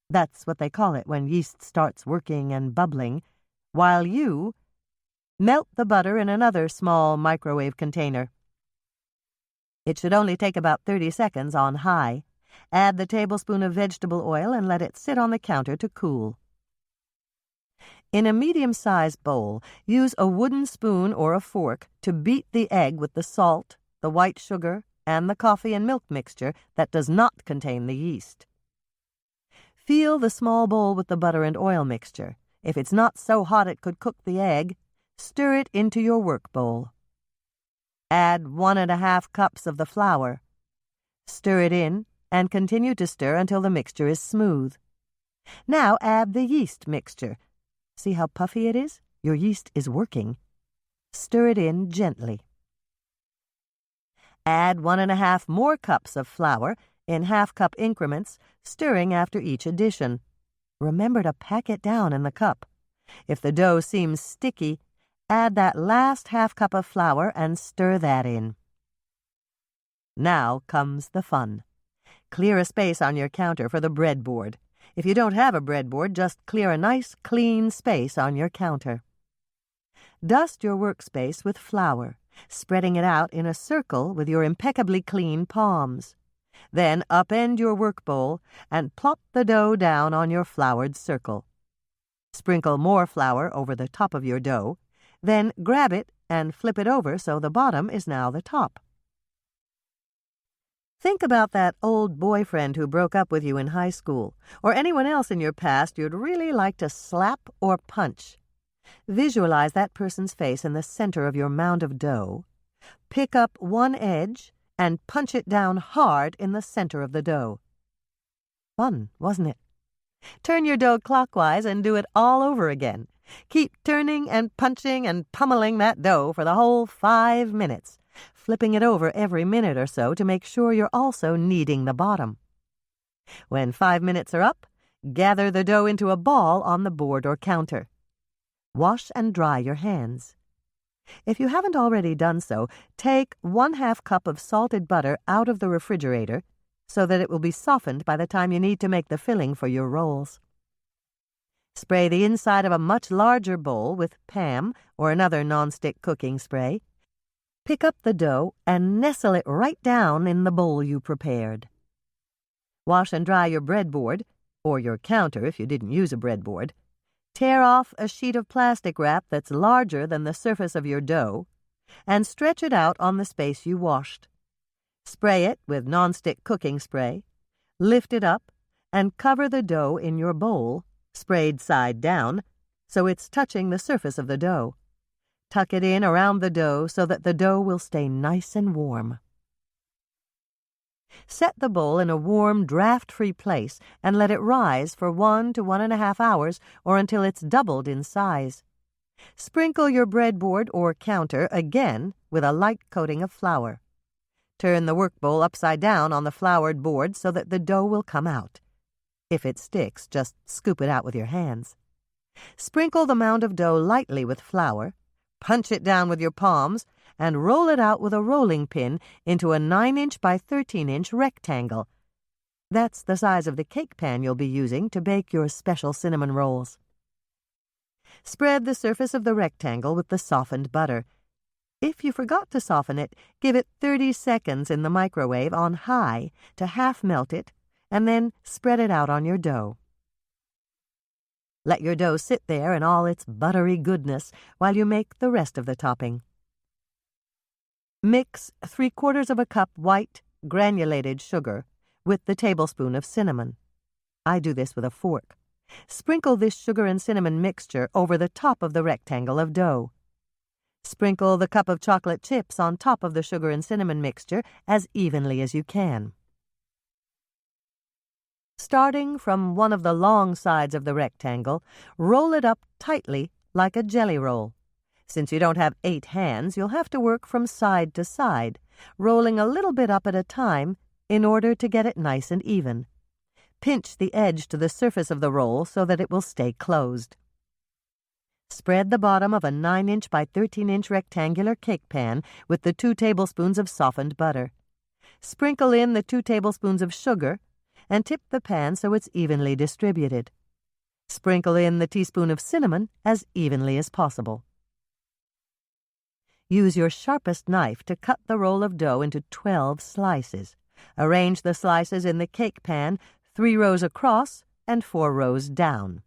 That's what they call it when yeast starts working and bubbling, while you melt the butter in another small microwave container. It should only take about 30 seconds on high. Add the tablespoon of vegetable oil and let it sit on the counter to cool. In a medium-sized bowl, use a wooden spoon or a fork to beat the egg with the salt, the white sugar, and the coffee and milk mixture that does not contain the yeast. Feel the small bowl with the butter and oil mixture. If it's not so hot it could cook the egg, stir it into your work bowl. Add 1.5 cups of the flour. Stir it in and continue to stir until the mixture is smooth. Now add the yeast mixture. See how puffy it is? Your yeast is working. Stir it in gently. Add 1.5 more cups of flour in 1/2 cup increments, stirring after each addition. Remember to pack it down in the cup. If the dough seems sticky, add that last 1/2 cup of flour and stir that in. Now comes the fun. Clear a space on your counter for the breadboard. If you don't have a breadboard, just clear a nice, clean space on your counter. Dust your workspace with flour, spreading it out in a circle with your impeccably clean palms. Then upend your work bowl and plop the dough down on your floured circle. Sprinkle more flour over the top of your dough, then grab it and flip it over so the bottom is now the top. Think about that old boyfriend who broke up with you in high school, or anyone else in your past you'd really like to slap or punch. Visualize that person's face in the center of your mound of dough. Pick up one edge and punch it down hard in the center of the dough. Fun, wasn't it? Turn your dough clockwise and do it all over again. Keep turning and punching and pummeling that dough for the whole 5 minutes, flipping it over every minute or so to make sure you're also kneading the bottom. When 5 minutes are up, gather the dough into a ball on the board or counter. Wash and dry your hands. If you haven't already done so, take 1/2 cup of salted butter out of the refrigerator so that it will be softened by the time you need to make the filling for your rolls. Spray the inside of a much larger bowl with Pam or another nonstick cooking spray. Pick up the dough and nestle it right down in the bowl you prepared. Wash and dry your breadboard, or your counter if you didn't use a breadboard. Tear off a sheet of plastic wrap that's larger than the surface of your dough, and stretch it out on the space you washed. Spray it with nonstick cooking spray, lift it up, and cover the dough in your bowl, sprayed side down, so it's touching the surface of the dough. Tuck it in around the dough so that the dough will stay nice and warm. Set the bowl in a warm, draft-free place and let it rise for 1 to 1.5 hours or until it's doubled in size. Sprinkle your breadboard or counter again with a light coating of flour. Turn the work bowl upside down on the floured board so that the dough will come out. If it sticks, just scoop it out with your hands. Sprinkle the mound of dough lightly with flour, punch it down with your palms, and roll it out with a rolling pin into a 9-inch by 13-inch rectangle. That's the size of the cake pan you'll be using to bake your special cinnamon rolls. Spread the surface of the rectangle with the softened butter. If you forgot to soften it, give it 30 seconds in the microwave on high to half melt it, and then spread it out on your dough. Let your dough sit there in all its buttery goodness while you make the rest of the topping. Mix 3/4 cup white granulated sugar with the tablespoon of cinnamon. I do this with a fork. Sprinkle this sugar and cinnamon mixture over the top of the rectangle of dough. Sprinkle the cup of chocolate chips on top of the sugar and cinnamon mixture as evenly as you can. Starting from one of the long sides of the rectangle, roll it up tightly like a jelly roll. Since you don't have 8 hands, you'll have to work from side to side, rolling a little bit up at a time in order to get it nice and even. Pinch the edge to the surface of the roll so that it will stay closed. Spread the bottom of a 9-inch by 13-inch rectangular cake pan with the 2 tablespoons of softened butter. Sprinkle in the 2 tablespoons of sugar and tip the pan so it's evenly distributed. Sprinkle in the teaspoon of cinnamon as evenly as possible. Use your sharpest knife to cut the roll of dough into 12 slices. Arrange the slices in the cake pan 3 rows across and 4 rows down.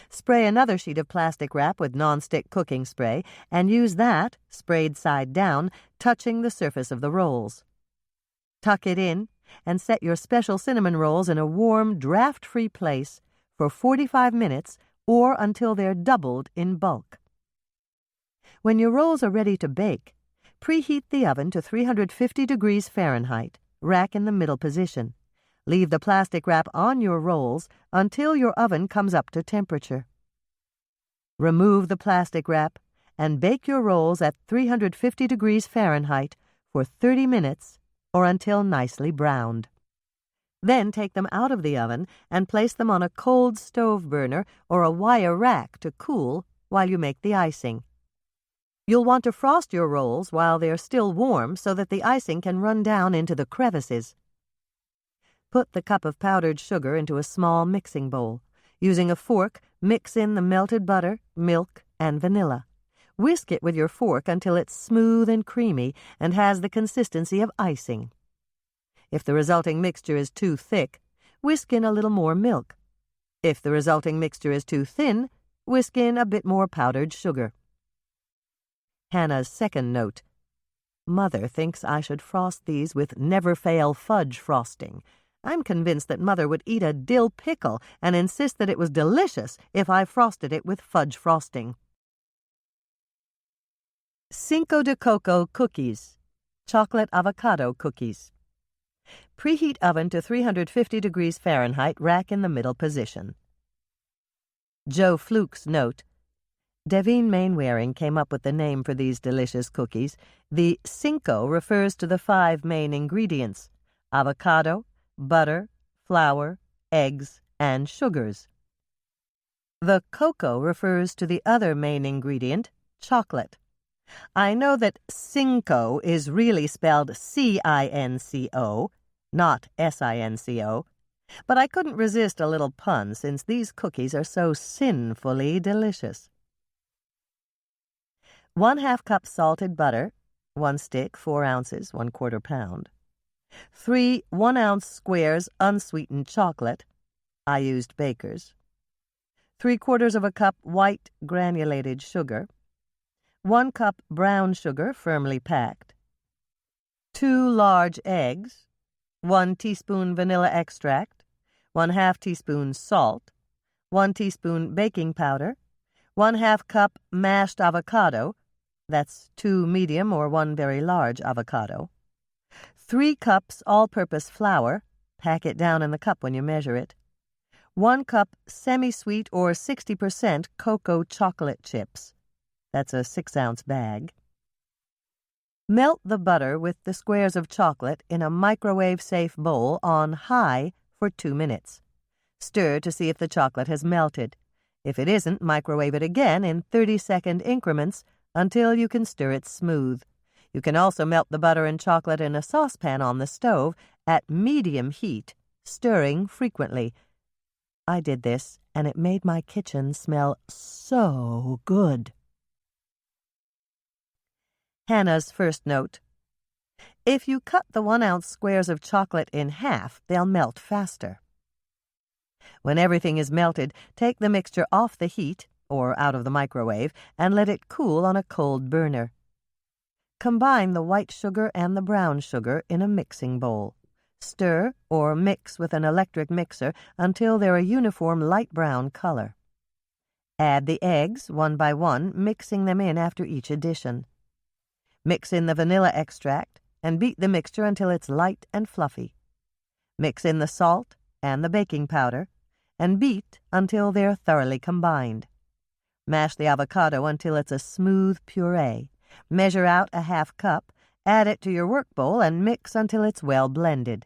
Spray another sheet of plastic wrap with nonstick cooking spray and use that, sprayed side down, touching the surface of the rolls. Tuck it in and set your special cinnamon rolls in a warm, draft-free place for 45 minutes or until they're doubled in bulk. When your rolls are ready to bake, preheat the oven to 350 degrees Fahrenheit, rack in the middle position. Leave the plastic wrap on your rolls until your oven comes up to temperature. Remove the plastic wrap and bake your rolls at 350 degrees Fahrenheit for 30 minutes or until nicely browned. Then take them out of the oven and place them on a cold stove burner or a wire rack to cool while you make the icing. You'll want to frost your rolls while they're still warm so that the icing can run down into the crevices. Put the cup of powdered sugar into a small mixing bowl. Using a fork, mix in the melted butter, milk, and vanilla. Whisk it with your fork until it's smooth and creamy and has the consistency of icing. If the resulting mixture is too thick, whisk in a little more milk. If the resulting mixture is too thin, whisk in a bit more powdered sugar. Hannah's second note. Mother thinks I should frost these with never-fail fudge frosting. I'm convinced that Mother would eat a dill pickle and insist that it was delicious if I frosted it with fudge frosting. Cinco de Coco cookies. Chocolate avocado cookies. Preheat oven to 350 degrees Fahrenheit, rack in the middle position. Joe Fluke's note. Devine Mainwaring came up with the name for these delicious cookies. The Cinco refers to the 5 main ingredients: avocado, butter, flour, eggs, and sugars. The cocoa refers to the other main ingredient, chocolate. I know that Cinco is really spelled C-I-N-C-O, not S-I-N-C-O, but I couldn't resist a little pun since these cookies are so sinfully delicious. 1/2 cup salted butter, 1 stick, 4 ounces, 1/4 pound. 3 1-ounce squares unsweetened chocolate. I used Baker's. 3/4 of a cup white granulated sugar. 1 cup brown sugar firmly packed. 2 large eggs. 1 teaspoon vanilla extract. 1/2 teaspoon salt. 1 teaspoon baking powder. 1/2 cup mashed avocado. That's 2 medium or 1 very large avocado. 3 cups all-purpose flour. Pack it down in the cup when you measure it. 1 cup semi-sweet or 60% cocoa chocolate chips. That's a 6-ounce bag. Melt the butter with the squares of chocolate in a microwave-safe bowl on high for 2 minutes. Stir to see if the chocolate has melted. If it isn't, microwave it again in 30-second increments until you can stir it smooth. You can also melt the butter and chocolate in a saucepan on the stove at medium heat, stirring frequently. I did this, and it made my kitchen smell so good. Hannah's first note. If you cut the 1-ounce squares of chocolate in half, they'll melt faster. When everything is melted, take the mixture off the heat, or out of the microwave, and let it cool on a cold burner. Combine the white sugar and the brown sugar in a mixing bowl. Stir or mix with an electric mixer until they're a uniform light brown color. Add the eggs, 1 by 1, mixing them in after each addition. Mix in the vanilla extract and beat the mixture until it's light and fluffy. Mix in the salt and the baking powder and beat until they're thoroughly combined. Mash the avocado until it's a smooth puree. Measure out a 1/2 cup, add it to your work bowl, and mix until it's well blended.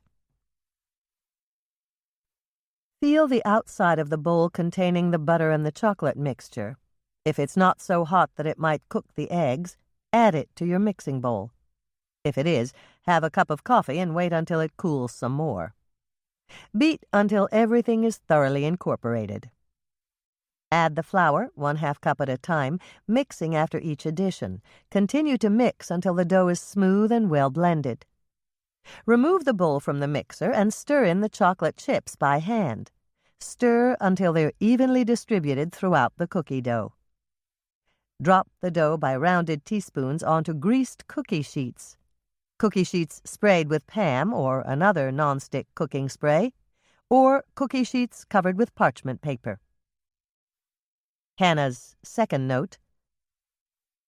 Feel the outside of the bowl containing the butter and the chocolate mixture. If it's not so hot that it might cook the eggs, add it to your mixing bowl. If it is, have a cup of coffee and wait until it cools some more. Beat until everything is thoroughly incorporated. Add the flour, 1/2 cup at a time, mixing after each addition. Continue to mix until the dough is smooth and well blended. Remove the bowl from the mixer and stir in the chocolate chips by hand. Stir until they're evenly distributed throughout the cookie dough. Drop the dough by rounded teaspoons onto greased cookie sheets. Cookie sheets sprayed with Pam or another nonstick cooking spray, or cookie sheets covered with parchment paper. Hannah's second note.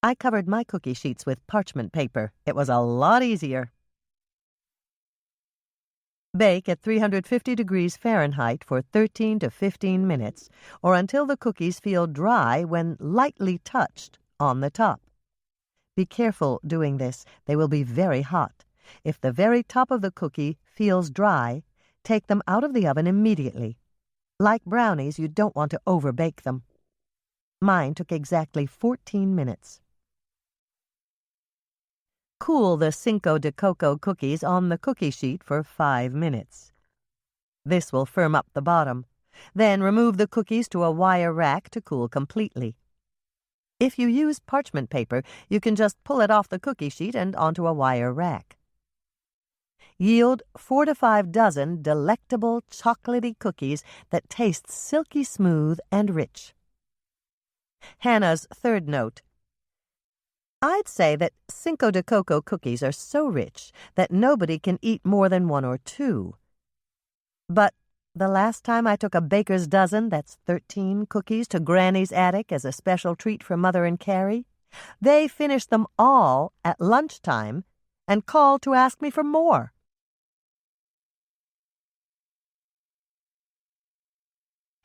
I covered my cookie sheets with parchment paper. It was a lot easier. Bake at 350 degrees Fahrenheit for 13 to 15 minutes, or until the cookies feel dry when lightly touched on the top. Be careful doing this. They will be very hot. If the very top of the cookie feels dry, take them out of the oven immediately. Like brownies, you don't want to overbake them. Mine took exactly 14 minutes. Cool the Cinco de Coco cookies on the cookie sheet for 5 minutes. This will firm up the bottom. Then remove the cookies to a wire rack to cool completely. If you use parchment paper, you can just pull it off the cookie sheet and onto a wire rack. Yield 4 to 5 dozen delectable chocolatey cookies that taste silky smooth and rich. Hannah's third note. I'd say that Cinco de Coco cookies are so rich that nobody can eat more than 1 or 2. But the last time I took a baker's dozen, that's 13 cookies, to Granny's attic as a special treat for Mother and Carrie, they finished them all at lunchtime and called to ask me for more.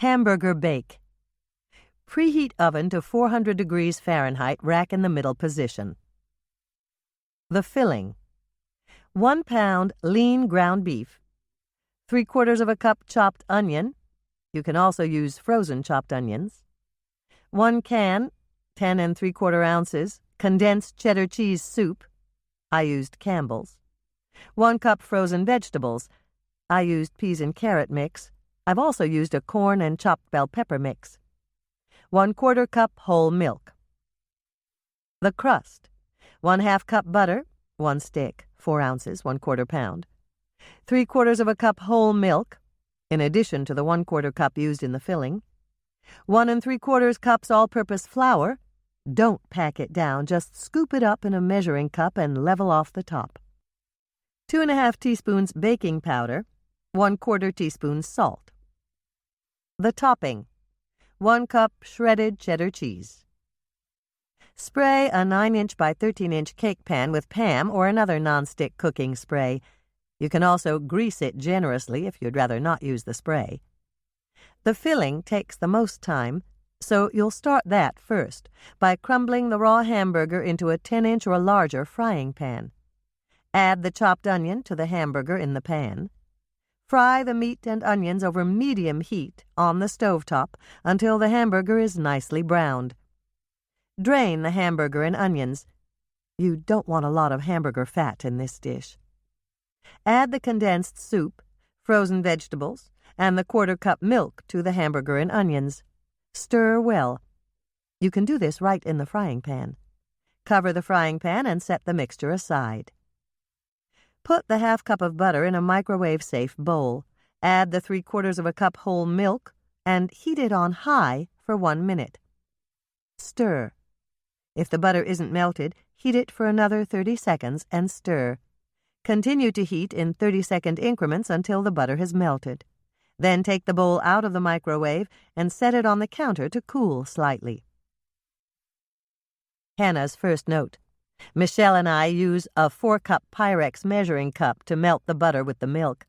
Hamburger bake. Preheat oven to 400 degrees Fahrenheit, rack in the middle position. The filling. 1 pound lean ground beef, 3/4 of a cup chopped onion. You can also use frozen chopped onions. 1 can, 10 3/4 ounces, condensed cheddar cheese soup. I used Campbell's. 1 cup frozen vegetables. I used peas and carrot mix. I've also used a corn and chopped bell pepper mix. 1/4 cup whole milk. The crust. 1/2 cup butter, 1 stick, 4 ounces, 1/4 pound. 3/4 of a cup whole milk, in addition to the 1/4 cup used in the filling. 1 3/4 cups all-purpose flour. Don't pack it down, just scoop it up in a measuring cup and level off the top. 2 1/2 teaspoons baking powder, 1/4 teaspoon salt. The topping. 1 cup shredded cheddar cheese. Spray a 9-inch by 13-inch cake pan with Pam or another nonstick cooking spray. You can also grease it generously if you'd rather not use the spray. The filling takes the most time, so you'll start that first by crumbling the raw hamburger into a 10-inch or larger frying pan. Add the chopped onion to the hamburger in the pan. Fry the meat and onions over medium heat on the stovetop until the hamburger is nicely browned. Drain the hamburger and onions. You don't want a lot of hamburger fat in this dish. Add the condensed soup, frozen vegetables, and the 1/4 cup milk to the hamburger and onions. Stir well. You can do this right in the frying pan. Cover the frying pan and set the mixture aside. Put the 1/2 cup of butter in a microwave-safe bowl. Add the 3/4 of a cup whole milk and heat it on high for 1 minute. Stir. If the butter isn't melted, heat it for another 30 seconds and stir. Continue to heat in 30-second increments until the butter has melted. Then take the bowl out of the microwave and set it on the counter to cool slightly. Hannah's first note. Michelle and I use a 4-cup Pyrex measuring cup to melt the butter with the milk.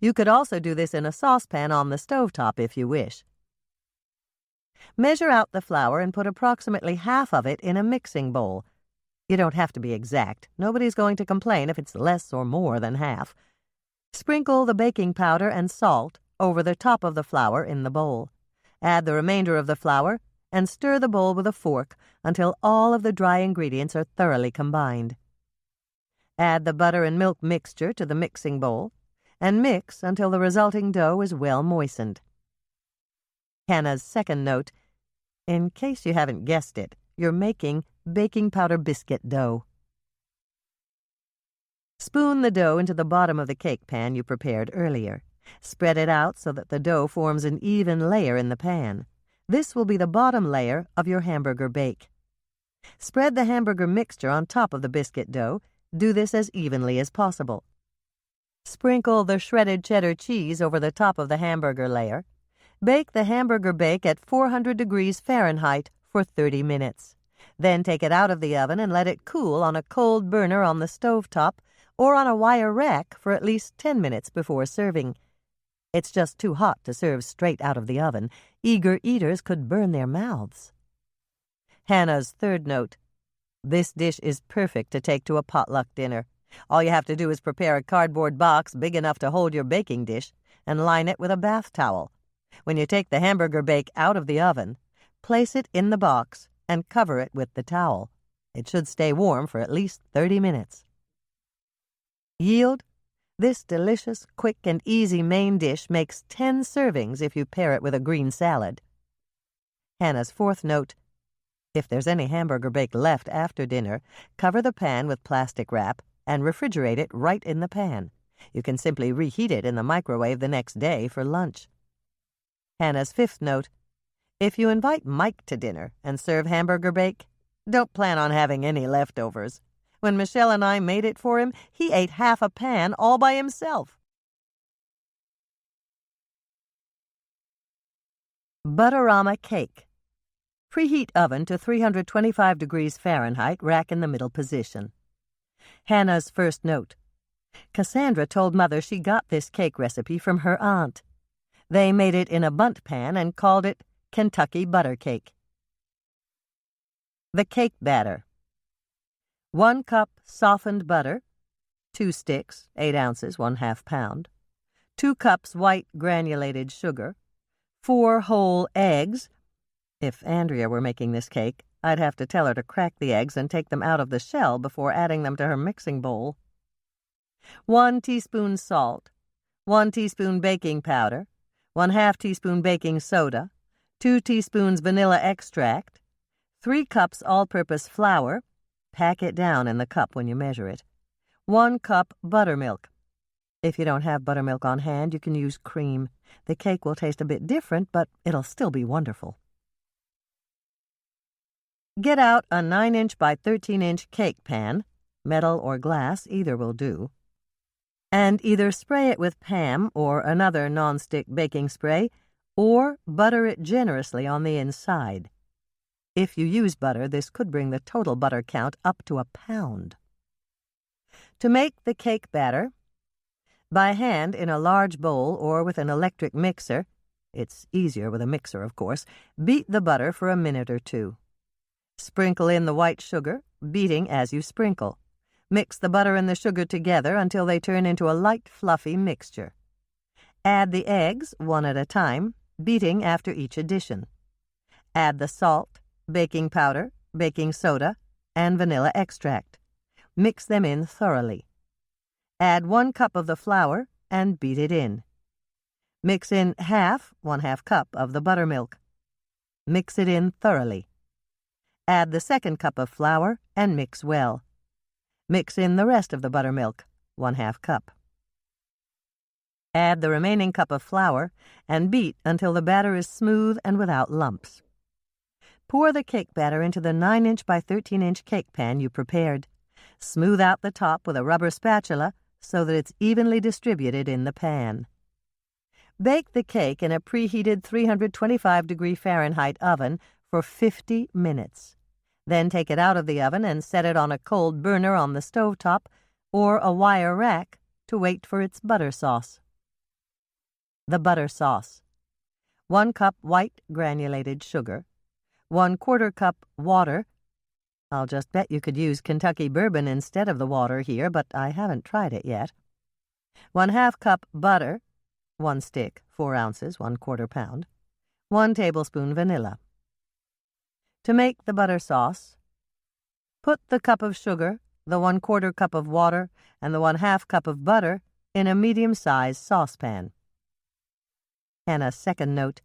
You could also do this in a saucepan on the stovetop if you wish. Measure out the flour and put approximately half of it in a mixing bowl. You don't have to be exact. Nobody's going to complain if it's less or more than half. Sprinkle the baking powder and salt over the top of the flour in the bowl. Add the remainder of the flour and stir the bowl with a fork until all of the dry ingredients are thoroughly combined. Add the butter and milk mixture to the mixing bowl and mix until the resulting dough is well moistened. Hannah's second note. In case you haven't guessed it, you're making baking powder biscuit dough. Spoon the dough into the bottom of the cake pan you prepared earlier. Spread it out so that the dough forms an even layer in the pan. This will be the bottom layer of your hamburger bake. Spread the hamburger mixture on top of the biscuit dough. Do this as evenly as possible. Sprinkle the shredded cheddar cheese over the top of the hamburger layer. Bake the hamburger bake at 400 degrees Fahrenheit for 30 minutes. Then take it out of the oven and let it cool on a cold burner on the stovetop or on a wire rack for at least 10 minutes before serving. It's just too hot to serve straight out of the oven. Eager eaters could burn their mouths. Hannah's third note. This dish is perfect to take to a potluck dinner. All you have to do is prepare a cardboard box big enough to hold your baking dish and line it with a bath towel. When you take the hamburger bake out of the oven, place it in the box and cover it with the towel. It should stay warm for at least 30 minutes. Yield. This delicious, quick, and easy main dish makes 10 servings if you pair it with a green salad. Hannah's fourth note. If there's any hamburger bake left after dinner, cover the pan with plastic wrap and refrigerate it right in the pan. You can simply reheat it in the microwave the next day for lunch. Hannah's fifth note: if you invite Mike to dinner and serve hamburger bake, don't plan on having any leftovers. When Michelle and I made it for him, he ate half a pan all by himself. Butterama cake. Preheat oven to 325 degrees Fahrenheit, rack in the middle position. Hannah's first note: Cassandra told Mother she got this cake recipe from her aunt. They made it in a bundt pan and called it Kentucky butter cake. The cake batter. 1 cup softened butter, 2 sticks, 8 ounces, 1/2 pound, 2 cups white granulated sugar, 4 whole eggs. If Andrea were making this cake, I'd have to tell her to crack the eggs and take them out of the shell before adding them to her mixing bowl. 1 teaspoon salt, 1 teaspoon baking powder, 1/2 teaspoon baking soda, 2 teaspoons vanilla extract, 3 cups all-purpose flour. Pack it down in the cup when you measure it. 1 cup buttermilk. If you don't have buttermilk on hand, you can use cream. The cake will taste a bit different, but it'll still be wonderful. Get out a 9-inch by 13-inch cake pan, metal or glass, either will do, and either spray it with Pam or another non-stick baking spray, or butter it generously on the inside. If you use butter, this could bring the total butter count up to 1 pound. To make the cake batter, by hand in a large bowl or with an electric mixer, it's easier with a mixer, of course, beat the butter for a minute or 2. Sprinkle in the white sugar, beating as you sprinkle. Mix the butter and the sugar together until they turn into a light, fluffy mixture. Add the eggs, 1 at a time, beating after each addition. Add the salt, baking powder, baking soda, and vanilla extract. Mix them in thoroughly. Add 1 cup of the flour and beat it in. Mix in 1/2 cup of the buttermilk. Mix it in thoroughly. Add the 2nd cup of flour and mix well. Mix in the rest of the buttermilk, 1/2 cup. Add the remaining cup of flour and beat until the batter is smooth and without lumps. Pour the cake batter into the 9-inch by 13-inch cake pan you prepared. Smooth out the top with a rubber spatula so that it's evenly distributed in the pan. Bake the cake in a preheated 325 degree Fahrenheit oven for 50 minutes. Then take it out of the oven and set it on a cold burner on the stovetop or a wire rack to wait for its butter sauce. The butter sauce. 1 cup white granulated sugar, 1/4 cup water. I'll just bet you could use Kentucky bourbon instead of the water here, but I haven't tried it yet. 1/2 cup butter, 1 stick, 4 ounces, 1/4 pound, 1 tablespoon vanilla. To make the butter sauce, put the cup of sugar, the 1/4 cup of water, and the 1/2 cup of butter in a medium-sized saucepan. Hannah's second note: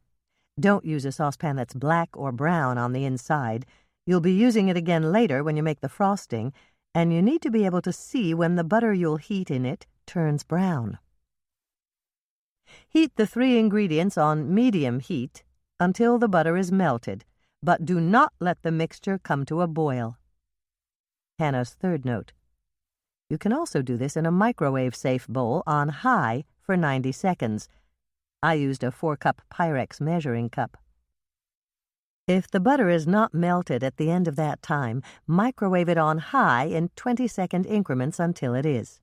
don't use a saucepan that's black or brown on the inside. You'll be using it again later when you make the frosting, and you need to be able to see when the butter you'll heat in it turns brown. Heat the 3 ingredients on medium heat until the butter is melted, but do not let the mixture come to a boil. Hannah's third note: you can also do this in a microwave-safe bowl on high for 90 seconds. I used a 4-cup Pyrex measuring cup. If the butter is not melted at the end of that time, microwave it on high in 20-second increments until it is.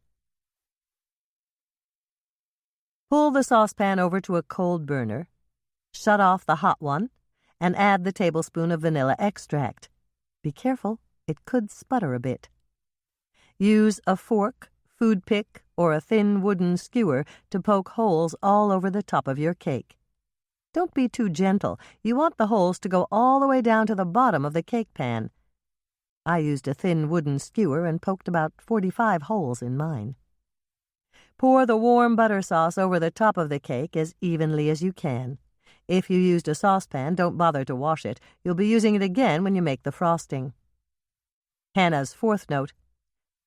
Pull the saucepan over to a cold burner, shut off the hot one, and add the tablespoon of vanilla extract. Be careful, it could sputter a bit. Use a fork, food pick, or a thin wooden skewer to poke holes all over the top of your cake. Don't be too gentle. You want the holes to go all the way down to the bottom of the cake pan. I used a thin wooden skewer and poked about 45 holes in mine. Pour the warm butter sauce over the top of the cake as evenly as you can. If you used a saucepan, don't bother to wash it. You'll be using it again when you make the frosting. Hannah's fourth note: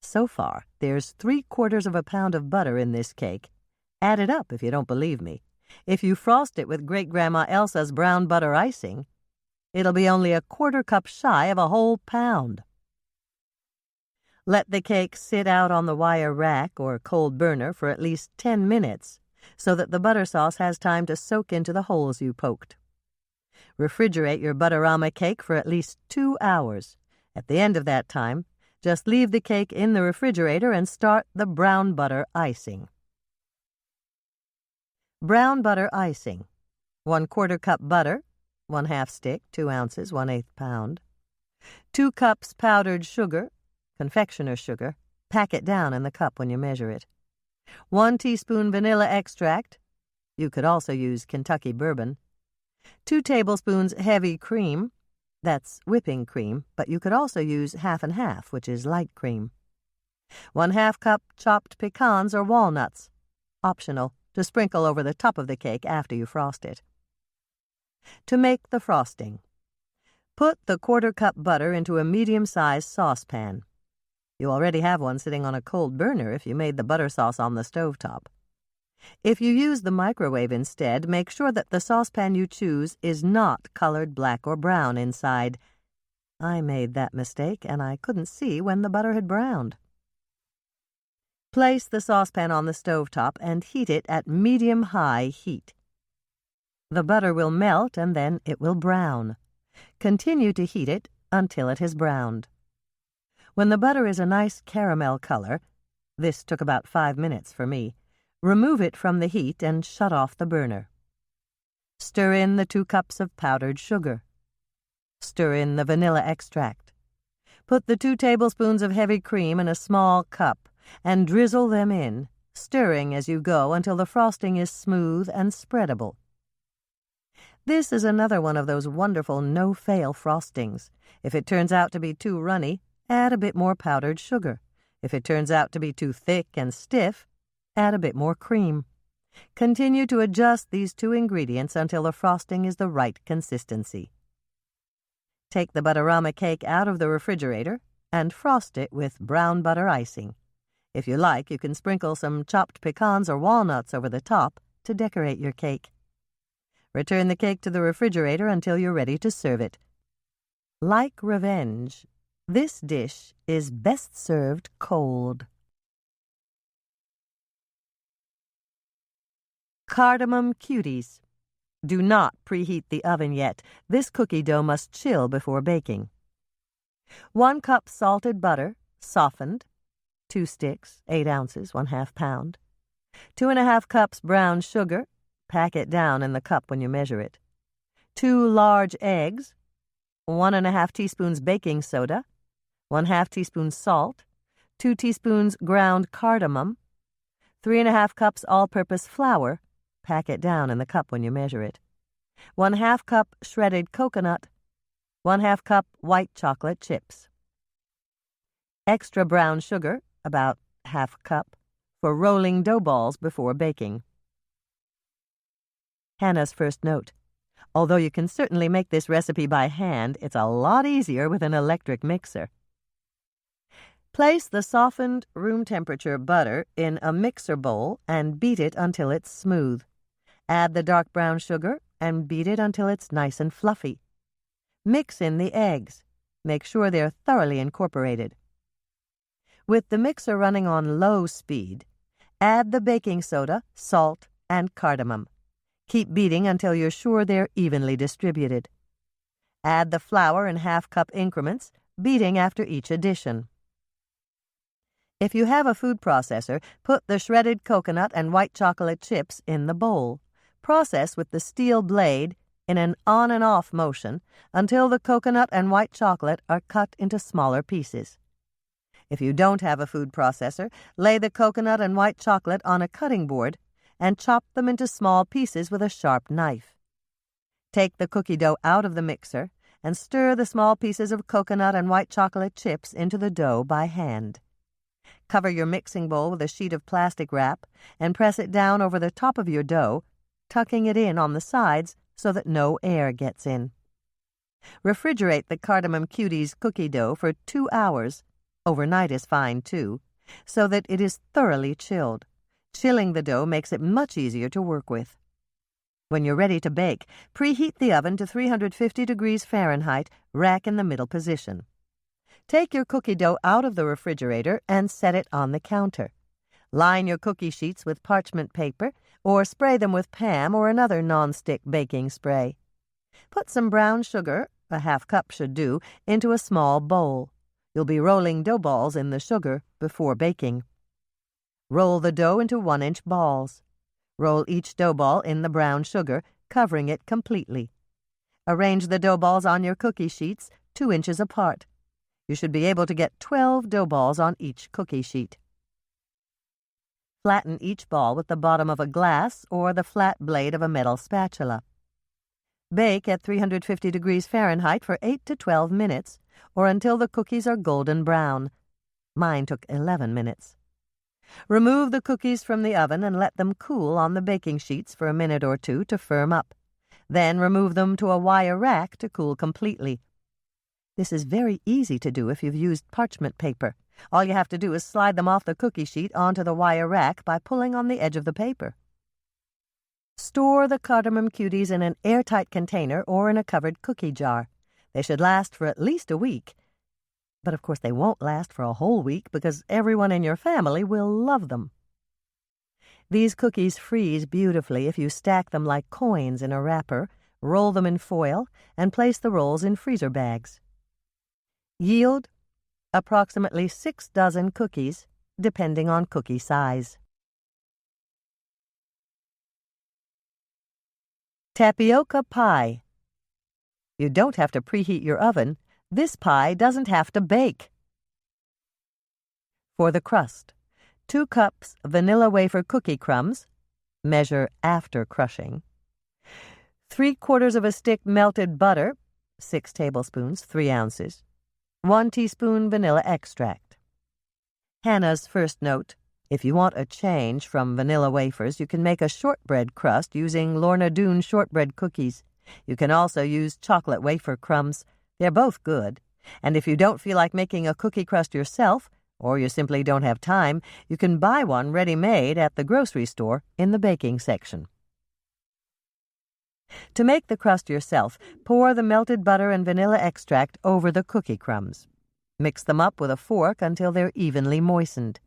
So far, there's 3/4 of a pound of butter in this cake. Add it up if you don't believe me. If you frost it with Great-Grandma Elsa's brown butter icing, it'll be only a 1/4 cup shy of a whole pound. Let the cake sit out on the wire rack or cold burner for at least 10 minutes so that the butter sauce has time to soak into the holes you poked. Refrigerate your Butterama cake for at least 2 hours. At the end of that time, just leave the cake in the refrigerator and start the brown butter icing. Brown butter icing. 1/4 cup butter, 1/2 stick, 2 ounces, 1/8 pound. 2 cups powdered sugar, confectioner's sugar. Pack it down in the cup when you measure it. 1 teaspoon vanilla extract. You could also use Kentucky bourbon. 2 tablespoons heavy cream. That's whipping cream, but you could also use 1/2 and 1/2, which is light cream. 1/2 cup chopped pecans or walnuts. Optional, to sprinkle over the top of the cake after you frost it. To make the frosting. Put the 1/4 cup butter into a medium-sized saucepan. You already have one sitting on a cold burner if you made the butter sauce on the stovetop. If you use the microwave instead, make sure that the saucepan you choose is not colored black or brown inside. I made that mistake, and I couldn't see when the butter had browned. Place the saucepan on the stovetop and heat it at medium-high heat. The butter will melt and then it will brown. Continue to heat it until it has browned. When the butter is a nice caramel color, this took about 5 minutes for me, remove it from the heat and shut off the burner. Stir in the 2 cups of powdered sugar. Stir in the vanilla extract. Put the 2 tablespoons of heavy cream in a small cup and drizzle them in, stirring as you go until the frosting is smooth and spreadable. This is another one of those wonderful no-fail frostings. If it turns out to be too runny, add a bit more powdered sugar. If it turns out to be too thick and stiff, add a bit more cream. Continue to adjust these 2 ingredients until the frosting is the right consistency. Take the Butterama cake out of the refrigerator and frost it with brown butter icing. If you like, you can sprinkle some chopped pecans or walnuts over the top to decorate your cake. Return the cake to the refrigerator until you're ready to serve it. Like revenge, this dish is best served cold. Cardamom cuties. Do not preheat the oven yet. This cookie dough must chill before baking. 1 cup salted butter, softened. 2 sticks, 8 ounces, 1/2 pound. 2½ cups brown sugar. Pack it down in the cup when you measure it. 2 large eggs. 1½ teaspoons baking soda. 1/2 teaspoon salt. 2 teaspoons ground cardamom. 3½ cups all-purpose flour. Pack it down in the cup when you measure it. 1/2 cup shredded coconut. 1/2 cup white chocolate chips. Extra brown sugar, about 1/2 cup, for rolling dough balls before baking. Hannah's first note. Although you can certainly make this recipe by hand, it's a lot easier with an electric mixer. Place the softened room-temperature butter in a mixer bowl and beat it until it's smooth. Add the dark brown sugar and beat it until it's nice and fluffy. Mix in the eggs. Make sure they're thoroughly incorporated. With the mixer running on low speed, add the baking soda, salt, and cardamom. Keep beating until you're sure they're evenly distributed. Add the flour in 1/2 cup increments, beating after each addition. If you have a food processor, put the shredded coconut and white chocolate chips in the bowl. Process with the steel blade in an on and off motion until the coconut and white chocolate are cut into smaller pieces. If you don't have a food processor, lay the coconut and white chocolate on a cutting board and chop them into small pieces with a sharp knife. Take the cookie dough out of the mixer and stir the small pieces of coconut and white chocolate chips into the dough by hand. Cover your mixing bowl with a sheet of plastic wrap and press it down over the top of your dough, tucking it in on the sides so that no air gets in. Refrigerate the Cardamom Cuties cookie dough for 2 hours, Overnight is fine, too, so that it is thoroughly chilled. Chilling the dough makes it much easier to work with. When you're ready to bake, preheat the oven to 350 degrees Fahrenheit, rack in the middle position. Take your cookie dough out of the refrigerator and set it on the counter. Line your cookie sheets with parchment paper or spray them with Pam or another non-stick baking spray. Put some brown sugar, a half cup should do, into a small bowl. You'll be rolling dough balls in the sugar before baking. Roll the dough into 1-inch balls. Roll each dough ball in the brown sugar, covering it completely. Arrange the dough balls on your cookie sheets 2 inches apart. You should be able to get 12 dough balls on each cookie sheet. Flatten each ball with the bottom of a glass or the flat blade of a metal spatula. Bake at 350 degrees Fahrenheit for 8 to 12 minutes, or until the cookies are golden brown. Mine took 11 minutes. Remove the cookies from the oven and let them cool on the baking sheets for a minute or two to firm up. Then remove them to a wire rack to cool completely. This is very easy to do if you've used parchment paper. All you have to do is slide them off the cookie sheet onto the wire rack by pulling on the edge of the paper. Store the cardamom cuties in an airtight container or in a covered cookie jar. They should last for at least a week. But of course they won't last for a whole week because everyone in your family will love them. These cookies freeze beautifully if you stack them like coins in a wrapper, roll them in foil, and place the rolls in freezer bags. Yield approximately 6 dozen cookies, depending on cookie size. Tapioca pie. You don't have to preheat your oven. This pie doesn't have to bake. For the crust, 2 cups vanilla wafer cookie crumbs, measure after crushing, 3/4 of a stick melted butter, 6 tablespoons, 3 ounces, 1 teaspoon vanilla extract. Hannah's first note: if you want a change from vanilla wafers, you can make a shortbread crust using Lorna Doone shortbread cookies. You can also use chocolate wafer crumbs. They're both good. And if you don't feel like making a cookie crust yourself, or you simply don't have time, you can buy one ready-made at the grocery store in the baking section. To make the crust yourself, pour the melted butter and vanilla extract over the cookie crumbs. Mix them up with a fork until they're evenly moistened.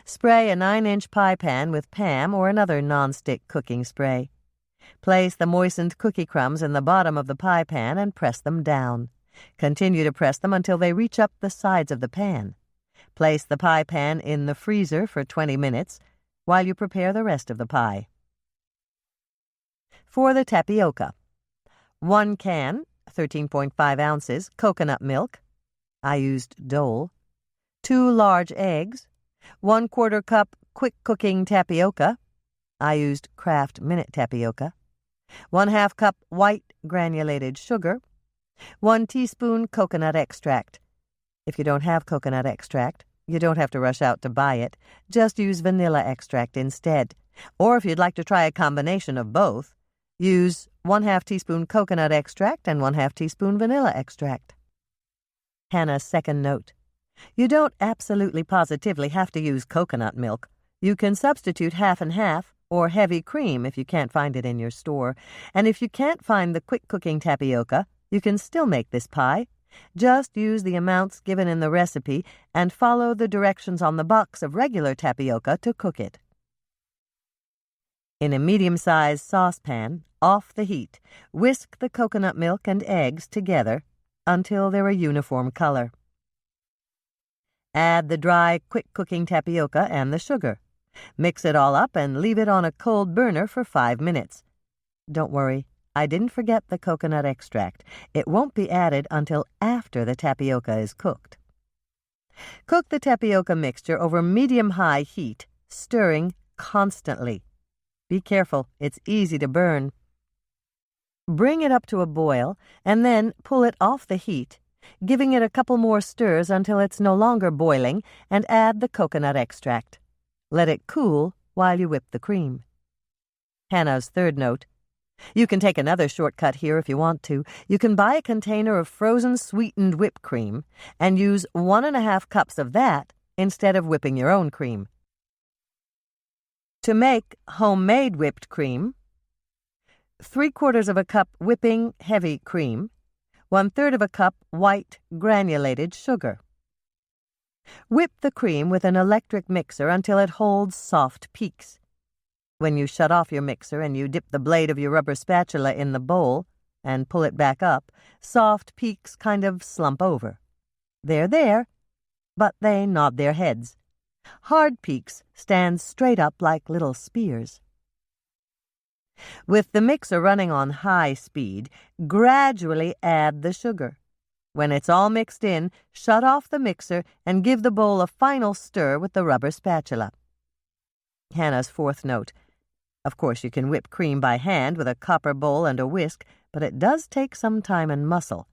Spray a 9-inch pie pan with Pam or another non-stick cooking spray. Place the moistened cookie crumbs in the bottom of the pie pan and press them down. Continue to press them until they reach up the sides of the pan. Place the pie pan in the freezer for 20 minutes while you prepare the rest of the pie. For the tapioca: 1 can, 13.5 ounces, coconut milk. I used Dole. 2 large eggs. 1/4 cup quick-cooking tapioca. I used Kraft Minute tapioca. 1/2 cup white granulated sugar. 1 teaspoon coconut extract. If you don't have coconut extract, you don't have to rush out to buy it. Just use vanilla extract instead. Or if you'd like to try a combination of both, use 1/2 teaspoon coconut extract and 1/2 teaspoon vanilla extract. Hannah's second note: you don't absolutely positively have to use coconut milk. You can substitute half and half or heavy cream if you can't find it in your store. And if you can't find the quick-cooking tapioca, you can still make this pie. Just use the amounts given in the recipe and follow the directions on the box of regular tapioca to cook it. In a medium-sized saucepan, off the heat, whisk the coconut milk and eggs together until they're a uniform color. Add the dry, quick-cooking tapioca and the sugar. Mix it all up and leave it on a cold burner for 5 minutes. Don't worry, I didn't forget the coconut extract. It won't be added until after the tapioca is cooked. Cook the tapioca mixture over medium-high heat, stirring constantly. Be careful, it's easy to burn. Bring it up to a boil and then pull it off the heat, giving it a couple more stirs until it's no longer boiling, and add the coconut extract. Let it cool while you whip the cream. Hannah's third note: You can take another shortcut here if you want to. You can buy a container of frozen sweetened whipped cream and use 1½ cups of that instead of whipping your own cream. To make homemade whipped cream, 3/4 of a cup whipping heavy cream, 1/3 of a cup white granulated sugar. Whip the cream with an electric mixer until it holds soft peaks. When you shut off your mixer and you dip the blade of your rubber spatula in the bowl and pull it back up, soft peaks kind of slump over. They're there, but they nod their heads. Hard peaks stand straight up like little spears. With the mixer running on high speed, gradually add the sugar. When it's all mixed in, shut off the mixer and give the bowl a final stir with the rubber spatula. Hannah's 4th note. Of course, you can whip cream by hand with a copper bowl and a whisk, but it does take some time and muscle.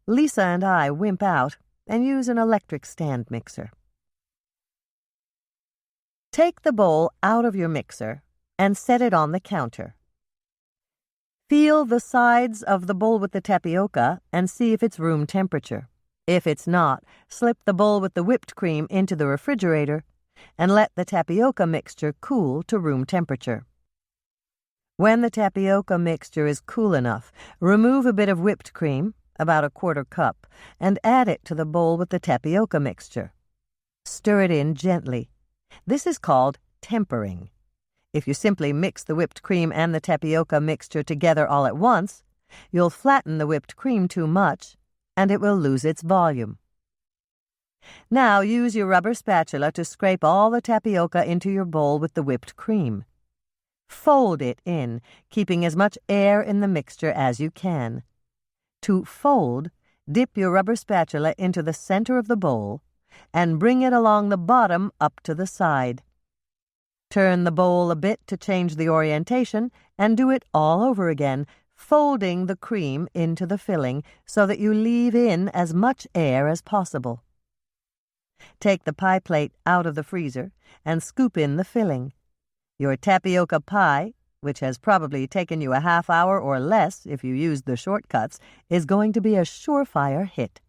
Lisa and I wimp out and use an electric stand mixer. Take the bowl out of your mixer and set it on the counter. Feel the sides of the bowl with the tapioca and see if it's room temperature. If it's not, slip the bowl with the whipped cream into the refrigerator and let the tapioca mixture cool to room temperature. When the tapioca mixture is cool enough, remove a bit of whipped cream, about 1/4 cup, and add it to the bowl with the tapioca mixture. Stir it in gently. This is called tempering. If you simply mix the whipped cream and the tapioca mixture together all at once, you'll flatten the whipped cream too much, and it will lose its volume. Now use your rubber spatula to scrape all the tapioca into your bowl with the whipped cream. Fold it in, keeping as much air in the mixture as you can. To fold, dip your rubber spatula into the center of the bowl and bring it along the bottom up to the side. Turn the bowl a bit to change the orientation and do it all over again, folding the cream into the filling so that you leave in as much air as possible. Take the pie plate out of the freezer and scoop in the filling. Your tapioca pie, which has probably taken you a half hour or less if you used the shortcuts, is going to be a surefire hit.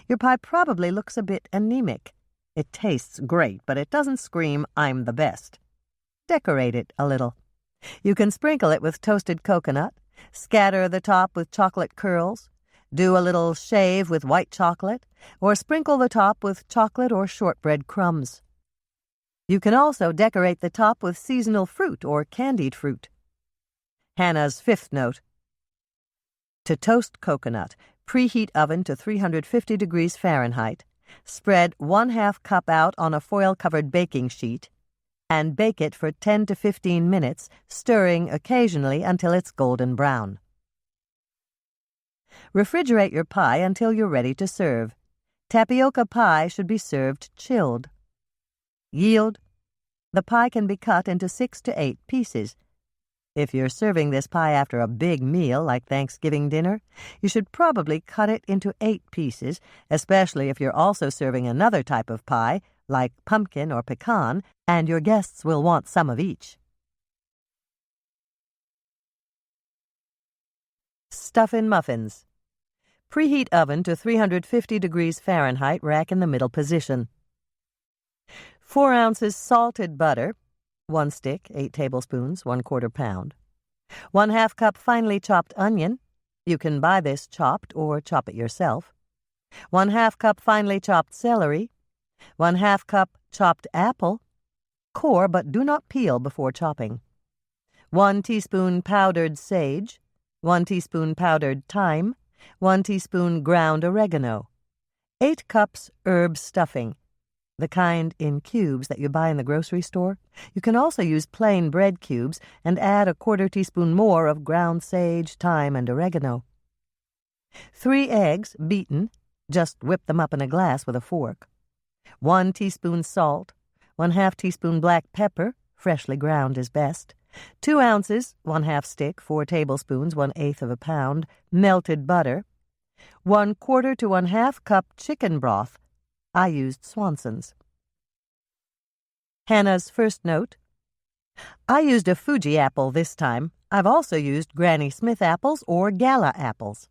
Your pie probably looks a bit anemic. It tastes great, but it doesn't scream, "I'm the best." Decorate it a little. You can sprinkle it with toasted coconut, scatter the top with chocolate curls, do a little shave with white chocolate, or sprinkle the top with chocolate or shortbread crumbs. You can also decorate the top with seasonal fruit or candied fruit. Hannah's 5th note. To toast coconut, preheat oven to 350 degrees Fahrenheit. Spread 1/2 cup out on a foil-covered baking sheet and bake it for 10 to 15 minutes, stirring occasionally until it's golden brown. Refrigerate your pie until you're ready to serve. Tapioca pie should be served chilled. Yield. The pie can be cut into 6 to 8 pieces. If you're serving this pie after a big meal like Thanksgiving dinner, you should probably cut it into 8 pieces, especially if you're also serving another type of pie, like pumpkin or pecan, and your guests will want some of each. Stuffin' muffins. Preheat oven to 350 degrees Fahrenheit, rack in the middle position. 4 ounces salted butter, 1 stick, 8 tablespoons, 1/4 pound. 1/2 cup finely chopped onion. You can buy this chopped or chop it yourself. 1/2 cup finely chopped celery. 1/2 cup chopped apple. Core, but do not peel before chopping. 1 teaspoon powdered sage. 1 teaspoon powdered thyme. 1 teaspoon ground oregano. 8 cups herb stuffing. The kind in cubes that you buy in the grocery store. You can also use plain bread cubes and add a 1/4 teaspoon more of ground sage, thyme, and oregano. 3 eggs, beaten. Just whip them up in a glass with a fork. 1 teaspoon salt. 1/2 teaspoon black pepper, freshly ground is best. 2 ounces, 1/2 stick, 4 tablespoons, 1/8 of a pound, melted butter. 1/4 to 1/2 cup chicken broth. I used Swensen's. Hannah's 1st note. I used a Fuji apple this time. I've also used Granny Smith apples or Gala apples.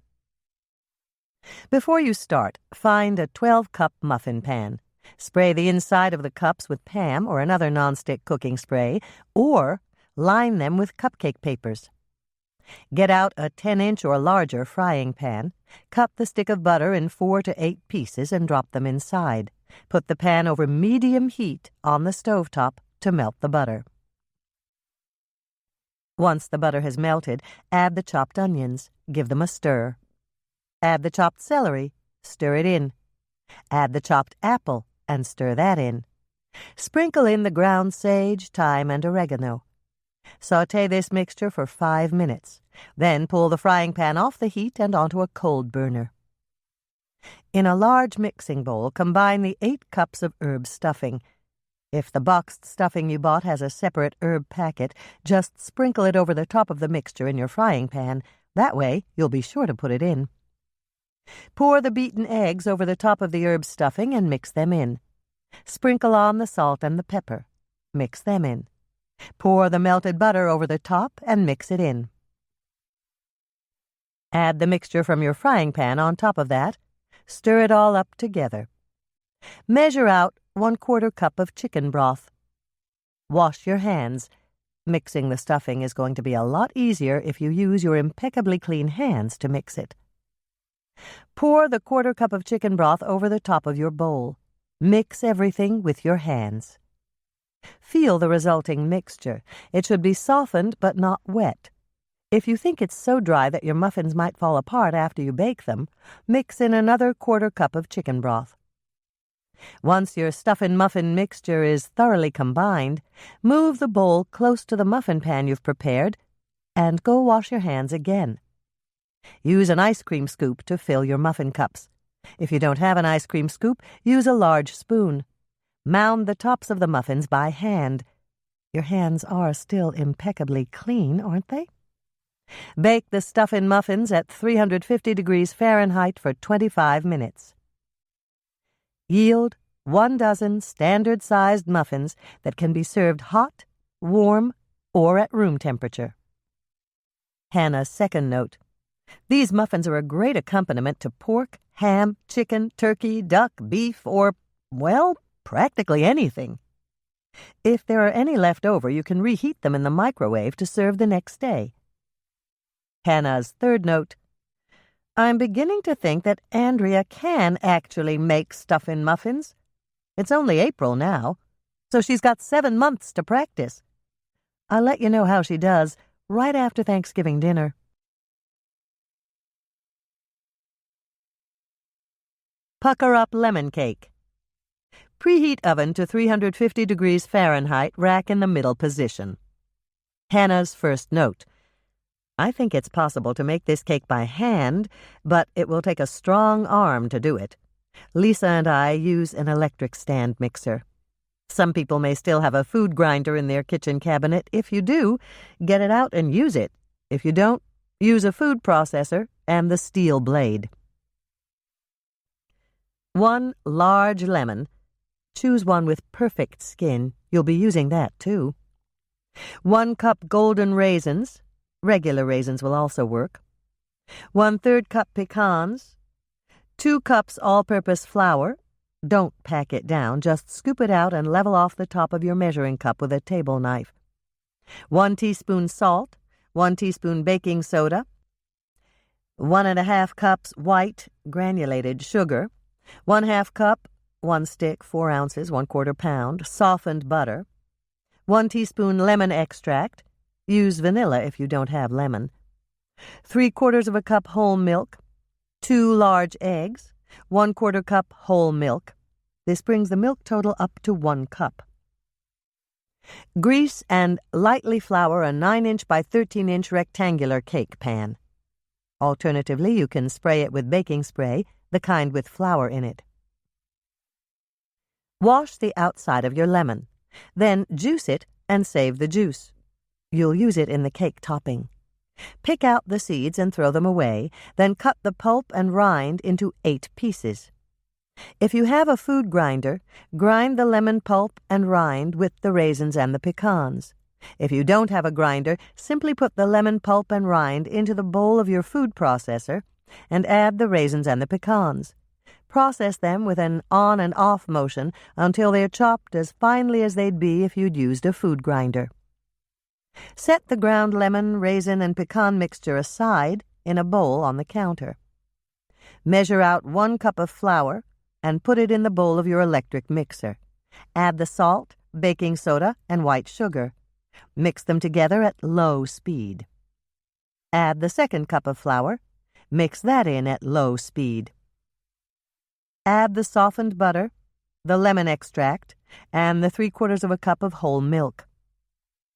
Before you start, find a 12-cup muffin pan. Spray the inside of the cups with Pam or another nonstick cooking spray, or line them with cupcake papers. Get out a 10-inch or larger frying pan. Cut the stick of butter in 4 to 8 pieces and drop them inside. Put the pan over medium heat on the stovetop to melt the butter. Once the butter has melted, add the chopped onions. Give them a stir. Add the chopped celery. Stir it in. Add the chopped apple and stir that in. Sprinkle in the ground sage, thyme, and oregano. Sauté this mixture for 5 minutes. Then pull the frying pan off the heat and onto a cold burner. In a large mixing bowl, combine the 8 cups of herb stuffing. If the boxed stuffing you bought has a separate herb packet, just sprinkle it over the top of the mixture in your frying pan. That way, you'll be sure to put it in. Pour the beaten eggs over the top of the herb stuffing and mix them in. Sprinkle on the salt and the pepper. Mix them in. Pour the melted butter over the top and mix it in. Add the mixture from your frying pan on top of that. Stir it all up together. Measure out 1/4 cup of chicken broth. Wash your hands. Mixing the stuffing is going to be a lot easier if you use your impeccably clean hands to mix it. Pour the 1/4 cup of chicken broth over the top of your bowl. Mix everything with your hands. Feel the resulting mixture. It should be softened but not wet. If you think it's so dry that your muffins might fall apart after you bake them, mix in another 1/4 cup of chicken broth. Once your stuffin' muffin mixture is thoroughly combined, move the bowl close to the muffin pan you've prepared and go wash your hands again. Use an ice cream scoop to fill your muffin cups. If you don't have an ice cream scoop, use a large spoon. Mound the tops of the muffins by hand. Your hands are still impeccably clean, aren't they? Bake the stuffin' muffins at 350 degrees Fahrenheit for 25 minutes. Yield 1 dozen standard-sized muffins that can be served hot, warm, or at room temperature. Hannah's second note. These muffins are a great accompaniment to pork, ham, chicken, turkey, duck, beef, or, well, practically anything. If there are any left over, you can reheat them in the microwave to serve the next day. Hannah's third note. I'm beginning to think that Andrea can actually make stuffin' muffins. It's only April now, so she's got 7 months to practice. I'll let you know how she does right after Thanksgiving dinner. Pucker up lemon cake. Preheat oven to 350 degrees Fahrenheit, rack in the middle position. Hannah's first note. I think it's possible to make this cake by hand, but it will take a strong arm to do it. Lisa and I use an electric stand mixer. Some people may still have a food grinder in their kitchen cabinet. If you do, get it out and use it. If you don't, use a food processor and the steel blade. 1 large lemon. Choose one with perfect skin. You'll be using that, too. 1 cup golden raisins. Regular raisins will also work. 1/3 cup pecans. 2 cups all-purpose flour. Don't pack it down. Just scoop it out and level off the top of your measuring cup with a table knife. 1 teaspoon salt. 1 teaspoon baking soda. 1½ cups white granulated sugar. 1/2 cup, 1 stick, 4 ounces, 1/4 pound, softened butter. 1 teaspoon lemon extract. Use vanilla if you don't have lemon. 3/4 cup whole milk. 2 large eggs. 1/4 cup whole milk. This brings the milk total up to 1 cup. Grease and lightly flour a 9-inch by 13-inch rectangular cake pan. Alternatively, you can spray it with baking spray, the kind with flour in it. Wash the outside of your lemon. Then juice it and save the juice. You'll use it in the cake topping. Pick out the seeds and throw them away, then cut the pulp and rind into 8 pieces. If you have a food grinder, grind the lemon pulp and rind with the raisins and the pecans. If you don't have a grinder, simply put the lemon pulp and rind into the bowl of your food processor and add the raisins and the pecans. Process them with an on and off motion until they're chopped as finely as they'd be if you'd used a food grinder. Set the ground lemon, raisin, and pecan mixture aside in a bowl on the counter. Measure out 1 cup of flour and put it in the bowl of your electric mixer. Add the salt, baking soda, and white sugar. Mix them together at low speed. Add the 2nd cup of flour. Mix that in at low speed. Add the softened butter, the lemon extract, and the 3/4 cup of whole milk.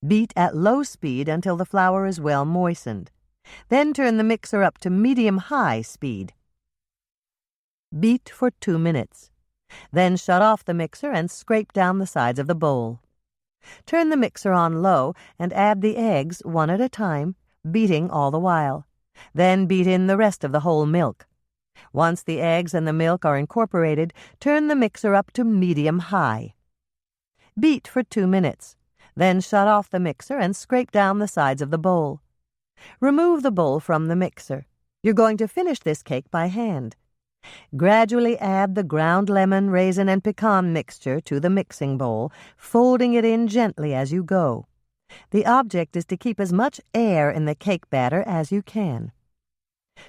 Beat at low speed until the flour is well moistened. Then turn the mixer up to medium-high speed. Beat for 2 minutes. Then shut off the mixer and scrape down the sides of the bowl. Turn the mixer on low and add the eggs one at a time, beating all the while. Then beat in the rest of the whole milk. Once the eggs and the milk are incorporated, turn the mixer up to medium-high. Beat for 2 minutes. Then shut off the mixer and scrape down the sides of the bowl. Remove the bowl from the mixer. You're going to finish this cake by hand. Gradually add the ground lemon, raisin, and pecan mixture to the mixing bowl, folding it in gently as you go. The object is to keep as much air in the cake batter as you can.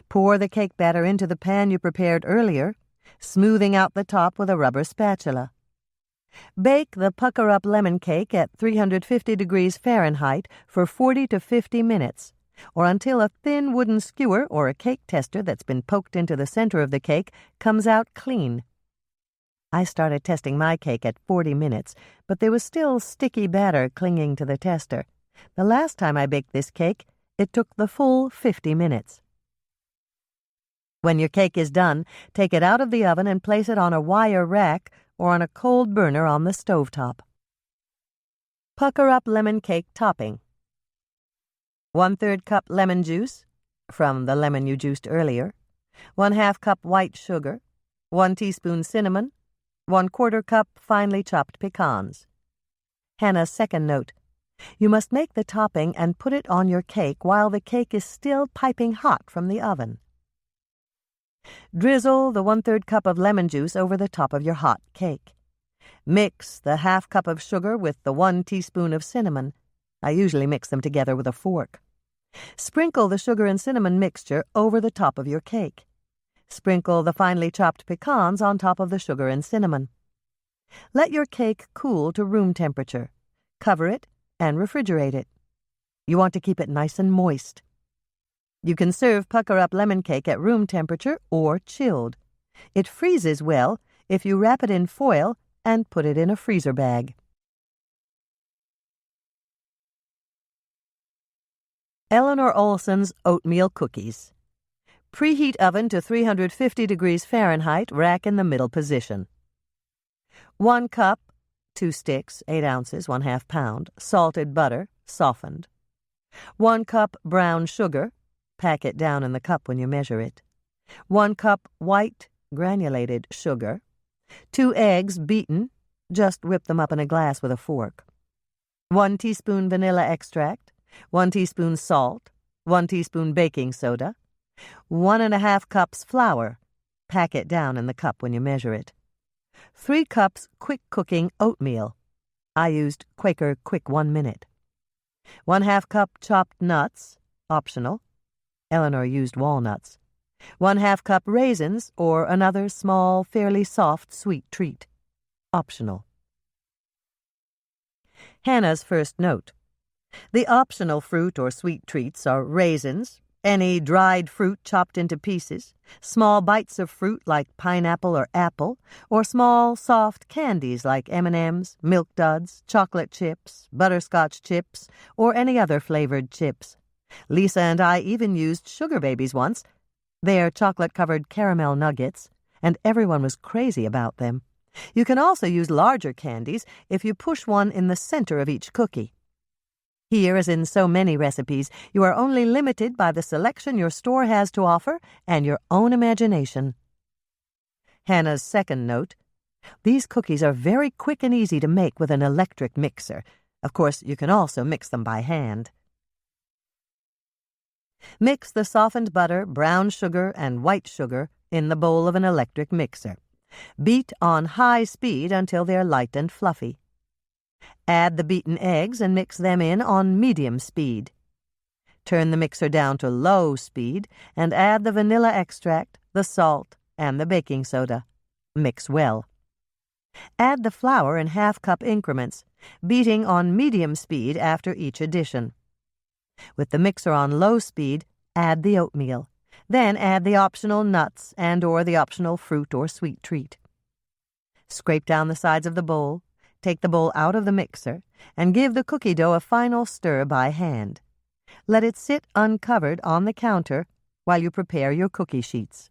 Pour the cake batter into the pan you prepared earlier, smoothing out the top with a rubber spatula. Bake the pucker-up lemon cake at 350 degrees Fahrenheit for 40 to 50 minutes, or until a thin wooden skewer or a cake tester that's been poked into the center of the cake comes out clean. I started testing my cake at 40 minutes, but there was still sticky batter clinging to the tester. The last time I baked this cake, it took the full 50 minutes. When your cake is done, take it out of the oven and place it on a wire rack or on a cold burner on the stovetop. Pucker-up lemon cake topping. 1/3 cup lemon juice, from the lemon you juiced earlier, 1/2 cup white sugar, 1 teaspoon cinnamon, 1/4 cup finely chopped pecans. Hannah's second note. You must make the topping and put it on your cake while the cake is still piping hot from the oven. Drizzle the 1/3 cup of lemon juice over the top of your hot cake. Mix the 1/2 cup of sugar with the 1 teaspoon of cinnamon. I usually mix them together with a fork. Sprinkle the sugar and cinnamon mixture over the top of your cake. Sprinkle the finely chopped pecans on top of the sugar and cinnamon. Let your cake cool to room temperature. Cover it and refrigerate it. You want to keep it nice and moist. You can serve pucker-up lemon cake at room temperature or chilled. It freezes well if you wrap it in foil and put it in a freezer bag. Eleanor Olson's oatmeal cookies. Preheat oven to 350 degrees Fahrenheit, rack in the middle position. 1 cup, 2 sticks, 8 ounces, 1/2 pound, salted butter, softened. 1 cup brown sugar, pack it down in the cup when you measure it. 1 cup white granulated sugar. 2 eggs beaten, just whip them up in a glass with a fork. 1 teaspoon vanilla extract. 1 teaspoon salt, 1 teaspoon baking soda, 1½ cups flour. Pack it down in the cup when you measure it. 3 cups quick-cooking oatmeal. I used Quaker Quick 1 Minute. 1/2 cup chopped nuts, optional. Eleanor used walnuts. 1/2 cup raisins or another small, fairly soft sweet treat, optional. Hannah's first note. The optional fruit or sweet treats are raisins, any dried fruit chopped into pieces, small bites of fruit like pineapple or apple, or small, soft candies like M&Ms, Milk Duds, chocolate chips, butterscotch chips, or any other flavored chips. Lisa and I even used sugar babies once. They're chocolate-covered caramel nuggets, and everyone was crazy about them. You can also use larger candies if you push one in the center of each cookie. Here, as in so many recipes, you are only limited by the selection your store has to offer and your own imagination. Hannah's second note. These cookies are very quick and easy to make with an electric mixer. Of course, you can also mix them by hand. Mix the softened butter, brown sugar, and white sugar in the bowl of an electric mixer. Beat on high speed until they're light and fluffy. Add the beaten eggs and mix them in on medium speed. Turn the mixer down to low speed and add the vanilla extract, the salt, and the baking soda. Mix well. Add the flour in half-cup increments, beating on medium speed after each addition. With the mixer on low speed, add the oatmeal. Then add the optional nuts and/or the optional fruit or sweet treat. Scrape down the sides of the bowl, take the bowl out of the mixer, and give the cookie dough a final stir by hand. Let it sit uncovered on the counter while you prepare your cookie sheets.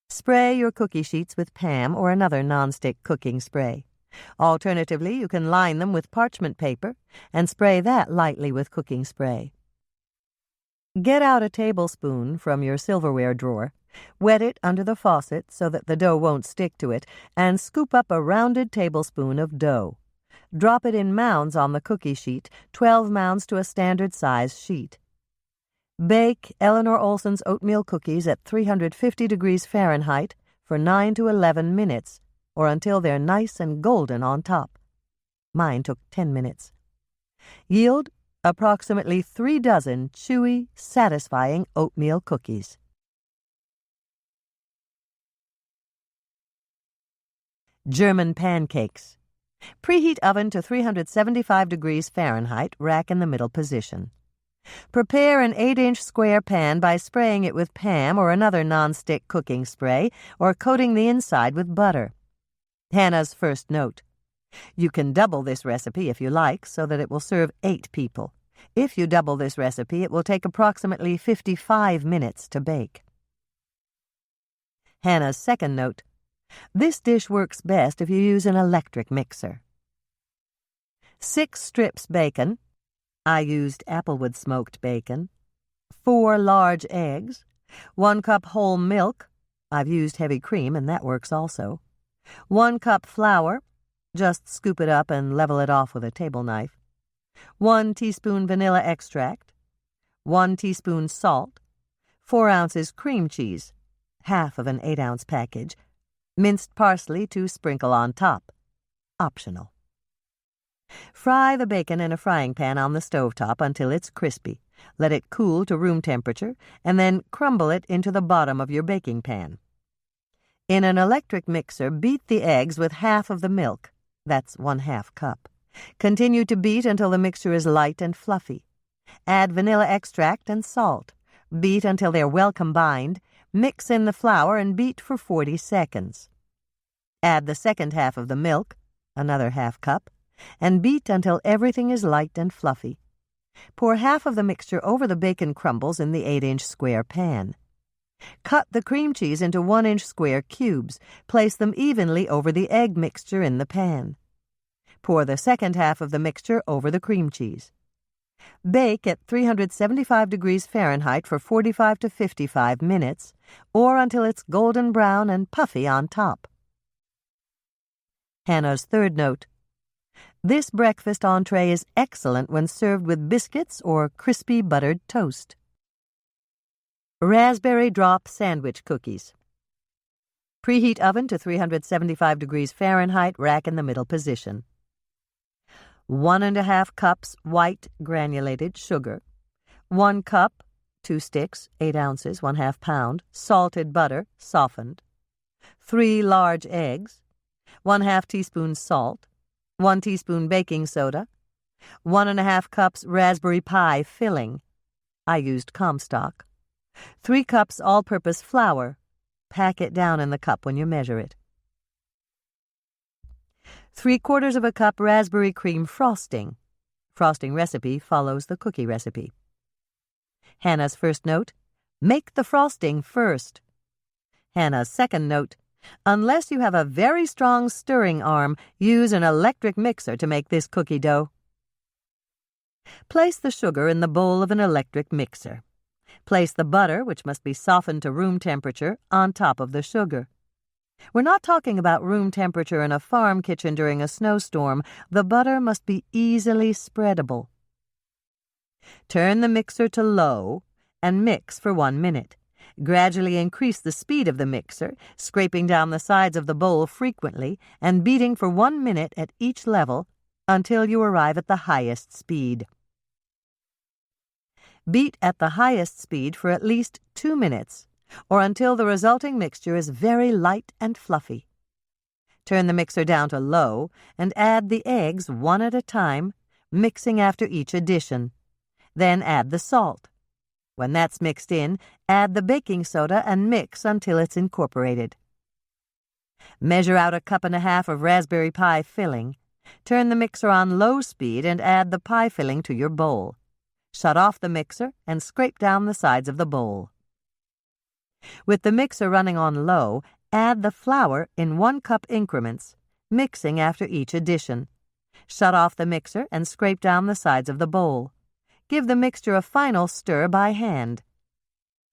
Spray your cookie sheets with Pam or another nonstick cooking spray. Alternatively, you can line them with parchment paper and spray that lightly with cooking spray. Get out a tablespoon from your silverware drawer, wet it under the faucet so that the dough won't stick to it, and scoop up a rounded tablespoon of dough. Drop it in mounds on the cookie sheet, 12 mounds to a standard-size sheet. Bake Eleanor Olson's oatmeal cookies at 350 degrees Fahrenheit for 9 to 11 minutes, or until they're nice and golden on top. Mine took 10 minutes. Yield approximately 3 dozen chewy, satisfying oatmeal cookies. German pancakes. Preheat oven to 375 degrees Fahrenheit, rack in the middle position. Prepare an 8-inch square pan by spraying it with Pam or another nonstick cooking spray or coating the inside with butter. Hannah's first note. You can double this recipe if you like so that it will serve 8 people. If you double this recipe, it will take approximately 55 minutes to bake. Hannah's second note. This dish works best if you use an electric mixer. 6 strips bacon. I used applewood smoked bacon. 4 large eggs. 1 cup whole milk. I've used heavy cream, and that works also. 1 cup flour. Just scoop it up and level it off with a table knife. 1 teaspoon vanilla extract. 1 teaspoon salt. 4 ounces cream cheese, half of an 8-ounce package. Minced parsley to sprinkle on top. Optional. Fry the bacon in a frying pan on the stovetop until it's crispy. Let it cool to room temperature, and then crumble it into the bottom of your baking pan. In an electric mixer, beat the eggs with half of the milk. That's 1/2 cup. Continue to beat until the mixture is light and fluffy. Add vanilla extract and salt. Beat until they're well combined. Mix in the flour and beat for 40 seconds. Add the second half of the milk, another 1/2 cup, and beat until everything is light and fluffy. Pour half of the mixture over the bacon crumbles in the 8-inch square pan. Cut the cream cheese into 1-inch square cubes. Place them evenly over the egg mixture in the pan. Pour the second half of the mixture over the cream cheese. Bake at 375 degrees Fahrenheit for 45 to 55 minutes, or until it's golden brown and puffy on top. Hannah's third note. This breakfast entree is excellent when served with biscuits or crispy buttered toast. Raspberry drop sandwich cookies. Preheat oven to 375 degrees Fahrenheit, rack in the middle position. 1½ cups white granulated sugar. 1 cup, 2 sticks, 8 ounces, 1/2 pound, salted butter, softened. 3 large eggs. 1/2 teaspoon salt. 1 teaspoon baking soda. 1½ cups raspberry pie filling. I used Comstock. 3 cups all-purpose flour. Pack it down in the cup when you measure it. 3/4 of a cup raspberry cream frosting. Frosting recipe follows the cookie recipe. Hannah's first note. Make the frosting first. Hannah's second note. Unless you have a very strong stirring arm, use an electric mixer to make this cookie dough. Place the sugar in the bowl of an electric mixer. Place the butter, which must be softened to room temperature, on top of the sugar. We're not talking about room temperature in a farm kitchen during a snowstorm. The butter must be easily spreadable. Turn the mixer to low and mix for 1 minute. Gradually increase the speed of the mixer, scraping down the sides of the bowl frequently and beating for 1 minute at each level until you arrive at the highest speed. Beat at the highest speed for at least 2 minutes, or until the resulting mixture is very light and fluffy. Turn the mixer down to low and add the eggs one at a time, mixing after each addition. Then add the salt. When that's mixed in, add the baking soda and mix until it's incorporated. Measure out 1.5 cups of raspberry pie filling. Turn the mixer on low speed and add the pie filling to your bowl. Shut off the mixer and scrape down the sides of the bowl. With the mixer running on low, add the flour in 1 cup increments, mixing after each addition. Shut off the mixer and scrape down the sides of the bowl. Give the mixture a final stir by hand.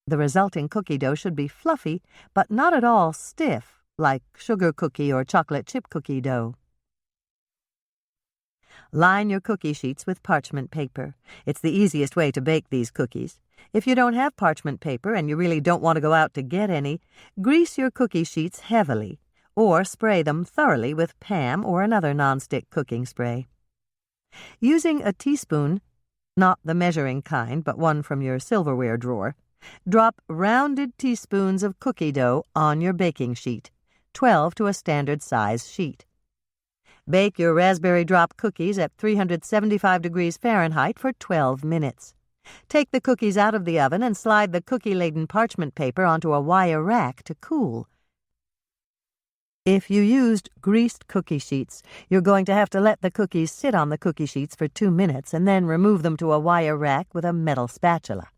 The resulting cookie dough should be fluffy, but not at all stiff, like sugar cookie or chocolate chip cookie dough. Line your cookie sheets with parchment paper. It's the easiest way to bake these cookies. If you don't have parchment paper and you really don't want to go out to get any, grease your cookie sheets heavily, or spray them thoroughly with Pam or another nonstick cooking spray. Using a teaspoon, not the measuring kind, but one from your silverware drawer, drop rounded teaspoons of cookie dough on your baking sheet, 12 to a standard size sheet. Bake your raspberry drop cookies at 375 degrees Fahrenheit for 12 minutes. Take the cookies out of the oven and slide the cookie-laden parchment paper onto a wire rack to cool. If you used greased cookie sheets, you're going to have to let the cookies sit on the cookie sheets for 2 minutes and then remove them to a wire rack with a metal spatula.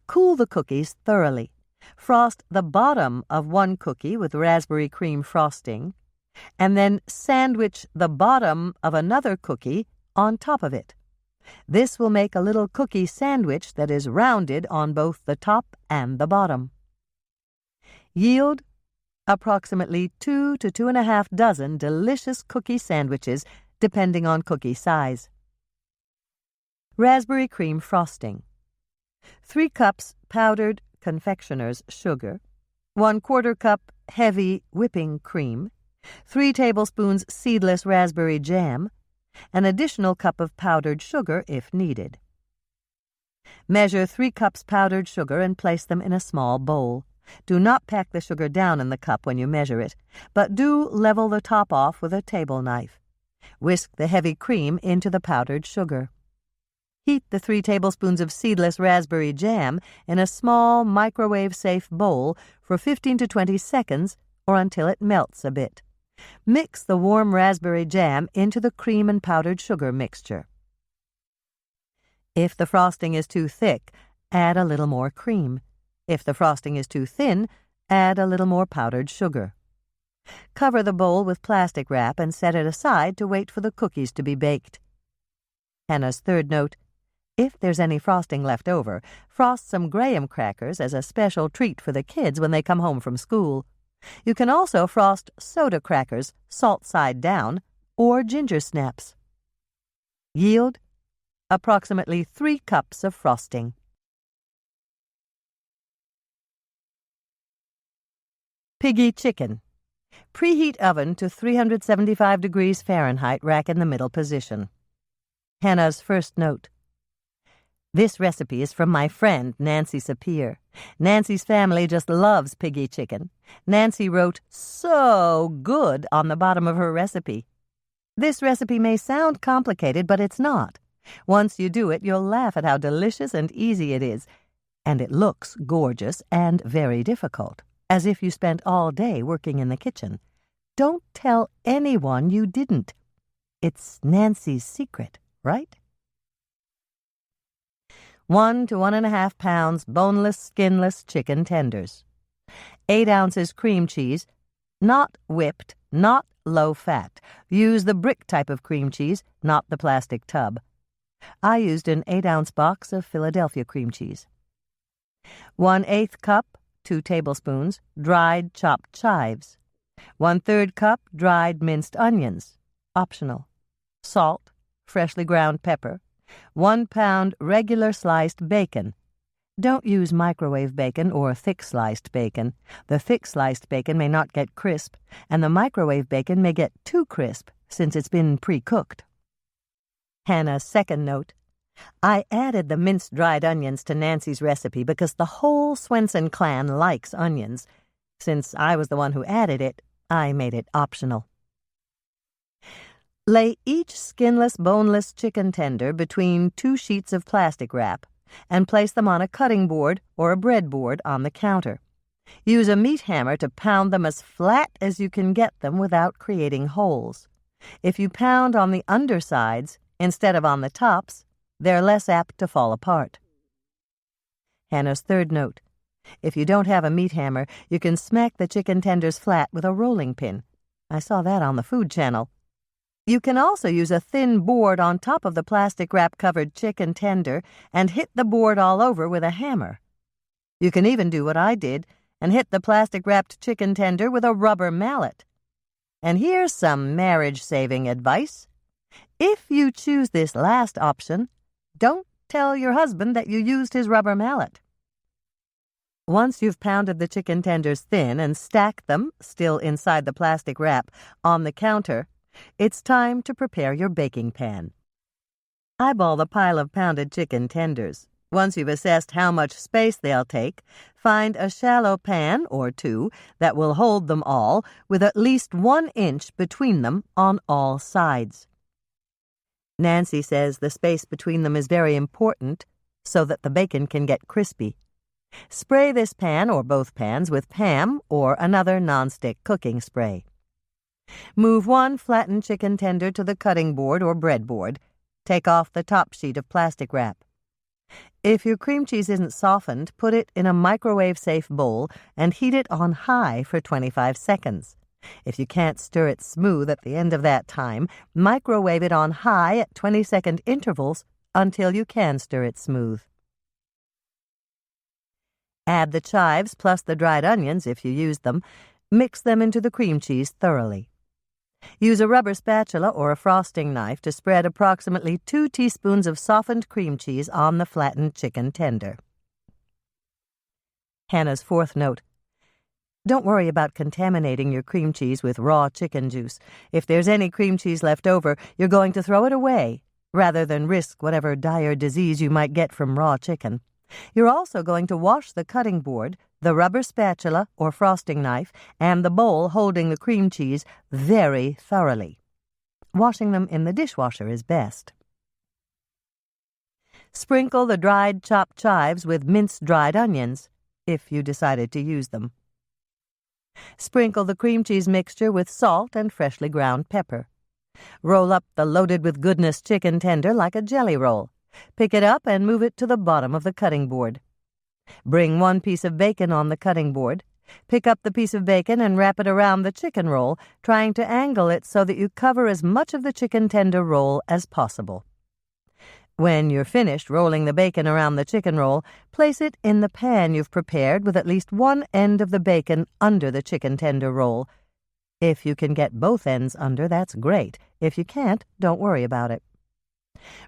Cool the cookies thoroughly. Frost the bottom of one cookie with raspberry cream frosting, and then sandwich the bottom of another cookie on top of it. This will make a little cookie sandwich that is rounded on both the top and the bottom. Yield approximately 2 to 2.5 dozen delicious cookie sandwiches, depending on cookie size. Raspberry cream frosting. 3 cups powdered confectioner's sugar, 1/4 cup heavy whipping cream, 3 tablespoons seedless raspberry jam, an additional cup of powdered sugar if needed. Measure 3 cups powdered sugar and place them in a small bowl. Do not pack the sugar down in the cup when you measure it, but do level the top off with a table knife. Whisk the heavy cream into the powdered sugar. Heat the 3 tablespoons of seedless raspberry jam in a small microwave-safe bowl for 15 to 20 seconds or until it melts a bit. Mix the warm raspberry jam into the cream and powdered sugar mixture. If the frosting is too thick, add a little more cream. If the frosting is too thin, add a little more powdered sugar. Cover the bowl with plastic wrap and set it aside to wait for the cookies to be baked. Hannah's third note: if there's any frosting left over, frost some graham crackers as a special treat for the kids when they come home from school. You can also frost soda crackers, salt side down, or ginger snaps. Yield approximately 3 cups of frosting. Piggy chicken. Preheat oven to 375 degrees Fahrenheit, rack in the middle position. Hannah's first note: this recipe is from my friend, Nancy Sapir. Nancy's family just loves piggy chicken. Nancy wrote, "So good" on the bottom of her recipe. This recipe may sound complicated, but it's not. Once you do it, you'll laugh at how delicious and easy it is. And it looks gorgeous and very difficult, as if you spent all day working in the kitchen. Don't tell anyone you didn't. It's Nancy's secret, right? 1 to 1.5 pounds boneless, skinless chicken tenders. 8 ounces cream cheese, not whipped, not low-fat. Use the brick type of cream cheese, not the plastic tub. I used an 8-ounce box of Philadelphia cream cheese. 1/8 cup 2 tablespoons, dried chopped chives. 1/3 cup dried minced onions, optional. Salt, freshly ground pepper. 1 pound regular sliced bacon. Don't use microwave bacon or thick-sliced bacon. The thick-sliced bacon may not get crisp, and the microwave bacon may get too crisp since it's been pre-cooked. Hannah's second note. I added the minced dried onions to Nancy's recipe because the whole Swensen clan likes onions. Since I was the one who added it, I made it optional. Lay each skinless, boneless chicken tender between 2 sheets of plastic wrap and place them on a cutting board or a bread board on the counter. Use a meat hammer to pound them as flat as you can get them without creating holes. If you pound on the undersides instead of on the tops, they're less apt to fall apart. Hannah's third note. If you don't have a meat hammer, you can smack the chicken tenders flat with a rolling pin. I saw that on the Food Channel. You can also use a thin board on top of the plastic wrap-covered chicken tender and hit the board all over with a hammer. You can even do what I did and hit the plastic-wrapped chicken tender with a rubber mallet. And here's some marriage-saving advice. If you choose this last option, don't tell your husband that you used his rubber mallet. Once you've pounded the chicken tenders thin and stacked them, still inside the plastic wrap, on the counter, it's time to prepare your baking pan. Eyeball the pile of pounded chicken tenders. Once you've assessed how much space they'll take, find a shallow pan or 2 that will hold them all with at least 1 inch between them on all sides. Nancy says the space between them is very important so that the bacon can get crispy. Spray this pan or both pans with Pam or another nonstick cooking spray. Move 1 flattened chicken tender to the cutting board or bread board. Take off the top sheet of plastic wrap. If your cream cheese isn't softened, put it in a microwave-safe bowl and heat it on high for 25 seconds. If you can't stir it smooth at the end of that time, microwave it on high at 20-second intervals until you can stir it smooth. Add the chives plus the dried onions if you use them. Mix them into the cream cheese thoroughly. Use a rubber spatula or a frosting knife to spread approximately 2 teaspoons of softened cream cheese on the flattened chicken tender. Hannah's fourth note. Don't worry about contaminating your cream cheese with raw chicken juice. If there's any cream cheese left over, you're going to throw it away, rather than risk whatever dire disease you might get from raw chicken. You're also going to wash the cutting board, the rubber spatula or frosting knife, and the bowl holding the cream cheese very thoroughly. Washing them in the dishwasher is best. Sprinkle the dried chopped chives with minced dried onions, if you decided to use them. Sprinkle the cream cheese mixture with salt and freshly ground pepper. Roll up the loaded with goodness chicken tender like a jelly roll. Pick it up and move it to the bottom of the cutting board. Bring 1 piece of bacon on the cutting board. Pick up the piece of bacon and wrap it around the chicken roll, trying to angle it so that you cover as much of the chicken tender roll as possible. When you're finished rolling the bacon around the chicken roll, place it in the pan you've prepared with at least 1 end of the bacon under the chicken tender roll. If you can get both ends under, that's great. If you can't, don't worry about it.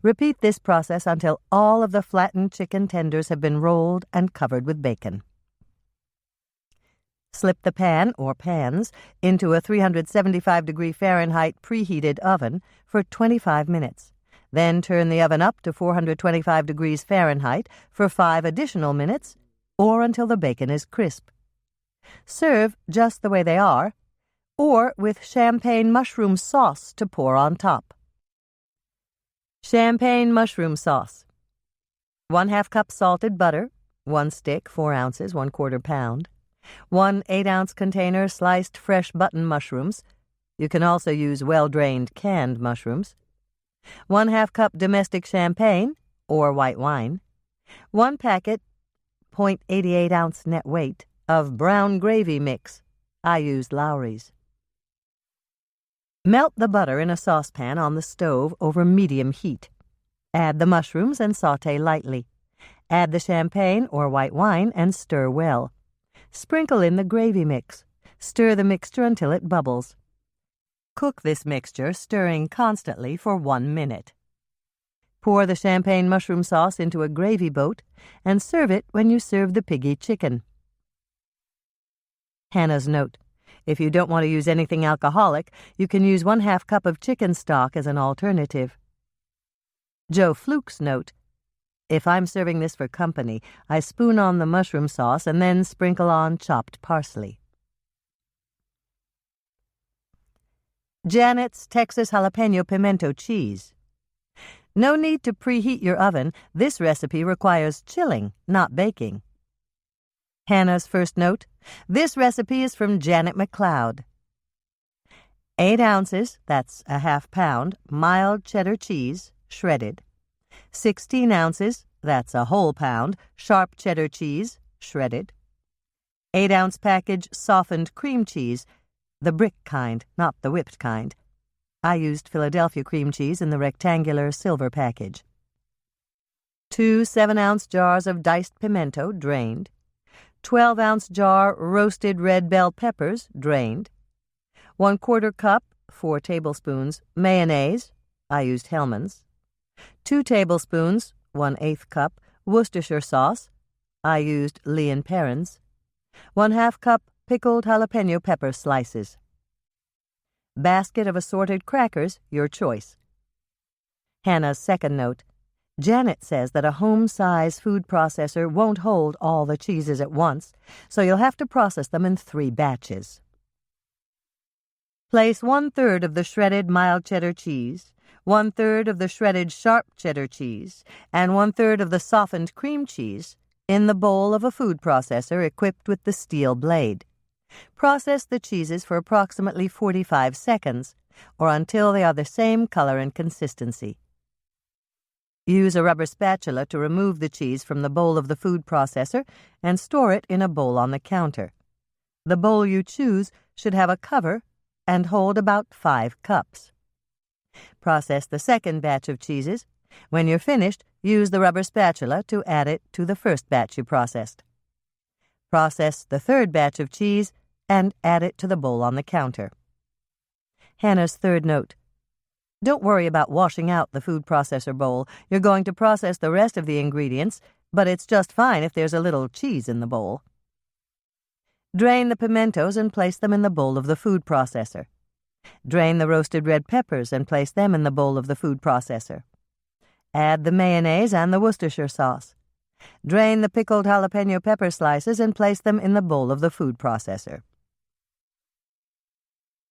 Repeat this process until all of the flattened chicken tenders have been rolled and covered with bacon. Slip the pan or pans into a 375-degree Fahrenheit preheated oven for 25 minutes. Then turn the oven up to 425 degrees Fahrenheit for 5 additional minutes or until the bacon is crisp. Serve just the way they are, or with champagne mushroom sauce to pour on top. Champagne mushroom sauce. 1/2 cup salted butter, 1 stick, 4 ounces, 1/4 pound. 1 8-ounce container sliced fresh button mushrooms. You can also use well-drained canned mushrooms. 1/2 cup domestic champagne, or white wine. 1 packet, 0.88-ounce net weight, of brown gravy mix. I used Lowry's. Melt the butter in a saucepan on the stove over medium heat. Add the mushrooms and sauté lightly. Add the champagne or white wine and stir well. Sprinkle in the gravy mix. Stir the mixture until it bubbles. Cook this mixture, stirring constantly, for 1 minute. Pour the champagne mushroom sauce into a gravy boat and serve it when you serve the piggy chicken. Hannah's note: if you don't want to use anything alcoholic, you can use 1/2 cup of chicken stock as an alternative. Joe Fluke's note: if I'm serving this for company, I spoon on the mushroom sauce and then sprinkle on chopped parsley. Janet's Texas Jalapeno Pimento Cheese. No need to preheat your oven. This recipe requires chilling, not baking. Hannah's first note: this recipe is from Janet McLeod. 8 ounces, that's a 1/2 pound, mild cheddar cheese, shredded. 16 ounces, that's a whole pound, sharp cheddar cheese, shredded. 8-ounce package softened cream cheese, the brick kind, not the whipped kind. I used Philadelphia cream cheese in the rectangular silver package. 2 7-ounce jars of diced pimento, drained. 12-ounce jar roasted red bell peppers, drained. 1/4 cup, 4 tablespoons, mayonnaise, I used Hellmann's. 2 tablespoons, 1/8 cup, Worcestershire sauce, I used Lee & Perrins. 1/2 cup pickled jalapeno pepper slices. Basket of assorted crackers, your choice. Hannah's second note: Janet says that a home-size food processor won't hold all the cheeses at once, so you'll have to process them in 3 batches. Place 1/3 of the shredded mild cheddar cheese, 1/3 of the shredded sharp cheddar cheese, and 1/3 of the softened cream cheese in the bowl of a food processor equipped with the steel blade. Process the cheeses for approximately 45 seconds, or until they are the same color and consistency. Use a rubber spatula to remove the cheese from the bowl of the food processor and store it in a bowl on the counter. The bowl you choose should have a cover and hold about 5 cups. Process the second batch of cheeses. When you're finished, use the rubber spatula to add it to the first batch you processed. Process the third batch of cheese and add it to the bowl on the counter. Hannah's third note: don't worry about washing out the food processor bowl. You're going to process the rest of the ingredients, but it's just fine if there's a little cheese in the bowl. Drain the pimentos and place them in the bowl of the food processor. Drain the roasted red peppers and place them in the bowl of the food processor. Add the mayonnaise and the Worcestershire sauce. Drain the pickled jalapeno pepper slices and place them in the bowl of the food processor.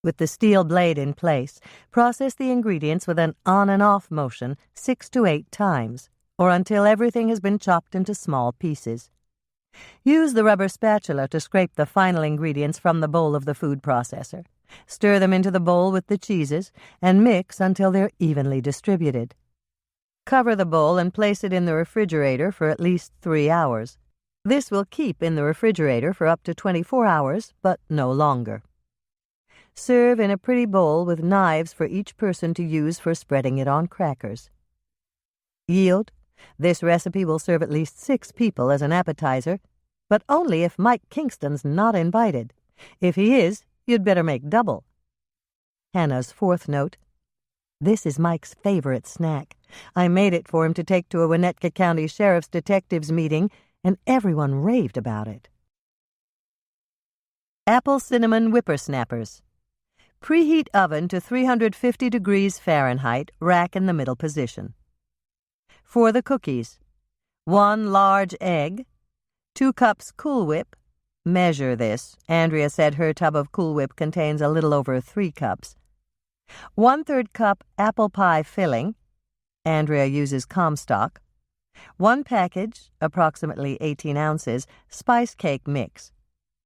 With the steel blade in place, process the ingredients with an on and off motion 6 to 8 times, or until everything has been chopped into small pieces. Use the rubber spatula to scrape the final ingredients from the bowl of the food processor. Stir them into the bowl with the cheeses and mix until they're evenly distributed. Cover the bowl and place it in the refrigerator for at least 3 hours. This will keep in the refrigerator for up to 24 hours, but no longer. Serve in a pretty bowl with knives for each person to use for spreading it on crackers. Yield: this recipe will serve at least 6 people as an appetizer, but only if Mike Kingston's not invited. If he is, you'd better make double. Hannah's fourth note: this is Mike's favorite snack. I made it for him to take to a Winnetka County Sheriff's Detectives meeting, and everyone raved about it. Apple Cinnamon Whippersnappers. Preheat oven to 350 degrees Fahrenheit, rack in the middle position. For the cookies: 1 large egg, 2 cups Cool Whip. Measure this. Andrea said her tub of Cool Whip contains a little over 3 cups. 1/3 cup apple pie filling. Andrea uses Comstock. 1 package, approximately 18 ounces, spice cake mix.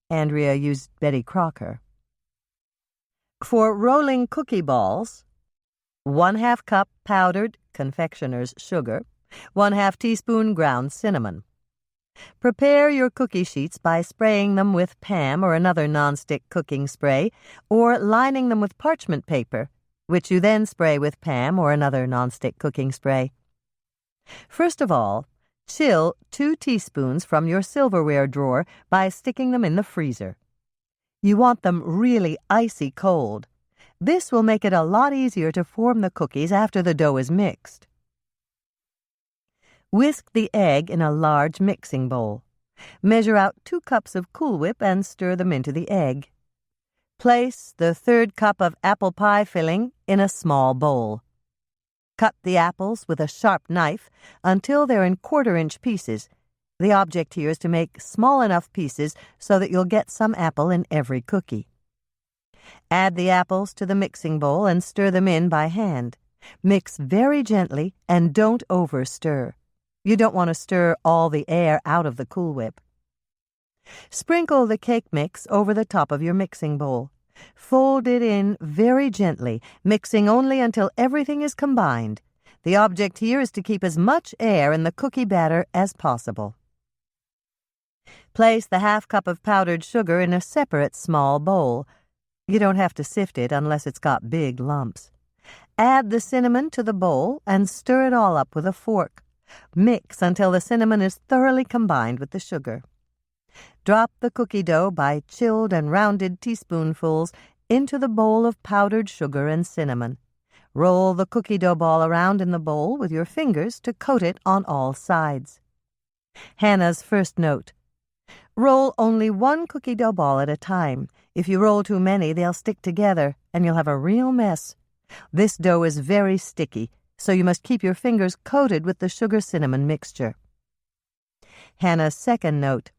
Andrea used Betty Crocker. For rolling cookie balls: 1/2 cup powdered confectioner's sugar, 1/2 teaspoon ground cinnamon. Prepare your cookie sheets by spraying them with Pam or another nonstick cooking spray, or lining them with parchment paper, which you then spray with Pam or another nonstick cooking spray. First of all, Chill 2 teaspoons from your silverware drawer by sticking them in the freezer. You want them really icy cold. This will make it a lot easier to form the cookies after the dough is mixed. Whisk the egg in a large mixing bowl. Measure out 2 cups of Cool Whip and stir them into the egg. Place the 3rd cup of apple pie filling in a small bowl. Cut the apples with a sharp knife until they're in 1/4-inch pieces. The object here is to make small enough pieces so that you'll get some apple in every cookie. Add the apples to the mixing bowl and stir them in by hand. Mix very gently and don't over-stir. You don't want to stir all the air out of the Cool Whip. Sprinkle the cake mix over the top of your mixing bowl. Fold it in very gently, mixing only until everything is combined. The object here is to keep as much air in the cookie batter as possible. Place the 1/2 cup of powdered sugar in a separate small bowl. You don't have to sift it unless it's got big lumps. Add the cinnamon to the bowl and stir it all up with a fork. Mix until the cinnamon is thoroughly combined with the sugar. Drop the cookie dough by chilled and rounded teaspoonfuls into the bowl of powdered sugar and cinnamon. Roll the cookie dough ball around in the bowl with your fingers to coat it on all sides. Hannah's first note. Roll only 1 cookie dough ball at a time. If you roll too many, they'll stick together, and you'll have a real mess. This dough is very sticky, so you must keep your fingers coated with the sugar-cinnamon mixture. Hannah's second note.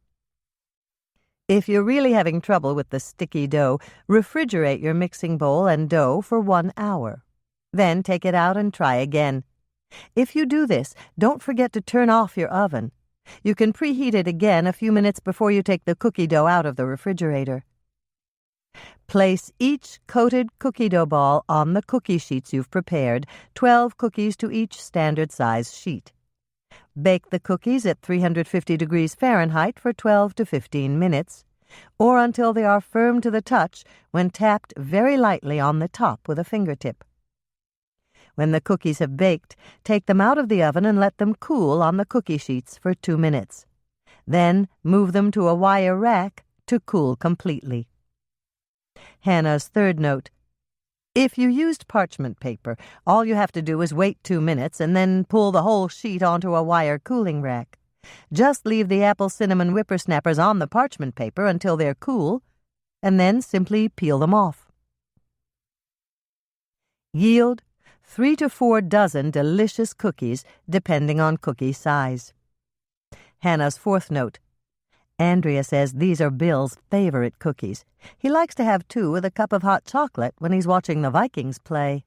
If you're really having trouble with the sticky dough, refrigerate your mixing bowl and dough for 1 hour. Then take it out and try again. If you do this, don't forget to turn off your oven. You can preheat it again a few minutes before you take the cookie dough out of the refrigerator. Place each coated cookie dough ball on the cookie sheets you've prepared, 12 cookies to each standard size sheet. Bake the cookies at 350 degrees Fahrenheit for 12 to 15 minutes, or until they are firm to the touch when tapped very lightly on the top with a fingertip. When the cookies have baked, take them out of the oven and let them cool on the cookie sheets for 2 minutes. Then move them to a wire rack to cool completely. Hannah's third note. If you used parchment paper, all you have to do is wait 2 minutes and then pull the whole sheet onto a wire cooling rack. Just leave the apple cinnamon whippersnappers on the parchment paper until they're cool, and then simply peel them off. Yield 3 to 4 dozen delicious cookies, depending on cookie size. Hannah's fourth note. Andrea says these are Bill's favorite cookies. He likes to have 2 with a cup of hot chocolate when he's watching the Vikings play.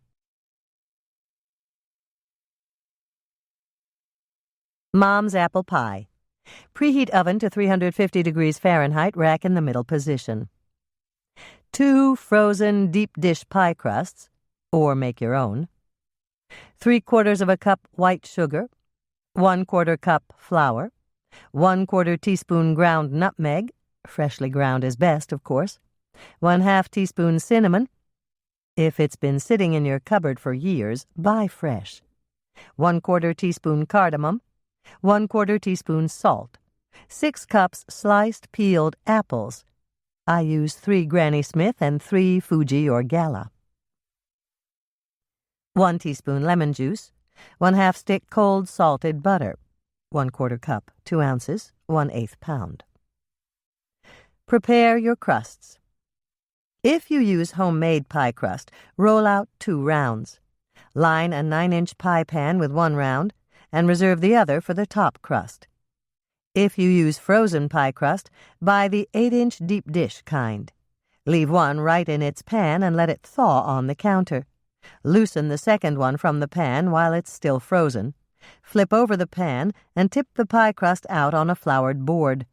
Mom's apple pie. Preheat oven to 350 degrees Fahrenheit, rack in the middle position. 2 frozen deep dish pie crusts, or make your own. 3/4 of a cup white sugar. 1/4 cup flour. 1/4 teaspoon ground nutmeg, freshly ground is best, of course. 1/2 teaspoon cinnamon. If it's been sitting in your cupboard for years, buy fresh. 1/4 teaspoon cardamom. 1/4 teaspoon salt. 6 cups sliced peeled apples. I use 3 Granny Smith and 3 Fuji or Gala. 1 teaspoon lemon juice. 1/2 stick cold salted butter. 1/4 cup, 2 ounces, 1/8 pound. Prepare your crusts. If you use homemade pie crust, roll out 2 rounds. Line a 9-inch pie pan with 1 round and reserve the other for the top crust. If you use frozen pie crust, buy the 8-inch deep dish kind. Leave one right in its pan and let it thaw on the counter. Loosen the second one from the pan while it's still frozen. Flip over the pan and tip the pie crust out on a floured board.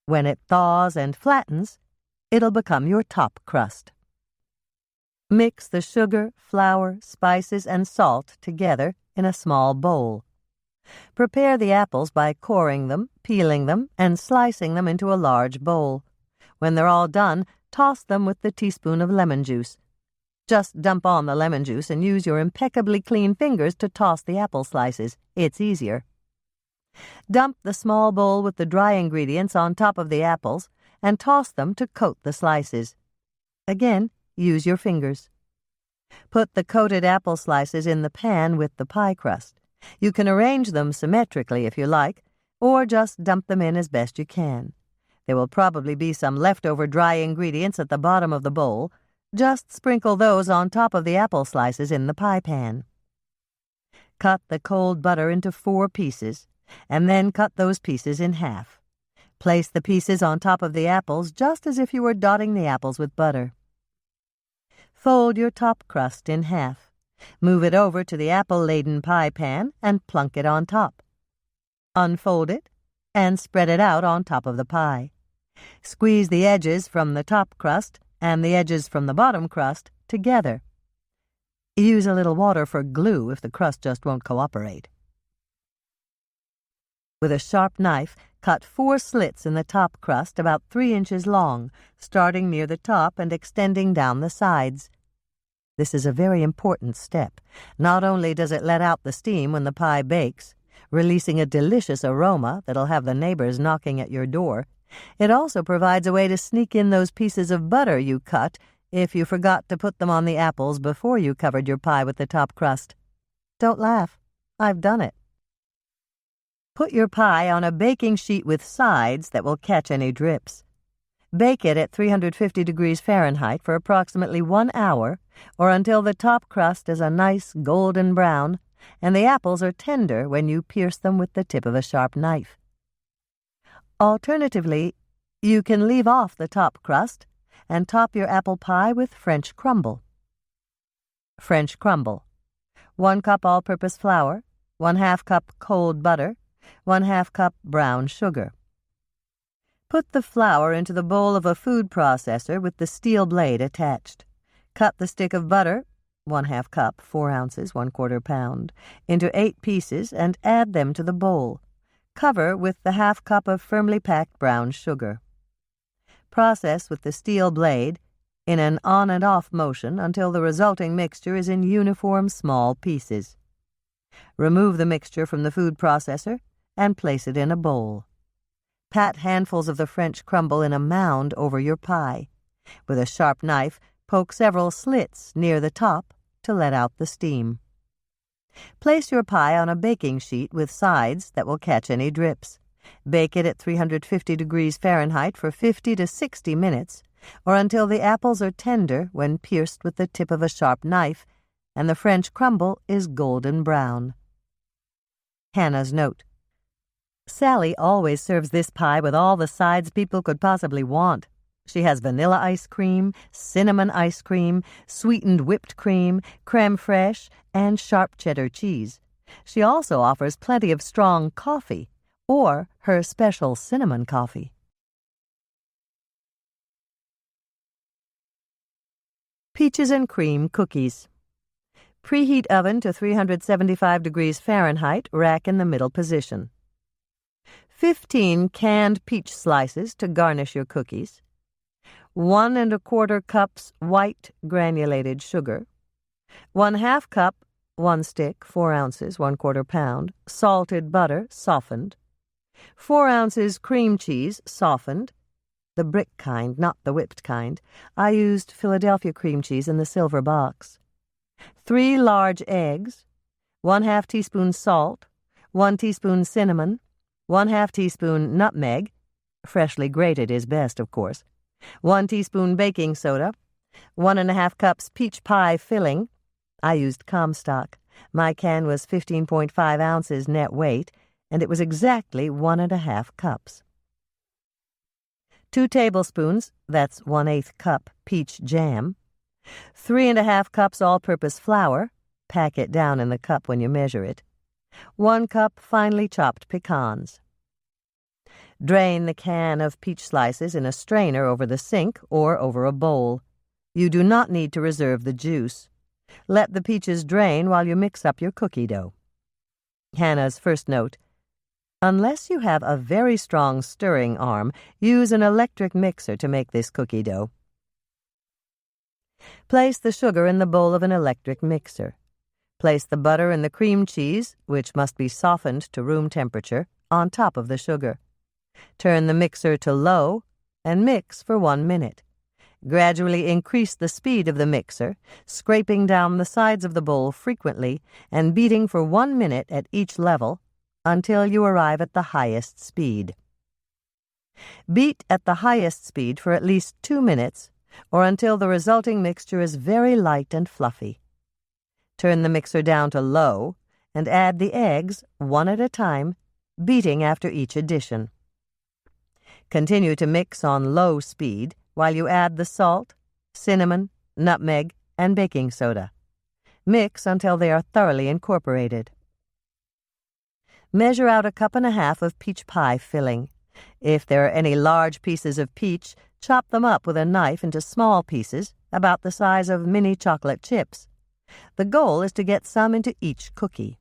When it thaws and flattens, it'll become your top crust. Mix the sugar, flour, spices, and salt together in a small bowl. Prepare the apples by coring them, peeling them, and slicing them into a large bowl. When they're all done, toss them with the teaspoon of lemon juice. Just dump on the lemon juice and use your impeccably clean fingers to toss the apple slices. It's easier. Dump the small bowl with the dry ingredients on top of the apples and toss them to coat the slices. Again, use your fingers. Put the coated apple slices in the pan with the pie crust. You can arrange them symmetrically if you like, or just dump them in as best you can. There will probably be some leftover dry ingredients at the bottom of the bowl. Just sprinkle those on top of the apple slices in the pie pan. Cut the cold butter into 4 pieces, and then cut those pieces in half. Place the pieces on top of the apples just as if you were dotting the apples with butter. Fold your top crust in half. Move it over to the apple-laden pie pan and plunk it on top. Unfold it and spread it out on top of the pie. Squeeze the edges from the top crust and the edges from the bottom crust together. Use a little water for glue if the crust just won't cooperate. With a sharp knife, cut 4 slits in the top crust about 3 inches long, starting near the top and extending down the sides. This is a very important step. Not only does it let out the steam when the pie bakes, releasing a delicious aroma that'll have the neighbors knocking at your door, it also provides a way to sneak in those pieces of butter you cut if you forgot to put them on the apples before you covered your pie with the top crust. Don't laugh. I've done it. Put your pie on a baking sheet with sides that will catch any drips. Bake it at 350 degrees Fahrenheit for approximately 1 hour, or until the top crust is a nice golden brown and the apples are tender when you pierce them with the tip of a sharp knife. Alternatively, you can leave off the top crust and top your apple pie with French crumble. French crumble: 1 cup all-purpose flour, 1/2 cup cold butter, 1/2 cup brown sugar. Put the flour into the bowl of a food processor with the steel blade attached. Cut the stick of butter, 1/2 cup, 4 ounces, 1/4 pound, into 8 pieces and add them to the bowl. Cover with the 1/2 cup of firmly packed brown sugar. Process with the steel blade in an on and off motion until the resulting mixture is in uniform small pieces. Remove the mixture from the food processor and place it in a bowl. Pat handfuls of the French crumble in a mound over your pie. With a sharp knife, poke several slits near the top to let out the steam. Place your pie on a baking sheet with sides that will catch any drips. Bake it at 350 degrees Fahrenheit for 50 to 60 minutes, or until the apples are tender when pierced with the tip of a sharp knife and the French crumble is golden brown. Hannah's note: Sally always serves this pie with all the sides people could possibly want. She has vanilla ice cream, cinnamon ice cream, sweetened whipped cream, creme fraiche, and sharp cheddar cheese. She also offers plenty of strong coffee, or her special cinnamon coffee. Peaches and cream cookies. Preheat oven to 375 degrees Fahrenheit, rack in the middle position. 15 canned peach slices to garnish your cookies. 1 1/4 cups white granulated sugar. 1/2 cup, 1 stick, 4 ounces, 1/4 pound, salted butter, softened. 4 ounces cream cheese, softened. The brick kind, not the whipped kind. I used Philadelphia cream cheese in the silver box. 3 large eggs, 1/2 teaspoon salt, 1 teaspoon cinnamon, 1/2 teaspoon nutmeg, freshly grated is best, of course, 1 teaspoon baking soda, 1 1/2 cups peach pie filling. I used Comstock. My can was 15.5 ounces net weight, and it was exactly 1 1/2 cups. 2 tablespoons, that's 1/8 cup, peach jam. 3 1/2 cups all-purpose flour. Pack it down in the cup when you measure it. 1 cup finely chopped pecans. Drain the can of peach slices in a strainer over the sink or over a bowl. You do not need to reserve the juice. Let the peaches drain while you mix up your cookie dough. Hannah's first note: unless you have a very strong stirring arm, use an electric mixer to make this cookie dough. Place the sugar in the bowl of an electric mixer. Place the butter and the cream cheese, which must be softened to room temperature, on top of the sugar. Turn the mixer to low and mix for 1 minute. Gradually increase the speed of the mixer, scraping down the sides of the bowl frequently and beating for 1 minute at each level until you arrive at the highest speed. Beat at the highest speed for at least 2 minutes or until the resulting mixture is very light and fluffy. Turn the mixer down to low and add the eggs one at a time, beating after each addition. Continue to mix on low speed while you add the salt, cinnamon, nutmeg, and baking soda. Mix until they are thoroughly incorporated. Measure out 1.5 cups of peach pie filling. If there are any large pieces of peach, chop them up with a knife into small pieces, about the size of mini chocolate chips. The goal is to get some into each cookie.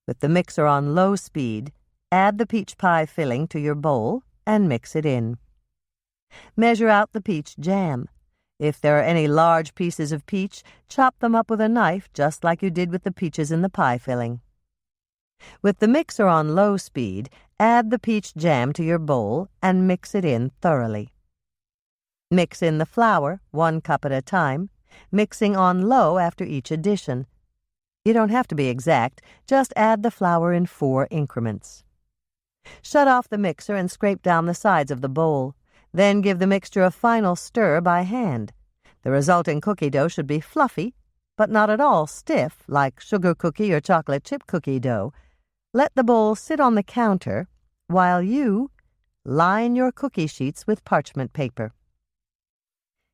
With the mixer on low speed, add the peach pie filling to your bowl and mix it in. Measure out the peach jam. If there are any large pieces of peach, chop them up with a knife just like you did with the peaches in the pie filling. With the mixer on low speed, add the peach jam to your bowl and mix it in thoroughly. Mix in the flour 1 cup at a time, mixing on low after each addition. You don't have to be exact, just add the flour in 4 increments. Shut off the mixer and scrape down the sides of the bowl. Then give the mixture a final stir by hand. The resulting cookie dough should be fluffy, but not at all stiff like sugar cookie or chocolate chip cookie dough. Let the bowl sit on the counter while you line your cookie sheets with parchment paper.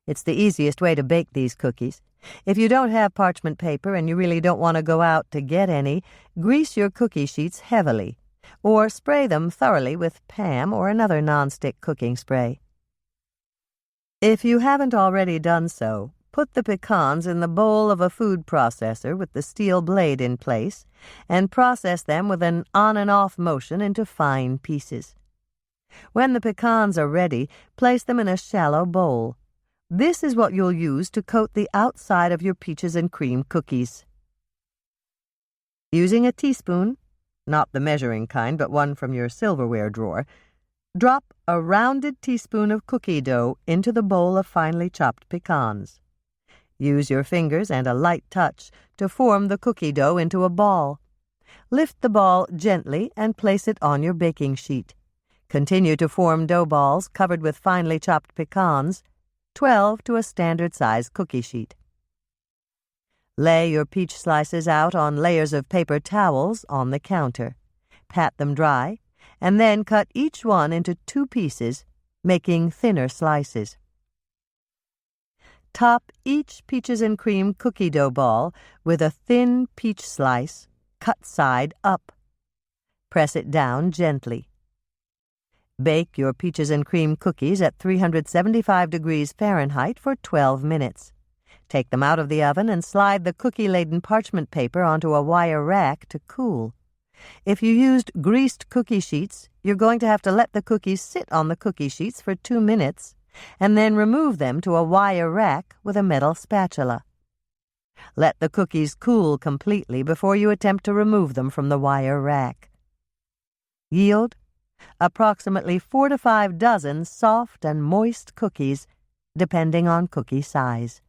It's the easiest way to bake these cookies. If you don't have parchment paper and you really don't want to go out to get any, grease your cookie sheets heavily, or spray them thoroughly with Pam or another nonstick cooking spray. If you haven't already done so, put the pecans in the bowl of a food processor with the steel blade in place and process them with an on and off motion into fine pieces. When the pecans are ready, place them in a shallow bowl. This is what you'll use to coat the outside of your peaches and cream cookies. Using a teaspoon, not the measuring kind, but one from your silverware drawer, drop a rounded teaspoon of cookie dough into the bowl of finely chopped pecans. Use your fingers and a light touch to form the cookie dough into a ball. Lift the ball gently and place it on your baking sheet. Continue to form dough balls covered with finely chopped pecans, 12 to a standard-size cookie sheet. Lay your peach slices out on layers of paper towels on the counter. Pat them dry, and then cut each one into 2 pieces, making thinner slices. Top each peaches and cream cookie dough ball with a thin peach slice, cut side up. Press it down gently. Bake your peaches and cream cookies at 375 degrees Fahrenheit for 12 minutes. Take them out of the oven and slide the cookie-laden parchment paper onto a wire rack to cool. If you used greased cookie sheets, you're going to have to let the cookies sit on the cookie sheets for 2 minutes and then remove them to a wire rack with a metal spatula. Let the cookies cool completely before you attempt to remove them from the wire rack. Yield: approximately 4 to 5 dozen soft and moist cookies, depending on cookie size.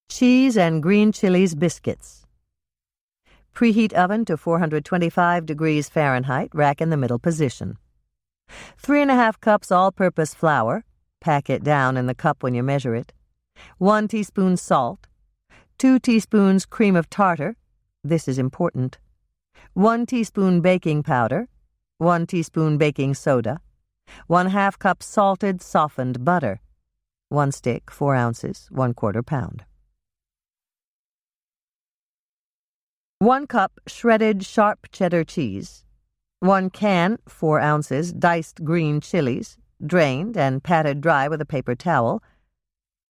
Cheese and green chilies biscuits. Preheat oven to 425 degrees Fahrenheit, rack in the middle position. 3½ cups all-purpose flour, pack it down in the cup when you measure it. 1 teaspoon salt. 2 teaspoons cream of tartar, this is important. 1 teaspoon baking powder. 1 teaspoon baking soda. 1/2 cup salted, softened butter. 1 stick, 4 ounces, 1/4 pound. 1 cup shredded sharp cheddar cheese. 1 can, 4 ounces, diced green chilies, drained and patted dry with a paper towel.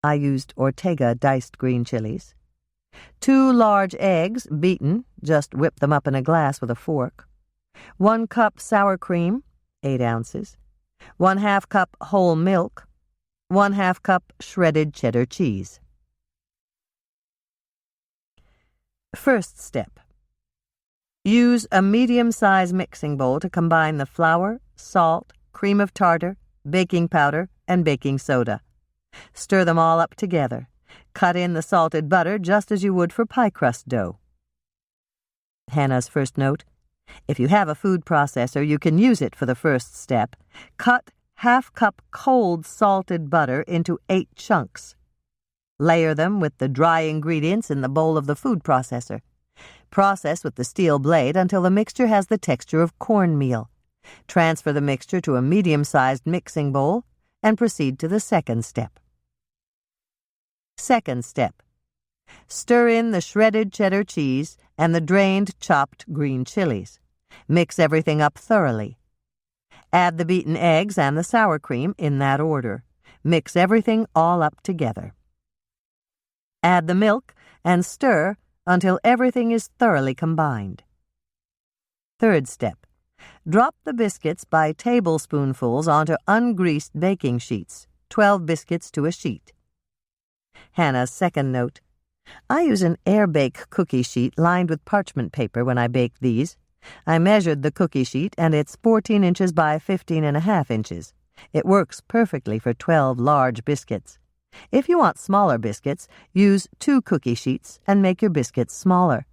I used Ortega diced green chilies. 2 large eggs, beaten, just whip them up in a glass with a fork. 1 cup sour cream, 8 ounces. 1/2 cup whole milk. 1/2 cup shredded cheddar cheese. First step. Use a medium-size mixing bowl to combine the flour, salt, cream of tartar, baking powder, and baking soda. Stir them all up together. Cut in the salted butter just as you would for pie crust dough. Hannah's first note: if you have a food processor, you can use it for the first step. Cut 1/2 cup cold salted butter into 8 chunks. Layer them with the dry ingredients in the bowl of the food processor. Process with the steel blade until the mixture has the texture of cornmeal. Transfer the mixture to a medium-sized mixing bowl and proceed to the second step. Second step. Stir in the shredded cheddar cheese and the drained chopped green chilies. Mix everything up thoroughly. Add the beaten eggs and the sour cream in that order. Mix everything all up together. Add the milk and stir until everything is thoroughly combined. Third step. Drop the biscuits by tablespoonfuls onto ungreased baking sheets, 12 biscuits to a sheet. Hannah's second note: I use an air-bake cookie sheet lined with parchment paper when I bake these. I measured the cookie sheet and it's 14 inches by 15½ inches. It works perfectly for 12 large biscuits. If you want smaller biscuits, use 2 cookie sheets and make your biscuits smaller.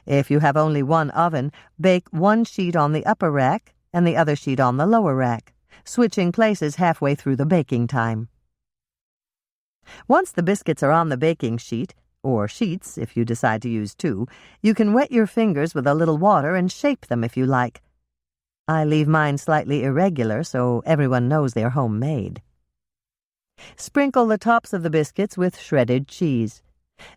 If you have only 1 oven, bake 1 sheet on the upper rack and the other sheet on the lower rack, switching places halfway through the baking time. Once the biscuits are on the baking sheet, or sheets if you decide to use 2, you can wet your fingers with a little water and shape them if you like. I leave mine slightly irregular so everyone knows they're homemade. Sprinkle the tops of the biscuits with shredded cheese.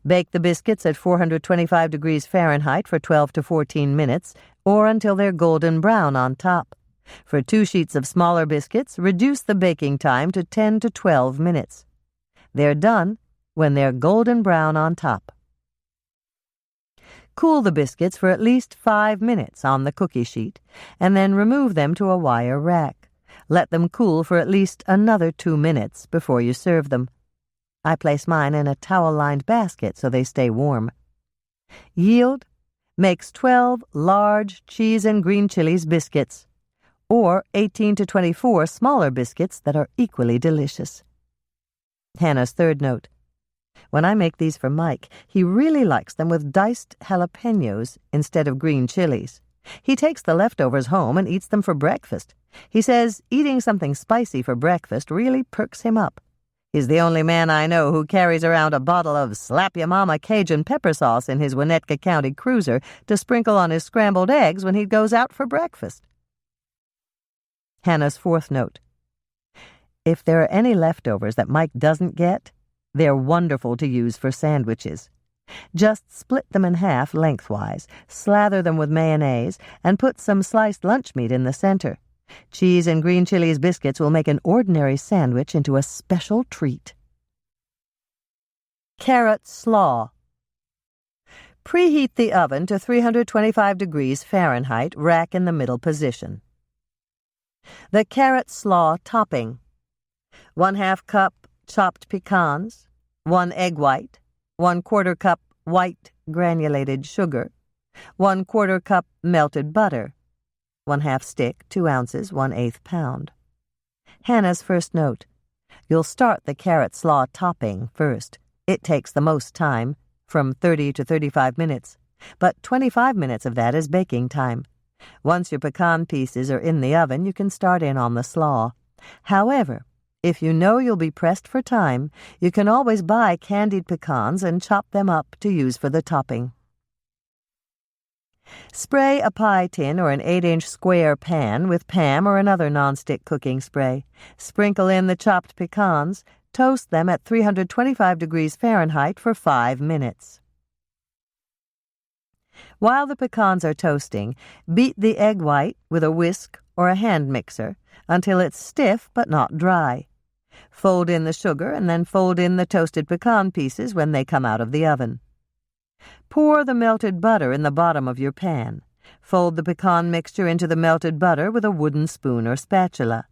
Bake the biscuits at 425 degrees Fahrenheit for 12 to 14 minutes, or until they're golden brown on top. For 2 sheets of smaller biscuits, reduce the baking time to 10 to 12 minutes. They're done when they're golden brown on top. Cool the biscuits for at least 5 minutes on the cookie sheet, and then remove them to a wire rack. Let them cool for at least another 2 minutes before you serve them. I place mine in a towel-lined basket so they stay warm. Yield makes 12 large cheese and green chilies biscuits, or 18 to 24 smaller biscuits that are equally delicious. Hannah's third note: when I make these for Mike, he really likes them with diced jalapenos instead of green chilies. He takes the leftovers home and eats them for breakfast. He says eating something spicy for breakfast really perks him up. He's the only man I know who carries around a bottle of Slap-Ya-Mama Cajun pepper sauce in his Winnetka County cruiser to sprinkle on his scrambled eggs when he goes out for breakfast. Hannah's fourth note: if there are any leftovers that Mike doesn't get, they're wonderful to use for sandwiches. Just split them in half lengthwise, slather them with mayonnaise, and put some sliced lunch meat in the center. Cheese and green chilies biscuits will make an ordinary sandwich into a special treat. Carrot slaw. Preheat the oven to 325 degrees Fahrenheit, rack in the middle position. The carrot slaw topping: 1/2 cup chopped pecans, 1 egg white, 1/4 cup white granulated sugar, 1/4 cup melted butter, 1/2 stick, 2 ounces, 1/8 pound. Hannah's first note: you'll start the carrot slaw topping first. It takes the most time, from 30 to 35 minutes, but 25 minutes of that is baking time. Once your pecan pieces are in the oven, you can start in on the slaw. However, if you know you'll be pressed for time, you can always buy candied pecans and chop them up to use for the topping. Spray a pie tin or an 8-inch square pan with Pam or another nonstick cooking spray. Sprinkle in the chopped pecans. Toast them at 325 degrees Fahrenheit for 5 minutes. While the pecans are toasting, beat the egg white with a whisk or a hand mixer until it's stiff but not dry. Fold in the sugar and then fold in the toasted pecan pieces when they come out of the oven. Pour the melted butter in the bottom of your pan. Fold the pecan mixture into the melted butter with a wooden spoon or spatula.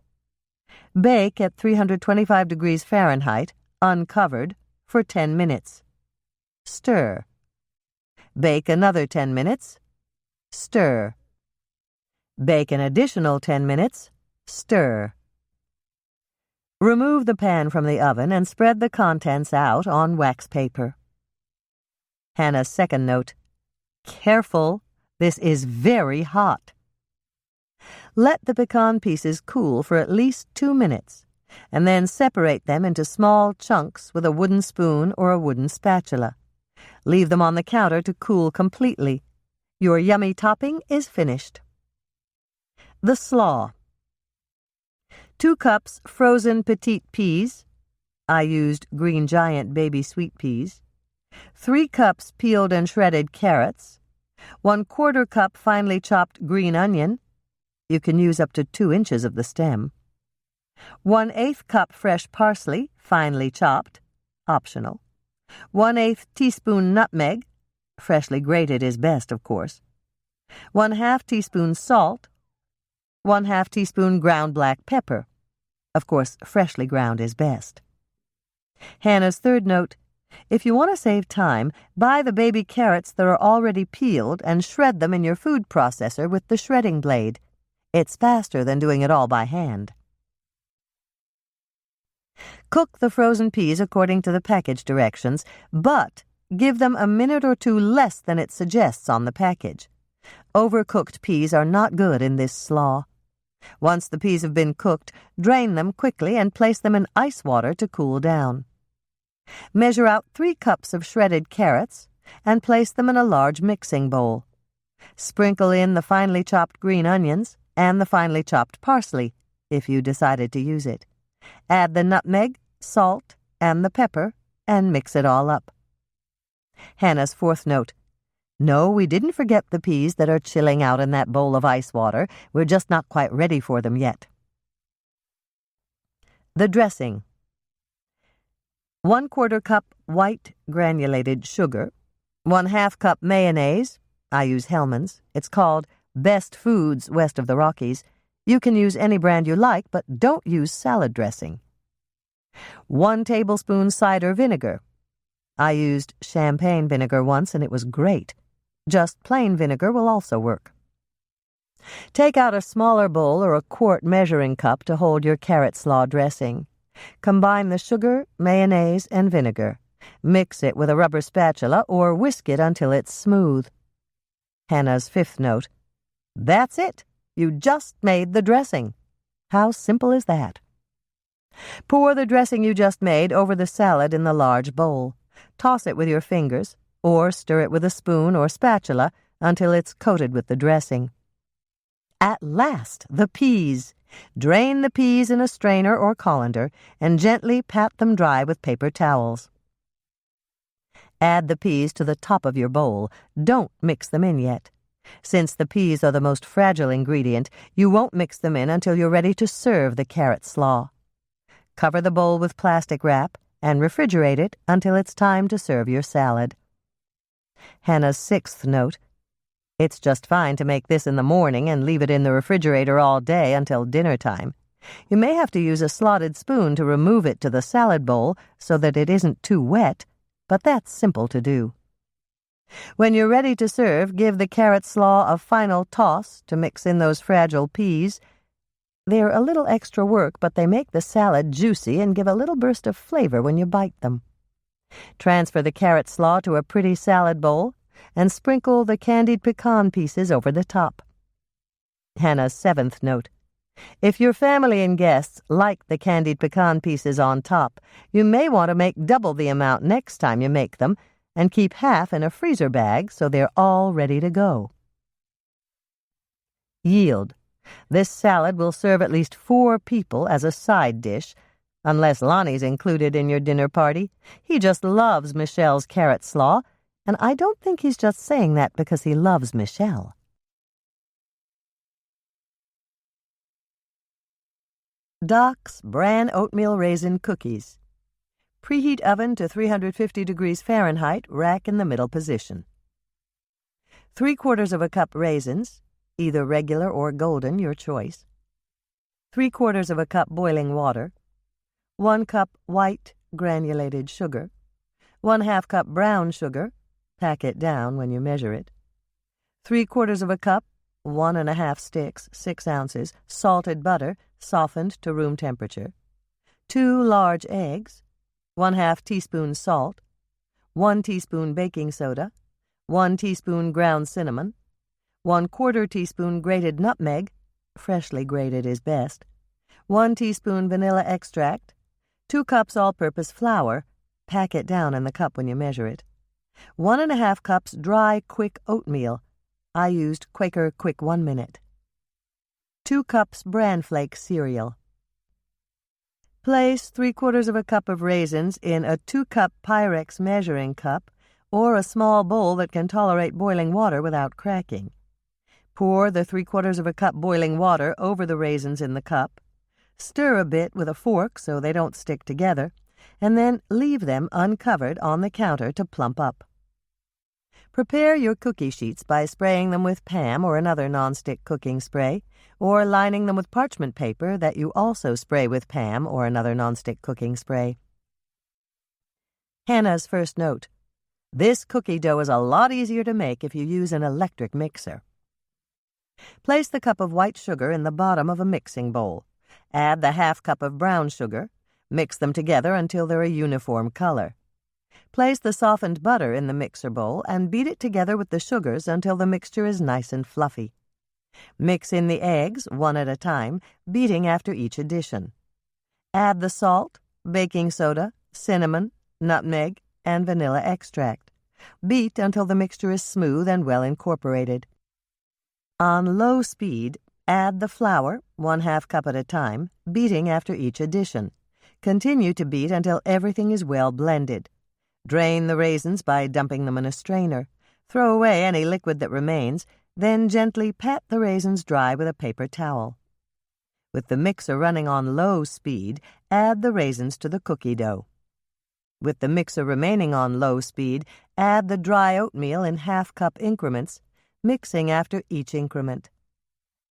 Bake at 325 degrees Fahrenheit, uncovered, for 10 minutes. Stir. Bake another 10 minutes. Stir. Bake an additional 10 minutes. Stir. Remove the pan from the oven and spread the contents out on wax paper. Hannah's second note: careful, this is very hot. Let the pecan pieces cool for at least 2 minutes, and then separate them into small chunks with a wooden spoon or a wooden spatula. Leave them on the counter to cool completely. Your yummy topping is finished. The slaw. 2 cups frozen petite peas. I used Green Giant baby sweet peas. 3 cups peeled and shredded carrots. 1/4 cup finely chopped green onion. You can use up to 2 inches of the stem. 1/8 cup fresh parsley, finely chopped, optional. 1/8 teaspoon nutmeg, freshly grated is best, of course. 1/2 teaspoon salt. 1/2 teaspoon ground black pepper. Of course, freshly ground is best. Hannah's third note: if you want to save time, buy the baby carrots that are already peeled and shred them in your food processor with the shredding blade. It's faster than doing it all by hand. Cook the frozen peas according to the package directions, but give them a minute or 2 less than it suggests on the package. Overcooked peas are not good in this slaw. Once the peas have been cooked, drain them quickly and place them in ice water to cool down. Measure out 3 cups of shredded carrots and place them in a large mixing bowl. Sprinkle in the finely chopped green onions and the finely chopped parsley, if you decided to use it. Add the nutmeg, salt, and the pepper, and mix it all up. Hannah's fourth note: no, we didn't forget the peas that are chilling out in that bowl of ice water. We're just not quite ready for them yet. The dressing. 1/4 cup white granulated sugar. 1/2 cup mayonnaise. I use Hellmann's. It's called Best Foods west of the Rockies. You can use any brand you like, but don't use salad dressing. 1 tablespoon cider vinegar. I used champagne vinegar once and it was great. Just plain vinegar will also work. Take out a smaller bowl or a quart measuring cup to hold your carrot slaw dressing. Combine the sugar, mayonnaise, and vinegar. Mix it with a rubber spatula or whisk it until it's smooth. Hannah's fifth note: that's it. You just made the dressing. How simple is that? Pour the dressing you just made over the salad in the large bowl. Toss it with your fingers, or stir it with a spoon or spatula until it's coated with the dressing. At last, the peas. Drain the peas in a strainer or colander and gently pat them dry with paper towels. Add the peas to the top of your bowl. Don't mix them in yet. Since the peas are the most fragile ingredient, you won't mix them in until you're ready to serve the carrot slaw. Cover the bowl with plastic wrap and refrigerate it until it's time to serve your salad. Hannah's 6th note. It's just fine to make this in the morning and leave it in the refrigerator all day until dinner time. You may have to use a slotted spoon to remove it to the salad bowl so that it isn't too wet, but that's simple to do. When you're ready to serve, give the carrot slaw a final toss to mix in those fragile peas. They're a little extra work, but they make the salad juicy and give a little burst of flavor when you bite them. Transfer the carrot slaw to a pretty salad bowl and sprinkle the candied pecan pieces over the top. Hannah's 7th note. If your family and guests like the candied pecan pieces on top, you may want to make double the amount next time you make them and keep half in a freezer bag so they're all ready to go. Yield. This salad will serve at least 4 people as a side dish, unless Lonnie's included in your dinner party. He just loves Michelle's carrot slaw, and I don't think he's just saying that because he loves Michelle. Doc's Bran Oatmeal Raisin Cookies. Preheat oven to 350 degrees Fahrenheit, rack in the middle position. 3/4 cup raisins, either regular or golden, your choice. 3/4 cup boiling water. 1 cup white granulated sugar. 1/2 cup brown sugar, pack it down when you measure it. 3/4 cup, 1 1/2 sticks, 6 ounces, salted butter, softened to room temperature. 2 large eggs. 1/2 teaspoon salt, 1 teaspoon baking soda, 1 teaspoon ground cinnamon, 1/4 teaspoon grated nutmeg, freshly grated is best, 1 teaspoon vanilla extract, 2 cups all-purpose flour, pack it down in the cup when you measure it, 1 1/2 cups dry quick oatmeal, I used Quaker Quick 1 Minute, 2 cups bran flake cereal. Place 3/4 cup of raisins in a 2-cup Pyrex measuring cup or a small bowl that can tolerate boiling water without cracking. Pour the 3/4 cup boiling water over the raisins in the cup. Stir a bit with a fork so they don't stick together, and then leave them uncovered on the counter to plump up. Prepare your cookie sheets by spraying them with Pam or another nonstick cooking spray, or lining them with parchment paper that you also spray with Pam or another nonstick cooking spray. Hannah's 1st note. This cookie dough is a lot easier to make if you use an electric mixer. Place the cup of white sugar in the bottom of a mixing bowl. Add the 1/2 cup of brown sugar. Mix them together until they're a uniform color. Place the softened butter in the mixer bowl and beat it together with the sugars until the mixture is nice and fluffy. Mix in the eggs, 1 at a time, beating after each addition. Add the salt, baking soda, cinnamon, nutmeg, and vanilla extract. Beat until the mixture is smooth and well incorporated. On low speed, add the flour, 1/2 cup at a time, beating after each addition. Continue to beat until everything is well blended. Drain the raisins by dumping them in a strainer. Throw away any liquid that remains, then gently pat the raisins dry with a paper towel. With the mixer running on low speed, add the raisins to the cookie dough. With the mixer remaining on low speed, add the dry oatmeal in 1/2 cup increments, mixing after each increment.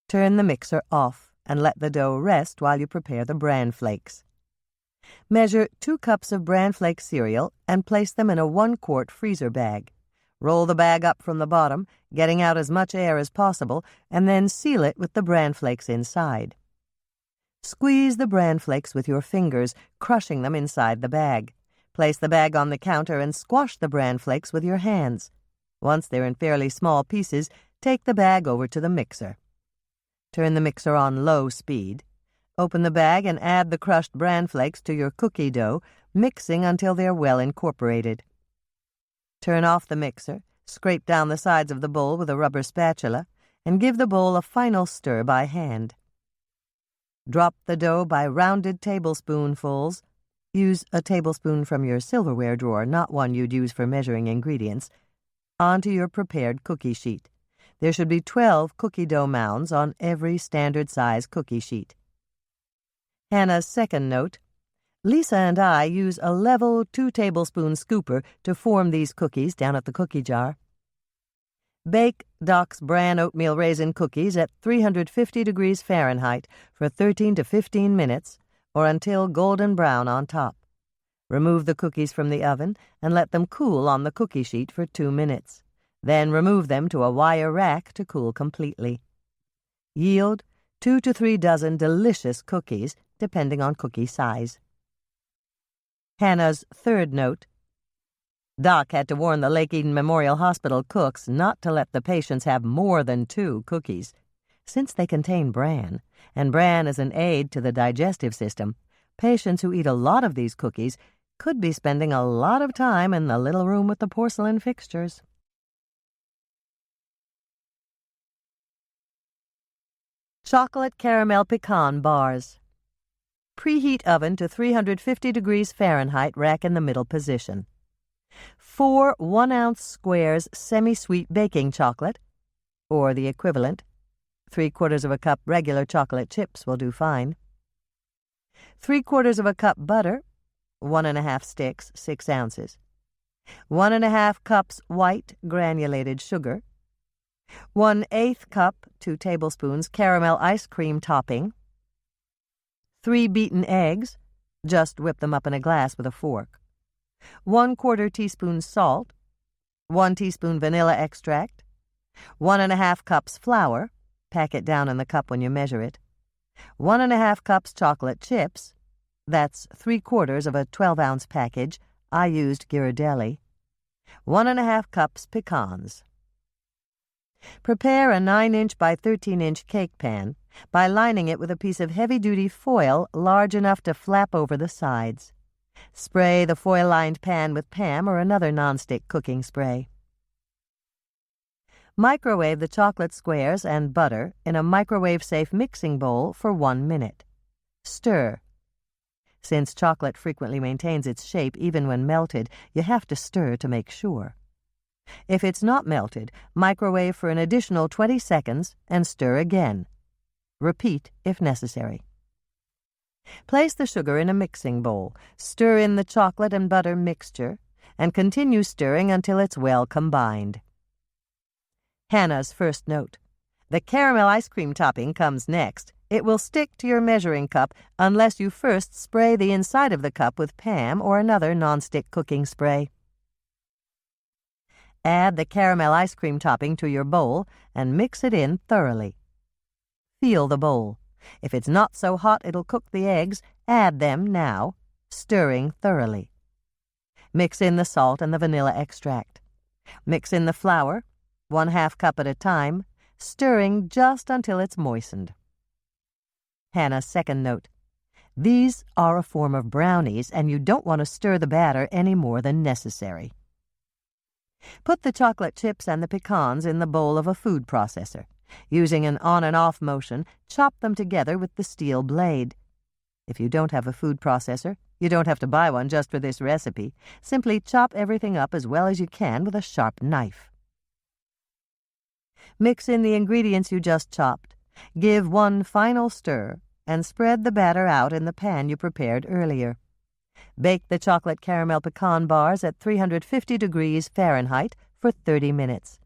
Turn the mixer off and let the dough rest while you prepare the bran flakes. Measure 2 cups of bran flake cereal and place them in a 1-quart freezer bag. Roll the bag up from the bottom, getting out as much air as possible, and then seal it with the bran flakes inside. Squeeze the bran flakes with your fingers, crushing them inside the bag. Place the bag on the counter and squash the bran flakes with your hands. Once they're in fairly small pieces, take the bag over to the mixer. Turn the mixer on low speed. Open the bag and add the crushed bran flakes to your cookie dough, mixing until they're well incorporated. Turn off the mixer, scrape down the sides of the bowl with a rubber spatula, and give the bowl a final stir by hand. Drop the dough by rounded tablespoonfuls, Use a tablespoon from your silverware drawer, not one you'd use for measuring ingredients, onto your prepared cookie sheet. There should be 12 cookie dough mounds on every standard-size cookie sheet. Hannah's second note: Lisa and I use a level 2-tablespoon scooper to form these cookies down at the cookie jar. Bake Doc's bran oatmeal raisin cookies at 350 degrees Fahrenheit for 13 to 15 minutes, or until golden brown on top. Remove the cookies from the oven and let them cool on the cookie sheet for 2 minutes. Then remove them to a wire rack to cool completely. Yield 2 to 3 dozen delicious cookies, depending on cookie size. Hannah's third note: Doc had to warn the Lake Eden Memorial Hospital cooks not to let the patients have more than 2 cookies. Since they contain bran, and bran is an aid to the digestive system, patients who eat a lot of these cookies could be spending a lot of time in the little room with the porcelain fixtures. Chocolate Caramel Pecan Bars. Preheat oven to 350 degrees Fahrenheit, rack in the middle position. 4 1-ounce squares semi-sweet baking chocolate, or the equivalent. 3/4 of a cup regular chocolate chips will do fine. 3/4 of a cup butter, 1½ sticks, 6 ounces. 1½ cups white granulated sugar. 1/8 cup, 2 tablespoons, caramel ice cream topping. 3 beaten eggs, just whip them up in a glass with a fork. 1/4 teaspoon salt. 1 teaspoon vanilla extract. 1½ cups flour, pack it down in the cup when you measure it. 1½ cups chocolate chips, that's 3/4 of a 12-ounce package. I used Ghirardelli. 1½ cups pecans. Prepare a 9-inch by 13-inch cake pan by lining it with a piece of heavy-duty foil large enough to flap over the sides. Spray the foil-lined pan with Pam or another nonstick cooking spray. Microwave the chocolate squares and butter in a microwave-safe mixing bowl for 1 minute. Stir. Since chocolate frequently maintains its shape even when melted, you have to stir to make sure. If it's not melted, microwave for an additional 20 seconds and stir again. Repeat if necessary. Place the sugar in a mixing bowl, stir in the chocolate and butter mixture, and continue stirring until it's well combined. Hannah's first note: the caramel ice cream topping comes next. It will stick to your measuring cup unless you first spray the inside of the cup with Pam or another nonstick cooking spray. Add the caramel ice cream topping to your bowl and mix it in thoroughly. Feel the bowl. If it's not so hot it'll cook the eggs, add them now, stirring thoroughly. Mix in the salt and the vanilla extract. Mix in the flour, 1/2 cup at a time, stirring just until it's moistened. Hannah's second note: these are a form of brownies, and you don't want to stir the batter any more than necessary. Put the chocolate chips and the pecans in the bowl of a food processor. Using an on and off motion, chop them together with the steel blade. If you don't have a food processor, you don't have to buy one just for this recipe. Simply chop everything up as well as you can with a sharp knife. Mix in the ingredients you just chopped. Give one final stir and spread the batter out in the pan you prepared earlier. Bake the chocolate caramel pecan bars at 350 degrees Fahrenheit for 30 minutes.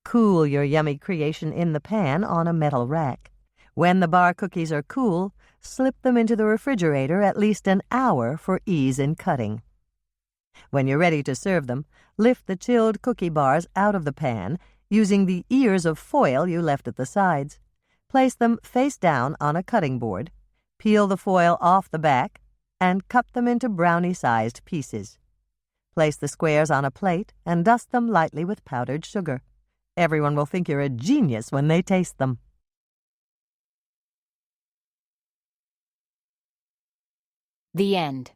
Cool your yummy creation in the pan on a metal rack. When the bar cookies are cool, slip them into the refrigerator at least an hour for ease in cutting. When you're ready to serve them, lift the chilled cookie bars out of the pan using the ears of foil you left at the sides. Place them face down on a cutting board, peel the foil off the back, and cut them into brownie-sized pieces. Place the squares on a plate and dust them lightly with powdered sugar. Everyone will think you're a genius when they taste them. The end.